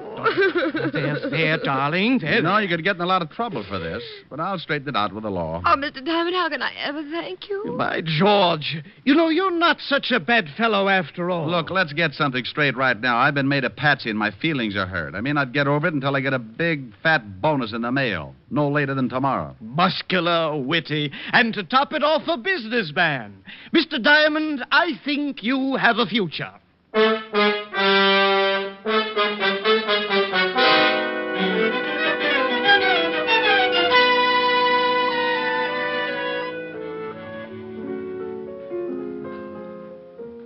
There, darling. There. No, you could get in a lot of trouble for this, but I'll straighten it out with the law. Oh, Mr. Diamond, how can I ever thank you? By George. You know, you're not such a bad fellow after all. Look, let's get something straight right now. I've been made a patsy and my feelings are hurt. I may not get over it until I get a big, fat bonus in the mail. No later than tomorrow. Muscular, witty, and to top it off, a businessman. Mr. Diamond, I think you have a future.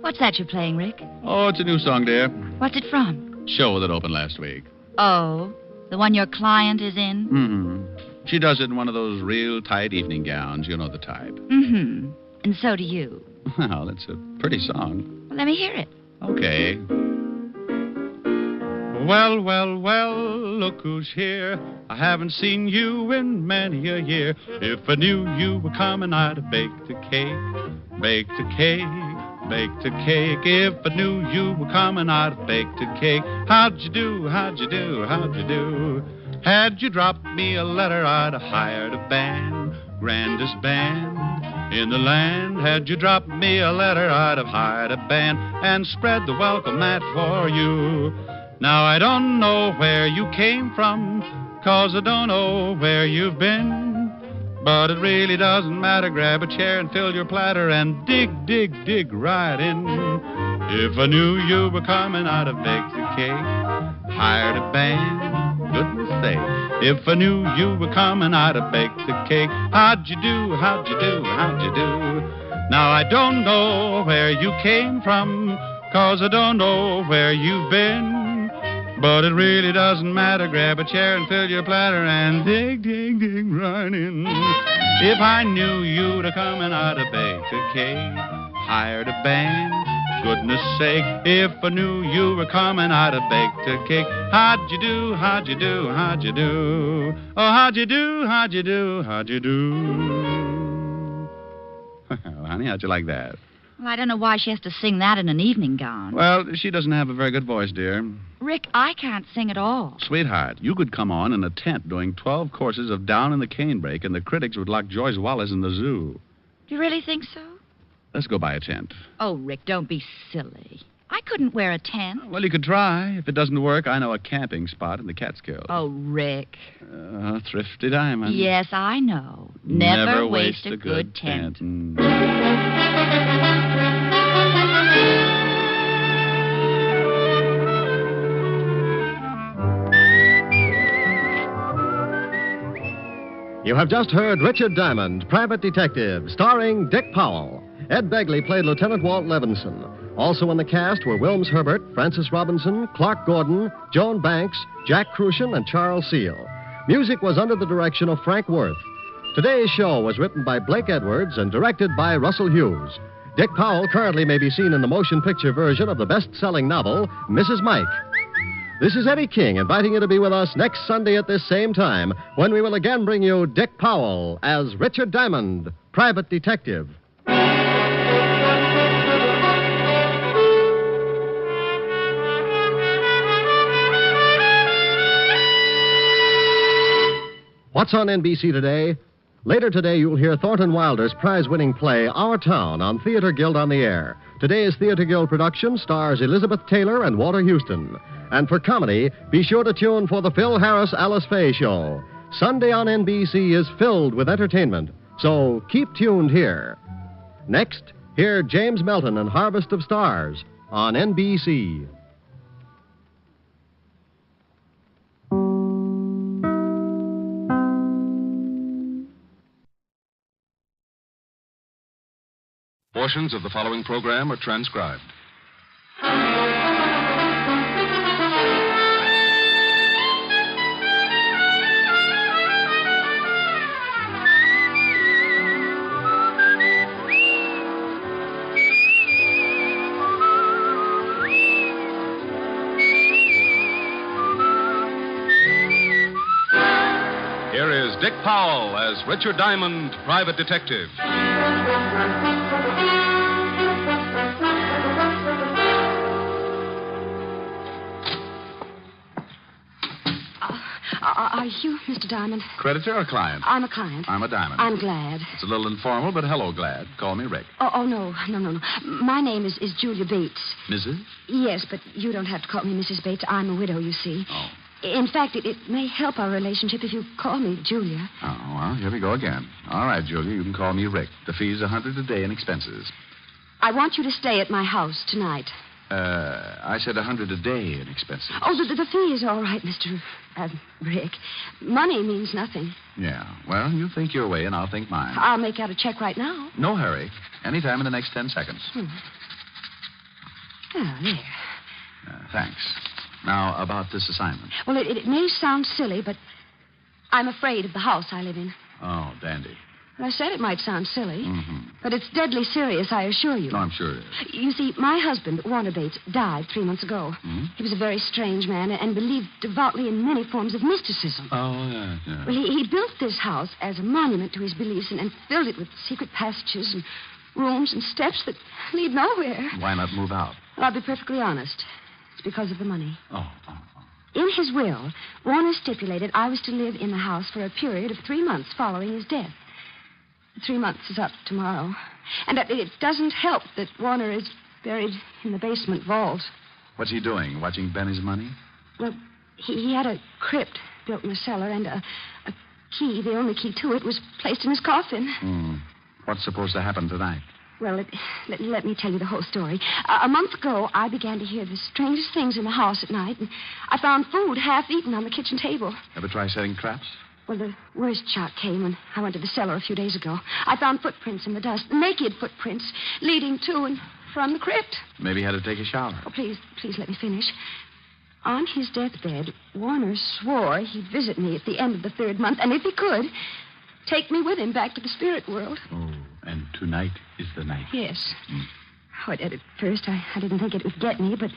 What's that you're playing, Rick? Oh, it's a new song, dear. What's it from? Show that opened last week. Oh, the one your client is in? Mm-hmm. She does it in one of those real tight evening gowns. You know the type. Mm-hmm. And so do you. Well, that's a pretty song. Well, let me hear it. Okay. Well, look who's here. I haven't seen you in many a year. If I knew you were coming, I'd have baked a cake. Baked a cake. Baked a cake. If I knew you were coming, I'd have baked a cake. How'd you do? How'd you do? How'd you do? Had you dropped me a letter, I'd have hired a band. Grandest band in the land. Had you dropped me a letter, I'd have hired a band and spread the welcome mat for you. Now I don't know where you came from, 'cause I don't know where you've been. But it really doesn't matter. Grab a chair and fill your platter and dig right in. If I knew you were coming, I'd have baked a cake, hired a band, goodness sake. If I knew you were coming, I'd have baked a cake. How'd you do? How'd you do? How'd you do? Now I don't know where you came from, 'cause I don't know where you've been. But it really doesn't matter. Grab a chair and fill your platter and dig right in. If I knew you'd have come and I'd have baked a cake, hired a band, goodness sake. If I knew you were coming, I'd have baked a cake. How'd you do, how'd you do, how'd you do? Oh, how'd you do, how'd you do, how'd you do? Well, honey, how'd you like that? Well, I don't know why she has to sing that in an evening gown. Well, she doesn't have a very good voice, dear. Rick, I can't sing at all. Sweetheart, you could come on in a tent doing 12 courses of Down in the Canebrake, and the critics would lock Joyce Wallace in the zoo. Do you really think so? Let's go buy a tent. Oh, Rick, don't be silly. I couldn't wear a tent. Well, you could try. If it doesn't work, I know a camping spot in the Catskills. Oh, Rick. Thrifty Diamond. Yes, I know. Never waste a good tent. You have just heard Richard Diamond, Private Detective, starring Dick Powell. Ed Begley played Lieutenant Walt Levinson. Also in the cast were Wilms Herbert, Francis Robinson, Clark Gordon, Joan Banks, Jack Crucian, and Charles Seal. Music was under the direction of Frank Worth. Today's show was written by Blake Edwards and directed by Russell Hughes. Dick Powell currently may be seen in the motion picture version of the best-selling novel, Mrs. Mike. This is Eddie King inviting you to be with us next Sunday at this same time when we will again bring you Dick Powell as Richard Diamond, Private Detective. What's on NBC today? Later today, you'll hear Thornton Wilder's prize-winning play, Our Town, on Theater Guild on the Air. Today's Theater Guild production stars Elizabeth Taylor and Walter Houston. And for comedy, be sure to tune for the Phil Harris Alice Faye Show. Sunday on NBC is filled with entertainment, so keep tuned here. Next, hear James Melton and Harvest of Stars on NBC. Portions of the following program are transcribed. Here is Dick Powell as Richard Diamond, Private Detective. Are you Mr. Diamond? Creditor or client? I'm a client. I'm a Diamond. I'm glad. It's a little informal, but hello, Glad. Call me Rick. Oh, no. My name is Julia Bates. Mrs.? Yes, but you don't have to call me Mrs. Bates. I'm a widow, you see. Oh. In fact, it may help our relationship if you call me Julia. Oh, well, here we go again. All right, Julia, you can call me Rick. The fee's $100 a day in expenses. I want you to stay at my house tonight. I said $100 a day in expenses. Oh, the fee is all right, Mr. Rick. Money means nothing. Yeah. Well, you think your way, and I'll think mine. I'll make out a check right now. No hurry. Anytime in the next 10 seconds. Oh, there. Thanks. Now, about this assignment. Well, it may sound silly, but I'm afraid of the house I live in. Oh, dandy. I said it might sound silly, Mm-hmm. but it's deadly serious, I assure you. No, I'm sure it is. You see, my husband, Warner Bates, died 3 months ago. Hmm? He was a very strange man and believed devoutly in many forms of mysticism. Oh, yeah. Well, he built this house as a monument to his beliefs and filled it with secret passages and rooms and steps that lead nowhere. Why not move out? Well, I'll be perfectly honest. It's because of the money. Oh. In his will, Warner stipulated I was to live in the house for a period of 3 months following his death. 3 months is up tomorrow. And it doesn't help that Warner is buried in the basement vault. What's he doing? Watching Benny's money? Well, he had a crypt built in the cellar, and a key, the only key to it, was placed in his coffin. What's supposed to happen tonight? Well, let me tell you the whole story. A month ago, I began to hear the strangest things in the house at night, and I found food half eaten on the kitchen table. Ever try setting traps? Well, the worst shock came when I went to the cellar a few days ago. I found footprints in the dust, naked footprints, leading to and from the crypt. Maybe he had to take a shower. Oh, please let me finish. On his deathbed, Warner swore he'd visit me at the end of the 3rd month, and if he could, take me with him back to the spirit world. Oh, and tonight is the night. Yes. At first, I didn't think it would get me, but...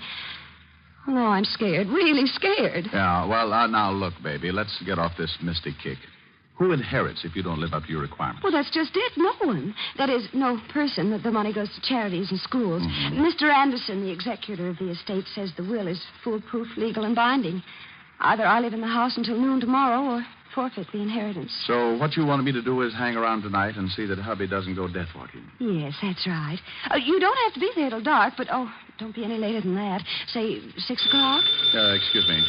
Oh, no, I'm scared. Really scared. Yeah, well, now, look, baby. Let's get off this mystic kick. Who inherits if you don't live up to your requirements? Well, that's just it. No one. That is, no person. The money goes to charities and schools. Mm-hmm. Mr. Anderson, the executor of the estate, says the will is foolproof, legal, and binding. Either I live in the house until noon tomorrow or forfeit the inheritance. So what you wanted me to do is hang around tonight and see that hubby doesn't go death walking. Yes, that's right. You don't have to be there till dark, but, don't be any later than that. Say 6 o'clock? Excuse me.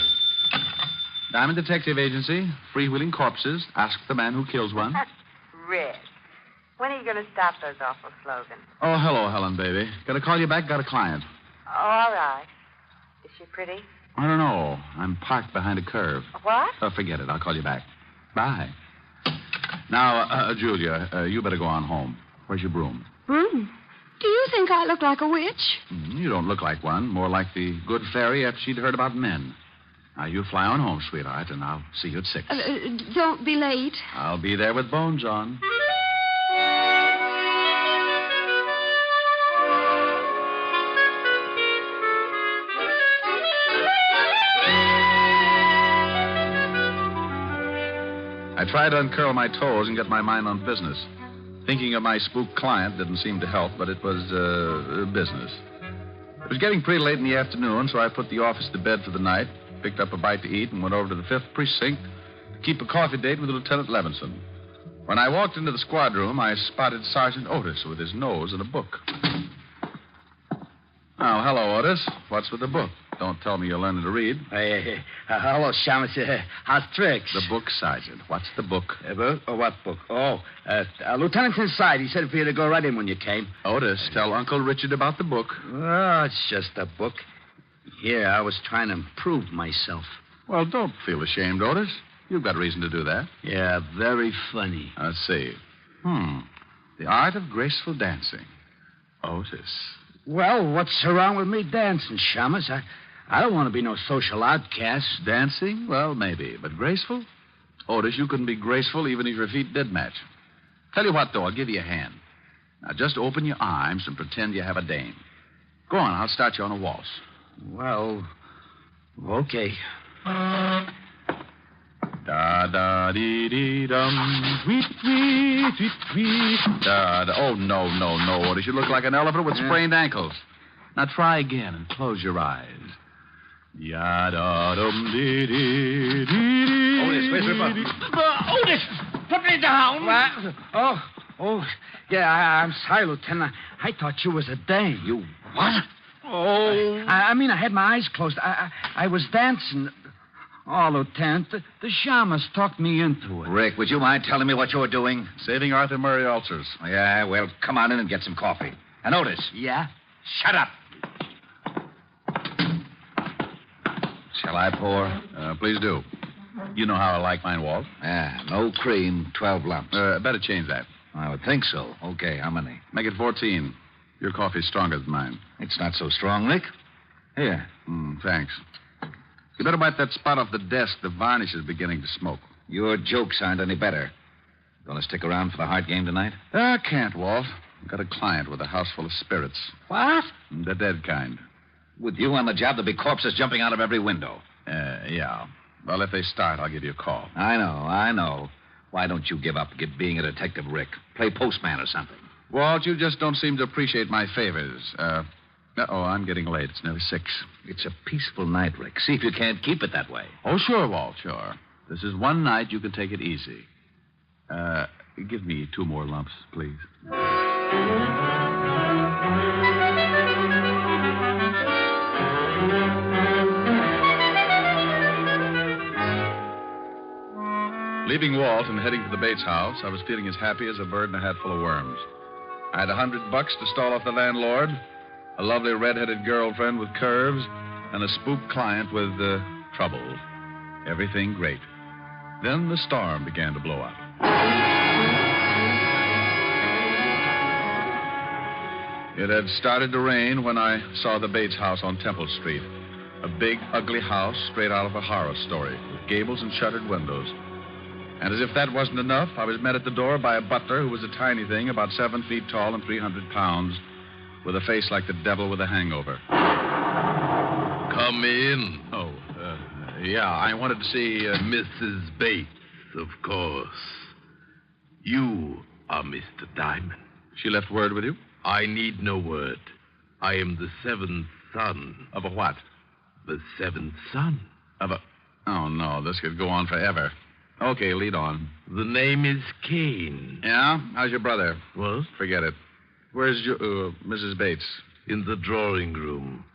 Diamond Detective Agency, freewheeling corpses. Ask the man who kills one. Red. When are you going to stop those awful slogans? Oh, hello, Helen, baby. Got to call you back. Got a client. Oh, all right. Is she pretty? I don't know. I'm parked behind a curve. What? Forget it. I'll call you back. Bye. Now, Julia, you better go on home. Where's your broom? Broom? Do you think I look like a witch? You don't look like one. More like the good fairy after she'd heard about men. Now, you fly on home, sweetheart, and I'll see you at 6. Don't be late. I'll be there with bones on. I tried to uncurl my toes and get my mind on business. Thinking of my spook client didn't seem to help, but it was business. It was getting pretty late in the afternoon, so I put the office to bed for the night, picked up a bite to eat, and went over to the 5th Precinct to keep a coffee date with Lieutenant Levinson. When I walked into the squad room, I spotted Sergeant Otis with his nose in a book. Oh, hello, Otis. What's with the book? Don't tell me you're learning to read. Hey, hello, Shamus. How's tricks? The book, Sergeant. What's the book? What book? Lieutenant's inside. He said for you to go right in when you came. Otis, tell Uncle Richard about the book. Oh, it's just a book. Here, I was trying to improve myself. Well, don't feel ashamed, Otis. You've got reason to do that. Yeah, very funny. Let's see. The art of graceful dancing. Otis. Well, what's wrong with me dancing, Shamus? I don't want to be no social outcast. Dancing? Well, maybe. But graceful? Otis, you couldn't be graceful even if your feet did match. Tell you what, though, I'll give you a hand. Now, just open your arms and pretend you have a dame. Go on, I'll start you on a waltz. Well, okay. Da-da-dee-dee-dum. Tweet, tweet, tweet, tweet. Da-da. Oh, no, Otis. You look like an elephant with sprained ankles. Now try again and close your eyes. Ya-da-dum-dee-dee-dee-dee. Otis, where's the button? Otis, put me down. What? Oh, yeah, I'm sorry, Lieutenant. I thought you was a dame. You what? Oh. I mean, I had my eyes closed. I was dancing. Oh, Lieutenant, the shamus talked me into it. Rick, would you mind telling me what you were doing? Saving Arthur Murray ulcers. Yeah, well, come on in and get some coffee. And Otis. Yeah? Shut up. Shall I pour? Please do. You know how I like mine, Walt. Yeah, no cream, 12 lumps. Better change that. I would think so. Okay, how many? Make it 14. Your coffee's stronger than mine. It's not so strong, Rick. Here. Thanks. You better wipe that spot off the desk. The varnish is beginning to smoke. Your jokes aren't any better. Gonna stick around for the Hart game tonight? I can't, Walt. I've got a client with a house full of spirits. What? The dead kind. With you on the job, there'll be corpses jumping out of every window. Yeah. Well, if they start, I'll give you a call. I know. Why don't you give up being a detective, Rick? Play postman or something. Walt, you just don't seem to appreciate my favors. I'm getting late. It's nearly 6. It's a peaceful night, Rick. See if you can't keep it that way. Oh, sure, Walt, sure. This is one night you can take it easy. Give me 2 more lumps, please. Leaving Walt and heading to the Bates house, I was feeling as happy as a bird in a hat full of worms. I had $100 to stall off the landlord, a lovely red-headed girlfriend with curves, and a spook client with trouble. Everything great. Then the storm began to blow up. It had started to rain when I saw the Bates house on Temple Street. A big, ugly house straight out of a horror story, with gables and shuttered windows. And as if that wasn't enough, I was met at the door by a butler who was a tiny thing, about 7 feet tall and 300 pounds, with a face like the devil with a hangover. Come in. Oh, yeah, I wanted to see... Mrs. Bates, of course. You are Mr. Diamond. She left word with you? I need no word. I am the seventh son. Of a what? The seventh son. Of a... Oh, no, this could go on forever. Okay, lead on. The name is Kane. Yeah? How's your brother? What? Forget it. Where's your, Mrs. Bates? In the drawing room.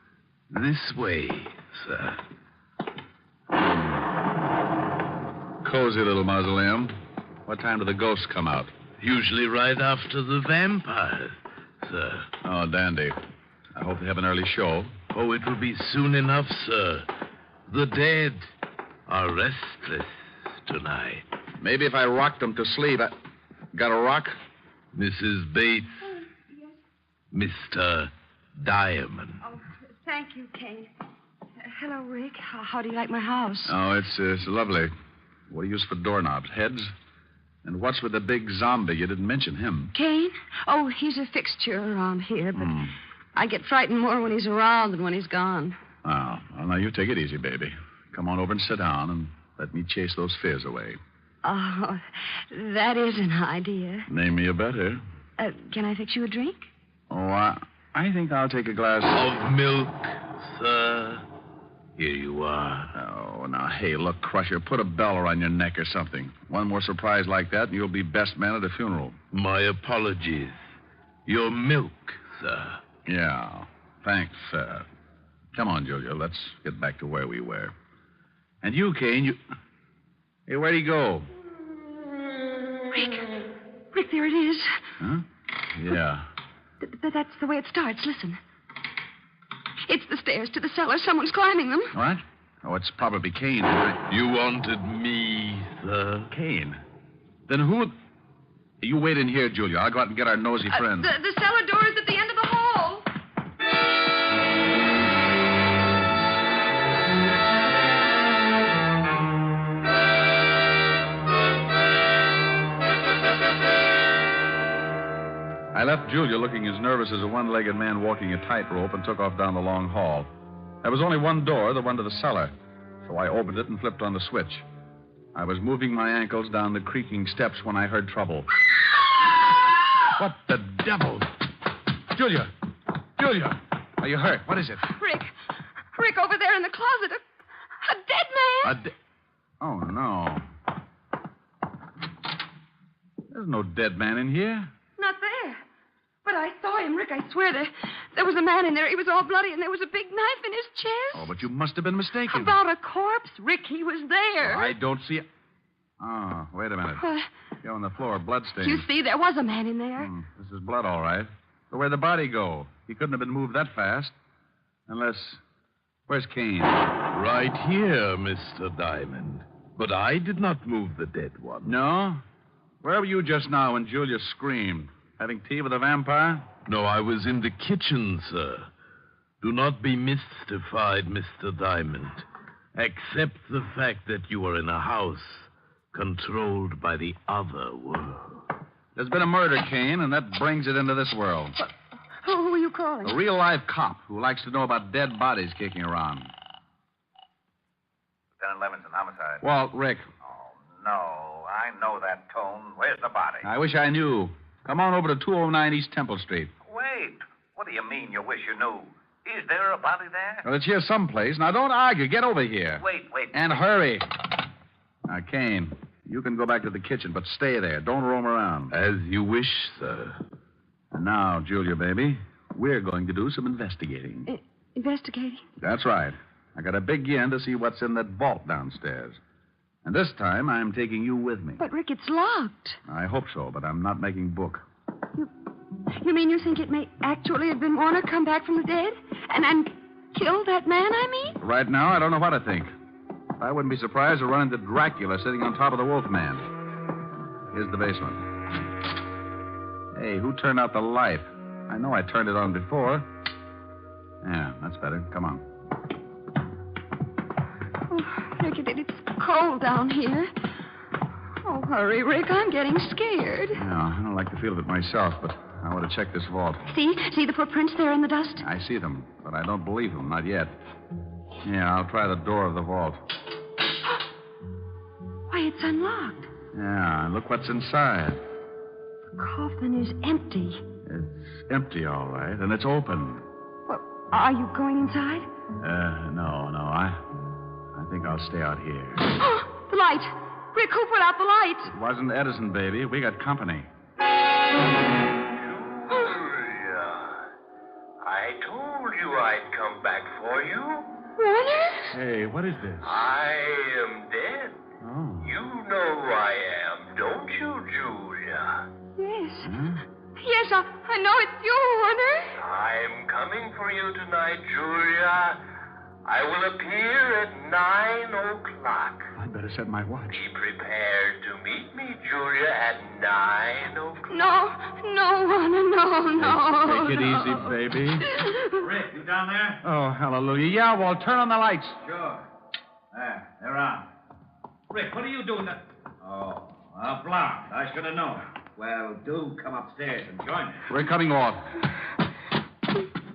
This way, sir. Cozy little mausoleum. What time do the ghosts come out? Usually right after the vampires, sir. Oh, dandy. I hope they have an early show. Oh, it will be soon enough, sir. The dead are restless tonight. Maybe if I rocked them to sleep, I... Got a rock? Mrs. Bates. Yes. Mr. Diamond. Oh, thank you, Kane. Hello, Rick. How do you like my house? Oh, it's lovely. What do you use for doorknobs? Heads? And what's with the big zombie? You didn't mention him. Kane? Oh, he's a fixture around here, but I get frightened more when he's around than when he's gone. Oh, well, now you take it easy, baby. Come on over and sit down and let me chase those fears away. Oh, that is an idea. Name me a better. Can I fix you a drink? Oh, I think I'll take a glass of milk, sir. Here you are. Oh, now, hey, look, Crusher, put a bell around your neck or something. One more surprise like that, and you'll be best man at a funeral. My apologies. Your milk, sir. Yeah, thanks, Come on, Julia, let's get back to where we were. And you, Kane, you... Hey, where'd he go? Rick, there it is. Huh? Yeah. That's the way it starts. Listen. It's the stairs to the cellar. Someone's climbing them. What? Oh, it's probably Kane. You wanted me, sir? Kane? Then who... You wait in here, Julia. I'll go out and get our nosy friend. The cellar door is at the end of the hall. I left Julia looking as nervous as a one-legged man walking a tightrope and took off down the long hall. There was only one door, the one to the cellar, so I opened it and flipped on the switch. I was moving my ankles down the creaking steps when I heard trouble. What the devil? Julia! Julia! Are you hurt? What is it? Rick, over there in the closet. A dead man. Oh, no. There's no dead man in here. Not there. But I saw him, Rick. I swear there was a man in there. He was all bloody, and there was a big knife in his chest. Oh, but you must have been mistaken. About a corpse, Rick. He was there. I don't see it. Oh, wait a minute. Here on the floor, bloodstains. You see, there was a man in there. This is blood, all right. But where'd the body go? He couldn't have been moved that fast. Unless... Where's Kane? Right here, Mr. Diamond. But I did not move the dead one. No? Where were you just now when Julia screamed? Having tea with a vampire? No, I was in the kitchen, sir. Do not be mystified, Mr. Diamond. Accept the fact that you are in a house controlled by the other world. There's been a murder, Kane, and that brings it into this world. Who are you calling? A real-life cop who likes to know about dead bodies kicking around. Lieutenant Levinson, homicide. Walt, Rick. Oh, no. I know that tone. Where's the body? I wish I knew. Come on over to 209 East Temple Street. Wait. What do you mean you wish you knew? Is there a body there? Well, it's here someplace. Now, don't argue. Get over here. Wait. And hurry. Now, Kane, you can go back to the kitchen, but stay there. Don't roam around. As you wish, sir. And now, Julia, baby, we're going to do some investigating. Investigating? That's right. I got a big yen to see what's in that vault downstairs. And this time, I'm taking you with me. But, Rick, it's locked. I hope so, but I'm not making book. You mean you think it may actually have been Warner come back from the dead? And kill that man, I mean? Right now, I don't know what to think. I wouldn't be surprised to run into Dracula sitting on top of the Wolfman. Here's the basement. Hey, who turned out the light? I know I turned it on before. Yeah, that's better. Come on. Oh, Rick, it's cold down here. Oh, hurry, Rick. I'm getting scared. Yeah, I don't like the feel of it myself, but I I want to check this vault. See the footprints there in the dust? I see them, but I don't believe them. Not yet. Yeah, I'll try the door of the vault. Why, it's unlocked. Yeah, look what's inside. The coffin is empty. It's empty, all right, and it's open. Well, are you going inside? No. I think I'll stay out here. The light. Rick, who put out the light? It wasn't Edison, baby. We got company. I told you I'd come back for you. Warner? Hey, what is this? I am dead. Oh. You know who I am, don't you, Julia? Yes. Huh? Yes, I know it's you, Warner. I'm coming for you tonight, Julia. I will appear at 9 o'clock. I'd better set my watch. Be prepared to meet me, Julia, at 9 o'clock. No, Warner, no. Take it easy, baby. Rick, you down there? Oh, hallelujah. Yeah, Walt, turn on the lights. Sure. There, they're on. Rick, what are you doing? Oh, a blonde. I should have known. Well, do come upstairs and join me. We're coming, Walt.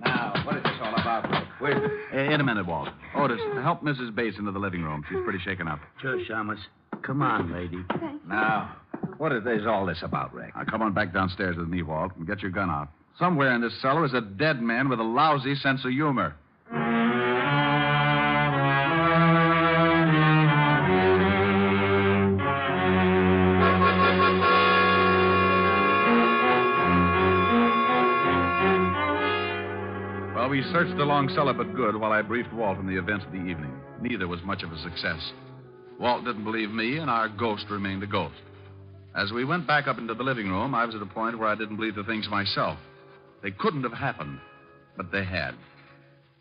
Now, what is this all about, Rick? Wait. In a minute, Walt. Otis, help Mrs. Bates into the living room. She's pretty shaken up. Sure, Shamus. Come on, lady. Now, what is all this about, Rick? Now, come on back downstairs with me, Walt, and get your gun out. Somewhere in this cellar is a dead man with a lousy sense of humor. Well, we searched the long cellar but good while I briefed Walt on the events of the evening. Neither was much of a success. Walt didn't believe me, and our ghost remained a ghost. As we went back up into the living room, I was at a point where I didn't believe the things myself. They couldn't have happened, but they had.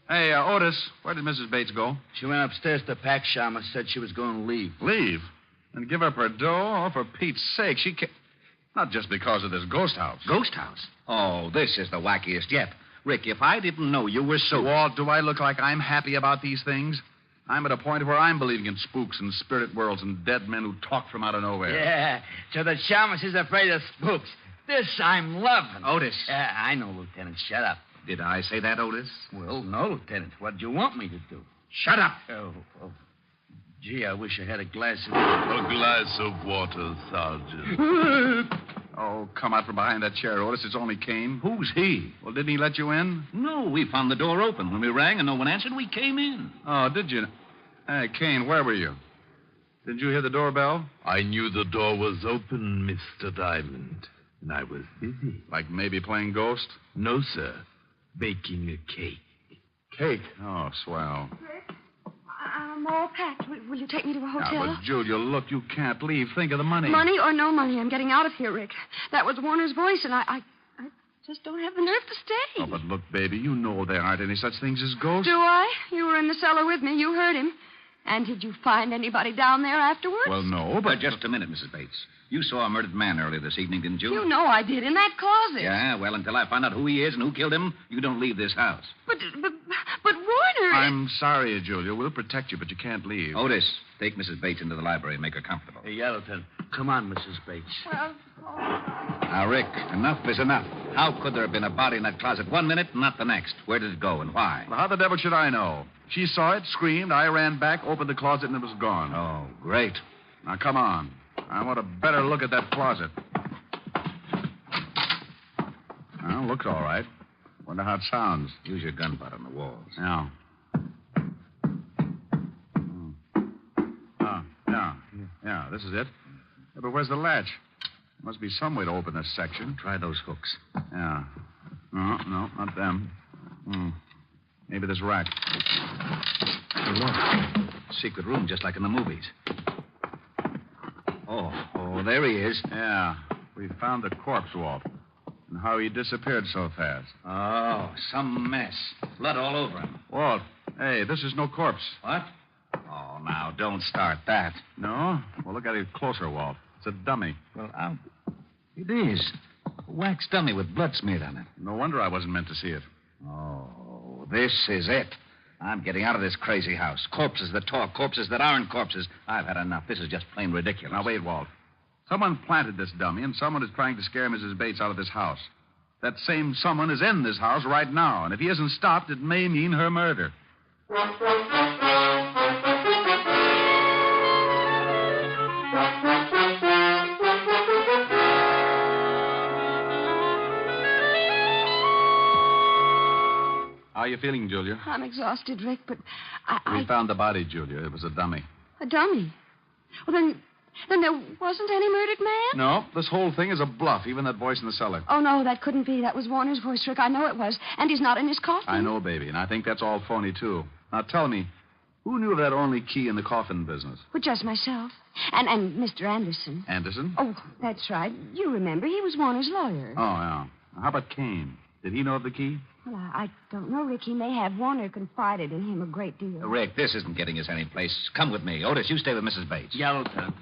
Hey, Otis, where did Mrs. Bates go? She went upstairs to pack, Shamus. Said she was going to leave. Leave? And give up her dough? Oh, for Pete's sake, she can't... Not just because of this ghost house. Ghost house? Oh, this is the wackiest yet. Rick, if I didn't know you were so... Walt, do I look like I'm happy about these things? I'm at a point where I'm believing in spooks and spirit worlds and dead men who talk from out of nowhere. Yeah, so the Shamus is afraid of spooks. This I'm loving. Otis. I know, Lieutenant. Shut up. Did I say that, Otis? Well, no, Lieutenant. What do you want me to do? Shut up. Oh. Gee, I wish I had a glass of... A glass of water, Sergeant. Oh, come out from behind that chair, Otis. It's only Kane. Who's he? Well, didn't he let you in? No, we found the door open. When we rang and no one answered, we came in. Oh, did you? Hey, Kane, where were you? Didn't you hear the doorbell? I knew the door was open, Mr. Diamond, and I was busy. Like maybe playing ghost? No, sir. Baking a cake. Cake? Oh, swell. I'm all packed. Will you take me to a hotel? Now, but, Julia, look, you can't leave. Think of the money. Money or no money, I'm getting out of here, Rick. That was Warner's voice, and I just don't have the nerve to stay. Oh, but look, baby, you know there aren't any such things as ghosts. Do I? You were in the cellar with me. You heard him. And did you find anybody down there afterwards? Well, no, but... Just a minute, Mrs. Bates. You saw a murdered man earlier this evening, didn't you? You know I did, in that closet. Yeah, well, until I find out who he is and who killed him, you don't leave this house. But Warner... I'm sorry, Julia. We'll protect you, but you can't leave. Otis, take Mrs. Bates into the library and make her comfortable. Hey, yeah, Lieutenant. Come on, Mrs. Bates. Well... Now, Rick, enough is enough. How could there have been a body in that closet one minute and not the next? Where did it go and why? Well, how the devil should I know? She saw it, screamed, I ran back, opened the closet, and it was gone. Oh, great. Now, come on. I want a better look at that closet. Well, looks all right. Wonder how it sounds. Use your gun butt on the walls. Yeah. Yeah, this is it. Yeah, but where's the latch? Must be some way to open this section. Try those hooks. Yeah. No, not them. Maybe this rack. Hey, look. Secret room, just like in the movies. Oh, there he is. Yeah. We found the corpse, Walt. And how he disappeared so fast. Oh, some mess. Blood all over him. Walt, hey, this is no corpse. What? Oh, now, don't start that. No? Well, look at it closer, Walt. It's a dummy. Well, it is. A wax dummy with blood smeared on it. No wonder I wasn't meant to see it. Oh, this is it. I'm getting out of this crazy house. Corpses that talk, corpses that aren't corpses. I've had enough. This is just plain ridiculous. Now, wait, Walt. Someone planted this dummy, and someone is trying to scare Mrs. Bates out of this house. That same someone is in this house right now, and if he isn't stopped, it may mean her murder. How are you feeling, Julia? I'm exhausted, Rick, but We found the body, Julia. It was a dummy. A dummy? Well, then there wasn't any murdered man? No, this whole thing is a bluff, even that voice in the cellar. Oh, no, that couldn't be. That was Warner's voice, Rick. I know it was. And he's not in his coffin. I know, baby, and I think that's all phony, too. Now, tell me, who knew of that only key in the coffin business? Well, just myself. And Mr. Anderson. Anderson? Oh, that's right. You remember, he was Warner's lawyer. Oh, yeah. How about Kane? Did he know of the key? Well, I don't know, Rick. He may have. Warner confided in him a great deal. Rick, this isn't getting us any place. Come with me. Otis, you stay with Mrs. Bates. Yeah, Lieutenant.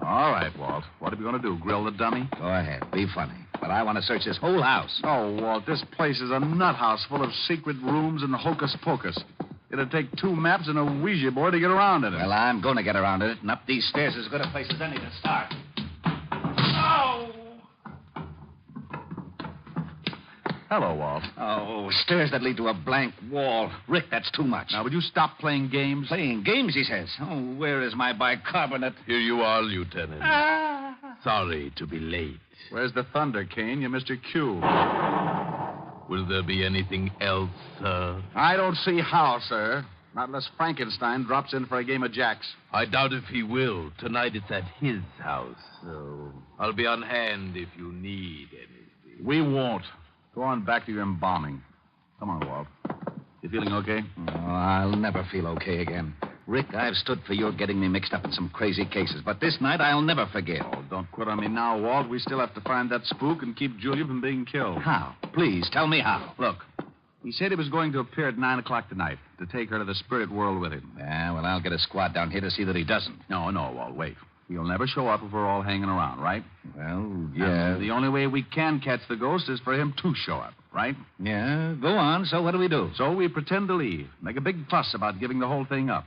All right, Walt. What are we going to do? Grill the dummy? Go ahead. Be funny. But I want to search this whole house. Oh, Walt, this place is a nut house full of secret rooms and hocus pocus. It'd take 2 maps and a Ouija board to get around in it. Well, I'm going to get around it, and up these stairs is as good a place as any to start. Oh! Hello, Walt. Oh, stairs that lead to a blank wall. Rick, that's too much. Now, would you stop playing games? Playing games, he says. Oh, where is my bicarbonate? Here you are, Lieutenant. Sorry to be late. Where's the thunder, Kane? You're Mr. Q. Will there be anything else, sir? I don't see how, sir. Not unless Frankenstein drops in for a game of jacks. I doubt if he will. Tonight it's at his house, so I'll be on hand if you need anything. We won't. Go on back to your embalming. Come on, Walt. You feeling okay? Oh, I'll never feel okay again. Rick, I've stood for your getting me mixed up in some crazy cases, but this night I'll never forget. Oh, don't quit on me now, Walt. We still have to find that spook and keep Julia from being killed. How? Please, tell me how. Look, he said he was going to appear at 9 o'clock tonight to take her to the spirit world with him. Yeah, well, I'll get a squad down here to see that he doesn't. No, Walt, wait. He'll never show up if we're all hanging around, right? Well, yeah. The only way we can catch the ghost is for him to show up, right? Yeah, go on. So what do? So we pretend to leave, make a big fuss about giving the whole thing up.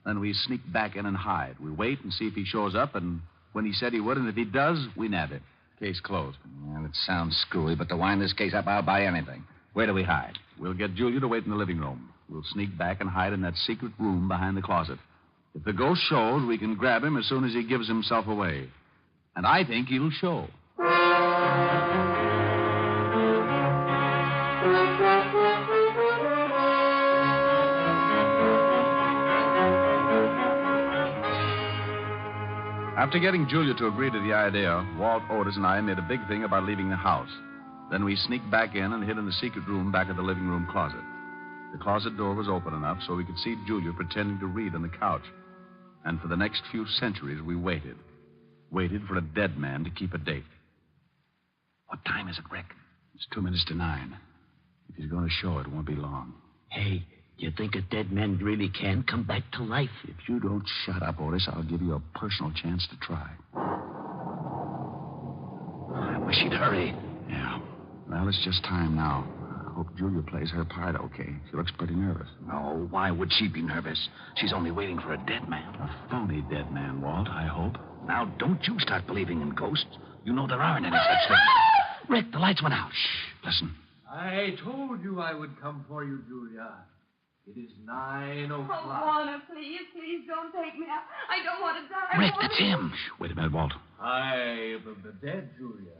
Then we sneak back in and hide. We wait and see if he shows up, and when he said he would, and if he does, we nab him. Case closed. Well, it sounds screwy, but to wind this case up, I'll buy anything. Where do we hide? We'll get Julia to wait in the living room. We'll sneak back and hide in that secret room behind the closet. If the ghost shows, we can grab him as soon as he gives himself away. And I think he'll show. After getting Julia to agree to the idea, Walt, Otis, and I made a big thing about leaving the house. Then we sneaked back in and hid in the secret room back of the living room closet. The closet door was open enough so we could see Julia pretending to read on the couch. And for the next few centuries, we waited. Waited for a dead man to keep a date. What time is it, Rick? It's 2 minutes to 9. If he's going to show, it won't be long. Hey, you think a dead man really can come back to life? If you don't shut up, Otis, I'll give you a personal chance to try. I wish he'd hurry. Yeah. Well, it's just time now. I hope Julia plays her part okay. She looks pretty nervous. No, why would she be nervous? She's only waiting for a dead man. A phony dead man, Walt, I hope. Now, don't you start believing in ghosts. You know there aren't any such things. Rick, the lights went out. Shh, listen. I told you I would come for you, Julia. It is 9 o'clock. Oh, Warner, please don't take me. I don't want to die. Rick, that's him. Shh, wait a minute, Walt. I am the dead, Julia.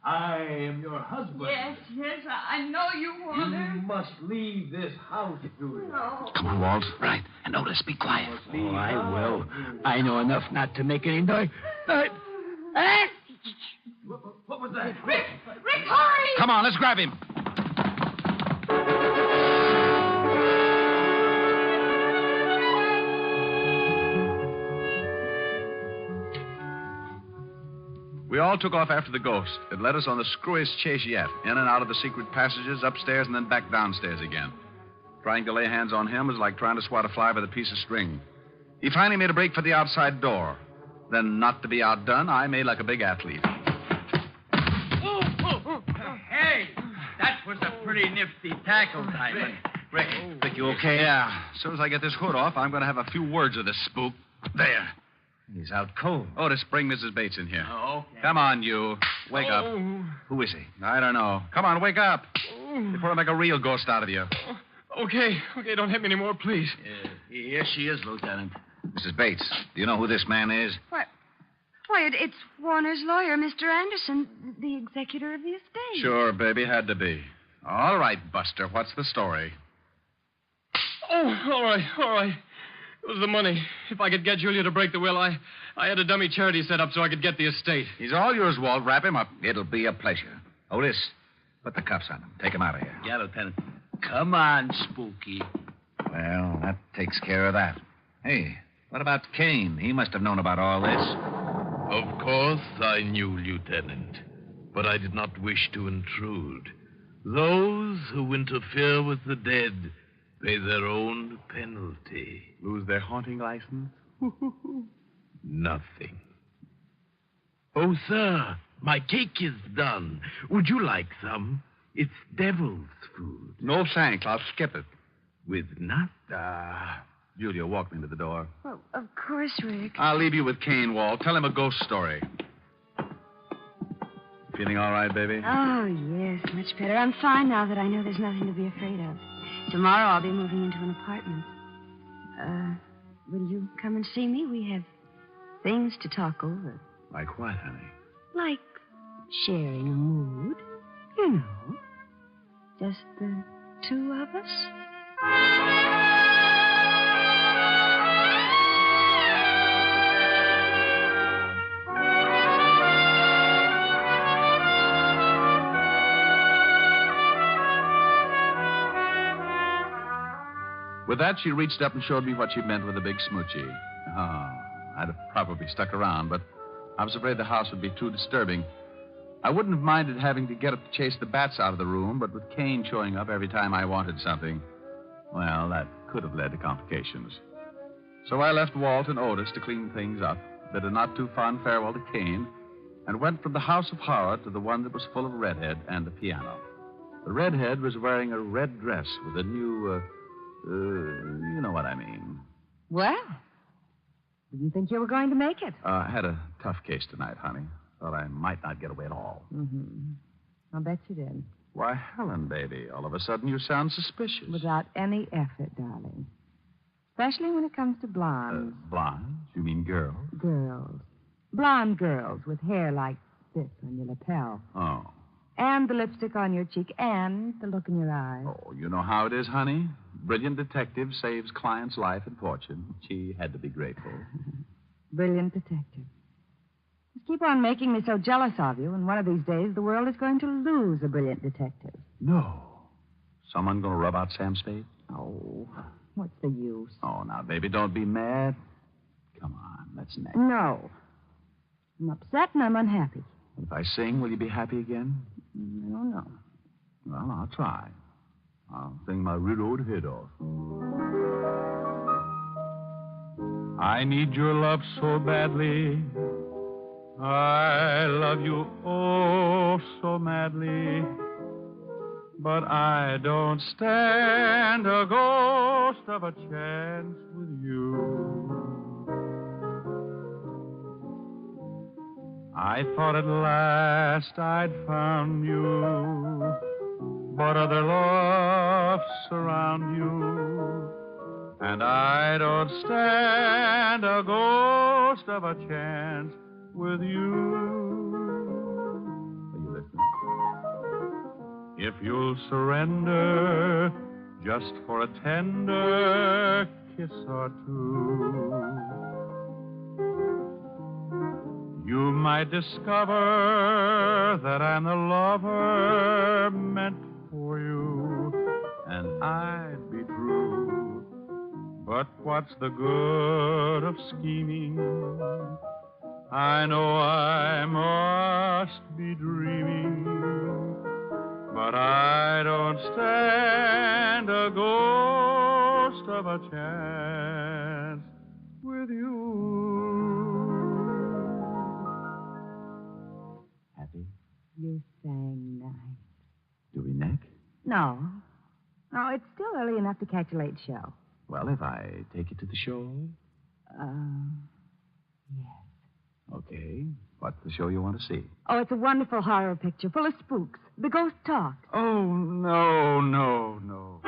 I am your husband. Yes, I know you, Warner. You must leave this house, Julia. No. Come on, Walt. Right. And Otis, be quiet. Oh, I will. I know enough not to make any noise. What was that? Rick, hurry! Come on, let's grab him. We all took off after the ghost. It led us on the screwiest chase yet, in and out of the secret passages, upstairs, and then back downstairs again. Trying to lay hands on him was like trying to swat a fly with a piece of string. He finally made a break for the outside door. Then, not to be outdone, I made like a big athlete. Hey, that was a pretty nifty tackle, Diamond. Rick, you okay? Yeah. As soon as I get this hood off, I'm going to have a few words with this spook. There. He's out cold. Otis, bring Mrs. Bates in here. Oh, okay. Come on, you. Wake up. Who is he? I don't know. Come on, wake up. Before I make a real ghost out of you. Okay, don't hit me anymore, please. Here she is, Lieutenant. Mrs. Bates, do you know who this man is? What? Why, it's Warner's lawyer, Mr. Anderson, the executor of the estate. Sure, baby, had to be. All right, Buster, what's the story? Oh, all right. It was the money. If I could get Julia to break the will, I had a dummy charity set up so I could get the estate. He's all yours, Walt. Wrap him up. It'll be a pleasure. Otis, put the cuffs on him. Take him out of here. Yeah, Lieutenant. Come on, Spooky. Well, that takes care of that. Hey, what about Kane? He must have known about all this. Of course I knew, Lieutenant, but I did not wish to intrude. Those who interfere with the dead pay their own penalty. Lose their haunting license? Nothing. Oh, sir, my cake is done. Would you like some? It's devil's food. No, thanks. I'll skip it. With nuts? Julia, walk me to the door. Well, of course, Rick. I'll leave you with Kane, Walt. Tell him a ghost story. Feeling all right, baby? Oh, yes, much better. I'm fine now that I know there's nothing to be afraid of. Tomorrow I'll be moving into an apartment. Will you come and see me? We have things to talk over. Like what, honey? Like sharing a mood. You know. Just the two of us. With that, she reached up and showed me what she meant with a big smoochie. Oh, I'd have probably stuck around, but I was afraid the house would be too disturbing. I wouldn't have minded having to get up to chase the bats out of the room, but with Kane showing up every time I wanted something, well, that could have led to complications. So I left Walt and Otis to clean things up, bid a not too fond farewell to Kane, and went from the house of horror to the one that was full of redhead and the piano. The redhead was wearing a red dress with a new, you know what I mean. Well, didn't think you were going to make it. I had a tough case tonight, honey. Thought I might not get away at all. Mm-hmm. I'll bet you did. Why, Helen, baby, all of a sudden you sound suspicious. Without any effort, darling. Especially when it comes to blondes. Blondes? You mean girls? Girls. Blonde girls with hair like this on your lapel. Oh. And the lipstick on your cheek and the look in your eyes. Oh, you know how it is, honey. Brilliant detective saves client's life and fortune. She had to be grateful. Brilliant detective. Just keep on making me so jealous of you, and one of these days the world is going to lose a brilliant detective. No. Someone going to rub out Sam Spade? Oh, what's the use? Oh, now, baby, don't be mad. Come on, let's next. No. I'm upset and I'm unhappy. If I sing, will you be happy again? I don't know. Well, I'll try. I'll sing my widowed head off. I need your love so badly. I love you oh so madly. But I don't stand a ghost of a chance with you. I thought at last I'd found you, but other loves surround you, and I don't stand a ghost of a chance with you. Are you listening? If you'll surrender just for a tender kiss or two, you might discover that I'm the lover meant for you, and I'd be true. But what's the good of scheming? I know I must be dreaming, but I don't stand a ghost of a chance with you. You sang nice. Do we neck? No. No, it's still early enough to catch a late show. Well, if I take you to the show. Okay. What's the show you want to see? Oh, it's a wonderful horror picture full of spooks. The ghost talk. Oh, no.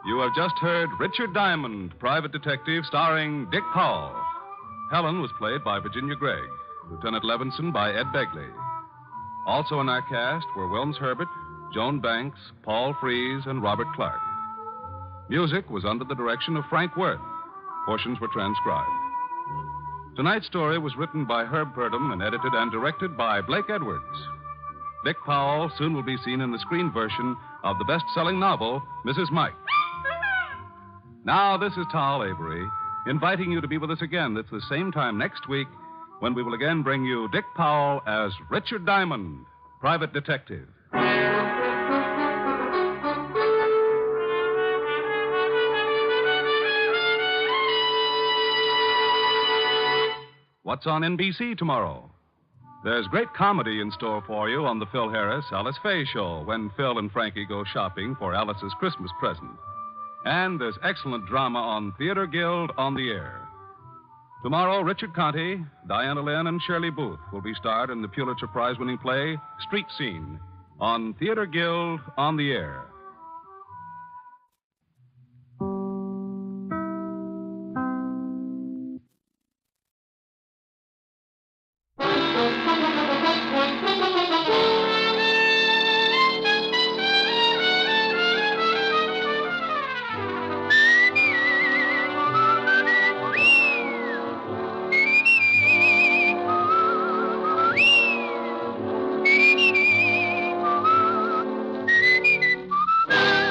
You have just heard Richard Diamond, Private Detective, starring Dick Powell. Helen was played by Virginia Gregg, Lieutenant Levinson by Ed Begley. Also in our cast were Wilms Herbert, Joan Banks, Paul Frees, and Robert Clark. Music was under the direction of Frank Worth. Portions were transcribed. Tonight's story was written by Herb Purdom and edited and directed by Blake Edwards. Dick Powell soon will be seen in the screen version of the best-selling novel, Mrs. Mike. Now, this is Tal Avery, inviting you to be with us again at the same time next week when we will again bring you Dick Powell as Richard Diamond, Private Detective. What's on NBC tomorrow? There's great comedy in store for you on the Phil Harris, Alice Faye show when Phil and Frankie go shopping for Alice's Christmas present. And there's excellent drama on Theater Guild on the Air. Tomorrow, Richard Conte, Diana Lynn, and Shirley Booth will be starred in the Pulitzer Prize-winning play Street Scene on Theater Guild on the Air.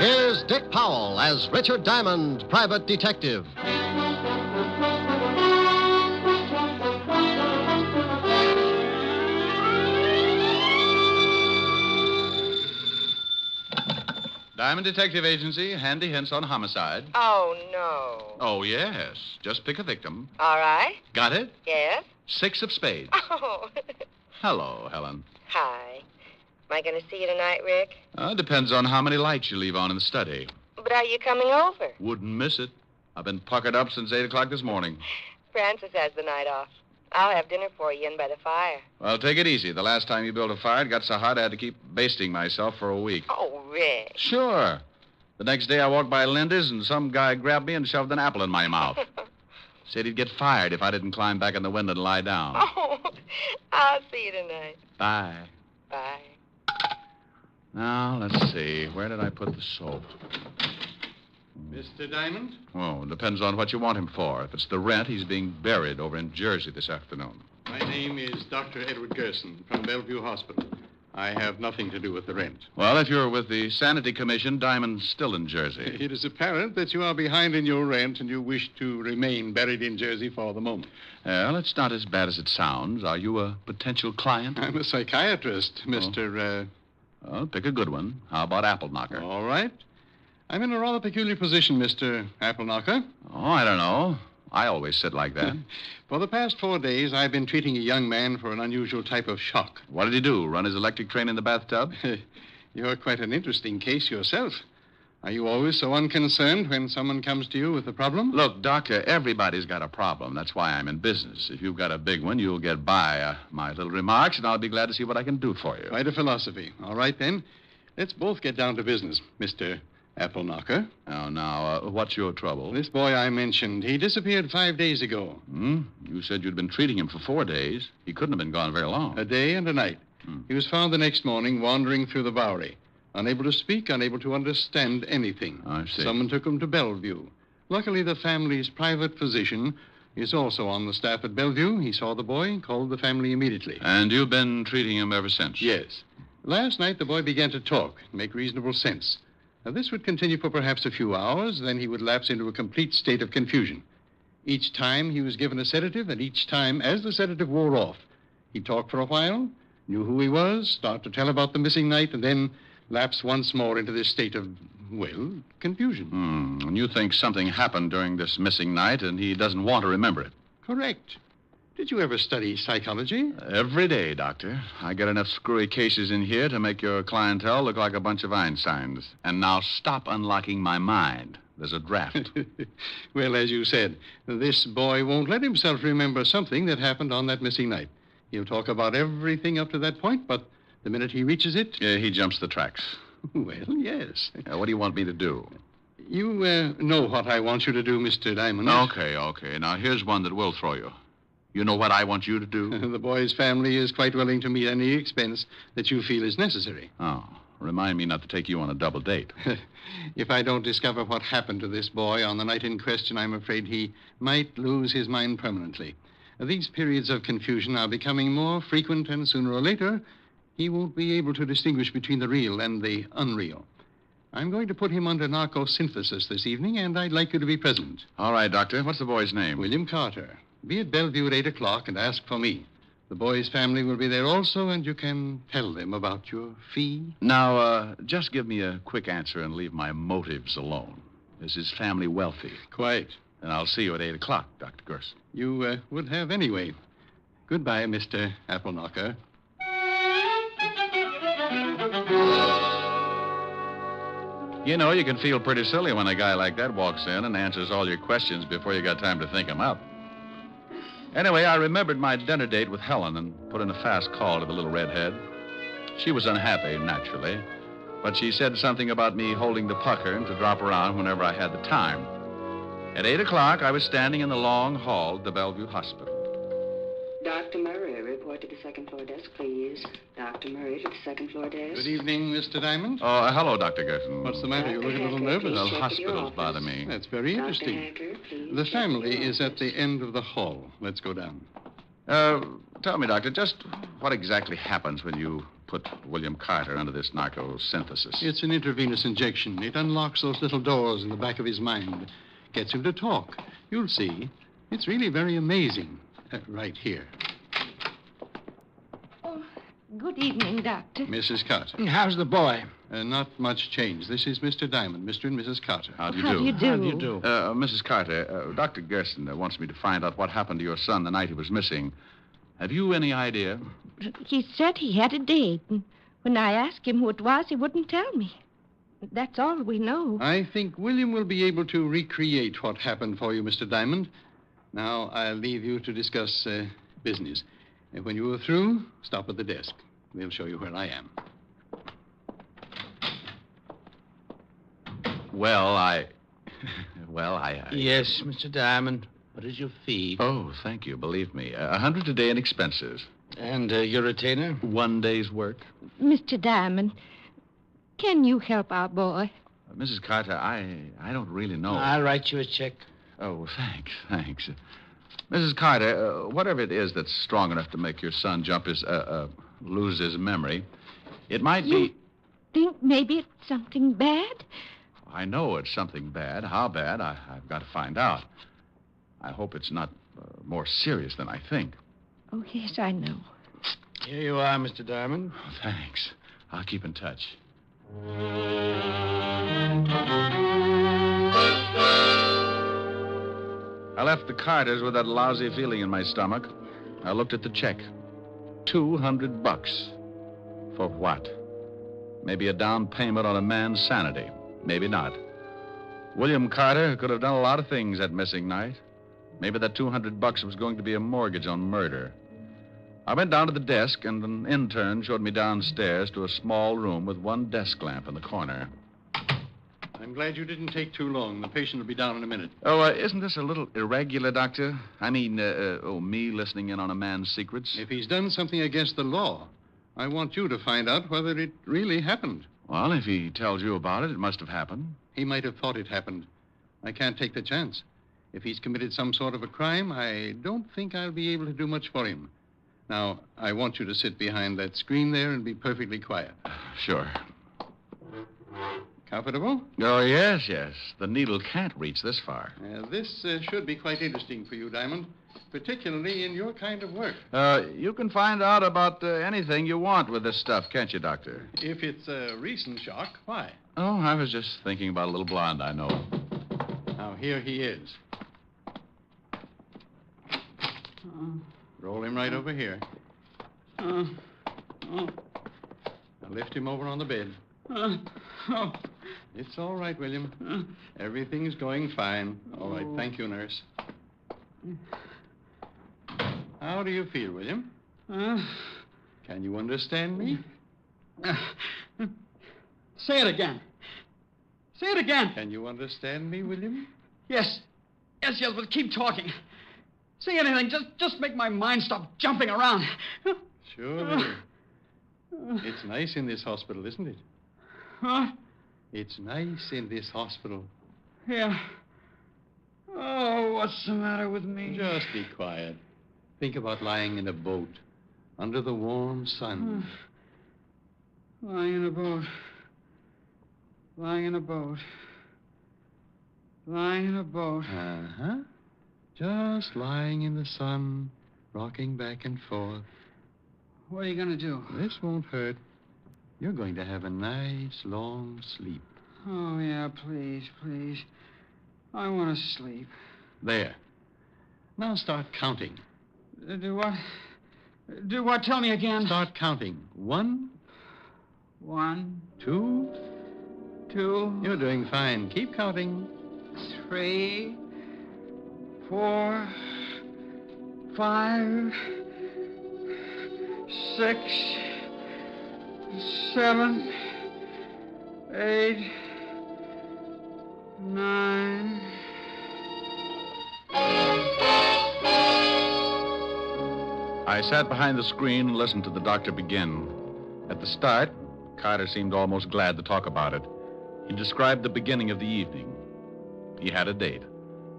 Here's Dick Powell as Richard Diamond, Private Detective. Diamond Detective Agency, handy hints on homicide. Oh, no. Oh, yes. Just pick a victim. All right. Got it? Yes? 6 of spades. Oh. Hello, Helen. Hi. Am I going to see you tonight, Rick? Depends on how many lights you leave on in the study. But are you coming over? Wouldn't miss it. I've been puckered up since 8 o'clock this morning. Francis has the night off. I'll have dinner for you in by the fire. Well, take it easy. The last time you built a fire, it got so hot I had to keep basting myself for a week. Oh, Rick. Sure. The next day I walked by Linda's and some guy grabbed me and shoved an apple in my mouth. Said he'd get fired if I didn't climb back in the window and lie down. Oh, I'll see you tonight. Bye. Bye. Now, let's see. Where did I put the soap? Mr. Diamond? Oh, it depends on what you want him for. If it's the rent, he's being buried over in Jersey this afternoon. My name is Dr. Edward Gerson from Bellevue Hospital. I have nothing to do with the rent. Well, if you're with the Sanity Commission, Diamond's still in Jersey. It is apparent that you are behind in your rent and you wish to remain buried in Jersey for the moment. Well, it's not as bad as it sounds. Are you a potential client? I'm a psychiatrist, Mr. Well, pick a good one. How about Apple Knocker? All right. I'm in a rather peculiar position, Mr. Apple Knocker. Oh, I don't know. I always sit like that. For the past 4 days, I've been treating a young man for an unusual type of shock. What did he do? Run his electric train in the bathtub? You're quite an interesting case yourself. Are you always so unconcerned when someone comes to you with a problem? Look, Doctor, everybody's got a problem. That's why I'm in business. If you've got a big one, you'll get by my little remarks, and I'll be glad to see what I can do for you. Quite a philosophy. All right, then. Let's both get down to business, Mr. Apple Knocker. Oh, now, what's your trouble? This boy I mentioned, he disappeared 5 days ago. You said you'd been treating him for 4 days. He couldn't have been gone very long. A day and a night. He was found the next morning wandering through the Bowery, unable to speak, unable to understand anything. I see. Someone took him to Bellevue. Luckily, the family's private physician is also on the staff at Bellevue. He saw the boy and called the family immediately. And you've been treating him ever since? Yes. Last night, the boy began to talk and make reasonable sense. Now, this would continue for perhaps a few hours, then he would lapse into a complete state of confusion. Each time he was given a sedative, and each time, as the sedative wore off, he talked for a while, knew who he was, start to tell about the missing night, and then lapse once more into this state of Well, confusion. And you think something happened during this missing night, and he doesn't want to remember it? Correct. Did you ever study psychology? Every day, Doctor. I get enough screwy cases in here to make your clientele look like a bunch of Einsteins. And now stop unlocking my mind. There's a draft. Well, as you said, this boy won't let himself remember something that happened on that missing night. He'll talk about everything up to that point, but the minute he reaches it... Yeah, he jumps the tracks. Well, yes. What do you want me to do? You know what I want you to do, Mr. Diamond. Okay. Now, here's one that will throw you. You know what I want you to do? The boy's family is quite willing to meet any expense that you feel is necessary. Oh, remind me not to take you on a double date. If I don't discover what happened to this boy on the night in question, I'm afraid he might lose his mind permanently. These periods of confusion are becoming more frequent, and sooner or later, he won't be able to distinguish between the real and the unreal. I'm going to put him under narcosynthesis this evening, and I'd like you to be present. All right, Doctor. What's the boy's name? William Carter. Be at Bellevue at 8 o'clock and ask for me. The boy's family will be there also, and you can tell them about your fee. Now, just give me a quick answer and leave my motives alone. Is his family wealthy? Quite. Then I'll see you at 8 o'clock, Dr. Gerson. You would have anyway. Goodbye, Mr. Appleknocker. You know, you can feel pretty silly when a guy like that walks in and answers all your questions before you got time to think them up. Anyway, I remembered my dinner date with Helen and put in a fast call to the little redhead. She was unhappy, naturally, but she said something about me holding the pucker and to drop around whenever I had the time. At 8 o'clock, I was standing in the long hall at the Bellevue Hospital. Dr. Murray, report to the second floor desk, please. Dr. Murray to the second floor desk. Good evening, Mr. Diamond. Oh, hello, Dr. Gerson. What's the matter? You look a little nervous. Well, hospitals bother me. That's very interesting. The family is at the end of the hall. Let's go down. Tell me, Doctor, just what exactly happens when you put William Carter under this narcosynthesis? It's an intravenous injection. It unlocks those little doors in the back of his mind. Gets him to talk. You'll see. It's really very amazing. Right here. Oh, good evening, Doctor. Mrs. Carter. How's the boy? Not much change. This is Mr. Diamond, Mr. and Mrs. Carter. How do you How do? do you do? How do you do? Mrs. Carter, Dr. Gerson wants me to find out what happened to your son the night he was missing. Have you any idea? He said he had a date, and when I asked him who it was, he wouldn't tell me. That's all we know. I think William will be able to recreate what happened for you, Mr. Diamond. Now, I'll leave you to discuss business. And when you are through, stop at the desk. They'll show you where I am. Well, I... Yes, Mr. Diamond. What is your fee? Oh, thank you. Believe me. 100 a day in expenses. And your retainer? 1 day's work. Mr. Diamond, can you help our boy? Mrs. Carter, I don't really know. I'll write you a check. Oh, thanks. Mrs. Carter, whatever it is that's strong enough to make your son lose his memory, it might be... Think maybe it's something bad? I know it's something bad. How bad, I've got to find out. I hope it's not more serious than I think. Oh, yes, I know. Here you are, Mr. Diamond. Oh, thanks. I'll keep in touch. I left the Carters with that lousy feeling in my stomach. I looked at the check. $200. For what? Maybe a down payment on a man's sanity. Maybe not. William Carter could have done a lot of things that missing night. Maybe that $200 was going to be a mortgage on murder. I went down to the desk, and an intern showed me downstairs to a small room with one desk lamp in the corner. I'm glad you didn't take too long. The patient will be down in a minute. Oh, isn't this a little irregular, Doctor? I mean, me listening in on a man's secrets? If he's done something against the law, I want you to find out whether it really happened. Well, if he tells you about it, it must have happened. He might have thought it happened. I can't take the chance. If he's committed some sort of a crime, I don't think I'll be able to do much for him. Now, I want you to sit behind that screen there and be perfectly quiet. Sure. Comfortable? Oh, yes, yes. The needle can't reach this far. This should be quite interesting for you, Diamond, particularly in your kind of work. You can find out about anything you want with this stuff, can't you, Doctor? If it's a recent shock, why? Oh, I was just thinking about a little blonde I know. Now, here he is. Roll him right over here. Now lift him over on the bed. It's all right, William. Everything's going fine. All right, thank you, nurse. How do you feel, William? Can you understand me? Say it again. Say it again. Can you understand me, William? Yes. Yes, but keep talking. Say anything. Just make my mind stop jumping around. Sure. It's nice in this hospital, isn't it? Huh? It's nice in this hospital. Yeah. Oh, what's the matter with me? Just be quiet. Think about lying in a boat under the warm sun. Lying in a boat. Lying in a boat. Lying in a boat. Uh-huh. Just lying in the sun, rocking back and forth. What are you going to do? This won't hurt. You're going to have a nice, long sleep. Oh, yeah, please, please. I want to sleep. There. Now start counting. Do what? Do what? Tell me again. Start counting. 1. 1. 2. 2. You're doing fine. Keep counting. 3. 4. 5. 6. 7. 8. 9. I sat behind the screen and listened to the doctor begin. At the start, Carter seemed almost glad to talk about it. He described the beginning of the evening. He had a date.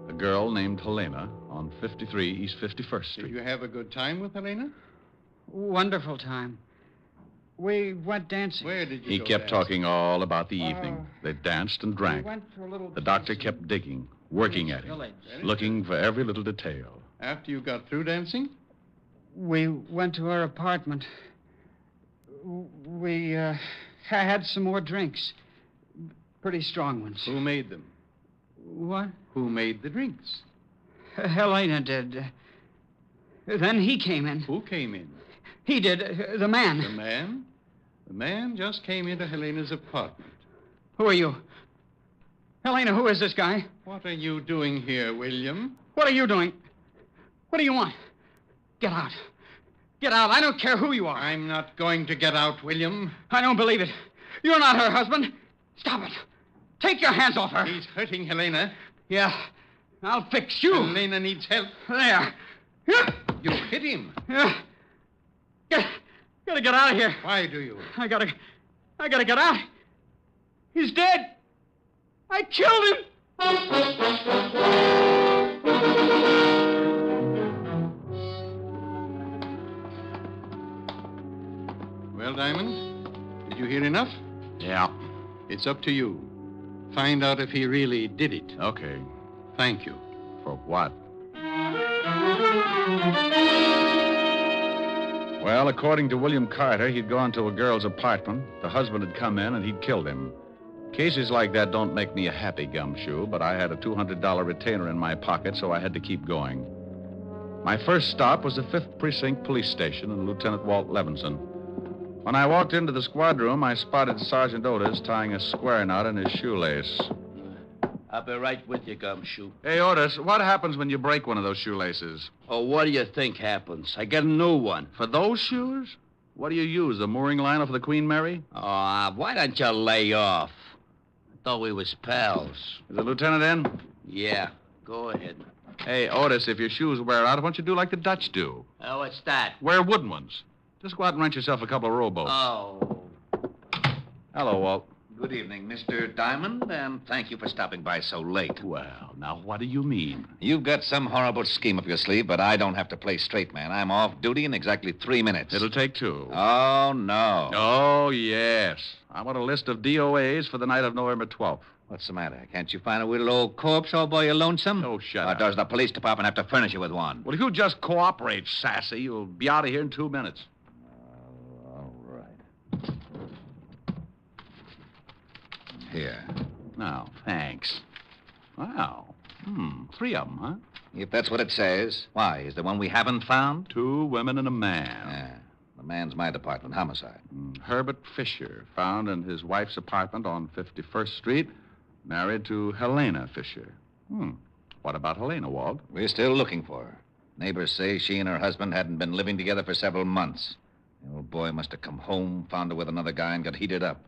A girl named Helena on 53 East 51st Street. Did you have a good time with Helena? Wonderful time. We went dancing. Where did you He go kept dancing? talking all about the evening. They danced and drank. We went to a little The doctor kept digging, working at him, village. looking for every little detail. After you got through dancing? We went to her apartment. We had some more drinks. Pretty strong ones. Who made them? What? Who made the drinks? Helena did. Then he came in. Who came in? He did. The man. The man? The man just came into Helena's apartment. Who are you? Helena, who is this guy? What are you doing here, William? What are you doing? What do you want? Get out. Get out. I don't care who you are. I'm not going to get out, William. I don't believe it. You're not her husband. Stop it. Take your hands off her. He's hurting Helena. Yeah. I'll fix you. Helena needs help. There. You hit him. Yeah. Gotta get out of here. Why do you? I gotta get out. He's dead. I killed him. Well, Diamond, did you hear enough? Yeah. It's up to you. Find out if he really did it. Okay. Thank you. For what? Well, according to William Carter, he'd gone to a girl's apartment. The husband had come in and he'd killed him. Cases like that don't make me a happy gumshoe, but I had a $200 retainer in my pocket, so I had to keep going. My first stop was the 5th Precinct Police Station and Lieutenant Walt Levinson. When I walked into the squad room, I spotted Sergeant Otis tying a square knot in his shoelace. I'll be right with you, Gumshoe. Hey, Otis, what happens when you break one of those shoelaces? Oh, what do you think happens? I get a new one. For those shoes? What do you use, the mooring liner for the Queen Mary? Oh, why don't you lay off? I thought we was pals. Is the lieutenant in? Yeah, go ahead. Hey, Otis, if your shoes wear out, why don't you do like the Dutch do? Oh, what's that? Wear wooden ones. Just go out and rent yourself a couple of rowboats. Oh. Hello, Walt. Good evening, Mr. Diamond, and thank you for stopping by so late. Well, now, what do you mean? You've got some horrible scheme up your sleeve, but I don't have to play straight man. I'm off duty in exactly 3 minutes. It'll take 2. Oh, no. Oh, yes. I want a list of DOAs for the night of November 12th. What's the matter? Can't you find a little old corpse all by your lonesome? Oh, shut Or up. does the police department have to furnish you with one? Well, if you just cooperate, Sassy, you'll be out of here in 2 minutes. All right. Here. Now, thanks. Wow. 3 of them, huh? If that's what it says, why? Is there one we haven't found? 2 women and a man. Yeah. The man's my department, homicide. Herbert Fisher, found in his wife's apartment on 51st Street, married to Helena Fisher. What about Helena, Walt? We're still looking for her. Neighbors say she and her husband hadn't been living together for several months. The old boy must have come home, found her with another guy, and got heated up.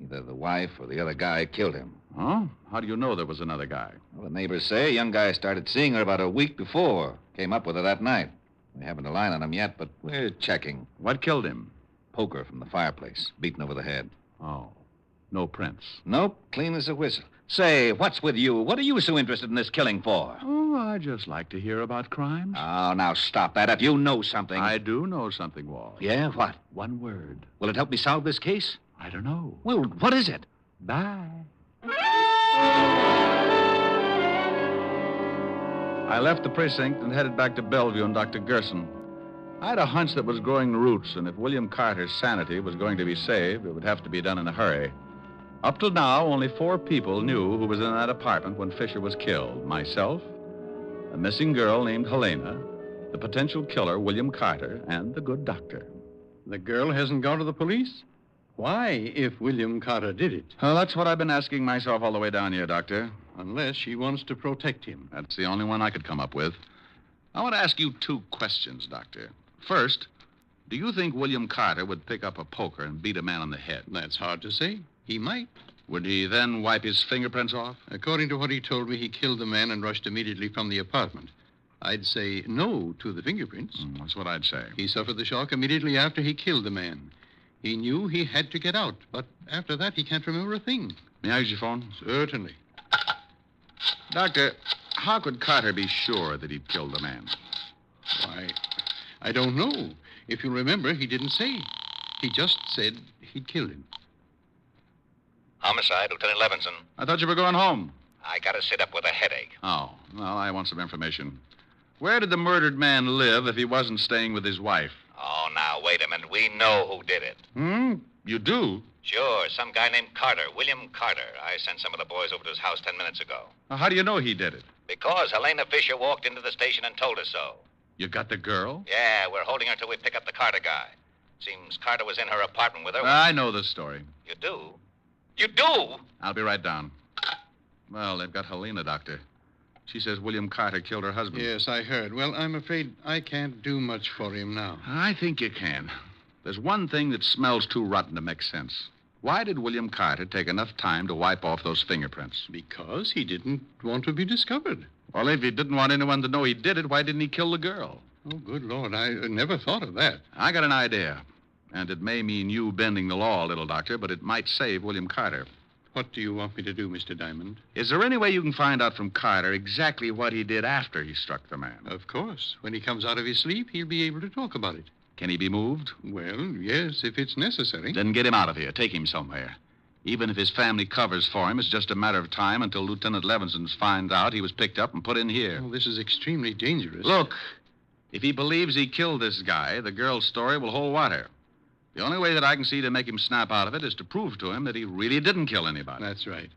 Either the wife or the other guy killed him. Huh? How do you know there was another guy? Well, the neighbors say a young guy started seeing her about a week before. Came up with her that night. We haven't a line on him yet, but we're checking. What killed him? Poker from the fireplace, beaten over the head. Oh. No prints? Nope, clean as a whistle. Say, what's with you? What are you so interested in this killing for? Oh, I just like to hear about crimes. Oh, now stop that. If you know something. I do know something, Walt. Yeah, what? One word. Will it help me solve this case? I don't know. Well, what is it? Bye. I left the precinct and headed back to Bellevue and Dr. Gerson. I had a hunch that was growing roots, and if William Carter's sanity was going to be saved, it would have to be done in a hurry. Up till now, only 4 people knew who was in that apartment when Fisher was killed. Myself, a missing girl named Helena, the potential killer, William Carter, and the good doctor. The girl hasn't gone to the police? Why, if William Carter did it? Well, that's what I've been asking myself all the way down here, Doctor. Unless she wants to protect him. That's the only one I could come up with. I want to ask you 2 questions, Doctor. First, do you think William Carter would pick up a poker and beat a man on the head? That's hard to say. He might. Would he then wipe his fingerprints off? According to what he told me, he killed the man and rushed immediately from the apartment. I'd say no to the fingerprints. That's what I'd say. He suffered the shock immediately after he killed the man. He knew he had to get out, but after that, he can't remember a thing. May I use your phone? Certainly. Doctor, how could Carter be sure that he'd killed the man? Why, I don't know. If you remember, he didn't say. He just said he'd killed him. Homicide, Lieutenant Levinson. I thought you were going home. I gotta sit up with a headache. Oh, well, I want some information. Where did the murdered man live if he wasn't staying with his wife? Oh, now, wait a minute. We know who did it. You do? Sure, some guy named Carter, William Carter. I sent some of the boys over to his house 10 minutes ago. Well, how do you know he did it? Because Helena Fisher walked into the station and told us so. You got the girl? Yeah, we're holding her till we pick up the Carter guy. Seems Carter was in her apartment with her. I know the story. You do? You do? I'll be right down. Well, they've got Helena, Doctor. She says William Carter killed her husband. Yes, I heard. Well, I'm afraid I can't do much for him now. I think you can. There's one thing that smells too rotten to make sense. Why did William Carter take enough time to wipe off those fingerprints? Because he didn't want to be discovered. Well, if he didn't want anyone to know he did it, why didn't he kill the girl? Oh, good Lord, I never thought of that. I got an idea. And it may mean you bending the law a little, Doctor, but it might save William Carter. What do you want me to do, Mr. Diamond? Is there any way you can find out from Carter exactly what he did after he struck the man? Of course. When he comes out of his sleep, he'll be able to talk about it. Can he be moved? Well, yes, if it's necessary. Then get him out of here. Take him somewhere. Even if his family covers for him, it's just a matter of time until Lieutenant Levinson finds out he was picked up and put in here. Oh, this is extremely dangerous. Look, if he believes he killed this guy, the girl's story will hold water. The only way that I can see to make him snap out of it is to prove to him that he really didn't kill anybody. That's right.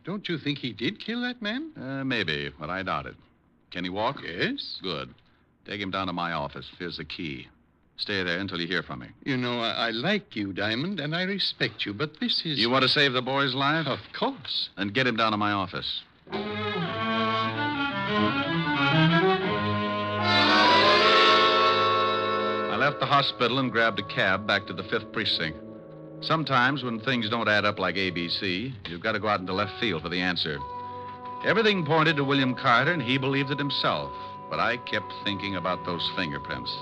Don't you think he did kill that man? Maybe, but I doubt it. Can he walk? Yes. Good. Take him down to my office. Here's the key. Stay there until you hear from me. You know, I like you, Diamond, and I respect you, but this is... You want to save the boy's life? Of course. Then get him down to my office. I left the hospital and grabbed a cab back to the 5th Precinct. Sometimes when things don't add up like ABC, you've got to go out into left field for the answer. Everything pointed to William Carter, and he believed it himself. But I kept thinking about those fingerprints.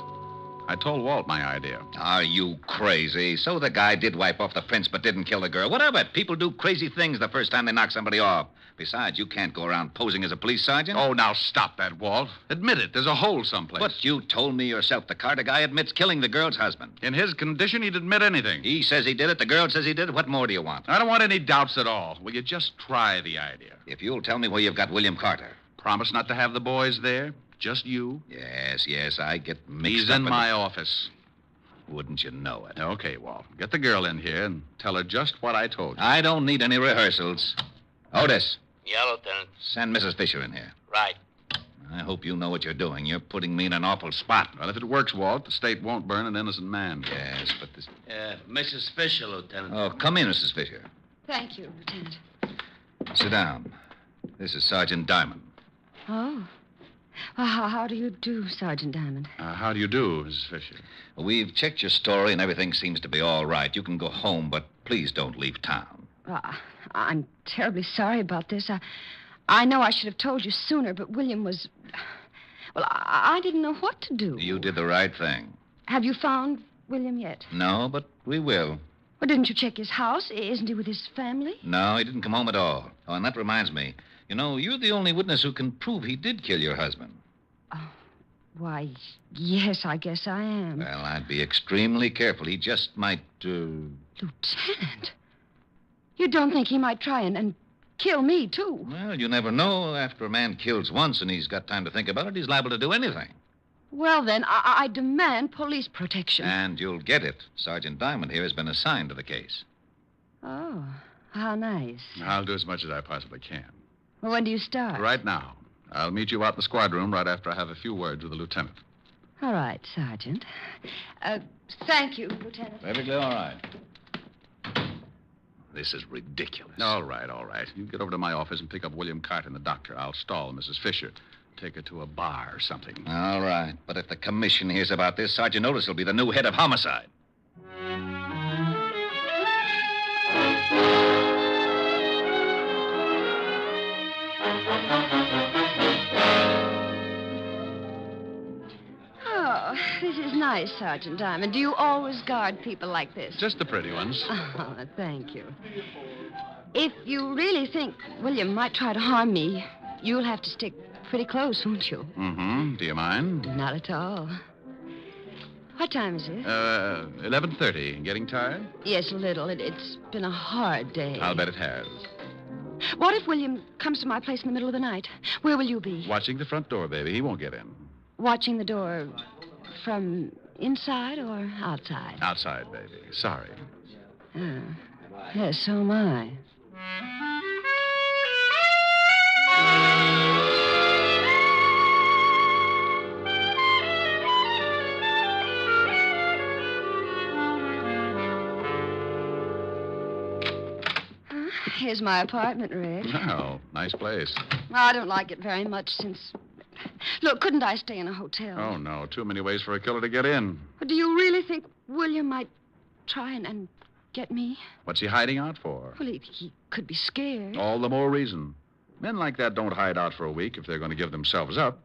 I told Walt my idea. Are you crazy? So the guy did wipe off the prints but didn't kill the girl. What of it? People do crazy things the first time they knock somebody off. Besides, you can't go around posing as a police sergeant. Oh, now stop that, Walt. Admit it. There's a hole someplace. But you told me yourself the Carter guy admits killing the girl's husband. In his condition, he'd admit anything. He says he did it. The girl says he did it. What more do you want? I don't want any doubts at all. Will you just try the idea? If you'll tell me where you've got William Carter. Promise not to have the boys there? Just you? Yes, I get mixed He's up in my office. Wouldn't you know it? Okay, Walt. Get the girl in here and tell her just what I told you. I don't need any rehearsals. Otis, Yeah, Lieutenant. send Mrs. Fisher in here. Right. I hope you know what you're doing. You're putting me in an awful spot. Well, if it works, Walt, the state won't burn an innocent man. Yes, but this... Mrs. Fisher, Lieutenant. Oh, come in, Mrs. Fisher. Thank you, Lieutenant. Sit down. This is Sergeant Diamond. Oh. Well, how do you do, Sergeant Diamond? How do you do, Mrs. Fisher? We've checked your story, and everything seems to be all right. You can go home, but please don't leave town. I'm terribly sorry about this. I know I should have told you sooner, but William was... Well, I didn't know what to do. You did the right thing. Have you found William yet? No, but we will. Well, didn't you check his house? Isn't he with his family? No, he didn't come home at all. Oh, and that reminds me. You know, you're the only witness who can prove he did kill your husband. Why, yes, I guess I am. Well, I'd be extremely careful. He just might, Lieutenant, you don't think he might try and kill me, too? Well, you never know. After a man kills once and he's got time to think about it, he's liable to do anything. Well, then, I demand police protection. And you'll get it. Sergeant Diamond here has been assigned to the case. Oh, how nice. I'll do as much as I possibly can. Well, when do you start? Right now. I'll meet you out in the squad room right after I have a few words with the lieutenant. All right, Sergeant. Thank you, Lieutenant. Perfectly all right. This is ridiculous. All right. You get over to my office and pick up William Carter and the doctor. I'll stall Mrs. Fisher. Take her to a bar or something. All right. But if the commission hears about this, Sergeant Otis will be the new head of homicide. Oh, this is nice, Sergeant Diamond. Do you always guard people like this? Just the pretty ones. Oh, thank you. If you really think William might try to harm me, you'll have to stick pretty close, won't you? Mm-hmm. Do you mind? Not at all. What time is it? 11:30. Getting tired? Yes, a little. It's been a hard day. I'll bet it has. What if William comes to my place in the middle of the night? Where will you be? Watching the front door, baby. He won't get in. Watching the door from inside or outside? Outside, baby. Sorry. Oh. Yes, so am I. Here's my apartment, Rick. Oh, nice place. I don't like it very much since... Look, couldn't I stay in a hotel? Oh, no. Too many ways for a killer to get in. Do you really think William might try and get me? What's he hiding out for? Well, he could be scared. All the more reason. Men like that don't hide out for a week if they're going to give themselves up.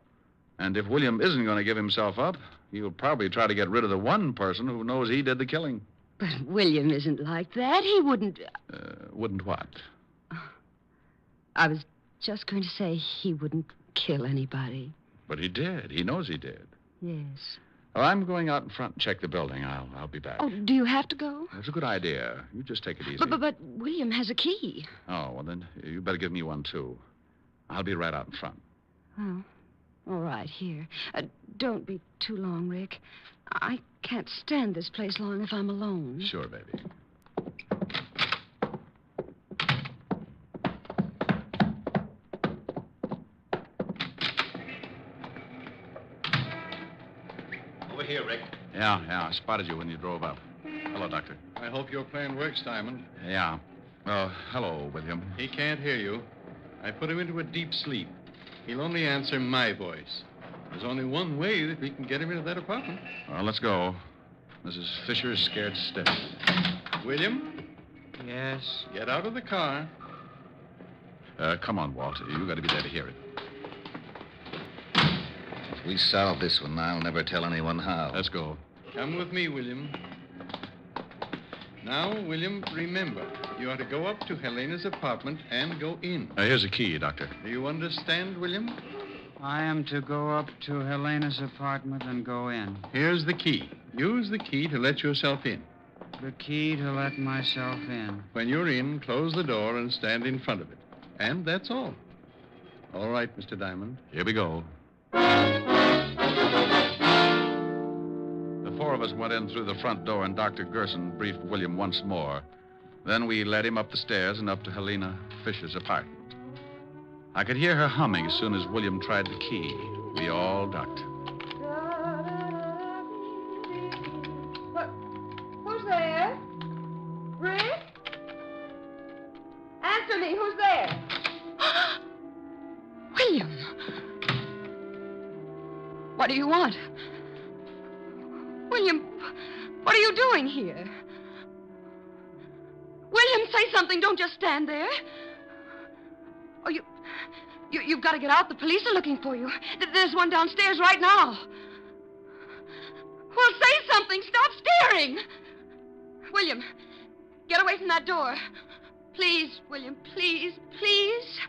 And if William isn't going to give himself up, he'll probably try to get rid of the one person who knows he did the killing. But William isn't like that. He wouldn't... Wouldn't what? I was just going to say he wouldn't kill anybody. But he did. He knows he did. Yes. Well, I'm going out in front and check the building. I'll be back. Oh, do you have to go? That's a good idea. You just take it easy. But William has a key. Oh, well, then you better give me one, too. I'll be right out in front. Oh, all right, here. Don't be too long, Rick. I can't stand this place long if I'm alone. Sure, baby. Over here, Rick. Yeah, I spotted you when you drove up. Hello, Doctor. I hope your plan works, Diamond. Yeah. Hello, William. He can't hear you. I put him into a deep sleep. He'll only answer my voice. There's only one way that we can get him into that apartment. Well, let's go. Mrs. Fisher is scared stiff. William? Yes? Get out of the car. Come on, Walt. You got to be there to hear it. If we solve this one, I'll never tell anyone how. Let's go. Come with me, William. Now, William, remember, you are to go up to Helena's apartment and go in. Here's a key, Doctor. Do you understand, William? I am to go up to Helena's apartment and go in. Here's the key. Use the key to let yourself in. The key to let myself in. When you're in, close the door and stand in front of it. And that's all. All right, Mr. Diamond. Here we go. The four of us went in through the front door, and Dr. Gerson briefed William once more. Then we led him up the stairs and up to Helena Fisher's apartment. I could hear her humming as soon as William tried the key. We all ducked. Who's there? Rick? Answer me. Who's there? William. What do you want? William, what are you doing here? William, say something. Don't just stand there. Oh, you've got to get out. The police are looking for you. There's one downstairs right now. Well, say something. Stop staring. William, get away from that door. Please, William, please, please.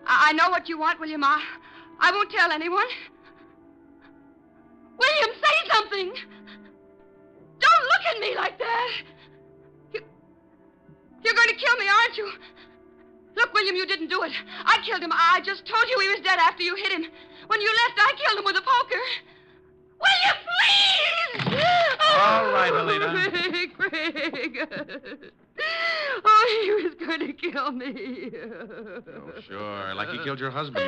I know what you want, William. I won't tell anyone. William, say something. Don't look at me like that. You're going to kill me, aren't you? Look, William, you didn't do it. I killed him. I just told you he was dead after you hit him. When you left, I killed him with a poker. William, please! All right, Helena. Craig. Oh, he was going to kill me. Oh, sure. Like he killed your husband.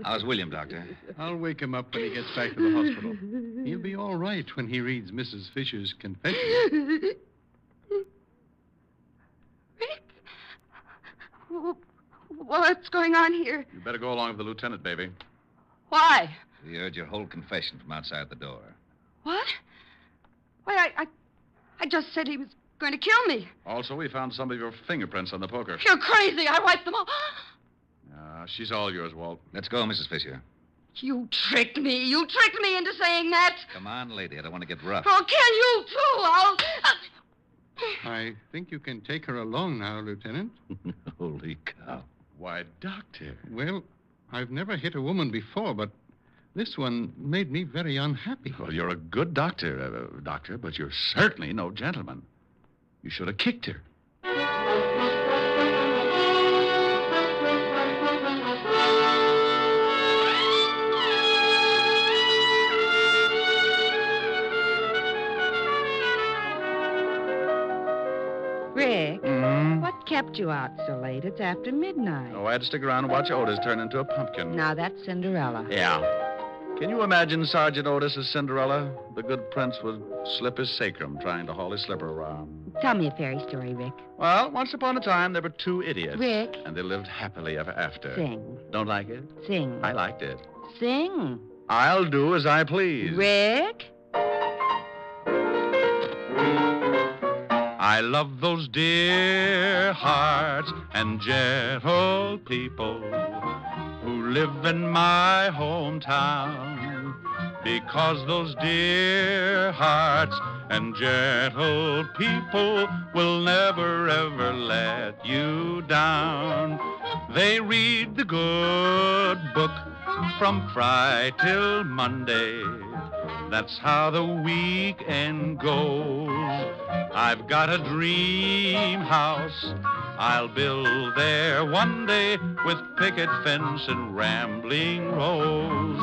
How's William, Doctor? I'll wake him up when he gets back to the hospital. He'll be all right when he reads Mrs. Fisher's confession. What's going on here? You better go along with the lieutenant, baby. Why? We heard your whole confession from outside the door. What? Why, I just said he was going to kill me. Also, we found some of your fingerprints on the poker. You're crazy. I wiped them all. She's all yours, Walt. Let's go, Mrs. Fisher. You tricked me. You tricked me into saying that. Come on, lady. I don't want to get rough. I'll kill you, too. I think you can take her along now, Lieutenant. Holy cow. Why, Doctor. Well, I've never hit a woman before, but this one made me very unhappy. Well, you're a good doctor, Doctor, but you're certainly no gentleman. You should have kicked her. Rick, what kept you out so late? It's after midnight. Oh, I had to stick around and watch Otis turn into a pumpkin. Now, that's Cinderella. Yeah. Can you imagine Sergeant Otis as Cinderella? The good prince would slip his sacrum trying to haul his slipper around. Tell me a fairy story, Rick. Well, once upon a time, there were two idiots. Rick. And they lived happily ever after. Sing. Don't like it? Sing. I liked it. Sing. I'll do as I please. Rick? I love those dear hearts and gentle people who live in my hometown, because those dear hearts and gentle people will never ever let you down. They read the good book from Friday till Monday. That's how the weekend goes. I've got a dream house I'll build there one day with picket fence and rambling rose.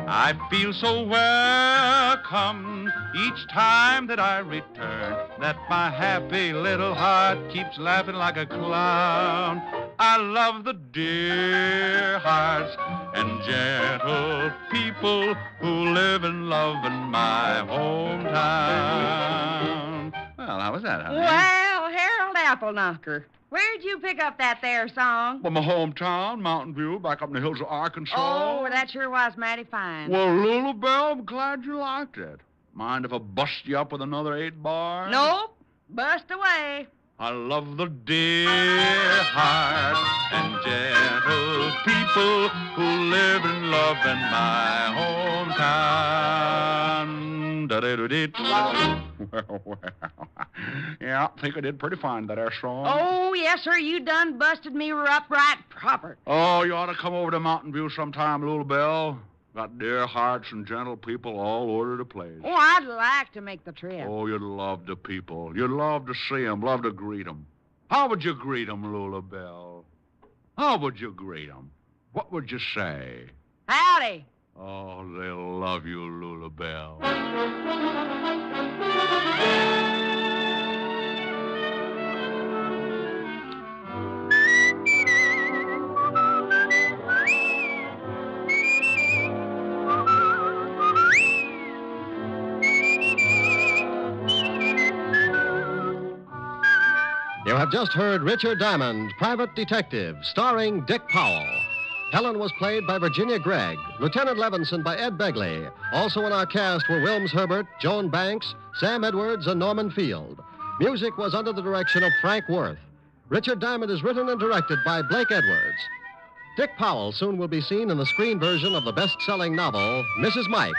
I feel so welcome each time that I return that my happy little heart keeps laughing like a clown. I love the dear hearts and gentle people who live and love in my hometown. Well, how was that, honey? Well, Harold Appleknocker, where'd you pick up that there song? Well, my hometown, Mountain View, back up in the hills of Arkansas. Oh, that sure was mighty fine. Well, Little Belle, I'm glad you liked it. Mind if I bust you up with another 8-bar? Nope. Bust away. I love the dear heart and gentle people who live and love in my hometown. Da-da-da-dee. Well. Yeah, I think I did pretty fine that air song. Oh, yes, sir. You done busted me up right proper. Oh, you ought to come over to Mountain View sometime, Little Belle. Got dear hearts and gentle people all over the place. Oh, I'd like to make the trip. Oh, you'd love the people. You'd love to see them, love to greet them. How would you greet them, Lula Belle? How would you greet them? What would you say? Howdy. Oh, they'll love you, Lula Belle. You have just heard Richard Diamond, Private Detective, starring Dick Powell. Helen was played by Virginia Gregg, Lieutenant Levinson by Ed Begley. Also in our cast were Wilms Herbert, Joan Banks, Sam Edwards, and Norman Field. Music was under the direction of Frank Worth. Richard Diamond is written and directed by Blake Edwards. Dick Powell soon will be seen in the screen version of the best-selling novel, Mrs. Mike.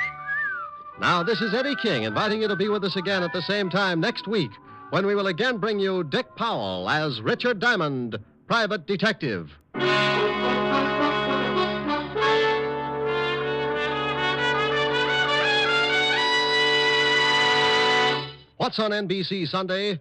Now, this is Eddie King inviting you to be with us again at the same time next week, when we will again bring you Dick Powell as Richard Diamond, Private Detective. What's on NBC Sunday?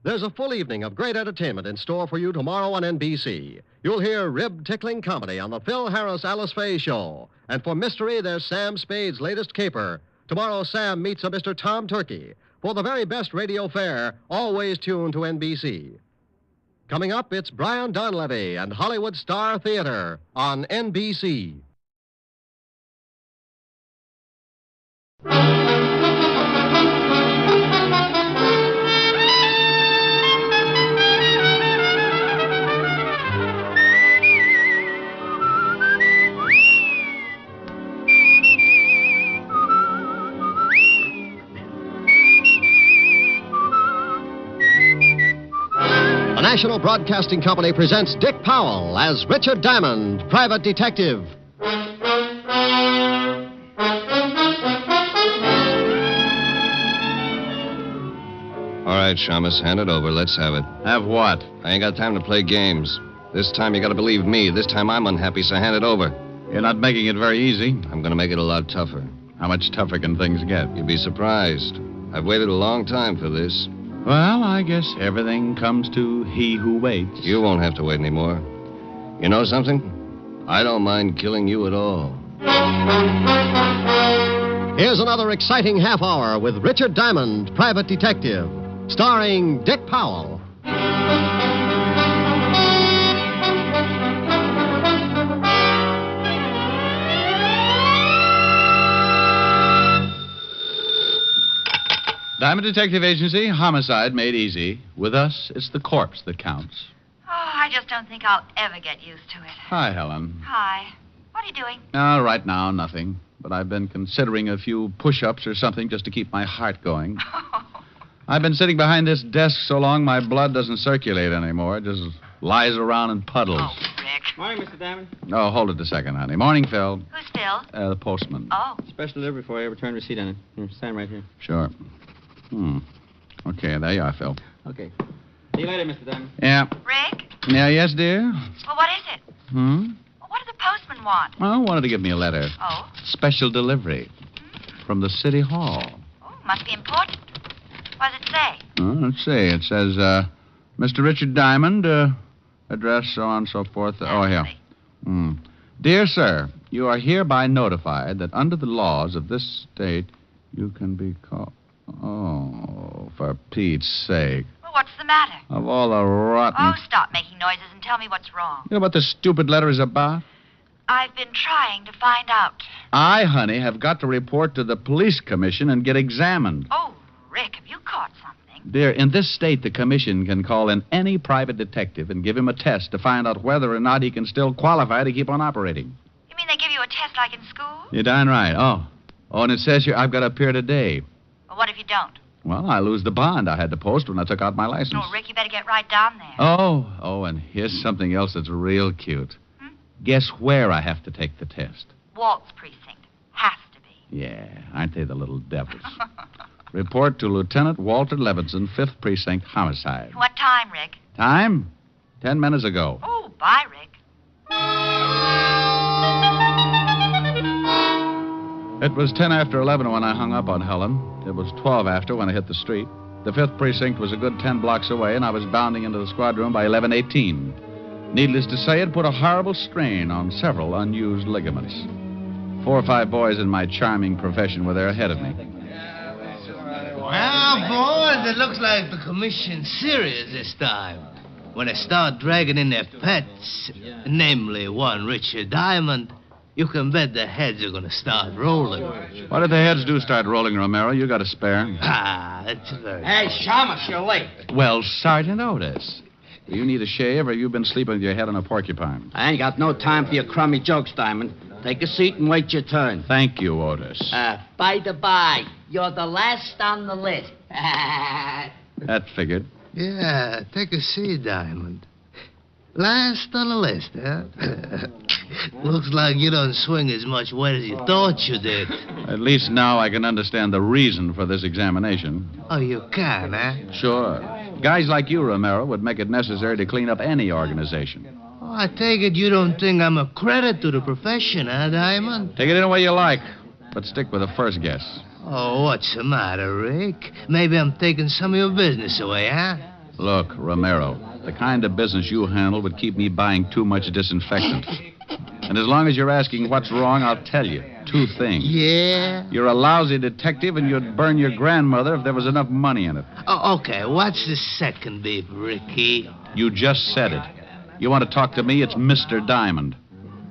There's a full evening of great entertainment in store for you tomorrow on NBC. You'll hear rib-tickling comedy on the Phil Harris-Alice Faye Show. And for mystery, there's Sam Spade's latest caper. Tomorrow, Sam meets a Mr. Tom Turkey. For the very best radio fare, always tuned to NBC. Coming up, it's Brian Donlevy and Hollywood Star Theater on NBC. The National Broadcasting Company presents Dick Powell as Richard Diamond, Private Detective. All right, Shamus, hand it over. Let's have it. Have what? I ain't got time to play games. This time you got to believe me. This time I'm unhappy, so hand it over. You're not making it very easy. I'm going to make it a lot tougher. How much tougher can things get? You'd be surprised. I've waited a long time for this. Well, I guess everything comes to he who waits. You won't have to wait anymore. You know something? I don't mind killing you at all. Here's another exciting half hour with Richard Diamond, Private Detective, starring Dick Powell. Diamond Detective Agency, homicide made easy. With us, it's the corpse that counts. Oh, I just don't think I'll ever get used to it. Hi, Helen. Hi. What are you doing? Right now, nothing. But I've been considering a few push-ups or something just to keep my heart going. I've been sitting behind this desk so long my blood doesn't circulate anymore. It just lies around in puddles. Oh, Rick. Morning, Mr. Diamond. Oh, hold it a second, honey. Morning, Phil. Who's Phil? The postman. Oh. Special delivery for you. Return receipt on it. Here, sign right here. Sure. Okay, there you are, Phil. Okay. See you later, Mr. Diamond. Yeah. Rick? Yeah, yes, dear? Well, what is it? Hmm? Well, what did the postman want? Oh, wanted to give me a letter. Oh? Special delivery. From the City Hall. Oh, must be important. What does it say? Let's see. It says, Mr. Richard Diamond, address, so on and so forth. Here. Dear sir, you are hereby notified that under the laws of this state, you can be called... Oh, for Pete's sake. Well, what's the matter? Of all the rotten... Oh, stop making noises and tell me what's wrong. You know what this stupid letter is about? I've been trying to find out. I, honey, have got to report to the police commission and get examined. Oh, Rick, have you caught something? Dear, in this state, the commission can call in any private detective and give him a test to find out whether or not he can still qualify to keep on operating. You mean they give you a test like in school? You're darn right. Oh, and it says here I've got to appear today. Well, what if you don't? Well, I lose the bond I had to post when I took out my license. Oh, Rick, you better get right down there. Oh, and here's something else that's real cute. Guess where I have to take the test? Walt's precinct. Has to be. Yeah, aren't they the little devils? Report to Lieutenant Walter Levinson, 5th Precinct, homicide. What time, Rick? Time? 10 minutes ago. Oh, bye, Rick. It was 10 after 11 when I hung up on Helen. It was 12 after when I hit the street. The 5th Precinct was a good 10 blocks away, and I was bounding into the squad room by 11:18. Needless to say, it put a horrible strain on several unused ligaments. 4 or 5 boys in my charming profession were there ahead of me. Well, boys, it looks like the commission's serious this time. When they start dragging in their pets, namely one Richard Diamond, you can bet the heads are going to start rolling. What if the heads do start rolling, Romero? You got a spare? Ah, that's very... Hey, Shamus, you're late. Well, Sergeant Otis, do you need a shave, or you been sleeping with your head on a porcupine? I ain't got no time for your crummy jokes, Diamond. Take a seat and wait your turn. Thank you, Otis. By the by, you're the last on the list. That figured. Yeah, take a seat, Diamond. Last on the list, huh? Looks like you don't swing as much weight as you thought you did. At least now I can understand the reason for this examination. Oh, you can, eh? Sure. Guys like you, Romero, would make it necessary to clean up any organization. Oh, I take it you don't think I'm a credit to the profession, huh, Diamond? Take it any way you like, but stick with the first guess. Oh, what's the matter, Rick? Maybe I'm taking some of your business away, huh? Look, Romero, the kind of business you handle would keep me buying too much disinfectant. And as long as you're asking what's wrong, I'll tell you. 2 things. Yeah? You're a lousy detective, and you'd burn your grandmother if there was enough money in it. Oh, okay, what's the second beef, Ricky? You just said it. You want to talk to me, it's Mr. Diamond.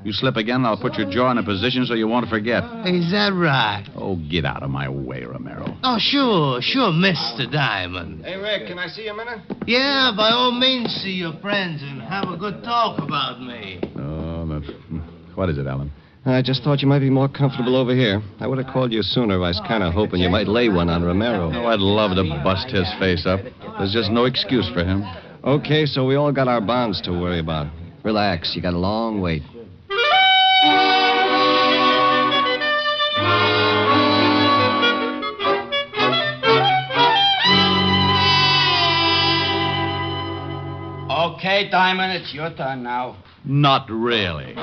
You slip again, and I'll put your jaw in a position so you won't forget. Is that right? Oh, get out of my way, Romero. Oh, sure, Mr. Diamond. Hey, Rick, can I see you a minute? Yeah, by all means, see your friends and have a good talk about me. Oh, what is it, Alan? I just thought you might be more comfortable over here. I would have called you sooner. I was kind of hoping you might lay one on Romero. Oh, I'd love to bust his face up. There's just no excuse for him. Okay, so we all got our bonds to worry about. Relax, you got a long wait. Okay, Diamond, it's your turn now. Not really.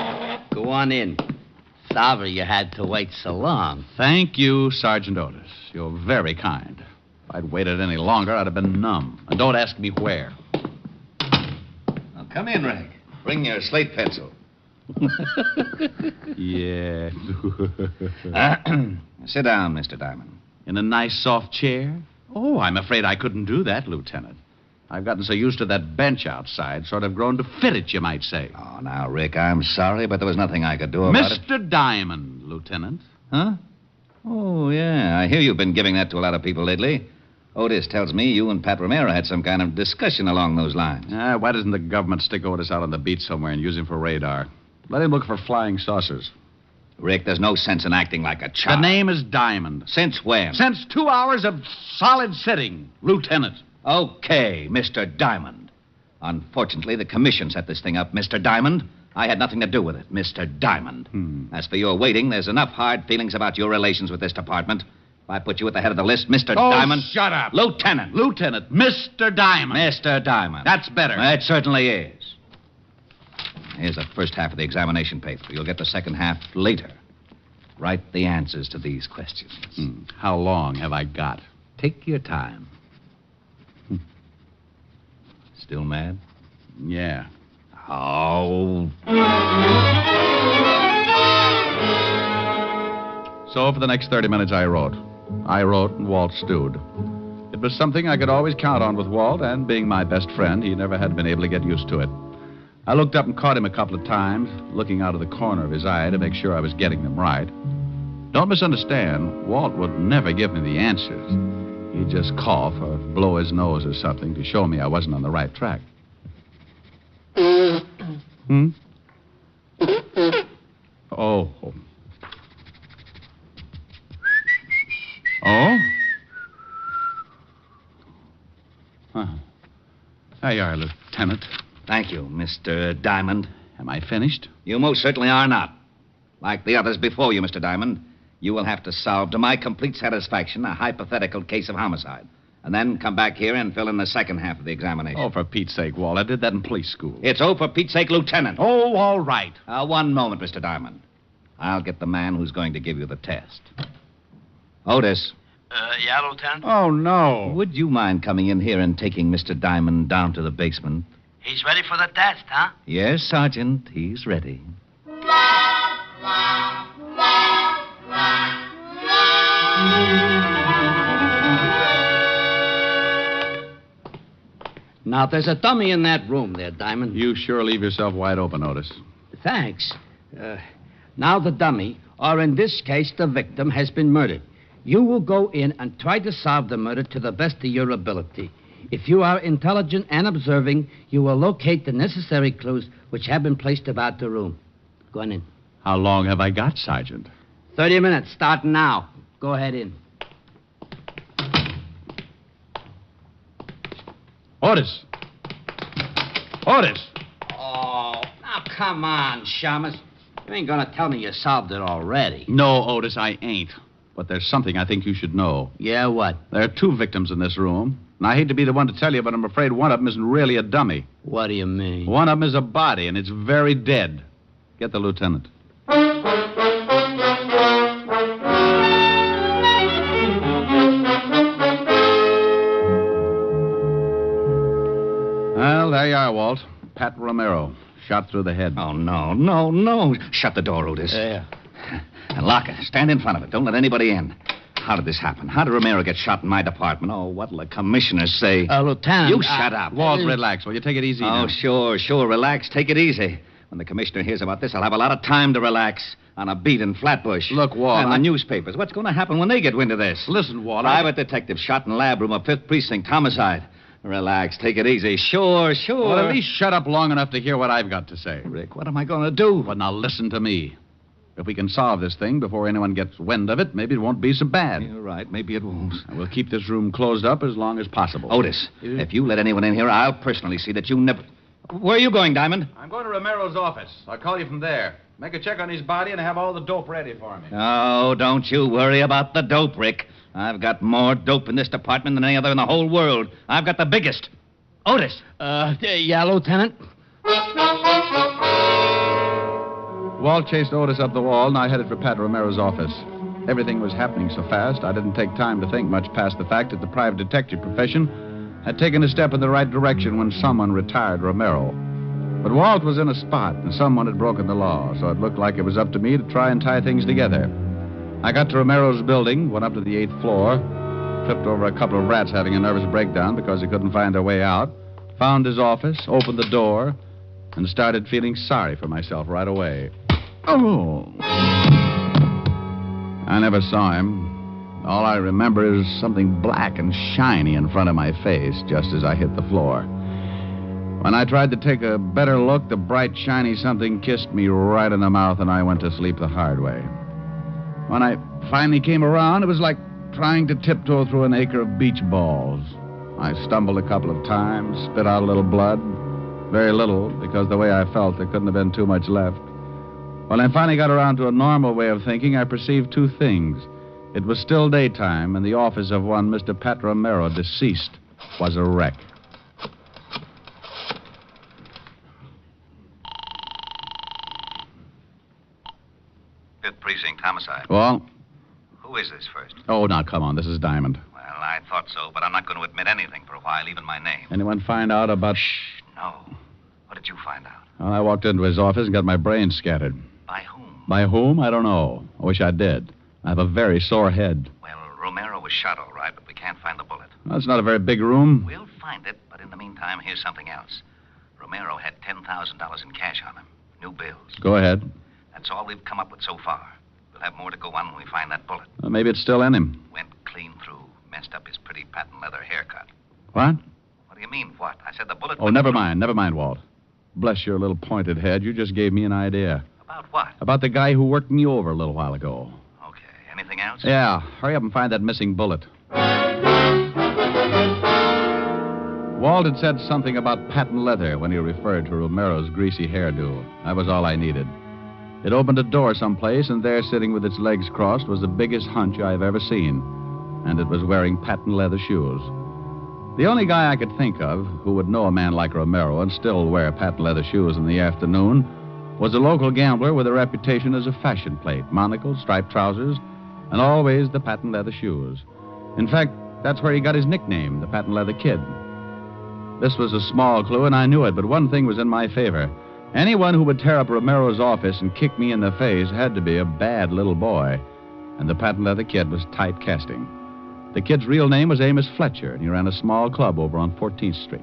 Go on in. Sorry you had to wait so long. Thank you, Sergeant Otis. You're very kind. If I'd waited any longer, I'd have been numb. And don't ask me where. Now, come in, Rick. Bring your slate pencil. Yeah. Sit down, Mr. Diamond. In a nice, soft chair? Oh, I'm afraid I couldn't do that, Lieutenant. I've gotten so used to that bench outside, sort of grown to fit it, you might say. Oh, now, Rick, I'm sorry, but there was nothing I could do about it. Mr. Diamond, Lieutenant. Huh? Oh, yeah. I hear you've been giving that to a lot of people lately. Otis tells me you and Pat Romero had some kind of discussion along those lines. Why doesn't the government stick Otis out on the beach somewhere and use him for radar? Let him look for flying saucers. Rick, there's no sense in acting like a child. The name is Diamond. Since when? Since 2 hours of solid sitting, Lieutenant. Okay, Mr. Diamond. Unfortunately, the commission set this thing up, Mr. Diamond. I had nothing to do with it, Mr. Diamond. As for your waiting, there's enough hard feelings about your relations with this department. If I put you at the head of the list, Mr. Diamond... shut up. Lieutenant. Lieutenant. Mr. Diamond. Mr. Diamond. That's better. It certainly is. Here's the first half of the examination paper. You'll get the second half later. Write the answers to these questions. How long have I got? Take your time. Still mad? Yeah. Oh. So for the next 30 minutes, I wrote. I wrote, and Walt stewed. It was something I could always count on with Walt, and being my best friend, he never had been able to get used to it. I looked up and caught him a couple of times, looking out of the corner of his eye to make sure I was getting them right. Don't misunderstand, Walt would never give me the answers. He'd just cough or blow his nose or something to show me I wasn't on the right track. Oh. Oh? Oh. There you are, Lieutenant. Thank you, Mr. Diamond. Am I finished? You most certainly are not. Like the others before you, Mr. Diamond, you will have to solve, to my complete satisfaction, a hypothetical case of homicide. And then come back here and fill in the second half of the examination. Oh, for Pete's sake, Walt. I did that in police school. It's for Pete's sake, Lieutenant. Oh, all right. One moment, Mr. Diamond. I'll get the man who's going to give you the test. Otis. Yeah, Lieutenant? Oh, no. Would you mind coming in here and taking Mr. Diamond down to the basement? He's ready for the test, huh? Yes, Sergeant. He's ready. Now, there's a dummy in that room there, Diamond. You sure leave yourself wide open, Otis. Thanks. Now the dummy, or in this case, the victim, has been murdered. You will go in and try to solve the murder to the best of your ability. If you are intelligent and observing, you will locate the necessary clues which have been placed about the room. Go on in. How long have I got, Sergeant? 30 minutes, starting now. Go ahead in. Otis! Otis! Oh, now come on, Shamus. You ain't gonna tell me you solved it already. No, Otis, I ain't. But there's something I think you should know. Yeah, what? There are 2 victims in this room. And I hate to be the one to tell you, but I'm afraid one of them isn't really a dummy. What do you mean? One of them is a body, and it's very dead. Get the lieutenant. Well, there you are, Walt. Pat Romero, shot through the head. Oh, no. Shut the door, Otis. Yeah. And lock it. Stand in front of it. Don't let anybody in. How did this happen? How did Romero get shot in my department? Oh, what'll the commissioners say? Lieutenant... You shut up. Walt, relax. Will you take it easy now? Oh, sure. Relax. Take it easy. When the commissioner hears about this, I'll have a lot of time to relax on a beat in Flatbush. Look, Walt... And the newspapers. What's going to happen when they get wind of this? Listen, Walt... Private detective shot in lab room of 5th Precinct. Homicide. Relax. Take it easy. Sure. Well, at least shut up long enough to hear what I've got to say. Rick, what am I going to do? Well, now listen to me. If we can solve this thing before anyone gets wind of it, maybe it won't be so bad. You're right. Maybe it won't. And we'll keep this room closed up as long as possible. Otis, if you let anyone in here, I'll personally see that you never... Where are you going, Diamond? I'm going to Romero's office. I'll call you from there. Make a check on his body and have all the dope ready for me. Oh, don't you worry about the dope, Rick. I've got more dope in this department than any other in the whole world. I've got the biggest. Otis. Yeah, Lieutenant? Walt chased Otis up the wall, and I headed for Pat Romero's office. Everything was happening so fast, I didn't take time to think much past the fact that the private detective profession had taken a step in the right direction when someone retired Romero. But Walt was in a spot, and someone had broken the law, so it looked like it was up to me to try and tie things together. I got to Romero's building, went up to the 8th floor, tripped over a couple of rats having a nervous breakdown because they couldn't find their way out, found his office, opened the door, and started feeling sorry for myself right away. Oh. I never saw him. All I remember is something black and shiny in front of my face just as I hit the floor. When I tried to take a better look, the bright, shiny something kissed me right in the mouth, and I went to sleep the hard way. When I finally came around, it was like trying to tiptoe through an acre of beach balls. I stumbled a couple of times, spit out a little blood. Very little, because the way I felt, there couldn't have been too much left. When I finally got around to a normal way of thinking, I perceived 2 things. It was still daytime, and the office of one Mr. Pat Romero, deceased, was a wreck. Fifth Precinct homicide. Well? Who is this first? Oh, now, come on. This is Diamond. Well, I thought so, but I'm not going to admit anything for a while, even my name. Anyone find out about... Shh, no. What did you find out? Well, I walked into his office and got my brains scattered. By whom? By whom? I don't know. I wish I did. I have a very sore head. Well, Romero was shot all right, but we can't find the bullet. Well, it's not a very big room. We'll find it, but in the meantime, here's something else. Romero had $10,000 in cash on him. New bills. Go ahead. That's all we've come up with so far. We'll have more to go on when we find that bullet. Well, maybe it's still in him. Went clean through. Messed up his pretty patent leather haircut. What? What do you mean, what? I said the bullet... Oh, never mind, Walt. Bless your little pointed head. You just gave me an idea. About what? About the guy who worked me over a little while ago. Okay. Anything else? Yeah. Hurry up and find that missing bullet. Walt had said something about patent leather when he referred to Romero's greasy hairdo. That was all I needed. It opened a door someplace, and there, sitting with its legs crossed, was the biggest hunch I've ever seen. And it was wearing patent leather shoes. The only guy I could think of who would know a man like Romero and still wear patent leather shoes in the afternoon was a local gambler with a reputation as a fashion plate, monocle, striped trousers, and always the patent leather shoes. In fact, that's where he got his nickname, the Patent Leather Kid. This was a small clue, and I knew it, but one thing was in my favor. Anyone who would tear up Romero's office and kick me in the face had to be a bad little boy. And the Patent Leather Kid was typecasting. The kid's real name was Amos Fletcher, and he ran a small club over on 14th Street.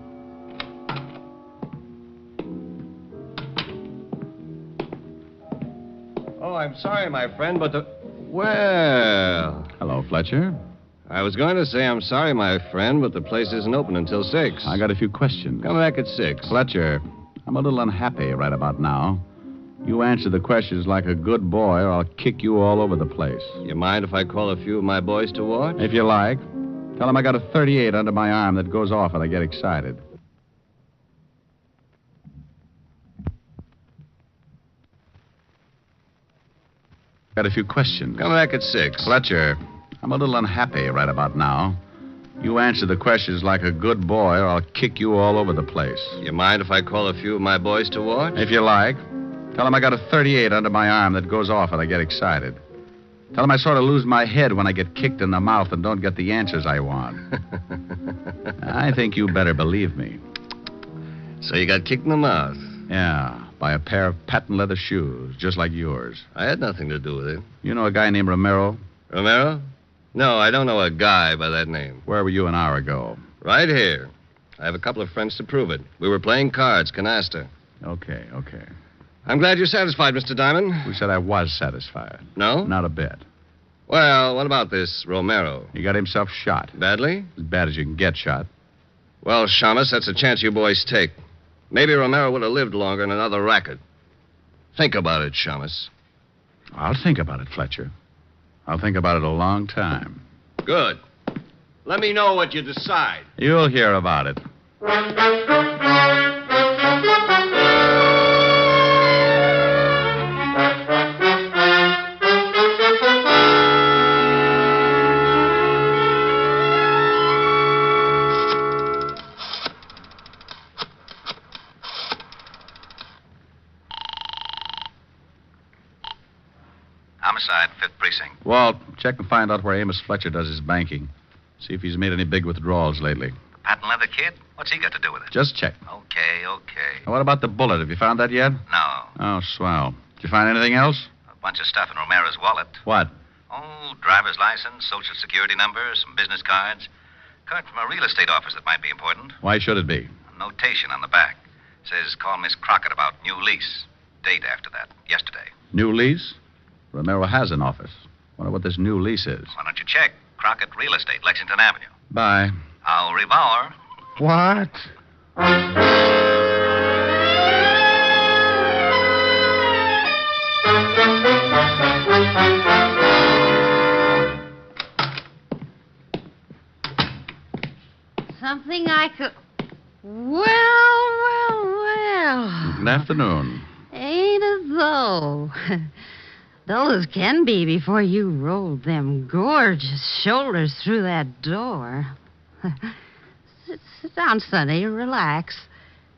Oh, I'm sorry, my friend, but the... Well... Hello, Fletcher. I was going to say I'm sorry, my friend, but the place isn't open until 6. I got a few questions. Come back at 6. Fletcher, I'm a little unhappy right about now. You answer the questions like a good boy, or I'll kick you all over the place. You mind if I call a few of my boys to watch? If you like. Tell them I got a .38 under my arm that goes off when I get excited. Got a few questions. Come back at 6. Fletcher, I'm a little unhappy right about now. You answer the questions like a good boy, or I'll kick you all over the place. You mind if I call a few of my boys to watch? If you like. Tell them I got a .38 under my arm that goes off when I get excited. Tell them I sort of lose my head when I get kicked in the mouth and don't get the answers I want. I think you better believe me. So you got kicked in the mouth? Yeah, by a pair of patent leather shoes, just like yours. I had nothing to do with it. You know a guy named Romero? Romero? No, I don't know a guy by that name. Where were you an hour ago? Right here. I have a couple of friends to prove it. We were playing cards, canasta. Okay. I'm glad you're satisfied, Mr. Diamond. Who said I was satisfied? No? Not a bit. Well, what about this Romero? He got himself shot. Badly? As bad as you can get shot. Well, Shamus, that's a chance you boys take. Maybe Romero would have lived longer in another racket. Think about it, Shamus. I'll think about it, Fletcher. I'll think about it a long time. Good. Let me know what you decide. You'll hear about it. Homicide, 5th Precinct. Walt, check and find out where Amos Fletcher does his banking. See if he's made any big withdrawals lately. The patent leather kid? What's he got to do with it? Just check. Okay. Now, what about the bullet? Have you found that yet? No. Oh, swell. Did you find anything else? A bunch of stuff in Romero's wallet. What? Oh, driver's license, social security number, some business cards. Card from a real estate office that might be important. Why should it be? A notation on the back. Says call Miss Crockett about new lease. Date after that. Yesterday. New lease? Romero has an office. Wonder what this new lease is. Why don't you check? Crockett Real Estate, Lexington Avenue. Bye. Au revoir. What? Something I could... Well. Good afternoon. Ain't it though? Dull as can be before you rolled them gorgeous shoulders through that door. Sit down, Sonny. Relax.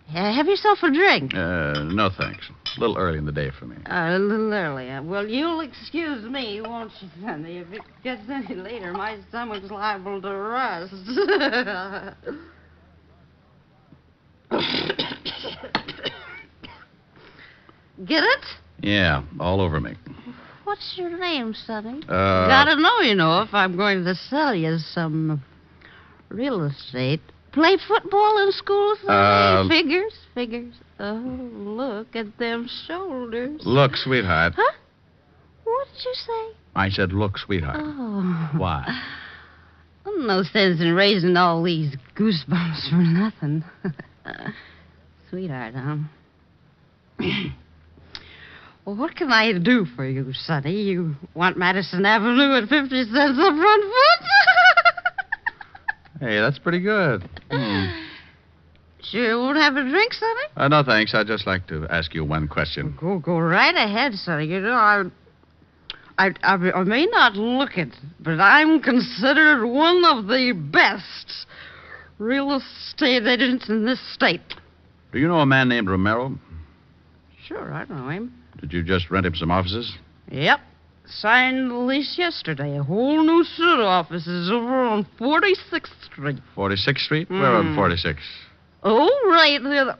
Have yourself a drink. No, thanks. A little early in the day for me. A little earlier. Well, you'll excuse me, won't you, Sonny? If it gets any later, my stomach's liable to rust. Get it? Yeah, all over me. What's your name, Sonny? Gotta know, if I'm going to sell you some real estate. Play football in school, Sonny? Figures. Oh, look at them shoulders. Look, sweetheart. Huh? What did you say? I said, look, sweetheart. Oh. Why? No sense in raising all these goosebumps for nothing. Sweetheart, huh? Well, what can I do for you, Sonny? You want Madison Avenue at 50 cents a front foot? Hey, that's pretty good. You won't have a drink, Sonny? No, thanks. I'd just like to ask you one question. Go right ahead, Sonny. You know, I may not look it, but I'm considered one of the best real estate agents in this state. Do you know a man named Romero? Sure, I know him. Did you just rent him some offices? Yep. Signed the lease yesterday. A whole new suit of offices over on 46th Street. 46th Street? Where on 46? Oh, right there.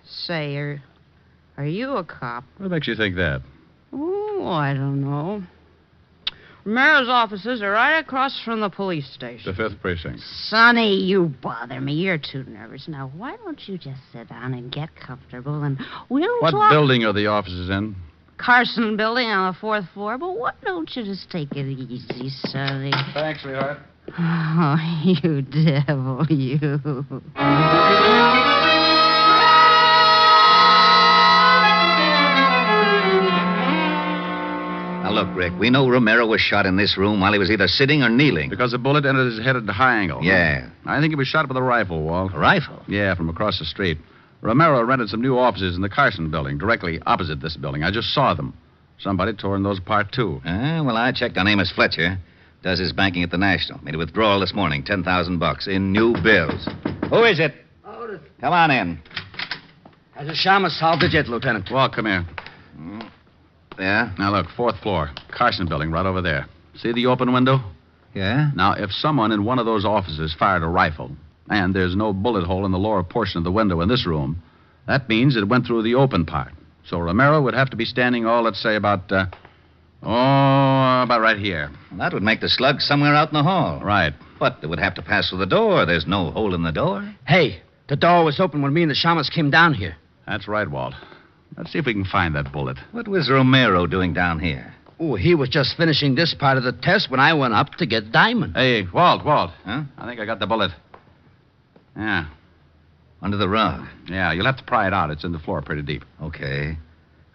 Say, are you a cop? What makes you think that? Oh, I don't know. Romero's offices are right across from the police station. The 5th Precinct. Sonny, you bother me. You're too nervous. Now, why don't you just sit down and get comfortable and we'll What talk... building are the offices in? Carson building on the 4th floor, but why don't you just take it easy, Sonny? Thanks, sweetheart. Oh, you devil, you. Now, look, Rick, we know Romero was shot in this room while he was either sitting or kneeling. Because the bullet entered his head at a high angle. Yeah. I think he was shot with a rifle, Walt. A rifle? Yeah, from across the street. Romero rented some new offices in the Carson building, directly opposite this building. I just saw them. Somebody tore those apart, too. Well, I checked on Amos Fletcher. Does his banking at the National. Made a withdrawal this morning, $10,000 in new bills. Who is it? Otis. Come on in. Has the Shamus solved it yet, Lieutenant? Walt, come here. Yeah? Now, look, 4th floor, Carson building, right over there. See the open window? Yeah? Now, if someone in one of those offices fired a rifle, and there's no bullet hole in the lower portion of the window in this room, that means it went through the open part. So Romero would have to be standing, let's say about right here. Well, that would make the slug somewhere out in the hall. Right. But it would have to pass through the door. There's no hole in the door. Hey, the door was open when me and the Shamus came down here. That's right, Walt. Let's see if we can find that bullet. What was Romero doing down here? Oh, he was just finishing this part of the test when I went up to get Diamond. Hey, Walt. Huh? I think I got the bullet. Yeah. Under the rug. Yeah, you'll have to pry it out. It's in the floor pretty deep. Okay.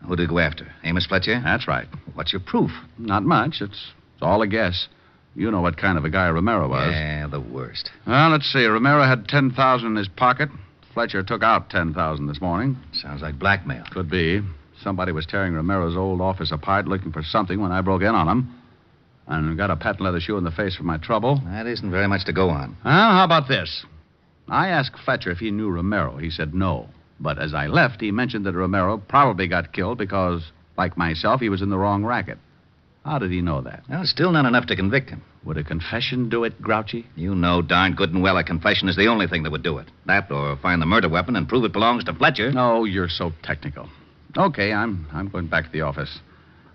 Who did he go after? Amos Fletcher? That's right. What's your proof? Not much. It's all a guess. You know what kind of a guy Romero was. Yeah, the worst. Well, let's see. Romero had $10,000 in his pocket. Fletcher took out $10,000 this morning. Sounds like blackmail. Could be. Somebody was tearing Romero's old office apart looking for something when I broke in on him. And got a patent leather shoe in the face for my trouble. That isn't very much to go on. Well, how about this? I asked Fletcher if he knew Romero. He said no. But as I left, he mentioned that Romero probably got killed because, like myself, he was in the wrong racket. How did he know that? Well, still not enough to convict him. Would a confession do it, Grouchy? You know darn good and well a confession is the only thing that would do it. That or find the murder weapon and prove it belongs to Fletcher. No, you're so technical. Okay, I'm going back to the office.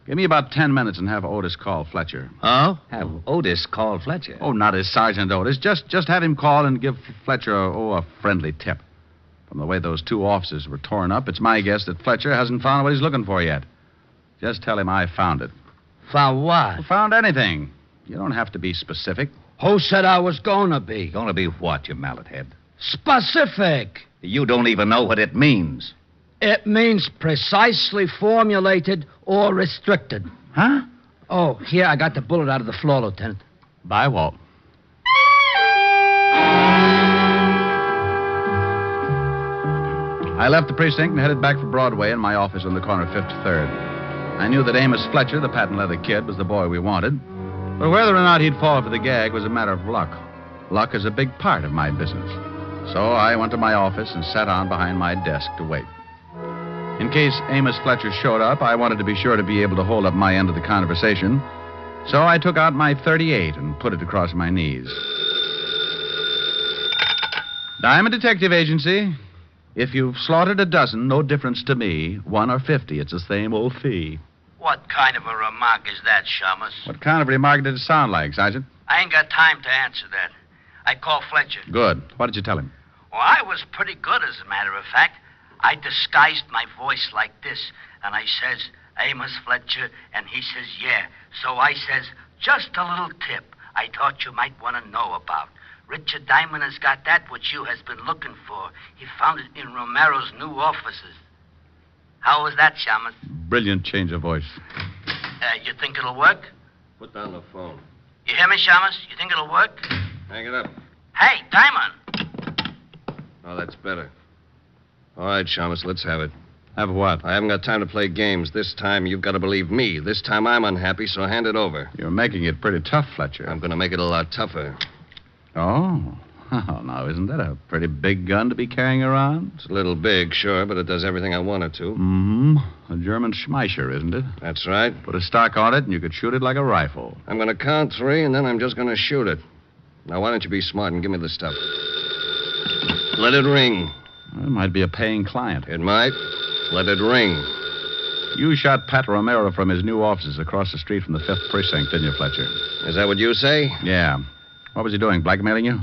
Give me about 10 minutes and have Otis call Fletcher. Oh? Have Otis call Fletcher? Oh, not as Sergeant Otis. Just have him call and give Fletcher a friendly tip. From the way those two offices were torn up, it's my guess that Fletcher hasn't found what he's looking for yet. Just tell him I found it. Found what? Well, found anything. You don't have to be specific. Who said I was gonna be? Gonna be what, you mallet head? Specific. You don't even know what it means. It means precisely formulated or restricted. Huh? Oh, here, I got the bullet out of the floor, Lieutenant. Bye, Walt. I left the precinct and headed back for Broadway in my office on the corner of 53rd. I knew that Amos Fletcher, the patent leather kid, was the boy we wanted. But whether or not he'd fall for the gag was a matter of luck. Luck is a big part of my business. So I went to my office and sat down behind my desk to wait. In case Amos Fletcher showed up, I wanted to be sure to be able to hold up my end of the conversation. So I took out my .38 and put it across my knees. Diamond Detective Agency. If you've slaughtered a dozen, no difference to me. 1 or 50, it's the same old fee. What kind of a remark is that, Shamus? What kind of remark did it sound like, Sergeant? I ain't got time to answer that. I called Fletcher. Good. What did you tell him? Well, I was pretty good, as a matter of fact. I disguised my voice like this, and I says, Amos Fletcher, and he says, yeah. So I says, just a little tip I thought you might want to know about. Richard Diamond has got that which you has been looking for. He found it in Romero's new offices. How was that, Shamus? Brilliant change of voice. You think it'll work? Put down the phone. You hear me, Shamus? You think it'll work? Hang it up. Hey, Diamond! better. All right, Shamus, let's have it. Have what? I haven't got time to play games. This time you've got to believe me. This time I'm unhappy, so hand it over. You're making it pretty tough, Fletcher. I'm going to make it a lot tougher. Oh. Oh, now, isn't that a pretty big gun to be carrying around? It's a little big, sure, but it does everything I want it to. Mm-hmm. A German Schmeischer, isn't it? That's right. Put a stock on it, and you could shoot it like a rifle. I'm going to count 3, and then I'm just going to shoot it. Now, why don't you be smart and give me the stuff? Let it ring. Well, it might be a paying client. It might. Let it ring. You shot Pat Romero from his new offices across the street from the 5th Precinct, didn't you, Fletcher? Is that what you say? Yeah. What was he doing, blackmailing you?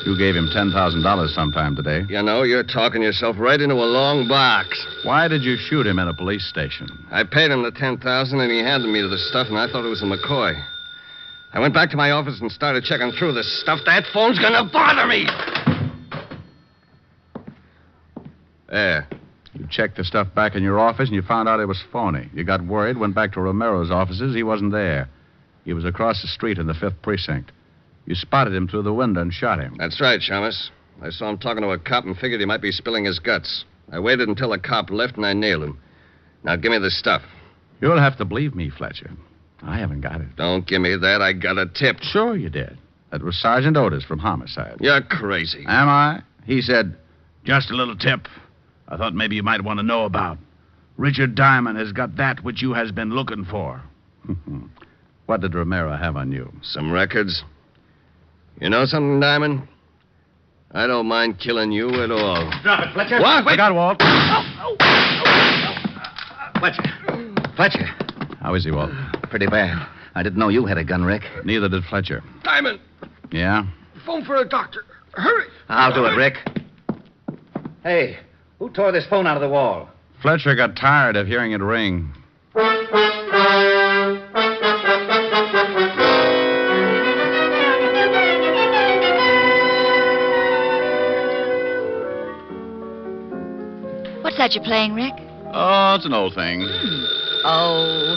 You gave him $10,000 sometime today. You know, you're talking yourself right into a long box. Why did you shoot him in a police station? I paid him the $10,000, and he handed me the stuff, and I thought it was a McCoy. I went back to my office and started checking through this stuff. That phone's gonna bother me! There. You checked the stuff back in your office, and you found out it was phony. You got worried, went back to Romero's offices. He wasn't there. He was across the street in the 5th Precinct. You spotted him through the window and shot him. That's right, Shamus. I saw him talking to a cop and figured he might be spilling his guts. I waited until the cop left, and I nailed him. Now, give me the stuff. You'll have to believe me, Fletcher. I haven't got it. Don't give me that. I got a tip. Sure you did. That was Sergeant Otis from Homicide. You're crazy. Am I? He said, "Just a little tip I thought maybe you might want to know about. Richard Diamond has got that which you has been looking for." What did Romero have on you? Some records. You know something, Diamond? I don't mind killing you at all. Drop it, Fletcher. What? I got Walt. Fletcher. How is he, Walt? Pretty bad. I didn't know you had a gun, Rick. Neither did Fletcher. Diamond, Yeah? phone for a doctor. Hurry. I'll do it, Rick. Hey, who tore this phone out of the wall? Fletcher got tired of hearing it ring. What's that you're playing, Rick? Oh, it's an old thing. Oh.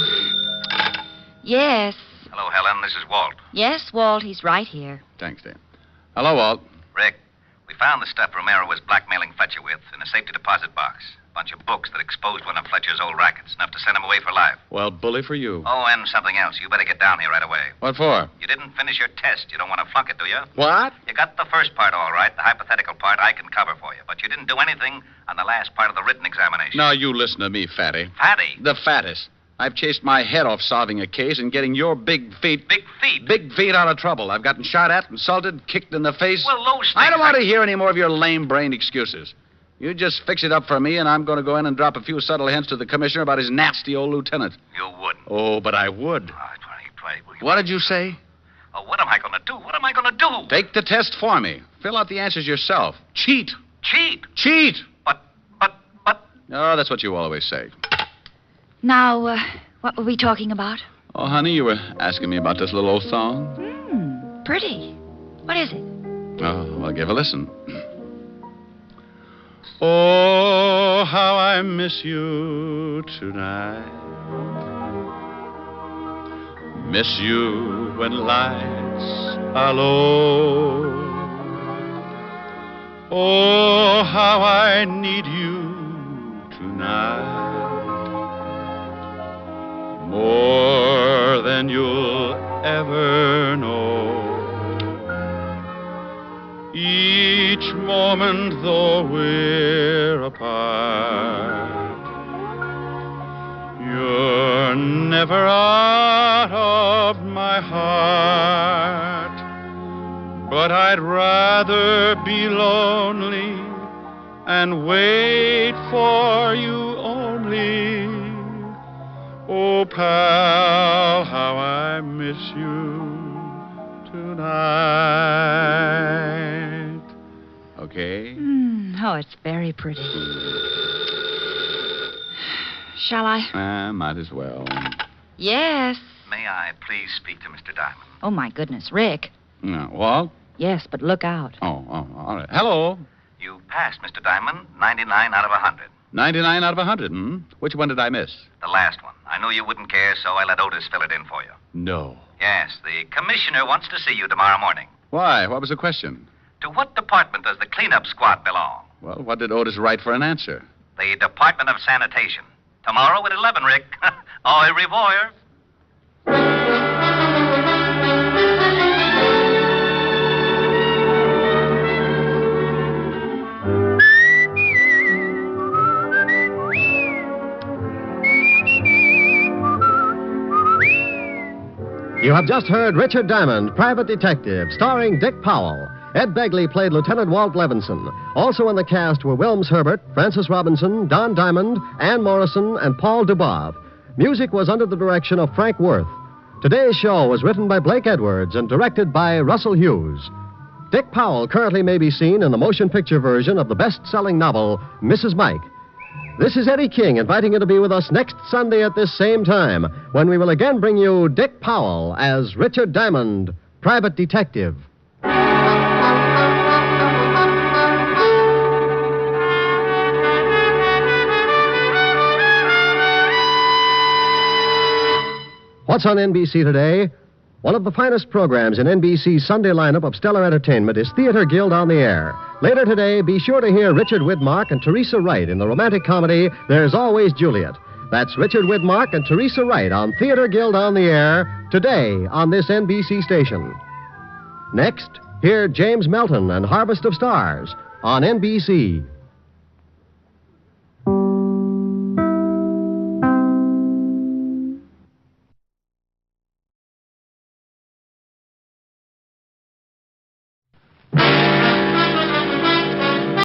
Yes. Hello, Helen. This is Walt. Yes, Walt, he's right here. Thanks, Dan. Hello, Walt. Rick, we found the stuff Romero was blackmailing Fletcher with in a safety deposit box. A bunch of books that exposed one of Fletcher's old rackets, enough to send him away for life. Well, bully for you. Oh, and something else. You better get down here right away. What for? You didn't finish your test. You don't want to flunk it, do you? What? You got the first part all right. The hypothetical part I can cover for you. But you didn't do anything on the last part of the written examination. Now, you listen to me, Fatty. Fatty? The fattest. I've chased my head off solving a case and getting your big feet... Big feet? Big feet out of trouble. I've gotten shot at, insulted, kicked in the face. Well, those things... I don't want to hear any more of your lame-brained excuses. You just fix it up for me, and I'm going to go in and drop a few subtle hints to the commissioner about his nasty old lieutenant. You wouldn't. Oh, but I would. What did you say? Oh, what am I going to do? What am I going to do? Take the test for me. Fill out the answers yourself. Cheat. Cheat? Cheat. But... Oh, that's what you always say. Now, what were we talking about? Oh, honey, you were asking me about this little old song. Pretty. What is it? Oh, well, give a listen. Oh, how I miss you tonight. Miss you when lights are low. Oh, how I need you tonight. More than you'll ever know. Each moment, though we're apart, you're never out of my heart. But I'd rather be lonely and wait for you only. Oh, pal, how I miss you tonight. Okay? Oh, it's very pretty. Shall I? Might as well. Yes. May I please speak to Mr. Diamond? Oh, my goodness, Rick. No, Walt? Yes, but look out. Oh, all right. Hello. You passed, Mr. Diamond, 99 out of 100. 99 out of 100, Which one did I miss? The last one. I knew you wouldn't care, so I let Otis fill it in for you. No. Yes, the commissioner wants to see you tomorrow morning. Why? What was the question? To what department does the cleanup squad belong? Well, what did Otis write for an answer? The Department of Sanitation. Tomorrow at 11, Rick. Au revoir. You have just heard Richard Diamond, Private Detective, starring Dick Powell. Ed Begley played Lieutenant Walt Levinson. Also in the cast were Wilms Herbert, Francis Robinson, Don Diamond, Ann Morrison, and Paul Dubov. Music was under the direction of Frank Worth. Today's show was written by Blake Edwards and directed by Russell Hughes. Dick Powell currently may be seen in the motion picture version of the best-selling novel, Mrs. Mike. This is Eddie King inviting you to be with us next Sunday at this same time when we will again bring you Dick Powell as Richard Diamond, Private Detective. What's on NBC today? One of the finest programs in NBC's Sunday lineup of stellar entertainment is Theater Guild on the Air. Later today, be sure to hear Richard Widmark and Teresa Wright in the romantic comedy There's Always Juliet. That's Richard Widmark and Teresa Wright on Theater Guild on the Air today on this NBC station. Next, hear James Melton and Harvest of Stars on NBC.